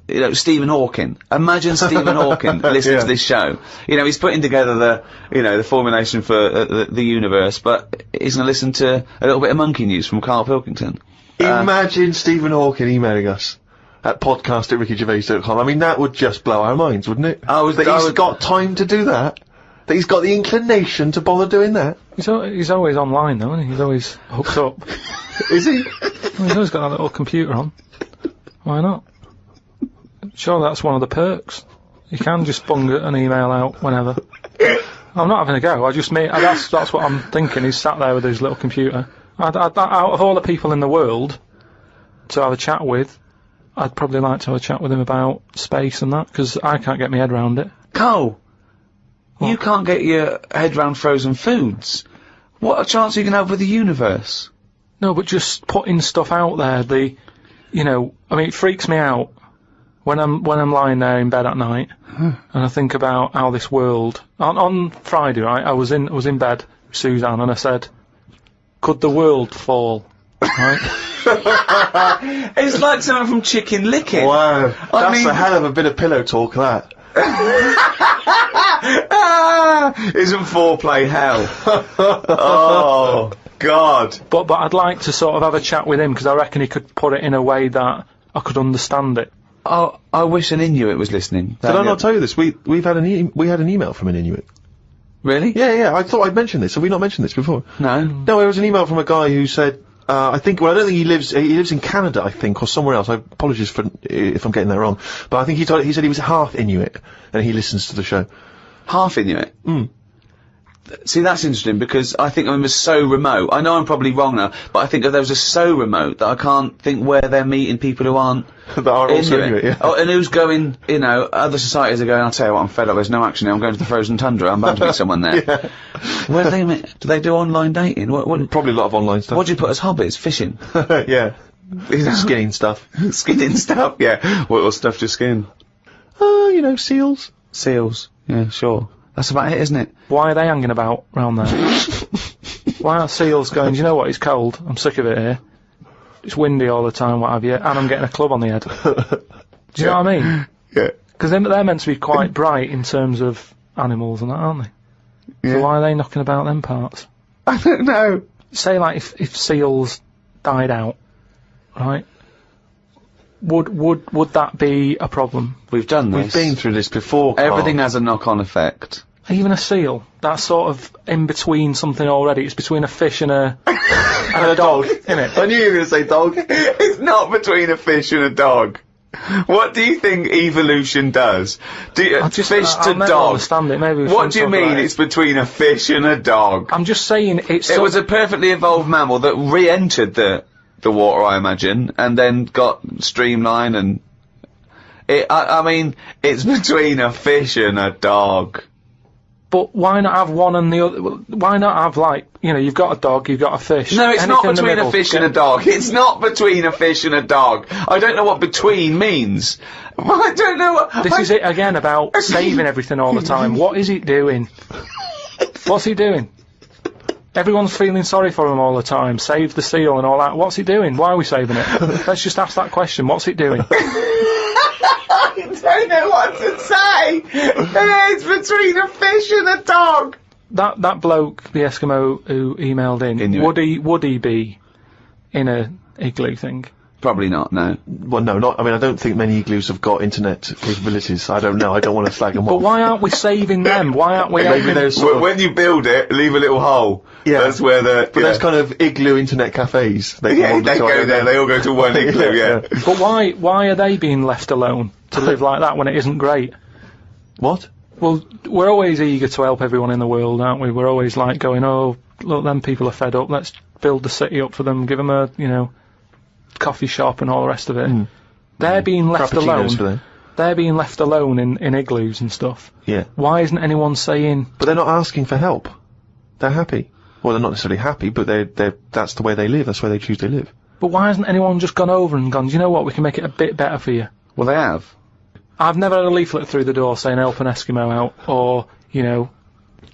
you know, Stephen Hawking. Imagine Stephen Hawking listening to this show. You know, he's putting together the formulation for the universe, but he's going to listen to a little bit of monkey news from Karl Pilkington. Imagine Stephen Hawking emailing us at podcast@rickygervais.com. I mean, that would just blow our minds, wouldn't it? He's got time to do that. That he's got the inclination to bother doing that. He's always online, though, isn't he? He's always hooked up. Is he? Well, he's always got that little computer on. Why not? Sure, that's one of the perks. You can just bung an email out whenever. I'm not having a go. That's what I'm thinking. He's sat there with his little computer. Out of all the people in the world to have a chat with, I'd probably like to have a chat with him about space and that, because I can't get my head round it. Carl, you can't get your head round frozen foods. What a chance are you going to have with the universe? No, but just putting stuff out there, you know, I mean, it freaks me out when I'm lying there in bed at night, and I think about how this world. On Friday, right, I was in bed with Suzanne, and I said, could the world fall? Right? It's like something from Chicken Licken. Wow, that's a hell of a bit of pillow talk, that. Isn't foreplay hell? Oh, God. But I'd like to sort of have a chat with him, because I reckon he could put it in a way that I could understand it. Oh, I wish an Inuit was listening. Did I not tell you this? We had an email from an Inuit. Really? Yeah, I thought I'd mentioned this. Have we not mentioned this before? No. No, it was an email from a guy who said, I don't think he lives in Canada, I think, or somewhere else. I apologize if I'm getting that wrong. But I think he said he was half Inuit, and he listens to the show. Half Inuit? See, that's interesting, because I think of them as so remote. I know I'm probably wrong now, but I think of those as so remote that I can't think where they're meeting people who aren't that are also Inuit, yeah. Oh, and who's going, you know, other societies are going, I'll tell you what, I'm fed up, there's no action here, I'm going to the frozen tundra, I'm bound to meet someone there. Yeah. Where do they meet? Do they do online dating? What? Probably a lot of online stuff. What do you put as hobbies? Fishing? Yeah. Skinning stuff. Skinning stuff, yeah. What stuff to skin? You know, seals. Seals, yeah, sure. That's about it, isn't it? Why are they hanging about round there? Why aren't seals going, do you know what, it's cold, I'm sick of it here. It's windy all the time, what have you, and I'm getting a club on the head. Do you know what I mean? Yeah. Because they're meant to be quite bright in terms of animals and that, aren't they? Yeah. So why are they knocking about them parts? I don't know. Say, like, if seals died out, right? Would that be a problem? We've done this. We've been through this before, Karl. Everything has a knock-on effect. Even a seal, that's sort of in between something already. It's between a fish and a dog, isn't it? I knew you were going to say dog. It's not between a fish and a dog. What do you think evolution does? Fish to dog? Understand it. Maybe what do you mean it's between a fish and a dog? I'm just saying it was a perfectly evolved mammal that re-entered the water, I imagine, and then got streamlined and... I mean, it's between a fish and a dog. But why not have one and the other? Why not have, like, you know, you've got a dog, you've got a fish. No, it's not between a fish and a dog. It's not between a fish and a dog. I don't know what between means. I don't know what... This is it again about saving everything all the time. What is it doing? What's he doing? Everyone's feeling sorry for him all the time. Save the seal and all that. What's it doing? Why are we saving it? Let's just ask that question. What's it doing? I don't know what to say. It's between a fish and a dog. That bloke, the Eskimo who emailed in, would he be in a igloo thing? Probably not, no. Well, no, not. I mean, I don't think many igloos have got internet capabilities. I don't know. I don't want to slag them off. But why aren't we saving them? Why aren't we? When you build it, leave a little hole. Yeah, that's where the. But there's kind of igloo internet cafes. They go there. They all go to one igloo. Yeah. But why are they being left alone to live like that when it isn't great? What? Well, we're always eager to help everyone in the world, aren't we? We're always like going, oh, look, them people are fed up. Let's build the city up for them. Give them a, you know, coffee shop and all the rest of it. They're being left alone. They're being left alone in igloos and stuff. Yeah. Why isn't anyone saying? But they're not asking for help. They're happy. Well, they're not necessarily happy, but that's the way they live. That's where they choose to live. But why hasn't anyone just gone over and gone, do you know what, we can make it a bit better for you? Well, they have. I've never had a leaflet through the door saying help an Eskimo out, or, you know,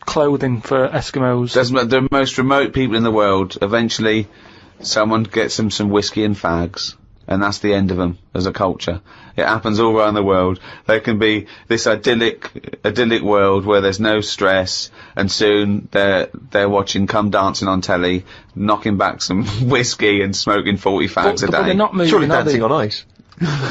clothing for Eskimos. There's the most remote people in the world. Eventually, someone gets them some whiskey and fags, and that's the end of them as a culture. It happens all around the world. There can be this idyllic world where there's no stress, and soon they're watching Come Dancing on telly, knocking back some whiskey and smoking 40 fags a day. But they're not moving, Surely are Dancing they? on Ice.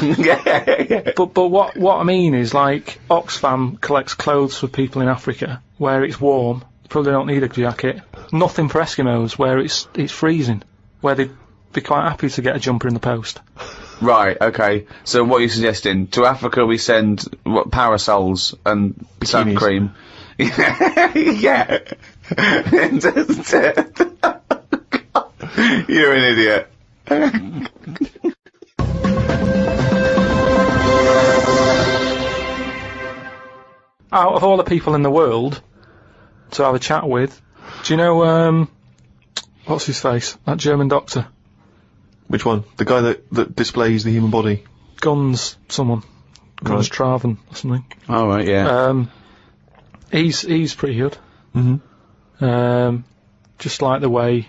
Yeah. But what I mean is, like, Oxfam collects clothes for people in Africa where it's warm. Probably don't need a jacket. Nothing for Eskimos where it's freezing, where they'd be quite happy to get a jumper in the post. Right, okay. So what are you suggesting? To Africa we send, parasols and sun cream? Yeah. You're an idiot. Out of all the people in the world to have a chat with, do you know, what's his face? That German doctor. Which one? The guy that displays the human body? Guns Traven or something. Oh, right, yeah. He's pretty good. Mm-hmm. Just like the way,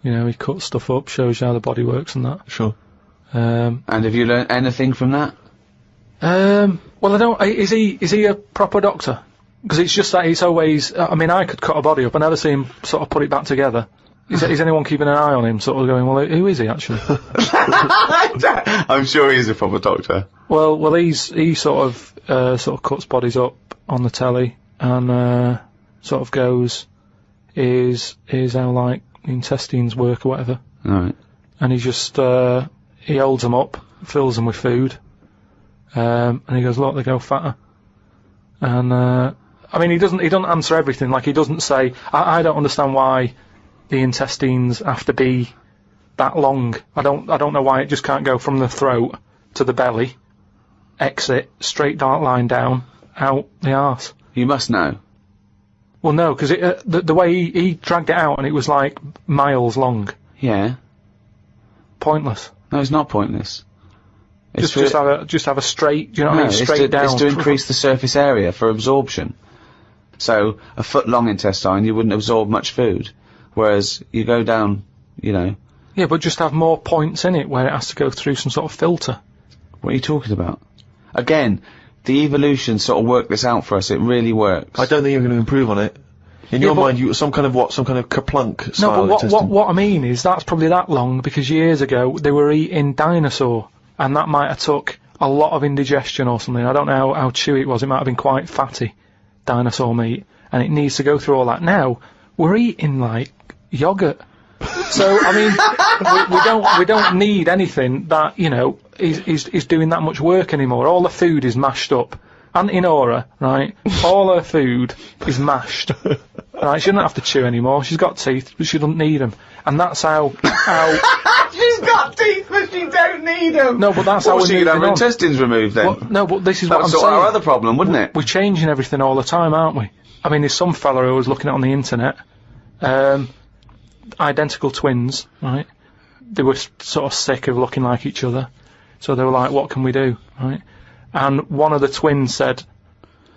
you know, he cuts stuff up, shows you how the body works and that. Sure. And have you learned anything from that? Well, I don't. Is he a proper doctor? Because it's just that he's always. I mean, I could cut a body up. I never see him sort of put it back together. Is anyone keeping an eye on him? Sort of going, well, who is he actually? I'm sure he's a proper doctor. Well, he sort of cuts bodies up on the telly and sort of goes, is how like intestines work or whatever. Right. And he just he holds them up, fills them with food. And he goes, look, they go fatter. And, I mean, he doesn't answer everything. Like, he doesn't say, I don't understand why the intestines have to be that long. I don't know why it just can't go from the throat to the belly, exit, straight dark line down, out the arse. You must know. Well, no, because the way he dragged it out and it was like miles long. Yeah. Pointless. No, it's not pointless. Just have a straight, do you know what I mean? Straight down. It's to increase the surface area for absorption. So, a foot long intestine, you wouldn't absorb much food. Whereas, you go down, you know. Yeah, but just have more points in it where it has to go through some sort of filter. What are you talking about? Again, the evolution sort of worked this out for us. It really works. I don't think you're going to improve on it. In your mind, you some kind of Kerplunk style intestine. No, but what I mean is that's probably that long because years ago they were eating dinosaur. And that might have took a lot of indigestion or something. I don't know how chewy it was. It might have been quite fatty, dinosaur meat. And it needs to go through all that. Now, we're eating, like, yoghurt. So, I mean, we don't need anything that, you know, is doing that much work anymore. All the food is mashed up. Auntie Nora, right, all her food is mashed. Right, she doesn't have to chew anymore. She's got teeth, but she doesn't need them. And that's how... She's got teeth, but she don't need them. No, but that's how we're she could have her intestines removed then. Well, no, but this is what I'm saying. That's our other problem, wouldn't it? We're changing everything all the time, aren't we? I mean, there's some fella who was looking at on the internet, identical twins, right? They were sort of sick of looking like each other. So they were like, what can we do, right? And one of the twins said,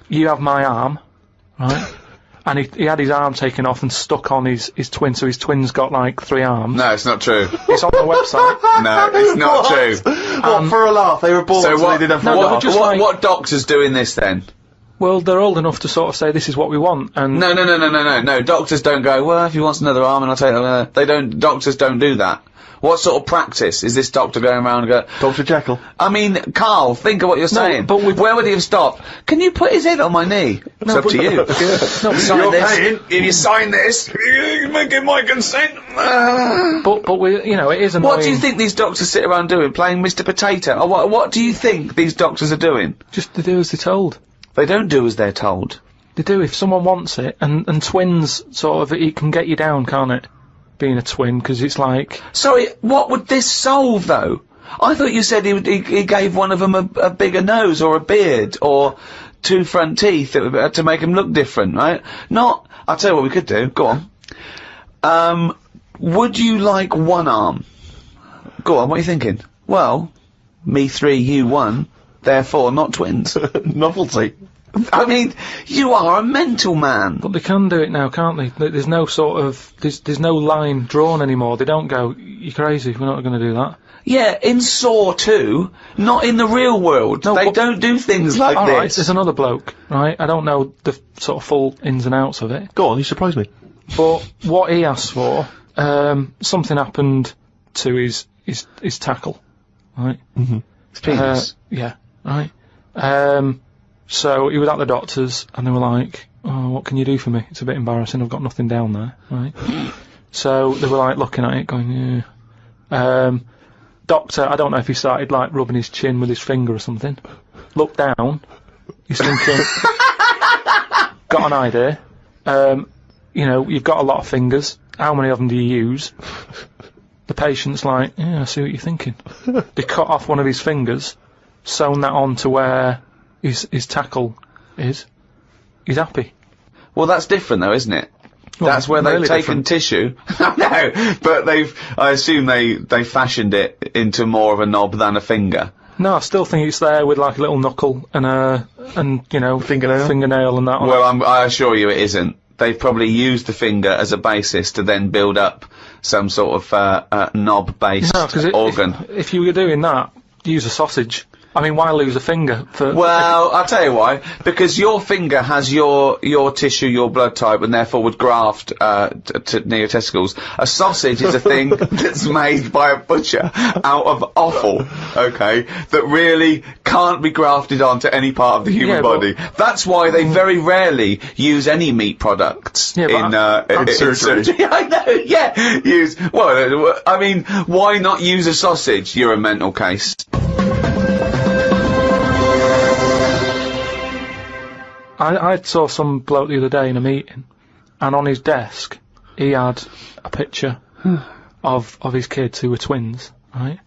you have my arm, right? And he had his arm taken off and stuck on his twin, so his twin's got like 3 arms. No, it's not true. It's on the website. No, it's not true. What, for a laugh? They were born so they didn't have what doctor's doing this then? Well, they're old enough to sort of say this is what we want, and... No, doctors don't go, well, if he wants another arm and I'll take it, doctors don't do that. What sort of practice is this doctor going around and go... Dr. Jekyll. I mean, Karl, think of what you're saying. But where would he have stopped? Can you put his head on my knee? It's up to you. No, sign this. If you sign this, you may give my consent. But we, you know, it is annoying. What do you think these doctors sit around doing? Playing Mr. Potato? Or what do you think these doctors are doing? Just to do as they're told. They don't do as they're told. They do if someone wants it, and twins, sort of, it can get you down, can't it? Being a twin, because it's like... Sorry, what would this solve, though? I thought you said he gave one of them a bigger nose, or a beard, or 2 front teeth to make him look different, right? Not... I'll tell you what we could do. Go on. Would you like 1 arm? Go on, what are you thinking? Well, me 3, you 1, therefore not twins. Novelty. I mean, you are a mental man. But they can do it now, can't they? There's no sort of, there's no line drawn anymore. They don't go, you're crazy, we're not going to do that. Yeah, in Saw 2, not in the real world. No, they don't do things like this. Alright, there's another bloke, right? I don't know the sort of full ins and outs of it. Go on, you surprised me. But what he asked for, something happened to his tackle, right? Mm-hmm. His penis. Yeah, right. So he was at the doctor's, and they were like, "Oh, what can you do for me? It's a bit embarrassing. I've got nothing down there." Right. So they were like looking at it, going, "Yeah." Doctor, I don't know if he started like rubbing his chin with his finger or something. Looked down. He's thinking, got an idea. You know, you've got a lot of fingers. How many of them do you use? The patient's like, yeah, I see what you're thinking. They cut off one of his fingers, sewn that on to where his tackle is. He's happy. Well, that's different though, isn't it? Well, that's where they've really taken different. tissue. No, but I assume they fashioned it into more of a knob than a finger. No, I still think it's there with like a little knuckle and you know, fingernail and that. Well, I assure you it isn't. They've probably used the finger as a basis to then build up some sort of knob-based organ. If you were doing that, use a sausage. I mean, why lose a finger for... Well, I'll tell you why. Because your finger has your tissue, your blood type, and therefore would graft near your testicles. A sausage is a thing that's made by a butcher out of offal, okay, that really can't be grafted onto any part of the human body. That's why they very rarely use any meat products in surgery. I know, yeah. Well, I mean, why not use a sausage? You're a mental case. I saw some bloke the other day in a meeting, and on his desk he had a picture of his kids who were twins, right?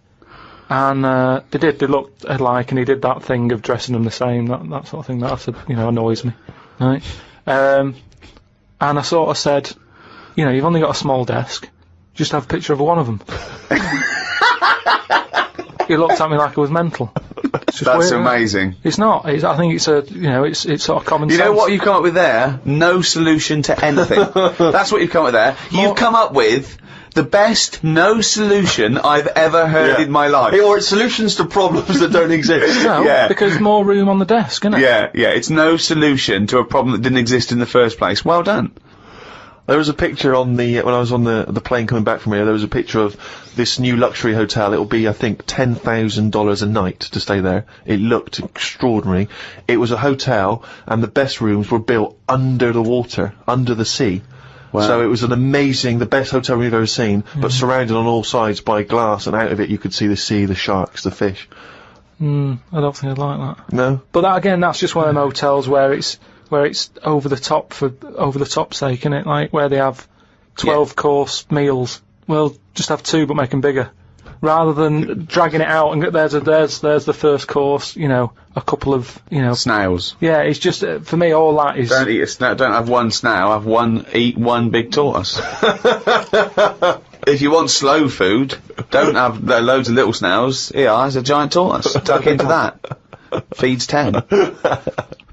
And they looked alike, and he did that thing of dressing them the same, that sort of thing. That annoys me, right? And I sort of said, you know, you've only got a small desk, just have a picture of one of them. He looked at me like I was mental. That's weird, amazing. It's not. I think it's it's sort of common sense. You know what you've come up with there? No solution to anything. That's what you've come up with there. You've come up with the best no solution I've ever heard in my life. Or it's solutions to problems that don't exist. No, because more room on the desk, isn't it? Yeah, it's no solution to a problem that didn't exist in the first place. Well done. There was a picture on when I was on the plane coming back from here, there was a picture of this new luxury hotel. It'll be, I think, $10,000 a night to stay there. It looked extraordinary. It was a hotel, and the best rooms were built under the water, under the sea. Wow. So it was the best hotel we've ever seen, but surrounded on all sides by glass, and out of it you could see the sea, the sharks, the fish. I don't think I'd like that. No? But that, again, that's just one of them hotels where it's over the top for over the top sake, isn't it? Like where they have 12-course meals. Well, just have 2, but make them bigger, rather than dragging it out and there's the first course. You know, a couple of snails. Yeah, it's just for me all that is. Don't eat a snail. Don't have one snail. Eat one big tortoise. If you want slow food, don't have loads of little snails. Here, there's a giant tortoise. Tuck into that. Feeds 10.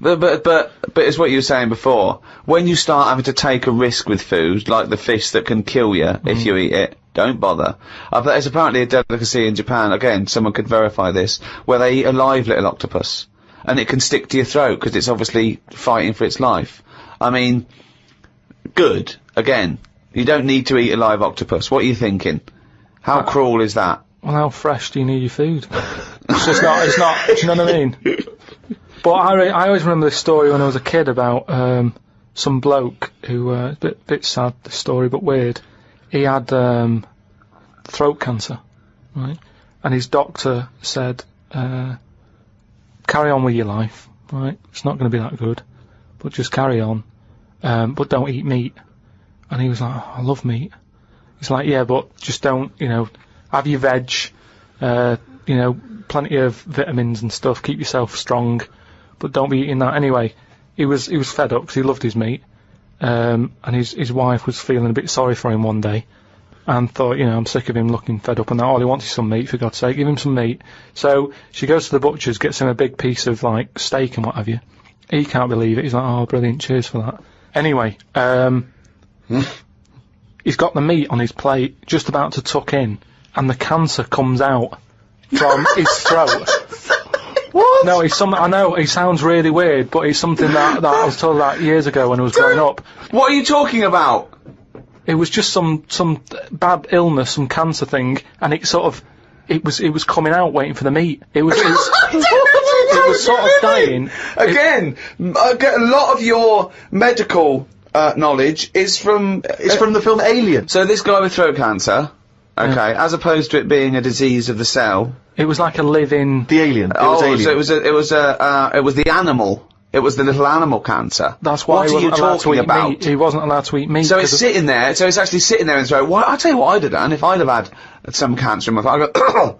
But it's what you were saying before. When you start having to take a risk with food, like the fish that can kill you if you eat it, don't bother. There's apparently a delicacy in Japan, again, someone could verify this, where they eat a live little octopus. And it can stick to your throat, because it's obviously fighting for its life. I mean, good. Again, you don't need to eat a live octopus. What are you thinking? How cruel is that? Well, how fresh do you need your food? it's not, do you know what I mean? But I always remember this story when I was a kid about, some bloke who, a bit sad, this story, but weird. He had, throat cancer, right? And his doctor said, carry on with your life, right? It's not going to be that good, but just carry on, but don't eat meat. And he was like, oh, I love meat. He's like, yeah, but just don't, have your veg, plenty of vitamins and stuff, keep yourself strong, but don't be eating that anyway. He was fed up because he loved his meat, and his wife was feeling a bit sorry for him one day, and thought, you know, I'm sick of him looking fed up and that. All he wants is some meat, for God's sake, give him some meat. So she goes to the butcher's, gets him a big piece of, like, steak and what have you. He can't believe it. He's like, oh, brilliant, cheers for that. Anyway, he's got the meat on his plate, just about to tuck in, and the cancer comes out from his throat. What? No, it's something, I know, it sounds really weird, but it's something that I was told that years ago when I was growing up. What are you talking about? It was just some bad illness, some cancer thing, and it sort of, it was coming out waiting for the meat. It was sort of dying. Again, a lot of your medical, knowledge is from... It's from the film Alien. So this guy with throat cancer, okay, as opposed to it being a disease of the cell... It was like a living... The alien. It was alien. So it was the animal. It was the little animal cancer. That's why what are you talking about? Meat. He wasn't allowed to eat meat. So it's sitting there, so it's actually sitting there in the throat. Well, I'll tell you what I'd have done if I'd have had some cancer in my throat. I'd go,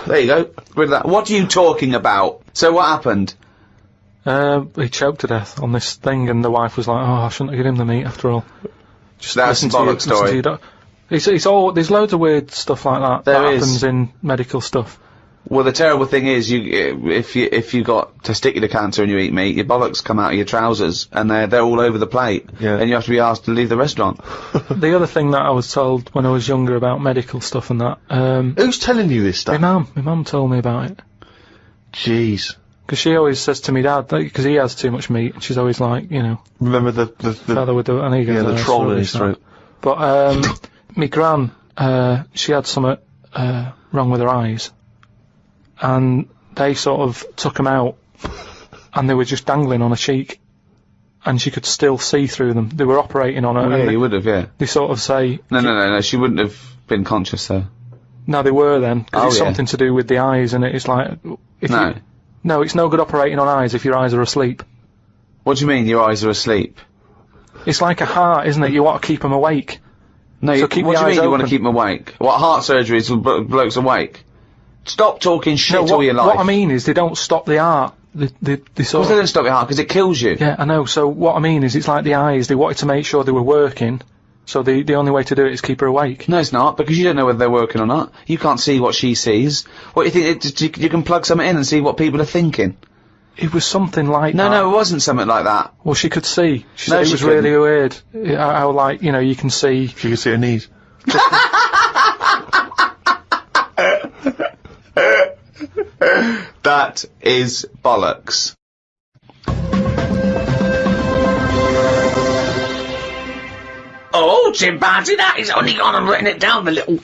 there you go, rid of that. What are you talking about? So what happened? He choked to death on this thing, and the wife was like, oh, I shouldn't have given him the meat after all. Just that's a bollock story. It's all, there's loads of weird stuff like that that happens in medical stuff. Well, the terrible thing is, if you got testicular cancer and you eat meat, your bollocks come out of your trousers, and they're all over the plate, and you have to be asked to leave the restaurant. The other thing that I was told when I was younger about medical stuff and that, who's telling you this stuff? My mum told me about it. Jeez. Because she always says to me, Dad, because he has too much meat, and she's always like, you know... Remember the feather with the... And he goes, the troll in his throat. But, me gran, she had something, wrong with her eyes. And they sort of took them out, and they were just dangling on her cheek, and she could still see through them. They were operating on her. Oh, yeah, you would have, yeah. They sort of say... No, she wouldn't have been conscious, though. No, they were then, because it's something to do with the eyes, and it's like... No, it's no good operating on eyes if your eyes are asleep. What do you mean, your eyes are asleep? It's like a heart, isn't it? You want to keep them awake. No, so what do you mean you want to keep them awake? What, heart surgery is blokes awake? Stop talking shit all your life. What I mean is, they don't stop the heart. They sort of... they don't stop your heart, because it kills you. Yeah, I know. So what I mean is, it's like the eyes, they wanted to make sure they were working, so the only way to do it is keep her awake. No, it's not, because you don't know whether they're working or not. You can't see what she sees. What, you think, you can plug something in and see what people are thinking? It was something like that. No, it wasn't something like that. Well, she could see. She said it was really weird. How, like, you know, you can see... She could see her knees. That is bollocks. Oh, chimpanzee, that is only gone and written it down, the little...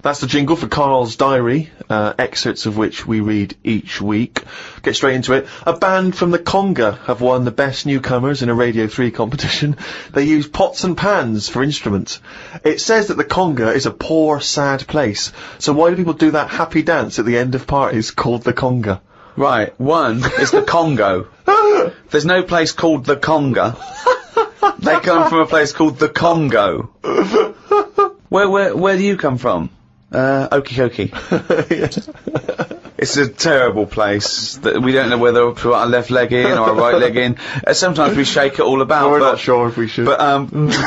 That's the jingle for Karl's diary, excerpts of which we read each week. Get straight into it. A band from the Conga have won the Best Newcomers in a Radio 3 competition. They use pots and pans for instruments. It says that the Conga is a poor, sad place. So why do people do that happy dance at the end of parties called the Conga? Right, one is the Congo. There's no place called the Conga. They come from a place called the Congo. Where do you come from? Okie dokie. It's a terrible place that we don't know whether to put our left leg in or our right leg in. Sometimes we shake it all about. We're not sure if we should. But, Conga!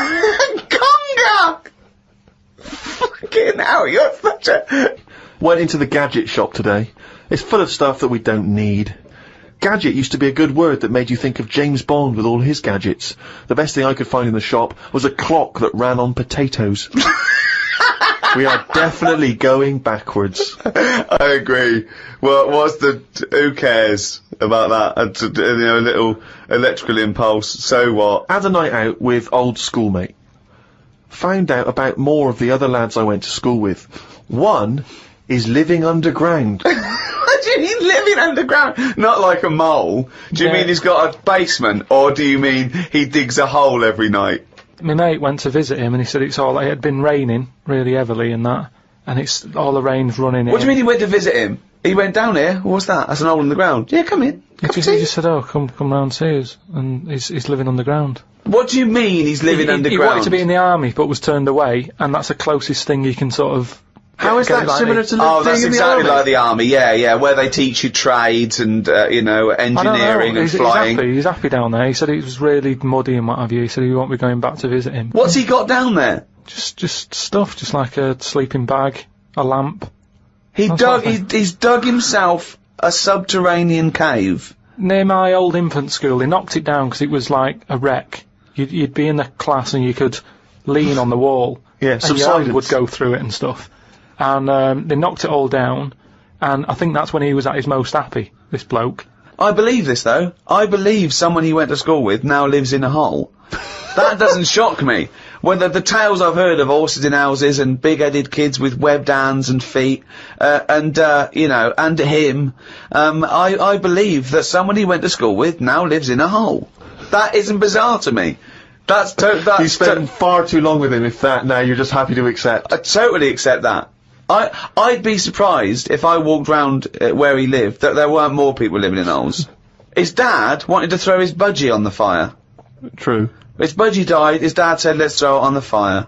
Fucking hell, you're such a... Went into the gadget shop today. It's full of stuff that we don't need. Gadget used to be a good word that made you think of James Bond with all his gadgets. The best thing I could find in the shop was a clock that ran on potatoes. We are definitely going backwards. I agree. Well, who cares about that? You know, a little electrical impulse, so what? Had a night out with old schoolmate. Found out about more of the other lads I went to school with. One is living underground. What do you mean living underground? Not like a mole. Do you mean he's got a basement, or do you mean he digs a hole every night? My mate went to visit him, and he said it had been raining really heavily and that, and it's all the rain's running in. What do you mean he went to visit him? He went down here? What's that? That's an hole in the ground. Yeah, come in. He just said, oh, come round see us, and he's living underground. What do you mean he's living underground? He wanted to be in the army, but was turned away, and that's the closest thing you can sort of... How is that similar to living in the army? Oh, that's exactly like the army, yeah, where they teach you trades and, you know, engineering and flying. He's happy down there. He said it was really muddy and what have you. He said he won't be going back to visit him. What's he got down there? Just stuff, just like a sleeping bag, a lamp. He's dug himself a subterranean cave. Near my old infant school, they knocked it down because it was like a wreck. You'd be in the class and you could lean on the wall. Yeah, and your hand would go through it and stuff. And they knocked it all down, and I think that's when he was at his most happy, this bloke. I believe this, though. I believe someone he went to school with now lives in a hole. That doesn't shock me. When the tales I've heard of horses in houses and big-headed kids with webbed hands and feet, and him, I believe that someone he went to school with now lives in a hole. That isn't bizarre to me. You spent far too long with him if that now you're just happy to accept. I totally accept that. I'd be surprised if I walked round where he lived that there weren't more people living in holes. His dad wanted to throw his budgie on the fire. True. His budgie died, his dad said, let's throw it on the fire.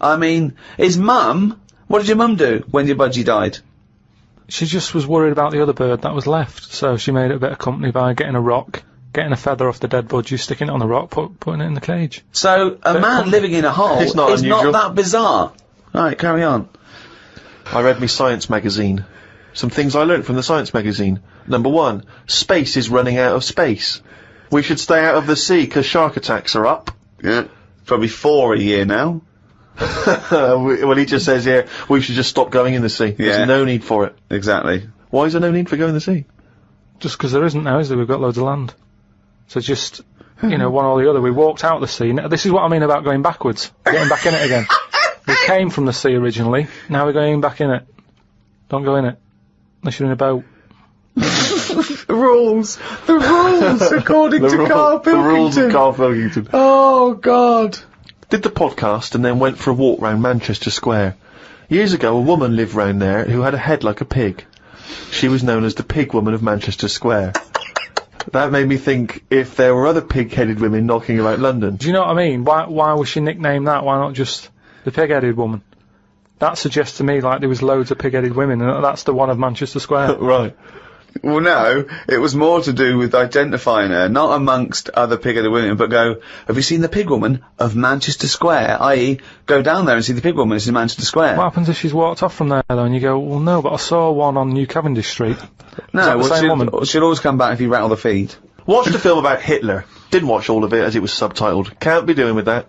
I mean, his mum, what did your mum do when your budgie died? She just was worried about the other bird that was left, so she made it a bit of company by getting a rock, getting a feather off the dead budgie, sticking it on the rock, putting it in the cage. So, a man living in a hole is not that bizarre. Right, carry on. I read me science magazine. Some things I learnt from the science magazine. Number 1, space is running out of space. We should stay out of the sea 'cause shark attacks are up. Yeah, probably 4 a year now. Well, he just says here, we should just stop going in the sea. Yeah. There's no need for it. Exactly. Why is there no need for going in the sea? Just 'cause there isn't now, is there? We've got loads of land. So just, one or the other. We walked out the sea. Now, this is what I mean about going backwards. Getting back in it again. We came from the sea originally, now we're going back in it. Don't go in it. Unless you're in a boat. The rules, according to Karl Pilkington. The rules of Karl Pilkington. Oh, God. Did the podcast and then went for a walk round Manchester Square. Years ago, a woman lived round there who had a head like a pig. She was known as the Pig Woman of Manchester Square. That made me think if there were other pig-headed women knocking about London. Do you know what I mean? Why was she nicknamed that? Why not just the pig-headed woman? That suggests to me like there was loads of pig-headed women, and that's the one of Manchester Square. Right. Well, no, it was more to do with identifying her, not amongst other pig-headed women, but go, have you seen the pig woman of Manchester Square? I.e., go down there and see the pig woman in Manchester Square. What happens if she's walked off from there, though, and you go, well, no, but I saw one on New Cavendish Street? No, she'll always come back if you rattle the feed. Watched a film about Hitler. Didn't watch all of it as it was subtitled. Can't be doing with that.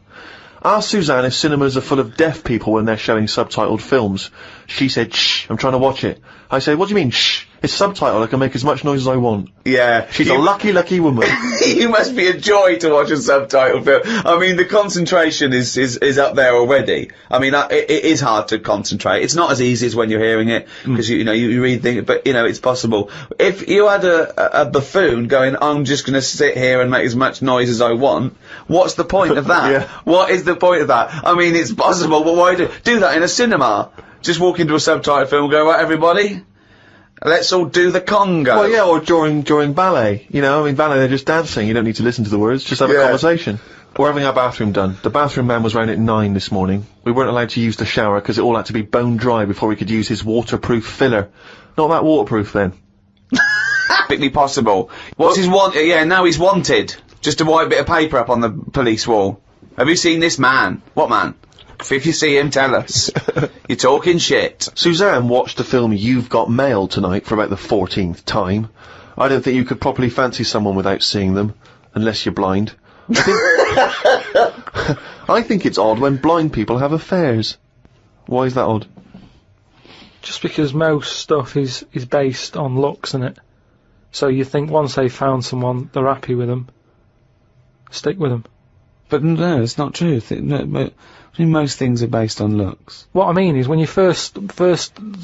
Asked Suzanne if cinemas are full of deaf people when they're showing subtitled films. She said, shh, I'm trying to watch it. I said, what do you mean, shh? It's subtitled, I can make as much noise as I want. Yeah. She's a lucky, lucky woman. You must be a joy to watch a subtitled film. I mean, the concentration is up there already. I mean, it is hard to concentrate. It's not as easy as when you're hearing it, because, you read things, but, it's possible. If you had a buffoon going, I'm just gonna sit here and make as much noise as I want, what's the point of that? Yeah. What is the point of that? I mean, it's possible, but why do that in a cinema? Just walk into a subtitled film and go, right, everybody? Let's all do the conga. Well, yeah, or during ballet. Ballet, they're just dancing. You don't need to listen to the words, just have a conversation. We're having our bathroom done. The bathroom man was round at 9 this morning. We weren't allowed to use the shower because it all had to be bone dry before we could use his waterproof filler. Not that waterproof, then. Perfectly possible. What's his now he's wanted. Just a white bit of paper up on the police wall. Have you seen this man? What man? If you see him, tell us. You're talking shit. Suzanne watched the film You've Got Mail tonight for about the 14th time. I don't think you could properly fancy someone without seeing them, unless you're blind. I think it's odd when blind people have affairs. Why is that odd? Just because most stuff is based on looks, innit? So you think once they've found someone, they're happy with them. Stick with them. But no, it's not true. Most things are based on looks. What I mean is when you first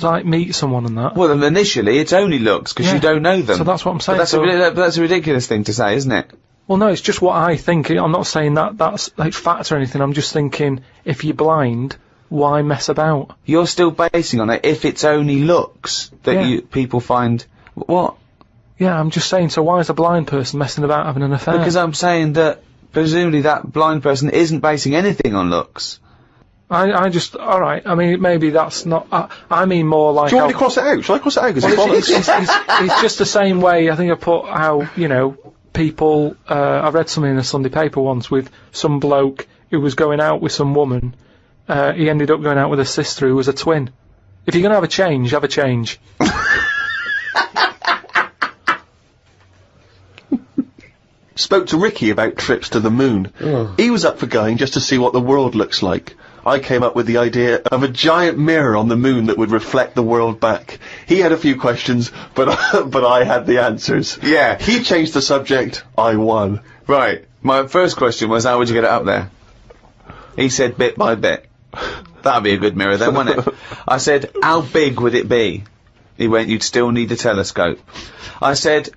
like meet someone and that. Well, initially it's only looks because you don't know them. So that's what I'm saying. But that's a ridiculous thing to say, isn't it? Well, no, it's just what I think. I'm not saying that's like fact or anything. I'm just thinking if you're blind, why mess about? You're still basing on it if it's only looks that people find. What? Yeah, I'm just saying. So why is a blind person messing about having an affair? Because I'm saying that. Presumably that blind person isn't basing anything on looks. Alright, I mean, maybe that's not, I mean more like... Do you want me to cross it out? Shall I cross it out? It's just the same way, I think I put how, people, I read something in a Sunday paper once with some bloke who was going out with some woman, he ended up going out with a sister who was a twin. If you're going to have a change, have a change. Spoke to Ricky about trips to the moon. He was up for going just to see what the world looks like. I came up with the idea of a giant mirror on the moon that would reflect the world back. He had a few questions, but I had the answers. Yeah. He changed the subject, I won. Right. My first question was, how would you get it up there? He said bit by bit. That'd be a good mirror then, wouldn't it? I said, how big would it be? He went, you'd still need a telescope. I said,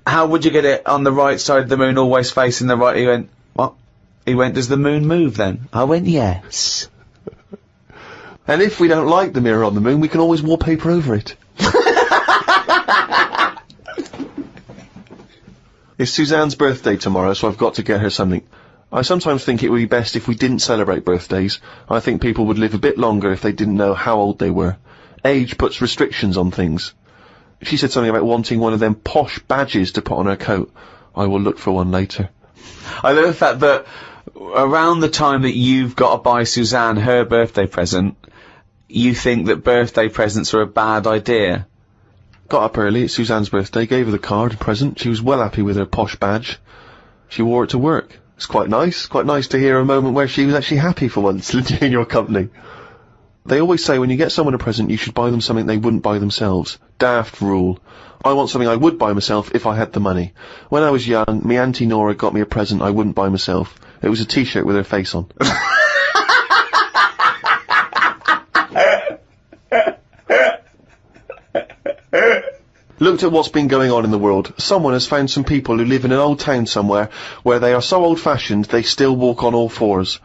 how would you get it on the right side of the moon, always facing the right? He went, what? He went, does the moon move then? I went, yes. And if we don't like the mirror on the moon, we can always wallpaper over it. It's Suzanne's birthday tomorrow, so I've got to get her something. I sometimes think it would be best if we didn't celebrate birthdays. I think people would live a bit longer if they didn't know how old they were. Age puts restrictions on things. She said something about wanting one of them posh badges to put on her coat. I will look for one later. I love the fact that around the time that you've got to buy Suzanne her birthday present, you think that birthday presents are a bad idea. Got up early, it's Suzanne's birthday, gave her the card and present. She was well happy with her posh badge. She wore it to work. It's quite nice to hear a moment where she was actually happy for once in your company. They always say when you get someone a present, you should buy them something they wouldn't buy themselves. Daft rule. I want something I would buy myself if I had the money. When I was young, me Auntie Nora got me a present I wouldn't buy myself. It was a t-shirt with her face on. Looked at what's been going on in the world. Someone has found some people who live in an old town somewhere where they are so old-fashioned they still walk on all fours.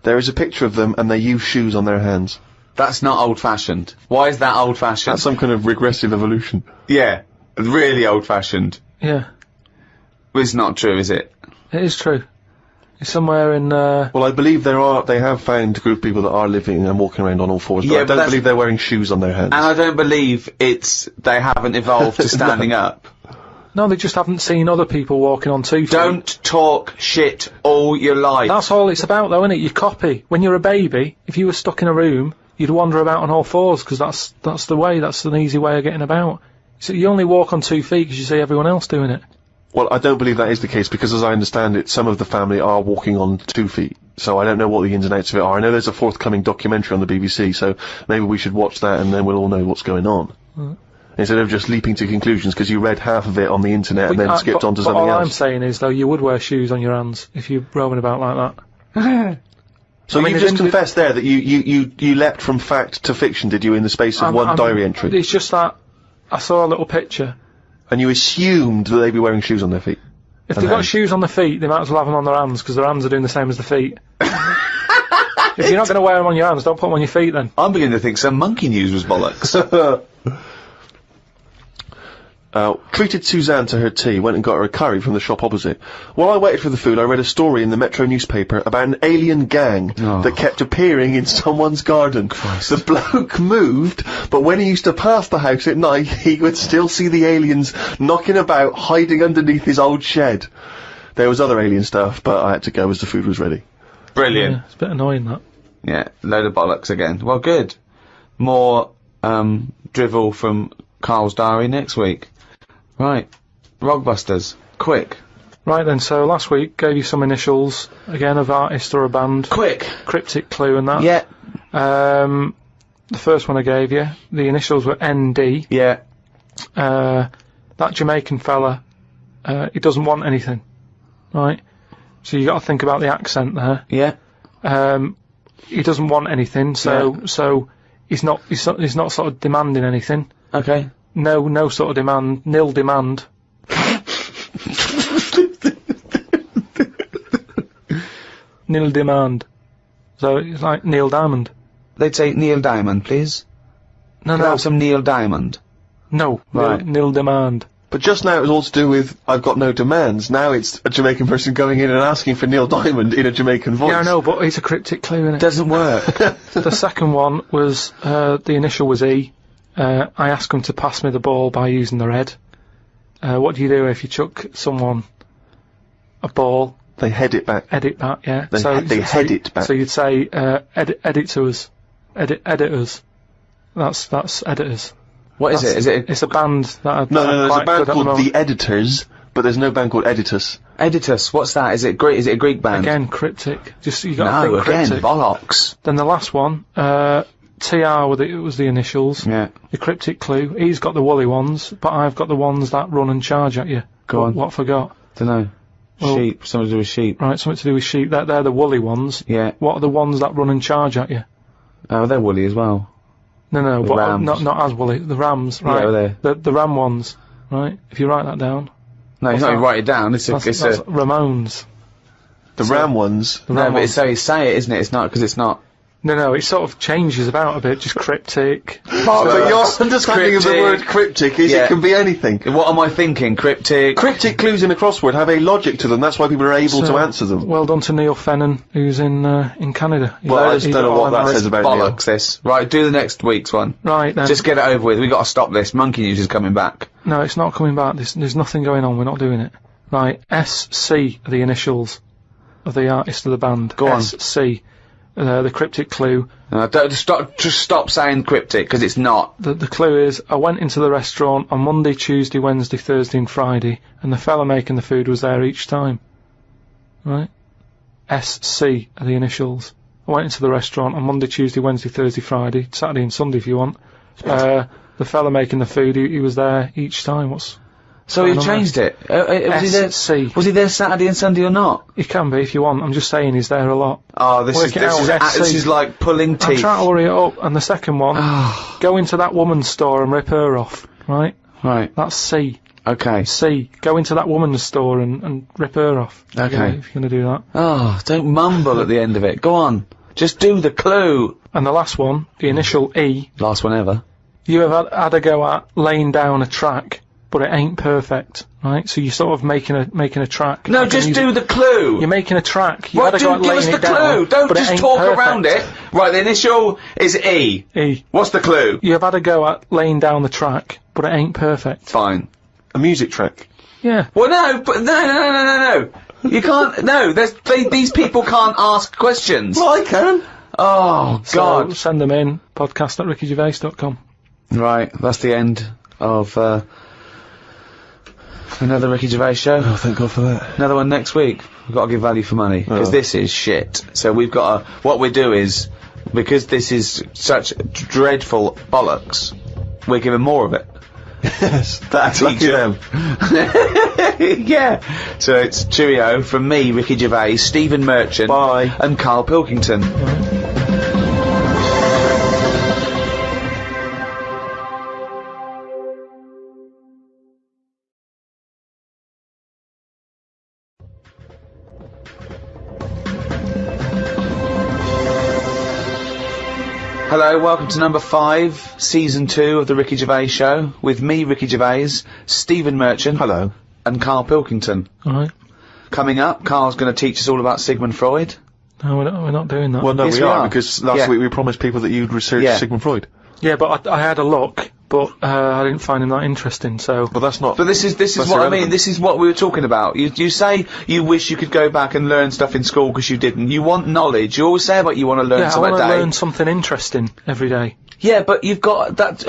There is a picture of them and they use shoes on their hands. That's not old-fashioned. Why is that old-fashioned? That's some kind of regressive evolution. Yeah, really old-fashioned. Yeah. It's not true, is it? It is true. It's somewhere in, Well, I believe they have found a group of people that are living and walking around on all fours, but yeah, I don't believe they're wearing shoes on their hands. And I don't believe they haven't evolved to standing up. No, they just haven't seen other people walking on 2 feet. Don't talk shit all your life. That's all it's about, though, isn't it? You copy. When you're a baby, if you were stuck in a room, you'd wander about on all fours, because that's the way, that's an easy way of getting about. So you only walk on 2 feet because you see everyone else doing it. Well, I don't believe that is the case, because as I understand it, some of the family are walking on 2 feet. So I don't know what the ins and outs of it are. I know there's a forthcoming documentary on the BBC, so maybe we should watch that and then we'll all know what's going on. Instead of just leaping to conclusions because you read half of it on the internet and then skipped on to something else. All I'm saying is, though, you would wear shoes on your hands if you're roaming about like that. So I mean, you just confessed there that you leapt from fact to fiction, did you, in the space of one diary entry? It's just that I saw a little picture. And you assumed that they'd be wearing shoes on their feet? If they've got shoes on their feet, they might as well have them on their hands, because their hands are doing the same as the feet. If you're not going to wear them on your hands, don't put them on your feet then. I'm beginning to think some monkey news was bollocks. Treated Suzanne to her tea, went and got her a curry from the shop opposite. While I waited for the food, I read a story in the Metro newspaper about an alien gang that kept appearing in someone's garden. The bloke moved, but when he used to pass the house at night, he would still see the aliens knocking about, hiding underneath his old shed. There was other alien stuff, but I had to go as the food was ready. Brilliant. Yeah, it's a bit annoying, that. Yeah, load of bollocks again. Well, good. More, drivel from Karl's diary next week. Right. Rogbusters. Quick. Right then, so last week gave you some initials, again, of artist or a band. Quick. Cryptic clue and that. Yeah. The first one I gave you, the initials were ND. Yeah. That Jamaican fella, he doesn't want anything. Right? So you got to think about the accent there. Yeah. He doesn't want anything, so he's not sort of demanding anything. Okay. No sort of demand, nil demand. Nil demand. So it's like Neil Diamond. They'd say Neil Diamond, please. No, Can I have some Neil Diamond? No, right. Nil demand. But just now it was all to do with, I've got no demands. Now it's a Jamaican person going in and asking for Neil Diamond in a Jamaican voice. Yeah, I know, but it's a cryptic clue, innit? Doesn't work. The second one was, the initial was E. I asked him to pass me the ball by using their head. What do you do if you chuck someone a ball They head it back. Edit back, yeah. They head it back. So you'd say, edit to us. Editors. That's editors. What is it? Is it? It's a band that are No, there's a band called The The Editors, but there's no band called Editus. Editus, what's that? Is it Greek? Is it a Greek band? Again, cryptic. Just you got to think again, cryptic. bollocks. Then the last one, TR was the initials. Yeah. The cryptic clue. He's got the woolly ones, but I've got the ones that run and charge at you. Go on. What I forgot? Dunno. Sheep. Something to do with sheep. Right, something to do with sheep. They're the woolly ones. Yeah. What are the ones that run and charge at you? Oh, they're woolly as well. No, The but rams. not as woolly. The rams, right? Yeah, the ram ones, right? If you write that down. No, you're not even write it down. It's That's Ramones. The Ram ones. No, but it's how you say it, isn't it? It's not, because it's not. No, it sort of changes about a bit, just cryptic. But your understanding of the word cryptic is it can be anything. What am I thinking? Cryptic? Cryptic clues in a crossword have a logic to them, that's why people are able to answer them. Well done to Neil Fennan, who's in Canada. Well, I just don't know what that says about Neil. Bollocks this. Right, do the next week's one. Right, then. Just get it over with. We've got to stop this. Monkey News is coming back. No, it's not coming back. There's nothing going on. We're not doing it. Right, SC are the initials of the artist of the band. Go on. SC. The cryptic clue. Just stop saying cryptic, because it's not. The clue is, I went into the restaurant on Monday, Tuesday, Wednesday, Thursday and Friday, and the fella making the food was there each time. Right? SC are the initials. I went into the restaurant on Monday, Tuesday, Wednesday, Thursday, Friday, Saturday and Sunday if you want. The fella making the food, he was there each time. So you changed it? Was he there Saturday and Sunday or not? He can be if you want. I'm just saying he's there a lot. Oh, this is like pulling teeth. I'm trying to hurry it up. And the second one, go into that woman's store and rip her off. Right? Right. That's C. Okay. C. Go into that woman's store and rip her off. Okay. Yeah, if you're going to do that. Oh, don't mumble at the end of it. Go on. Just do the clue. And the last one, the initial E. Last one ever. You have had a go at laying down a track, but it ain't perfect, right? So you're sort of making a track. No, just do the clue. You're making a track. What? Give us the clue. Don't just talk around it. Right, the initial is E. E. What's the clue? You have had a go at laying down the track, but it ain't perfect. Fine. A music track. Yeah. Well, no, but no. You can't. No, these people can't ask questions. Well, I can. Oh God. So send them in. podcast@rickygervais.com. Right, that's the end of another Ricky Gervais show. Oh, thank God for that. Another one next week. We've got to give value for money, because this is shit. So we've got to, what we do is, because this is such dreadful bollocks, we're giving more of it. Yes, that's lucky them. Yeah. So it's cheerio from me, Ricky Gervais, Stephen Merchant, bye, and Karl Pilkington. Hello, welcome to number 5, season 2 of the Ricky Gervais Show, with me, Ricky Gervais, Stephen Merchant. Hello. And Karl Pilkington. Alright. Coming up, Karl's going to teach us all about Sigmund Freud. No, we're not doing that. Well, no, Yes, we we are, are. because last week we promised people that you'd research Sigmund Freud. Yeah, but I had a look, but I didn't find him that interesting, so... But that's not... But this is what I mean, this is what we were talking about. You say you wish you could go back and learn stuff in school because you didn't. You want knowledge. You always say about you want to learn something a day. I want to learn something interesting every day. Yeah, but you've got that...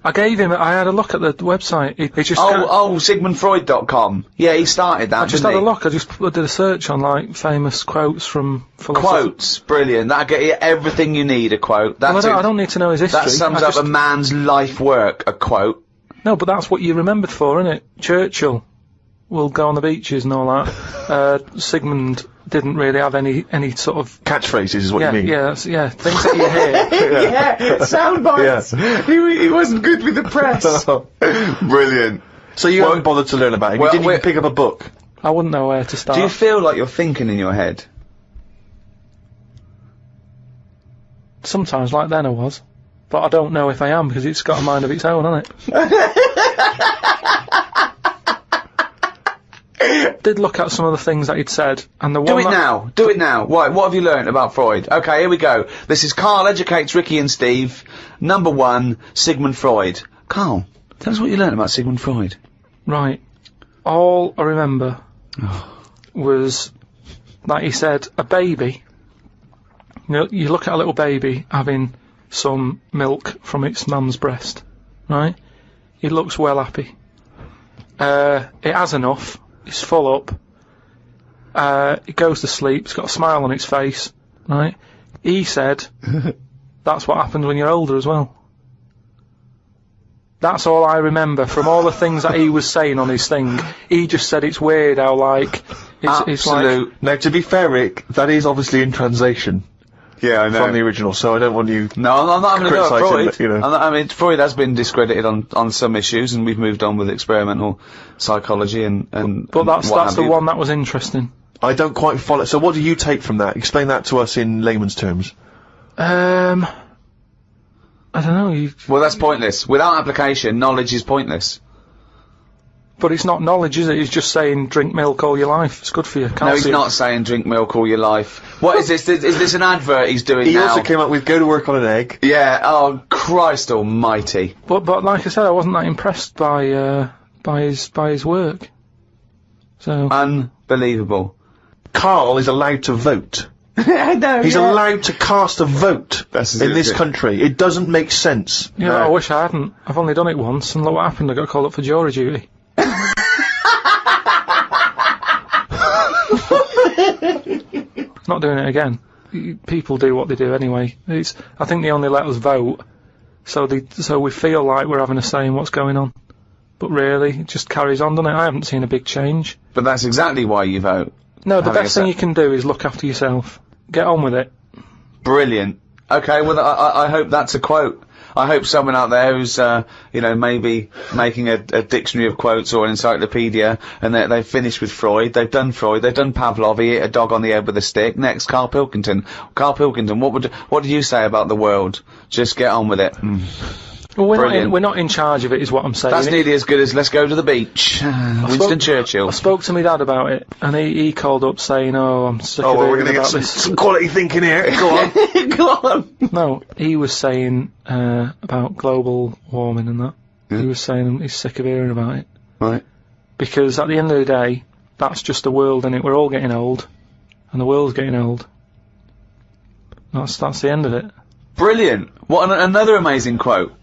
I had a look at the website. It just... SigmundFreud.com. Yeah, he started that, I just had a look. I just did a search on, like, famous quotes from philosophers. Quotes. Brilliant. That'll get you everything you need, a quote. Well, I don't need to know his history. That sums up a man's life work, a quote. No, but that's what you're remembered for, isn't it? Churchill will go on the beaches and all that. Sigmund didn't really have any sort of... Catchphrases is what you mean? Yeah, things that you hear. Yeah, sound bites. Yeah. He wasn't good with the press. Brilliant. So you haven't bothered to learn about him? You didn't even pick up a book? I wouldn't know where to start. Do you feel like you're thinking in your head? Sometimes, like then I was. But I don't know if I am, because it's got a mind of its own, hasn't it? Did look at some of the things that he'd said, and the one Do it now. What have you learnt about Freud? Okay, here we go. This is Karl Educates Ricky and Steve. Number 1, Sigmund Freud. Karl, tell us what you learnt about Sigmund Freud. Right. All I remember was that he said a baby, you look at a little baby having some milk from its mum's breast, right? It looks well happy. It has enough, it's full up, it goes to sleep, it's got a smile on its face, right? He said that's what happens when you're older as well. That's all I remember from all the things that he was saying on his thing. He just said it's weird how, like, it's like... Now, to be fair, Rick, that is obviously in translation. Yeah, I know. From the original, so I don't want you... No, I'm not having a go at Freud. Him, you know. I mean, Freud has been discredited on some issues, and we've moved on with experimental psychology and But that's the one that was interesting. I don't quite follow. So what do you take from that? Explain that to us in layman's terms. I don't know. Well, that's pointless. Without application, knowledge is pointless. But it's not knowledge, is it? He's just saying drink milk all your life. It's good for you. No, he's not saying drink milk all your life. What is this? Is this an advert he's doing now? He also came up with go to work on an egg. Yeah. Oh, Christ almighty. But like I said, I wasn't that impressed by his work. So unbelievable. Karl is allowed to vote. I know. He's allowed to cast a vote in this country. It doesn't make sense. Yeah, I wish I hadn't. I've only done it once, and look what happened. I got called up for jury duty. Not doing it again. People do what they do anyway. I think they only let us vote, so we feel like we're having a say in what's going on. But really, it just carries on, doesn't it? I haven't seen a big change. But that's exactly why you vote. No, the best thing you can do is look after yourself. Get on with it. Brilliant. Okay, well, I hope that's a quote. I hope someone out there who's, maybe making a dictionary of quotes or an encyclopedia, and they've finished with Freud, they've done Pavlov, he hit a dog on the head with a stick. Next, Karl Pilkington. Karl Pilkington, what do you say about the world? Just get on with it. Well, we're not in charge of it, is what I'm saying. That's nearly as good as let's go to the beach. Winston Churchill. I spoke to my dad about it, and he called up saying, "Oh, I'm sick of hearing we're gonna about get this." some quality thinking here. Go on. Go on. No, he was saying about global warming and that. Yeah. He was saying he's sick of hearing about it. Right. Because at the end of the day, that's just the world, innit? We're all getting old, and the world's getting old. That's the end of it. Brilliant. What another amazing quote.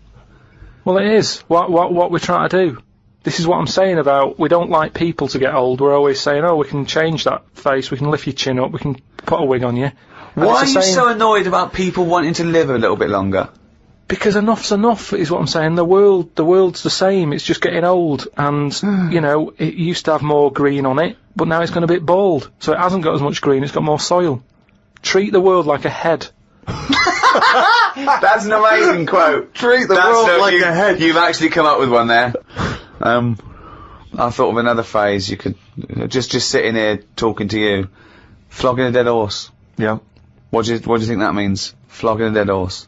Well, it is. What we're trying to do. This is what I'm saying about we don't like people to get old. We're always saying, oh, we can change that face, we can lift your chin up, we can put a wig on you. Why are you so annoyed about people wanting to live a little bit longer? Because enough's enough, is what I'm saying. The world's the same. It's just getting old, and it used to have more green on it, but now it's gone a bit bald, so it hasn't got as much green. It's got more soil. Treat the world like a head. That's an amazing quote. Treat the world like a head. You've actually come up with one there. I thought of another phrase. You could just sitting here talking to you, flogging a dead horse. Yeah. What do you think that means? Flogging a dead horse.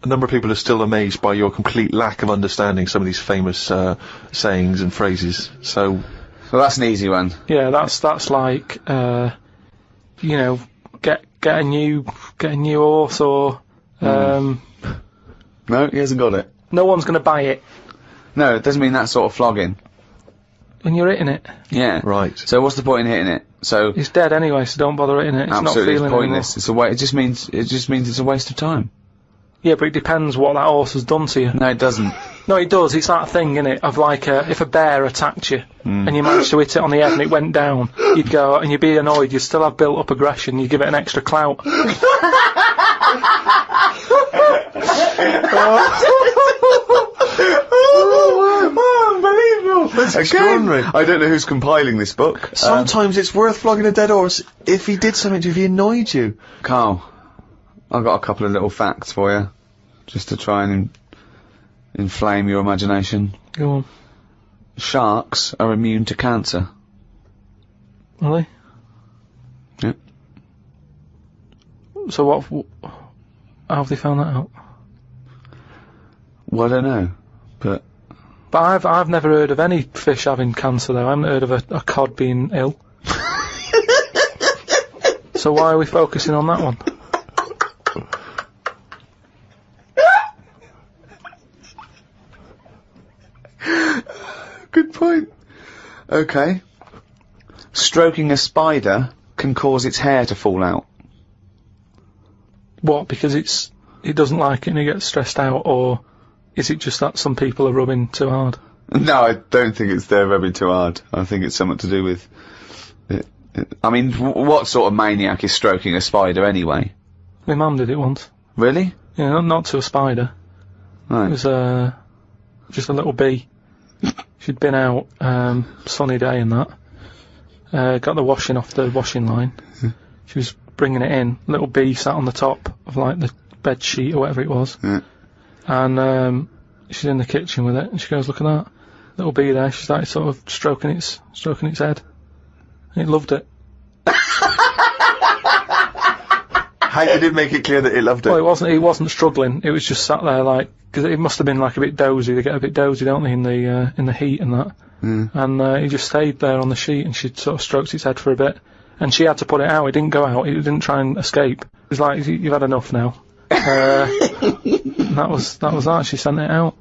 A number of people are still amazed by your complete lack of understanding some of these famous sayings and phrases. So, well, that's an easy one. Yeah, that's like get a new horse or No, he hasn't got it. No one's gonna buy it. No, it doesn't mean that sort of flogging. When you're hitting it. Yeah. Right. So what's the point in hitting it? So it's dead anyway, so don't bother hitting it. It's absolutely, not feeling it's pointless. anymore. It's a way. It just means it's a waste of time. Yeah, but it depends what that horse has done to you. No, it doesn't. No, it does. It's that thing, innit, of like if a bear attacked you and you managed to hit it on the head and it went down, you'd go and you'd be annoyed. You'd still have built up aggression. You'd give it an extra clout. Unbelievable! That's extraordinary. I don't know who's compiling this book. Sometimes it's worth flogging a dead horse if he did something to you, if he annoyed you. Carl, I've got a couple of little facts for you, just to try and inflame your imagination. Go on. Sharks are immune to cancer. Are they? Yep. So how have they found that out? Well, I don't know, but I've never heard of any fish having cancer though. I haven't heard of a cod being ill. So why are we focusing on that one? Good point. Okay. Stroking a spider can cause its hair to fall out? What? Because it doesn't like it and it gets stressed out, or is it just that some people are rubbing too hard? No, I don't think it's they're rubbing too hard. I think it's something to do with... I mean, what sort of maniac is stroking a spider anyway? My mum did it once. Really? Yeah, not to a spider. Right. It was, just a little bee. She'd been out, sunny day and that. Got the washing off the washing line. She was bringing it in. Little bee sat on the top of, like, the bed sheet or whatever it was. Yeah. And, she's in the kitchen with it, and she goes, "Look at that. Little bee there." She started sort of stroking its head. And it loved it. How you did make it clear that it loved it? Well, it wasn't struggling. It was just sat there, like, because it must have been like a bit dozy. They get a bit dozy, don't they, in the heat and that. And he just stayed there on the sheet, and she sort of stroked its head for a bit, and she had to put it out. It didn't go out. It didn't try and escape. It was like, "You've had enough now." And that was that. She sent it out.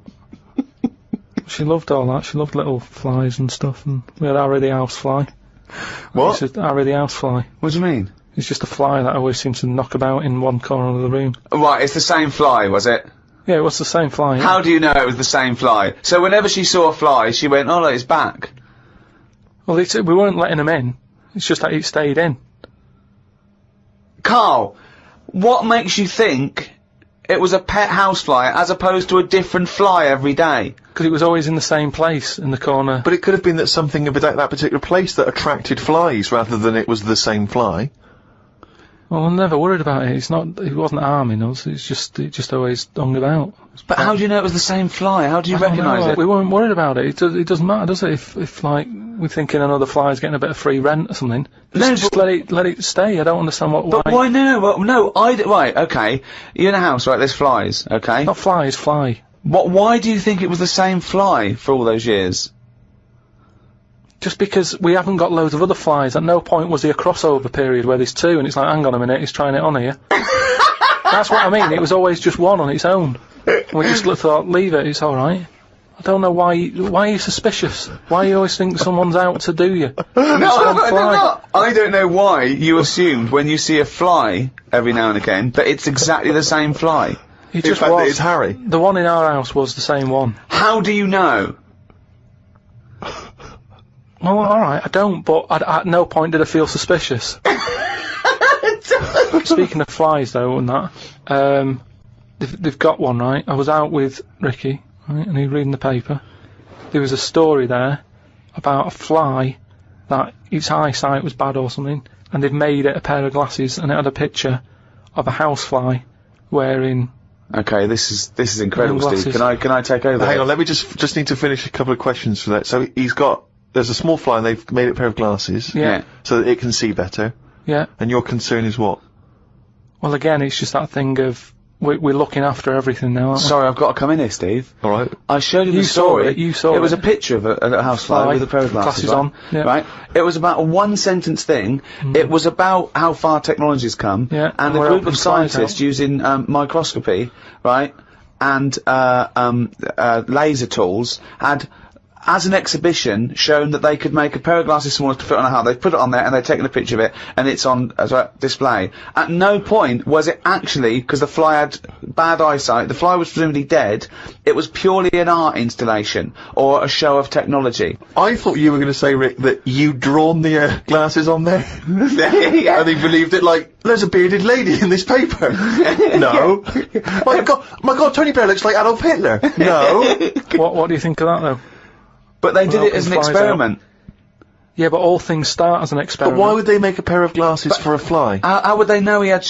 She loved all that. She loved little flies and stuff, and we had Harry the housefly. What? Harry the housefly. What do you mean? It's just a fly that always seems to knock about in one corner of the room. Right, it's the same fly, was it? Yeah, it was the same fly. Yeah. How do you know it was the same fly? So whenever she saw a fly, she went, "Oh, look, it's back." Well, we weren't letting him in. It's just that it stayed in. Karl, what makes you think it was a pet housefly as opposed to a different fly every day? Because it was always in the same place, in the corner. But it could have been that something about that particular place that attracted flies, rather than it was the same fly. Well, I'm never worried about it. It wasn't harming us. It just always hung about. But how do you know it was the same fly? How do you recognise it? We weren't worried about it. It doesn't matter, does it? If like, we're thinking another fly's getting a bit of free rent or something, just let it stay. I don't understand why. But why no? Right, okay. You're in a house, right, there's flies, okay? Not flies, fly. Why do you think it was the same fly for all those years? Just because we haven't got loads of other flies. At no point was there a crossover period where there's two, and it's like, hang on a minute, he's trying it on here. That's what I mean. It was always just one on its own. And we just thought, leave it, it's alright. I don't know why are you suspicious? Why you always think someone's out to do you? No, I don't know why you assumed when you see a fly every now and again that it's exactly the same fly. It just was. It's Harry. The one in our house was the same one. How do you know? Well, alright, I don't, but at no point did I feel suspicious. Speaking of flies, though, and that, they've got one, right? I was out with Ricky, right, and he was reading the paper. There was a story there about a fly that its eyesight was bad or something, and they've made it a pair of glasses, and it had a picture of a housefly wearing... Okay, this is incredible, Steve. Can I take over? Hang on, let me just need to finish a couple of questions for that. So there's a small fly and they've made it a pair of glasses. Yeah. So that it can see better. Yeah. And your concern is what? Well, again, it's just that thing of we're looking after everything now, aren't we? Sorry, I've got to come in here, Steve. Alright. I showed you the story. You saw it. It was a picture of a housefly with a pair of glasses on. Yeah. Right? It was about a one-sentence thing. It was about how far technology's come. Yeah. And a group of scientists using microscopy, right, and laser tools had, as an exhibition, shown that they could make a pair of glasses smaller to fit on a hand. They put it on there and they'd taken a picture of it, and it's on as a display. At no point was it actually, because the fly had bad eyesight, the fly was presumably dead, it was purely an art installation, or a show of technology. I thought you were going to say, Rick, that you'd drawn the glasses on there. Yeah. And he believed it like, there's a bearded lady in this paper. No. My God, Tony Blair looks like Adolf Hitler. No. What do you think of that, though? But they did it as an experiment. Yeah, but all things start as an experiment. But why would they make a pair of glasses for a fly? How would they know he had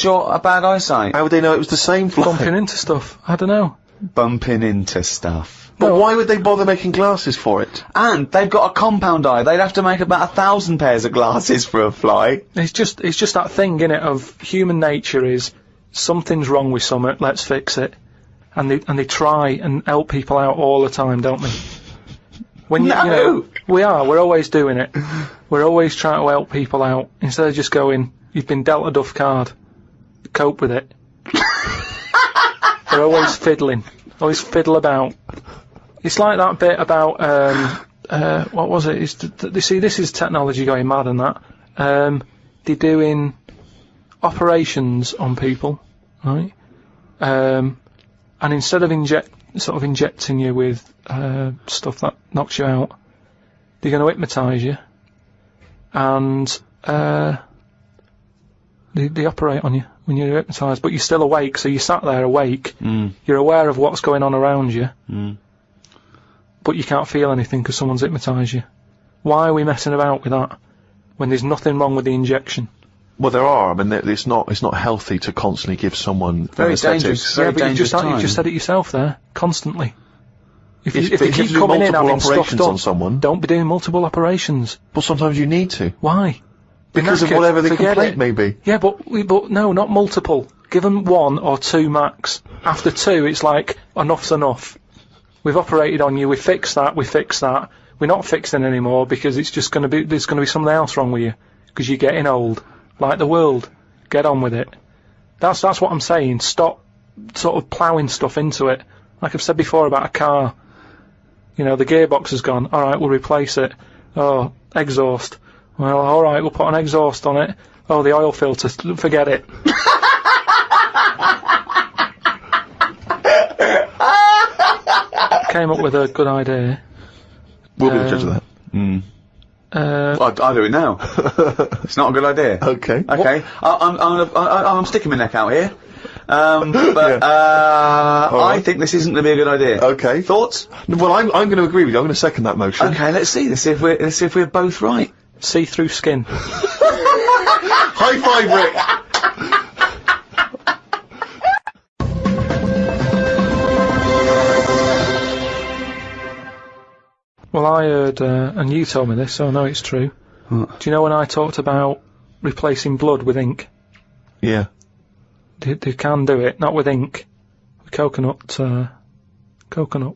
bad eyesight? How would they know it was the same fly? Bumping into stuff. I don't know. Bumping into stuff. But why would they bother making glasses for it? And they've got a compound eye. They'd have to make about 1,000 pairs of glasses for a fly. It's just that thing, innit, of human nature is something's wrong with something, let's fix it. And they try and help people out all the time, don't they? When you know, we're always doing it. We're always trying to help people out, instead of just going, you've been dealt a duff card, cope with it. We're always fiddling, always fiddle about. It's like that bit about, what was it? See, this is technology going mad and that. they're doing operations on people, right? And instead of injecting you with stuff that knocks you out, they're going to hypnotise you, and they operate on you when you're hypnotised, but you're still awake, so you sat there awake, you're aware of what's going on around you, but you can't feel anything because someone's hypnotised you. Why are we messing about with that when there's nothing wrong with the injection? Well, there are. I mean, it's not healthy to constantly give someone very dangerous. Very dangerous time. You just said it yourself there. Constantly. If they keep coming in having operations on someone, don't be doing multiple operations. But sometimes you need to. Why? Because of whatever the complaint may be. Yeah, but no, not multiple. Give them 1 or 2 max. After 2, it's like enough's enough. We've operated on you. We fixed that. We're not fixing anymore because it's just going to be there's going to be something else wrong with you because you're getting old. Like the world, get on with it. That's what I'm saying. Stop sort of ploughing stuff into it. Like I've said before about a car. You know, the gearbox has gone. All right, we'll replace it. Oh, exhaust. Well, all right, we'll put an exhaust on it. Oh, the oil filter. Forget it. Came up with a good idea. We'll be the judge of that. I'll do it now. It's not a good idea. Okay. Okay. I'm sticking my neck out here. I think this isn't going to be a good idea. Okay. Thoughts? Well, I'm going to agree with you. I'm going to second that motion. Okay. Let's see if we're both right. See-through skin. High five, Rick. Well, I heard, and you told me this, so I know it's true. What? Do you know when I talked about replacing blood with ink? Yeah. They can do it, not with ink. With coconut,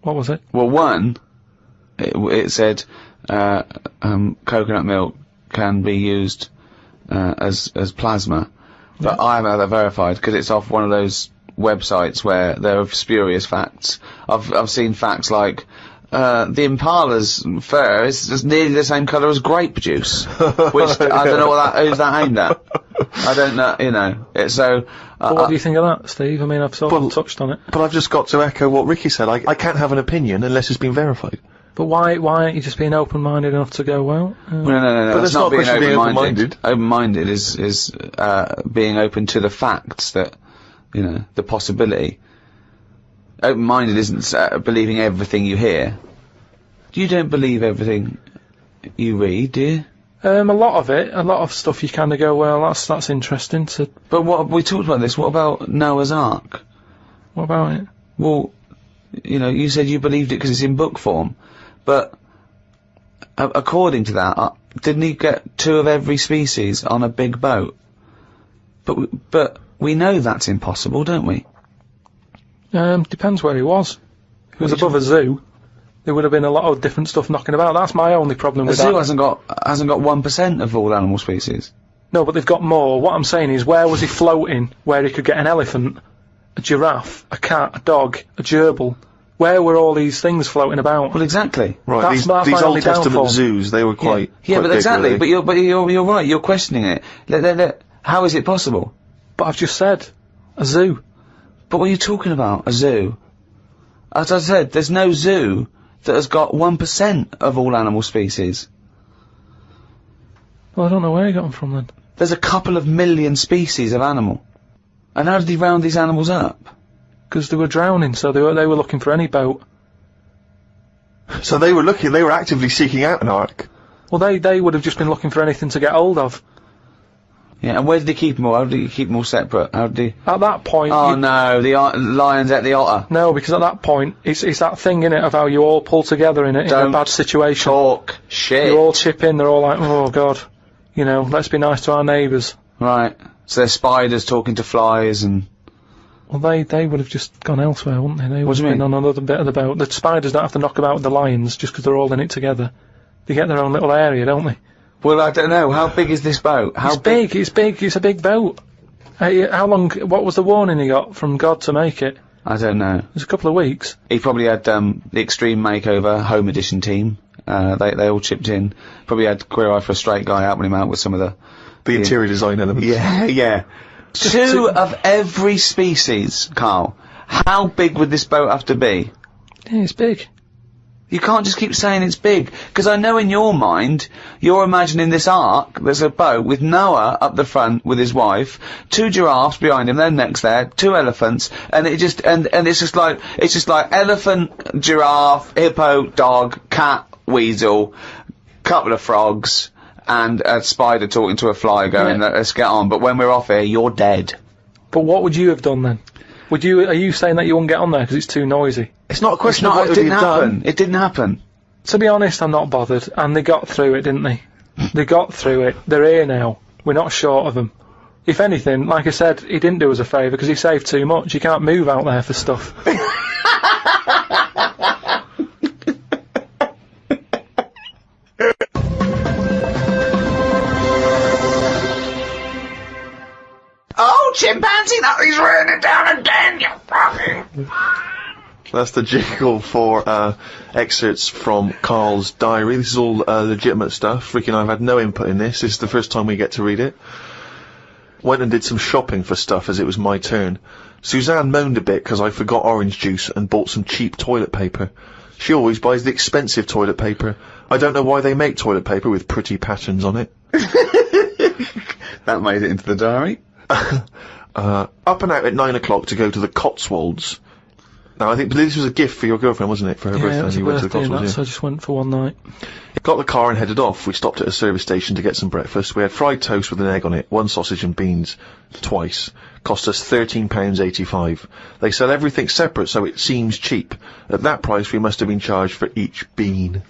what was it? Well, one, it said, coconut milk can be used, as plasma. But I haven't had that verified, because it's off one of those websites where there are spurious facts. I've seen facts like, the Impala's fur is just nearly the same colour as grape juice, which I don't know who's that aimed at. I don't know, you know. So. What do you think of that, Steve? I mean, I've sort of touched on it. But I've just got to echo what Ricky said. I can't have an opinion unless it's been verified. But why aren't you just being open-minded enough to go, well? No. But that's not being open-minded. Open-minded is being open to the facts that, you know, the possibility. Open-minded isn't believing everything you hear. You don't believe everything you read, do you? A lot of stuff you kind of go, well, that's interesting. But we talked about this. What about Noah's Ark? What about it? Well, you know, you said you believed it because it's in book form, but according to that, didn't he get 2 of every species on a big boat? But we know that's impossible, don't we? Depends where he was. If he was above a zoo, there would have been a lot of different stuff knocking about. That's my only problem with that. A zoo hasn't got 1% of all animal species. No, but they've got more. What I'm saying is, where was he floating, where he could get an elephant, a giraffe, a cat, a dog, a gerbil? Where were all these things floating about? Well, exactly. Right, that's these Old Testament zoos, they were quite... Yeah, but big, exactly. really. But you're right, you're questioning it. How is it possible? But I've just said, a zoo. But what are you talking about? A zoo? As I said, there's no zoo that has got 1% of all animal species. Well, I don't know where he got them from then. There's a couple of million species of animal. And how did he round these animals up? Because they were drowning, so they were looking for any boat. So they were actively seeking out an ark. Well, they would have just been looking for anything to get hold of. Yeah, and where did he keep them all? How did he keep them all separate? How did he... At that point... Oh no, the lions at the otter. No, because at that point, it's that thing, innit, of how you all pull together in a bad situation. Talk shit. You all chip in, they're all like, oh god, you know, let's be nice to our neighbours. Right. So there's spiders talking to flies and... Well, they would have just gone elsewhere, wouldn't they? They would have been on another bit of the boat. The spiders don't have to knock about with the lions just because they're all in it together. They get their own little area, don't they? Well, I don't know. How big is this boat? It's big. It's a big boat. How long? What was the warning he got from God to make it? I don't know. It was a couple of weeks. He probably had the Extreme Makeover Home Edition team. They all chipped in. Probably had Queer Eye for a Straight Guy helping him out with some of the The interior design elements. Yeah, yeah. Two of every species, Carl. How big would this boat have to be? Yeah, it's big. You can't just keep saying it's big, because I know in your mind, you're imagining this ark, there's a boat with Noah up the front with his wife, 2 giraffes behind him, then next there, 2 elephants, and it just, and it's just like elephant, giraffe, hippo, dog, cat, weasel, couple of frogs, and a spider talking to a fly going, let's get on, but when we're off here, you're dead. But what would you have done then? Are you saying that you wouldn't get on there because it's too noisy? It's not a question of what it didn't happen. It didn't happen. To be honest, I'm not bothered. And they got through it, didn't they? They got through it. They're here now. We're not short of them. If anything, like I said, he didn't do us a favour because he saved too much. You can't move out there for stuff. Oh, chimpanzee, that is raining down again, you fucking... That's the jingle for excerpts from Karl's diary. This is all legitimate stuff. Ricky and I have had no input in this. This is the first time we get to read it. Went and did some shopping for stuff as it was my turn. Suzanne moaned a bit because I forgot orange juice and bought some cheap toilet paper. She always buys the expensive toilet paper. I don't know why they make toilet paper with pretty patterns on it. That made it into the diary. Up and out at 9 o'clock to go to the Cotswolds. Now, I think this was a gift for your girlfriend, wasn't it, for her birthday? Yeah, it was a birthday and that, so I just went for one night. Got the car and headed off. We stopped at a service station to get some breakfast. We had fried toast with an egg on it, 1 sausage and beans, twice. Cost us £13.85. They sell everything separate, so it seems cheap. At that price, we must have been charged for each bean.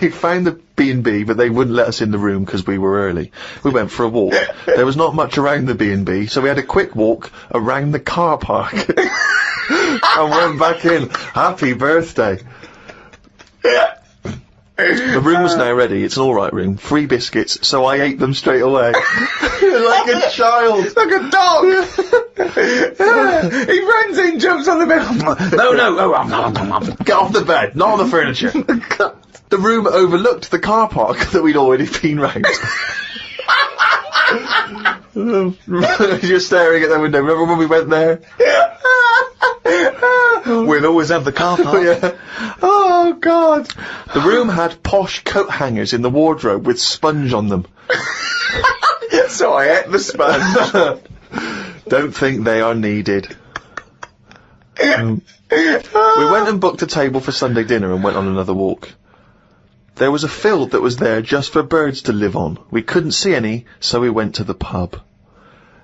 We found the B&B, but they wouldn't let us in the room because we were early. We went for a walk. There was not much around the B&B, so we had a quick walk around the car park. And went back in. Happy birthday. The room was now ready. It's an alright room. 3 biscuits, so I ate them straight away. Like a child. Like a dog. He runs in, jumps on the bed. No. Get off the bed, not on the furniture. The room overlooked the car park that we'd already been round. You're staring at the window. Remember when we went there? We'll always have the car park. Yeah. Oh, God. The room had posh coat hangers in the wardrobe with sponge on them. So I ate the sponge. Don't think they are needed. We went and booked a table for Sunday dinner and went on another walk. There was a field that was there just for birds to live on. We couldn't see any, so we went to the pub.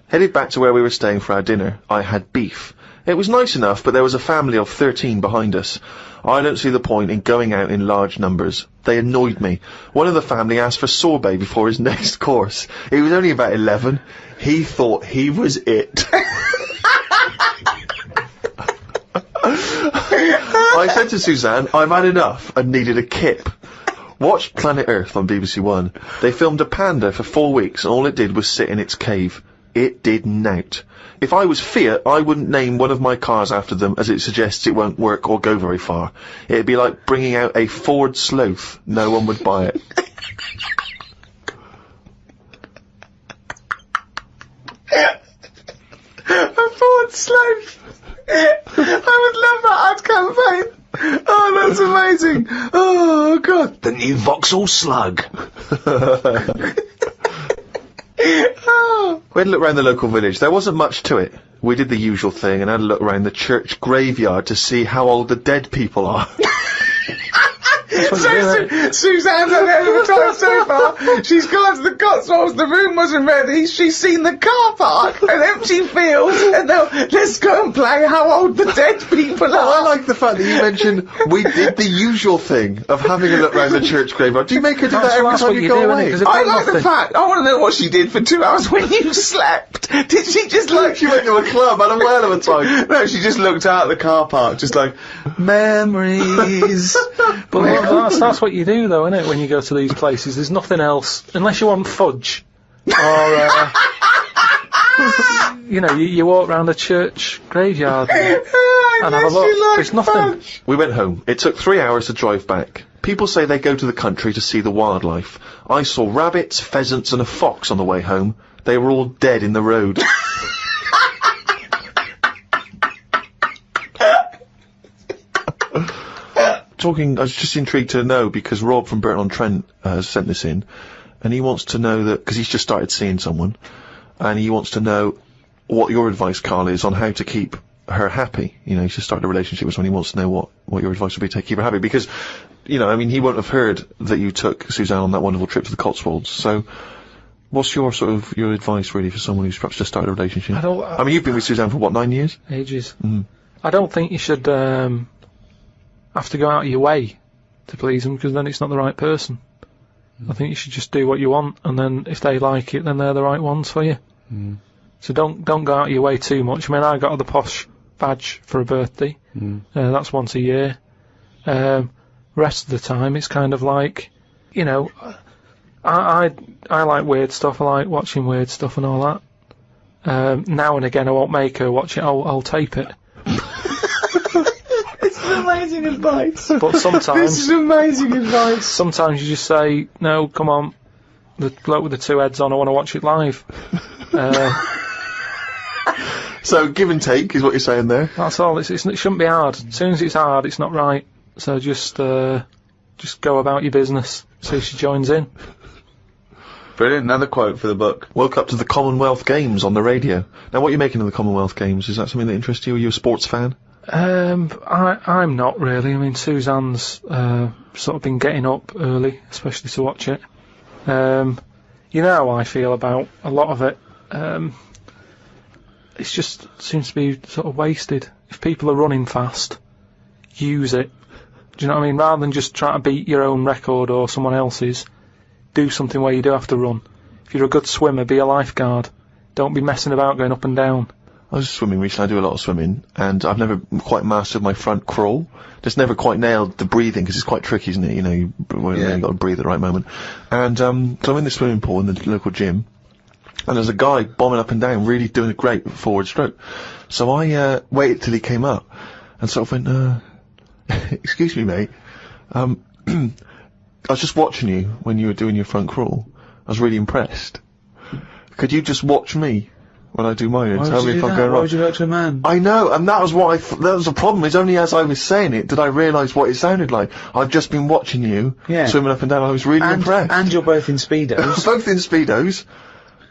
Headed back to where we were staying for our dinner. I had beef. It was nice enough, but there was a family of 13 behind us. I don't see the point in going out in large numbers. They annoyed me. One of the family asked for sorbet before his next course. He was only about 11. He thought he was it. I said to Suzanne, I've had enough and needed a kip. Watched Planet Earth on BBC One. They filmed a panda for 4 weeks and all it did was sit in its cave. It did nout. If I was Fiat, I wouldn't name one of my cars after them as it suggests it won't work or go very far. It'd be like bringing out a Ford Sloth. No one would buy it. A Ford Sloth. I would love that ad campaign. Oh, that's amazing. Oh, God. The new Vauxhall Slug. We had a look round the local village. There wasn't much to it. We did the usual thing and had a look round the church graveyard to see how old the dead people are. Suzanne's had a hell of a time so far. She's gone to the Cotswolds, the room wasn't ready, she's seen the car park, an empty field, and now let's go and play how old the dead people are. I like the fact that you mentioned we did the usual thing of having a look round the church graveyard. Do you make her do that every time you go away? I like the fact, I want to know what she did for 2 hours when you slept. Did she just like... She went to a club, had a whale of a time. No, she just looked out at the car park, just like, memories. But that's what you do, though, isn't it? When you go to these places, there's nothing else unless you want fudge, or you know, you walk round a church graveyard and have a look. There's nothing. We went home. It took 3 hours to drive back. People say they go to the country to see the wildlife. I saw rabbits, pheasants and a fox on the way home. They were all dead in the road. I was just intrigued to know, because Rob from Burton-on-Trent has sent this in, and he wants to know that, because he's just started seeing someone, and he wants to know what your advice, Karl, is on how to keep her happy. You know, he's just started a relationship with someone. He wants to know what your advice would be to keep her happy, because, you know, I mean, he won't have heard that you took Suzanne on that wonderful trip to the Cotswolds, so what's your advice, really, for someone who's perhaps just started a relationship? I mean, you've been with Suzanne for, what, 9 years? Ages. I don't think you should, have to go out of your way to please them, because then it's not the right person. I think you should just do what you want, and then if they like it, then they're the right ones for you. So don't go out of your way too much. I mean, I got the posh badge for a birthday. That's once a year. Rest of the time, it's kind of like, you know, I like weird stuff. I like watching weird stuff and all that. Now and again, I won't make her watch it. I'll tape it. This is amazing advice. But sometimes this is amazing advice. Sometimes you just say, no, come on, the bloke with the 2 heads on, I want to watch it live. So give and take is what you're saying there. That's all. It shouldn't be hard. As soon as it's hard, it's not right. So just go about your business. See if she joins in. Brilliant. Another quote for the book. Woke up to the Commonwealth Games on the radio. Now, what are you making of the Commonwealth Games? Is that something that interests you? Are you a sports fan? I'm not really. I mean, Suzanne's sort of been getting up early, especially to watch it. You know how I feel about a lot of it. It just seems to be sort of wasted. If people are running fast, use it. Do you know what I mean? Rather than just trying to beat your own record or someone else's, do something where you do have to run. If you're a good swimmer, be a lifeguard. Don't be messing about going up and down. I was swimming recently. I do a lot of swimming, and I've never quite mastered my front crawl. Just never quite nailed the breathing, because it's quite tricky, isn't it? You know, you've got to breathe at the right moment. And so I'm in the swimming pool in the local gym, and there's a guy bombing up and down, really doing a great forward stroke. So I waited till he came up, and sort of went, excuse me, mate. I was just watching you when you were doing your front crawl. I was really impressed. Could you just watch me when I do mine and tell me if I'm going wrong? Why would you go to a man? I know, and that was what that was the problem. It's only as I was saying it did I realise what it sounded like. I've just been watching you swimming up and down. I was really impressed. And you're both in Speedos. Both in Speedos.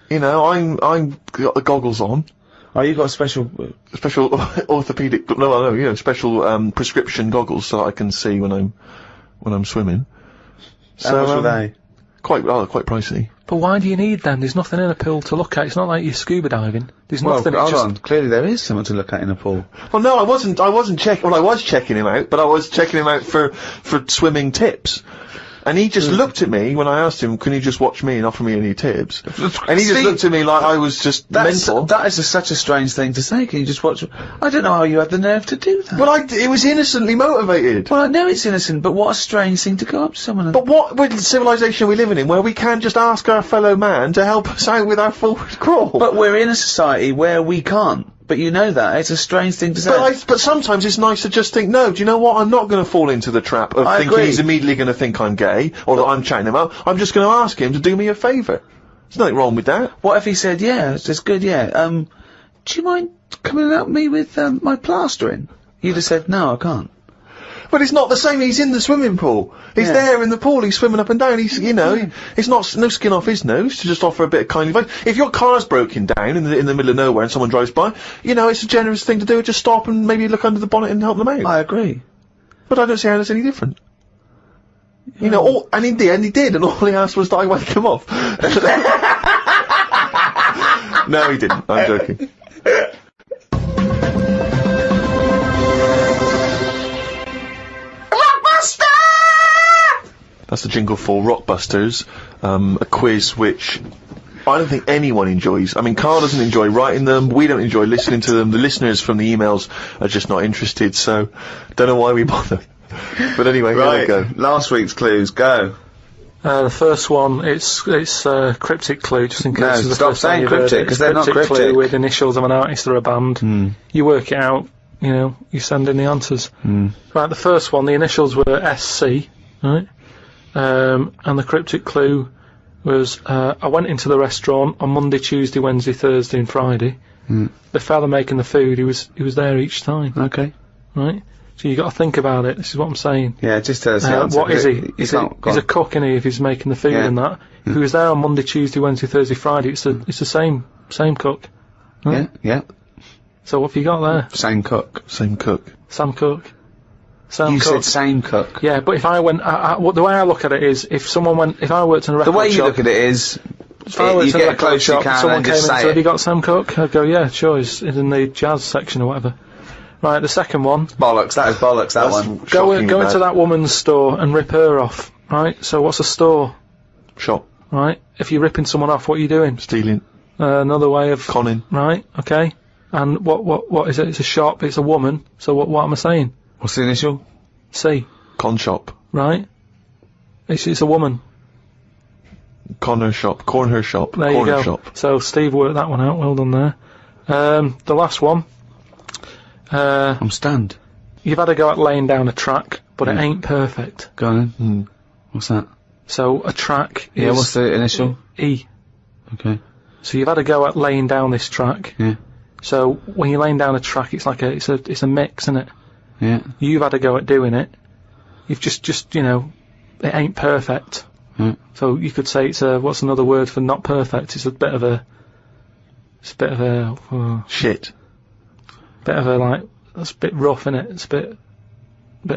You know, I'm got the goggles on. Oh, you got special orthopedic, special prescription goggles so that I can see when I'm swimming. How much were they? Quite pricey. But why do you need them? There's nothing in a pool to look at. It's not like you're scuba diving. There's nothing. Hold on. Clearly there is something to look at in a pool. Well, no, I wasn't checking. Well, I was checking him out, but I was checking him out for swimming tips. And he just looked at me when I asked him, can you just watch me and offer me any tips? And he just looked at me like I was just mental. That is such a strange thing to say. Can you just watch? I don't know how you had the nerve to do that. Well, it was innocently motivated. Well, I know it's innocent, but what a strange thing to go up to someone and... But what civilization are we living in where we can just ask our fellow man to help us out with our forward crawl? But we're in a society where we can't. But you know that. It's a strange thing to say. But sometimes it's nice to just think, no, do you know what? I'm not going to fall into the trap of thinking he's immediately going to think I'm gay, or that I'm chatting him up. I'm just going to ask him to do me a favour. There's nothing wrong with that. What if he said, yeah, it's good, yeah, do you mind coming and help me with, my plastering? You'd have said, no, I can't. But it's not the same. He's in the swimming pool. He's there in the pool. He's swimming up and down. He's, it's not no skin off his nose to just offer a bit of kindly advice. If your car's broken down in the middle of nowhere and someone drives by, it's a generous thing to do. Just stop and maybe look under the bonnet and help them out. I agree. But I don't see how that's any different. And in the end he did, and all he asked was that I wake him off. No, he didn't. I'm joking. That's the jingle for Rockbusters, a quiz which I don't think anyone enjoys. I mean, Karl doesn't enjoy writing them, we don't enjoy listening to them, the listeners from the emails are just not interested, so don't know why we bother. But anyway, here we go. Last week's clues, go. The first one, it's cryptic clue, just in case. No, stop saying cryptic, because they're not cryptic. Clue with initials of an artist or a band. You work it out, you send in the answers. Right, the first one, the initials were SC. right? And the cryptic clue was, I went into the restaurant on Monday, Tuesday, Wednesday, Thursday and Friday. The fella making the food, he was there each time. Okay. Right? So you got to think about it. This is what I'm saying. Yeah, just tell us the answer. What is he? He's a cook, isn't he, if he's making the food and that. If he was there on Monday, Tuesday, Wednesday, Thursday, Friday, it's the same cook. Right? Yeah. So what have you got there? Same cook. Same cook. Sam Cook. You said same cook. Yeah, but if I went, the way I look at it is, if I worked in a record shop... The way you look at it is, if I worked in a record shop, someone came in and said, it. have you got Sam Cook? I'd go, yeah, sure, he's in the jazz section or whatever. Right, the second one... Bollocks, that is bollocks, that one. Go into that woman's store and rip her off, right? So what's a store? Shop. Right? If you're ripping someone off, what are you doing? Stealing. Another way of... Conning. Right, okay. And what is it? It's a shop, it's a woman, so what am I saying? What's the initial? C. Con shop. Right? It's a woman. Corner shop. Corner shop. There corner you go. Shop. So Steve worked that one out, well done there. The last one. I'm stunned. You've had a go at laying down a track, but it ain't perfect. Go on. What's that? So a track is... Yeah, what's the initial? E. Okay. So you've had a go at laying down this track. Yeah. So when you're laying down a track, it's like it's a mix, isn't it? Yeah. You've had a go at doing it. You've just it ain't perfect. So you could say it's what's another word for not perfect? It's a bit of a shit. Bit of a that's a bit rough, isn't it? It's a bit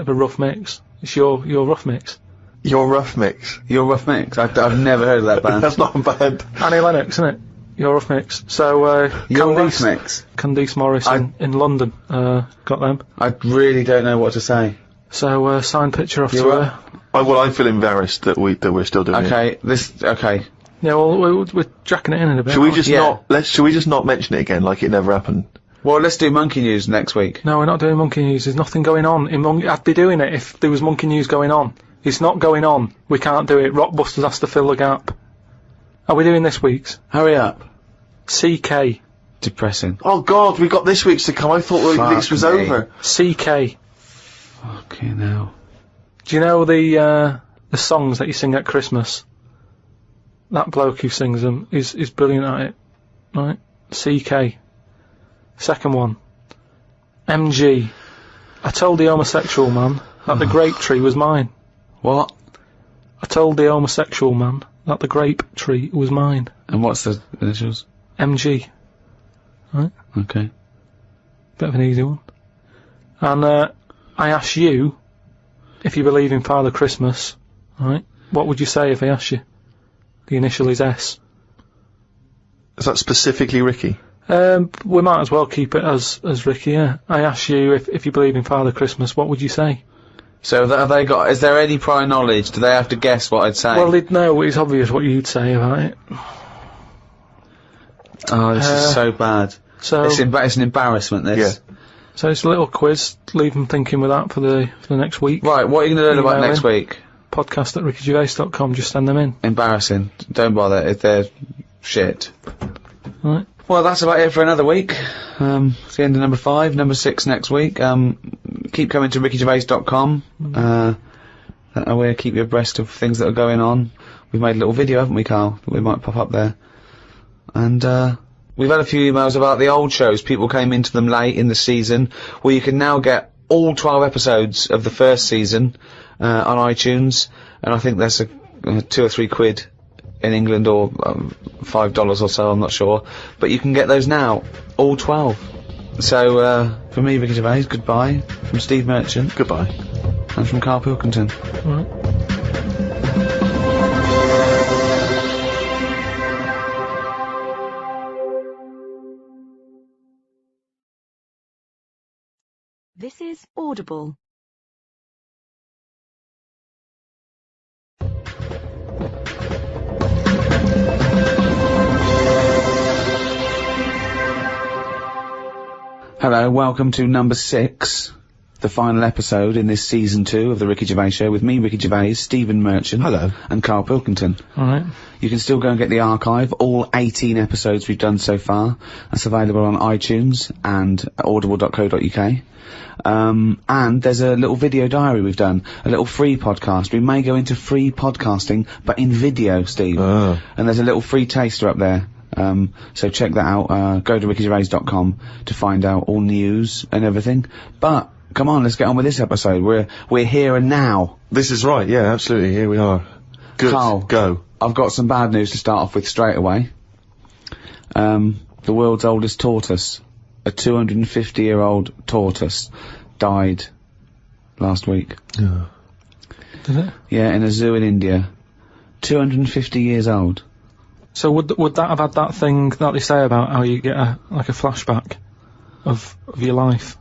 of a rough mix. It's your rough mix. Your rough mix. Your rough mix. I've never heard of that band. That's not bad. Annie Lennox, isn't it? Your rough mix. So Your rough mix. Candice Morris in London. Got them. I really don't know what to say. So signed picture off to her. I feel embarrassed that we're still doing it. Okay. Yeah, well, we're jacking it in a bit. Should we just not mention it again, like it never happened? Well, let's do monkey news next week. No, we're not doing monkey news. There's nothing going on. I'd be doing it if there was monkey news going on. It's not going on. We can't do it. Rockbusters has to fill the gap. Are we doing this week's? Hurry up. CK. Depressing. Oh God, we got this week's to come. I thought this was over. CK. Okay, now. Do you know the songs that you sing at Christmas? That bloke who sings them is brilliant at it. Right? CK. Second one. MG. I told the homosexual man that the grape tree was mine. What? I told the homosexual man that the grape tree was mine. And what's the initials? MG. Right? Okay. Bit of an easy one. And I ask you if you believe in Father Christmas, right? What would you say if I asked you? The initial is S. Is that specifically Ricky? We might as well keep it as Ricky, yeah. I ask you if you believe in Father Christmas, what would you say? So have they got, is there any prior knowledge? Do they have to guess what I'd say? Well, they'd know, it's obvious what you'd say about it. Oh, this is so bad. So it's an embarrassment, this. Yeah. So it's a little quiz, leave them thinking with that for the next week. Right, what are you going to learn about next week? Podcast at rickygervais.com, just send them in. Embarrassing. Don't bother, if they're shit. Right. Well, that's about it for another week. It's the end of number 5, number 6 next week. Keep coming to rickygervais.com. That way keep you abreast of things that are going on. We've made a little video, haven't we, Karl? That we might pop up there. And, we've had a few emails about the old shows. People came into them late in the season, where you can now get all 12 episodes of the first season, on iTunes. And I think that's a 2 or 3 quid in England, or $5 or so, I'm not sure. But you can get those now, all 12. So, from me, Ricky Gervais, goodbye. From Steve Merchant, goodbye. And from Karl Pilkington. Right. This is Audible. Hello, welcome to number 6 the final episode in this season 2 of the Ricky Gervais Show with me, Ricky Gervais, Stephen Merchant. Hello. And Karl Pilkington. Alright. You can still go and get the archive, all 18 episodes we've done so far. That's available on iTunes and audible.co.uk. And there's a little video diary we've done, a little free podcast. We may go into free podcasting, but in video, Steve. And there's a little free taster up there. So check that out. Go to rickygervais.com to find out all news and everything. But come on, let's get on with this episode. We're here and now. This is right, yeah, absolutely, here we are. Good, Karl, go. I've got some bad news to start off with straight away. The world's oldest tortoise, a 250-year-old tortoise, died last week. Did it? Yeah, in a zoo in India. 250 years old. So would that have had that thing that they say about how you get a flashback of your life?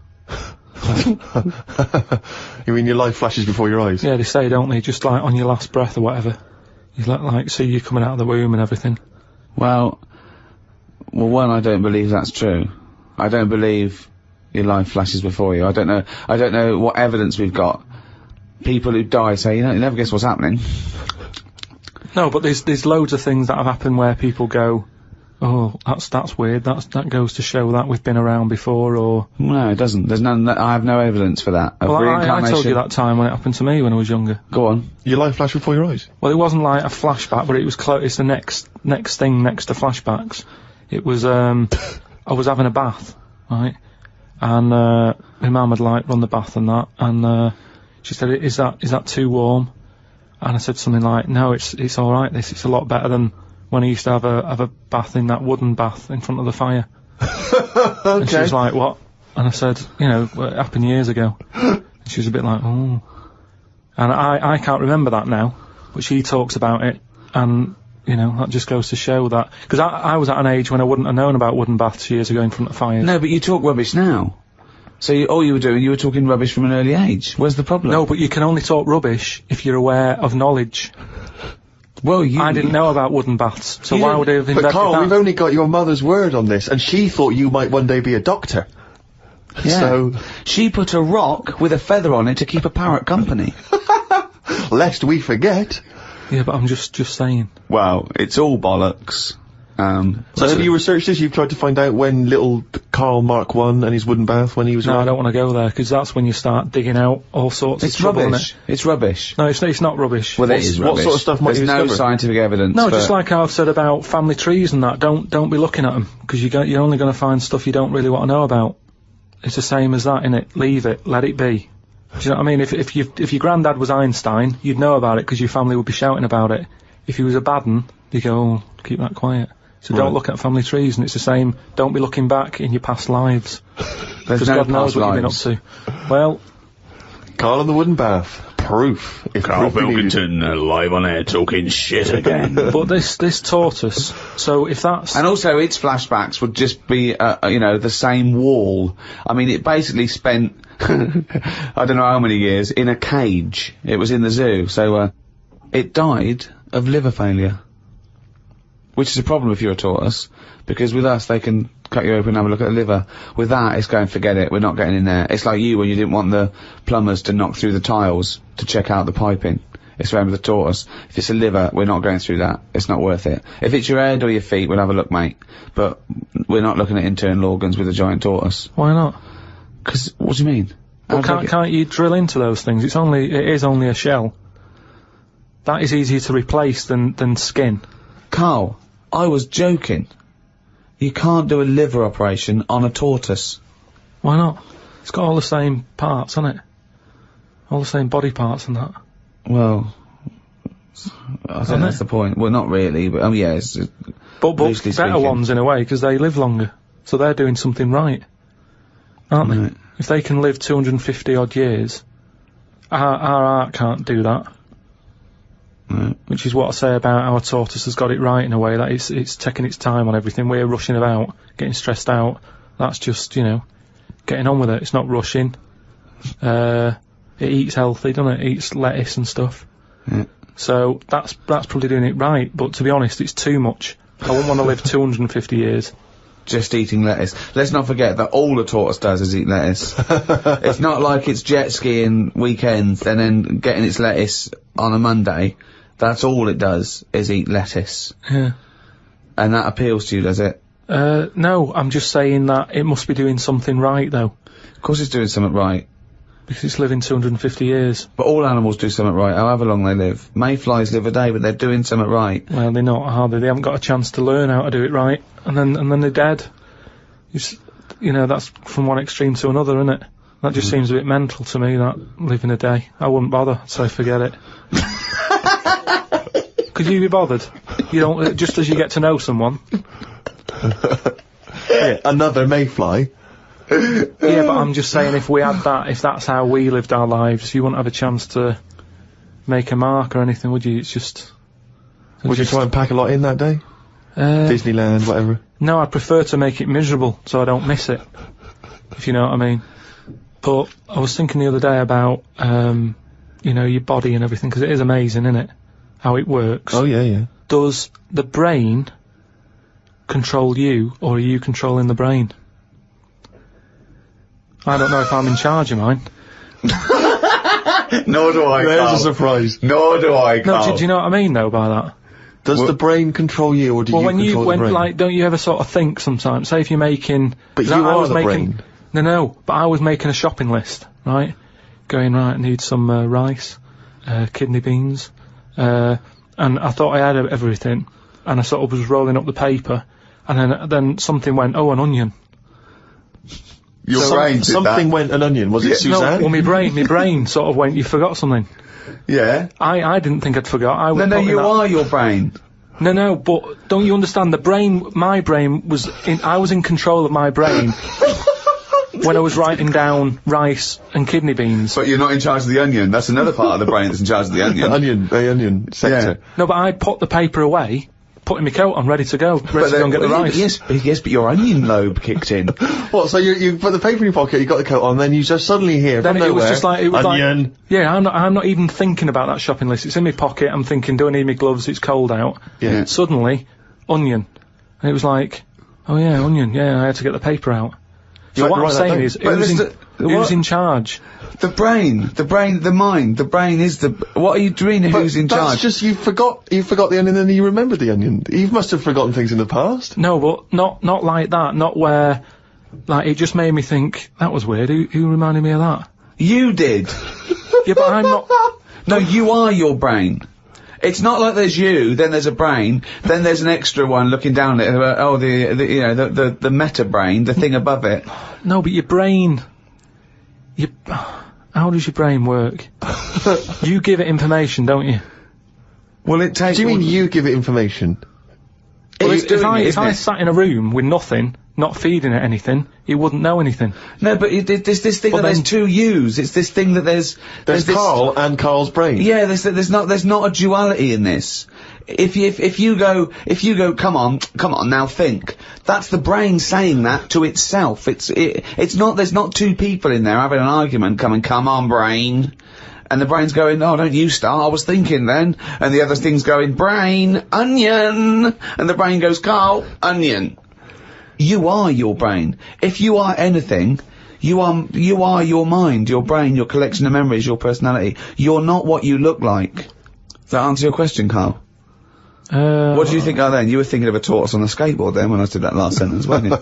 You mean your life flashes before your eyes? Yeah, they say, don't they? Just like on your last breath or whatever. You like see you coming out of the womb and everything. Well, one, I don't believe that's true. I don't believe your life flashes before you. I don't know what evidence we've got. People who die say, you never guess what's happening. No, but there's loads of things that have happened where people go, oh, that's weird. That goes to show that we've been around before, or no, it doesn't. There's none. I have no evidence for that. Of well, reincarnation. I told you that time when it happened to me when I was younger. Go on. Your life flashed before your eyes? Well, it wasn't like a flashback, but it was close. It's the next thing next to flashbacks. It was I was having a bath, right, and my mum had like run the bath and that, and she said, "Is that too warm?" And I said something like, "No, it's all right. It's a lot better than when I used to have a bath in that wooden bath in front of the fire." Okay. And she was like, "What?" And I said, "It happened years ago." And she was a bit like, "Oh." And I can't remember that now, but she talks about it, and that just goes to show that, because I was at an age when I wouldn't have known about wooden baths years ago in front of fires. No, but you talk rubbish now. So all you were doing, you were talking rubbish from an early age. Where's the problem? No, but you can only talk rubbish if you're aware of knowledge. Well, I didn't know about wooden baths, so why would I have invented But Karl, that? we've only got your mother's word on this, and she thought you might one day be a doctor. Yeah. So she put a rock with a feather on it to keep a parrot company. Lest we forget. Yeah, but I'm just saying. Well, it's all bollocks. So have you researched this? You've tried to find out when little Karl Mark I and his wooden bath, when he was No, around? I don't want to go there, because that's when you start digging out all sorts of trouble, rubbish. It's rubbish. No, it's not rubbish. Well, it is rubbish. What sort of stuff might There's you no discover? scientific evidence. No, just like I've said about family trees and that, don't be looking at them, because you're only going to find stuff you don't really want to know about. It's the same as that, innit? Leave it, let it be. Do you know what I mean? If your granddad was Einstein, you'd know about it, because your family would be shouting about it. If he was a bad un, you go, oh, keep that quiet. So don't look at family trees, and it's the same. Don't be looking back in your past lives, because God knows what you've been up to. Well, Karl and the wooden bath. Proof. If Karl proof be needed. Pilkington, live on air, talking shit again. but this tortoise. So if that's and also its flashbacks would just be the same wall. I mean, it basically spent I don't know how many years in a cage. It was in the zoo, so it died of liver failure. Which is a problem if you're a tortoise, because with us they can cut you open and have a look at the liver. With that, it's going, forget it, we're not getting in there. It's like you when you didn't want the plumbers to knock through the tiles to check out the piping. It's the same with the tortoise. If it's a liver, we're not going through that. It's not worth it. If it's your head or your feet, we'll have a look, mate. But we're not looking at internal organs with a giant tortoise. Why not? 'Cause, what do you mean? Well, can't you drill into those things? It is only a shell. That is easier to replace than skin. Karl, I was joking. You can't do a liver operation on a tortoise. Why not? It's got all the same parts, hasn't it? All the same body parts and that. Well, I think that's the point. Well, not really, but yeah, it's but better ones in a way, because they live longer, so they're doing something right, aren't they? If they can live 250 odd years, our art can't do that. Which is what I say about our tortoise has got it right in a way, that it's taking its time on everything. We're rushing about, getting stressed out. That's just, getting on with it. It's not rushing. It eats healthy, doesn't it? It eats lettuce and stuff. Yeah. So that's probably doing it right, but to be honest, it's too much. I wouldn't want to live 250 years. just eating lettuce. Let's not forget that all a tortoise does is eat lettuce. It's not like it's jet skiing weekends and then getting its lettuce on a Monday. That's all it does is eat lettuce. Yeah. And that appeals to you, does it? No, I'm just saying that it must be doing something right, though. Of course it's doing something right. Because it's living 250 years. But all animals do something right, however long they live. Mayflies live a day, but they're doing something right. Well, they're not, are they? They haven't got a chance to learn how to do it right, and then they're dead. You know, that's from one extreme to another, isn't it? That just seems a bit mental to me, that, living a day. I wouldn't bother, so forget it. Could you be bothered? You don't, just as you get to know someone. Yeah, another mayfly. Yeah, but I'm just saying, if we had that, if that's how we lived our lives, you wouldn't have a chance to make a mark or anything, would you? It's just... Would you try and pack a lot in that day? Disneyland, whatever? No, I'd prefer to make it miserable, so I don't miss it. If you know what I mean. But I was thinking the other day about, you know, your body and everything, because it is amazing, isn't it? How it works. Oh, yeah, yeah. Does the brain control you, or are you controlling the brain? I don't know if I'm in charge of mine. Nor do I, There's Karl. a surprise. Nor do I, Karl. No, do you know what I mean, though, by that? Does the brain control you, or do you control the brain? Like, don't you ever sort of think sometimes, say if you're making... But you are the brain. No, but I was making a shopping list, right? Going, right, I need some rice, kidney beans, and I thought I had everything, and I sort of was rolling up the paper, and then something went, oh, an onion. Your brain did something went an onion, was it Suzanne? No, well, my brain sort of went, you forgot something. Yeah. I didn't think I'd forgot. I was No, you are your brain. No, but don't you understand, my brain was I was in control of my brain when I was writing down rice and kidney beans. But you're not in charge of the onion. That's another part of the brain that's in charge of the onion. The onion sector. Yeah. No, but I put the paper away, putting my coat on, ready to go, ready to go and get the rice. Yes, but your onion lobe kicked in. What, so you put the paper in your pocket, you got the coat on, then you just suddenly hear then from it nowhere, was just like, onion. Yeah, I'm not even thinking about that shopping list. It's in my pocket, I'm thinking, do I need my gloves, it's cold out. Yeah. Suddenly, onion. And it was like, oh yeah, onion, yeah, I had to get the paper out. So what I'm saying is, who's in charge? The brain, the mind, the brain is the... What are you doing? Who's in charge? That's just, you forgot the onion and then you remembered the onion. You must have forgotten things in the past. No, but not like that, not where... Like, it just made me think, that was weird, who reminded me of that? You did! Yeah, but I'm not... No, you are your brain. It's not like there's you, then there's a brain, then there's an extra one looking down at it, the meta brain, the thing above it. No, but your brain... How does your brain work? You give it information, don't you? Well, it takes... Do you mean you give it information? Well, if I sat in a room with nothing, not feeding it anything, it wouldn't know anything. No, but there's this thing that there's two yous. It's this thing that there's Karl and Karl's brain. Yeah, there's not a duality in this. If you go, come on, now think. That's the brain saying that to itself. There's not two people in there having an argument come on, brain. And the brain's going, oh, don't you start, I was thinking then. And the other thing's going, brain, onion. And the brain goes, Karl, onion. You are your brain. If you are anything, you are your mind, your brain, your collection of memories, your personality. You're not what you look like. Does that answer your question, Karl? What do you think then? You were thinking of a tortoise on a skateboard then when I did that last sentence, weren't you?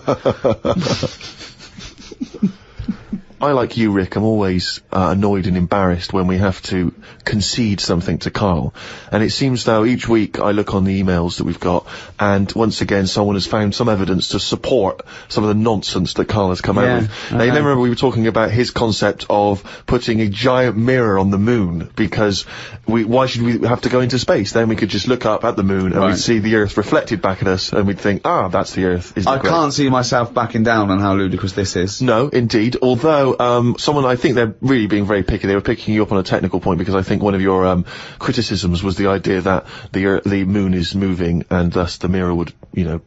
I, like you, Rick, I'm always annoyed and embarrassed when we have to concede something to Karl. And it seems though each week I look on the emails that we've got, and once again someone has found some evidence to support some of the nonsense that Karl has come out with. Now, you remember we were talking about his concept of putting a giant mirror on the moon, because why should we have to go into space? Then we could just look up at the moon and we'd see the Earth reflected back at us, and we'd think, ah, that's the Earth. Isn't it great? I can't see myself backing down on how ludicrous this is. No, indeed, although also, someone, I think they're really being very picky. They were picking you up on a technical point because I think one of your, criticisms was the idea that the moon is moving and thus the mirror would,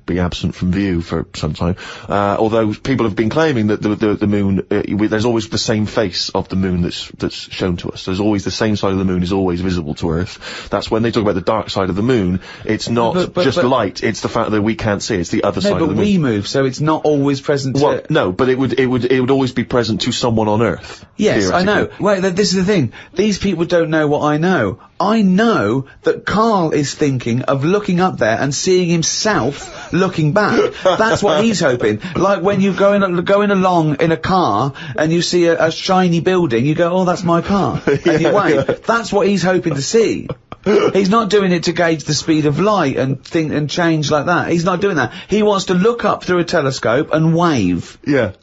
be absent from view for some time. Although people have been claiming that the moon, there's always the same face of the moon that's shown to us. There's always the same side of the moon is always visible to Earth. That's when they talk about the dark side of the moon. It's not just light. It's the fact that we can't see. It's the other side of the moon. No, but we move, so it's not always present to... Well, no, but it would always be present to someone on Earth. Yes, I know. Wait, this is the thing. These people don't know what I know. I know that Karl is thinking of looking up there and seeing himself looking back. That's what he's hoping. Like when you're going along in a car and you see a shiny building, you go, oh, that's my car. And you wait. That's what he's hoping to see. He's not doing it to gauge the speed of light and think and change like that. He's not doing that. He wants to look up through a telescope and wave. Yeah.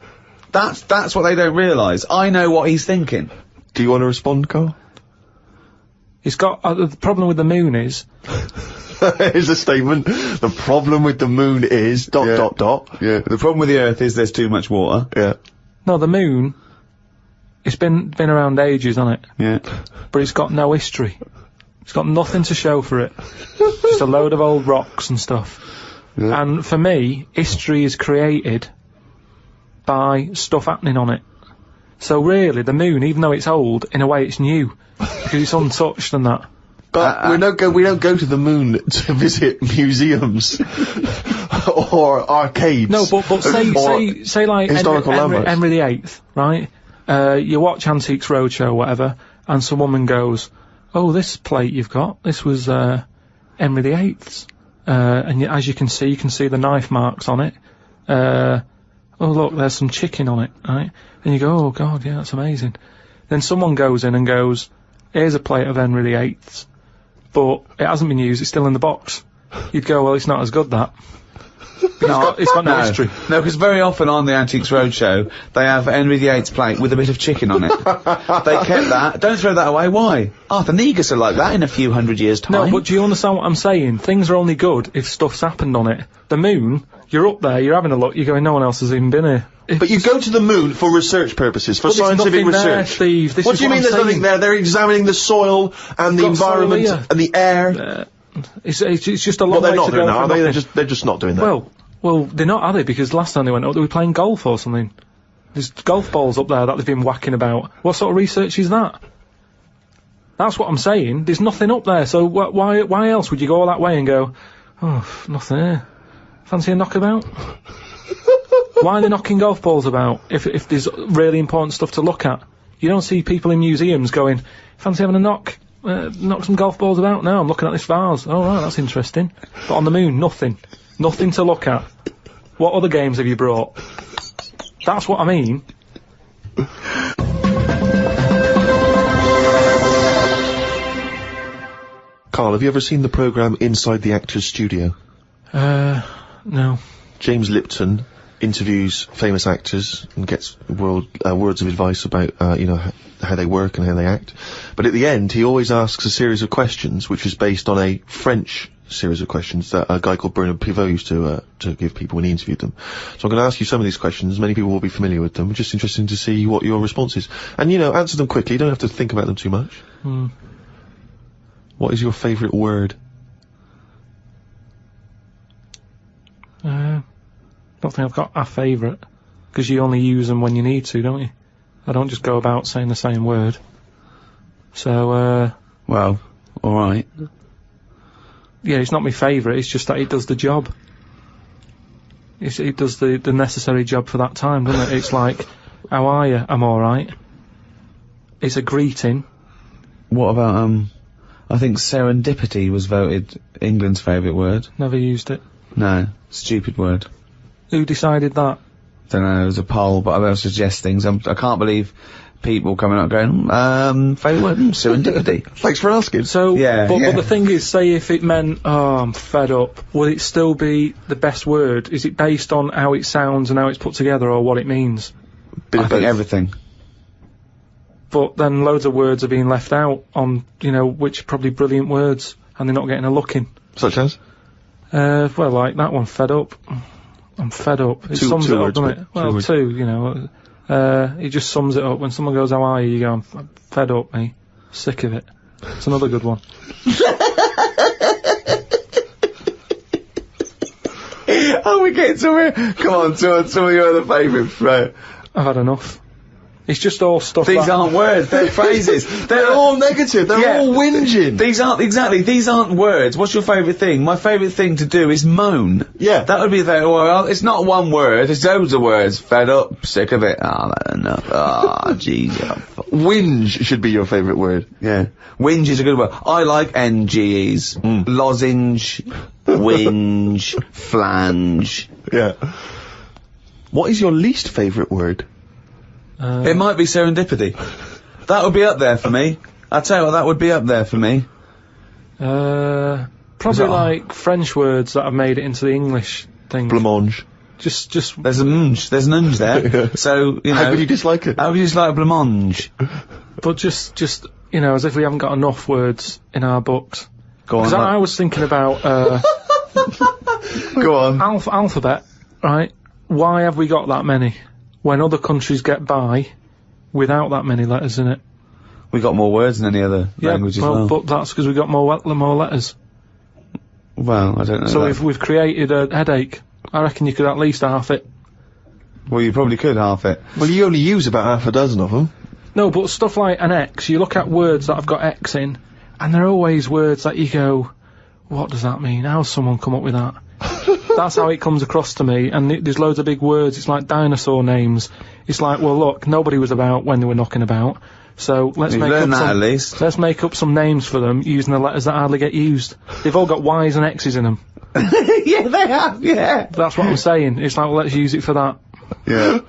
That's what they don't realise. I know what he's thinking. Do you want to respond, Karl? He's got, the problem with the moon is... Here's a statement. The problem with the moon is... ... Yeah. The problem with the Earth is there's too much water. Yeah. No, the moon, it's been around ages, hasn't it? Yeah. But it's got no history. It's got nothing to show for it. Just a load of old rocks and stuff. Yeah. And for me, history is created by stuff happening on it. So really, the moon, even though it's old, in a way it's new. Because it's untouched and that. But we don't go to the moon to visit museums or arcades. No, but say like Henry VIII, right? You watch Antiques Roadshow or whatever, and some woman goes, "Oh, this plate you've got, this was Henry VIII's." And as you can see the knife marks on it. Oh look, there's some chicken on it, right? And you go, oh god, yeah, that's amazing. Then someone goes in and goes, here's a plate of Henry VIII's, but it hasn't been used, it's still in the box. You'd go, well, it's not as good, that. It's got no history. No, because very often on the Antiques Roadshow, they have Henry VIII's plate with a bit of chicken on it. They kept that. Don't throw that away. Why? Arthur Negus are like that in a few hundred years' time. No, but do you understand what I'm saying? Things are only good if stuff's happened on it. The moon, you're up there, you're having a look, you're going, no one else has even been here. But you go to the moon for research purposes, for scientific research. There, Steve. What do you mean there's nothing there? They're examining the soil and the environment and the air. It's just a long way to go. Well, they're not doing that, are they? They're just not doing that. Well, they're not, are they? Because last time they went up, they were playing golf or something. There's golf balls up there that they've been whacking about. What sort of research is that? That's what I'm saying. There's nothing up there, so why else would you go all that way and go, oh, nothing here. Fancy a knockabout? Why are they knocking golf balls about if there's really important stuff to look at? You don't see people in museums going, fancy having a knock some golf balls about? No, I'm looking at this vase. Oh, right, that's interesting. But on the moon, nothing. Nothing to look at. What other games have you brought? That's what I mean. Karl, have you ever seen the programme Inside the Actors Studio? No. James Lipton interviews famous actors and gets words of advice about, how they work and how they act. But at the end, he always asks a series of questions, which is based on a French series of questions that a guy called Bernard Pivot used to give people when he interviewed them. So I'm going to ask you some of these questions. Many people will be familiar with them. Just interesting to see what your response is. And, answer them quickly. You don't have to think about them too much. What is your favourite word? I don't think I've got a favourite, because you only use them when you need to, don't you? I don't just go about saying the same word. So, well, alright. Yeah, it's not my favourite, it's just that it does the job. It does the necessary job for that time, doesn't it? It's like, how are you? I'm alright. It's a greeting. What about, I think serendipity was voted England's favourite word. Never used it. No, stupid word. Who decided that? Don't know, it was a poll, but I will suggest things. I can't believe people coming up going, favourite word, serendipity. Thanks for asking. So, but the thing is, say if it meant, oh, I'm fed up, would it still be the best word? Is it based on how it sounds and how it's put together, or what it means? I think everything. But then loads of words are being left out on, which are probably brilliant words, and they're not getting a look in. Such as? Well, like that one, fed up. I'm fed up. It sums it up, doesn't it? Well, two, It just sums it up. When someone goes, "How are you?" You go, "I'm fed up, mate. Sick of it." It's another good one. Oh, we're getting somewhere. Come on, some of your other favourites, right? I've had enough. It's just all stuff. These aren't words, they're phrases. They're all negative, they're all whinging. These aren't words. What's your favourite thing? My favourite thing to do is moan. Yeah. That would be well, it's not one word, it's loads of words. Fed up, sick of it. Ah, that's enough. Ah, jeez. Whinge should be your favourite word. Yeah. Whinge is a good word. I like NGEs. Lozenge, whinge, flange. Yeah. What is your least favourite word? It might be serendipity. That would be up there for me. I tell you what, that would be up there for me. Probably like French words that have made it into the English thing. Blancmange. Just. There's an unge there. So, you know. How could you dislike it? How could you dislike blancmange? But just, you know, as if we haven't got enough words in our books. Go on. Because I was thinking about, Go on. Alphabet, right? Why have we got that many? When other countries get by without that many letters in it. We got more words than any other language as well. But that's because we got more letters. Well, I don't know. So we've created a headache. I reckon you could at least half it. Well, you probably could half it. Well, you only use about half a dozen of them. No, but stuff like an X, you look at words that have got X in, and they're always words that you go, what does that mean? How's someone come up with that? That's how it comes across to me, and there's loads of big words. It's like dinosaur names. It's like, well, look, nobody was about when they were knocking about, so let's make up some names for them using the letters that hardly get used. They've all got Y's and X's in them. Yeah, they have, yeah. That's what I'm saying. It's like, well, let's use it for that. Yeah.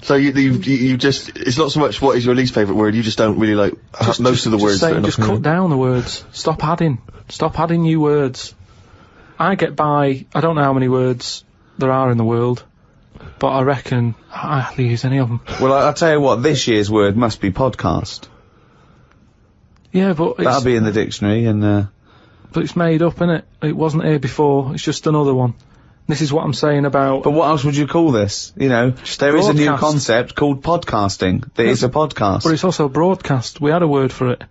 So you just, it's not so much what is your least favourite word, you just don't really like most of the words. Just cut down the words. Stop adding new words. I get by, I don't know how many words there are in the world, but I reckon I hardly use any of them. Well, I'll tell you what, this year's word must be podcast. Yeah, but that'll be in the dictionary, and but it's made up, innit? It wasn't here before, it's just another one. This is what I'm saying about... But what else would you call this? You know, there is a new concept called podcasting. That is a podcast. But it's also a broadcast. We had a word for it.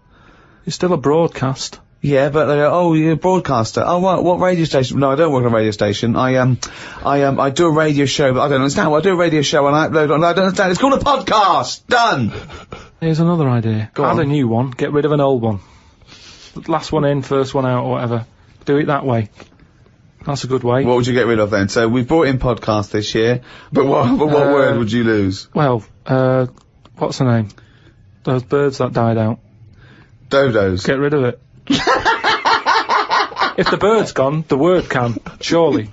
It's still a broadcast. Yeah, but they go, oh, you're a broadcaster. Oh, what radio station? No, I don't work on a radio station. I do a radio show, but I don't understand. Well, I do a radio show and I upload on, I don't understand. It's called a podcast! Done! Here's another idea. Add a new one, get rid of an old one. Last one in, first one out, or whatever. Do it that way. That's a good way. What would you get rid of then? So we've brought in podcast this year, but what word would you lose? Well, what's the name? Those birds that died out. Dodos. Get rid of it. If the bird's gone, the word can, surely.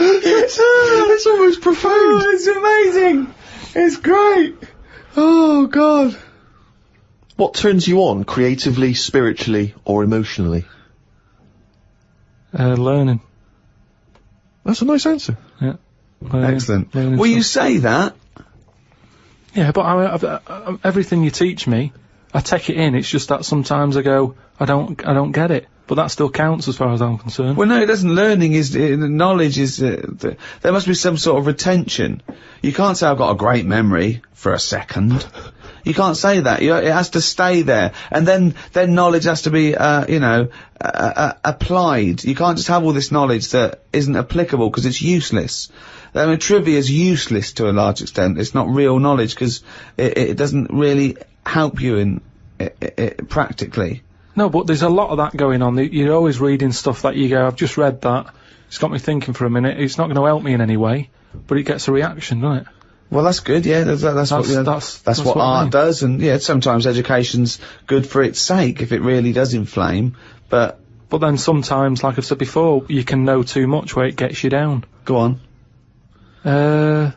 It's almost profound. Oh, it's amazing. It's great. Oh, God. What turns you on, creatively, spiritually, or emotionally? Learning. That's a nice answer. Yeah. Excellent. Well, you say that. Yeah, but everything you teach me, I take it in. It's just that sometimes I go, I don't get it. But that still counts as far as I'm concerned. Well, no, it doesn't. Learning is, knowledge is, there must be some sort of retention. You can't say I've got a great memory for a second. You can't say that. It has to stay there. And then knowledge has to be, applied. You can't just have all this knowledge that isn't applicable because it's useless. I mean, trivia is useless to a large extent. It's not real knowledge because it doesn't really help you in practically. No, but there's a lot of that going on. You're always reading stuff that you go, I've just read that. It's got me thinking for a minute. It's not going to help me in any way, but it gets a reaction, doesn't it? Well, that's good. Yeah, that's what art does, and yeah, sometimes education's good for its sake if it really does inflame. But then sometimes, like I've said before, you can know too much where it gets you down. Go on. I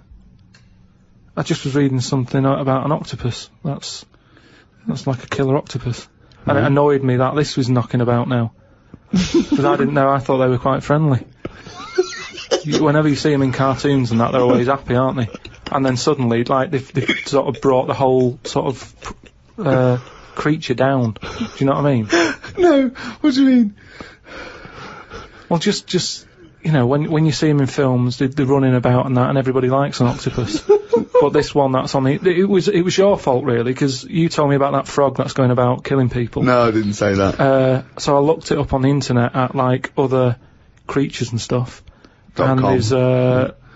just was reading something about an octopus. That's like a killer octopus. And it annoyed me that this was knocking about now. Because I didn't know, I thought they were quite friendly. Whenever you see them in cartoons and that, they're always happy, aren't they? And then suddenly, like, they've sort of brought the whole sort of, creature down. Do you know what I mean? No, what do you mean? Well, just you know, when you see them in films, they're running about and that, and everybody likes an octopus. But this one that's on it was your fault really, because you told me about that frog that's going about killing people. No, I didn't say that. So I looked it up on the internet at like other creatures and stuff, and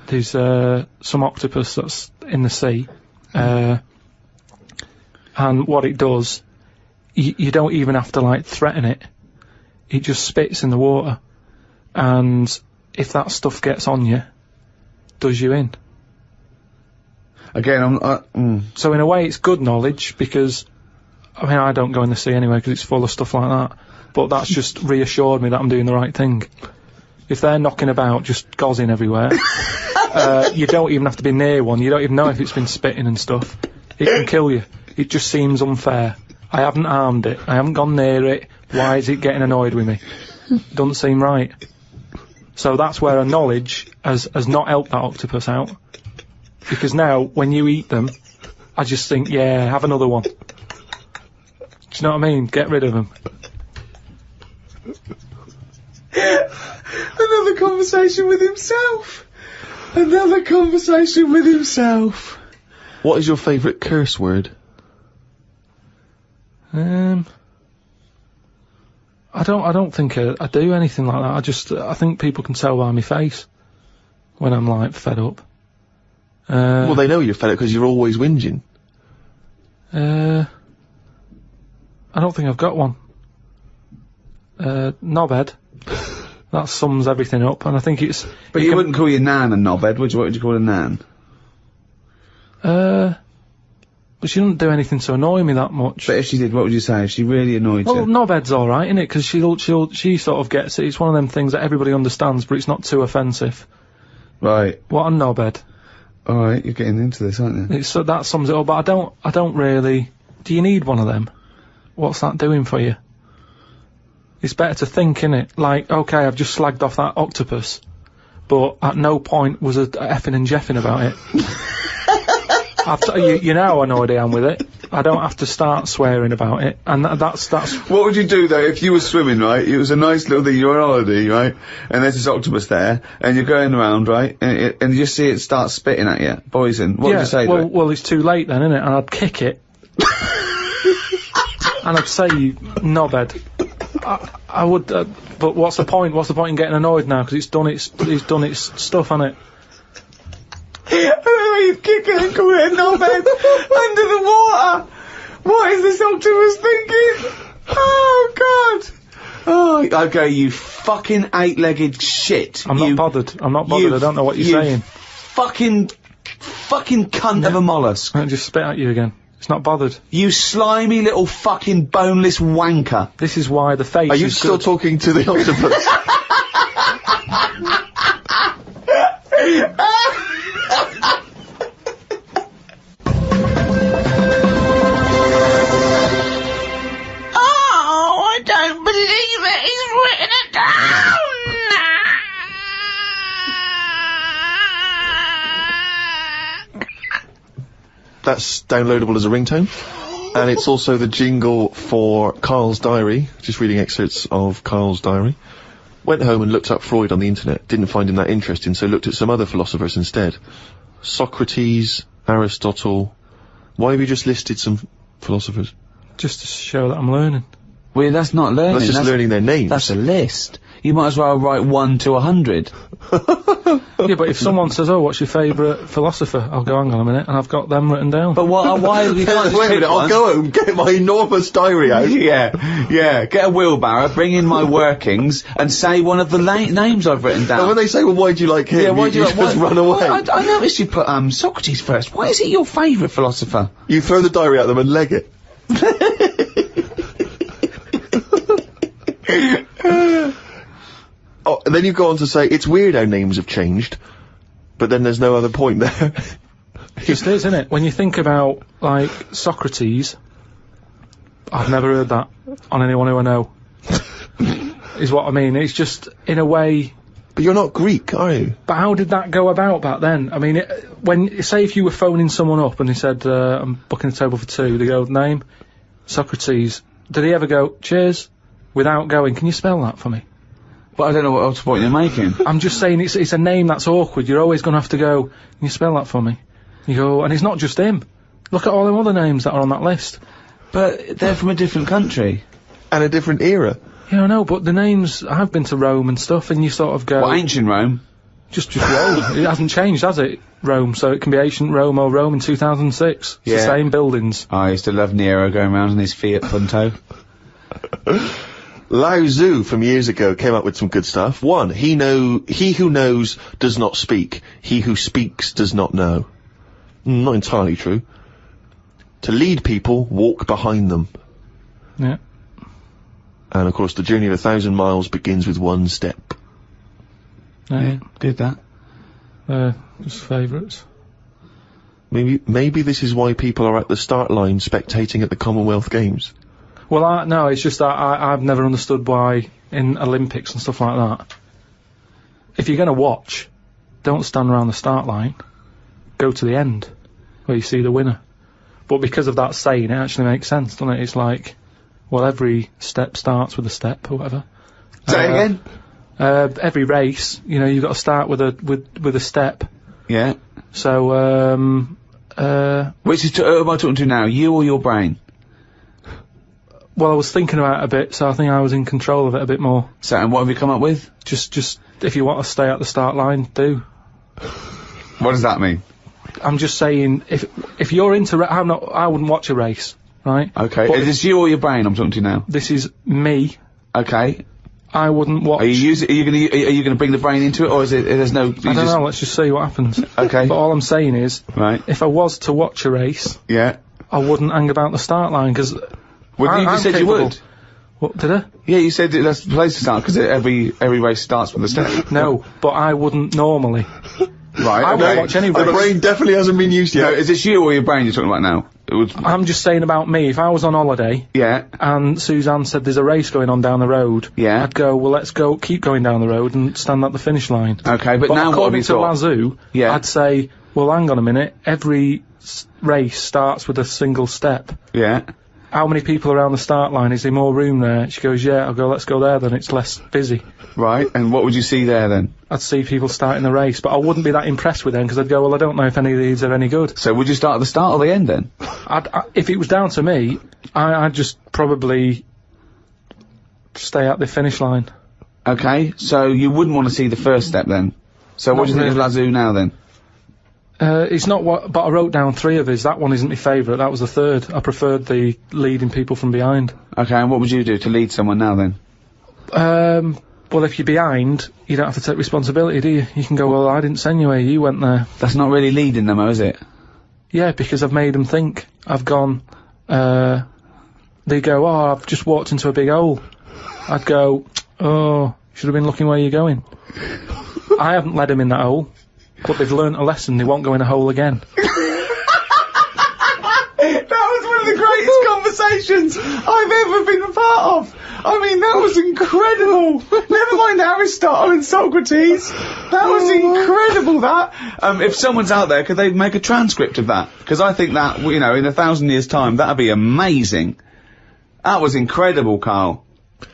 there's some octopus that's in the sea, and what it does, you don't even have to like threaten it. It just spits in the water, and if that stuff gets on you, does you in. Again, So in a way it's good knowledge, because, I mean, I don't go in the sea anyway because it's full of stuff like that, but that's just reassured me that I'm doing the right thing. If they're knocking about, just gozzing everywhere, you don't even have to be near one, you don't even know if it's been spitting and stuff. It can kill you. It just seems unfair. I haven't harmed it, I haven't gone near it, why is it getting annoyed with me? Doesn't seem right. So that's where a knowledge has not helped that octopus out. Because now, when you eat them, I just think, yeah, have another one. Do you know what I mean? Get rid of them. Another conversation with himself. Another conversation with himself. What is your favourite curse word? I don't think I do anything like that. I think people can tell by my face when I'm like fed up. Well, they know you're fed up because you're always whinging. I don't think I've got one. Knobhead. That sums everything up, and I think it's... But you wouldn't call your nan a knobhead, would you? What would you call a nan? But she doesn't do anything to annoy me that much. But if she did, what would you say? If she really annoyed you? Well, knobhead's alright, innit? Because she sort of gets it. It's one of them things that everybody understands, but it's not too offensive. Right. What a knobhead. Alright, you're getting into this, aren't you? So that sums it up, but I don't really... Do you need one of them? What's that doing for you? It's better to think, innit? Like, okay, I've just slagged off that octopus, but at no point was a effing and jeffing about it. You know how annoyed I am with it. I don't have to start swearing about it, and that's... What would you do, though, if you were swimming, right? It was a nice little thing, you're on holiday, right? And there's this octopus there, and you're going around, right? And you just see it start spitting at you, poison. What would you say to it? Well, it's too late then, innit? And I'd kick it. And I'd say, knobhead. I would, but what's the point? What's the point in getting annoyed now? Because it's done its stuff, hasn't it? I don't know, you kick it and call it a knobhead under the water. What is this octopus thinking? Oh, God. Oh, okay, you fucking eight-legged shit. I'm not bothered. I don't know what you're saying. Fucking cunt of a mollusk. I'll just spit at you again. It's not bothered. You slimy little fucking boneless wanker. This is why the face Are you still talking to the octopus? Oh, I don't believe it. He's written it down. That's downloadable as a ringtone. And it's also the jingle for Karl's diary. Just reading excerpts of Karl's diary. Went home and looked up Freud on the internet. Didn't find him that interesting, so looked at some other philosophers instead. Socrates, Aristotle. Why have you just listed some philosophers? Just to show that I'm learning. Well, that's not learning. That's just learning their names. That's a list. You might as well write 1 to 100. Yeah, but if someone says, "Oh, what's your favourite philosopher?" I'll go, "Hang on a minute," and I've got them written down. But why you can't just Wait a minute, I'll go home, get my enormous diary out. Yeah, get a wheelbarrow, bring in my workings, and say one of the names I've written down. And when they say, well, why do you like him? Yeah, why do you like just run away. Well, I noticed you put, Socrates first. Why is he your favourite philosopher? You throw the diary at them and leg it. Oh, and then you go on to say, it's weird how names have changed, but then there's no other point there. It just is, isn't it? When you think about, like, Socrates, I've never heard that on anyone who I know. Is what I mean. It's just, in a way... But you're not Greek, are you? But how did that go about back then? I mean, say if you were phoning someone up and they said, I'm booking a table for 2, they go, name? Socrates. Did he ever go, cheers? Without going, can you spell that for me? But I don't know what point you're making. I'm just saying it's a name that's awkward. You're always gonna have to go, can you spell that for me? You go, and it's not just him. Look at all them other names that are on that list. But they're from a different country. And a different era. Yeah, I know, but the names, I've been to Rome and stuff, and you sort of go... What, ancient Rome? Just Rome. It hasn't changed, has it? Rome, so it can be ancient Rome or Rome in 2006. It's the same buildings. I used to love Nero going around in his Fiat Punto. Lao Tzu from years ago came up with some good stuff. 1, he who knows does not speak. He who speaks does not know. Not entirely true. To lead people, walk behind them. Yeah. And of course, the journey of 1,000 miles begins with 1 step. Yeah, did that. Just favourites. Maybe this is why people are at the start line spectating at the Commonwealth Games. Well, no, it's just that I've never understood why in Olympics and stuff like that, if you're going to watch, don't stand around the start line, go to the end, where you see the winner. But because of that saying, it actually makes sense, doesn't it? It's like, well, every step starts with a step, or whatever. Say it again? Every race, you know, you've got to start with a step. Yeah. So, which is, who am I talking to now, you or your brain? Well, I was thinking about it a bit, so I think I was in control of it a bit more. So, and what have you come up with? Just, if you want to stay at the start line, do. What does that mean? I'm just saying, if you're into, I wouldn't watch a race, right? Okay, but is this you or your brain I'm talking to now? This is me. Okay. I wouldn't watch. Are you gonna bring the brain into it, or is it, there's no... I don't know, let's just see what happens. Okay. But all I'm saying is, right, if I was to watch a race, yeah, I wouldn't hang about the start line, because... Well, you just said you would. What, did I? Yeah, you said that's the place to start, because every race starts with a step. No, but I wouldn't normally. Right, I won't watch any race. The brain definitely hasn't been used yet. No, is this you or your brain you're talking about now? I'm just saying about me, if I was on holiday, yeah, and Suzanne said there's a race going on down the road, yeah, I'd go, well, let's go, keep going down the road and stand at the finish line. Okay, but now what have you thought? According to Lazoo, yeah, I'd say, well, hang on a minute, every race starts with a single step. Yeah. How many people around the start line? Is there more room there? She goes, yeah. I'll go, let's go there then, it's less busy. Right, and what would you see there then? I'd see people starting the race, but I wouldn't be that impressed with them, because I'd go, well, I don't know if any of these are any good. So would you start at the start or the end then? If it was down to me, I'd just probably stay at the finish line. Okay, so you wouldn't want to see the first step then? So what do you think of Lazoo now then? It's not what, but I wrote down 3 of his. That one isn't my favourite, that was the 3rd. I preferred the leading people from behind. Okay, and what would you do to lead someone now then? Well, if you're behind, you don't have to take responsibility, do you? You can go, well, I didn't send you here, you went there. That's not really leading them, though, is it? Yeah, because I've made them think. I've gone, they go, oh, I've just walked into a big hole. I'd go, oh, should have been looking where you're going. I haven't led them in that hole, but they've learnt a lesson, they won't go in a hole again. That was one of the greatest conversations I've ever been a part of. I mean, that was incredible. Never mind Aristotle and Socrates. That was incredible, that. If someone's out there, could they make a transcript of that? Because I think that, you know, in 1,000 years' time, that'd be amazing. That was incredible, Karl.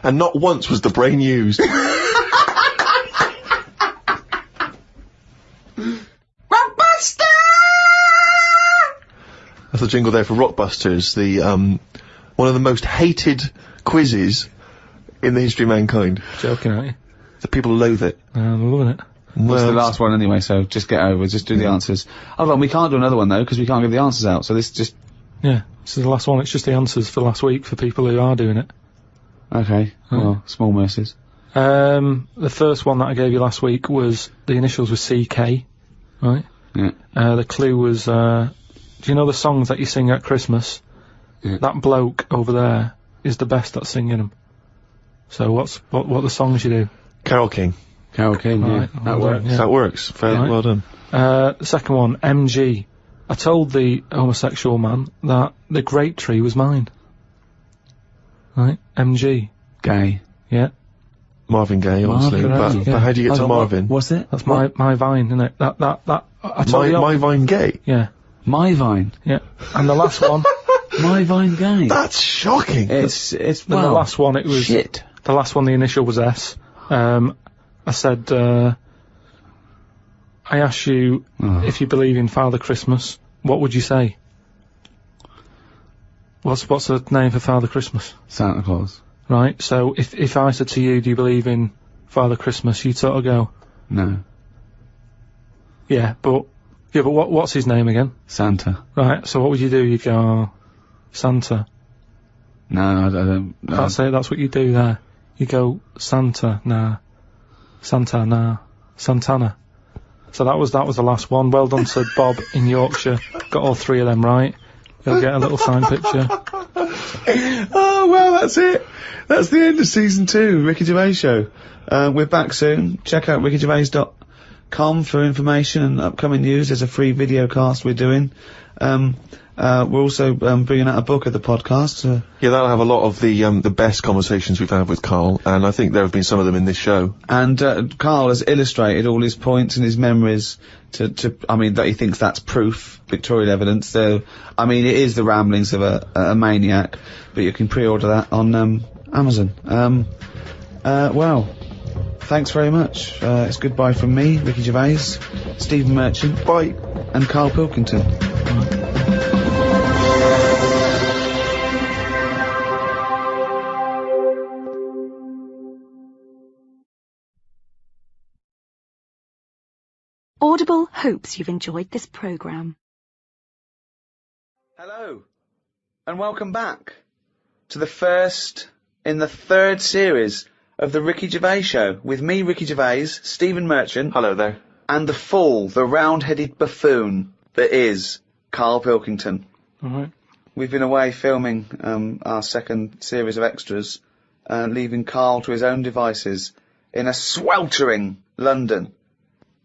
And not once was the brain used. That's the jingle there for Rockbusters, the, one of the most hated quizzes in the history of mankind. Joking, aren't you? The people loathe it. I'm loving it. Well, it's the last one anyway, so just get over, just do the answers. Hold on, we can't do another one though, because we can't give the answers out, so this just... Yeah, this is the last one, it's just the answers for last week for people who are doing it. Okay, well, small mercies. The first one that I gave you last week was, the initials were CK, right? Yeah. The clue was, do you know the songs that you sing at Christmas? Yeah. That bloke over there is the best at singing them. So what are the songs you do? Carol King. Carol King, yeah. Right, That works. Yeah. That works. Fair, Right. well done. The second one, MG. I told the homosexual man that the grape tree was mine. Right? MG. Gay. Yeah. Marvin Gaye, obviously. Marvin Gaye, But how do you get to Marvin? What's it? That's my vine, isn't it? I told you. My Vine Gay? Yeah. My Vine. Yeah. And the last one. My Vine Gay. That's shocking. It's And the last one, it was... Shit. The last one, the initial was S. I said, I asked you if you believe in Father Christmas, what would you say? What's the name for Father Christmas? Santa Claus. Right, so if I said to you, do you believe in Father Christmas, you'd sort of go... No. Yeah, but what's his name again? Santa. Right, so what would you do? You'd go, Santa. No, I don't... That's it, that's what you do there. You go, Santa, nah. Santa, nah. Santana. So that was the last one. Well done to Bob in Yorkshire. Got all 3 of them right. You'll get a little signed picture. Oh, well, that's it. That's the end of season 2, Ricky Gervais Show. We're back soon. Check out rickygervais.com for information and upcoming news. There's a free video cast we're doing. We're also bringing out a book of the podcast. Yeah, that'll have a lot of the best conversations we've had with Karl, and I think there have been some of them in this show. And Karl has illustrated all his points and his memories I mean, that he thinks that's proof, Victorian evidence. So, I mean, it is the ramblings of a maniac, but you can pre-order that on Amazon. Well, thanks very much. It's goodbye from me, Ricky Gervais, Stephen Merchant, bye, and Karl Pilkington. Audible hopes you've enjoyed this programme. Hello, and welcome back to the first in the 3rd series of the Ricky Gervais Show, with me, Ricky Gervais, Stephen Merchant. Hello there. And the fool, the round-headed buffoon that is Karl Pilkington. Alright. We've been away filming our 2nd series of extras, leaving Karl to his own devices in a sweltering London.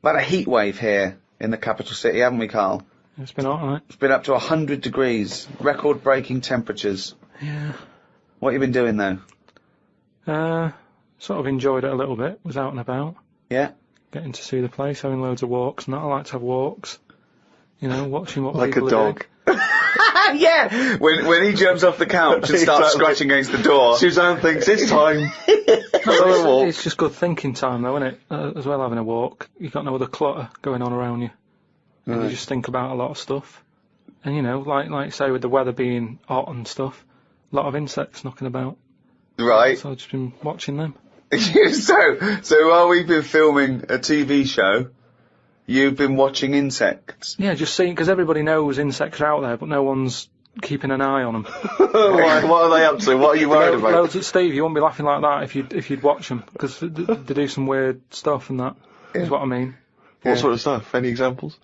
We've had a heat wave here in the capital city, haven't we, Karl? It's been hot, hasn't it? It's been up to 100 degrees, record-breaking temperatures. Yeah. What have you been doing, though? Sort of enjoyed it a little bit, was out and about. Yeah? Getting to see the place, having loads of walks and that. I like to have walks. You know, watching what like people a dog. are doing. Yeah! When he jumps off the couch and starts scratching against the door. Suzanne thinks it's time. It's just good thinking time, though, isn't it? As well, having a walk. You've got no other clutter going on around you. And you just think about a lot of stuff. And, you know, like say, with the weather being hot and stuff, a lot of insects knocking about. Right. So I've just been watching them. So while we've been filming a TV show, you've been watching insects? Yeah, just seeing, because everybody knows insects are out there, but no one's keeping an eye on them. What are they up to? What are you worried about? Loads of Steve, you wouldn't be laughing like that if you'd watch them, because they do some weird stuff and that, is what I mean. What sort of stuff? Any examples?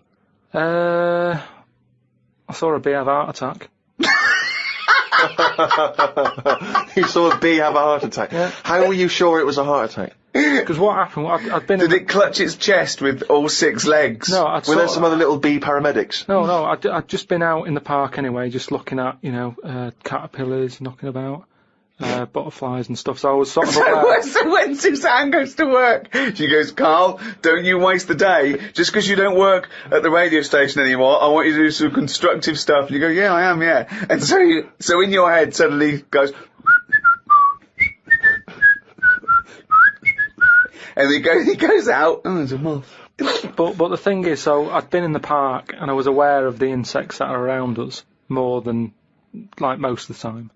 I saw a bee have a heart attack. You saw a bee have a heart attack? Yeah. How were you sure it was a heart attack? Because what happened, I'd been... Did it clutch its chest with all 6 legs? No, Were there some other little bee paramedics? No, I'd just been out in the park anyway, just looking at, you know, caterpillars knocking about, butterflies and stuff, so I was sort of aware. So when Suzanne goes to work, she goes, Karl, don't you waste the day, just because you don't work at the radio station anymore, I want you to do some constructive stuff. And you go, yeah, I am, yeah. And so in your head suddenly goes... And he goes out, oh, there's a moth. But the thing is, so I'd been in the park and I was aware of the insects that are around us more than, like, most of the time.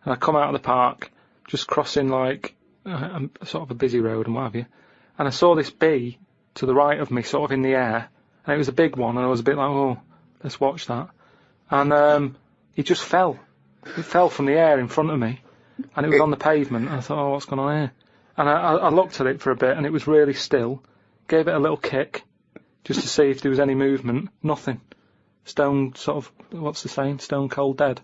And I come out of the park, just crossing, like, sort of a busy road and what have you, and I saw this bee to the right of me, sort of in the air, and it was a big one, and I was a bit like, oh, let's watch that. And it just fell. It fell from the air in front of me, and it was on the pavement, and I thought, oh, what's going on here? And I looked at it for a bit, and it was really still. Gave it a little kick, just to see if there was any movement. Nothing. Stone, sort of, what's the saying? Stone cold dead.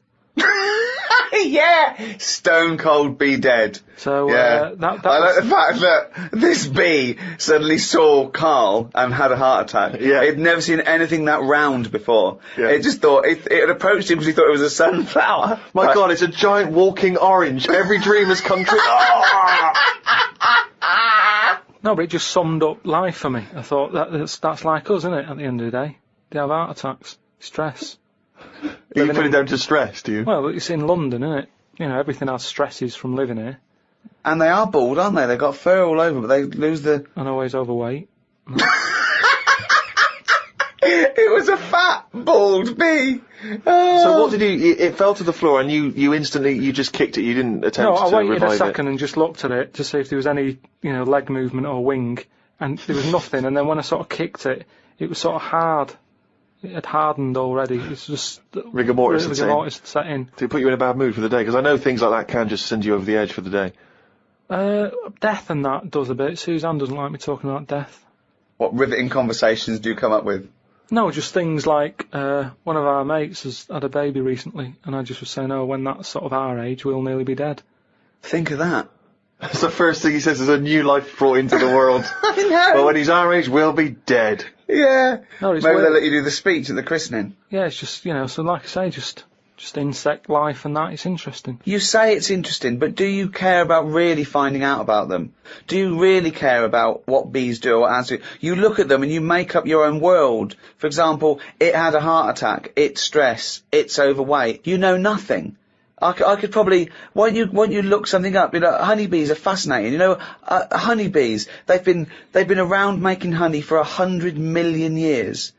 Yeah! Stone cold bee dead. So, yeah. that I like the fact that this bee suddenly saw Karl and had a heart attack. Yeah. It'd never seen anything that round before. Yeah. It just thought, it had approached him because he thought it was a sunflower. My God, it's a giant walking orange. Every dream has come true. No, but it just summed up life for me. I thought that's like us, isn't it? At the end of the day, they have heart attacks, stress. You put it down to stress, do you? Well, it's in London, isn't it? You know, everything has stresses from living here. And they are bald, aren't they? They've got fur all over, but they lose the... And always overweight. It was a fat, bald bee! Oh. So what did you... It fell to the floor and you instantly... You just kicked it, you didn't attempt to revive it? No, I waited a second and just looked at it to see if there was any, leg movement or wing, and there was nothing, and then when I sort of kicked it, it was sort of hard. It had hardened already. It's just... Rigor mortis had set in. Did it put you in a bad mood for the day? Because I know things like that can just send you over the edge for the day. Death and that does a bit. Suzanne doesn't like me talking about death. What riveting conversations do you come up with? No, just things like, one of our mates has had a baby recently, and I just was saying, when that's sort of our age, we'll nearly be dead. Think of that. That's the first thing he says, is a new life brought into the world. I know! But when he's our age, we'll be dead. Yeah. No, Maybe they'll let you do the speech at the christening. Yeah, it's just, so like I say, just insect life and that, it's interesting. You say it's interesting, but do you care about really finding out about them? Do you really care about what bees do or ants do? You look at them and you make up your own world. For example, it had a heart attack, it's stress, it's overweight. You know nothing. I could probably, why don't you look something up? Honeybees are fascinating. Honeybees, they've been around making honey for 100 million years.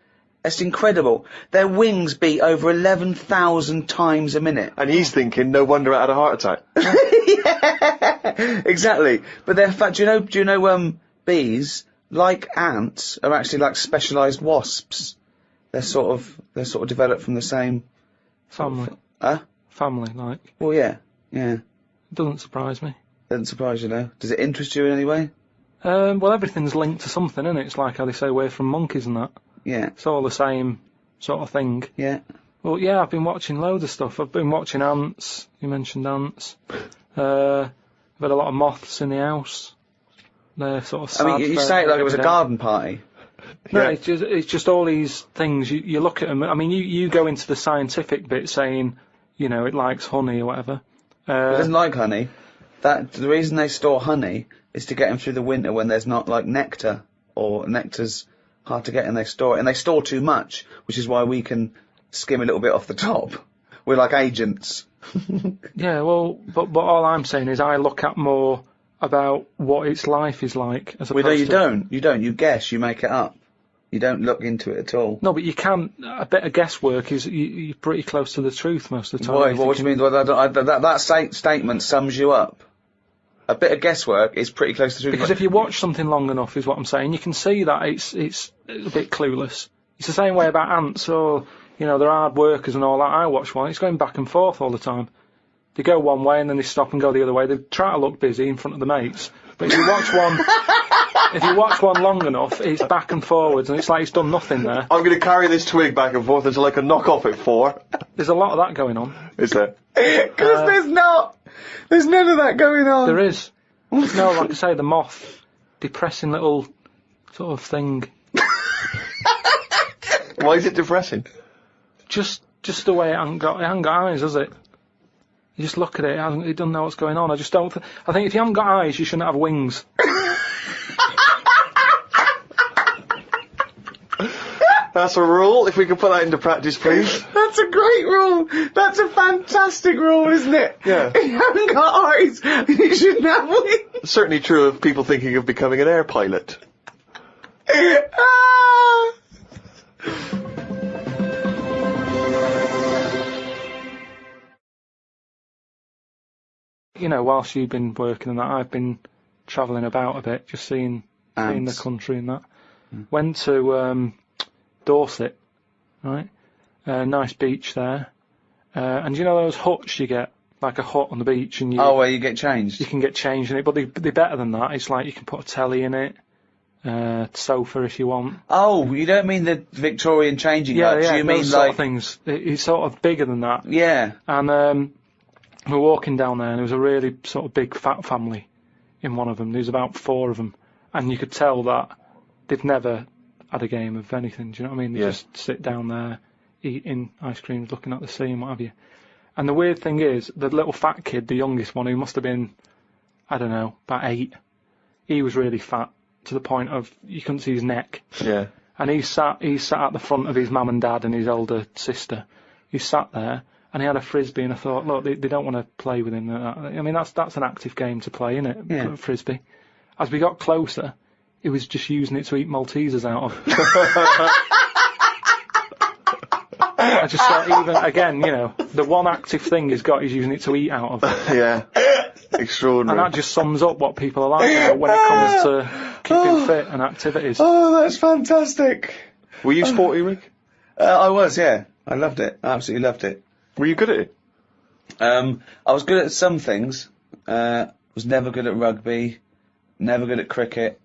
It's incredible. Their wings beat over 11,000 times a minute. And he's thinking, no wonder I had a heart attack. Yeah, exactly. But do you know, bees, like ants, are actually like specialised wasps. They're sort of developed from the same... Family. Family, like. Well, yeah. It doesn't surprise me. Doesn't surprise you, no? Does it interest you in any way? Well, everything's linked to something, isn't it? It's like how they say away from monkeys and that. Yeah. It's all the same sort of thing. Yeah. Well, yeah, I've been watching loads of stuff. I've been watching ants. You mentioned ants. I've had a lot of moths in the house. They're sort of sad. I mean, you say it like it was a garden party. No, it's just all these things. You look at them. I mean, you go into the scientific bit saying, it likes honey or whatever. It doesn't like honey. The reason they store honey is to get them through the winter when there's not, like, nectar, or nectar's hard to get and they store it. And they store too much, which is why we can skim a little bit off the top. We're like agents. Yeah, well, but all I'm saying is I look at more about what its life is like as opposed to... You don't. You guess. You make it up. You don't look into it at all. No, but you can. A bit of guesswork is you're pretty close to the truth most of the time. Why? What do you mean? That statement sums you up. A bit of guesswork is pretty close to the truth. Because if you watch something long enough, is what I'm saying, you can see that it's a bit clueless. It's the same way about ants, or they're hard workers and all that. I watch one; it's going back and forth all the time. They go one way and then they stop and go the other way. They try to look busy in front of the mates, but if you watch one long enough, it's back and forwards, and it's like it's done nothing there. I'm going to carry this twig back and forth until I can knock off at 4. There's a lot of that going on. Is there? Because there's not. There's none of that going on. There is. No, like I say, the moth, depressing little sort of thing. Why is it depressing? Just the way it hasn't got eyes, has it? You just look at it, it doesn't know what's going on. I just don't. I think if you haven't got eyes, you shouldn't have wings. That's a rule. If we could put that into practice, please. That's a great rule. That's a fantastic rule, isn't it? Yeah. If you haven't got eyes, you shouldn't have wings. Certainly true of people thinking of becoming an air pilot. Whilst you've been working on that, I've been travelling about a bit, just seeing the country and that. Went to Dorset, right? Nice beach there. And those huts you get, like a hut on the beach, and where you get changed? You can get changed in it, but they're better than that. It's like you can put a telly in it, sofa if you want. Oh, you don't mean the Victorian changing huts? Yeah, you mean sort of things. It's sort of bigger than that. Yeah. And we were walking down there, and there was a really sort of big fat family in one of them. There was about 4 of them, and you could tell that they've never had a game of anything. Do you know what I mean? They just sit down there, eating ice creams, looking at the sea and what have you. And the weird thing is, the little fat kid, the youngest one, who must have been, I don't know, about 8, he was really fat to the point of you couldn't see his neck. Yeah. And he sat at the front of his mum and dad and his older sister. He sat there, and he had a frisbee, and I thought, look, they don't want to play with him. I mean, that's an active game to play, isn't it? Yeah. Frisbee. As we got closer, he was just using it to eat Maltesers out of. I just thought, even again, the one active thing he's got, he's using it to eat out of. Yeah. Extraordinary. And that just sums up what people are like when it comes to keeping fit and activities. Oh, that's fantastic. Were you sporty, Rick? I was, yeah. I loved it. I absolutely loved it. Were you good at it? I was good at some things. Was never good at rugby. Never good at cricket.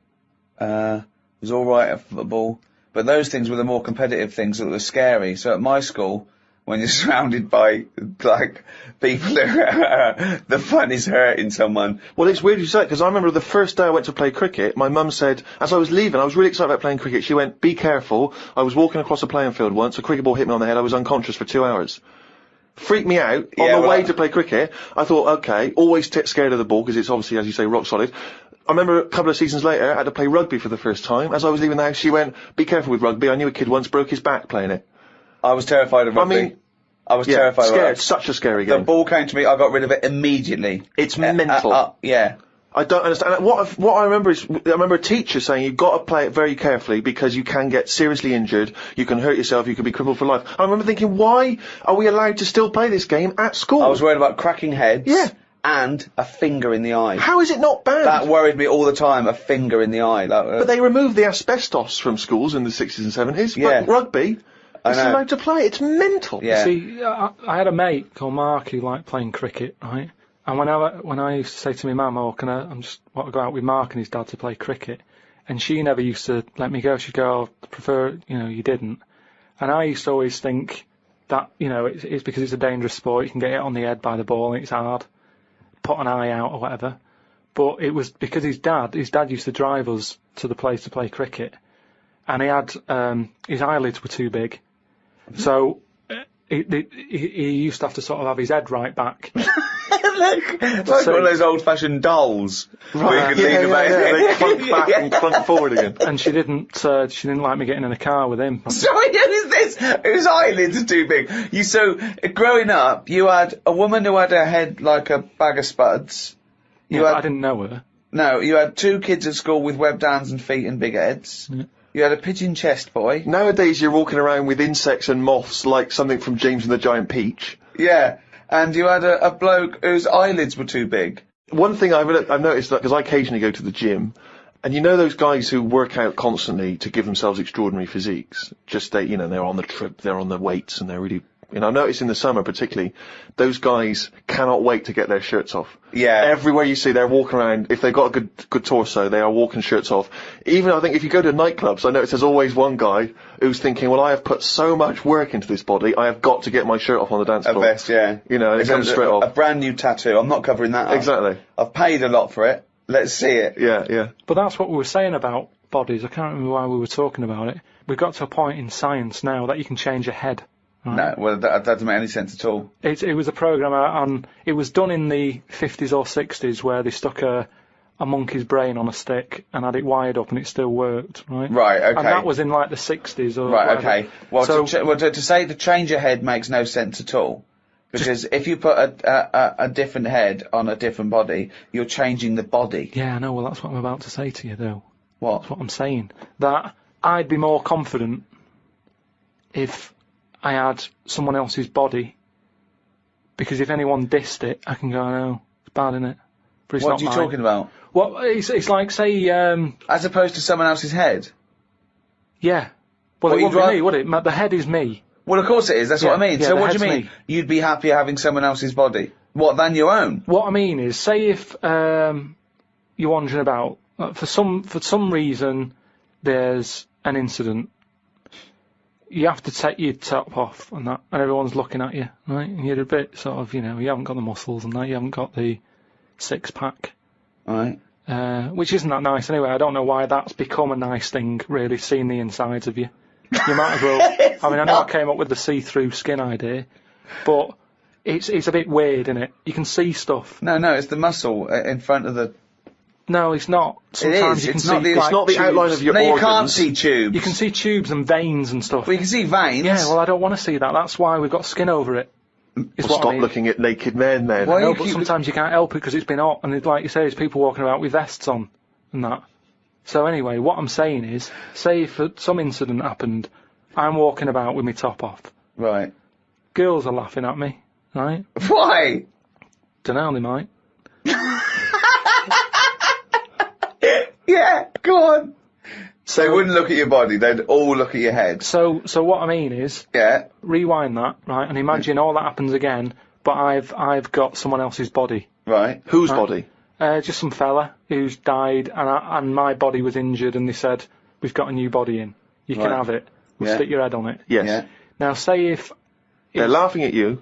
Was alright at football. But those things were the more competitive things that were scary. So at my school, when you're surrounded by, like, people who the fun is hurting someone. Well, it's weird you say it, because I remember the first day I went to play cricket, my mum said, as I was leaving, I was really excited about playing cricket, she went, be careful. I was walking across a playing field once, a cricket ball hit me on the head, I was unconscious for 2 hours. Freaked me out. On the way to play cricket, I thought, okay, always scared of the ball, because it's obviously, as you say, rock solid. I remember a couple of seasons later, I had to play rugby for the first time. As I was leaving the house, she went, be careful with rugby. I knew a kid once broke his back playing it. I was terrified of rugby. I was terrified scared. of it. Such a scary game. The ball came to me, I got rid of it immediately. It's mental. Yeah. I don't understand. What I remember is, I remember a teacher saying you've got to play it very carefully because you can get seriously injured, you can hurt yourself, you can be crippled for life. I remember thinking, why are we allowed to still play this game at school? I was worried about cracking heads. Yeah. And a finger in the eye. How is it not bad? That worried me all the time, a finger in the eye. But they removed the asbestos from schools in the 60s and 70s. Yeah. But rugby, it's allowed to play. It's mental. Yeah. See, I had a mate called Mark who liked playing cricket, right? And when I used to say to my mum, I want to go out with Mark and his dad to play cricket, and she never used to let me go. She'd go, I prefer, you didn't. And I used to always think that, it's because it's a dangerous sport. You can get hit on the head by the ball and it's hard. Put an eye out or whatever. But it was because his dad used to drive us to the place to play cricket, and he had, his eyelids were too big. So, he used to have to sort of have his head right back. like one of those old-fashioned dolls. Right. They clunk back and clunk forward again. And she didn't like me getting in a car with him. Sorry, who is this? Whose eyelids are too big? Growing up, you had a woman who had her head like a bag of spuds. I didn't know her. No, you had 2 kids at school with webbed hands and feet and big heads. Yeah. You had a pigeon chest boy. Nowadays you're walking around with insects and moths like something from James and the Giant Peach. Yeah. And you had a bloke whose eyelids were too big. One thing I've noticed, that because I occasionally go to the gym, and those guys who work out constantly to give themselves extraordinary physiques, they're on the trip, they're on the weights, and they're really, I've noticed in the summer particularly, those guys cannot wait to get their shirts off. Yeah. Everywhere you see, they're walking around, if they've got a good torso, they are walking shirts off. Even, I think, if you go to nightclubs, I notice there's always one guy who's thinking, well, I have put so much work into this body, I have got to get my shirt off on the dance floor. A vest, yeah. And it comes straight off. A brand new tattoo. I'm not covering that up. Exactly. I've paid a lot for it. Let's see it. Yeah. But that's what we were saying about bodies. I can't remember why we were talking about it. We've got to a point in science now that you can change your head. Right. No, well, that doesn't make any sense at all. It was a program it was done in the 50s or 60s where they stuck a monkey's brain on a stick and had it wired up and it still worked, right? Right, okay. And that was in like the 60s or Right, whatever. okay. Well, to say to change your head makes no sense at all. Because if you put a different head on a different body, you're changing the body. Yeah, I know, well that's what I'm about to say to you though. What? That's what I'm saying. That I'd be more confident if I had someone else's body, because if anyone dissed it, I can go, no, it's bad, innit? But it's what not are you mine. talking about? Well, it's like, say, as opposed to someone else's head? Yeah. Well, it wouldn't be me, would it? The head is me. Well, of course it is, that's what I mean. Yeah, so what do you head's mean? me. You'd be happier having someone else's body? What, than your own? What I mean is, say if you're wandering about, for some reason, there's an incident. You have to take your top off and that, and everyone's looking at you, right? And you're a bit sort of, you haven't got the muscles and that, you haven't got the six-pack. Right. Which isn't that nice anyway. I don't know why that's become a nice thing, really, seeing the insides of you. You might as well. I mean, I know I came up with the see-through skin idea, but it's a bit weird, isn't it? You can see stuff. No, it's the muscle in front of the... No, it's not. Sometimes it is. you can it's see not the, it's not the tubes. outline of your organs. organs. You can't see tubes. You can see tubes and veins and stuff. Well, you can see veins. Yeah, well, I don't want to see that. That's why we've got skin over it. Is Well, what stop I mean. looking at naked men, then. No, but sometimes you can't help it because it's been hot, and like you say, there's people walking about with vests on and that. So anyway, what I'm saying is, say if some incident happened, I'm walking about with my top off. Right. Girls are laughing at me, right? Why? Dunno, they might. Yeah, go on. So they wouldn't look at your body, they'd all look at your head. So what I mean is, yeah, rewind that, right, and imagine all that happens again, but I've got someone else's body. Right. Whose body? Just some fella who's died, and my body was injured, and they said, we've got a new body in. You can Right. have it. We'll Yeah. stick your head on it. Yes. Yeah. Now, say if... They're laughing at you.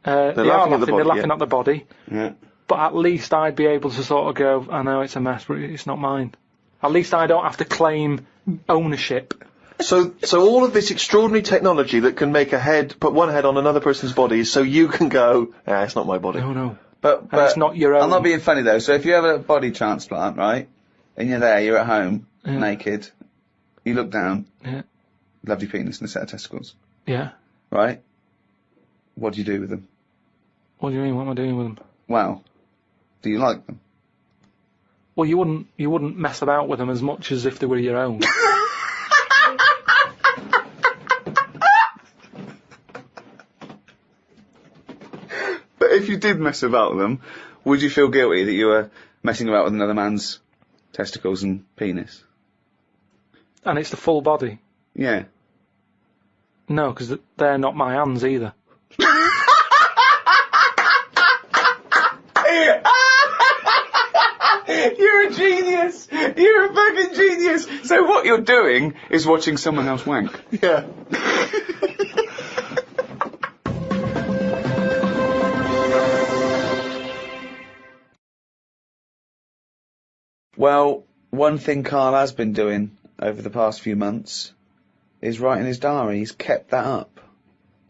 They are laughing at the they're body, laughing yeah. at the body, Yeah. but at least I'd be able to sort of go, I know it's a mess, but it's not mine. At least I don't have to claim ownership. So all of this extraordinary technology that can make put one head on another person's body, so you can go, it's not my body. No. But it's not your own. I'm not being funny though. So if you have a body transplant, right, and you're there, you're at home, naked, you look down, lovely penis and a set of testicles, Yeah. right? What do you do with them? What do you mean? What am I doing with them? Well, do you like them? Well, you wouldn't mess about with them as much as if they were your own. But if you did mess about with them, would you feel guilty that you were messing about with another man's testicles and penis? And it's the full body. Yeah. No, because they're not my hands either. You're a genius! You're a fucking genius! So what you're doing is watching someone else wank. Yeah. Well, one thing Karl has been doing over the past few months is writing his diary. He's kept that up.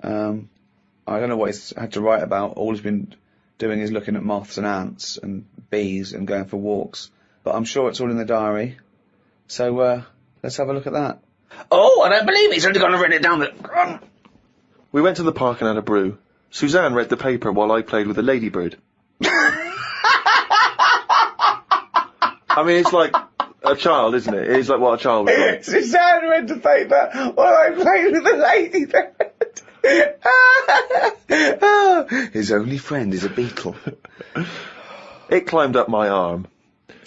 I don't know what he's had to write about. All he's been doing is looking at moths and ants and bees and going for walks. But I'm sure it's all in the diary. So, let's have a look at that. Oh, I don't believe he's only going to write it down there. We went to the park and had a brew. Suzanne read the paper while I played with a ladybird. I mean, it's like a child, isn't it? It's like what a child would do. Suzanne read the paper while I played with a ladybird. His only friend is a beetle. It climbed up my arm.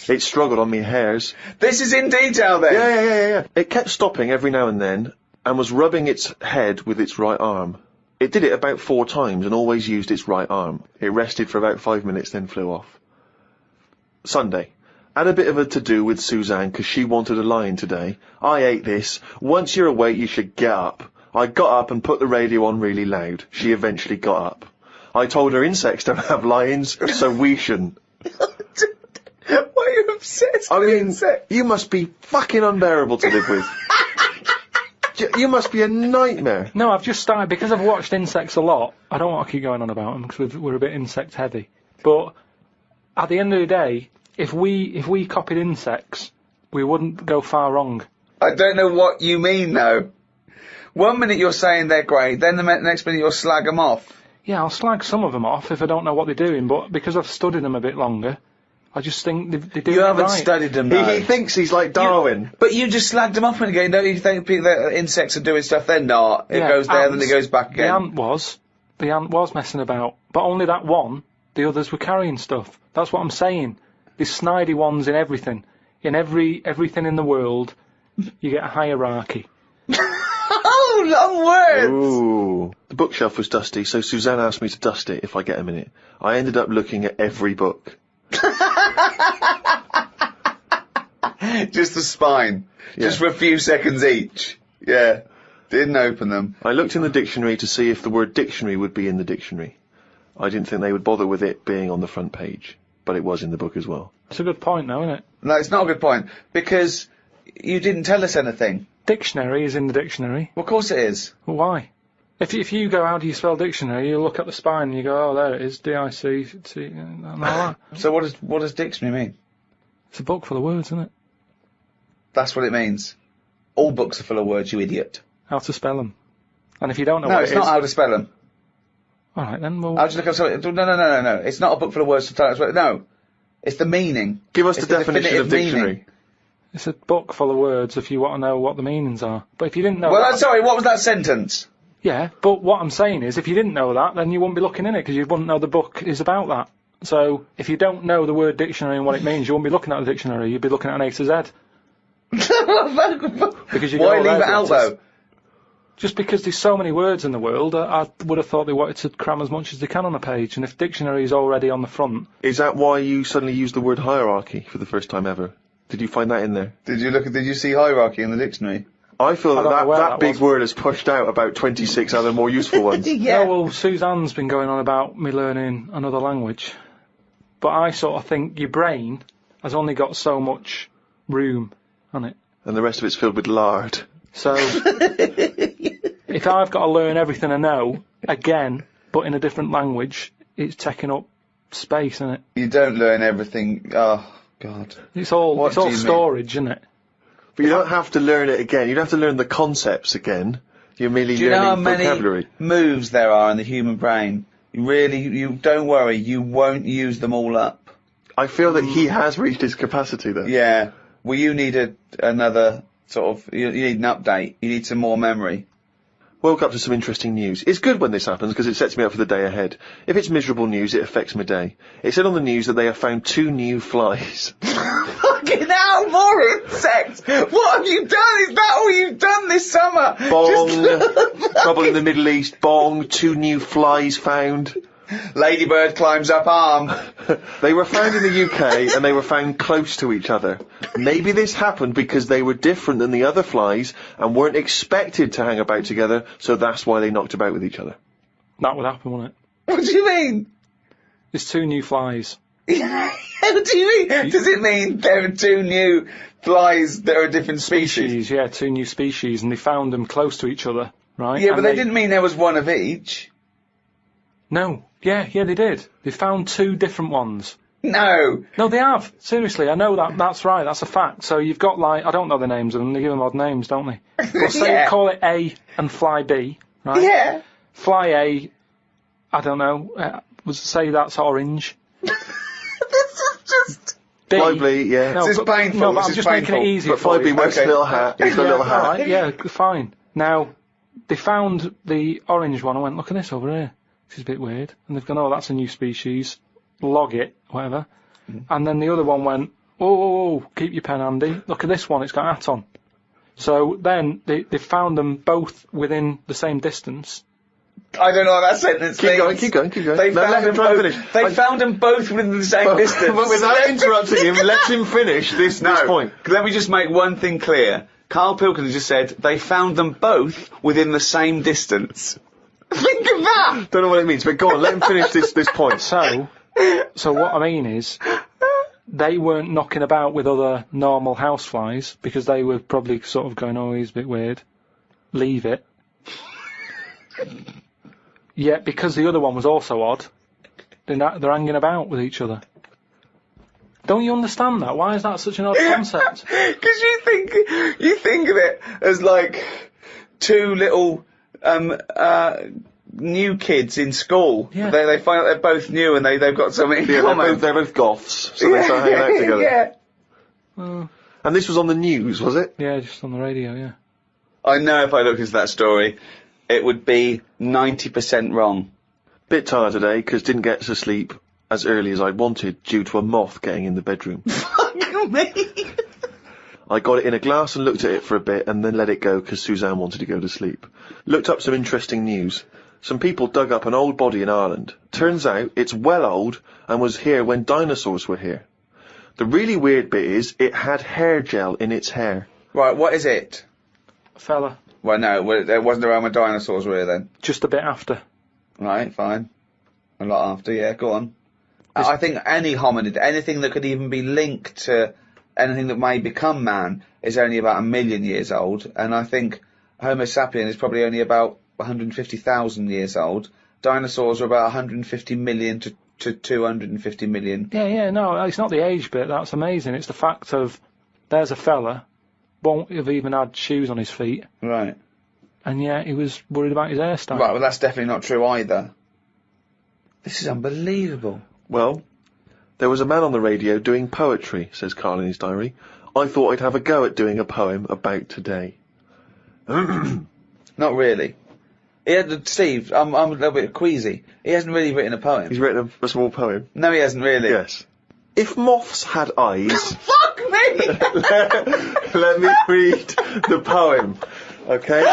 It struggled on me hairs. This is in detail then? Yeah. It kept stopping every now and then and was rubbing its head with its right arm. It did it about 4 times and always used its right arm. It rested for about 5 minutes, then flew off. Sunday. Had a bit of a to-do with Suzanne because she wanted a lion today. I ate this. Once you're awake, you should get up. I got up and put the radio on really loud. She eventually got up. I told her insects don't have lions, so we shouldn't. Why are you obsessed with insects? You must be fucking unbearable to live with. You must be a nightmare. No, I've just started, because I've watched insects a lot, I don't want to keep going on about them because we're a bit insect heavy. But at the end of the day, if we copied insects, we wouldn't go far wrong. I don't know what you mean though. 1 minute you're saying they're great, then the next minute you'll slag them off. Yeah, I'll slag some of them off if I don't know what they're doing, but because I've studied them a bit longer, I just think they do You it haven't right. studied them though. He thinks he's like Darwin. But you just slagged them off again. Don't you think that insects are doing stuff? They're not. It goes there, then it goes back again. The ant was messing about, but only that one. The others were carrying stuff. That's what I'm saying. There's snidey ones in everything. In everything in the world, you get a hierarchy. Oh, long words! Ooh. The bookshelf was dusty, so Suzanne asked me to dust it if I get a minute. I ended up looking at every book. Just the spine. Yeah. Just for a few seconds each. Yeah. Didn't open them. I looked in the dictionary to see if the word dictionary would be in the dictionary. I didn't think they would bother with it being on the front page, but it was in the book as well. It's a good point, though, isn't it? No, it's not a good point, because you didn't tell us anything. Dictionary is in the dictionary. Well, of course it is. Well, why? If you go, how do you spell dictionary, you look at the spine and you go, oh, there it is, D-I-C-C, and all that. So what does dictionary mean? It's a book full of words, isn't it? That's what it means. All books are full of words, you idiot. How to spell them. And if you don't know No, what it's it not is... how to spell them. All right, then. Well, I'll just look up something. No. It's not a book full of words to tell us. No. It's the meaning. Give us the definition of dictionary. Meaning. It's a book full of words if you want to know what the meanings are. But if you didn't know Well, sorry, what was that sentence? Yeah, but what I'm saying is if you didn't know that, then you wouldn't be looking in it because you wouldn't know the book is about that. So if you don't know the word dictionary and what it means, you wouldn't be looking at the dictionary. You'd be looking at an A to Z. Because you Why leave it out, though? Just because there's so many words in the world, I would have thought they wanted to cram as much as they can on a page, and if dictionary is already on the front... Is that why you suddenly used the word hierarchy for the first time ever? Did you find that in there? Did you see hierarchy in the dictionary? I feel that big word has pushed out about 26 other more useful ones. Yeah, well, Suzanne's been going on about me learning another language, but I sort of think your brain has only got so much room on it. And the rest of it's filled with lard. So... if I've got to learn everything I know, again, but in a different language, it's taking up space, isn't it? You don't learn everything. Oh, God. It's all storage, isn't it? But you don't have to learn it again. You don't have to learn the concepts again. You're merely learning vocabulary. Do you know how many moves there are in the human brain? You don't worry, you won't use them all up. I feel that he has reached his capacity, though. Yeah. Well, you need another sort of... You need an update. You need some more memory. Woke up to some interesting news. It's good when this happens because it sets me up for the day ahead. If it's miserable news, it affects my day. It said on the news that they have found 2 new flies. Fucking hell, more insects! What have you done? Is that all you've done this summer? Bong! Trouble in the Middle East. Bong! 2 new flies found. Ladybird climbs up arm. They were found in the UK and they were found close to each other. Maybe this happened because they were different than the other flies and weren't expected to hang about together, so that's why they knocked about with each other. That would happen, wouldn't it? What do you mean? There's 2 new flies. What do you mean? Does it mean there are 2 new flies that are a different species? Yeah, 2 new species, and they found them close to each other, right? Yeah, but they didn't mean there was one of each. No. Yeah, they did. They found 2 different ones. No, they have. Seriously, I know that. That's right. That's a fact. So you've got, like, I don't know the names of them. They give them odd names, don't they? Well, say call it A and fly B, right? Yeah. Fly A, I don't know. Say that's orange. This is just... B. Fly B, yeah. No, this is painful. No, but I'm just making it easier. But Fly B wears a little hat. He's got a little hat. Right, yeah, fine. Now, they found the orange one. I went, look at this over here. This is a bit weird. And they've gone, oh, that's a new species. Log it, whatever. And then the other one went, oh, keep your pen handy. Look at this one, it's got a hat on. So then they found them both within the same distance. I don't know what that sentence means. Keep going. They found them both within the same distance. But without interrupting him, let him finish this point. Let me just make one thing clear. Karl Pilkington just said they found them both within the same distance. Think of that! Don't know what it means, but go on, let him finish this point. So what I mean is, they weren't knocking about with other normal houseflies, because they were probably sort of going, oh, he's a bit weird. Leave it. Yet, because the other one was also odd, they're hanging about with each other. Don't you understand that? Why is that such an odd concept? Because you think of it as like 2 little new kids in school. Yeah. They find out they're both new and they've got something in common. They're both goths, so they start hanging out together. Yeah. And this was on the news, was it? Yeah, just on the radio, yeah. I know if I looked into that story, it would be 90% wrong. Bit tired today, because didn't get to sleep as early as I wanted due to a moth getting in the bedroom. Fuck me! I got it in a glass and looked at it for a bit and then let it go because Suzanne wanted to go to sleep. Looked up some interesting news. Some people dug up an old body in Ireland. Turns out it's well old and was here when dinosaurs were here. The really weird bit is it had hair gel in its hair. Right, what is it? A fella. Well, no, it wasn't around when dinosaurs were here then. Just a bit after. Right, fine. A lot after, yeah, go on. I think any hominid, anything that could even be linked to anything that may become man, is only about 1 million years old, and I think Homo sapien is probably only about 150,000 years old. Dinosaurs are about 150 million to 250 million. Yeah, no, it's not the age bit, that's amazing. It's the fact of, there's a fella, won't have even had shoes on his feet. Right. And yeah, he was worried about his hairstyle. Right, well that's definitely not true either. This is unbelievable. Well, there was a man on the radio doing poetry, says Karl in his diary. I thought I'd have a go at doing a poem about today. Not really. Steve, I'm a little bit queasy. He hasn't really written a poem. He's written a small poem. No, he hasn't really. Yes. If moths had eyes... Fuck me! let me read the poem, okay?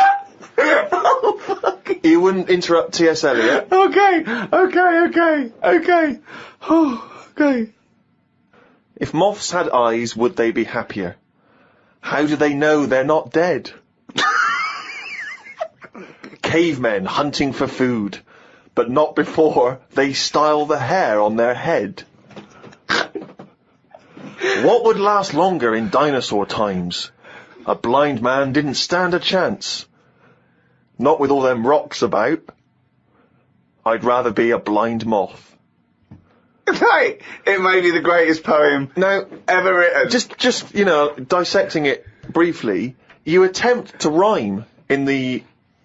Oh, fuck. You wouldn't interrupt T.S. Eliot. Okay. Oh, okay. If moths had eyes, would they be happier? How do they know they're not dead? Cavemen hunting for food, but not before they style the hair on their head. What would last longer in dinosaur times? A blind man didn't stand a chance. Not with all them rocks about. I'd rather be a blind moth. Right, it may be the greatest poem ever written. Just dissecting it briefly, you attempt to rhyme in the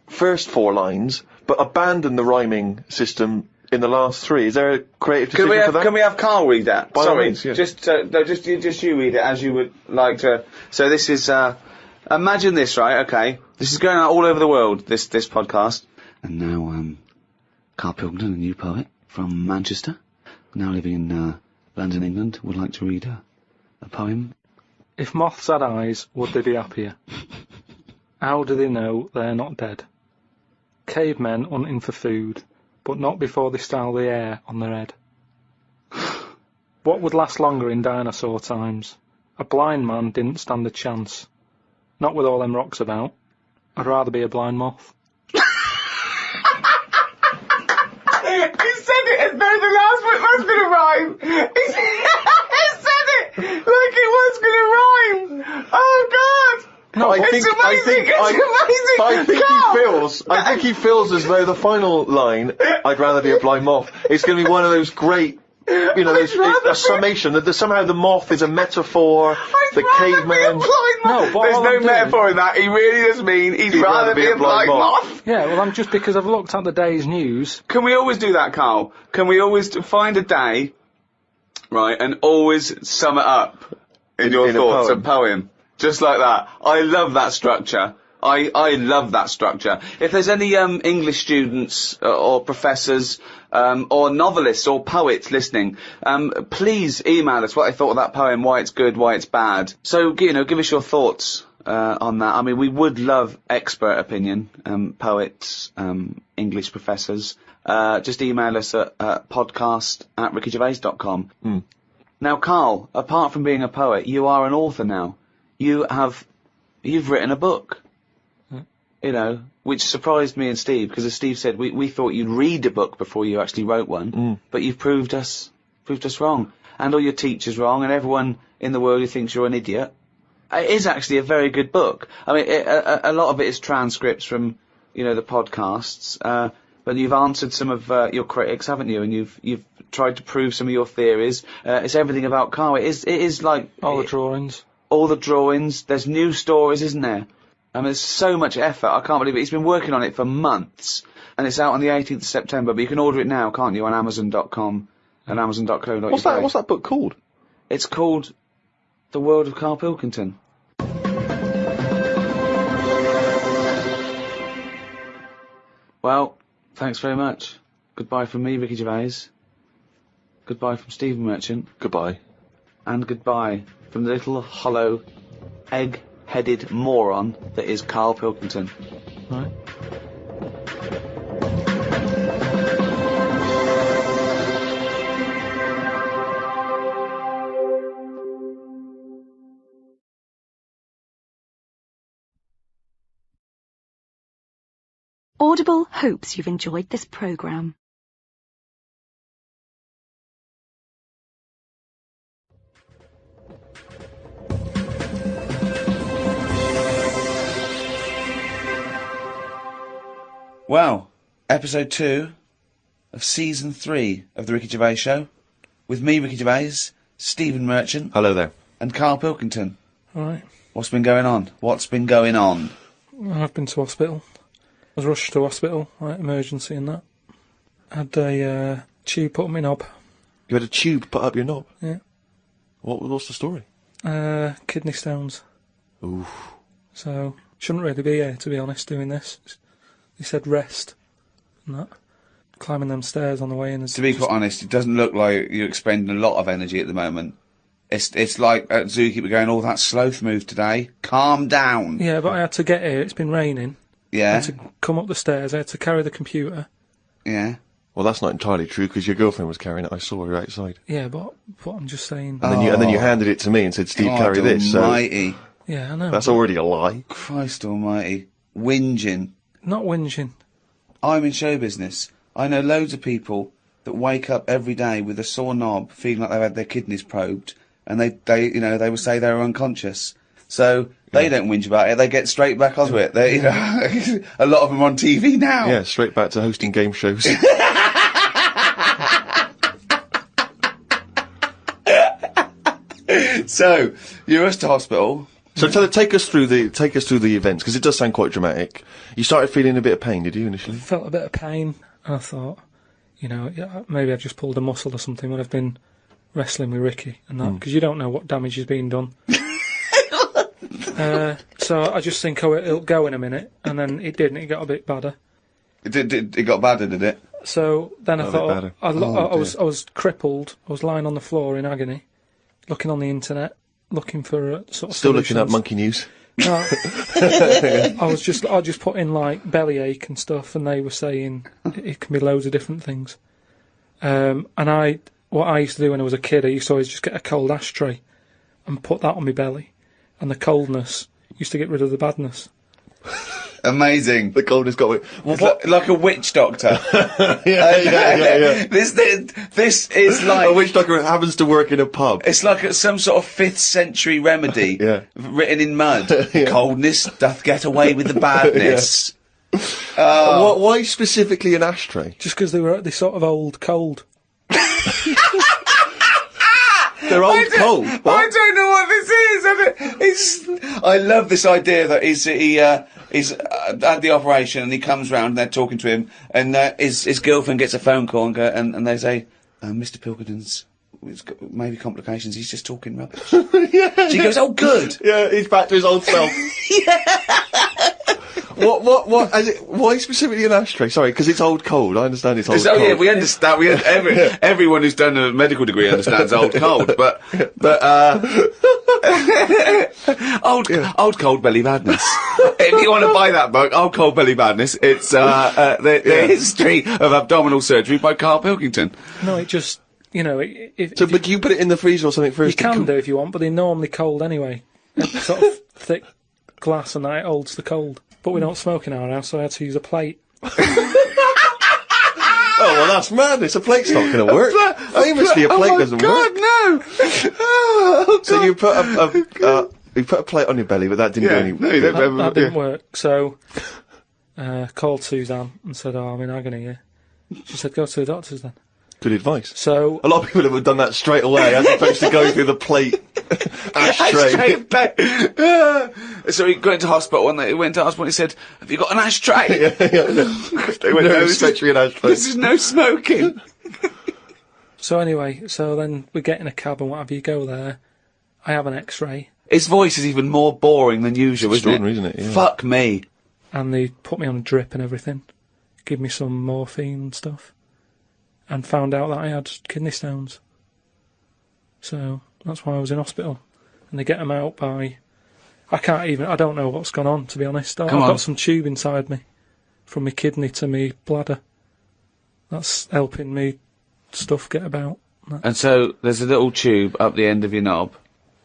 first 4 lines, but abandon the rhyming system in the last 3. Is there a creative decision for that? Can we have Karl read that? By all Sorry, means, yes. just you read it as you would like to. So this is, imagine this, right? Okay, this is going out all over the world. This podcast, and now Karl Pilkington, a new poet from Manchester, now living in London, England, would like to read a poem. If moths had eyes, would they be happier? How do they know they're not dead? Cavemen hunting for food, but not before they style the hair on their head. What would last longer in dinosaur times? A blind man didn't stand a chance. Not with all them rocks about. I'd rather be a blind moth. He said it as though the last bit was going to rhyme. He said it like it was going to rhyme. Oh, God. No, I think he feels as though the final line, I'd rather be a blind moth, is going to be one of those great, a summation, that somehow the moth is a metaphor, the caveman... There's no metaphor in that, he really does mean he'd rather be a blind moth. Yeah, well, I'm just because I've looked at the day's news. Can we always do that, Karl? Can we always find a day, right, and always sum it up in your thoughts, a poem? Just like that. I love that structure. I love that structure. If there's any English students or professors or novelists or poets listening, please email us what they thought of that poem, why it's good, why it's bad. So, give us your thoughts on that. I mean, we would love expert opinion, poets, English professors. Just email us at podcast@rickygervais.com. Now, Karl, apart from being a poet, you are an author now. You've written a book, which surprised me and Steve, because as Steve said, we thought you'd read a book before you actually wrote one, but you've proved us wrong, and all your teachers wrong, and everyone in the world who thinks you're an idiot. It is actually a very good book. I mean, a lot of it is transcripts from, the podcasts, but you've answered some of your critics, haven't you? And you've tried to prove some of your theories. It's everything about Karl. It is like all the drawings. All the drawings, there's new stories, isn't there? I mean, there's so much effort, I can't believe it. He's been working on it for months, and it's out on the 18th of September, but you can order it now, can't you, on Amazon.com and Amazon.co.uk. What's that book called? It's called The World of Karl Pilkington. Well, thanks very much. Goodbye from me, Ricky Gervais. Goodbye from Stephen Merchant. Goodbye. And goodbye from the little hollow, egg-headed moron that is Karl Pilkington. Right. Audible hopes you've enjoyed this programme. Well, episode 2 of season 3 of the Ricky Gervais Show, with me, Ricky Gervais, Stephen Merchant. Hello there. And Karl Pilkington. All right. What's been going on? I've been to hospital. I was rushed to hospital, emergency and that. Had a Tube put up my knob. You had a tube put up your knob? Yeah. What's the story? Kidney stones. Ooh. So, shouldn't really be here, to be honest, doing this. He said rest. And that. Climbing them stairs on the way in. To be quite honest, it doesn't look like you're expending a lot of energy at the moment. It's like at Zookeeper going, oh, that sloth move today. Calm down. Yeah, but I had to get here. It's been raining. Yeah. I had to come up the stairs. I had to carry the computer. Yeah. Well, that's not entirely true, because your girlfriend was carrying it. I saw her outside. Yeah, but I'm just saying... And then you handed it to me and said, Steve, carry this. Almighty. So yeah, I know. that's already a lie. Christ almighty. Whinging. Not whinging. I'm in show business. I know loads of people that wake up every day with a sore knob, feeling like they've had their kidneys probed, and they would say they were unconscious. So they don't whinge about it. They get straight back onto it. They, a lot of them on TV now. Yeah, straight back to hosting game shows. So you're rushed to hospital. So take us through the events, because it does sound quite dramatic. You started feeling a bit of pain, did you, initially? Felt a bit of pain, and I thought, maybe I just pulled a muscle or something when I've been wrestling with Ricky and that, because you don't know what damage has been done. So I just think, it'll go in a minute, and then it didn't. It got a bit badder. It got badder, did it? So then I thought, I was crippled. I was lying on the floor in agony, looking on the internet, looking for sort of still solutions. Looking up monkey news. No, I just put in like bellyache and stuff, and they were saying it can be loads of different things. And what I used to do when I was a kid, I used to always just get a cold ashtray and put that on my belly, and the coldness used to get rid of the badness. Amazing. The coldness got it. Like a witch doctor. yeah. This is like a witch doctor happens to work in a pub. It's like some sort of 5th century remedy, written in mud. Coldness doth get away with the badness. Why specifically an ashtray? Just because they sort of old cold. They're old cold. I don't know what this is. I love this idea that he's at the operation and he comes round and they're talking to him, and his girlfriend gets a phone call and they say, Mr. Pilkington's maybe complications. He's just talking rubbish. She goes, oh, good. Yeah, he's back to his old self. What? Why specifically an ashtray? Sorry, because it's old cold. I understand it's old cold. Yeah, we understand. Everyone who's done a medical degree understands old cold, but old cold belly madness. If you want to buy that book, Old Cold Belly Madness, it's the history of abdominal surgery by Karl Pilkington. No, it just but you put it in the freezer or something first. You can do if you want, but they're normally cold anyway. It's sort of thick glass and that it holds the cold. But we don't smoke in our house, so I had to use a plate. Oh, well, that's madness. A plate's not going to work. Famously, a plate doesn't work. No! Oh, so you put a plate on your belly, but that didn't do any... That didn't work, so... called Suzanne and said, I'm in agony here. She said, go to the doctors then. Good advice. So... A lot of people have done that straight away, as opposed to going through the plate ashtray. So he got into hospital, and he went to hospital and he said, have you got an ashtray? They went, no, especially an ashtray. This is no smoking. So anyway, then we get in a cab and what have you, go there. I have an x-ray. His voice is even more boring than usual, isn't it? Yeah. Fuck me. And they put me on a drip and everything. Give me some morphine and stuff. And found out that I had kidney stones. So that's why I was in hospital. And they get them out by... I don't know what's gone on, to be honest. I've got some tube inside me. From my kidney to my bladder. That's helping me stuff get about. And so there's a little tube up the end of your knob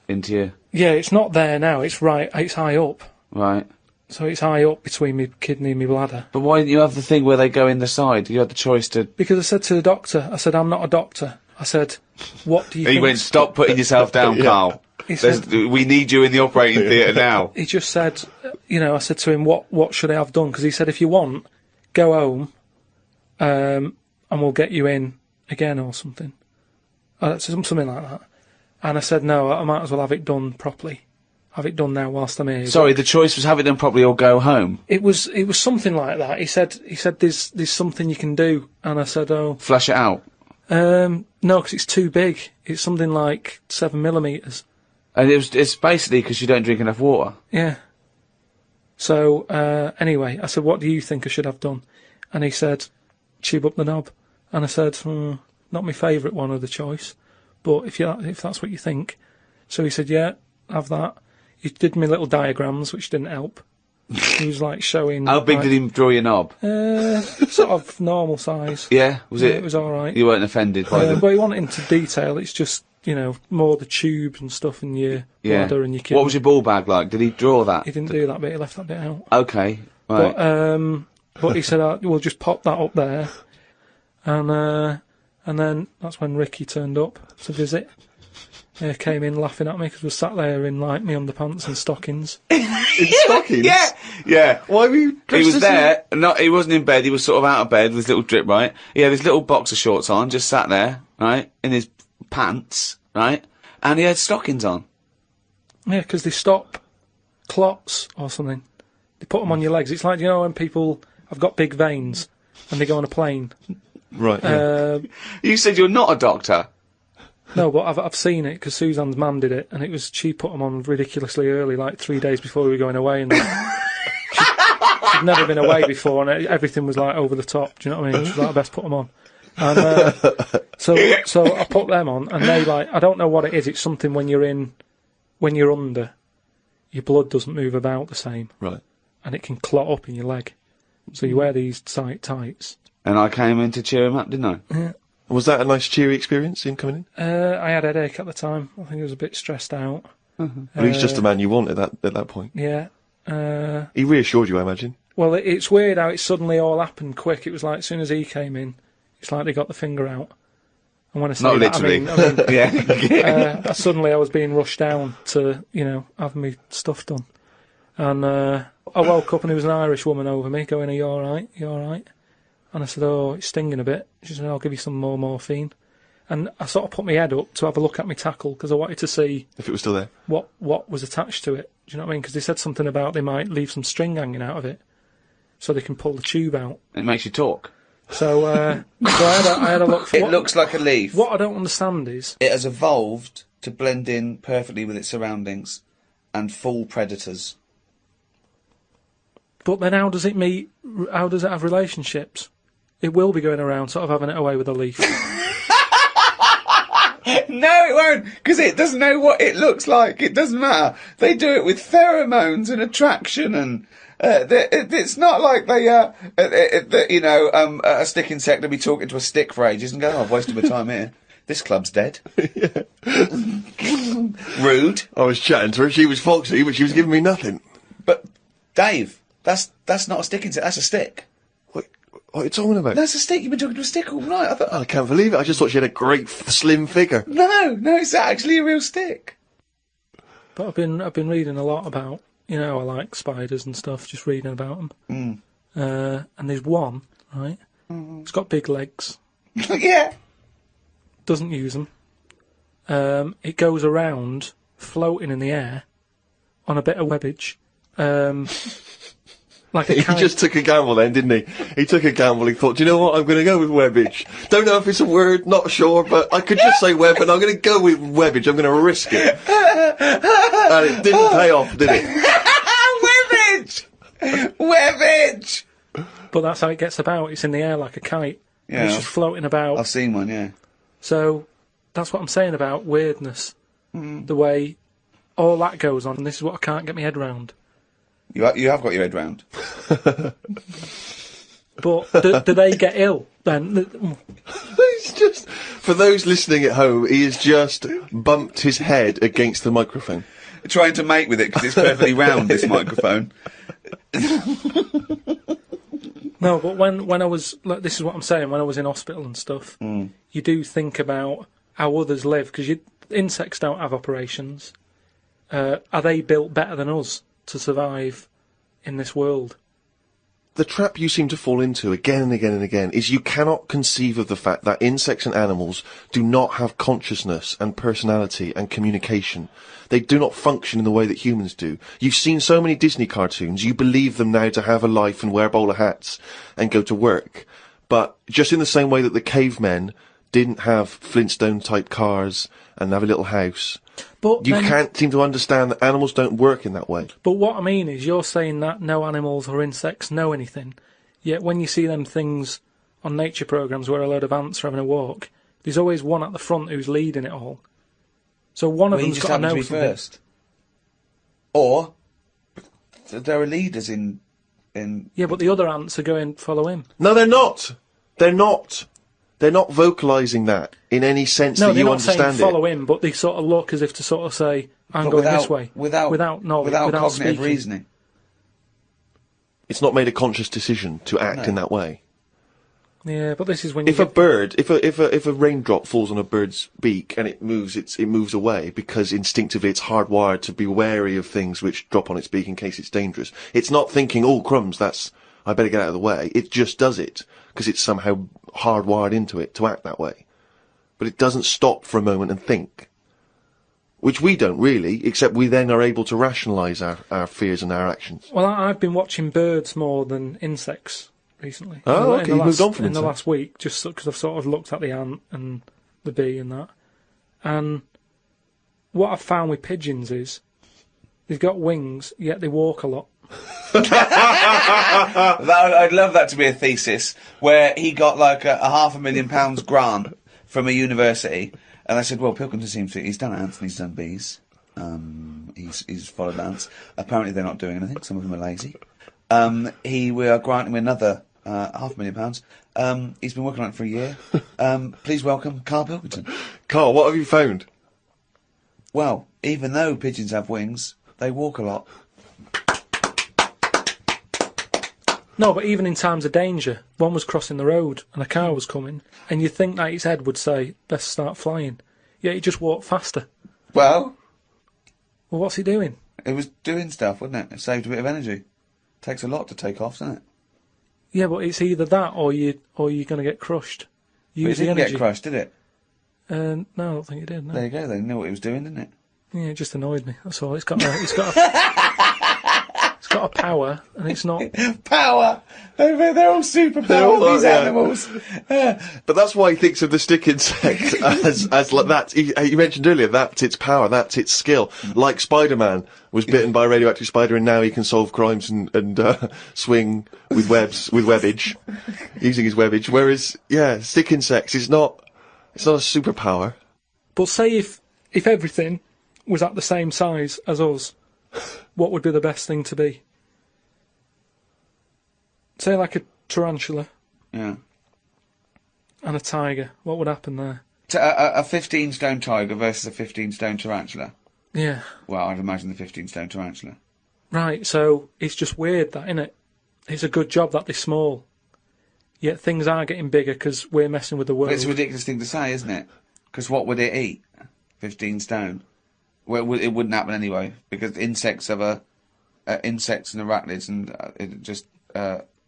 into your... Yeah, it's not there now. It's high up. Right. So it's high up between my kidney and my bladder. But why didn't you have the thing where they go in the side? You had the choice to... Because I said to the doctor, I'm not a doctor. I said, what do you think? He went, stop putting yourself down, Karl. He said, we need you in the operating theatre now. He just said, I said to him, what should I have done? Because he said, if you want, go home, and we'll get you in again or something. Something like that. And I said, no, I might as well have it done properly. Have it done now whilst I'm here. Sorry, the choice was have it done properly or go home. It was something like that. He said there's something you can do, and I said, oh, flush it out. No, because it's too big. It's something like 7mm. And it's basically because you don't drink enough water. Yeah. So, anyway, I said, what do you think I should have done? And he said, tube up the knob. And I said, not my favourite one of the choice, but if that's what you think. So he said, yeah, have that. He did me little diagrams, which didn't help. He was like showing... How big did he draw your knob? Sort of normal size. Yeah? Was it? It was alright. You weren't offended by them? But he wanted into detail. It's just, more the tubes and stuff in your bladder and your kidney. What was your ball bag like? Did he draw that? He didn't do that bit. He left that bit out. Okay. Right. But he said, we'll just pop that up there. And then that's when Ricky turned up to visit. Came in laughing at me because we sat there in like me underpants and stockings. In stockings? Yeah. Why were you He was there. He wasn't in bed. He was sort of out of bed with his little drip, right? He had his little boxer shorts on, just sat there, right, in his pants, right, and he had stockings on. Yeah, because they stop clots or something. They put them on your legs. It's like, when people have got big veins and they go on a plane. Right. Yeah. You said you're not a doctor. No, but I've seen it because Suzanne's mum did it, and she put them on ridiculously early, like 3 days before we were going away, and she'd never been away before, and everything was like over the top. Do you know what I mean? She's like, I best put them on. And so I put them on, and they I don't know what it is. It's something when you're under, your blood doesn't move about the same, right? And it can clot up in your leg. So you wear these tight tights. And I came in to cheer him up, didn't I? Yeah. Was that a nice cheery experience, him coming in? I had a headache at the time. I think I was a bit stressed out. But he's just the man you want at that point. Yeah. He reassured you, I imagine. Well, it's weird how it suddenly all happened quick. It was like as soon as he came in, it's like they got the finger out. And when I say not that, literally, I mean, yeah. Suddenly I was being rushed down to have me stuff done, and I woke up and there was an Irish woman over me going, "Are you all right? You all right?" And I said, "Oh, it's stinging a bit." She said, "I'll give you some more morphine." And I sort of put my head up to have a look at my tackle because I wanted to see if it was still there. What was attached to it. Do you know what I mean? Because they said something about they might leave some string hanging out of it, so they can pull the tube out. It makes you talk. So, I had a look. It looks like a leaf. What I don't understand is it has evolved to blend in perfectly with its surroundings and fool predators. But then how does it have relationships? It will be going around sort of having it away with a leaf. No, it won't, because it doesn't know what it looks like. It doesn't matter. They do it with pheromones and attraction, and it's not like they, a stick insect will be talking to a stick for ages and go, "Oh, I've wasted my time here. This club's dead." Rude. I was chatting to her. She was foxy, but she was giving me nothing. But Dave, that's not a stick insect. That's a stick. What are you talking about? That's a stick. You've been talking to a stick all night. I can't believe it. I just thought she had a great slim figure. No, it's actually a real stick. But I've been reading a lot about, I like spiders and stuff, just reading about them. And there's one, right? It's got big legs. Yeah. Doesn't use them. It goes around floating in the air on a bit of webbage. Like he just took a gamble then, didn't he? He took a gamble. He thought, do you know what? I'm going to go with webbage. Don't know if it's a word, not sure, but I could just say web, and I'm going to go with webbage. I'm going to risk it. And it didn't pay off, did it? Webbage! But that's how it gets about. It's in the air like a kite. Yeah. It's just floating about. I've seen one, yeah. So that's what I'm saying about weirdness. The way all that goes on, and this is what I can't get my head round. You have got your head round. But do they get ill then? He's just, for those listening at home, he has just bumped his head against the microphone. Trying to mate with it because it's perfectly round, this microphone. No, but when I was, like, this is what I'm saying, when I was in hospital and stuff, you do think about how others live, because insects don't have operations. Are they built better than us to survive in this world? The trap you seem to fall into again and again and again is you cannot conceive of the fact that insects and animals do not have consciousness and personality and communication. They do not function in the way that humans do. You've seen so many Disney cartoons, you believe them now to have a life and wear bowler hats and go to work. But just in the same way that the cavemen didn't have Flintstone-type cars and have a little house, But you then- can't seem to understand that animals don't work in that way. But what I mean is, you're saying that no animals or insects know anything, yet when you see them things on nature programmes where a load of ants are having a walk, there's always one at the front who's leading it all. So one of Well, he them's just got to happened to know be something. first. Or there are leaders in. Yeah, but the other ants are going follow him. No, they're not. They're not. They're not vocalising that in any sense No, that they're you not understand saying it. follow him, but they sort of look as if to sort of say, "I'm But going without- this way," without cognitive speaking. reasoning. It's not made a conscious decision to act in that way. Yeah, but this is when you If a bird, if a raindrop falls on a bird's beak and it moves away because instinctively it's hardwired to be wary of things which drop on its beak in case it's dangerous. It's not thinking, "Oh crumbs, I better get out of the way." It just does it because it's somehow hardwired into it to act that way. But it doesn't stop for a moment and think, which we don't really, except we then are able to rationalise our fears and our actions. Well, I've been watching birds more than insects recently. Oh, okay, you've moved on from in the insects. last week, just because I've sort of looked at the ant and the bee and that. And what I've found with pigeons is they've got wings, yet they walk a lot. I'd love that to be a thesis where he got like a £500,000 grant from a university, and I said, "Well, Pilkington seems to he's done ants and he's done bees. He's followed ants. Apparently, they're not doing anything. Some of them are lazy. We are granting him another £500,000. He's been working on it for a year. Please welcome Karl Pilkington." Karl, what have you found? Well, even though pigeons have wings, they walk a lot. No, but even in times of danger, one was crossing the road and a car was coming, and you'd think that its head would say, "Let's start flying." Yet it just walked faster. Well, what's he doing? It was doing stuff, wasn't it? It saved a bit of energy. Takes a lot to take off, doesn't it? Yeah, but it's either that or you're going to get crushed. But it didn't get crushed, did it? No, I don't think it did. No. There you go. They knew what it was doing, didn't it? Yeah, it just annoyed me. That's all. It's got a power, and it's not power. They're all superpowered. These animals. But that's why he thinks of the stick insect as like that. He mentioned earlier that's its power, that's its skill. Like Spider-Man was bitten by a radioactive spider, and now he can solve crimes and swing with webbage, using his webbage. Whereas, yeah, stick insects it's not a superpower. But say if everything was at the same size as us, what would be the best thing to be? Say like a tarantula. Yeah. And a tiger. What would happen there? A 15-stone tiger versus a 15-stone tarantula. Yeah. Well, I'd imagine the 15-stone tarantula. Right, so it's just weird that, innit? It's a good job that they're small. Yet things are getting bigger because we're messing with the world. But it's a ridiculous thing to say, isn't it? Because what would it eat? 15 stone. Well, it wouldn't happen anyway, because insects have insects and arachnids and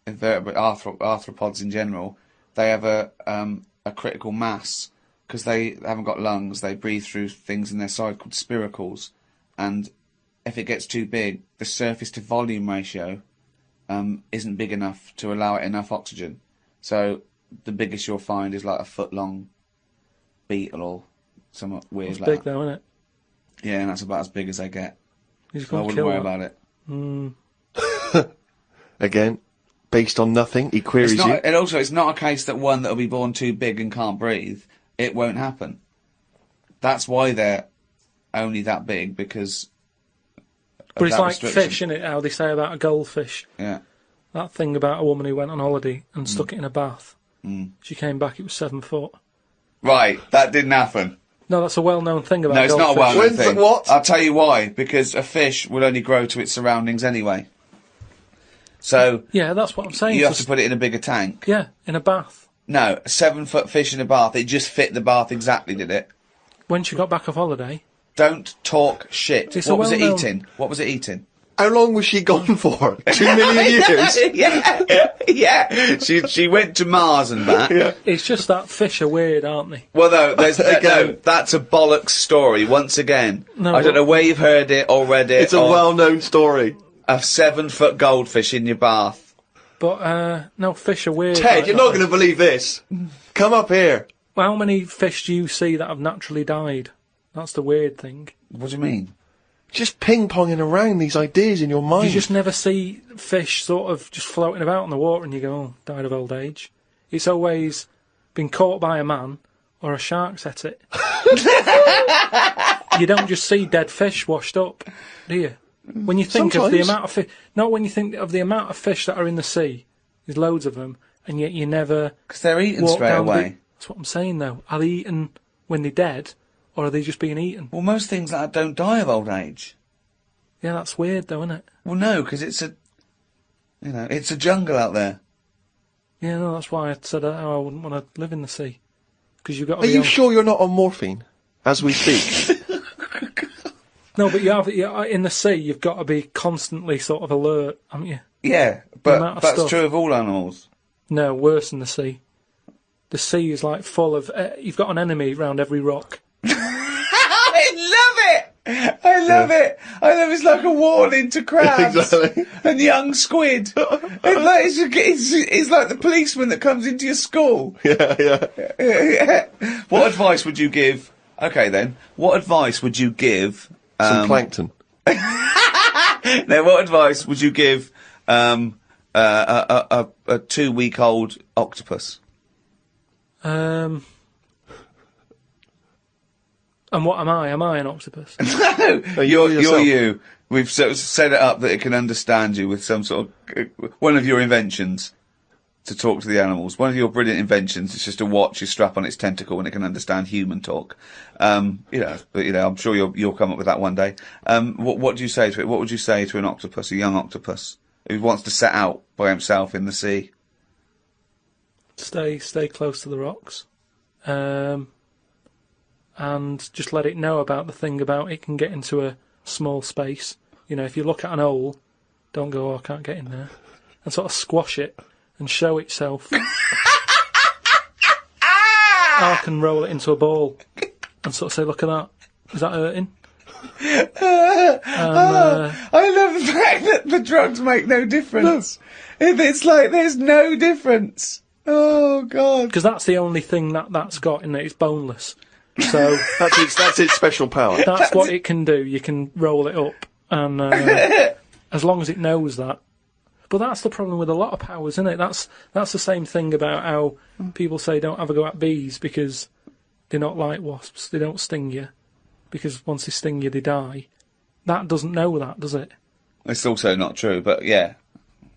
invertebrate arthropods in general, they have a critical mass because they haven't got lungs. They breathe through things in their side called spiracles, and if it gets too big, the surface to volume ratio isn't big enough to allow it enough oxygen. So the biggest you'll find is like a foot-long beetle or somewhat weird it's like big that. though, isn't it? Yeah, and that's about as big as they get. He's So I wouldn't worry about it. Again, based on nothing, he queries you. And also, it's not a case that one that'll be born too big and can't breathe. It won't happen. That's why they're only that big, because. But it's like fish, isn't it? How they say about a goldfish. Yeah. That thing about a woman who went on holiday and stuck it in a bath. Mm. She came back, it was 7 foot. Right, that didn't happen. No, that's a well-known thing about No, it's goldfish. not a well-known thing. What? I'll tell you why. Because a fish will only grow to its surroundings anyway. So yeah, that's what I'm saying. You have to put it in a bigger tank. Yeah, in a bath. No, a 7-foot fish in a bath. It just fit the bath exactly, did it? When she got back off holiday. Don't talk shit. It's What was it eating? What was it eating? How long was she gone for? 2 million years? Yeah. She went to Mars and back. Yeah. It's just that fish are weird, aren't they? Well, no, no, that's a bollocks story. Once again, No, I don't know where you've heard it or read it. It's a well-known story. A 7-foot goldfish in your bath. But no, fish are weird. Ted, like you're that. not going to believe this. Come up here. how many fish do you see that have naturally died? That's the weird thing. What do you mean? Just ping-ponging around these ideas in your mind. You just never see fish sort of just floating about in the water and you go, oh, died of old age. It's always been caught by a man or a shark's at it. You don't just see dead fish washed up, do you? When you think of the amount of fish... Not when you think of the amount of fish that are in the sea. There's loads of them, and yet you never... Because they're eaten straight away. That's what I'm saying, though. Are they eaten when they're dead, or are they just being eaten? Well, most things like that don't die of old age. Yeah, that's weird, though, isn't it? Well, no, because it's a... You know, it's a jungle out there. Yeah, no, that's why I said I wouldn't want to live in the sea. Because you've got to Are you sure you're not on morphine as we speak? No, but in the sea, you've got to be constantly sort of alert, haven't you? Yeah, but that's true of all animals. No, worse than the sea. The sea is like full of... you've got an enemy round every rock. I love it! I love it! I love it's like a warning to crabs Exactly. and young squid. It's like the policeman that comes into your school. Yeah. What advice would you give... Okay, then. What advice would you give... Some plankton. Now, what advice would you give a 2-week-old octopus? And what am I? Am I an octopus? No, you're you. We've set it up that it can understand you with some sort of one of your inventions to talk to the animals. One of your brilliant inventions is just a watch you strap on its tentacle and it can understand human talk. I'm sure you'll come up with that one day. What do you say to it? What would you say to an octopus, a young octopus who wants to set out by himself in the sea? Stay close to the rocks, and just let it know about the thing about it can get into a small space. You know, if you look at an hole, don't go, oh, I can't get in there, and sort of squash it and show itself. I can roll it into a ball and sort of say, look at that. Is that hurting? I love the fact that the drugs make no difference. It's like there's no difference. Oh, God. Because that's the only thing that's got in it. It's boneless. So that's its special power. That's what it can do. You can roll it up. And as long as it knows that. But that's the problem with a lot of powers, isn't it? That's the same thing about how people say don't have a go at bees because they're not like wasps. They don't sting you. Because once they sting you, they die. That doesn't know that, does it? It's also not true, but yeah.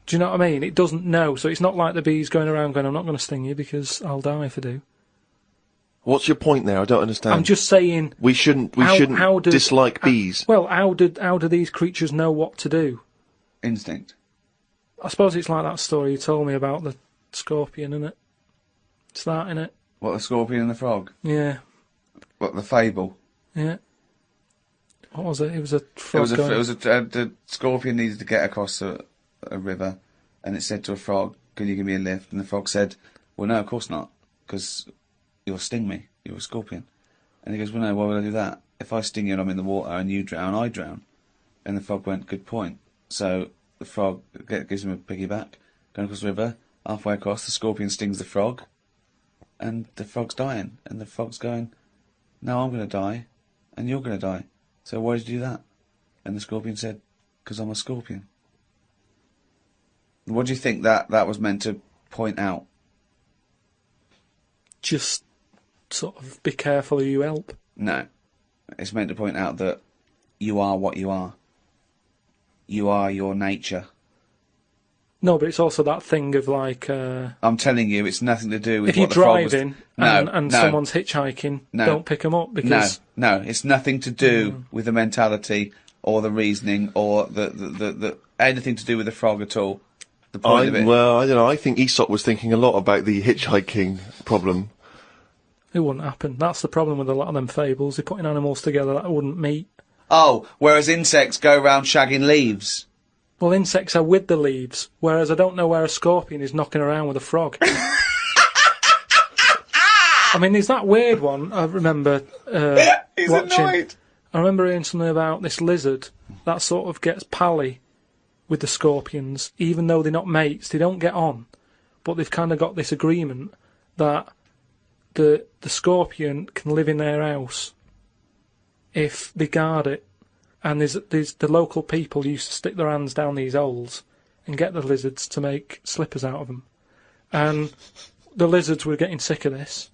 Do you know what I mean? It doesn't know. So it's not like the bees going around going, I'm not going to sting you because I'll die if I do. What's your point there? I don't understand. I'm just saying... We shouldn't dislike bees. Well, how do these creatures know what to do? Instinct. I suppose it's like that story you told me about the scorpion, isn't it? It's that, isn't it? What, the scorpion and the frog? Yeah. What, the fable? Yeah. What was it? It was a frog. The scorpion needed to get across a river, and it said to a frog, "Can you give me a lift?" And the frog said, "Well, no, of course not, because you'll sting me. You're a scorpion." And he goes, "Well, no, why would I do that? If I sting you and I'm in the water and you drown, I drown." And the frog went, "Good point." So the frog gives him a piggyback, going across the river. Halfway across, the scorpion stings the frog, and the frog's dying. And the frog's going, "No, I'm going to die, and you're going to die. So why did you do that?" And the scorpion said, "Because I'm a scorpion." What do you think that was meant to point out? Just sort of be careful who you help. No. It's meant to point out that you are what you are. You are your nature. No, but it's also that thing of like... I'm telling you, it's nothing to do with if you're what the frog was... driving and someone's hitchhiking, don't pick them up because... No, it's nothing to do with the mentality or the reasoning or the anything to do with the frog at all. The point of it. Well, I don't know. I think Aesop was thinking a lot about the hitchhiking problem. It wouldn't happen. That's the problem with a lot of them fables. They're putting animals together that wouldn't meet. Oh, whereas insects go around shagging leaves. Well, insects are with the leaves, whereas I don't know where a scorpion is knocking around with a frog. I mean, there's that weird one I remember He's watching. Annoyed. I remember hearing something about this lizard that sort of gets pally with the scorpions, even though they're not mates, they don't get on, but they've kind of got this agreement that the scorpion can live in their house if they guard it. And there's the local people used to stick their hands down these holes and get the lizards to make slippers out of them. And the lizards were getting sick of this.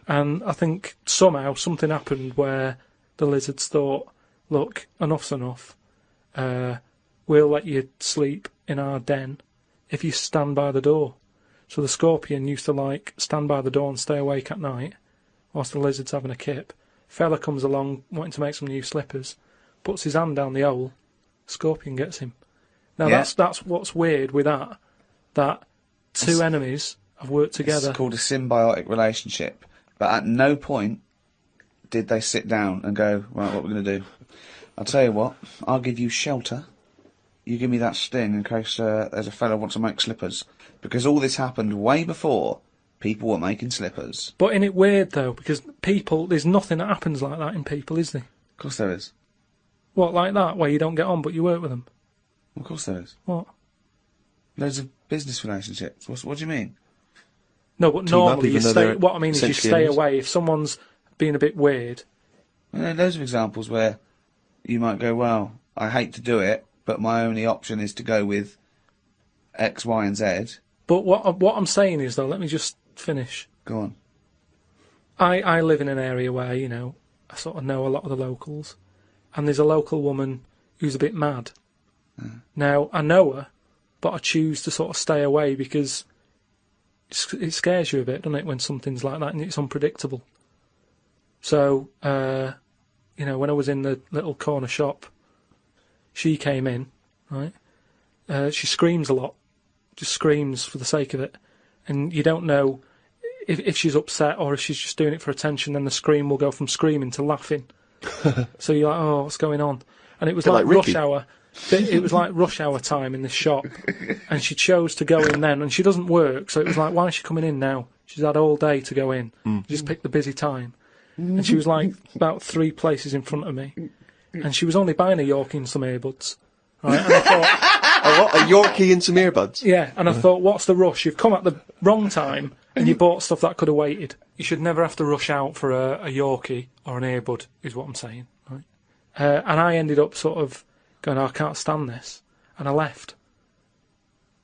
And I think somehow something happened where the lizards thought, look, enough's enough. We'll let you sleep in our den if you stand by the door. So the scorpion used to, like, stand by the door and stay awake at night whilst the lizard's having a kip. Fella comes along wanting to make some new slippers, puts his hand down the hole, scorpion gets him. Now that's what's weird with that two enemies have worked together. It's called a symbiotic relationship. But at no point did they sit down and go, right, what we're going to do? I'll tell you what, I'll give you shelter. You give me that sting in case there's a fella wants to make slippers. Because all this happened way before people were making slippers. But isn't it weird, though? Because people, there's nothing that happens like that in people, is there? Of course there is. What, like that, where you don't get on but you work with them? Of course there is. What? Loads of business relationships. What do you mean? No, but normally you stay. What I mean is you stay away if someone's being a bit weird. Well, there are loads of examples where you might go, well, I hate to do it, but my only option is to go with X, Y, and Z. But what I'm saying is, though, let me just finish. Go on. I live in an area where, you know, I sort of know a lot of the locals, and there's a local woman who's a bit mad. Now, I know her, but I choose to sort of stay away because it scares you a bit, doesn't it, when something's like that and it's unpredictable. So, you know, when I was in the little corner shop, she came in, right? She screams a lot, just screams for the sake of it. And you don't know if she's upset or if she's just doing it for attention, then the scream will go from screaming to laughing. So you're like, oh, what's going on? And it was like rush hour. It was like rush hour time in this shop, and she chose to go in then, and she doesn't work, so it was like, why is she coming in now? She's had all day to go in. Just pick the busy time. And she was like about 3 places in front of me, and she was only buying a Yorkie and some earbuds. Right? And I thought, a Yorkie and some earbuds? Yeah, and I thought, what's the rush? You've come at the wrong time, and you bought stuff that could have waited. You should never have to rush out for a Yorkie or an earbud, is what I'm saying. Right? And I ended up sort of going, oh, I can't stand this, and I left.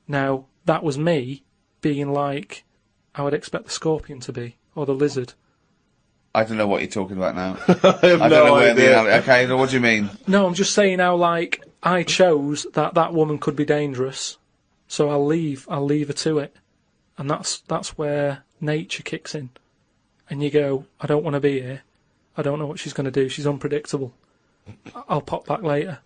Now, that was me being like I would expect the scorpion to be, or the lizard. I don't know what you're talking about now. I have no idea. Okay, what do you mean? No, I'm just saying how, like, I chose that woman could be dangerous, so I'll leave her to it. And that's where nature kicks in. And you go, I don't want to be here. I don't know what she's going to do. She's unpredictable. I'll pop back later.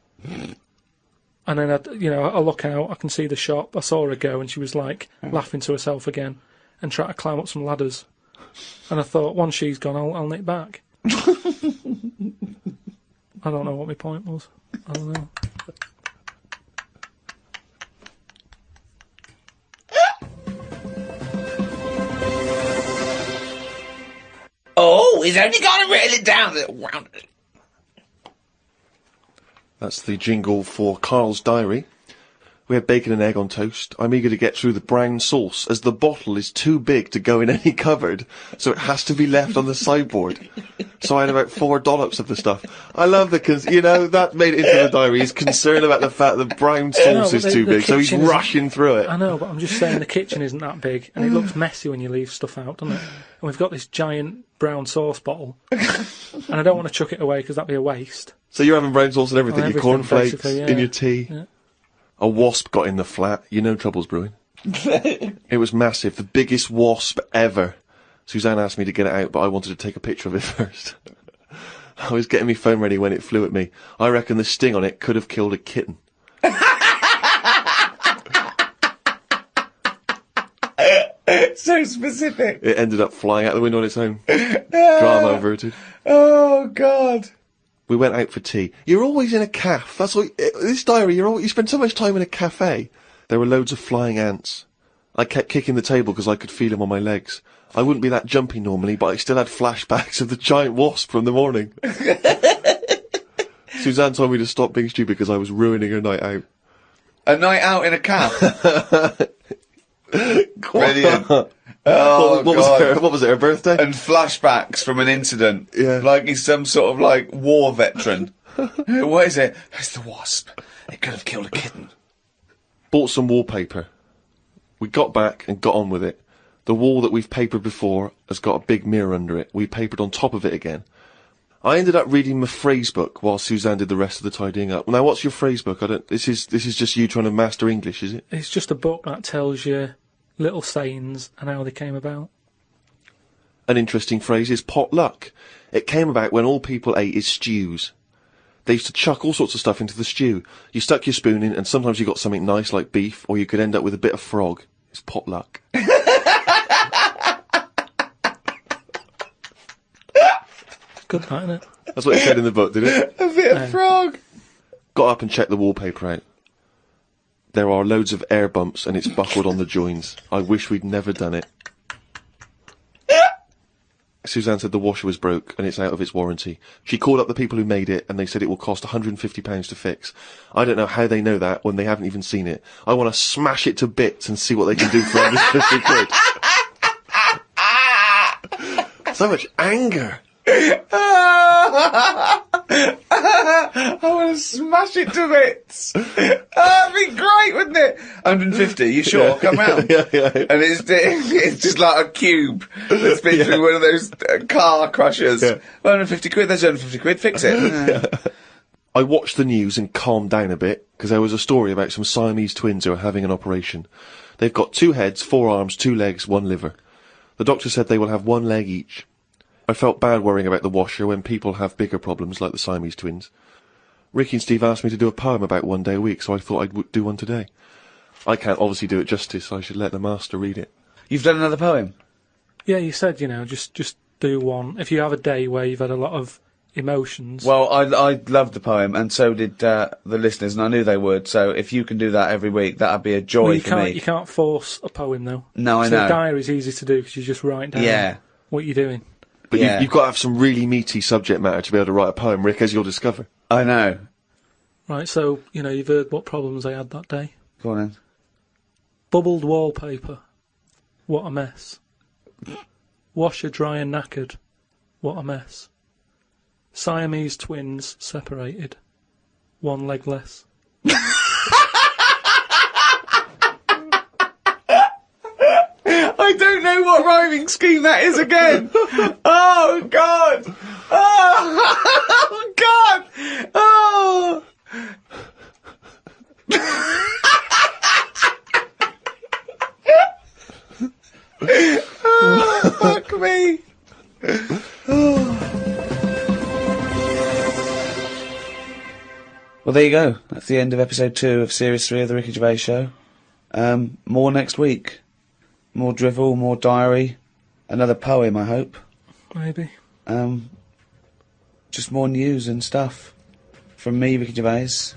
And then, I look out, I can see the shop, I saw her go, and she was, like, laughing to herself again, and trying to climb up some ladders. And I thought, once she's gone, I'll nip back. I don't know what my point was. I don't know. Oh, he's only got to reel it down. That's the jingle for Karl's diary. We had bacon and egg on toast. I'm eager to get through the brown sauce, as the bottle is too big to go in any cupboard, so it has to be left on the sideboard. So I had about 4 dollops of the stuff. I love that made it into the diary. He's concerned about the fact that brown sauce is too big, so he's rushing through it. I know, but I'm just saying the kitchen isn't that big, and it looks messy when you leave stuff out, doesn't it? And we've got this giant brown sauce bottle, and I don't want to chuck it away because that'd be a waste. So you're having brown sauce and everything, your cornflakes, in your tea. Yeah. A wasp got in the flat. You know trouble's brewing. It was massive. The biggest wasp ever. Suzanne asked me to get it out, but I wanted to take a picture of it first. I was getting my phone ready when it flew at me. I reckon the sting on it could have killed a kitten. So specific. It ended up flying out the window on its own. Drama averted. Oh, God. We went out for tea. You're always in a cafe. That's what this diary. You spend so much time in a cafe. There were loads of flying ants. I kept kicking the table because I could feel them on my legs. I wouldn't be that jumpy normally, but I still had flashbacks of the giant wasp from the morning. Suzanne told me to stop being stupid because I was ruining her night out. A night out in a cafe. Brilliant. Oh, what was it, her birthday? And flashbacks from an incident. Yeah. Like he's some sort of, like, war veteran. What is it? It's the wasp. It could have killed a kitten. Bought some wallpaper. We got back and got on with it. The wall that we've papered before has got a big mirror under it. We papered on top of it again. I ended up reading my phrase book while Suzanne did the rest of the tidying up. Now, what's your phrase book? This is just you trying to master English, is it? It's just a book that tells you little sayings and how they came about. An interesting phrase is potluck. It came about when all people ate is stews. They used to chuck all sorts of stuff into the stew. You stuck your spoon in, and sometimes you got something nice like beef, or you could end up with a bit of frog. It's potluck. Good, that, isn't it? That's what it said in the book, did it? A bit of frog. Got up and checked the wallpaper out. There are loads of air bumps and it's buckled on the joins. I wish we'd never done it. Suzanne said the washer was broke and it's out of its warranty. She called up the people who made it and they said it will cost £150 to fix. I don't know how they know that when they haven't even seen it. I want to smash it to bits and see what they can do for 150 quid. So much anger. I want to smash it to bits. That'd be great, wouldn't it? 150, you sure? Yeah. Come round. Yeah. And it's just like a cube that's been through one of those car crushers. Yeah. 150 quid, there's 150 quid, fix it. I watched the news and calmed down a bit, because there was a story about some Siamese twins who are having an operation. They've got 2 heads, 4 arms, 2 legs, 1 liver. The doctor said they will have 1 leg each. I felt bad worrying about the washer when people have bigger problems like the Siamese twins. Ricky and Steve asked me to do a poem about 1 day a week, so I thought I'd do one today. I can't obviously do it justice, so I should let the master read it. You've done another poem? Yeah, you said, just do one. If you have a day where you've had a lot of emotions. Well, I loved the poem, and so did the listeners, and I knew they would, so if you can do that every week, that'd be a joy for me. You can't force a poem, though. No, I know. So a diary's easy to do, because you just write down what you're doing. But you've got to have some really meaty subject matter to be able to write a poem, Rick, as you'll discover. I know. Right, so, you've heard what problems I had that day. Go on then. Bubbled wallpaper. What a mess. Washer dry and knackered. What a mess. Siamese twins separated. 1 leg less. I don't know what rhyming scheme that is again. Oh, God. Oh, God. Oh. Oh, fuck me. Well, there you go. That's the end of episode 2 of series 3 of the Ricky Gervais Show. More next week. More drivel, more diary, another poem, I hope. Maybe. Just more news and stuff. From me, Ricky Gervais,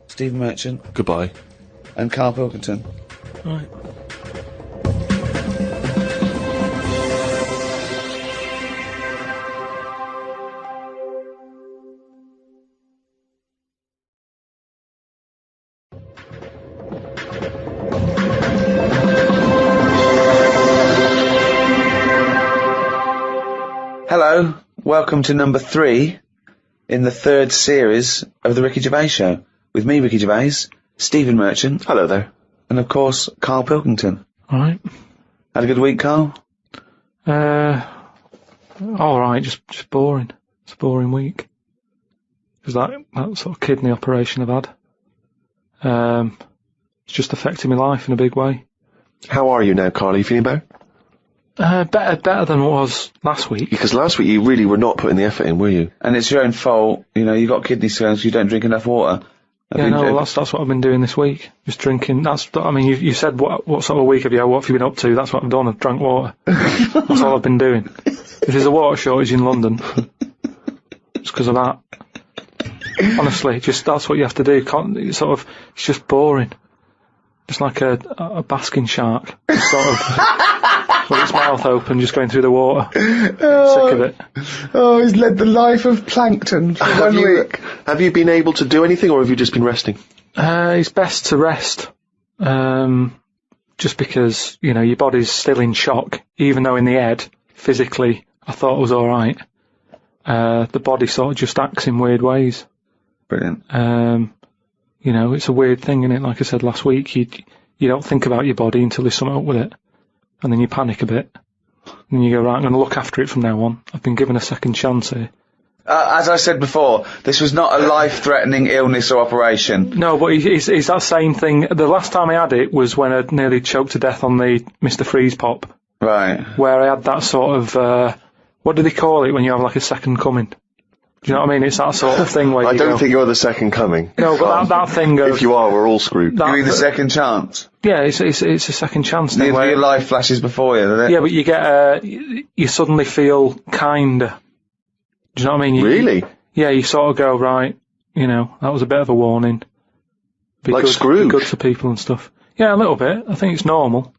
Stephen Merchant. Goodbye. And Karl Pilkington. Right. Hello, welcome to number 3 in the 3rd series of the Ricky Gervais Show. With me, Ricky Gervais, Stephen Merchant. Hello there. And of course, Karl Pilkington. Alright. Had a good week, Karl? Alright, just boring. It's a boring week. Because that sort of kidney operation I've had. It's just affecting my life in a big way. How are you now, Karl? Are you feeling better? Better than it was last week. Because last week you really were not putting the effort in, were you? And it's your own fault. You got kidney stones, you don't drink enough water. That's what I've been doing this week. Just drinking. You said what sort of week have you had? What have you been up to? That's what I've done. I've drank water. That's all I've been doing. If there's a water shortage in London, it's because of that. Honestly, that's what you have to do. It's just boring. Just like a basking shark. Just sort of with its mouth open, just going through the water. Sick of it. Oh, he's led the life of plankton for 1 week. Have you been able to do anything, or have you just been resting? It's best to rest. just because, you know, your body's still in shock, even though in the head, physically, I thought it was alright. The body sort of just acts in weird ways. Brilliant. You know, it's a weird thing, isn't it? Like I said last week, you don't think about your body until there's something up with it. And then you panic a bit. And you go, right, I'm going to look after it from now on. I've been given a second chance here. As I said before, this was not a life-threatening illness or operation. No, but it's that same thing. The last time I had it was when I nearly choked to death on the Mr. Freeze Pop. Right. Where I had that sort of, what do they call it when you have like a second coming? Do you know what I mean? It's that sort of thing where I don't think you're the second coming. No, but that thing of... If you are, we're all screwed. You mean the second chance? Yeah, it's a second chance thing. Your life flashes before you, doesn't it? Yeah, but you get, you suddenly feel kinder. Do you know what I mean? Really? Yeah, you sort of go, right, you know, that was a bit of a warning. Like Scrooge? Be good to people and stuff. Yeah, a little bit. I think it's normal.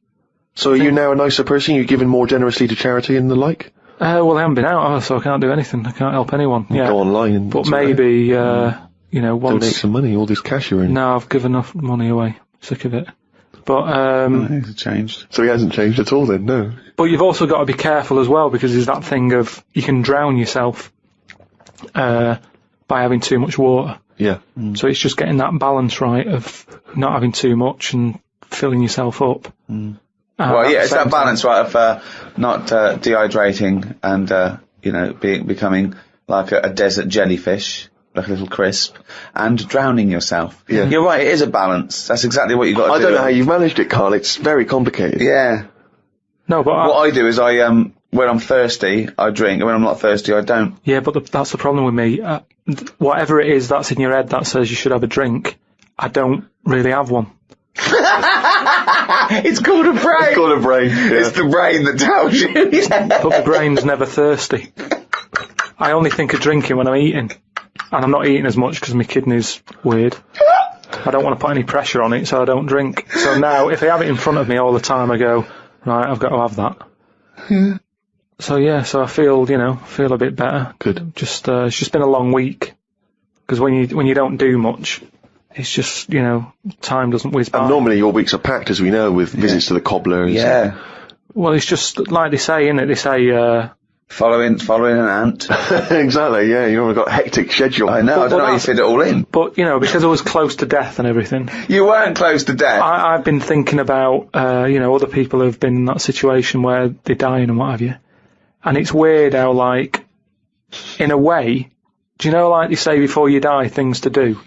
So are you now a nicer person? You're giving more generously to charity and the like? Well, I haven't been out, so I can't do anything. I can't help anyone. Yeah. Go online and... But maybe, you know, once... Donate some money, all this cash you're in. No, I've given enough money away. Sick of it. But, He's changed. So he hasn't changed at all then, no? But you've also got to be careful as well, because there's that thing of, you can drown yourself, by having too much water. Yeah. So it's just getting that balance right of not having too much and filling yourself up. Well, yeah, it's that balance, right, of not dehydrating and, you know, becoming like a desert jellyfish, like a little crisp, and drowning yourself. Yeah. You're right, it is a balance. That's exactly what you've got to do. I don't know how you've managed it, Karl. It's very complicated. Yeah. No, but what I do is when I'm thirsty, I drink, and when I'm not thirsty, I don't. Yeah, but that's the problem with me. Whatever it is that's in your head that says you should have a drink, I don't really have one. It's called a brain. It's called a brain. Yeah. It's the brain that tells you. But the brain's never thirsty. I only think of drinking when I'm eating. And I'm not eating as much because my kidney's weird. I don't want to put any pressure on it, so I don't drink. So now, if I have it in front of me all the time, I go, right, I've got to have that. So yeah, so I feel, you know, a bit better. Good. Just, it's just been a long week. Because when you don't do much, it's just, you know, time doesn't whiz by. And normally your weeks are packed, as we know, with visits to the cobbler. Yeah. Well, it's just like they say, innit? They say, following an ant. Exactly, yeah. You've got a hectic schedule. I know, I don't know how you fit it all in. But, you know, because I was close to death and everything. You weren't close to death. I've been thinking about, you know, other people who've been in that situation where they're dying and what have you. And it's weird how, like, in a way, do you know, like they say before you die, things to do?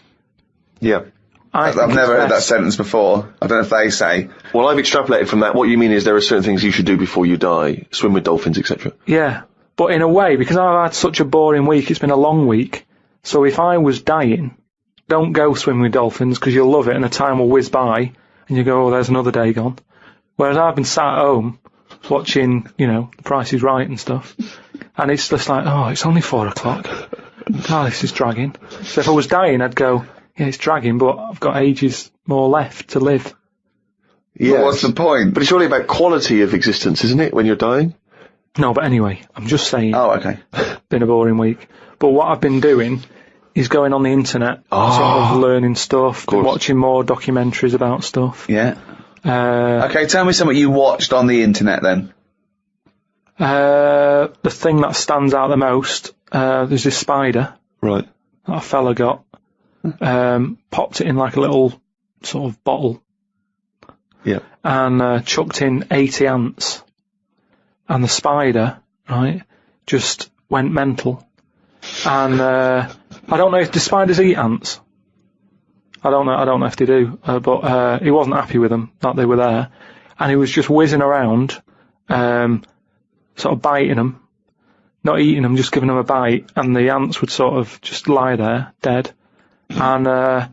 Yeah. I've never heard that sentence before. I don't know if they say. Well, I've extrapolated from that. What you mean is there are certain things you should do before you die. Swim with dolphins, etc. Yeah. But in a way, because I've had such a boring week, it's been a long week. So if I was dying, don't go swim with dolphins because you'll love it and the time will whiz by and you go, oh, there's another day gone. Whereas I've been sat at home watching, you know, The Price is Right and stuff. And it's just like, oh, it's only 4 o'clock. Oh, this is dragging. So if I was dying, I'd go, yeah, it's dragging, but I've got ages more left to live. Yeah. What's the point? But it's really about quality of existence, isn't it, when you're dying? No, but anyway, I'm just saying. Oh, okay. Been a boring week. But what I've been doing is going on the internet, sort of learning stuff, watching more documentaries about stuff. Yeah. Okay, tell me something you watched on the internet then. The thing that stands out the most, there's this spider. Right. That a fella got. Popped it in like a little sort of bottle. Yeah. And chucked in 80 ants. And the spider, right, just went mental. And I don't know if the spiders eat ants. I don't know if they do. But he wasn't happy with them, that they were there. And he was just whizzing around, sort of biting them. Not eating them, just giving them a bite. And the ants would sort of just lie there, dead. And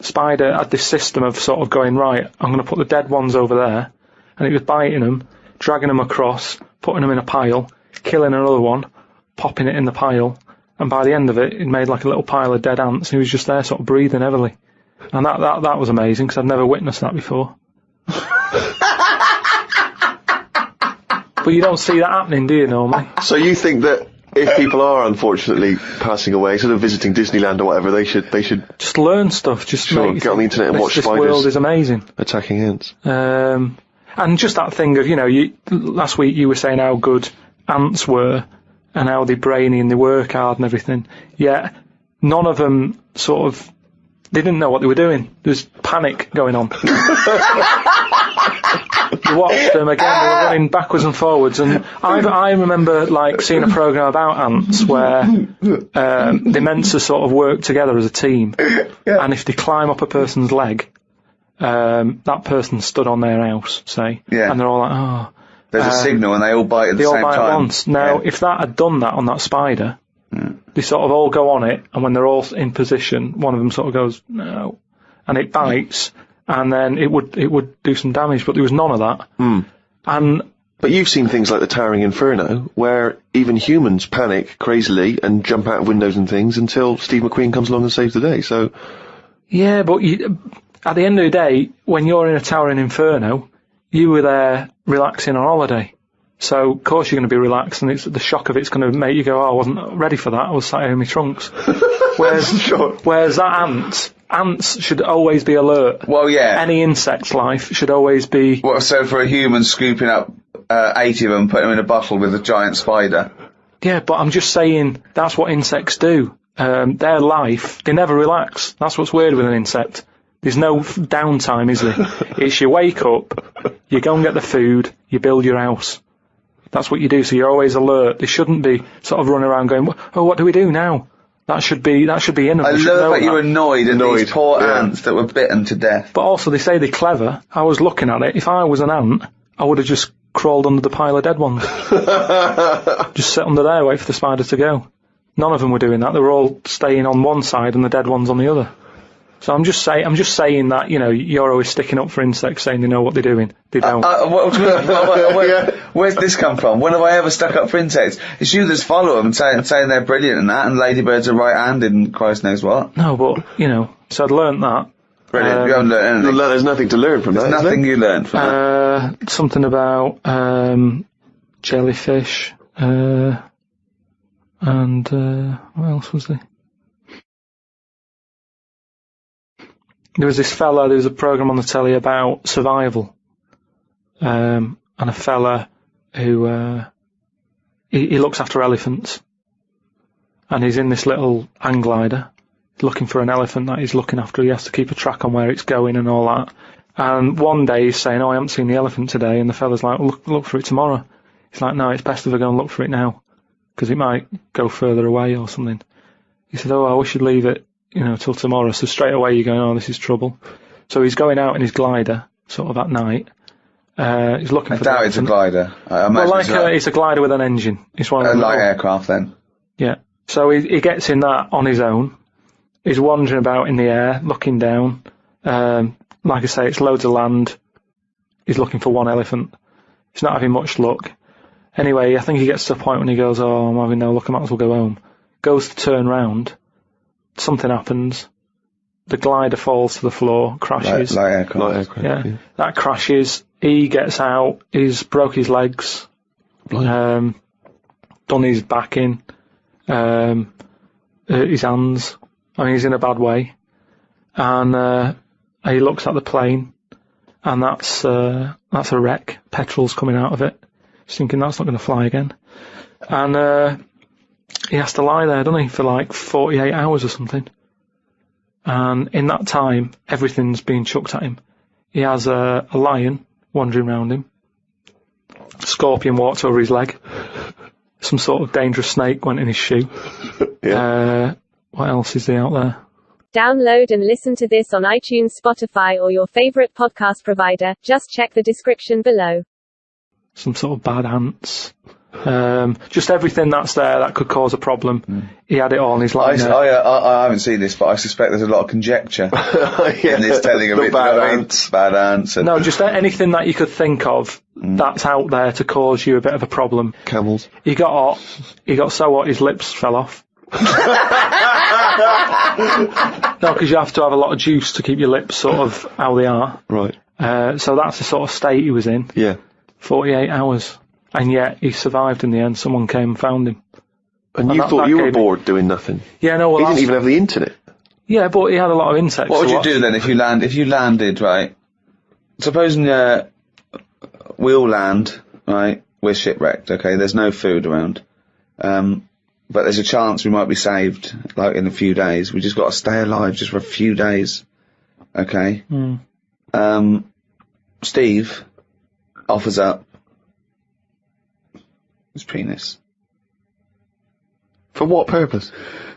spider had this system of sort of going, right, I'm going to put the dead ones over there. And it was biting them, dragging them across, putting them in a pile, killing another one, popping it in the pile. And by the end of it, it made like a little pile of dead ants. And he was just there sort of breathing heavily. And that was amazing because I've never witnessed that before. But you don't see that happening, do you, normally? So you think that if people are unfortunately passing away, sort of visiting Disneyland or whatever, they should just learn stuff. Just get on the internet and watch this spiders. This world is amazing. Attacking ants. And just that thing of, last week you were saying how good ants were and how they're brainy and they work hard and everything. Yet none of them they didn't know what they were doing. There's panic going on. You watched them again, they were running backwards and forwards, and I remember seeing a programme about ants where they're meant to sort of work together as a team, and if they climb up a person's leg, that person stood on their house, say, and they're all like, oh. There's a signal and they all bite at the same time. They all bite at once. Now, if that had done that on that spider, they sort of all go on it, and when they're all in position, one of them sort of goes, no, and it bites, and then it would do some damage, but there was none of that. But you've seen things like the Towering Inferno, where even humans panic crazily and jump out of windows and things until Steve McQueen comes along and saves the day, so... Yeah, but at the end of the day, when you're in a Towering Inferno, you were there relaxing on holiday. So, of course you're going to be relaxed, and the shock of it's going to make you go, oh, I wasn't ready for that, I was sat here in my trunks. Whereas that ants should always be alert. Well, yeah. Any insect's life should always be... Well, so for a human scooping up 80 of them, putting them in a bottle with a giant spider. Yeah, but I'm just saying, that's what insects do. Their life, they never relax. That's what's weird with an insect. There's no downtime, is there? It's you wake up, you go and get the food, you build your house. That's what you do, so you're always alert. They shouldn't be sort of running around going, oh, what do we do now? That should be in them. I love that you're annoyed at these poor ants that were bitten to death. But also, they say they're clever. I was looking at it. If I was an ant, I would have just crawled under the pile of dead ones. Just sit under there, wait for the spider to go. None of them were doing that. They were all staying on one side and the dead ones on the other. So I'm just saying that, you're always sticking up for insects, saying they know what they're doing. They don't. Where's this come from? When have I ever stuck up for insects? It's you that's follow them and saying they're brilliant and that, and ladybirds are right-handed and Christ knows what. No, but, so I'd learnt that. Brilliant. You haven't learnt anything. There's nothing to learn from that. There's nothing you learned from that. Something about jellyfish, and what else was there? There was a programme on the telly about survival, and a fella who, he looks after elephants, and he's in this little hang glider, looking for an elephant that he's looking after. He has to keep a track on where it's going and all that, and one day he's saying, oh, I haven't seen the elephant today, and the fella's like, well, look for it tomorrow. He's like, no, it's best if I go and look for it now, because it might go further away or something. He said, oh, I should leave it till tomorrow. So straight away you're going, oh, this is trouble. So he's going out in his glider, sort of at night. He's looking for. I doubt it's a glider. It's a glider with an engine. It's one of a light aircraft then. Yeah. So he gets in that on his own. He's wandering about in the air, looking down. Like I say, it's loads of land. He's looking for one elephant. He's not having much luck. Anyway, I think he gets to a point when he goes, oh, I'm having no luck, I might as well go home. Goes to turn round. Something happens. The glider falls to the floor, crashes. Light aircraft. Yeah. That crashes. He gets out. He's broke his legs. Done his back in. His hands. I mean, he's in a bad way. And he looks at the plane, and that's a wreck. Petrol's coming out of it. He's thinking that's not going to fly again. And he has to lie there, doesn't he, for like 48 hours or something. And in that time, everything's being chucked at him. He has a lion wandering around him. A scorpion walked over his leg. Some sort of dangerous snake went in his shoe. What else is there out there? Download and listen to this on iTunes, Spotify, or your favorite podcast provider. Just check the description below. Some sort of bad ants. Just everything that's there that could cause a problem. He had it all in his life. I haven't seen this, but I suspect there's a lot of conjecture in this telling of it. Bad ants. No, just anything that you could think of that's out there to cause you a bit of a problem. Camels. He got hot. He got so hot his lips fell off. No, because you have to have a lot of juice to keep your lips sort of how they are. Right. So that's the sort of state he was in. Yeah. 48 hours. And yet, he survived in the end. Someone came and found him. And you thought you were bored doing nothing? Yeah, no, well, he didn't even have the internet. Yeah, but he had a lot of insects. What would you do then if you landed, right? Supposing we all land, right? We're shipwrecked, okay? There's no food around. But there's a chance we might be saved, like, in a few days. We just got to stay alive just for a few days, okay? Steve offers up his penis. For what purpose?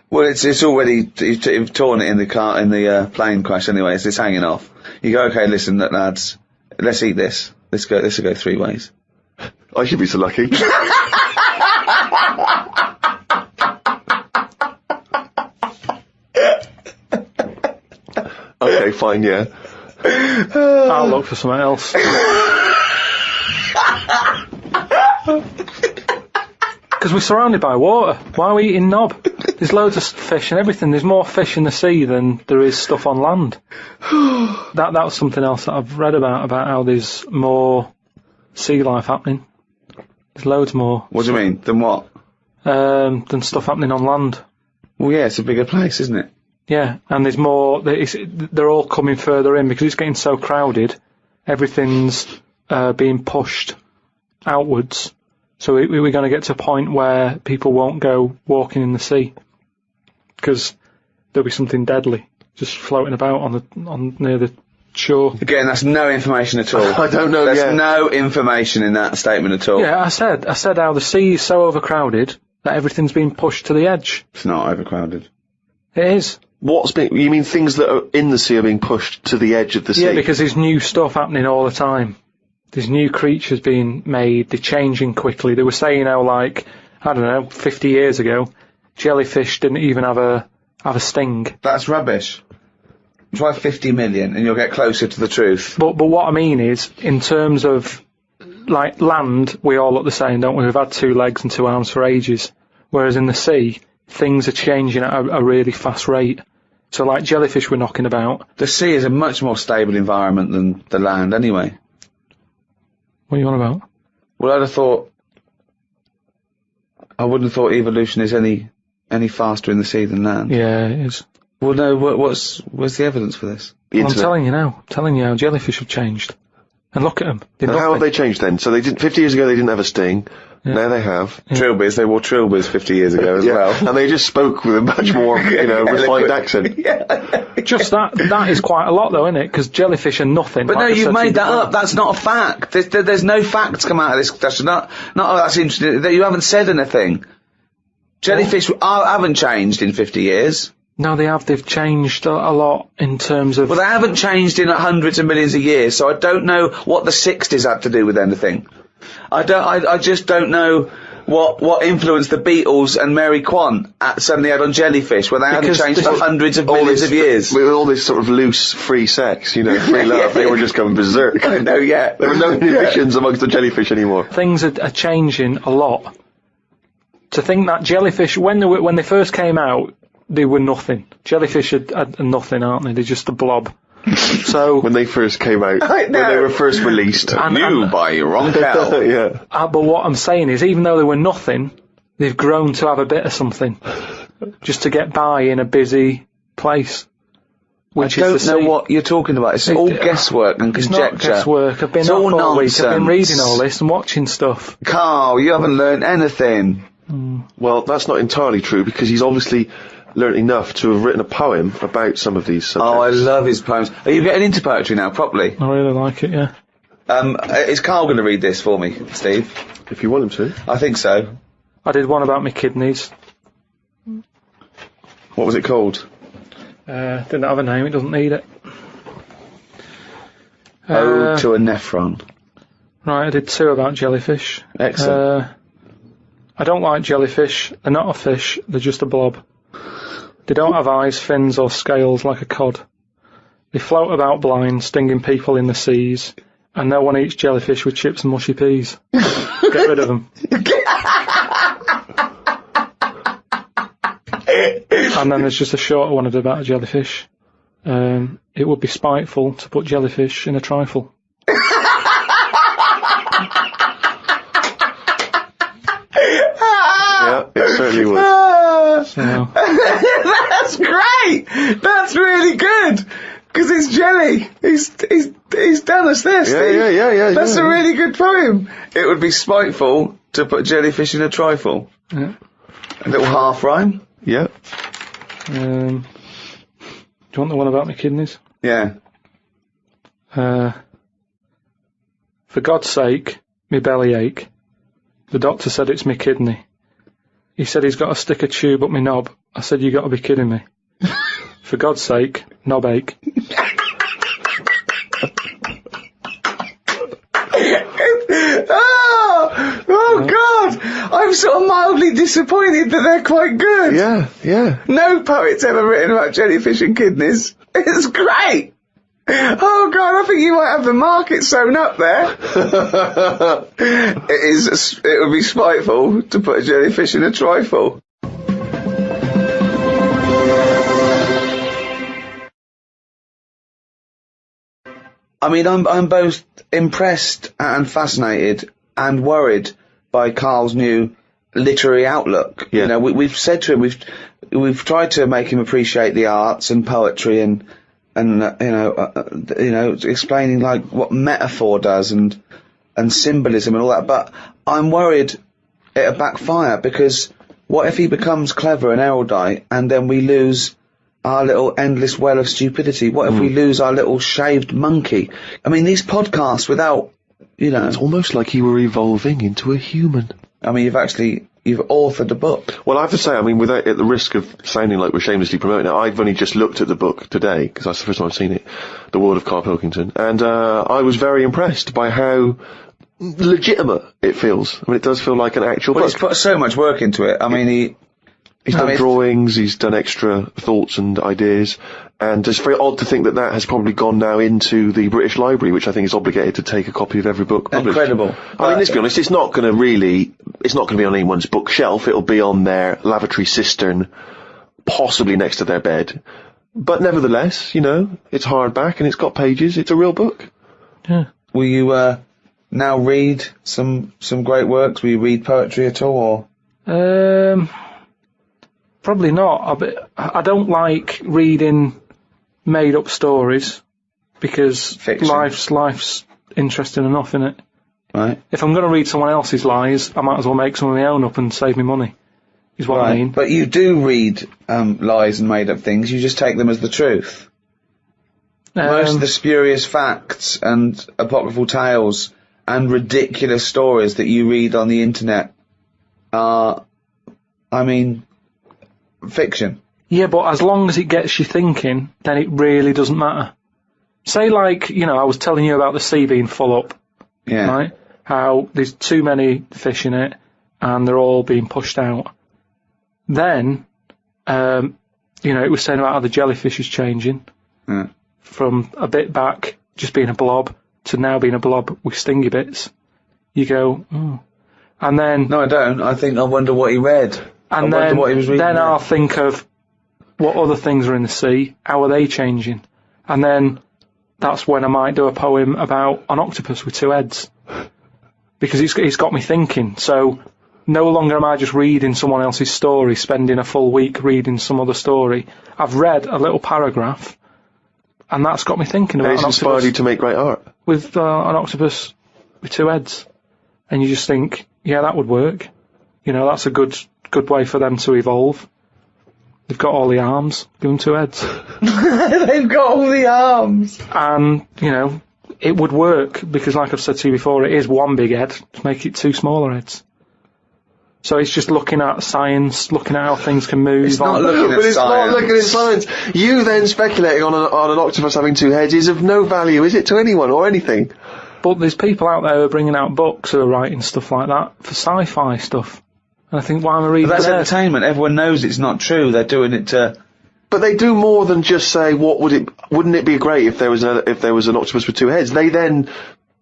Well, it's already, you've torn it in the plane crash anyway, so it's hanging off. You go, okay, listen, lads, let's eat this. This will go 3 ways. I should be so lucky. Okay, fine, yeah. I'll look for something else. Because we're surrounded by water. Why are we eating knob? There's loads of fish and everything. There's more fish in the sea than there is stuff on land. That was something else that I've read about how there's more sea life happening. There's loads more. What do you mean? Than what? Than stuff happening on land. Well, yeah, it's a bigger place, isn't it? Yeah, and there's more. They're all coming further in because it's getting so crowded. Everything's being pushed outwards. So we're going to get to a point where people won't go walking in the sea because there'll be something deadly just floating about on near the shore. Again, that's no information at all. I don't know. There's no information in that statement at all. Yeah, I said how the sea is so overcrowded that everything's being pushed to the edge. It's not overcrowded. It is. You mean things that are in the sea are being pushed to the edge of the sea? Yeah, because there's new stuff happening all the time. There's new creatures being made, they're changing quickly. They were saying how, like, I don't know, 50 years ago, jellyfish didn't even have a sting. That's rubbish. Try 50 million and you'll get closer to the truth. But what I mean is, in terms of, like, land, we all look the same, don't we? We've had 2 legs and 2 arms for ages. Whereas in the sea, things are changing at a really fast rate. So, like, jellyfish we're knocking about. The sea is a much more stable environment than the land anyway. What are you on about? Well, I wouldn't have thought evolution is any faster in the sea than land. Yeah, it is. Well, no, where's the evidence for this? Well, I'm telling you now. Telling you how jellyfish have changed. And look at them. And how have they changed then? So 50 years ago they didn't have a sting. Yeah. Now they have. Yeah. Trilbies, they wore trilbies 50 years ago as well. And they just spoke with a much more, refined accent. Just that is quite a lot though, isn't it? Because jellyfish are nothing. But like no, you've made that up. That's not a fact. There's no facts come out of this discussion. Not that's interesting. That you haven't said anything. Jellyfish haven't changed in 50 years. No, they have. They've changed a lot in terms of... Well, they haven't changed in hundreds of millions of years, so I don't know what the 60s had to do with anything. I just don't know what influence the Beatles and Mary Quant suddenly had on jellyfish, where they hadn't changed for hundreds of millions of years. With all this sort of loose, free sex, free love, they were just going berserk. I know, yeah. There were no inhibitions amongst the jellyfish anymore. Things are changing a lot. To think that jellyfish, when they first came out, they were nothing. Jellyfish are nothing, aren't they? They're just a blob. So when they first came out, when they were first released, new by Ron Karl. Yeah. But what I'm saying is, even though they were nothing, they've grown to have a bit of something, just to get by in a busy place. Which I don't know what you're talking about. It's all guesswork and conjecture. It's not guesswork. I've been up all week. I've been reading all this and watching stuff. Karl, you haven't learned anything. Well, that's not entirely true because he's obviously learnt enough to have written a poem about some of these subjects. Oh, I love his poems. Are you getting into poetry now, properly? I really like it, yeah. Is Karl going to read this for me, Steve? If you want him to. I think so. I did one about my kidneys. What was it called? Didn't have a name, it doesn't need it. Ode to a Nephron. Right, I did 2 about jellyfish. Excellent. I don't like jellyfish. They're not a fish, they're just a blob. They don't have eyes, fins or scales like a cod. They float about blind, stinging people in the seas, and no one eats jellyfish with chips and mushy peas. Get rid of them. And then there's just a shorter one about a jellyfish. It would be spiteful to put jellyfish in a trifle. Yeah, it certainly would. That's great! That's really good! Because it's jelly. He's done us there, Steve. Yeah. That's a really good poem. It would be spiteful to put jellyfish in a trifle. Yeah. A little half rhyme. Yeah. Do you want the one about my kidneys? Yeah. For God's sake, me belly ache. The doctor said it's me kidney. He said he's got to stick a tube up me knob. I said, you got to be kidding me. For God's sake, knob ache. Oh God! I'm sort of mildly disappointed that they're quite good. Yeah. No poet's ever written about jellyfish and kidneys. It's great. Oh God, I think you might have the market sewn up there. It would be spiteful to put a jellyfish in a trifle. I mean, I'm both impressed and fascinated and worried by Karl's new literary outlook. Yeah. You know, we've said to him, we've tried to make him appreciate the arts and poetry and explaining like what metaphor does and symbolism and all that. But I'm worried it'll backfire, because what if he becomes clever and erudite and then we lose our little endless well of stupidity? What if we lose our little shaved monkey? I mean, these podcasts without, It's almost like you were evolving into a human. I mean, you've authored a book. Well, I have to say, I mean, without at the risk of sounding like we're shamelessly promoting it, I've only just looked at the book today, because that's the first time I've seen it, The World of Karl Pilkington, and I was very impressed by how legitimate it feels. I mean, it does feel like an actual book. He's put so much work into it. I mean, He's done drawings, he's done extra thoughts and ideas, and it's very odd to think that has probably gone now into the British Library, which I think is obligated to take a copy of every book published. Incredible. I mean, let's be honest, it's not going to be on anyone's bookshelf, it'll be on their lavatory cistern, possibly next to their bed. But nevertheless, it's hardback and it's got pages, it's a real book. Yeah. Will you, now read some great works? Will you read poetry at all, or? Probably not. I don't like reading made-up stories, because Fiction. life's interesting enough, innit? Right. If I'm going to read someone else's lies, I might as well make some of my own up and save me money, is what I mean. But you do read lies and made-up things, you just take them as the truth. Most of the spurious facts and apocryphal tales and ridiculous stories that you read on the internet are, fiction. Yeah, but as long as it gets you thinking, then it really doesn't matter. Say, like, I was telling you about the sea being full up. Yeah. Right? How there's too many fish in it, and they're all being pushed out. Then, it was saying about how the jellyfish is changing. Yeah. From a bit back, just being a blob, to now being a blob with stingy bits. You go, oh. And then... No, I don't. I wonder what he read. And then I'll think of what other things are in the sea, how are they changing? And then that's when I might do a poem about an octopus with two heads. Because it's got me thinking. So no longer am I just reading someone else's story, spending a full week reading some other story. I've read a little paragraph, and that's got me thinking about an octopus. It's inspired you to make great art. With an octopus with two heads. And you just think, yeah, that would work. That's a good way for them to evolve. They've got all the arms, give them two heads. They've got all the arms! And, it would work, because like I've said to you before, it is one big head, to make it two smaller heads. So it's just looking at science, looking at how things can move. It's not looking at science. But it's not looking at science. You then speculating on an octopus having two heads is of no value, is it, to anyone or anything? But there's people out there who are bringing out books who are writing stuff like that for sci-fi stuff. And I think, why am I reading that? That's there? entertainment. Everyone knows it's not true. They're doing it to... But they do more than just say, wouldn't it be great if there was an octopus with two heads? They then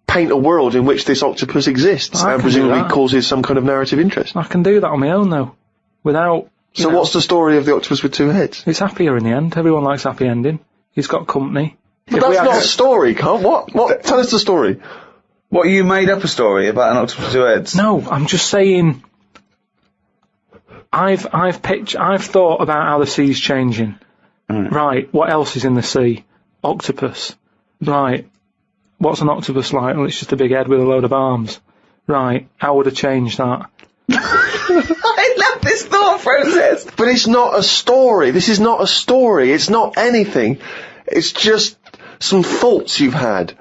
paint a world in which this octopus exists and presumably causes some kind of narrative interest. I can do that on my own, though. Without... So what's the story of the octopus with two heads? It's happier in the end. Everyone likes happy ending. He's got company. But that's not a story, Carl. What? Tell us the story. What, you made up a story about an octopus with two heads? No, I'm just saying... I've thought about how the sea's changing. Right, what else is in the sea? octopus. Right. What's an octopus like? Well, it's just a big head with a load of arms. Right. How would I change that? I love this thought process. But it's not a story. This is not a story. It's not anything. It's just some thoughts you've had.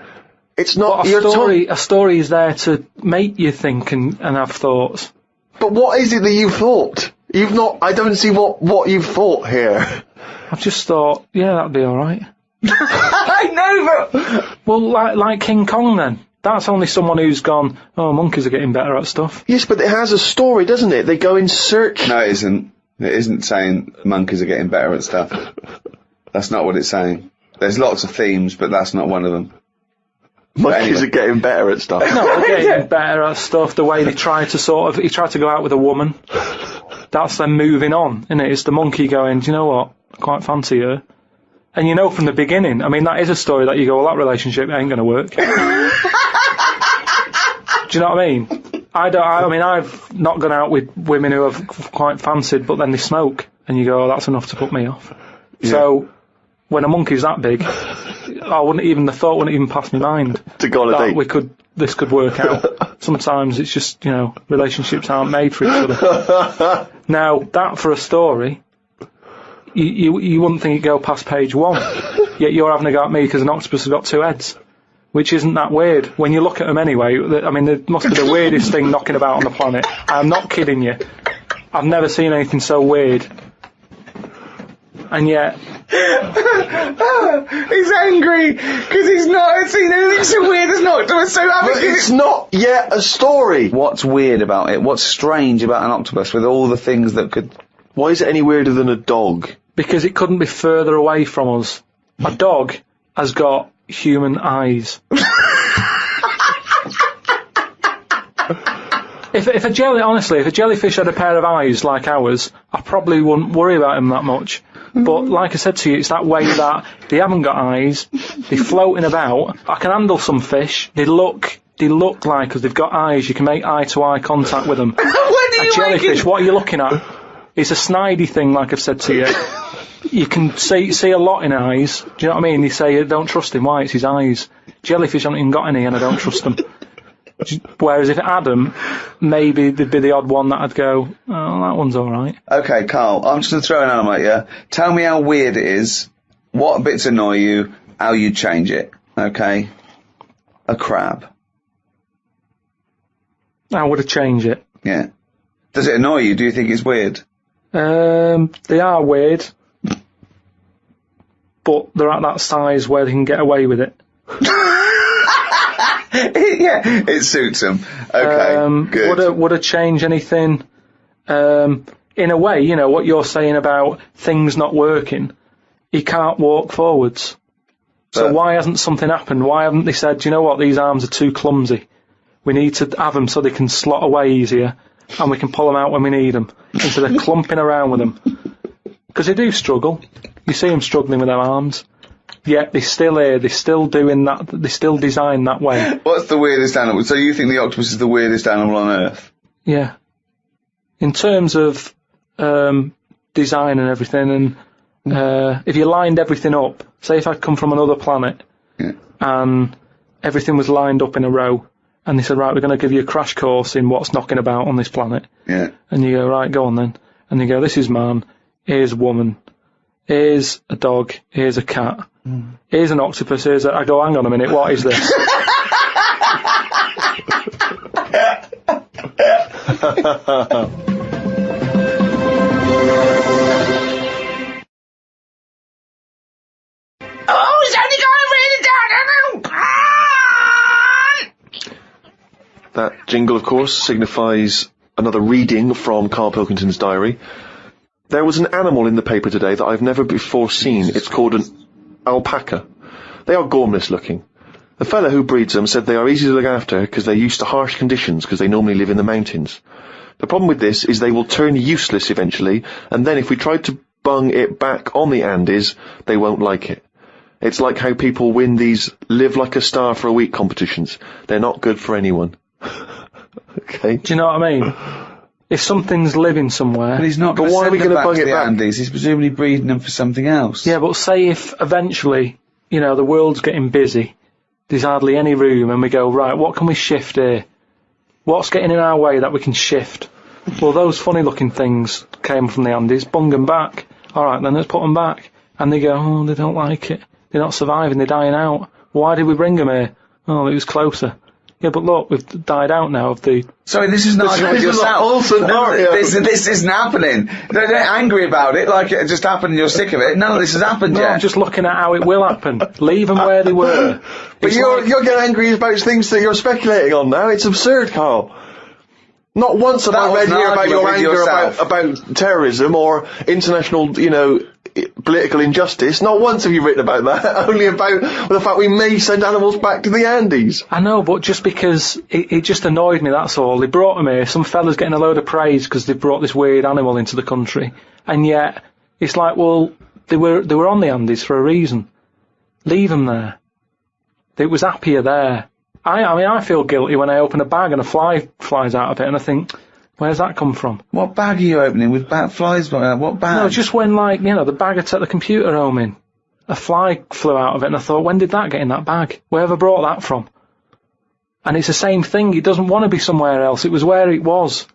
It's not a story. A story is there to make you think and have thoughts. But what is it that you've thought? You've not. I don't see what you've thought here. I've just thought, yeah, that'd be all right. I know, but well, like King Kong then. That's only someone who's gone, oh, monkeys are getting better at stuff. Yes, but it has a story, doesn't it? They go in search... No, it isn't. It isn't saying monkeys are getting better at stuff. That's not what it's saying. There's lots of themes, but that's not one of them. Monkeys are getting better at stuff. No, they're getting better at stuff, the way they try to he tried to go out with a woman. That's them moving on, isn't it? It's the monkey going, do you know what? I quite fancy her. And you know from the beginning, I mean, that is a story that you go, well, that relationship ain't going to work. Do you know what I mean? I mean, I've not gone out with women who I've quite fancied, but then they smoke, and you go, oh, that's enough to put me off. Yeah. So, when a monkey's that big, the thought wouldn't even pass my mind. To go on a date. This could work out. Sometimes it's just, relationships aren't made for each other. Now, that for a story... You wouldn't think it'd go past page 1, yet you're having a go at me because an octopus has got 2 heads, which isn't that weird. When you look at them anyway, I mean, they must be the weirdest thing knocking about on the planet. I'm not kidding you. I've never seen anything so weird. And yet... he's angry because he's not seen anything so weird as an octopus, so it's not yet a story. What's weird about it? What's strange about an octopus with all the things that could... Why is it any weirder than a dog? Because it couldn't be further away from us. A dog has got human eyes. If a jellyfish had a pair of eyes like ours, I probably wouldn't worry about him that much. But like I said to you, it's that way that they haven't got eyes, they're floating about. I can handle some fish, they look like us, they've got eyes, you can make eye-to-eye contact with them. A jellyfish, what are you looking at? It's a snidey thing, like I've said to you. You can see a lot in eyes. Do you know what I mean? They say, don't trust him. Why? It's his eyes. Jellyfish haven't even got any, and I don't trust them. Whereas if it had them, maybe they'd be the odd one that I'd go, oh, that one's all right. Okay, Carl, I'm just going to throw an animal at you. Tell me how weird it is, what bits annoy you, how you change it. Okay? A crab. How would I change it? Yeah. Does it annoy you? Do you think it's weird? They are weird, but they're at that size where they can get away with it. Yeah, it suits them. Okay, good. Would I change anything? In a way, what you're saying about things not working, he can't walk forwards. So why hasn't something happened? Why haven't they said, you know what, these arms are too clumsy. We need to have them so they can slot away easier. And we can pull them out when we need them, instead of clumping around with them. Because they do struggle. You see them struggling with their arms. Yet they're still here, they're still doing that, they're still designed that way. What's the weirdest animal? So you think the octopus is the weirdest animal on Earth? Yeah. In terms of design and everything, and if you lined everything up, say if I'd come from another planet, and everything was lined up in a row, and they said, right, we're going to give you a crash course in what's knocking about on this planet. Yeah. And you go, right, go on then. And you go, this is man, here's a woman, here's a dog, here's a cat, here's an octopus, I go, hang on a minute, what is this? Oh, it's only going really down. That jingle, of course, signifies another reading from Karl Pilkington's diary. There was an animal in the paper today that I've never before seen. It's called an alpaca. They are gormless looking. The fellow who breeds them said they are easy to look after because they're used to harsh conditions because they normally live in the mountains. The problem with this is they will turn useless eventually, and then if we try to bung it back on the Andes, they won't like it. It's like how people win these live like a star for a week competitions. They're not good for anyone. Okay. Do you know what I mean? If something's living somewhere... But he's not why are we going to bung it back? Andes? He's presumably breeding them for something else. Yeah, but say if eventually you know, the world's getting busy, there's hardly any room, and we go, right, what can we shift here? What's getting in our way that we can shift? Well, those funny-looking things came from the Andes, bung them back. All right, then let's put them back. And they go, oh, they don't like it. They're not surviving, they're dying out. Why did we bring them here? Oh, it was closer. Yeah, but look, we've died out now of the... Sorry, this is not with yourself. This isn't happening. Don't get angry about it like it just happened and you're sick of it. None of this has happened yet. I'm just looking at how it will happen. Leave them where they were. But you're getting angry about things that you're speculating on now. It's absurd, Karl. Not once have I read here about your anger about terrorism or international, you know, political injustice. Not once have you written about that. Only about the fact we may send animals back to the Andes. I know, but just because it just annoyed me, that's all. They brought them here. Some fella's getting a load of praise because they brought this weird animal into the country. And yet, it's like, well, they were on the Andes for a reason. Leave them there. It was happier there. I mean, I feel guilty when I open a bag and a fly flies out of it, and I think, where's that come from? What bag are you opening with flies? What bag? No, just when, like, you know, the bag I took the computer home in, a fly flew out of it, and I thought, when did that get in that bag? Wherever brought that from? And it's the same thing. It doesn't want to be somewhere else. It was where it was.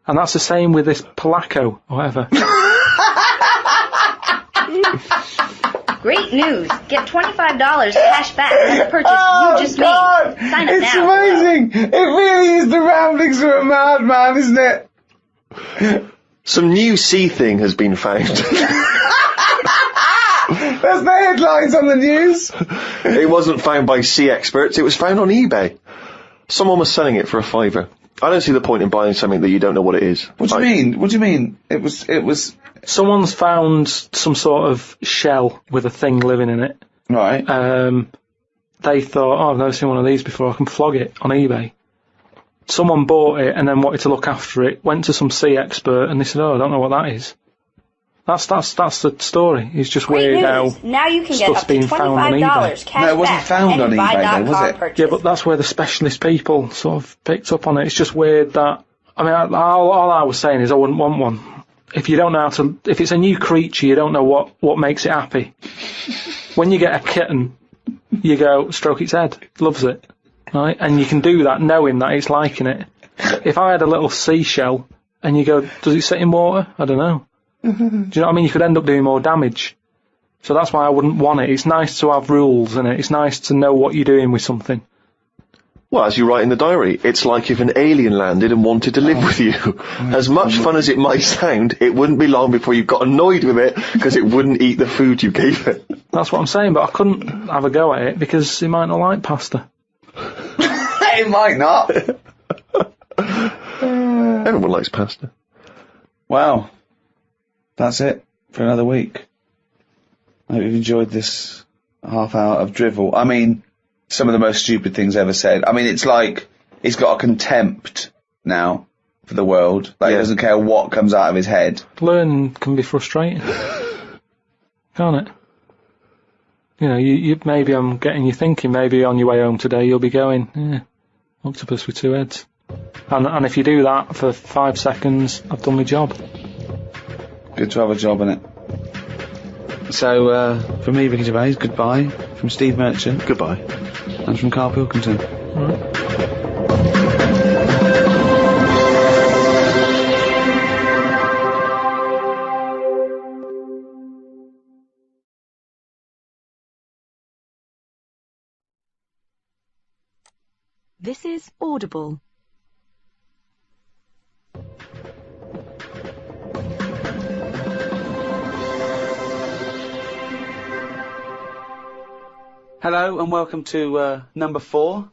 And that's the same with this Polaco, or whatever. Great news. Get $25 cash back on the purchase you just made. Sign up now. It's amazing. It really is the ramblings of a madman, isn't it? Some new sea thing has been found. That's the headlines on the news. It wasn't found by sea experts. It was found on eBay. Someone was selling it for a £5. I don't see the point in buying something that you don't know what it is. What do you mean? What do you mean? It was... Someone's found some sort of shell with a thing living in it. Right. They thought, oh, I've never seen one of these before, I can flog it on eBay. Someone bought it and then wanted to look after it, went to some sea expert, and they said, oh, I don't know what that is. That's the story. It's just weird how now you can get up to $25 cash No, it wasn't found on eBay, though, was it? purchase. Yeah, but that's where the specialist people sort of picked up on it. It's just weird that... I mean, all I was saying is I wouldn't want one. If you don't know how to... If it's a new creature, you don't know what makes it happy. When you get a kitten, you go, stroke its head. Loves it. Right? And you can do that knowing that it's liking it. If I had a little seashell, and you go, does it sit in water? I don't know. Do you know what I mean? You could end up doing more damage. So that's why I wouldn't want it. It's nice to have rules, and it's nice to know what you're doing with something. Well, as you write in the diary, it's like if an alien landed and wanted to live with you. As much fun as it might sound, it wouldn't be long before you got annoyed with it because it wouldn't eat the food you gave it. That's what I'm saying, but I couldn't have a go at it because it might not like pasta. It might not. Everyone likes pasta. Wow. That's it for another week. I hope you've enjoyed this half hour of drivel. I mean... some of the most stupid things ever said. I mean, it's like he's got a contempt now for the world. Like, he doesn't care what comes out of his head. Learning can be frustrating. Can't it? You know, you maybe I'm getting you thinking, maybe on your way home today you'll be going, yeah, octopus with two heads. And if you do that for 5 seconds, I've done my job. Good to have a job, innit? So, from me, Ricky Gervais, goodbye. From Steve Merchant, goodbye. And from Karl Pilkington. All right. This is Audible. Hello and welcome to number 4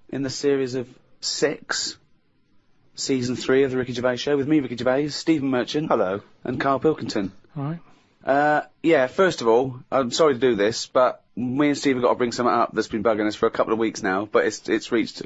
in the series of 6, season 3 of the Ricky Gervais Show, with me, Ricky Gervais, Stephen Merchant, hello, and Karl Pilkington. All right. Yeah, first of all, I'm sorry to do this, but me and Steve have got to bring something up that's been bugging us for a couple of weeks now, but it's reached...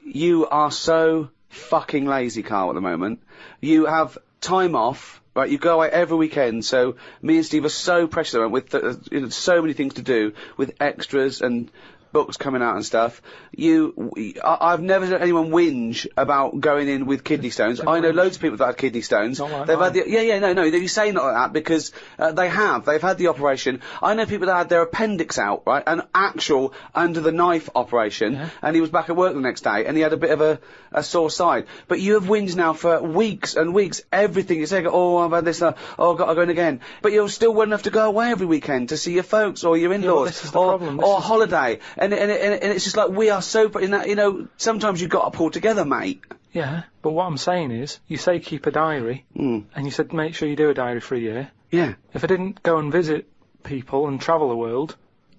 you are so fucking lazy, Karl, at the moment. You have time off... Right, you go out every weekend, so me and Steve are so precious at the moment with so many things to do, with extras and books coming out and stuff, I've never heard anyone whinge about going in with kidney stones. I know loads of people that had kidney stones. Not like They've mine. had no, you say not like that because they've had the operation. I know people that had their appendix out, right, an actual under the knife operation, and he was back at work the next day, and he had a bit of a sore side. But you have whinged now for weeks and weeks. Everything you say, oh, I've had this, oh, I've got to go in again. But you're still well enough to go away every weekend to see your folks or your in-laws, or holiday, and it's just like we are so in that, you know. Sometimes you've got to pull together, mate. Yeah, but what I'm saying is, you say keep a diary, and you said make sure you do a diary for a year. Yeah. If I didn't go and visit people and travel the world,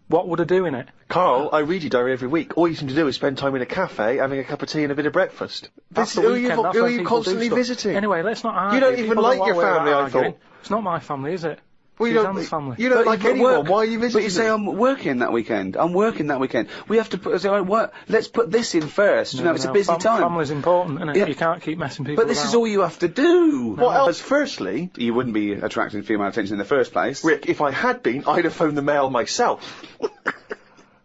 what would I do in it? Carl, I read your diary every week. All you seem to do is spend time in a cafe, having a cup of tea and a bit of breakfast. That's the Who weekend, that's are when you people do constantly stuff. visiting? Anyway, let's not argue. You don't even People like don't your worry about family, I arguing. thought. It's not my family, is it? Well, you Suzanne's family. You don't like anyone. Why are you visiting? But you say I'm working that weekend. I'm working that weekend. We have to put. Let's put this in first. You know, it's a busy time. Family's important, isn't it? Yeah. You can't keep messing people But this about. is all you have to do. What else? Firstly, you wouldn't be attracting female attention in the first place. Rick, if I had been, I'd have phoned the mail myself.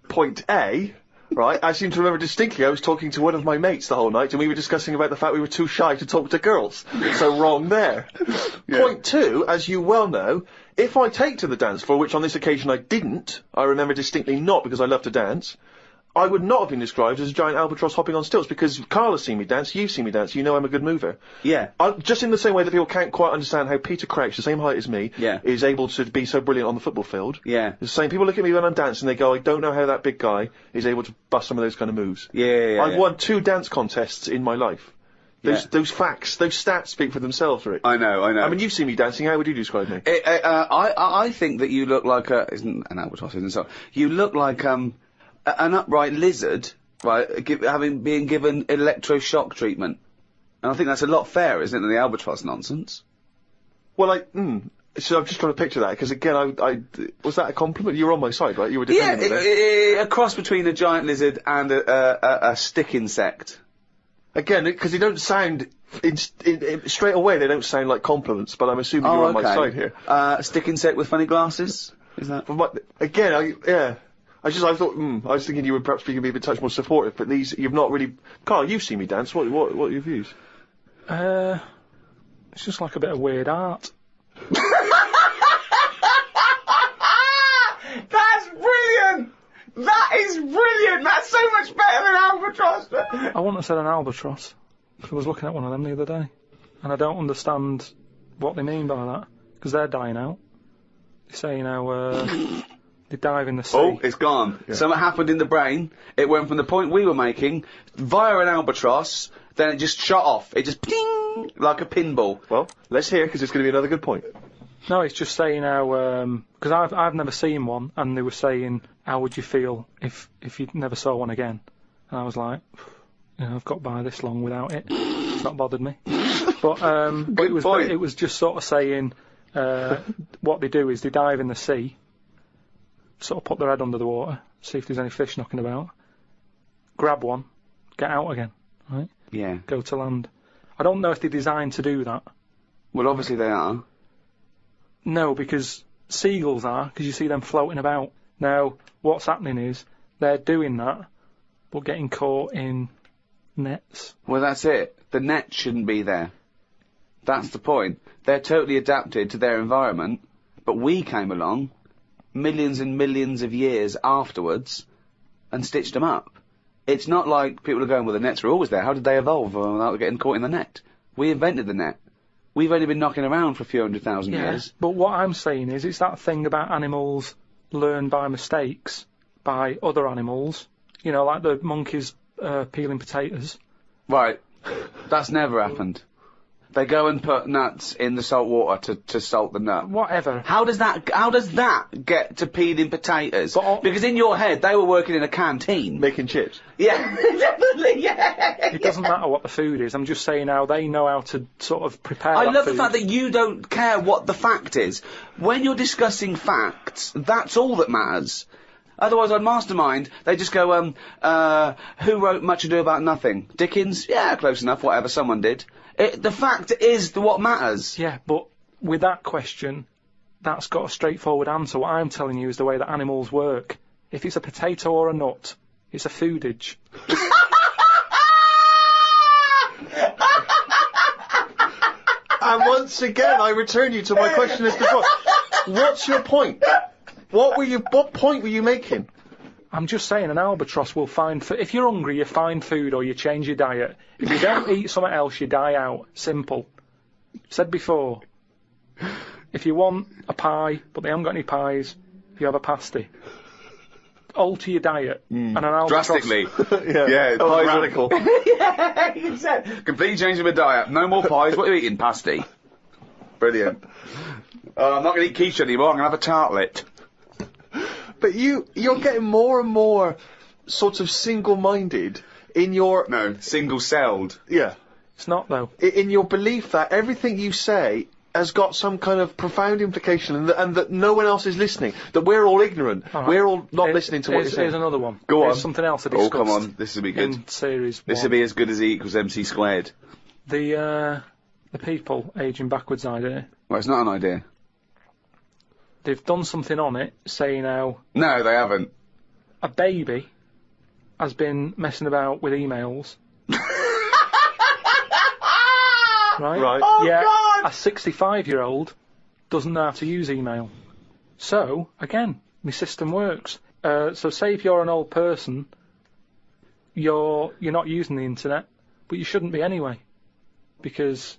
Point A. Right, I seem to remember distinctly I was talking to one of my mates the whole night and we were discussing about the fact we were too shy to talk to girls. So wrong there. Point 2, as you well know, if I take to the dance floor, which on this occasion I didn't, I remember distinctly not because I love to dance, I would not have been described as a giant albatross hopping on stilts because Karl has seen me dance, you've seen me dance, you know I'm a good mover. Yeah. Just in the same way that people can't quite understand how Peter Crouch, the same height as me, is able to be so brilliant on the football field. Yeah. The same people look at me when I'm dancing, they go, I don't know how that big guy is able to bust some of those kind of moves. I've won 2 dance contests in my life. Those facts, those stats speak for themselves, Rick. I know. I mean, you've seen me dancing, how would you describe me? I think that you look like isn't an albatross, isn't it? So you look like, an upright lizard, right, being given electroshock treatment. And I think that's a lot fairer, isn't it, than the albatross nonsense? Well, so I'm just trying to picture that, because again, was that a compliment? You were on my side, right? You were defending me there. A cross between a giant lizard and a stick insect. Again, because they don't sound, straight away they don't sound like compliments, but I'm assuming you're on my side here. Stick insect with funny glasses? Is that? Again, I thought, I was thinking you were perhaps being a bit touch more supportive, but you've not really. Carl, you've seen me dance. What are your views? It's just like a bit of weird art. That's brilliant! That is brilliant! That's so much better than albatross! I wouldn't have said an albatross. I was looking at one of them the other day, and I don't understand what they mean by that, because they're dying out. They say, they dive in the sea. Oh, it's gone. Yeah. Something happened in the brain. It went from the point we were making via an albatross, then it just shot off. It just ping like a pinball. Well, let's hear, because it's going to be another good point. No, it's just saying how, because I've never seen one, and they were saying, how would you feel if you never saw one again? And I was like, I've got by this long without it. It's not bothered me. But it was just sort of saying, what they do is they dive in the sea, sort of put their head under the water, see if there's any fish knocking about, grab one, get out again, right? Yeah. Go to land. I don't know if they're designed to do that. Well, obviously they are. No, because seagulls are, because you see them floating about. Now, what's happening is, they're doing that, but getting caught in nets. Well, that's it. The net shouldn't be there. That's the point. They're totally adapted to their environment, but we came along millions and millions of years afterwards and stitched them up. It's not like people are going, well, the nets were always there. How did they evolve without getting caught in the net? We invented the net. We've only been knocking around for a few 100,000 years. But what I'm saying is, it's that thing about animals learn by mistakes by other animals. You know, like the monkeys peeling potatoes. Right. That's never happened. They go and put nuts in the salt water to salt the nut. Whatever. How does that get to peeling potatoes? Because in your head, they were working in a canteen. Making chips. Yeah, definitely, yeah. It doesn't matter what the food is. I'm just saying how they know how to sort of prepare I that love food. the fact that you don't care what the fact is. When you're discussing facts, that's all that matters. Otherwise, on Mastermind, they just go, who wrote Much Ado About Nothing? Dickens? Yeah, close enough, whatever, someone did. The fact is what matters. Yeah, but with that question, that's got a straightforward answer. What I'm telling you is the way that animals work. If it's a potato or a nut, It's a foodage. And once again, I return you to my question as before. What's your point? What point were you making? I'm just saying an albatross will find if you're hungry, you find food or you change your diet. If you don't eat something else, you die out. Simple. Said before. If you want a pie, but they haven't got any pies, you have a pasty. Alter your diet. And an albatross... Drastically. Yeah, pies radical. Yeah, exactly. Completely changing my diet. No more pies. What are you eating? Pasty. Brilliant. I'm not going to eat quiche anymore. I'm going to have a tartlet. But you're getting more and more sort of single-minded in your... No, single-celled. Yeah. It's not, though. In your belief that everything you say has got some kind of profound implication and that no one else is listening, that we're all ignorant, we're all not listening to what you're saying. Here's another one. Go on. Here's something else I discussed. Oh, come on. This will be good. In series This will be as good as E equals MC squared. The people aging backwards idea. Well, it's not an idea. They've done something on it, saying how... No, they haven't. A baby has been messing about with emails. Right? Oh, yeah, God! A 65-year-old doesn't know how to use email. So, again, my system works. So say if you're an old person, you're not using the internet, but you shouldn't be anyway. Because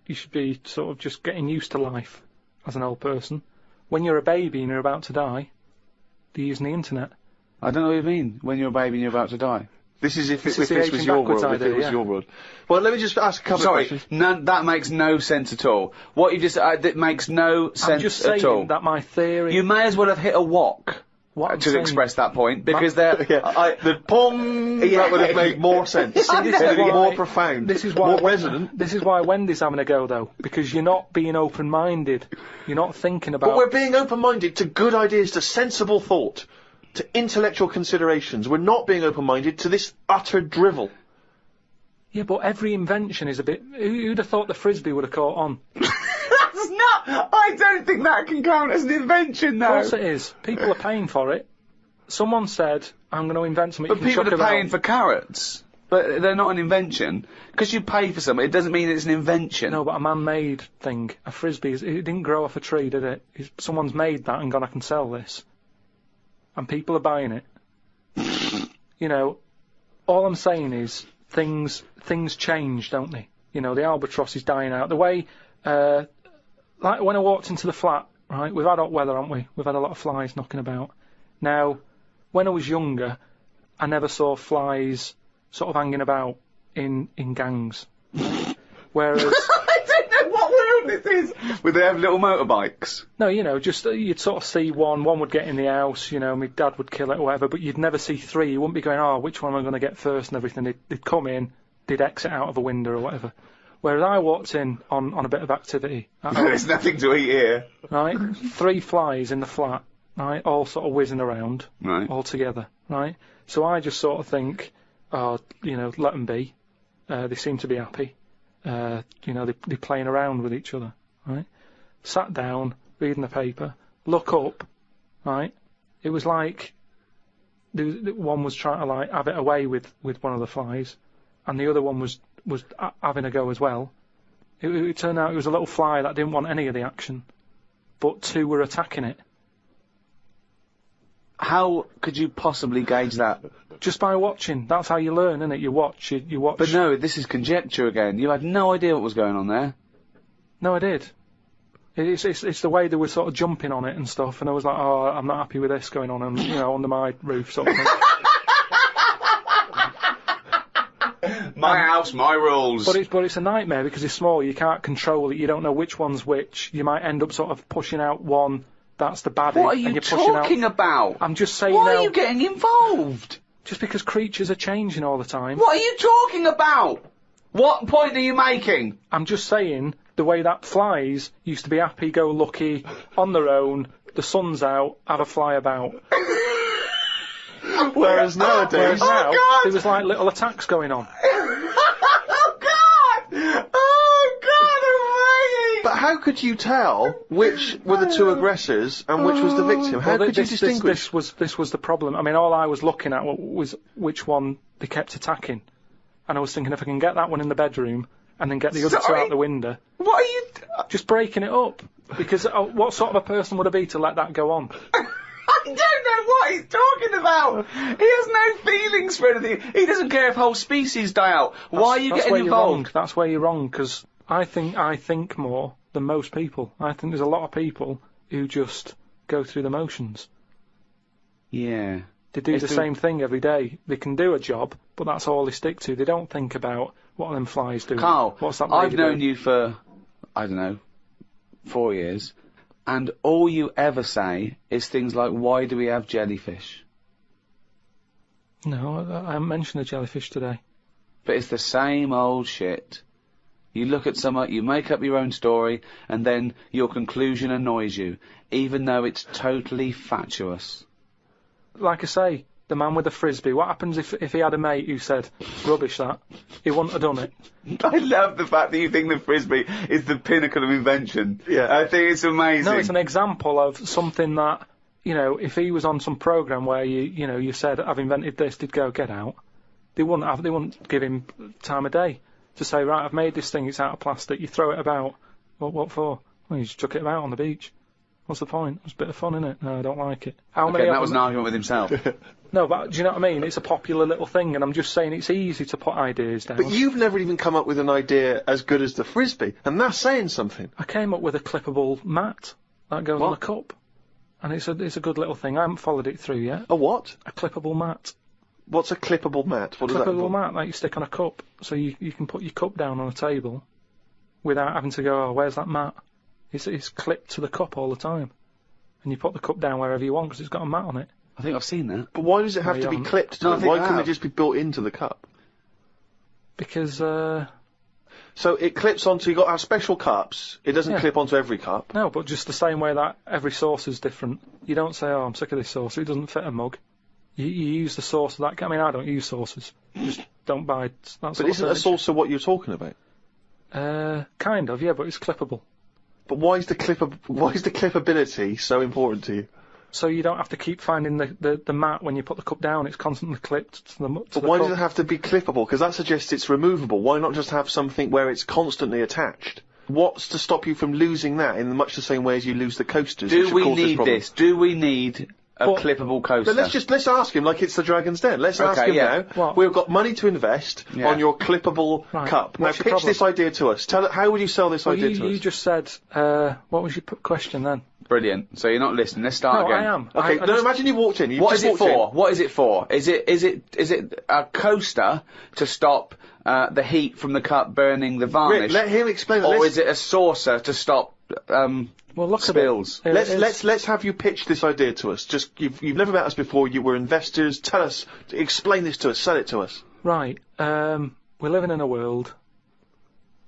you should be sort of just getting used to life as an old person. When you're a baby and you're about to die, they're using the internet. I don't know what you mean, when you're a baby and you're about to die. This is if this was aging your backwards world, idea, if it was your world. Well, let me just ask a couple of questions. That makes no sense at all. What you just, that makes no sense at all. I'm just saying that my theory... You may as well have hit a wok. To express that point, because they're... the pong, that would have made more sense. This is more profound. This is why... More resonant. This is why Wendy's having a go, though. Because you're not being open-minded. You're not thinking about... But we're being open-minded to good ideas, to sensible thought, to intellectual considerations. We're not being open-minded to this utter drivel. Yeah, but every invention is a bit... Who'd have thought the Frisbee would have caught on? That's not... I don't think that can count as an invention, though. Of course it is. People are paying for it. Someone said, I'm going to invent something. But people are paying for carrots. But they're not an invention. Because you pay for something, it doesn't mean it's an invention. No, but a man-made thing. A Frisbee, it didn't grow off a tree, did it? Someone's made that and gone, I can sell this. And people are buying it. You know, all I'm saying is things change, don't they? You know, the albatross is dying out. The way, like when I walked into the flat, right, we've had hot weather, haven't we? We've had a lot of flies knocking about. Now, when I was younger, I never saw flies sort of hanging about in gangs. Whereas... I don't know what world this is! Would they have little motorbikes? No, you know, just, you'd sort of see one would get in the house, you know, my dad would kill it or whatever, but you'd never see three. You wouldn't be going, oh, which one am I going to get first and everything. They'd come in, they'd exit out of a window or whatever. Whereas I walked in on a bit of activity. There's nothing to eat here. Right? 3 flies in the flat, right? All sort of whizzing around. Right. All together, right? So I just sort of think, oh, you know, let them be. They seem to be happy. You know, they're playing around with each other, right? Sat down, reading the paper, look up, right? It was like one was trying to like have it away with one of the flies, and the other one was having a go as well. It turned out it was a little fly that didn't want any of the action, but 2 were attacking it. How could you possibly gauge that? Just by watching. That's how you learn, isn't it? You watch. You watch. But no, this is conjecture again. You had no idea what was going on there. No, I did. It's the way they were sort of jumping on it and stuff, and I was like, oh, I'm not happy with this going on, and you know, under my roof sort of thing. My house, my rules. But it's a nightmare because it's small. You can't control it. You don't know which one's which. You might end up sort of pushing out one. That's the baddie. What are you talking about? I'm just saying. Why are you getting involved? Just because creatures are changing all the time. What are you talking about? What point are you making? I'm just saying the way that flies used to be happy-go-lucky, on their own, the sun's out, have a fly about. Whereas nowadays... now, there was like little attacks going on. Oh God! Oh God, how could you tell which were the two aggressors and which was the victim? How could you distinguish? This was the problem. I mean, all I was looking at was which one they kept attacking. And I was thinking, if I can get that one in the bedroom and then get the other two out the window. What are you... Just breaking it up. Because what sort of a person would I be to let that go on? I don't know what he's talking about. He has no feelings for anything. He doesn't care if whole species die out. Why are you getting involved? That's where you're wrong, because I think more than most people. I think there's a lot of people who just go through the motions. Yeah. They do the same thing every day. They can do a job, but that's all they stick to. They don't think about what are them flies doing. Carl, what's that I've known you for, I don't know, 4 years, and all you ever say is things like, why do we have jellyfish? No, I haven't mentioned a jellyfish today. But it's the same old shit. You look at something, you make up your own story, and then your conclusion annoys you, even though it's totally fatuous. Like I say, the man with the frisbee, what happens if he had a mate who said, rubbish that, he wouldn't have done it? I love the fact that you think the frisbee is the pinnacle of invention. Yeah. I think it's amazing. No, it's an example of something that, you know, if he was on some programme where you said, I've invented this, they'd go, get out. They wouldn't give him time of day to say, right, I've made this thing, it's out of plastic, you throw it about. What for? Well, you just chuck it about on the beach. What's the point? It's a bit of fun, isn't it? No, I don't like it. That was an argument with himself. No, but do you know what I mean? It's a popular little thing, and I'm just saying it's easy to put ideas down. But you've never even come up with an idea as good as the frisbee, and that's saying something. I came up with a clippable mat that goes on a cup, and it's a good little thing. I haven't followed it through yet. A what? A clippable mat. What's a clippable mat? What does that involve? Clippable mat that you stick on a cup, so you can put your cup down on a table without having to go, oh, where's that mat? It's clipped to the cup all the time. And you put the cup down wherever you want because it's got a mat on it. I think I've seen that. But why does it have to be clipped to it? Why couldn't it just be built into the cup? Because, So it clips onto, you've got to have special cups, it doesn't clip onto every cup. No, but just the same way that every sauce is different. You don't say, oh, I'm sick of this sauce, it doesn't fit a mug. You use the sauce of that, I mean, I don't use sauces. Just don't buy that sort of But isn't a saucer what you're talking about? Kind of, yeah, but it's clippable. But why is the clippability so important to you? So you don't have to keep finding the mat when you put the cup down, it's constantly clipped to the cup. But why does it have to be clippable? Because that suggests it's removable. Why not just have something where it's constantly attached? What's to stop you from losing that in much the same way as you lose the coasters? Do we need this? Do we need a clippable coaster? But let's ask him like it's the Dragon's Den. Let's ask him now. What? We've got money to invest on your clippable cup. Now pitch this idea to us. How would you sell this idea to us? You just said, what was your question then? Brilliant. So you're not listening. Let's start again. I am. Okay, imagine you walked in. What is it for? What is it for? Is it a coaster to stop the heat from the cup burning the varnish? Rick, let him explain. Or is it a saucer to stop spills? Let's have you pitch this idea to us. Just you've never met us before. You were investors. Tell us. Explain this to us. Sell it to us. Right. We're living in a world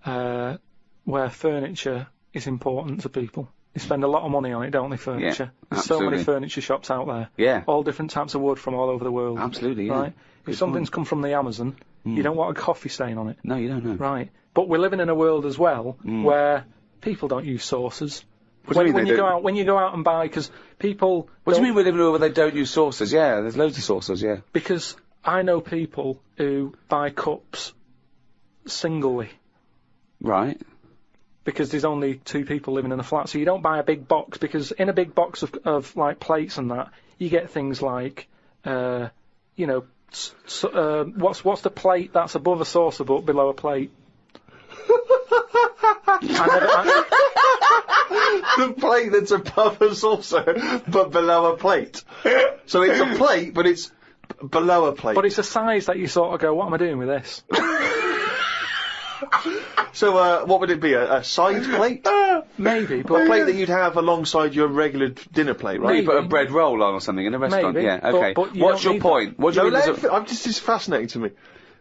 where furniture is important to people. They spend a lot of money on it, don't they, furniture? There's so many furniture shops out there. Yeah. All different types of wood from all over the world. Absolutely, yeah. Right? If something's come from the Amazon, you don't want a coffee stain on it. No, you don't know. Right. But we're living in a world as well where people don't use saucers. When you go out and buy, because people... What do you mean we're living in a world where they don't use saucers? Yeah, there's loads of saucers, yeah. Because I know people who buy cups singly. Right. Because there's only 2 people living in a flat, so you don't buy a big box, because in a big box of like plates and that, you get things like, what's the plate that's above a saucer but below a plate? The plate that's above a saucer but below a plate. So it's a plate, but it's below a plate. But it's a size that you sort of go, what am I doing with this? So, what would it be? A side plate? Maybe, but... A plate that you'd have alongside your regular dinner plate, right? Maybe. You put a bread roll on or something in a restaurant. Maybe, yeah, okay. But what's your point? What do you mean? This is fascinating to me.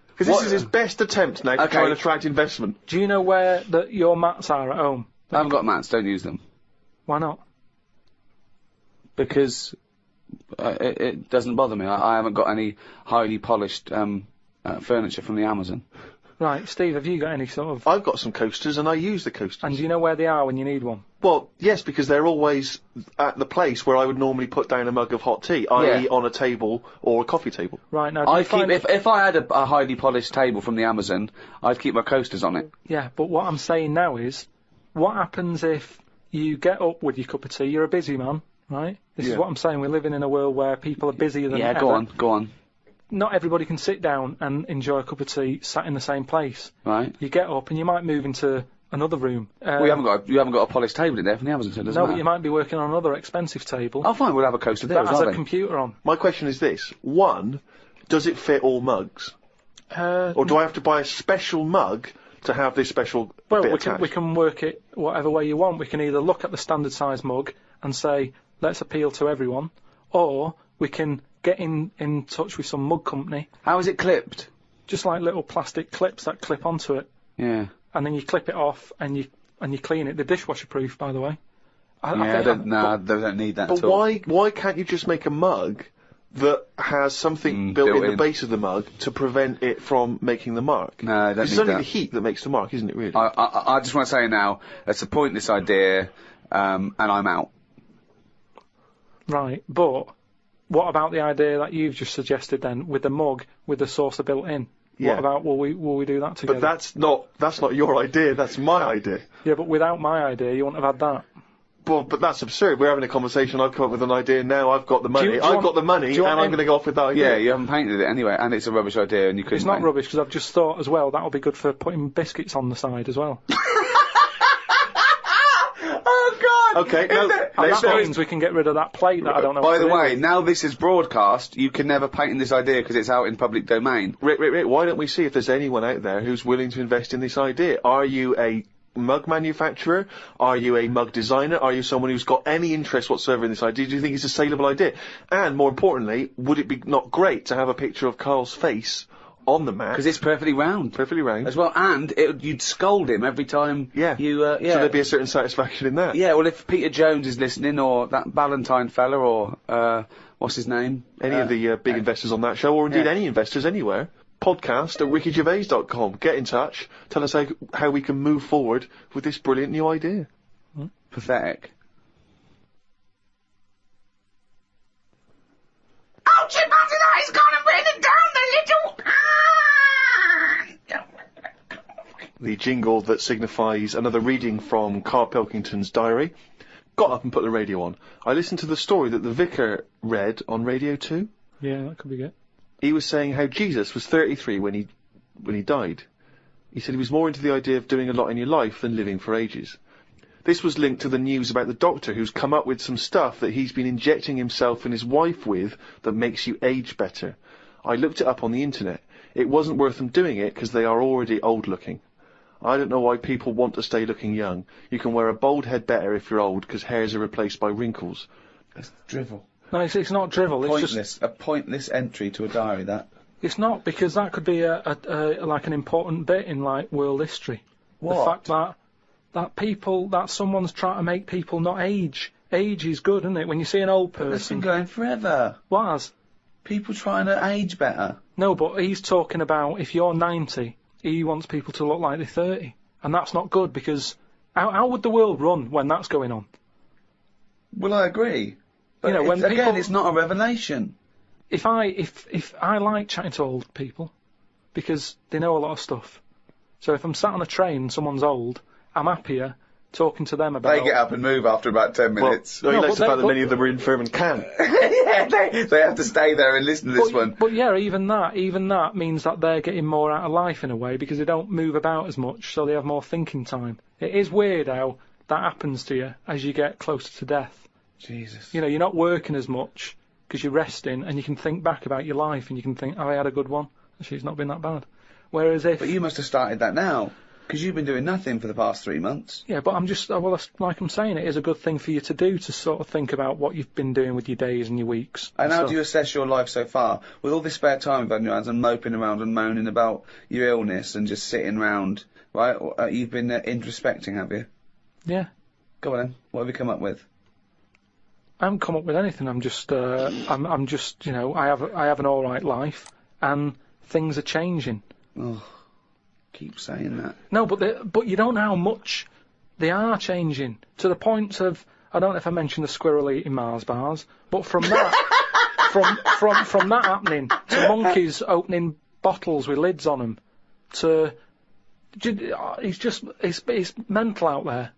Because this is his best attempt now to try and attract investment. Do you know where your mats are at home? I haven't got mats, don't use them. Why not? Because it doesn't bother me. I haven't got any highly polished furniture from the Amazon. Right, Steve, have you got any sort of... I've got some coasters, and I use the coasters. And do you know where they are when you need one? Well, yes, because they're always at the place where I would normally put down a mug of hot tea, i.e. on a table or a coffee table. Right, now, if I had a highly polished table from the Amazon, I'd keep my coasters on it. Yeah, but what I'm saying now is, what happens if you get up with your cup of tea, you're a busy man, right? This is what I'm saying, we're living in a world where people are busier than ever. Yeah, go on. Not everybody can sit down and enjoy a cup of tea sat in the same place. Right. You get up and you might move into another room. Well, you haven't got a polished table in there from the Amazon, so it doesn't matter. But you might be working on another expensive table. Oh, fine, we'll have a coaster there that has a computer on. My question is this. One, does it fit all mugs? Or do I have to buy a special mug to have this special bit attached? We can work it whatever way you want. We can either look at the standard size mug and say, let's appeal to everyone, or we can get in touch with some mug company. How is it clipped? Just like little plastic clips that clip onto it. Yeah. And then you clip it off and you clean it. They're dishwasher proof, by the way. They don't need that at all. But why can't you just make a mug that has something built in the base of the mug to prevent it from making the mark? No, I don't need it's only that. the heat that makes the mark, isn't it, really? I just want to say now, it's a pointless idea, and I'm out. Right, but what about the idea that you've just suggested then, with the mug, with the saucer built in? Yeah. What about, will we do that together? But that's not your idea, that's my idea. Yeah, but without my idea, you wouldn't have had that. Well, but that's absurd. We're having a conversation, I've come up with an idea, now I've got the money. I've got the money, and I'm going to go off with that idea. Yeah, you haven't painted it anyway, and it's a rubbish idea, and you couldn't It's not rubbish, because I've just thought as well, that'll be good for putting biscuits on the side as well. Oh, God! Okay, that means we can get rid of that plate that I don't know By the way, now this is broadcast, you can never patent this idea because it's out in public domain. Rick, why don't we see if there's anyone out there who's willing to invest in this idea? Are you a mug manufacturer? Are you a mug designer? Are you someone who's got any interest whatsoever in this idea? Do you think it's a saleable idea? And more importantly, would it be not great to have a picture of Karl's face on the mat? Because it's perfectly round. Perfectly round. As well, and you'd scold him every time you, So there'd be a certain satisfaction in that. Yeah, well, if Peter Jones is listening, or that Ballantyne fella, or, what's his name? Any of the big investors on that show, or indeed any investors anywhere, podcast@rickygervais.com. Get in touch. Tell us how we can move forward with this brilliant new idea. Pathetic. Ouchie, that is gonna bring it down the little... The jingle that signifies another reading from Karl Pilkington's diary. Got up and put the radio on. I listened to the story that the vicar read on Radio 2. Yeah, that could be good. He was saying how Jesus was 33 when he died. He said he was more into the idea of doing a lot in your life than living for ages. This was linked to the news about the doctor who's come up with some stuff that he's been injecting himself and his wife with that makes you age better. I looked it up on the internet. It wasn't worth them doing it because they are already old looking. I don't know why people want to stay looking young. You can wear a bald head better if you're old because hairs are replaced by wrinkles. That's drivel. No, it's not drivel. Pointless. It's just a pointless entry to a diary, that. It's not, because that could be like an important bit in like world history. What? The fact that someone's trying to make people not age. Age is good, isn't it? When you see an old person. That's been going forever. What has? People trying to age better. No, but he's talking about if you're 90, he wants people to look like they're 30. And that's not good, because how would the world run when that's going on? Well, I agree. But when again, it's not a revelation. If I like chatting to old people, because they know a lot of stuff. So if I'm sat on a train and someone's old, I'm happier talking to them about... They get up and move after about 10 minutes. Well, he likes the fact that many of them are infirm and can't. Yeah, they have to stay there and listen to this one. But yeah, even that means that they're getting more out of life in a way, because they don't move about as much, so they have more thinking time. It is weird how that happens to you as you get closer to death. Jesus. You know, you're not working as much because you're resting, and you can think back about your life, and you can think, oh, I had a good one. Actually, it's not been that bad. Whereas if... But you must have started that now, because you've been doing nothing for the past 3 months. Yeah, but I'm just... well, like I'm saying, it is a good thing for you to do, to sort of think about what you've been doing with your days and your weeks. And how do you assess your life so far? With all this spare time you've had in your hands and moping around and moaning about your illness and just sitting around, right? You've been introspecting, have you? Yeah. Go on then. What have you come up with? I haven't come up with anything. I'm just, I'm just, you know, I have an all right life, and things are changing. Oh. keep saying that. No, but you don't know how much they are changing, to the point of, I don't know if I mentioned the squirrel eating Mars bars, but from that, from that happening, to monkeys opening bottles with lids on them, to, it's mental out there.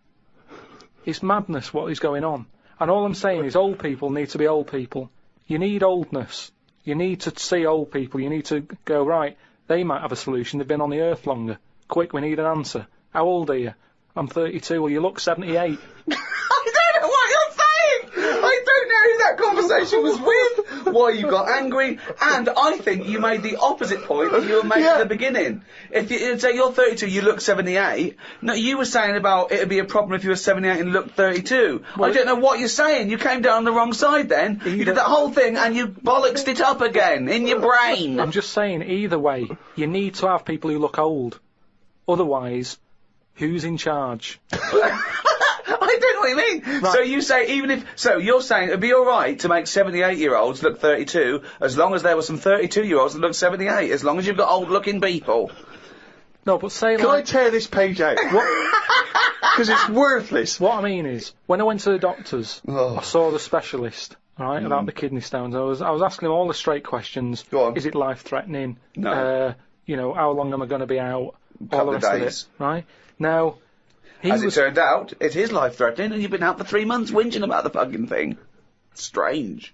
It's madness what is going on. And all I'm saying is old people need to be old people. You need oldness. You need to see old people. You need to go, right, they might have a solution. They've been on the earth longer. Quick, we need an answer. How old are you? I'm 32. Well, you look 78. I don't know what you're saying! I don't know who that conversation was with, why you got angry, and I think you made the opposite point that you were making at the beginning. If you say you're 32, you look 78, no, you were saying about it'd be a problem if you were 78 and looked 32. Well, I don't know what you're saying. You came down the wrong side then. You did that whole thing and you bollocksed it up again in your brain. I'm just saying, either way, you need to have people who look old. Otherwise, who's in charge? I don't know what you mean. Right. So you say so you're saying it'd be alright to make 78-year-olds look 32, as long as there were some 32-year-olds that look 78, as long as you've got old-looking people. No, but say Can I tear this page out? Because it's worthless. What I mean is, when I went to the doctors, I saw the specialist, right, about the kidney stones. I was asking him all the straight questions. Go on. Is it life-threatening? No. How long am I going to be out? Couple all the of rest days. of it, right? Now, as it turned out, it is life-threatening, and you've been out for 3 months whinging about the fucking thing. Strange.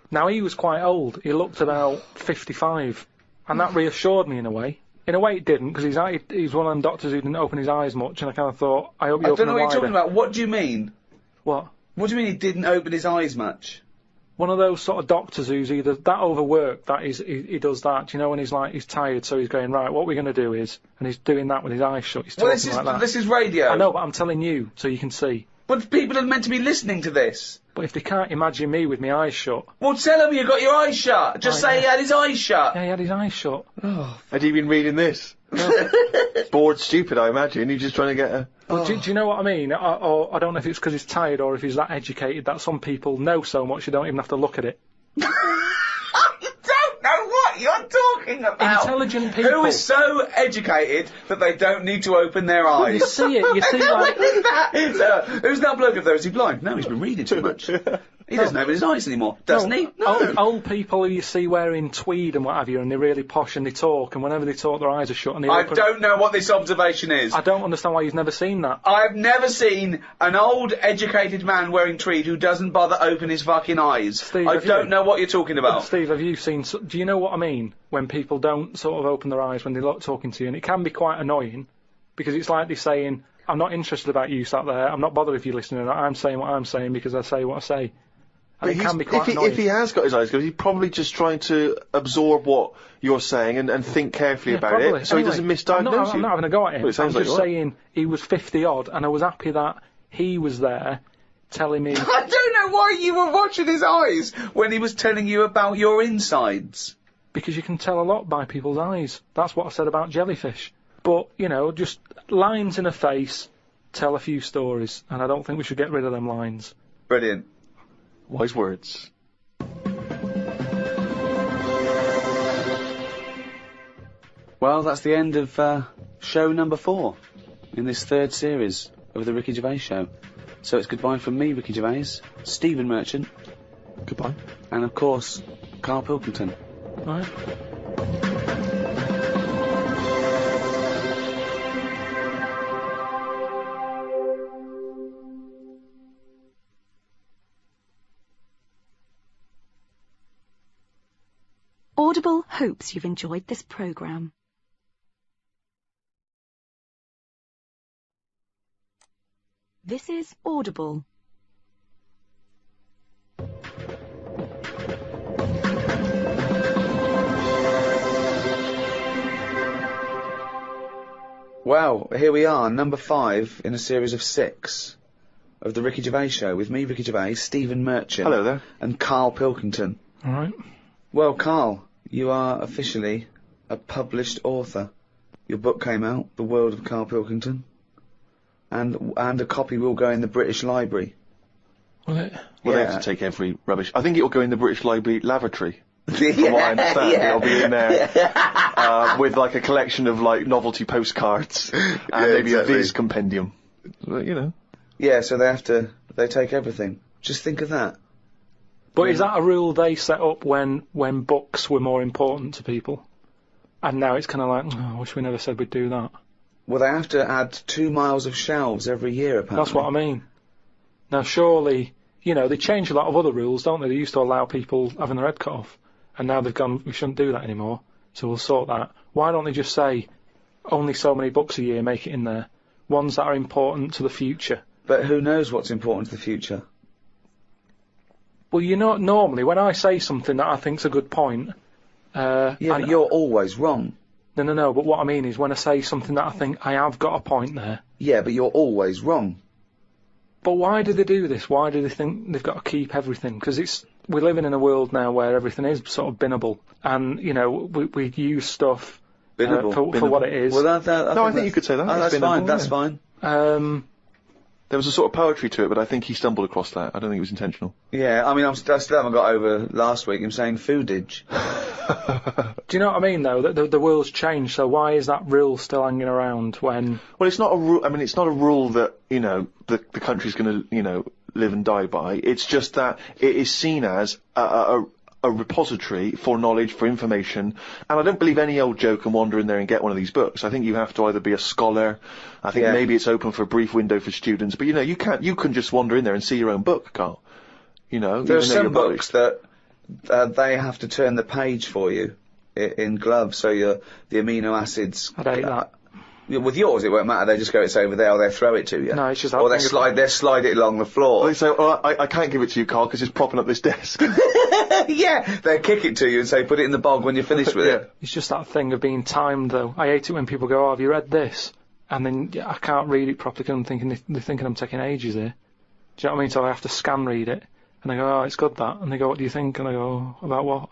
Now, he was quite old. He looked about 55, and that reassured me in a way. In a way, it didn't, because he's one of them doctors who didn't open his eyes much, and I kind of thought, I hope you open them wider. I don't know what you're talking about. What do you mean? What? What do you mean he didn't open his eyes much? One of those sort of doctors who's either that overworked, that he does that, you know, when he's tired, so he's going, right, what we're going to do is, and he's doing that with his eyes shut, he's talking like that. This is radio. I know, but I'm telling you, so you can see. But people are meant to be listening to this. But if they can't imagine me with my eyes shut... Well, tell him you got your eyes shut. Just say he had his eyes shut. Yeah, he had his eyes shut. Oh. Had he been reading this? Bored stupid, I imagine. He's just trying to get a... Do you know what I mean? Or I don't know if it's because he's tired or if he's that educated that some people know so much you don't even have to look at it. I don't know what you're talking about. Intelligent people. Who is so educated that they don't need to open their eyes? You see it, you see like... Who's that? Who's that bloke up there? Is he blind? No, he's been reading too much. He doesn't open his eyes anymore, doesn't he? No. Old people who you see wearing tweed and what have you, and they're really posh and they talk, and whenever they talk their eyes are shut and they open... I don't know what this observation is. I don't understand why you've never seen that. I've never seen an old, educated man wearing tweed who doesn't bother open his fucking eyes. Steve, I don't know what you're talking about. Steve, have you seen... Do you know what I mean? When people don't sort of open their eyes when they're talking to you, and it can be quite annoying, because it's like they're saying, I'm not interested about you sat there, I'm not bothered if you're listening, I'm saying what I'm saying because I say what I say. And it can be quite annoying. If he has got his eyes closed, he's probably just trying to absorb what you're saying and think carefully about it, so he doesn't misdiagnose you. I'm not having a go at him. Well, I'm just saying he was 50-odd, and I was happy that he was there telling me... I don't know why you were watching his eyes when he was telling you about your insides. Because you can tell a lot by people's eyes. That's what I said about jellyfish. But, you know, just lines in a face tell a few stories, and I don't think we should get rid of them lines. Brilliant. Wise words. Well, that's the end of show number 4 in this 3rd series of the Ricky Gervais Show. So it's goodbye from me, Ricky Gervais, Stephen Merchant. Goodbye. And, of course, Karl Pilkington. Right. Audible hopes you've enjoyed this programme. This is Audible. Well, here we are, number 5 in a series of 6 of the Ricky Gervais Show with me, Ricky Gervais, Stephen Merchant. Hello there. And Karl Pilkington. All right. Well, Karl, you are officially a published author. Your book came out, The World of Karl Pilkington, and a copy will go in the British Library. Will it? Well, they have to take every rubbish. I think it will go in the British Library lavatory. From what I understand, it'll be in there with like a collection of like novelty postcards and maybe a Viz compendium. You know. Yeah, so they take everything. Just think of that. But is that a rule they set up when books were more important to people? And now it's kind of like, oh, I wish we never said we'd do that. Well, they have to add 2 miles of shelves every year, apparently. That's what I mean. Now, surely, you know, they change a lot of other rules, don't they? They used to allow people having their head cut off. And now they've gone, we shouldn't do that anymore, so we'll sort that. Why don't they just say, only so many books a year, make it in there? Ones that are important to the future. But who knows what's important to the future? Well, you know, normally, when I say something that I think's a good point... but you're always wrong. No, but what I mean is when I say something that I think I have got a point there... Yeah, but you're always wrong. But why do they do this? Why do they think they've got to keep everything? Because we're living in a world now where everything is sort of binnable. And, you know, we use stuff for what it is. Well, I think you could say that. That's fine, that's fine. There was a sort of poetry to it, but I think he stumbled across that. I don't think it was intentional. Yeah, I mean, I still haven't got over last week him saying foodage. Do you know what I mean, though? The world's changed, so why is that rule still hanging around when... Well, it's not a rule. I mean, it's not a rule that, you know, the country's going to, you know, live and die by. It's just that it is seen as a repository for knowledge, for information, and I don't believe any old Joe can wander in there and get one of these books. I think you have to either be a scholar, I think maybe it's open for a brief window for students, but you know, you can just wander in there and see your own book, Karl. You know, there are some books that they have to turn the page for you in gloves, so the amino acids... I'd hate that. With yours, it won't matter. They just go, it's over there, or they throw it to you. No, it's just... Or they slide it along the floor. They say, oh, I can't give it to you, Karl, because it's propping up this desk. Yeah, they kick it to you and say, put it in the bog when you're finished with it. It's just that thing of being timed, though. I hate it when people go, oh, have you read this? And then I can't read it properly because I'm thinking, they're thinking I'm taking ages here. Do you know what I mean? So I have to scan read it. And I go, oh, it's good, that. And they go, what do you think? And I go, oh, about what?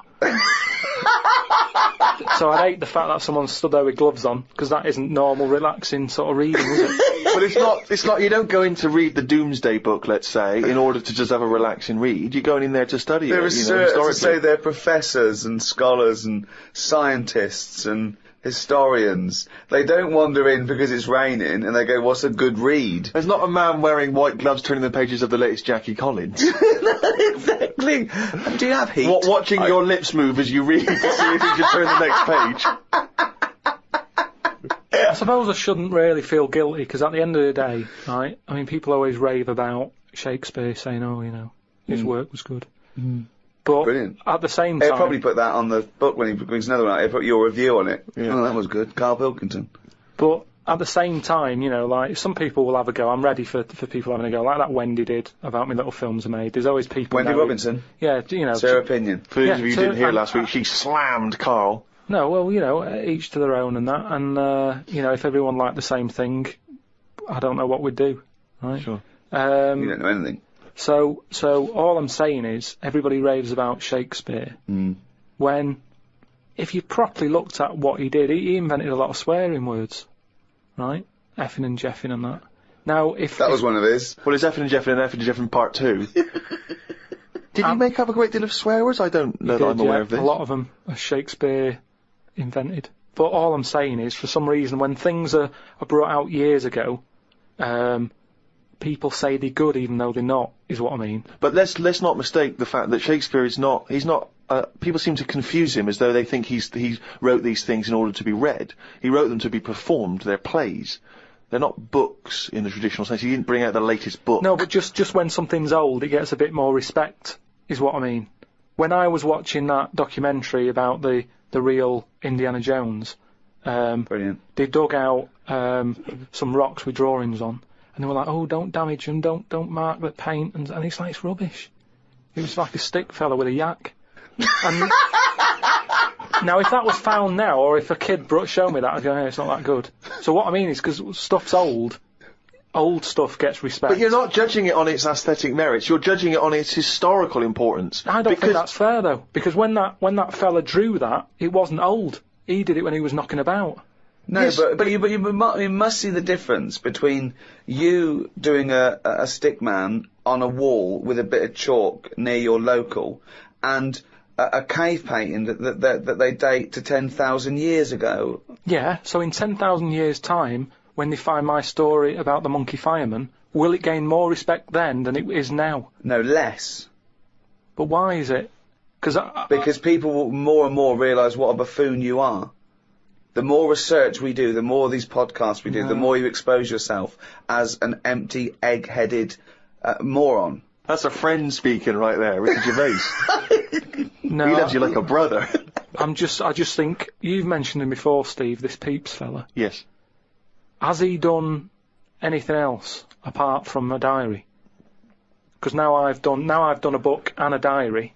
So I hate the fact that someone stood there with gloves on, because that isn't normal, relaxing sort of reading, is it? But it's not, you don't go in to read the Doomsday Book, let's say, in order to just have a relaxing read. You're going in there to study there it, historically. Say they're professors and scholars and scientists and historians. They don't wander in because it's raining and they go, what's a good read? There's not a man wearing white gloves turning the pages of the latest Jackie Collins. Exactly. Do you have heat? Watching your lips move as you read to see if you should turn the next page. I suppose I shouldn't really feel guilty, because at the end of the day, right, I mean, people always rave about Shakespeare, saying, oh, you know, his work was good. But brilliant. At the same time... He'll probably put that on the book when he brings another one out. He'll put your review on it. Yeah. Oh, that was good. Karl Pilkington. But at the same time, you know, like, some people will have a go. I'm ready for people having a go, like that Wendy did about My Little Films Are Made. There's always people... Wendy Robinson? Yeah, you know... Sarah Opinion. For those of you who didn't hear last week, she slammed Karl. No, well, you know, each to their own and that. And, you know, if everyone liked the same thing, I don't know what we'd do. Right? Sure. You don't know anything. So all I'm saying is, everybody raves about Shakespeare. When, if you properly looked at what he did, he invented a lot of swearing words, right? Effing and jeffing and that. Now, that was one of his. Well, it's effing and jeffing part 2. Did he make up a great deal of swear words? I don't know that I'm aware of this. A lot of them are Shakespeare invented. But all I'm saying is, for some reason, when things are brought out years ago, people say they're good even though they're not, is what I mean. But let's not mistake the fact that Shakespeare is not, he's not, people seem to confuse him as though they think he wrote these things in order to be read. He wrote them to be performed. They're plays. They're not books in the traditional sense. He didn't bring out the latest book. No, but just when something's old, it gets a bit more respect, is what I mean. When I was watching that documentary about the real Indiana Jones, brilliant. They dug out some rocks with drawings on, and they were like, oh, don't damage them, don't mark the paint, and it's like, it's rubbish. It was like a stick fella with a yak. And now, if that was found now, or if a kid showed me that, I'd go, hey, it's not that good. So what I mean is, because stuff's old stuff gets respect. But you're not judging it on its aesthetic merits, you're judging it on its historical importance. I don't think that's fair, though, because when that fella drew that, it wasn't old. He did it when he was knocking about. No, yes, but you must see the difference between you doing a stick man on a wall with a bit of chalk near your local, and a cave painting that they date to 10,000 years ago. Yeah, so in 10,000 years' time, when they find my story about the monkey fireman, will it gain more respect then than it is now? No, less. But why is it? Because people will more and more realise what a buffoon you are. The more research we do, the more these podcasts we do, the more you expose yourself as an empty, egg-headed moron. That's a friend speaking right there, Ricky Gervais. No, he loves you like a brother. I just think, you've mentioned him before, Steve, this Peeps fella. Yes. Has he done anything else apart from a diary? Because now I've done a book and a diary.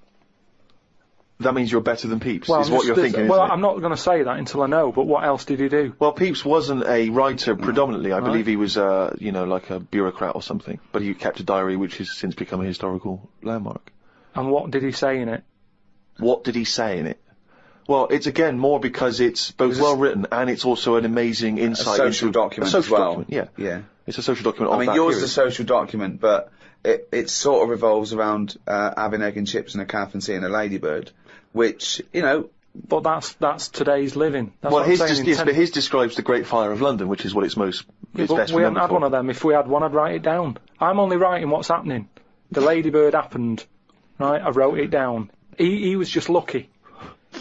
That means you're better than Peeps, well, is what you're thinking, well, isn't it? I'm not going to say that until I know, but what else did he do? Well, Peeps wasn't a writer predominantly. I believe he was, like a bureaucrat or something. But he kept a diary which has since become a historical landmark. And what did he say in it? What did he say in it? Well, it's again more because it's both well written and it's also an amazing insight into... A social document as well. Document, yeah. Yeah. It's a social document. I mean, yours is a social document, but it sort of revolves around having egg and chips and a calf and seeing a ladybird, which, you know... But that's today's living. That's well, his describes the Great Fire of London, which is what it's most... Yeah, but we haven't had one of them. If we had one, I'd write it down. I'm only writing what's happening. The ladybird happened, right? I wrote it down. He was just lucky.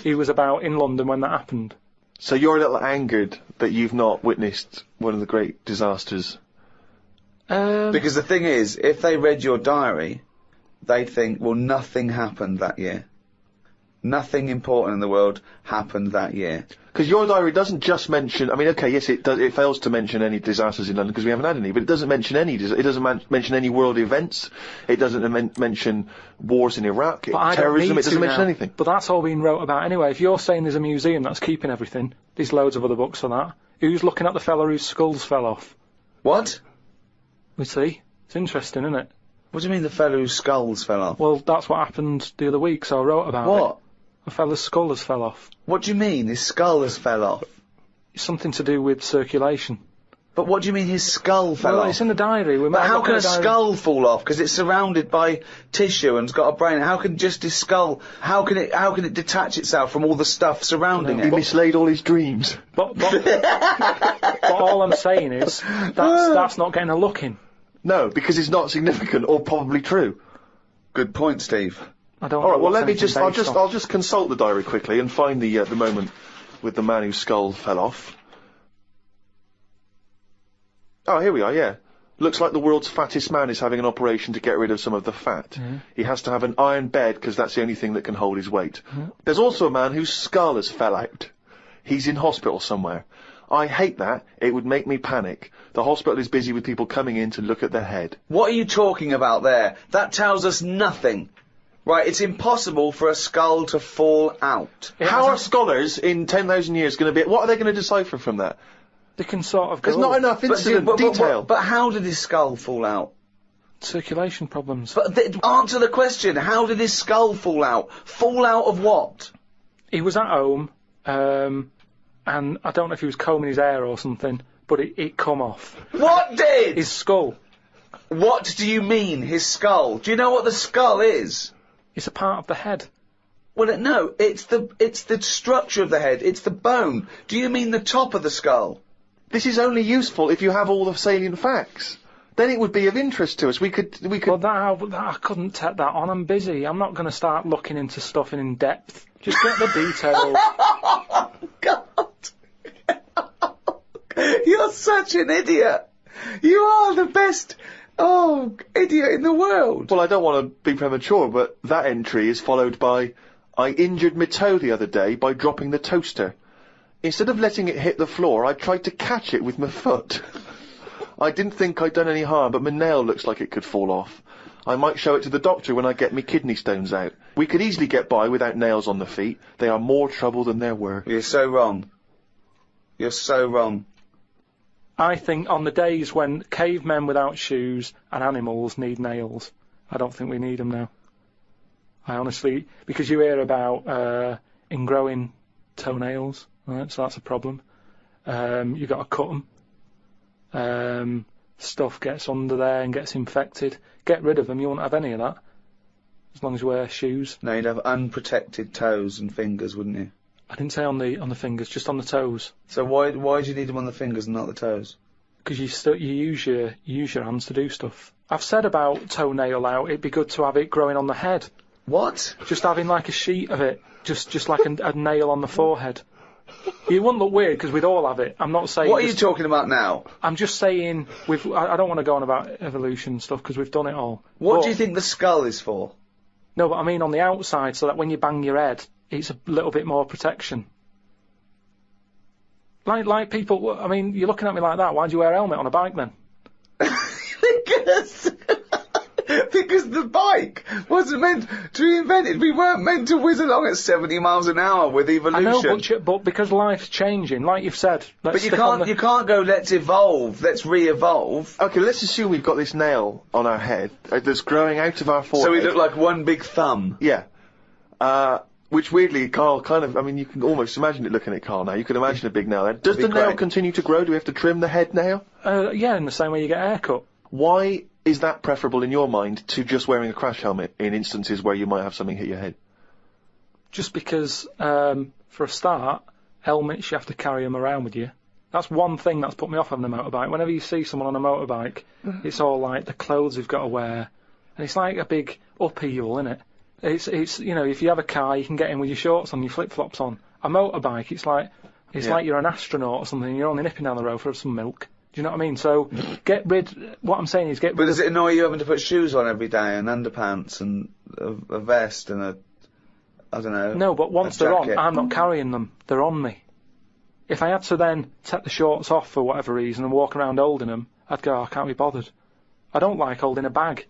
He was about in London when that happened. So you're a little angered that you've not witnessed one of the great disasters? Because the thing is, if they read your diary, they'd think, well, nothing happened that year. Nothing important in the world happened that year. Because your diary doesn't just mention... I mean, okay, yes, it does. It fails to mention any disasters in London because we haven't had any, but it doesn't mention any. It doesn't mention any world events. It doesn't mention wars in Iraq, terrorism. It doesn't mention anything. But that's all been wrote about anyway. If you're saying there's a museum that's keeping everything, there's loads of other books for that. Who's looking at the fella whose skulls fell off? What? We see. It's interesting, isn't it? What do you mean the fellow whose skulls fell off? Well, that's what happened the other week, so I wrote about it. What? A fella's skull has fell off. What do you mean, his skull has fell off? It's something to do with circulation. But what do you mean his skull fell off? Well, it's in the diary. But how can a skull fall off? Because it's surrounded by tissue and it's got a brain. How can just his skull... How can it detach itself from all the stuff surrounding it? He mislaid all his dreams. But all I'm saying is, that's not getting a look in. No, because it's not significant or probably true. Good point, Steve. I don't. All right. Well, let me just. I'll just consult the diary quickly and find the moment with the man whose skull fell off. Oh, here we are. Yeah. Looks like the world's fattest man is having an operation to get rid of some of the fat. He has to have an iron bed because that's the only thing that can hold his weight. There's also a man whose skull has fell out. He's in hospital somewhere. I hate that. It would make me panic. The hospital is busy with people coming in to look at their head. What are you talking about there? That tells us nothing. Right, it's impossible for a skull to fall out. How are scholars in 10,000 years going to be... What are they going to decipher from that? They can sort of go... There's not enough incident detail. But how did his skull fall out? Circulation problems. But answer the question. How did his skull fall out? Fall out of what? He was at home, and I don't know if he was combing his hair or something, but it come off. What did? His skull. What do you mean, his skull? Do you know what the skull is? It's a part of the head. Well, no, it's the structure of the head. It's the bone. Do you mean the top of the skull? This is only useful if you have all the salient facts. Then it would be of interest to us. We could. Well, I couldn't take that on. I'm busy. I'm not going to start looking into stuff in depth. Just get the details. God. You're such an idiot. You are the best... idiot in the world. Well, I don't want to be premature, but that entry is followed by, I injured my toe the other day by dropping the toaster. Instead of letting it hit the floor, I tried to catch it with my foot. I didn't think I'd done any harm, but my nail looks like it could fall off. I might show it to the doctor when I get me kidney stones out. We could easily get by without nails on the feet. They are more trouble than they're worth. You're so wrong. You're so wrong. I think on the days when cavemen without shoes and animals need nails, I don't think we need them now. I honestly... Because you hear about ingrowing toenails, right? So that's a problem. You've got to cut them. Stuff gets under there and gets infected. Get rid of them, you won't have any of that. as long as you wear shoes. No, you'd have unprotected toes and fingers, wouldn't you? I didn't say on the fingers, just on the toes. So why do you need them on the fingers and not the toes? Because you use your hands to do stuff. I've said about toenail out, it'd be good to have it growing on the head. What? Just having like a sheet of it, just like a nail on the forehead. You wouldn't look weird because we'd all have it. I'm not saying. What are you talking about now? I'm just saying I don't want to go on about evolution and stuff because we've done it all. What do you think the skull is for? No, but I mean on the outside, so that when you bang your head, it's a little bit more protection. Like people, I mean, you're looking at me like that. Why do you wear a helmet on a bike then? Because the bike wasn't meant to be invented. We weren't meant to whiz along at 70 miles an hour with evolution. I know, but because life's changing, like you've said. But you can't go, let's evolve, let's re-evolve. Okay, let's assume we've got this nail on our head that's growing out of our forehead. So we look like one big thumb. Yeah. Which weirdly, Karl kind of, I mean, you can almost imagine it looking at Karl now. You can imagine a big nail there. Does the nail continue to grow? Do we have to trim the head nail? Yeah, in the same way you get a haircut. Why is that preferable in your mind to just wearing a crash helmet in instances where you might have something hit your head? Just because, for a start, helmets, you have to carry them around with you. That's one thing that's put me off on the motorbike. Whenever you see someone on a motorbike, it's all like the clothes they've got to wear. And it's like a big upheaval, isn't it? It's you know, if you have a car, you can get in with your shorts on, your flip-flops on. A motorbike, it's like you're an astronaut or something, and you're only nipping down the road for some milk. Do you know what I mean? So, what I'm saying is get rid But does it annoy you having to put shoes on every day, and underpants, and a vest, and I don't know. No, but once they're on, I'm not carrying them. They're on me. If I had to then take the shorts off for whatever reason and walk around holding them, I'd go, I can't be bothered. I don't like holding a bag.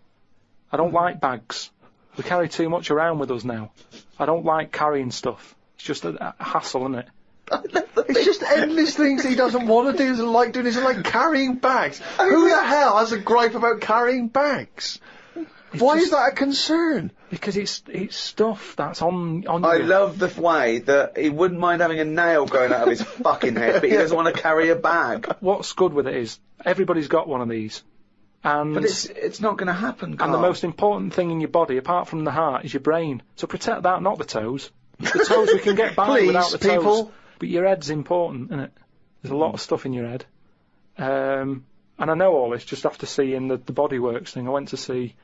I don't like bags. We carry too much around with us now. I don't like carrying stuff. It's just a hassle, isn't it? It's just endless things he doesn't want to do, doesn't like doing, isn't like carrying bags. Who the hell has a gripe about carrying bags? Why is that a concern? Because it's stuff that's on you. I love the way that he wouldn't mind having a nail growing out of his fucking head, but he doesn't want to carry a bag. What's good with it is, everybody's got one of these. But it's not going to happen, Karl. And the most important thing in your body, apart from the heart, is your brain. So protect that, not the toes. The toes we can get by without the toes. People. But your head's important, isn't it? There's a lot of stuff in your head. And I know all this just after seeing the Bodyworks thing. I went to see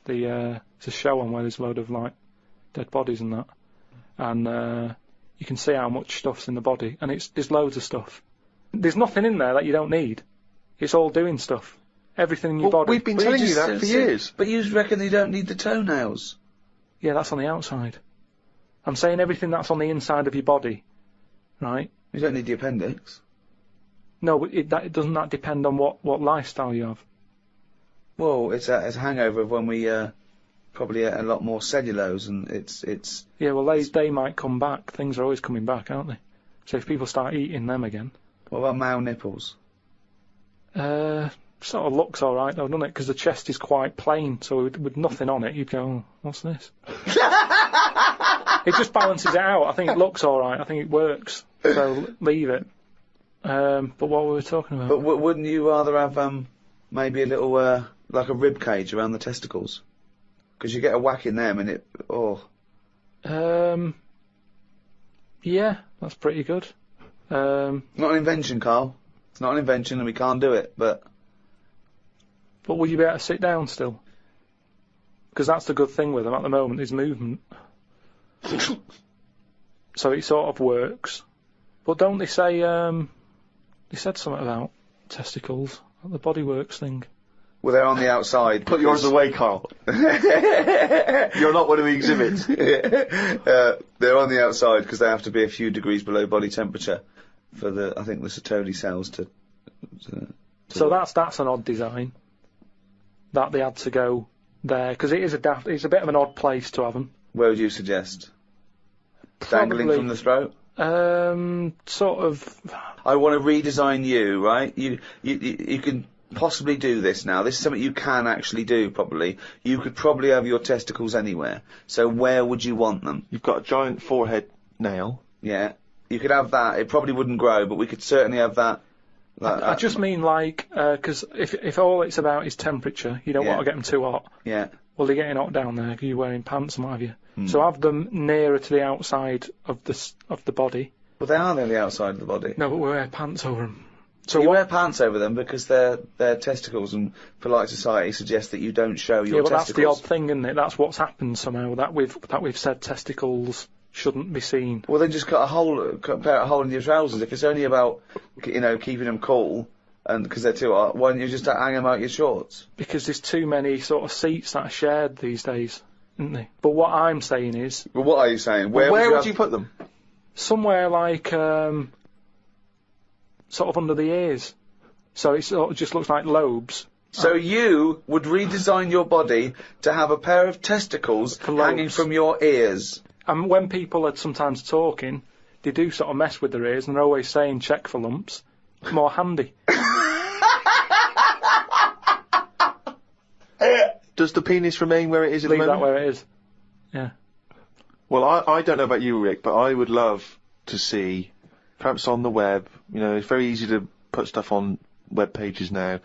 it's a show on where there's a load of like dead bodies and that. And you can see how much stuff's in the body. And there's loads of stuff. There's nothing in there that you don't need. It's all doing stuff. Everything in your body. We've been telling you that for years. But you reckon you don't need the toenails? Yeah, that's on the outside. I'm saying everything that's on the inside of your body, right? You don't need the appendix. No, but doesn't that depend on what lifestyle you have? Well, it's a hangover of when we probably ate a lot more cellulose, and it's. Yeah, well, they might come back. Things are always coming back, aren't they? So if people start eating them again. What about male nipples? Sort of looks alright though, doesn't it? Because the chest is quite plain, so with nothing on it, you'd go, oh, what's this? It just balances it out. I think it looks alright. I think it works. So leave it. But what were we talking about? But wouldn't you rather have maybe a little like a rib cage around the testicles? Because you get a whack in them and it yeah, that's pretty good. Not an invention, Karl. It's not an invention, and we can't do it. But will you be able to sit down still? Because that's the good thing with them at the moment, is movement. So it sort of works. But don't they say, they said something about testicles, like the Bodyworks thing. Well, they're on the outside. Put yours away, Karl. You're not one of the exhibits. They're on the outside because they have to be a few degrees below body temperature for I think the Sertoli cells to So that's an odd design. That they had to go there, because it's a bit of an odd place to have them. Where would you suggest? Dangling from the throat? Sort of. I want to redesign you, right? You can possibly do this now. This is something you can actually do, probably. You could probably have your testicles anywhere. So where would you want them? You've got a giant forehead nail. Yeah. You could have that. It probably wouldn't grow, but we could certainly have that. I just mean, like, because if all it's about is temperature, you don't want to get them too hot. Yeah. well, they're getting hot down there because you're wearing pants and what have you. So have them nearer to the outside of the body. Well, they are near the outside of the body. No, but we wear pants over them. So you wear pants over them because their testicles and polite society suggest that you don't show your testicles. Yeah, but that's the odd thing, isn't it? That's what's happened somehow, that we've said testicles shouldn't be seen. Well, then just put a hole in your trousers. If it's only about, keeping them cool, and because they're too hot, why don't you just hang them out your shorts? Because there's too many sort of seats that are shared these days, isn't there? But what I'm saying is... Well, what are you saying? Where would you put them? Somewhere like, sort of under the ears. So it sort of just looks like lobes. So you would redesign your body to have a pair of testicles hanging from your ears? And when people are sometimes talking, they do sort of mess with their ears, and they're always saying check for lumps. More handy. Does the penis remain where it is at the moment? Leave that where it is. Yeah. Well, I don't know about you, Rick, but I would love to see, perhaps on the web, it's very easy to put stuff on web pages now,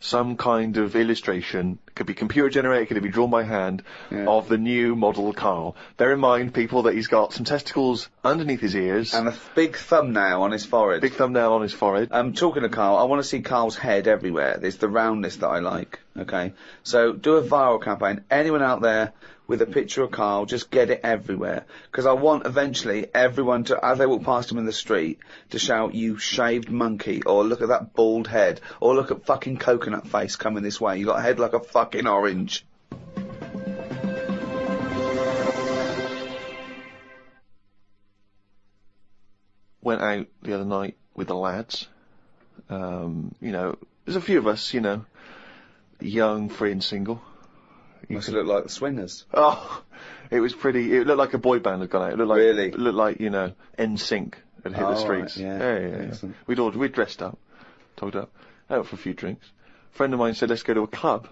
some kind of illustration, it could be computer generated, it could be drawn by hand, of the new model Karl. Bear in mind, people, that he's got some testicles underneath his ears. And a big thumbnail on his forehead. Big thumbnail on his forehead. Talking to Karl, I want to see Karl's head everywhere. There's the roundness that I like, okay? So, do a viral campaign. Anyone out there with a picture of Karl, just get it everywhere. Because I want, eventually, everyone to, as they walk past him in the street, to shout, "You shaved monkey," or "Look at that bald head," or "Look at fucking coconut face coming this way. You got a head like a fucking orange." Went out the other night with the lads. There's a few of us, young, free and single. Must have looked like the Swingers. Oh, it was pretty. It looked like a boy band had gone out. It looked like, really? It looked like NSYNC had hit the streets. Right, yeah. We'd dressed up, togged up, out for a few drinks. A friend of mine said, "Let's go to a club."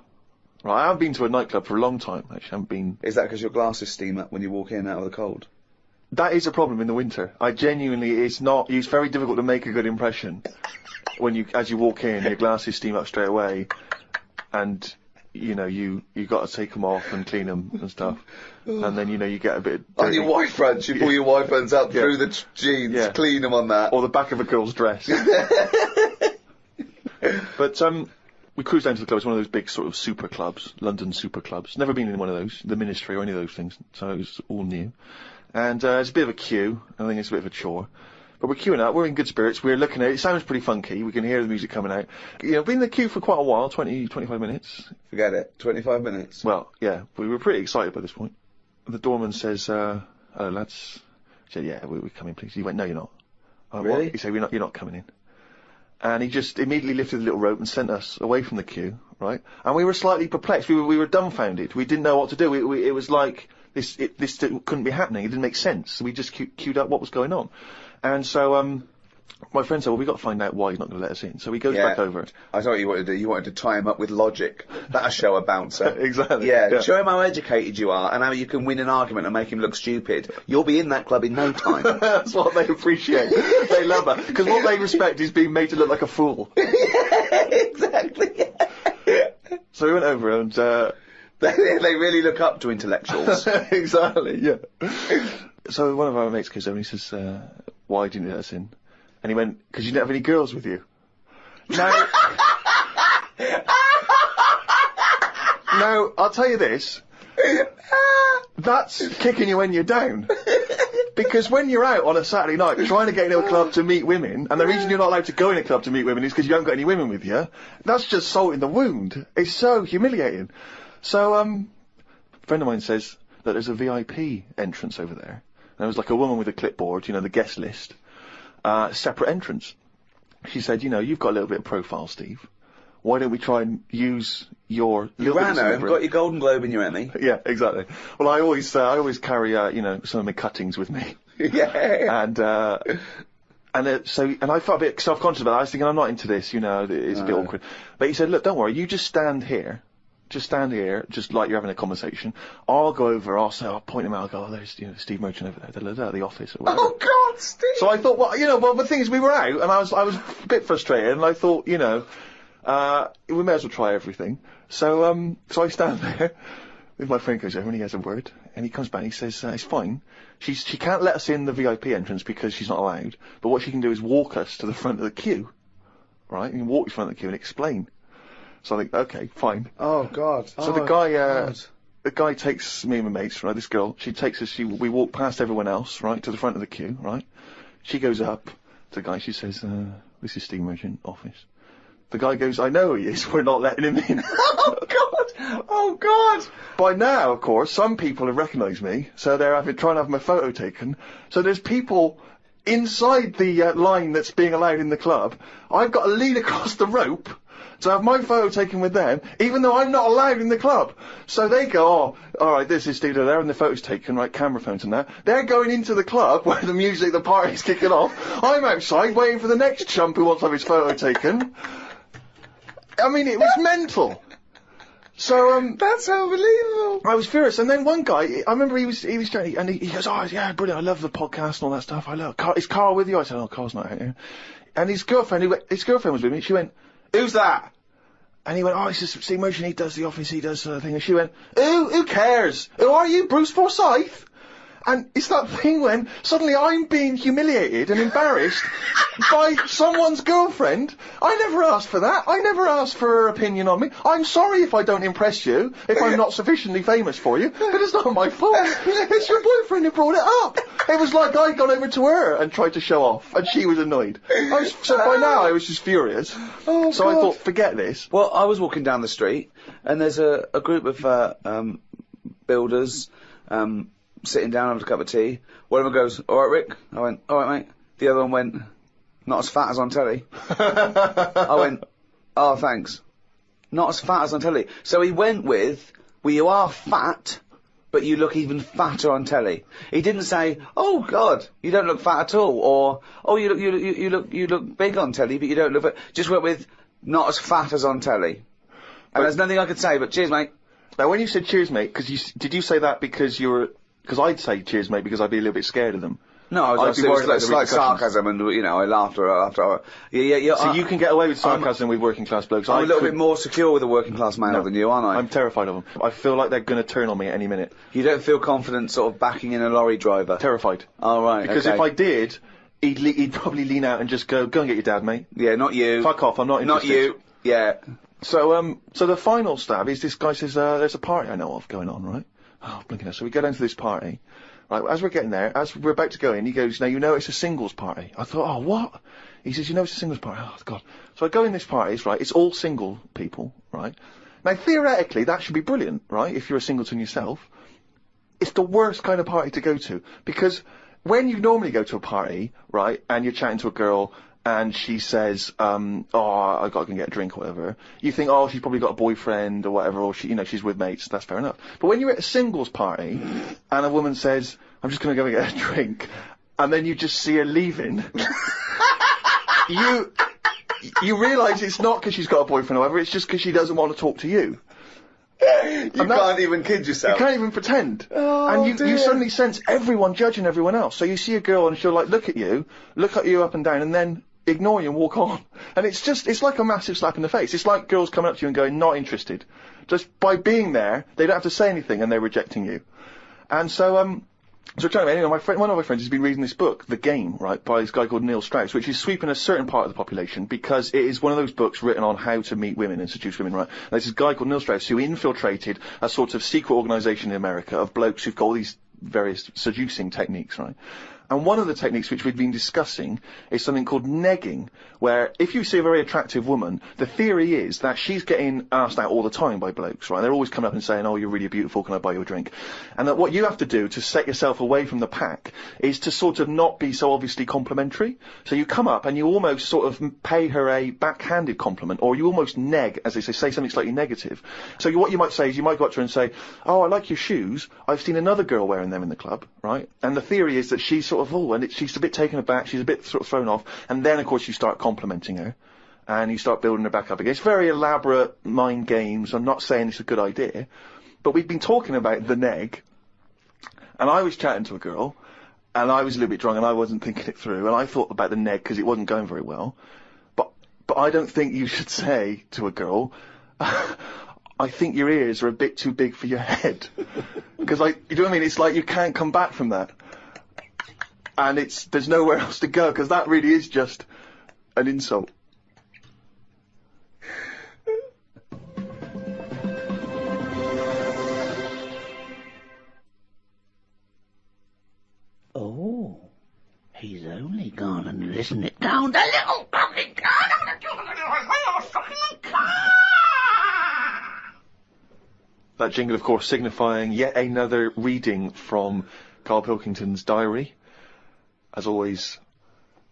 Right, I haven't been to a nightclub for a long time. Actually, I haven't been. Is that because your glasses steam up when you walk in out of the cold? That is a problem in the winter. It's very difficult to make a good impression as you walk in, your glasses steam up straight away, and you got to take them off and clean them and stuff, and then you get a bit dirty. On your white fronts, you pull your white fronts out through the jeans, clean them on that, or the back of a girl's dress. But we cruised down to the club. It's one of those big sort of super clubs, London super clubs. Never been in one of those, the Ministry or any of those things, so it was all new. And it's a bit of a queue. I think it's a bit of a chore. But we're queuing up, we're in good spirits, we're looking at it, it sounds pretty funky, we can hear the music coming out. Been in the queue for quite a while, 25 minutes. Forget it, 25 minutes. Well, yeah, we were pretty excited by this point. The doorman says, "Hello lads." I said, "Yeah, we're coming please." He went, "No, you're not." Really? What? He said, "You're not coming in." And he just immediately lifted the little rope and sent us away from the queue, right? And we were slightly perplexed, we were dumbfounded, we didn't know what to do, it was like, this couldn't be happening, it didn't make sense, we just queued up what was going on. And so, my friend said, "Well, we've got to find out why he's not going to let us in." So he goes back over. I thought you wanted to do. You wanted to tie him up with logic. That'll show a bouncer. Exactly. Yeah, show him how educated you are and how you can win an argument and make him look stupid. You'll be in that club in no time. That's what they appreciate. They love that. Because what they respect is being made to look like a fool. Exactly. So we went over and, They really look up to intellectuals. Exactly, yeah. So one of our mates goes over and he says, "Why didn't you let us in?" And he went, "Because you didn't have any girls with you." Now, I'll tell you this. That's kicking you when you're down. Because when you're out on a Saturday night trying to get into a club to meet women, and the reason you're not allowed to go in a club to meet women is because you haven't got any women with you, that's just salt in the wound. It's so humiliating. So, a friend of mine says that there's a VIP entrance over there. And there was like a woman with a clipboard, the guest list. Separate entrance. She said, "You've got a little bit of profile, Steve. Why don't we try and use your You ran home, got your Golden Globe and your Emmy." Yeah, exactly. Well, I always carry, some of my cuttings with me. Yeah. And I felt a bit self-conscious about it. I was thinking, I'm not into this, it's a bit awkward. But he said, "Look, don't worry, you just stand here. Just stand here, just like you're having a conversation. I'll go over, I'll point him out, I'll go, oh, there's, Steve Merchant over there, at the office or whatever." Oh God, Steve! So I thought, well, the thing is, we were out, and I was a bit frustrated, and I thought, we may as well try everything. So I stand there, If my friend goes over and he has a word, and he comes back and he says, it's fine. She can't let us in the VIP entrance because she's not allowed, but what she can do is walk us to the front of the queue. Right? You can walk to the front of the queue and explain. So I think, okay, fine. Oh, God. So the guy takes me and my mates, right, this girl, she takes us, we walk past everyone else, right, to the front of the queue, right? She goes up to the guy, she says, this is Steve Merchant office. The guy goes, I know he is, we're not letting him in. Oh, God! Oh, God! By now, of course, some people have recognised me, so they're trying to have my photo taken. So there's people inside the line that's being allowed in the club. I've got to lean across the rope to have my photo taken with them, even though I'm not allowed in the club. So they go, oh, alright, this is Steve there, and the photo's taken, right, camera phones and that. They're going into the club where the party's kicking off. I'm outside waiting for the next chump who wants to have his photo taken. I mean, it was mental. So, that's unbelievable. I was furious. And then one guy, I remember he was trying, and he goes, oh, yeah, brilliant, I love the podcast and all that stuff. I love Carl. Is Karl with you? I said, oh, Carl's not out here. And his girlfriend was with me. She went, who's that? And he went, oh, it's just Steve Merchant, he does the office, he does the thing. And she went, who cares? Who are you, Bruce Forsyth? And it's that thing when suddenly I'm being humiliated and embarrassed by someone's girlfriend. I never asked for that. I never asked for her opinion on me. I'm sorry if I don't impress you, if I'm not sufficiently famous for you, but it's not my fault. It's your boyfriend who brought it up. It was like I'd gone over to her and tried to show off, and she was annoyed. So by now I was just furious. Oh, so God. I thought, forget this. Well, I was walking down the street, and there's a group of builders, sitting down having a cup of tea. One of them goes, alright Rick? I went, alright mate. The other one went, not as fat as on telly. I went, oh thanks. Not as fat as on telly. So he went with, well you are fat, but you look even fatter on telly. He didn't say, oh God, you don't look fat at all, or, oh you look big on telly, but you don't look fat. Just went with, not as fat as on telly. And there's nothing I could say, but cheers mate. Now when you said cheers mate, did you say that because because I'd say cheers, mate, because I'd be a little bit scared of them. No, I was worried about slight sarcasm, and I laughed after. Yeah. So you can get away with sarcasm with working class blokes. I'm a little bit more secure with a working class male than you, aren't I? I'm terrified of them. I feel like they're going to turn on me at any minute. You don't feel confident, sort of backing in a lorry driver? Terrified. Oh right. Because if I did, he'd probably lean out and just go and get your dad, mate. Yeah, not you. Fuck off. I'm not interested. Not you. Yeah. So the final stab is this guy says, there's a party I know of going on, right? Oh, blinking out. So we go down to this party. Right, as we're getting there, as we're about to go in, he goes, now you know it's a singles party. I thought, oh, what? He says, you know it's a singles party. Oh, God. So I go in this party, right, it's all single people, right? Now, theoretically, that should be brilliant, right, if you're a singleton yourself. It's the worst kind of party to go to, because when you normally go to a party, right, and you're chatting to a girl, and she says, oh, I gotta go get a drink or whatever, you think, oh, she's probably got a boyfriend or whatever, or she's with mates, that's fair enough. But when you're at a singles party, and a woman says, I'm just gonna go and get a drink, and then you just see her leaving, you realise it's not because she's got a boyfriend or whatever, it's just because she doesn't want to talk to you. You can't even kid yourself. You can't even pretend. Oh, and you suddenly sense everyone judging everyone else. So you see a girl and she'll like look at you up and down, and then ignore you and walk on. And it's like a massive slap in the face. It's like girls coming up to you and going, not interested. Just by being there, they don't have to say anything and they're rejecting you. And so, anyway, one of my friends has been reading this book, The Game, right, by this guy called Neil Strauss, which is sweeping a certain part of the population because it is one of those books written on how to meet women and seduce women, right? And there's this guy called Neil Strauss who infiltrated a sort of secret organisation in America of blokes who've got all these various seducing techniques, right? And one of the techniques which we've been discussing is something called negging, where if you see a very attractive woman, the theory is that she's getting asked out all the time by blokes, right? They're always coming up and saying, oh, you're really beautiful, can I buy you a drink? And that what you have to do to set yourself away from the pack is to sort of not be so obviously complimentary. So you come up and you almost sort of pay her a backhanded compliment, or you almost neg, as they say something slightly negative. So what you might say is you might go up to her and say, oh, I like your shoes, I've seen another girl wearing them in the club, right? And the theory is that she's sort of, she's a bit taken aback, she's a bit sort of thrown off, and then of course you start complimenting her, and you start building her back up again. It's very elaborate mind games. I'm not saying it's a good idea, but we've been talking about the neg, and I was chatting to a girl, and I was a little bit drunk, and I wasn't thinking it through, and I thought about the neg because it wasn't going very well, but I don't think you should say to a girl, I think your ears are a bit too big for your head. Because, like, you know what I mean? It's like you can't come back from that. And there's nowhere else to go, because that really is just an insult. Oh, he's only gone and listened it down the little fucking car. That jingle, of course, signifying yet another reading from Karl Pilkington's diary. As always,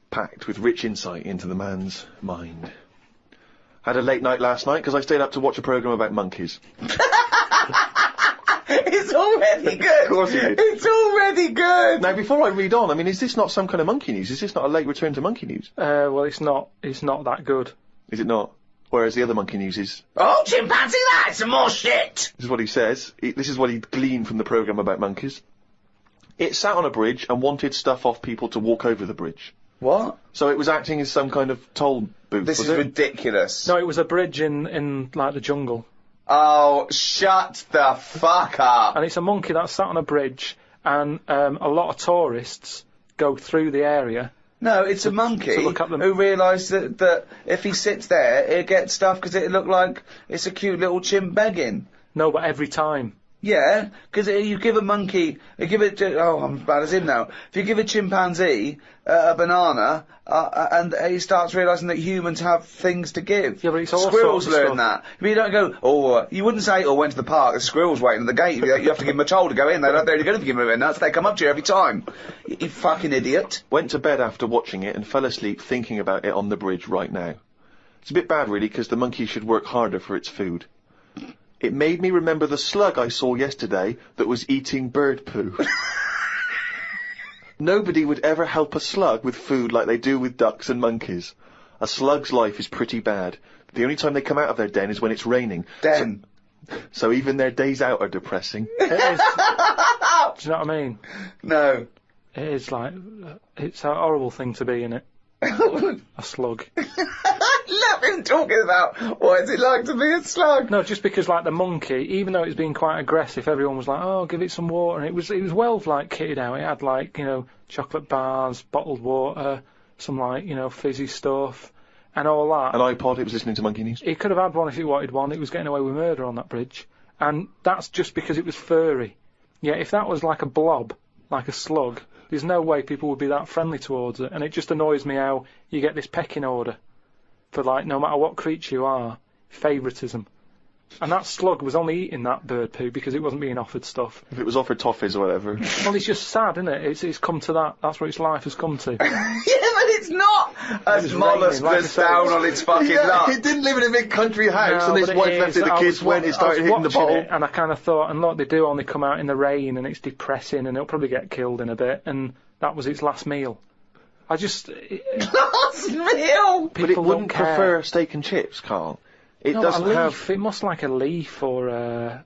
packed with rich insight into the man's mind. Had a late night last night because I stayed up to watch a programme about monkeys. It's already good! Of course you did. It's already good! Now, before I read on, I mean, is this not some kind of monkey news? Is this not a late return to monkey news? Well, it's not that good. Is it not? Whereas the other monkey news is... Oh, chimpanzee, that's some more shit! This is what he says. This is what he gleaned from the programme about monkeys. It sat on a bridge and wanted stuff off people to walk over the bridge. What? So it was acting as some kind of toll booth, This is ridiculous. No, it was a bridge in like, the jungle. Oh, shut the fuck up! And it's a monkey that sat on a bridge, and a lot of tourists go through the area. No, it's a monkey who realised that if he sits there, he'll get stuff because it look like it's a cute little chimp begging. No, but every time. Yeah, because you give a monkey, I'm as bad as him now. If you give a chimpanzee a banana, and he starts realising that humans have things to give. Yeah, but it's all Squirrels sorts of learn that. But you don't go, you wouldn't say, went to the park, the squirrel's waiting at the gate. You have to give them a toll to go in. They're only going to give them a nuts. They come up to you every time. You fucking idiot. Went to bed after watching it and fell asleep thinking about it on the bridge right now. It's a bit bad, really, because the monkey should work harder for its food. It made me remember the slug I saw yesterday that was eating bird poo. Nobody would ever help a slug with food like they do with ducks and monkeys. A slug's life is pretty bad. The only time they come out of their den is when it's raining. Den. So even their days out are depressing. It is. Do you know what I mean? No. It is like, it's a horrible thing to be, innit? A slug. Love him talking about what is it like to be a slug. No, just because like the monkey, even though it's being quite aggressive, everyone was like, "Oh, give it some water," and it was well like kitted out. It had like chocolate bars, bottled water, some like fizzy stuff, and all that. An iPod. It was listening to Monkey News. It could have had one if it wanted one. It was getting away with murder on that bridge, and that's just because it was furry. Yeah, if that was like a blob, like a slug, there's no way people would be that friendly towards it, and it just annoys me how you get this pecking order. For like, no matter what creature you are, favouritism. And that slug was only eating that bird poo because it wasn't being offered stuff. If it was offered toffees or whatever. Well, it's just sad, isn't it? It's come to that. That's what its life has come to. Yeah, but it's not as mollusk that's down on its fucking luck. It didn't live in a big country house and his wife left it, the kids went and started hitting the bottle. And I kind of thought, and look, they do only come out in the rain and it's depressing and it'll probably get killed in a bit, and that was its last meal. I just... last meal! But it wouldn't prefer steak and chips, Karl. It doesn't have... It must like a leaf or at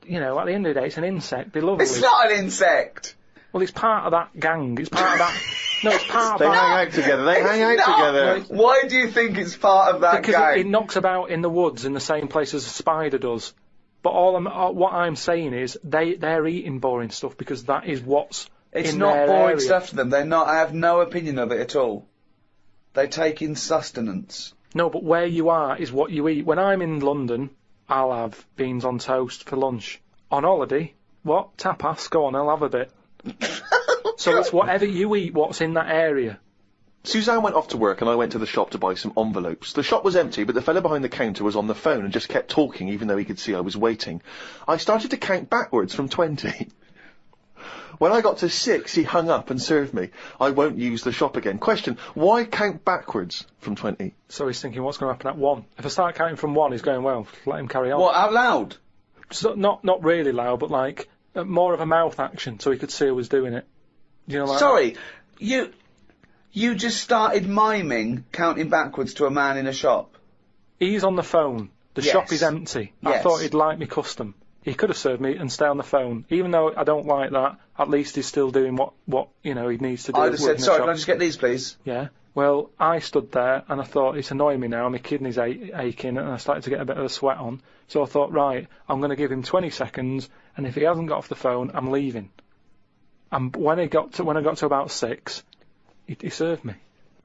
the end of the day, it's an insect. They love it. It's not an insect! Well, it's part of that gang. It's part of that... No, it's part of that... They hang out together. They hang out together. Why do you think it's part of that gang? Because it knocks about in the woods in the same place as a spider does. But what I'm saying is, they're eating boring stuff because that is what's... It's not boring stuff to them. They're not. I have no opinion of it at all. They take in sustenance. No, but where you are is what you eat. When I'm in London, I'll have beans on toast for lunch. On holiday, what? Tapas? Go on, I'll have a bit. So it's whatever you eat, what's in that area. Suzanne went off to work and I went to the shop to buy some envelopes. The shop was empty, but the fella behind the counter was on the phone and just kept talking even though he could see I was waiting. I started to count backwards from 20. When I got to 6, he hung up and served me. I won't use the shop again. Question, why count backwards from 20? So he's thinking, what's going to happen at 1? If I start counting from 1, he's going, well, let him carry on. What, out loud? So, not really loud, but like, more of a mouth action, so he could see who was doing it. You know, like Sorry, you just started miming counting backwards to a man in a shop? He's on the phone. The shop is empty. Yes. I thought he'd like me custom. He could have served me and stay on the phone. Even though I don't like that, at least he's still doing what he needs to do. I'd have said, sorry, can I just get these, please? Yeah. Well, I stood there and I thought, it's annoying me now, my kidney's aching, and I started to get a bit of a sweat on. So I thought, right, I'm going to give him 20 seconds, and if he hasn't got off the phone, I'm leaving. And when I got to about 6, he served me.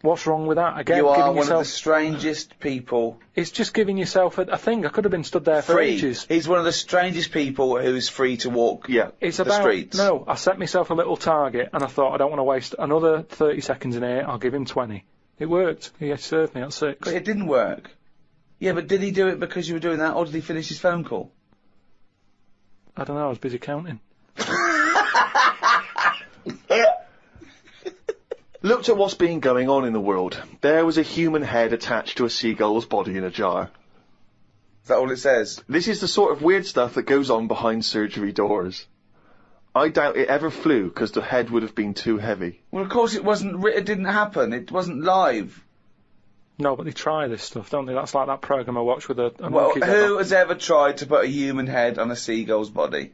What's wrong with that? Again, you are giving one yourself... of the strangest people. It's just giving yourself a thing. I could have been stood there for ages. He's one of the strangest people who's free to walk the streets. No, I set myself a little target, and I thought, I don't want to waste another 30 seconds in here, I'll give him 20. It worked. He served me at 6. But it didn't work. Yeah, but did he do it because you were doing that, or did he finish his phone call? I don't know, I was busy counting. Looked at what's been going on in the world. There was a human head attached to a seagull's body in a jar. Is that all it says? This is the sort of weird stuff that goes on behind surgery doors. I doubt it ever flew, because the head would have been too heavy. Well, of course it wasn't. It didn't happen. It wasn't live. No, but they try this stuff, don't they? That's like that programme I watched with a monkey. Who has ever tried to put a human head on a seagull's body?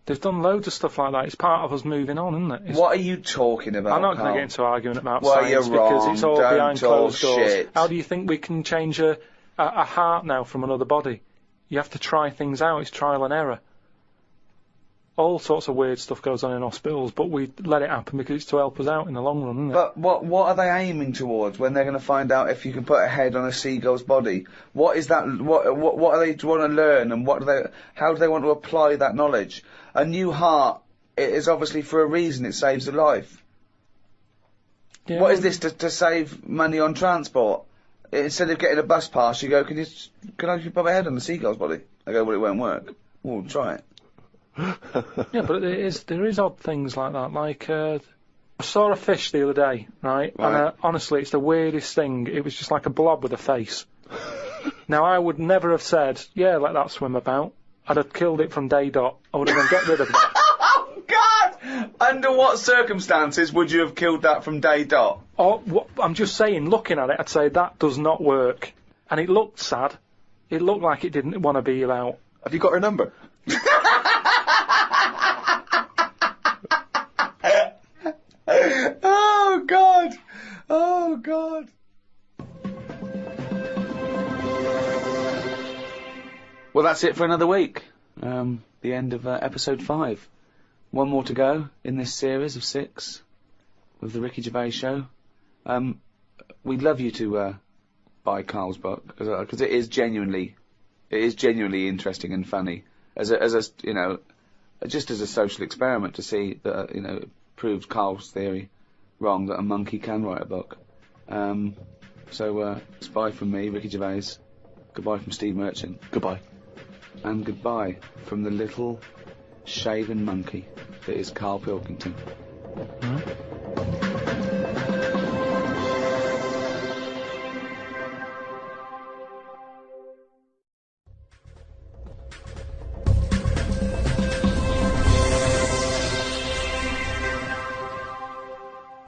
They've done loads of stuff like that. It's part of us moving on, isn't it? What are you talking about, I'm not going to Karl? get into an argument about well, science you're wrong. because it's all Don't behind talk closed doors. shit. How do you think we can change a heart now from another body? You have to try things out. It's trial and error. All sorts of weird stuff goes on in hospitals, but we let it happen because it's to help us out in the long run, isn't it? But what are they aiming towards when they're going to find out if you can put a head on a seagull's body? What is that? What are they want to learn, and how do they want to apply that knowledge? A new heart. It is obviously for a reason. It saves a life. Yeah, what is this to save money on transport? Instead of getting a bus pass, you go, can I put my head on the seagull's body? I go, well, it won't work. We'll try it. Yeah, but there is odd things like that. Like I saw a fish the other day, right? And honestly, it's the weirdest thing. It was just like a blob with a face. Now I would never have said, yeah, let that swim about. I'd have killed it from day dot. I would have gone, get rid of that. God! Under what circumstances would you have killed that from day dot? Oh, I'm just saying, looking at it, I'd say that does not work. And it looked sad. It looked like it didn't want to be about. Have you got her number? Oh, God! Oh, God! Well, that's it for another week. The end of episode 5. One more to go in this series of 6 with the Ricky Gervais Show. We'd love you to buy Karl's book because it is genuinely interesting and funny as a you know, just as a social experiment to see that it proves Karl's theory wrong that a monkey can write a book. So it's bye from me, Ricky Gervais. Goodbye from Steve Merchant. Goodbye. And goodbye from the little shaven monkey that is Karl Pilkington.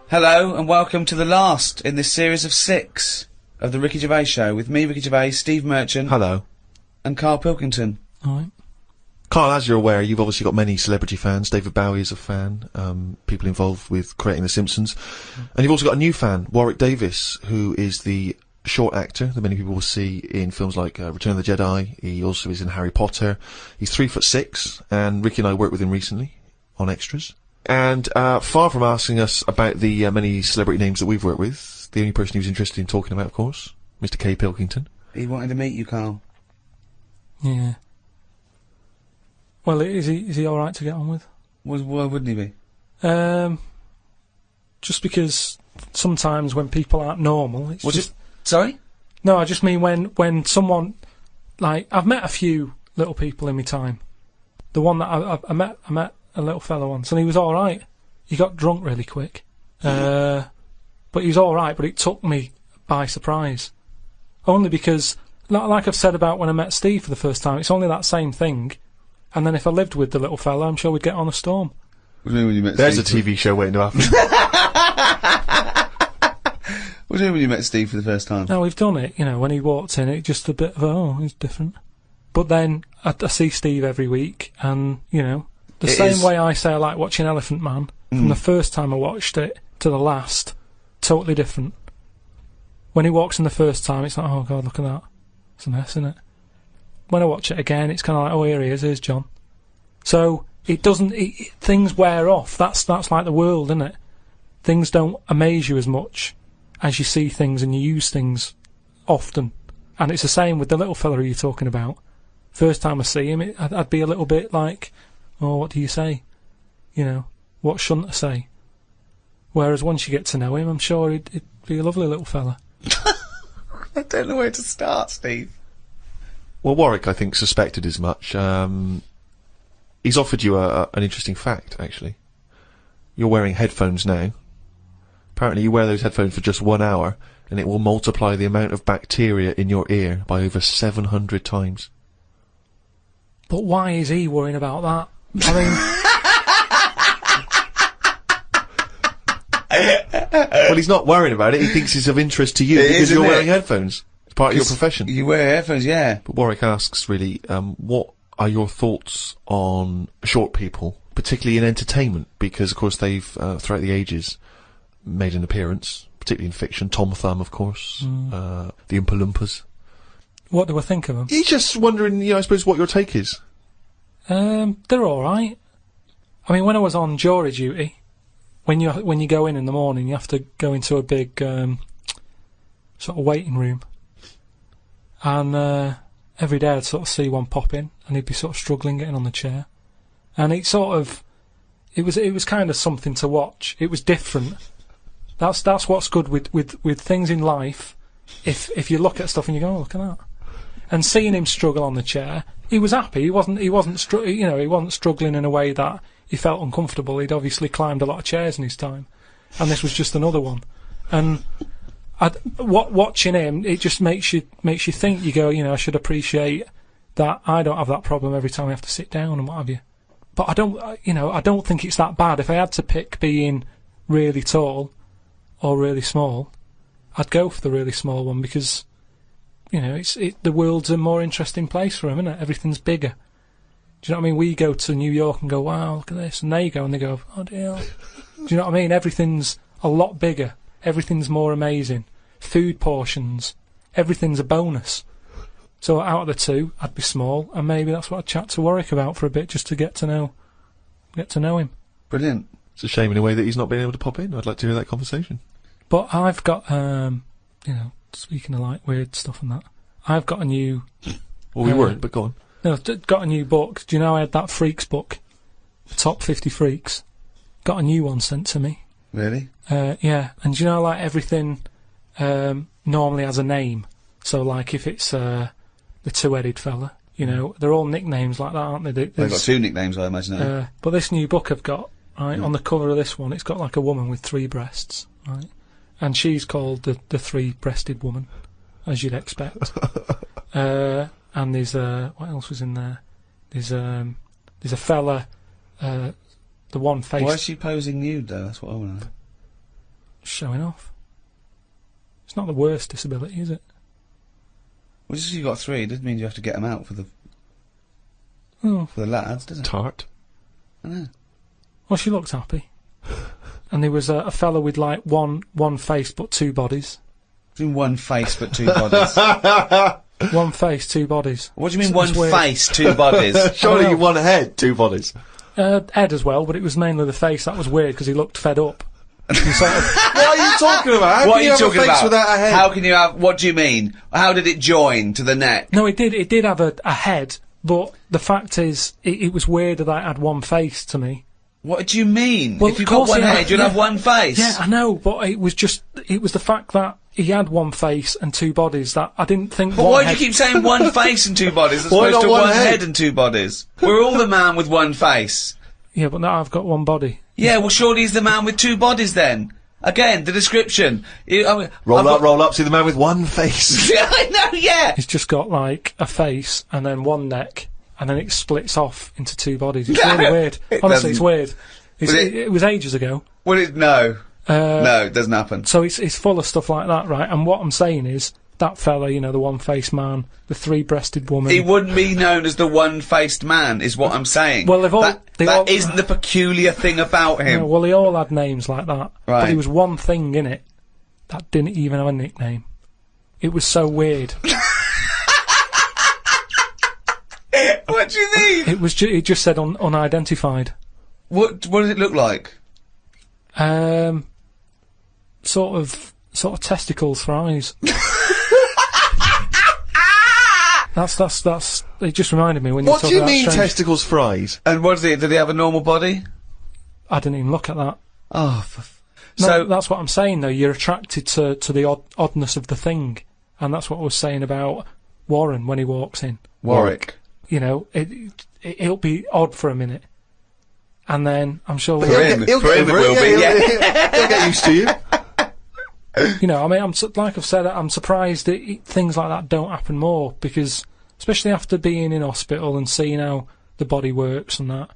Hello and welcome to the last in this series of 6 of the Ricky Gervais Show with me, Ricky Gervais, Steve Merchant. Hello. And Karl Pilkington. Alright. Karl, as you're aware, you've obviously got many celebrity fans. David Bowie is a fan, people involved with creating The Simpsons. And you've also got a new fan, Warwick Davis, who is the short actor that many people will see in films like Return of the Jedi. He also is in Harry Potter. He's 3'6", and Ricky and I worked with him recently on Extras. And far from asking us about the many celebrity names that we've worked with, the only person he was interested in talking about, of course, Mr. K. Pilkington. He wanted to meet you, Karl. Yeah. Well, is he all right to get on with? Why wouldn't he be? Just because sometimes when people aren't normal, it's just. Sorry? No, I just mean when someone, like, I've met a few little people in my time. The one that I met a little fella once, and he was all right. He got drunk really quick, but he was all right. But it took me by surprise, only because, like I've said about when I met Steve for the first time, it's only that same thing. And then if I lived with the little fella, I'm sure we'd get on a storm. What do you mean when you met There's Steve? a TV show waiting to happen. What do you mean when you met Steve for the first time? No, we've done it, when he walked in, it just a bit of, he's different. But then, I see Steve every week, and, the same way I say I like watching Elephant Man, from the first time I watched it to the last, totally different. When he walks in the first time, it's like, oh God, look at that. It's a mess, isn't it? When I watch it again, it's kind of like, oh, here he is, here's John. So it doesn't. Things wear off. That's like the world, isn't it? Things don't amaze you as much as you see things and you use things often. And it's the same with the little fella you're talking about. First time I see him, I'd be a little bit like, oh, what do you say? You know, what shouldn't I say? Whereas once you get to know him, I'm sure he'd be a lovely little fella. I don't know where to start, Steve. Well, Warwick, I think, suspected as much. He's offered you an interesting fact, actually. You're wearing headphones now. Apparently you wear those headphones for just 1 hour, and it will multiply the amount of bacteria in your ear by over 700 times. But why is he worrying about that? I mean... Well, he's not worrying about it. He thinks it's of interest to you because you're wearing headphones. It's part of your profession. You wear headphones, yeah. But Warwick asks, really, what are your thoughts on short people, particularly in entertainment? Because, of course, they've, throughout the ages, made an appearance, particularly in fiction. Tom Thumb, of course. The Oompa Loompas. What do I think of them? He's just wondering, I suppose, what your take is. They're alright. I mean, when I was on jury duty, when you go in the morning, you have to go into a big sort of waiting room, and every day I'd sort of see one pop in, and he'd be sort of struggling getting on the chair, and it was kind of something to watch. It was different. That's what's good with things in life. If you look at stuff and you go, oh, look at that, and seeing him struggle on the chair, he was happy. He wasn't struggling in a way that he felt uncomfortable. He'd obviously climbed a lot of chairs in his time, and this was just another one. And watching him, it just makes you think. You go, I should appreciate that I don't have that problem every time I have to sit down and what have you. But I don't think it's that bad. If I had to pick being really tall or really small, I'd go for the really small one because, the world's a more interesting place for him, isn't it? Everything's bigger. Do you know what I mean? We go to New York and go, wow, look at this. And they go and they go, oh dear. Do you know what I mean? Everything's a lot bigger. Everything's more amazing. Food portions. Everything's a bonus. So out of the two, I'd be small, and maybe that's what I'd chat to Warwick about for a bit, just to get to know him. Brilliant. It's a shame in a way that he's not been able to pop in. I'd like to hear that conversation. But I've got, speaking of like weird stuff and that, I've got a new... Well, we weren't, but go on. No, got a new book. Do you know I had that Freaks book? Top 50 Freaks. Got a new one sent to me. Really? Yeah. And do you know, like, everything normally has a name. So, like, if it's the two-headed fella, they're all nicknames like that, aren't they? They've got two nicknames, I imagine. But this new book I've got, right, on the cover of this one, it's got, like, a woman with 3 breasts, right? And she's called the three-breasted woman, as you'd expect. And there's what else was in there? There's a fella, the one face. Why is she posing nude though? That's what I want to know. Showing off. It's not the worst disability, is it? Well, just 'cause you've got 3, it doesn't mean you have to get them out for the lads, does it? Tart. I know. Well, she looked happy. And there was a fella with like one face but 2 bodies. Doing one face but 2 bodies. One face, 2 bodies. What do you mean one face, 2 bodies? Surely you one head, 2 bodies. Head as well, but it was mainly the face. That was weird because he looked fed up. Sort of what are you talking about? How what can you are you have talking a face about? without a head? How can you have? What do you mean? How did it join to the neck? No, it did. It did have a head, but the fact is, it was weird that it had one face to me. What do you mean? Well, if you've got one head, you'd have one face. Yeah, I know, but it was the fact that he had one face and 2 bodies that I didn't think. But why do you keep saying one face and 2 bodies as opposed to one head and 2 bodies? We're all the man with one face. Yeah, but now I've got one body. Yeah, well, surely he's the man with 2 bodies then. Again, the description. Roll up, see the man with one face. Yeah, I know, yeah. He's just got, like, a face and then one neck, and then it splits off into 2 bodies. It's really weird. Honestly, it's weird. It was ages ago. Well, no. No, it doesn't happen. So it's full of stuff like that, right? And what I'm saying is, that fella, the one-faced man, the 3-breasted woman... He wouldn't be known as the one-faced man, is what I'm saying. Well, that isn't the peculiar thing about him. Well, they all had names like that. Right. But there was one thing in it that didn't even have a nickname. It was so weird. What do you mean? It was. It just said unidentified. What does it look like? Sort of testicles for eyes. That's. It just reminded me when you. What do you mean testicles for eyes? And what is it? Did he have a normal body? I didn't even look at that. Oh, no, so that's what I'm saying though. You're attracted to the oddness of the thing, and that's what I was saying about Warren when he walks in. Warwick. You know, it'll be odd for a minute, and then I'm sure he'll get used to you. You know, I mean, like I've said, I'm surprised that things like that don't happen more, because especially after being in hospital and seeing how the body works and that.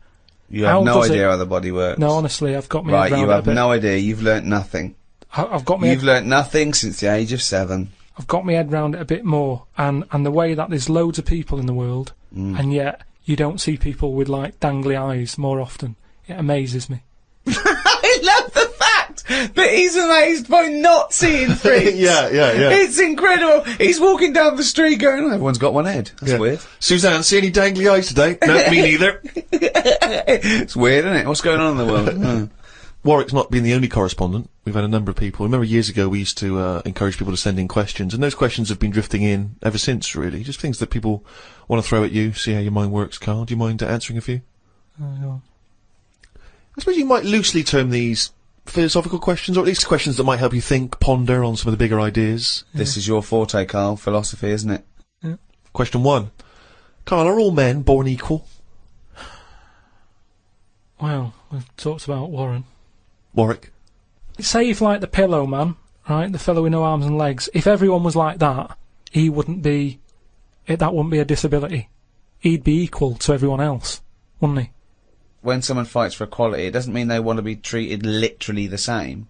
You have no idea how the body works. No, honestly, I've got me right. around You have it a bit. no idea. You've learnt nothing. I've got me. You've learnt nothing since the age of 7. I've got my head round it a bit more, and the way that there's loads of people in the world, and yet you don't see people with like dangly eyes more often. It amazes me. I love the fact that he's amazed by not seeing freaks. Yeah. It's incredible. He's walking down the street going, oh, everyone's got one head. That's weird. Suzanne, see any dangly eyes today? No, me neither. It's weird, isn't it? What's going on in the world? Warwick's not been the only correspondent. We've had a number of people. Remember years ago we used to encourage people to send in questions, and those questions have been drifting in ever since, really. Just things that people want to throw at you, see how your mind works. Karl, do you mind answering a few? No. I suppose you might loosely term these philosophical questions, or at least questions that might help you think, ponder on some of the bigger ideas. Yeah. This is your forte, Karl. Philosophy, isn't it? Yeah. Question 1. Karl, are all men born equal? Well, we've talked about Warren. Warwick? Say if, like, the pillow man, right, the fellow with no arms and legs, if everyone was like that, he wouldn't be... that wouldn't be a disability. He'd be equal to everyone else, wouldn't he? When someone fights for equality, it doesn't mean they want to be treated literally the same.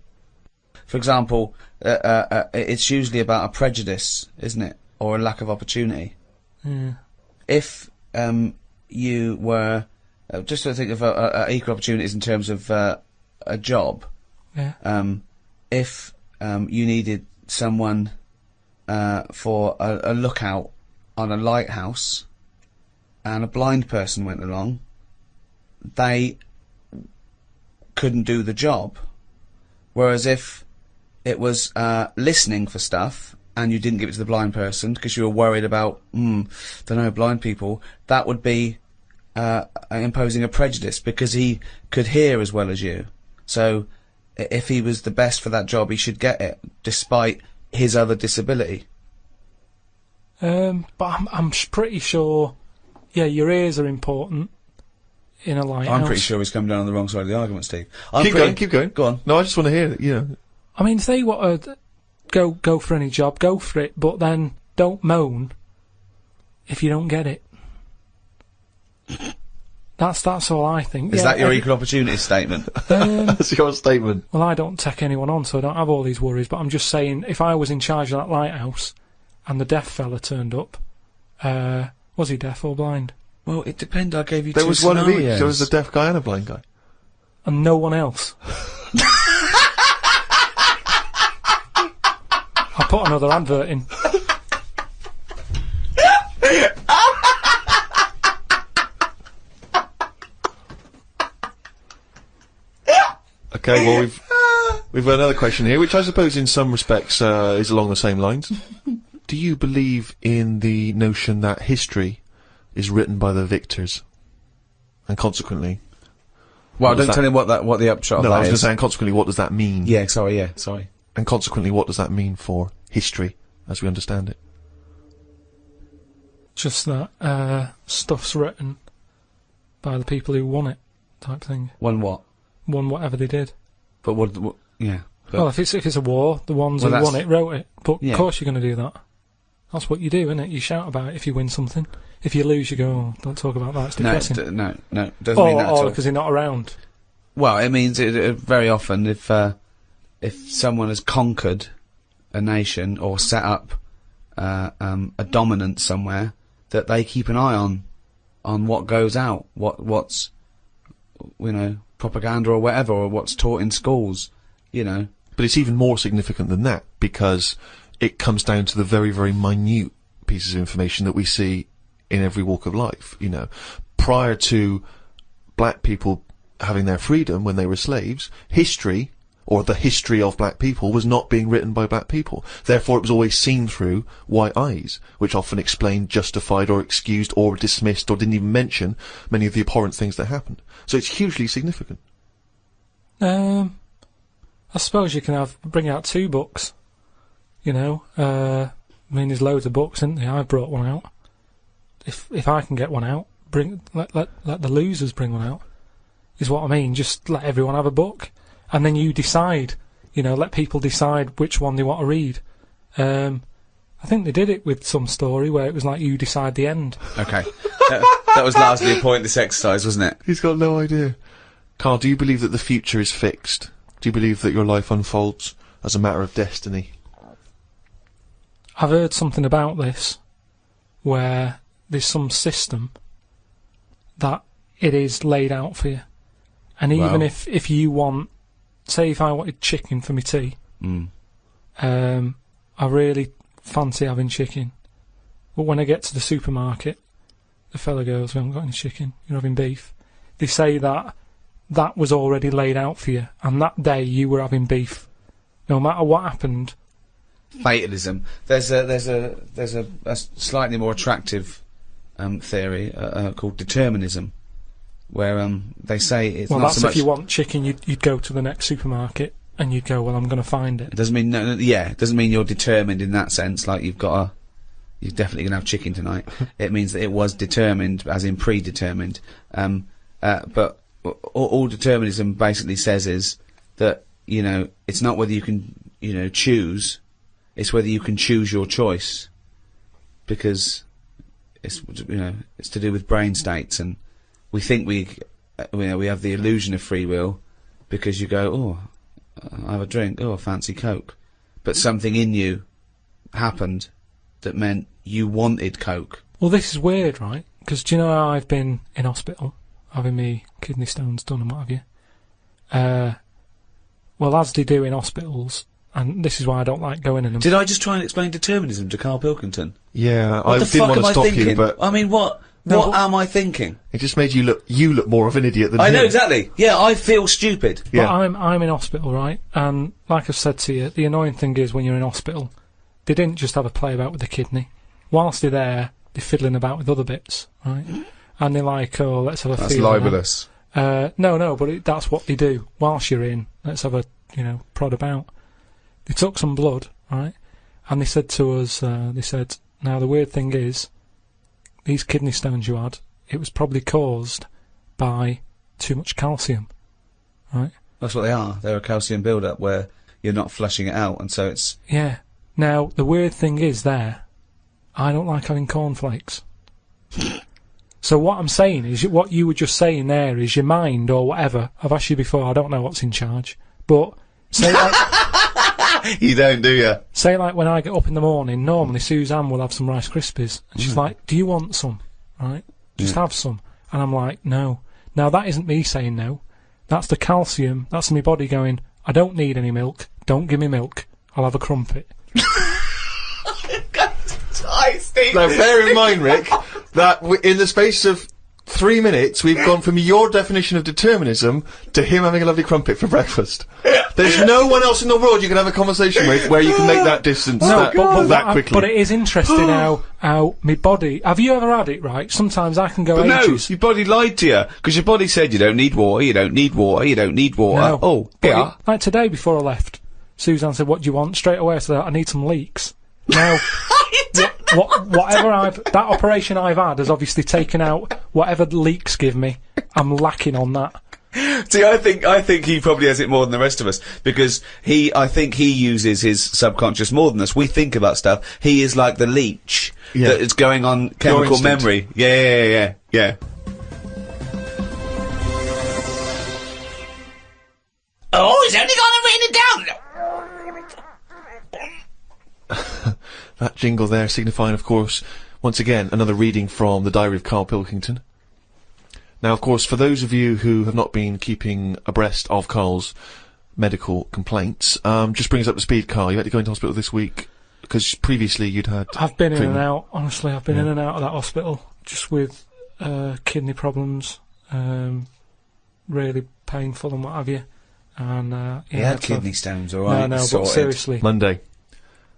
For example, it's usually about a prejudice, isn't it? Or a lack of opportunity. Yeah. If you were... just to think of equal opportunities in terms of a job. Yeah. If you needed someone for a lookout on a lighthouse and a blind person went along, they couldn't do the job. Whereas if it was listening for stuff and you didn't give it to the blind person because you were worried about, blind people, that would be imposing a prejudice because he could hear as well as you. So if he was the best for that job, he should get it, despite his other disability. But I'm pretty sure, yeah, your ears are important in a lighthouse. I'm pretty sure he's come down on the wrong side of the argument, Steve. Keep going. Go on. No, I just want to hear it, you know. I mean, if they want to go for any job, go for it, but then don't moan if you don't get it. That's all I think. Is that your equal opportunity statement? That's your statement. Well, I don't take anyone on, so I don't have all these worries, but I'm just saying, if I was in charge of that lighthouse and the deaf fella turned up, was he deaf or blind? Well, it depends. I gave you there two was one of scenarios. each. There was a deaf guy and a blind guy. And no one else. I'll put another advert in. Okay, well we've got another question here, which I suppose in some respects is along the same lines. Do you believe in the notion that history is written by the victors, and consequently? Well, don't tell him what the upshot of that is. No, I was going to say, and consequently, what does that mean? Yeah, sorry. And consequently, what does that mean for history, as we understand it? Just that stuff's written by the people who won it, type thing. Won what? Won whatever they did. But what yeah. But well, if it's a war, the ones who won it wrote it. But of course you're going to do that. That's what you do, isn't it? You shout about it if you win something. If you lose, you go, oh, don't talk about that, it's depressing. No, doesn't mean that at all. Or because they're not around. Well, it means very often if someone has conquered a nation or set up a dominance somewhere, that they keep an eye on what goes out, what's propaganda or whatever, or what's taught in schools, But it's even more significant than that, because it comes down to the very, very minute pieces of information that we see in every walk of life, you know. Prior to black people having their freedom when they were slaves, history, or the history of black people, was not being written by black people. Therefore, it was always seen through white eyes, which often explained, justified, or excused, or dismissed, or didn't even mention many of the abhorrent things that happened. So it's hugely significant. I suppose you can bring out 2 books. You know, I mean, there's loads of books, isn't there? I brought one out. If I can get one out, let the losers bring one out. Is what I mean. Just let everyone have a book, and then you decide. You know, let people decide which one they want to read. I think they did it with some story where it was like you decide the end. Okay, that was largely a pointless exercise, wasn't it? He's got no idea. Karl, do you believe that the future is fixed? Do you believe that your life unfolds as a matter of destiny? I've heard something about this, where there's some system that it is laid out for you. And even if you want, say if I wanted chicken for my tea, I really fancy having chicken. But when I get to the supermarket, the fella goes, "We haven't got any chicken, you're having beef." They say that was already laid out for you, and that day you were having beef. No matter what happened. Fatalism. There's a slightly more attractive theory called determinism, where they say it's well, not that's so much. If you want chicken, you'd go to the next supermarket and you'd go, "Well, I'm going to find it." It doesn't mean it doesn't mean you're determined in that sense. Like you're definitely going to have chicken tonight. It means that it was determined, as in predetermined. But all determinism basically says is that, you know, it's not whether you can, you know, choose. It's whether you can choose your choice, because it's, you know, it's to do with brain states, and we think we have the illusion of free will because you go, "Oh, I have a drink, oh, I fancy Coke," but something in you happened that meant you wanted Coke. Well, this is weird, right? Because do you know how I've been in hospital, having me kidney stones done and what have you? Well, as they do in hospitals. And this is why I don't like going in them. Did I just try and explain determinism to Karl Pilkington? Yeah, I didn't want to stop you, but I mean, what am I thinking? It just made you look more of an idiot than I him. know exactly. Yeah, I feel stupid. Yeah. But I'm in hospital, right? And like I've said to you, the annoying thing is when you're in hospital, they didn't just have a play about with the kidney. Whilst they're there, they're fiddling about with other bits, right? And they're like, "Oh, let's have a That's feel." libelous. No, but that's what they do. Whilst you're in, let's have a, you know, prod about. They took some blood, right? And they said to us, "Now the weird thing is, these kidney stones you had, it was probably caused by too much calcium," right? That's what they are. They're a calcium build-up where you're not flushing it out, and so it's... Yeah. Now, the weird thing is I don't like having cornflakes. So what I'm saying is, what you were just saying there is your mind or whatever. I've asked you before, I don't know what's in charge, but say like... You don't, do you? Say like when I get up in the morning, normally Suzanne will have some Rice Krispies, and she's like, "Do you want some?" Right? Just have some. And I'm like, "No." Now that isn't me saying no. That's the calcium. That's my body going, "I don't need any milk. Don't give me milk. I'll have a crumpet." Now bear in mind, Rick, that in the space of 3 minutes, we've gone from your definition of determinism to him having a lovely crumpet for breakfast. There's no one else in the world you can have a conversation with where you can make that distance that quickly. But it is interesting how my body... Have you ever had it, right? Sometimes I can go ages. No, your body lied to you, because your body said you don't need water, you don't need water, you don't need water. No. Oh, yeah. Like today before I left, Suzanne said, "What do you want?" Straight away I said, "I need some leeks." Now, that operation I've had has obviously taken out whatever the leaks give me. I'm lacking on that. See, I think he probably has it more than the rest of us, because I think he uses his subconscious more than us. We think about stuff. He is like the leech that is going on chemical memory. Yeah. Oh, he's only gonna rain it down. That jingle there signifying, of course, once again, another reading from the Diary of Karl Pilkington. Now, of course, for those of you who have not been keeping abreast of Karl's medical complaints, just bring us up to speed, Karl. You had to go into hospital this week. Because previously you'd had... I've been in treatment. and out, honestly. I've been in and out of that hospital, just with kidney problems, really painful and what have you. And he had kidney stones, alright? No, but seriously. Monday.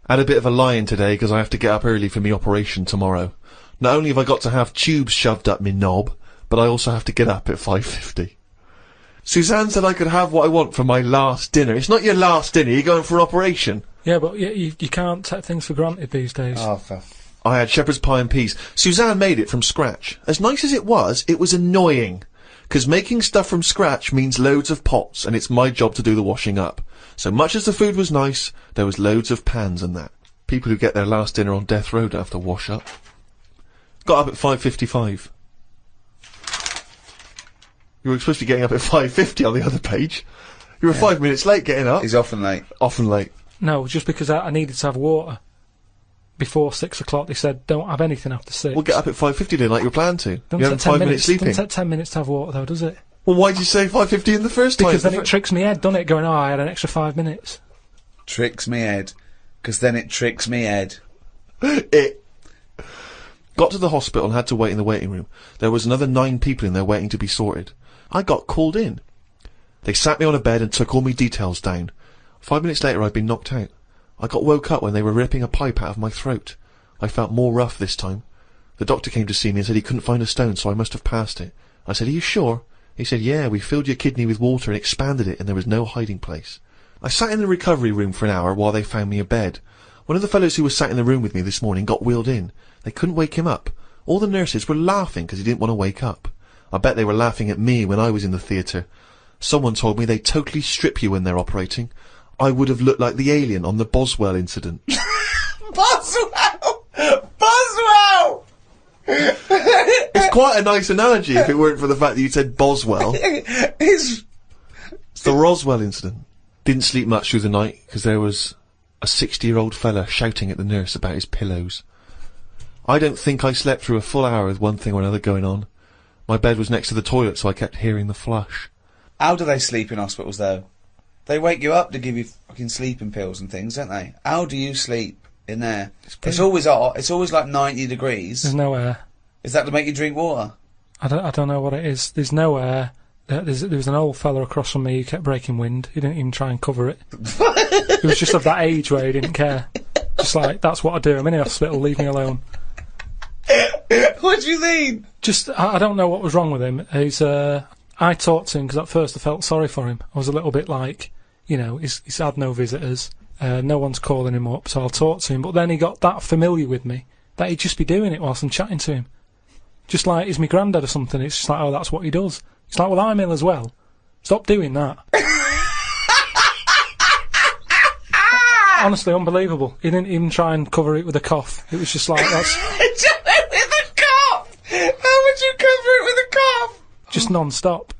I had a bit of a lie-in today because I have to get up early for me operation tomorrow. Not only have I got to have tubes shoved up me knob, but I also have to get up at 5:50. Suzanne said I could have what I want for my last dinner. It's not your last dinner, you're going for an operation. Yeah, but you can't take things for granted these days. Oh, I had shepherd's pie and peas. Suzanne made it from scratch. As nice as it was annoying. 'Cause making stuff from scratch means loads of pots, and it's my job to do the washing up. So much as the food was nice, there was loads of pans and that. People who get their last dinner on death row don't have to wash up. Got up at 5:55. You were supposed to be getting up at 5:50 on the other page. You were 5 minutes late getting up. He's often late. Often late. No, just because I needed to have water. Before 6 o'clock, they said, don't have anything after 6. We'll get up at 5:50 then, like you were planned to. Don't You're having 5 minutes sleeping. Doesn't take 10 minutes to have water, though, does it? Well, why did you say 5:50 in the first time? Because then it tricks me head, doesn't it? Going, oh, I had an extra 5 minutes. Tricks me head. 'Cause then it tricks me head. It. Got to the hospital and had to wait in the waiting room. There was another 9 people in there waiting to be sorted. I got called in. They sat me on a bed and took all my details down. 5 minutes later, I'd been knocked out. I got woke up when they were ripping a pipe out of my throat. I felt more rough this time. The doctor came to see me and said he couldn't find a stone, so I must have passed it. I said, are you sure? He said, yeah, we filled your kidney with water and expanded it, and there was no hiding place. I sat in the recovery room for an hour while they found me a bed. One of the fellows who was sat in the room with me this morning got wheeled in. They couldn't wake him up. All the nurses were laughing because he didn't want to wake up. I bet they were laughing at me when I was in the theatre. Someone told me they totally strip you when they're operating. I would have looked like the alien on the Boswell incident. Boswell! Boswell! It's quite a nice analogy if it weren't for the fact that you said Boswell. It's the Roswell incident. Didn't sleep much through the night because there was a 60-year-old fella shouting at the nurse about his pillows. I don't think I slept through a full hour with one thing or another going on. My bed was next to the toilet, so I kept hearing the flush. How do they sleep in hospitals, though? They wake you up to give you fucking sleeping pills and things, don't they? How do you sleep in there? It's always hot. It's always like 90 degrees. There's no air. Is that to make you drink water? I don't know what it is. There's no air. There was an old fella across from me who kept breaking wind. He didn't even try and cover it. He was just of that age where he didn't care. Just like, that's what I do. I'm in the hospital, leave me alone. What do you mean? Just, I don't know what was wrong with him. I talked to him because at first I felt sorry for him. I was a little bit like, you know, he's had no visitors. No one's calling him up, so I'll talk to him. But then he got that familiar with me that he'd just be doing it whilst I'm chatting to him. Just like he's my granddad or something. It's just like, oh, that's what he does. It's like, well, I'm ill as well. Stop doing that. Honestly, unbelievable. He didn't even try and cover it with a cough. It was just like, that's... with a cough! How would you cover it with a cough? Just non-stop.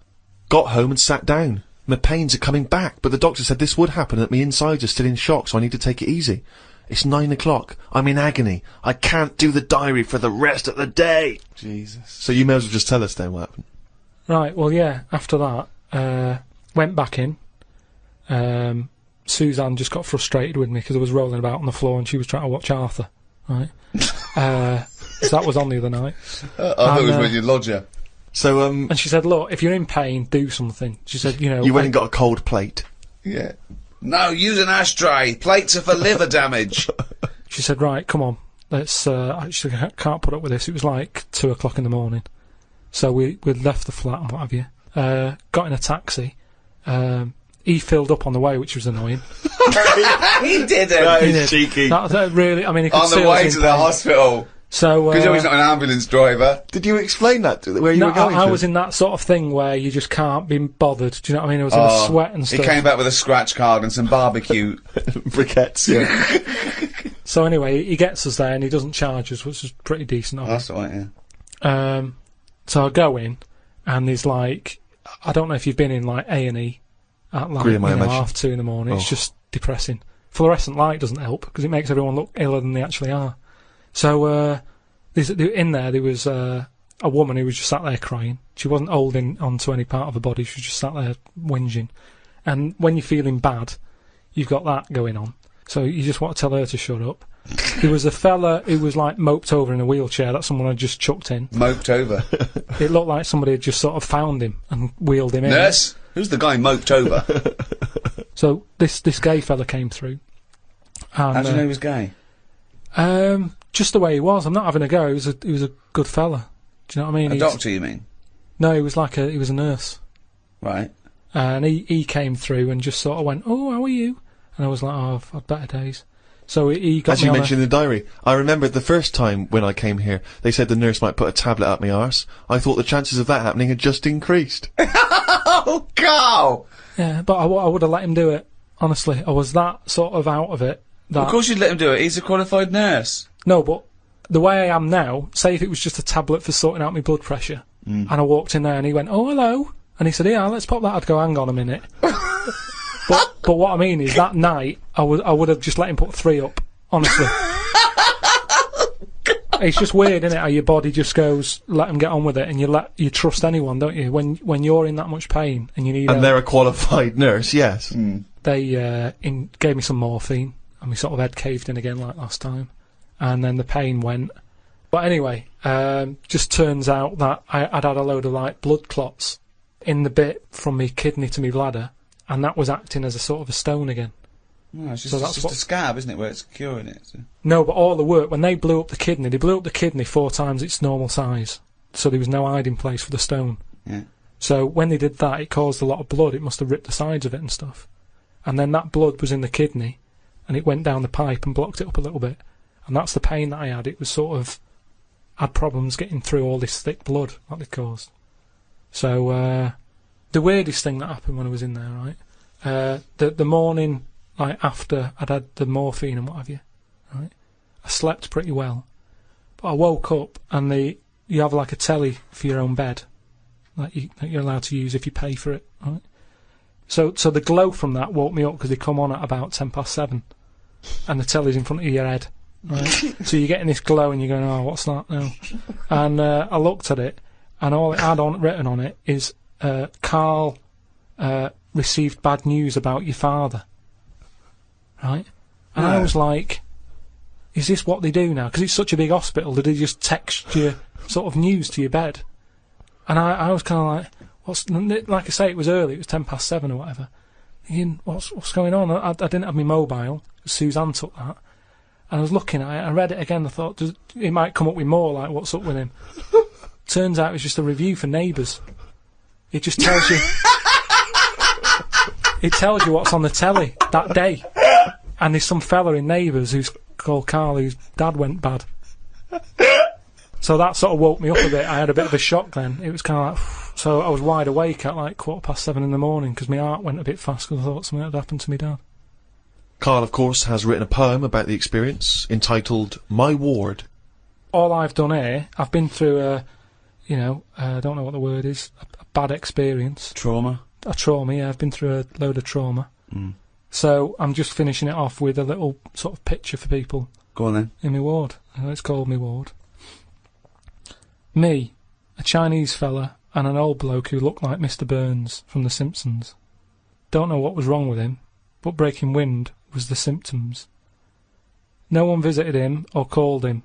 Got home and sat down. My pains are coming back, but the doctor said this would happen and that my insides are still in shock, so I need to take it easy. It's 9 o'clock. I'm in agony. I can't do the diary for the rest of the day. Jesus. So you may as well just tell us then what happened. Right, well, yeah, after that, went back in. Suzanne just got frustrated with me because I was rolling about on the floor and she was trying to watch Arthur, right? So that was on the other night. I thought it was with your lodger. So, and she said, look, if you're in pain, do something. She said, you know... You went and got a cold plate. Yeah. No, use an ashtray. Plates are for liver damage. She said, right, come on. Let's, I can't put up with this. It was like 2 o'clock in the morning. So we left the flat and what have you. Got in a taxi. He filled up on the way, which was annoying. He didn't. That is cheeky. That really, I mean, he could on the way to the hospital. So, because he's not an ambulance driver. Did you explain that to where you were going? I was in that sort of thing where you just can't be bothered. Do you know what I mean? I was in a sweat and stuff. He came back with a scratch card and some barbecue briquettes. Yeah. So anyway, he gets us there and he doesn't charge us, which is pretty decent. Oh, that's all right, yeah. So I go in and there's like, I don't know if you've been in like A&E at like 1:30 in the morning. It's just depressing. Fluorescent light doesn't help because it makes everyone look iller than they actually are. So in there was a woman who was just sat there crying. She wasn't holding onto any part of her body. She was just sat there whinging. And when you're feeling bad, you've got that going on. So you just want to tell her to shut up. There was a fella who was like moped over in a wheelchair that someone had just chucked in. Moped over. It looked like somebody had just sort of found him and wheeled him in. Nurse, who's the guy moped over? So this gay fella came through. And, how do you know he was gay? Just the way he was. I'm not having a go. He was a good fella. Do you know what I mean? A doctor, you mean? No, he was a nurse. Right. And he came through and just sort of went, "Oh, how are you?" And I was like, "Oh, I've had better days." So he got As you mentioned in the diary, I remember the first time when I came here, they said the nurse might put a tablet up my arse. I thought the chances of that happening had just increased. Oh, Karl! Yeah, but I would have let him do it. Honestly, I was that sort of out of it. That Of course you'd let him do it. He's a qualified nurse. No, but the way I am now, say if it was just a tablet for sorting out my blood pressure, and I walked in there and he went, "Oh, hello," and he said, "Yeah, let's pop that." I'd go, "Hang on a minute." But what I mean is that night I would have just let him put 3 up. Honestly, it's just weird, isn't it? How your body just goes, let him get on with it, and you trust anyone, don't you? When you're in that much pain and you need and they're a qualified nurse, yes. They gave me some morphine and my sort of head caved in again like last time, and then the pain went. But anyway, just turns out that I'd had a load of like blood clots in the bit from my kidney to my bladder, and that was acting as a sort of a stone again. No, it's just, a scab, isn't it, where it's curing it? So. No, but all the work, when they blew up the kidney 4 times its normal size, so there was no hiding place for the stone. Yeah. So when they did that, it caused a lot of blood. It must have ripped the sides of it and stuff. And then that blood was in the kidney, and it went down the pipe and blocked it up a little bit. And that's the pain that I had. It was sort of, had problems getting through all this thick blood that they caused. So, the weirdest thing that happened when I was in there, right? The morning, like, after I'd had the morphine and what have you, right? I slept pretty well. But I woke up and you have like a telly for your own bed that you're allowed to use if you pay for it, right? So the glow from that woke me up because they come on at about 7:10, and the telly's in front of your head, right? So you're getting this glow and you're going, "Oh, what's that now?" And I looked at it, and all it had written on it is, "Karl received bad news about your father." Right? And I was like, is this what they do now? Because it's such a big hospital, did they just text you sort of news to your bed? And I was kind of like, like I say, it was early, it was 7:10 or whatever. Thinking, what's going on? I didn't have my mobile, Suzanne took that. And I was looking at it, I read it again, I thought, it might come up with more, like, what's up with him? Turns out it's just a review for Neighbours. It just tells you... It tells you what's on the telly that day. And there's some fella in Neighbours who's called Karl, whose dad went bad. So that sort of woke me up a bit. I had a bit of a shock then. It was kind of like... So I was wide awake at like 7:15 in the morning because my heart went a bit fast because I thought something had happened to me dad. Karl, of course, has written a poem about the experience entitled My Ward. All I've done here, I've been through I don't know what the word is, a bad experience. Trauma? A trauma, yeah. I've been through a load of trauma. So I'm just finishing it off with a little sort of picture for people. Go on then. In my ward. It's called my ward. Me, a Chinese fella, and an old bloke who looked like Mr. Burns from The Simpsons. Don't know what was wrong with him, but breaking wind was the symptoms. No one visited him or called him.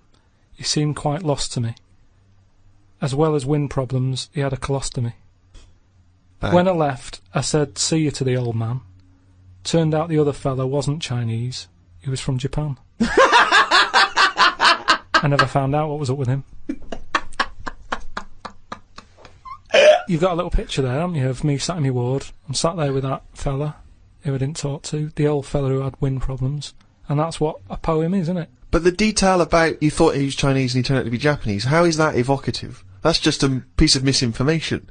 He seemed quite lost to me. As well as wind problems, he had a colostomy. When I left, I said, "See you" to the old man. Turned out the other fella wasn't Chinese. He was from Japan. I never found out what was up with him. You've got a little picture there, haven't you, of me sat in my ward. I'm sat there with that fella who I didn't talk to, the old fella who had wind problems. And that's what a poem is, isn't it? But the detail about you thought he was Chinese and he turned out to be Japanese, how is that evocative? That's just a piece of misinformation.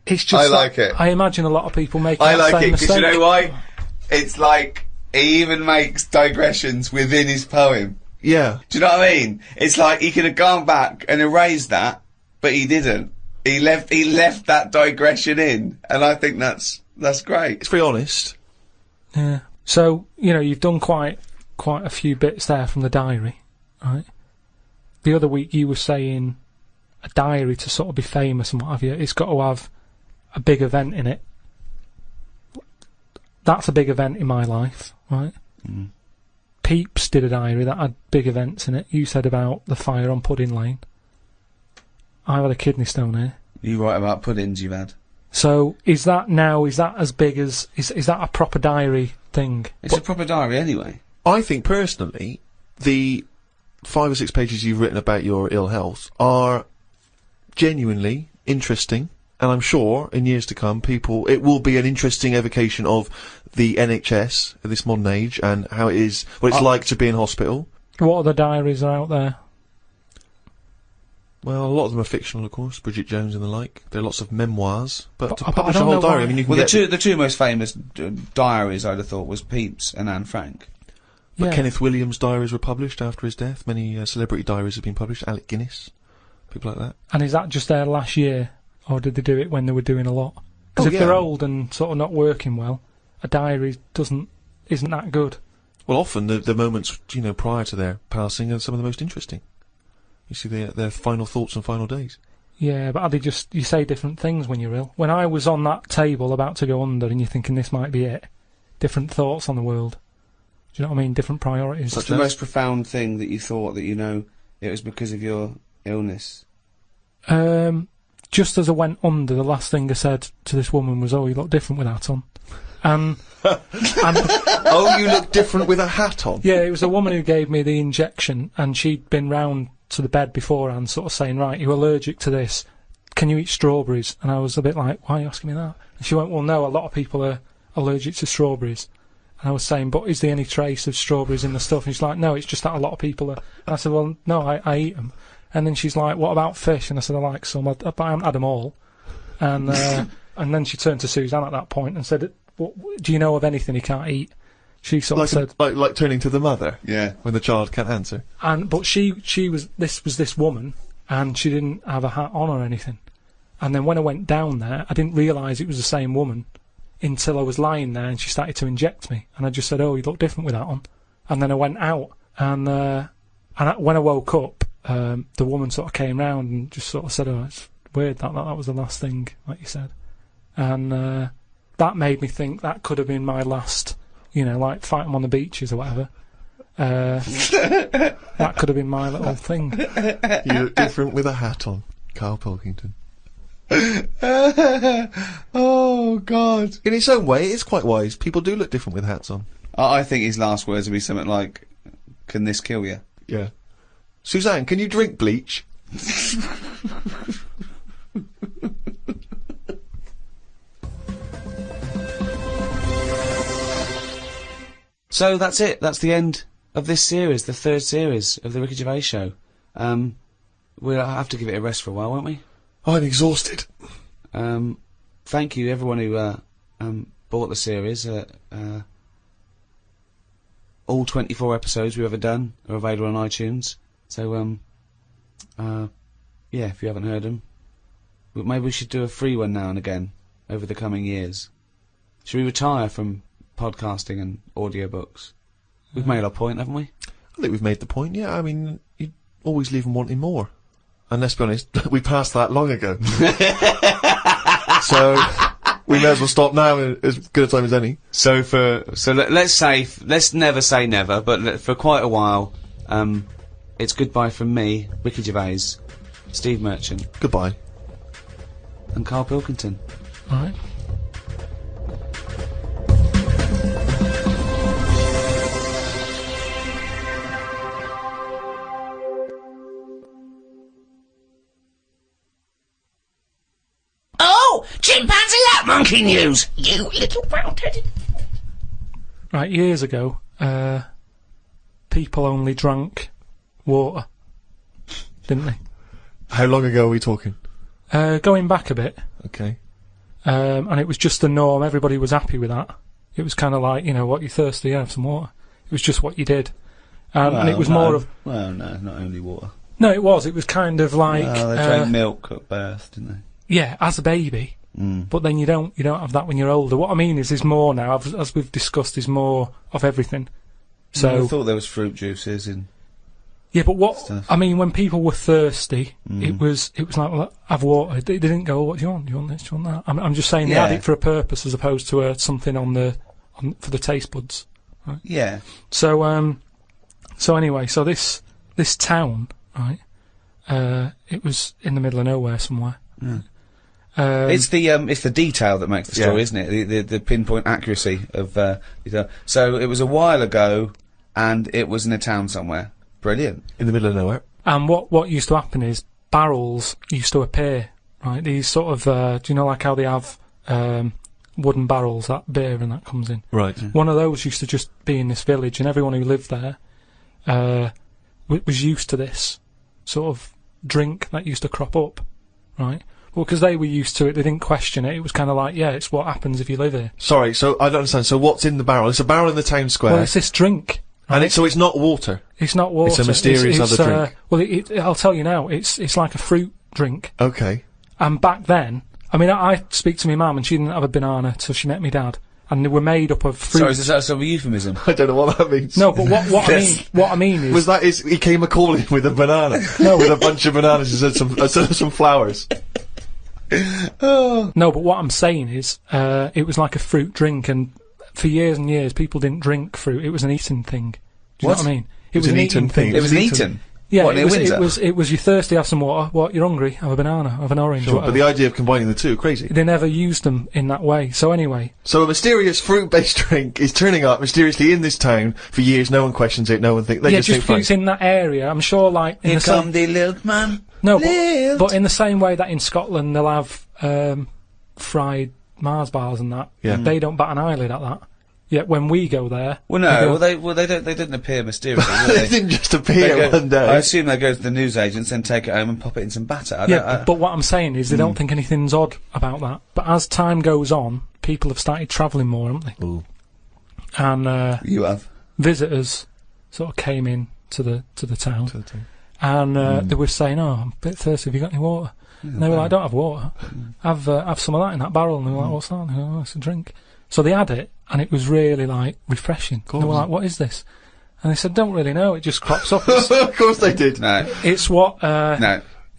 It's just I like it. I imagine a lot of people make I that like same it, because mistake. you know why? It's like, he even makes digressions within his poem. Yeah. Do you know what I mean? It's like, he could have gone back and erased that, but he didn't. He left that digression in, and I think that's great. It's very honest. Yeah. So, you've done quite a few bits there from the diary, right? The other week you were saying a diary to sort of be famous and what have you, it's got to have a big event in it. That's a big event in my life, right? Peeps did a diary that had big events in it. You said about the fire on Pudding Lane. I've had a kidney stone here. You write about puddings you've had. So, is that as big as... Is that a proper diary thing? It's a proper diary anyway. I think, personally, the 5 or 6 pages you've written about your ill health are genuinely interesting, and I'm sure, in years to come, it will be an interesting evocation of the NHS at this modern age, and how it is, what it's like to be in hospital. What other diaries are out there? Well, a lot of them are fictional, of course, Bridget Jones and the like. There are lots of memoirs, but to I publish a don't whole know diary, why. I mean, you can Well, get... the two most famous diaries, I'd have thought, was Pepys and Anne Frank. But Yeah. Kenneth Williams' diaries were published after his death. Many celebrity diaries have been published. Alec Guinness, people like that. And is that just their last year? Or did they do it when they were doing a lot? Because if yeah. they're old and sort of not working well, a diary isn't that good. Well, often the moments, prior to their passing are some of the most interesting. You see their final thoughts and final days. Yeah, but you say different things when you're ill. When I was on that table about to go under and you're thinking this might be it, different thoughts on the world. Do you know what I mean? Different priorities. What's the most profound thing that you thought that it was because of your illness? Just as I went under, the last thing I said to this woman was, "Oh, you look different with that on." And oh, you look different with a hat on? Yeah, it was a woman who gave me the injection, and she'd been round to the bed beforehand, sort of saying, "Right, you're allergic to this. Can you eat strawberries?" And I was a bit like, "Why are you asking me that?" And she went, "Well, no, a lot of people are allergic to strawberries." And I was saying, "But is there any trace of strawberries in the stuff?" And she's like, "No, it's just that a lot of people are." And I said, "Well, no, I eat them." And then she's like, "What about fish?" And I said, "I like some, but I haven't had them all." And and then she turned to Suzanne at that point and said, "Do you know of anything he can't eat?" She sort of said, like turning to the mother. Yeah. When the child can't answer. But she was this woman, and she didn't have a hat on or anything. And then when I went down there, I didn't realise it was the same woman until I was lying there and she started to inject me. And I just said, "Oh, you look different with that on." And then I went out, and when I woke up, the woman sort of came round and just sort of said, "Oh, it's weird that was the last thing, like you said." And that made me think that could have been my last, like fighting on the beaches or whatever. That could have been my little thing. You look different with a hat on, Karl Pilkington. Oh, God. In its own way, it's quite wise. People do look different with hats on. I think his last words would be something like, "Can this kill you?" Yeah. Suzanne, can you drink bleach? So that's it. That's the end of this series, the 3rd series of the Ricky Gervais Show. We'll have to give it a rest for a while, won't we? I'm exhausted. Thank you, everyone who bought the series. All 24 episodes we've ever done are available on iTunes. So, yeah, if you haven't heard them, maybe we should do a free one now and again over the coming years. Should we retire from podcasting and audiobooks? We've made our point, haven't we? I think we've made the point, yeah. I mean, you always leave them wanting more. And let's be honest, we passed that long ago. So, we may as well stop now, as good a time as any. Let's never say never, but for quite a while, it's goodbye from me, Ricky Gervais, Steve Merchant. Goodbye. And Karl Pilkington. Alright. Oh, chimpanzee lap monkey news, you little round-headed. Right, years ago, people only drank water, didn't they? How long ago are we talking? Going back a bit. Okay. And it was just the norm. Everybody was happy with that. It was kind of like, what, you're thirsty, have some water. It was just what you did. And it was more of... Well, no, not only water. No, it was. It was kind of like... They drank milk at birth, didn't they? Yeah, as a baby. But then you don't have that when you're older. What I mean is more now, as we've discussed, is more of everything. So I thought there was fruit juices in... Yeah, but what stuff. I mean, when people were thirsty, it was like, well, have water. They didn't go, "What do you want? Do you want this? Do you want that?" I'm just saying they had it for a purpose as opposed to something for the taste buds. Right? Yeah. So So anyway, so this town, right? It was in the middle of nowhere somewhere. It's the detail that makes the story, isn't it? The pinpoint accuracy of detail. So it was a while ago, and it was in a town somewhere. Brilliant. In the middle of nowhere. And what used to happen is barrels used to appear, right? These sort of, do you know like how they have wooden barrels that beer and that comes in? Right. One of those used to just be in this village, and everyone who lived there was used to this sort of drink that used to crop up, right? Well, because they were used to it, they didn't question it. It was kind of like, yeah, it's what happens if you live here. Sorry, so I don't understand. So what's in the barrel? It's a barrel in the town square. Well, it's this drink. Right? And so it's not water? It's not water. It's a mysterious other drink. Well, I'll tell you now, it's like a fruit drink. Okay. And back then, I mean, I speak to my mum, and she didn't have a banana till she met me dad. And they were made up of fruit. Sorry, is that some euphemism? I don't know what that means. No, but what I mean is... he came a-calling with a banana? No. With a bunch of bananas and some flowers? No, but what I'm saying is, it was like a fruit drink, and for years and years, people didn't drink fruit. It was an eating thing. Do you know what I mean? It was an eating thing. It was eaten? Yeah, what, it was you're thirsty, have some water. What, you're hungry, have a banana, have an orange. Sure, but the idea of combining the two, crazy. They never used them in that way. So anyway. So a mysterious fruit-based drink is turning up mysteriously in this town for years. No one questions it. No one thinks. They just think it's in that area. I'm sure, like here come the little man. No, but in the same way that in Scotland they'll have fried Mars bars and that. Yeah. They don't bat an eyelid at that. Yet when we go there, they didn't appear mysteriously. Did they didn't just appear one day. I assume they go to the newsagents, then take it home and pop it in some batter. But what I'm saying is they don't think anything's odd about that. But as time goes on, people have started travelling more, haven't they? Ooh. And you have visitors sort of came in to the town, and they were saying, "Oh, I'm a bit thirsty. Have you got any water?" And they were like, "I don't have water. Have some of that in that barrel." And they were like, "What's that?" And they were like, "Oh, it's a drink." So they had it, and it was really, like, refreshing. And they were like, "What is this?" And they said, "Don't really know, it just crops up." Of course they did. No. It's what,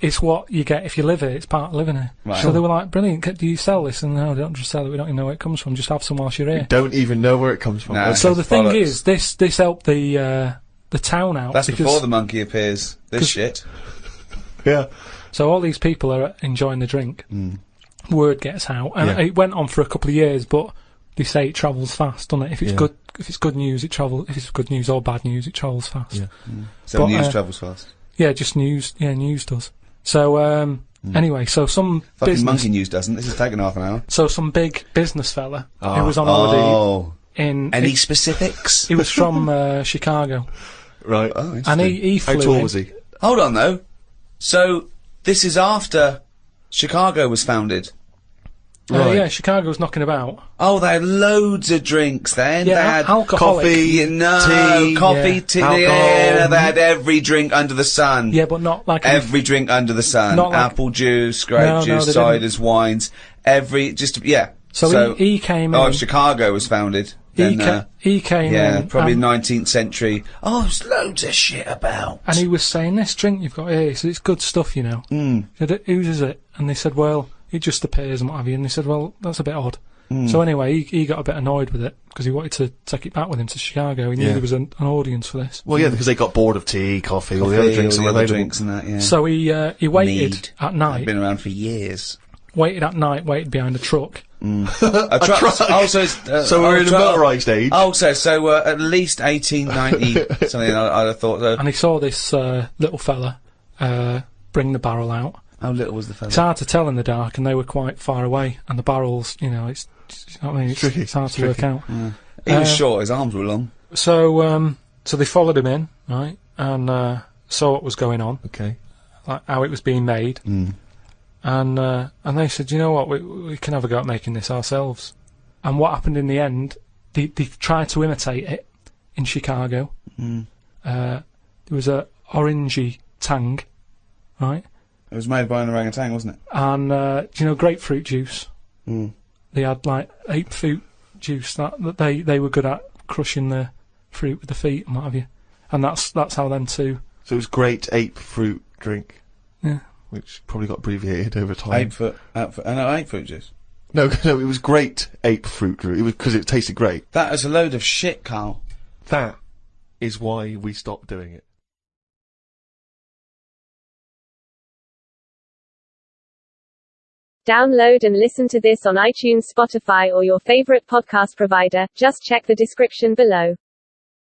it's what you get if you live here, it's part of living here. Right. So they were like, "Brilliant, do you sell this?" And no, don't just sell it, we don't even know where it comes from, just have some whilst you're here. We don't even know where it comes from. No, so the thing is, this helped the town out. That's before the monkey appears, this shit. Yeah. So all these people are enjoying the drink. Word gets out, and it went on for a couple of years, but they say it travels fast, doesn't it? If it's good news, it travels. If it's good news or bad news, it travels fast. Yeah. So news travels fast. Yeah, just news. Yeah, news does. So anyway, so some fucking monkey news doesn't. This has taken half an hour. So some big business fella who was on holiday in any specifics? He was from Chicago. Right. Oh, and he flew. How tall was he? Hold on though. So this is after Chicago was founded. Right. Yeah, Chicago was knocking about. Oh, they had loads of drinks then. Yeah, they had alcoholic. Coffee, tea, tea, alcohol. They had every drink under the sun. Yeah, but not like every drink under the sun. Not like apple juice, grape juice, ciders, wines. So he came in. Oh, Chicago was founded. He came in. Yeah, probably 19th century. Oh, there's loads of shit about. And he was saying, this drink you've got here, he said, it's good stuff, you know. He said, whose is it? And they said, well, it just appears and what have you. And they said, well, that's a bit odd. So anyway, he got a bit annoyed with it, because he wanted to take it back with him to Chicago. He knew there was an audience for this. Well, yeah, because they got bored of tea, coffee, all the other drinks and that, yeah. So he waited at night. They've been around for years. Waited behind a truck. A truck. So we're in a motorised age. Oh, so at least 1890 something. I'd have thought. And he saw this little fella bring the barrel out. How little was the fella? It's hard to tell in the dark, and they were quite far away. And the barrels, you know, it's hard to work out. Yeah. He was short. His arms were long. So they followed him in, right, and saw what was going on. Okay. Like how it was being made. And they said, you know what, we can have a go at making this ourselves. And what happened in the end, they tried to imitate it in Chicago. There was a orangey tang, right? It was made by an orangutan, wasn't it? And do you know grapefruit juice? They had like fruit juice that they were good at crushing the fruit with the feet and what have you. And that's how them two. So it was great ape fruit drink. Yeah. Which probably got abbreviated over time. Ape fruit juice. No, it was great ape fruit juice. It was because it tasted great. That is a load of shit, Karl. That is why we stopped doing it. Download and listen to this on iTunes, Spotify, or your favorite podcast provider. Just check the description below.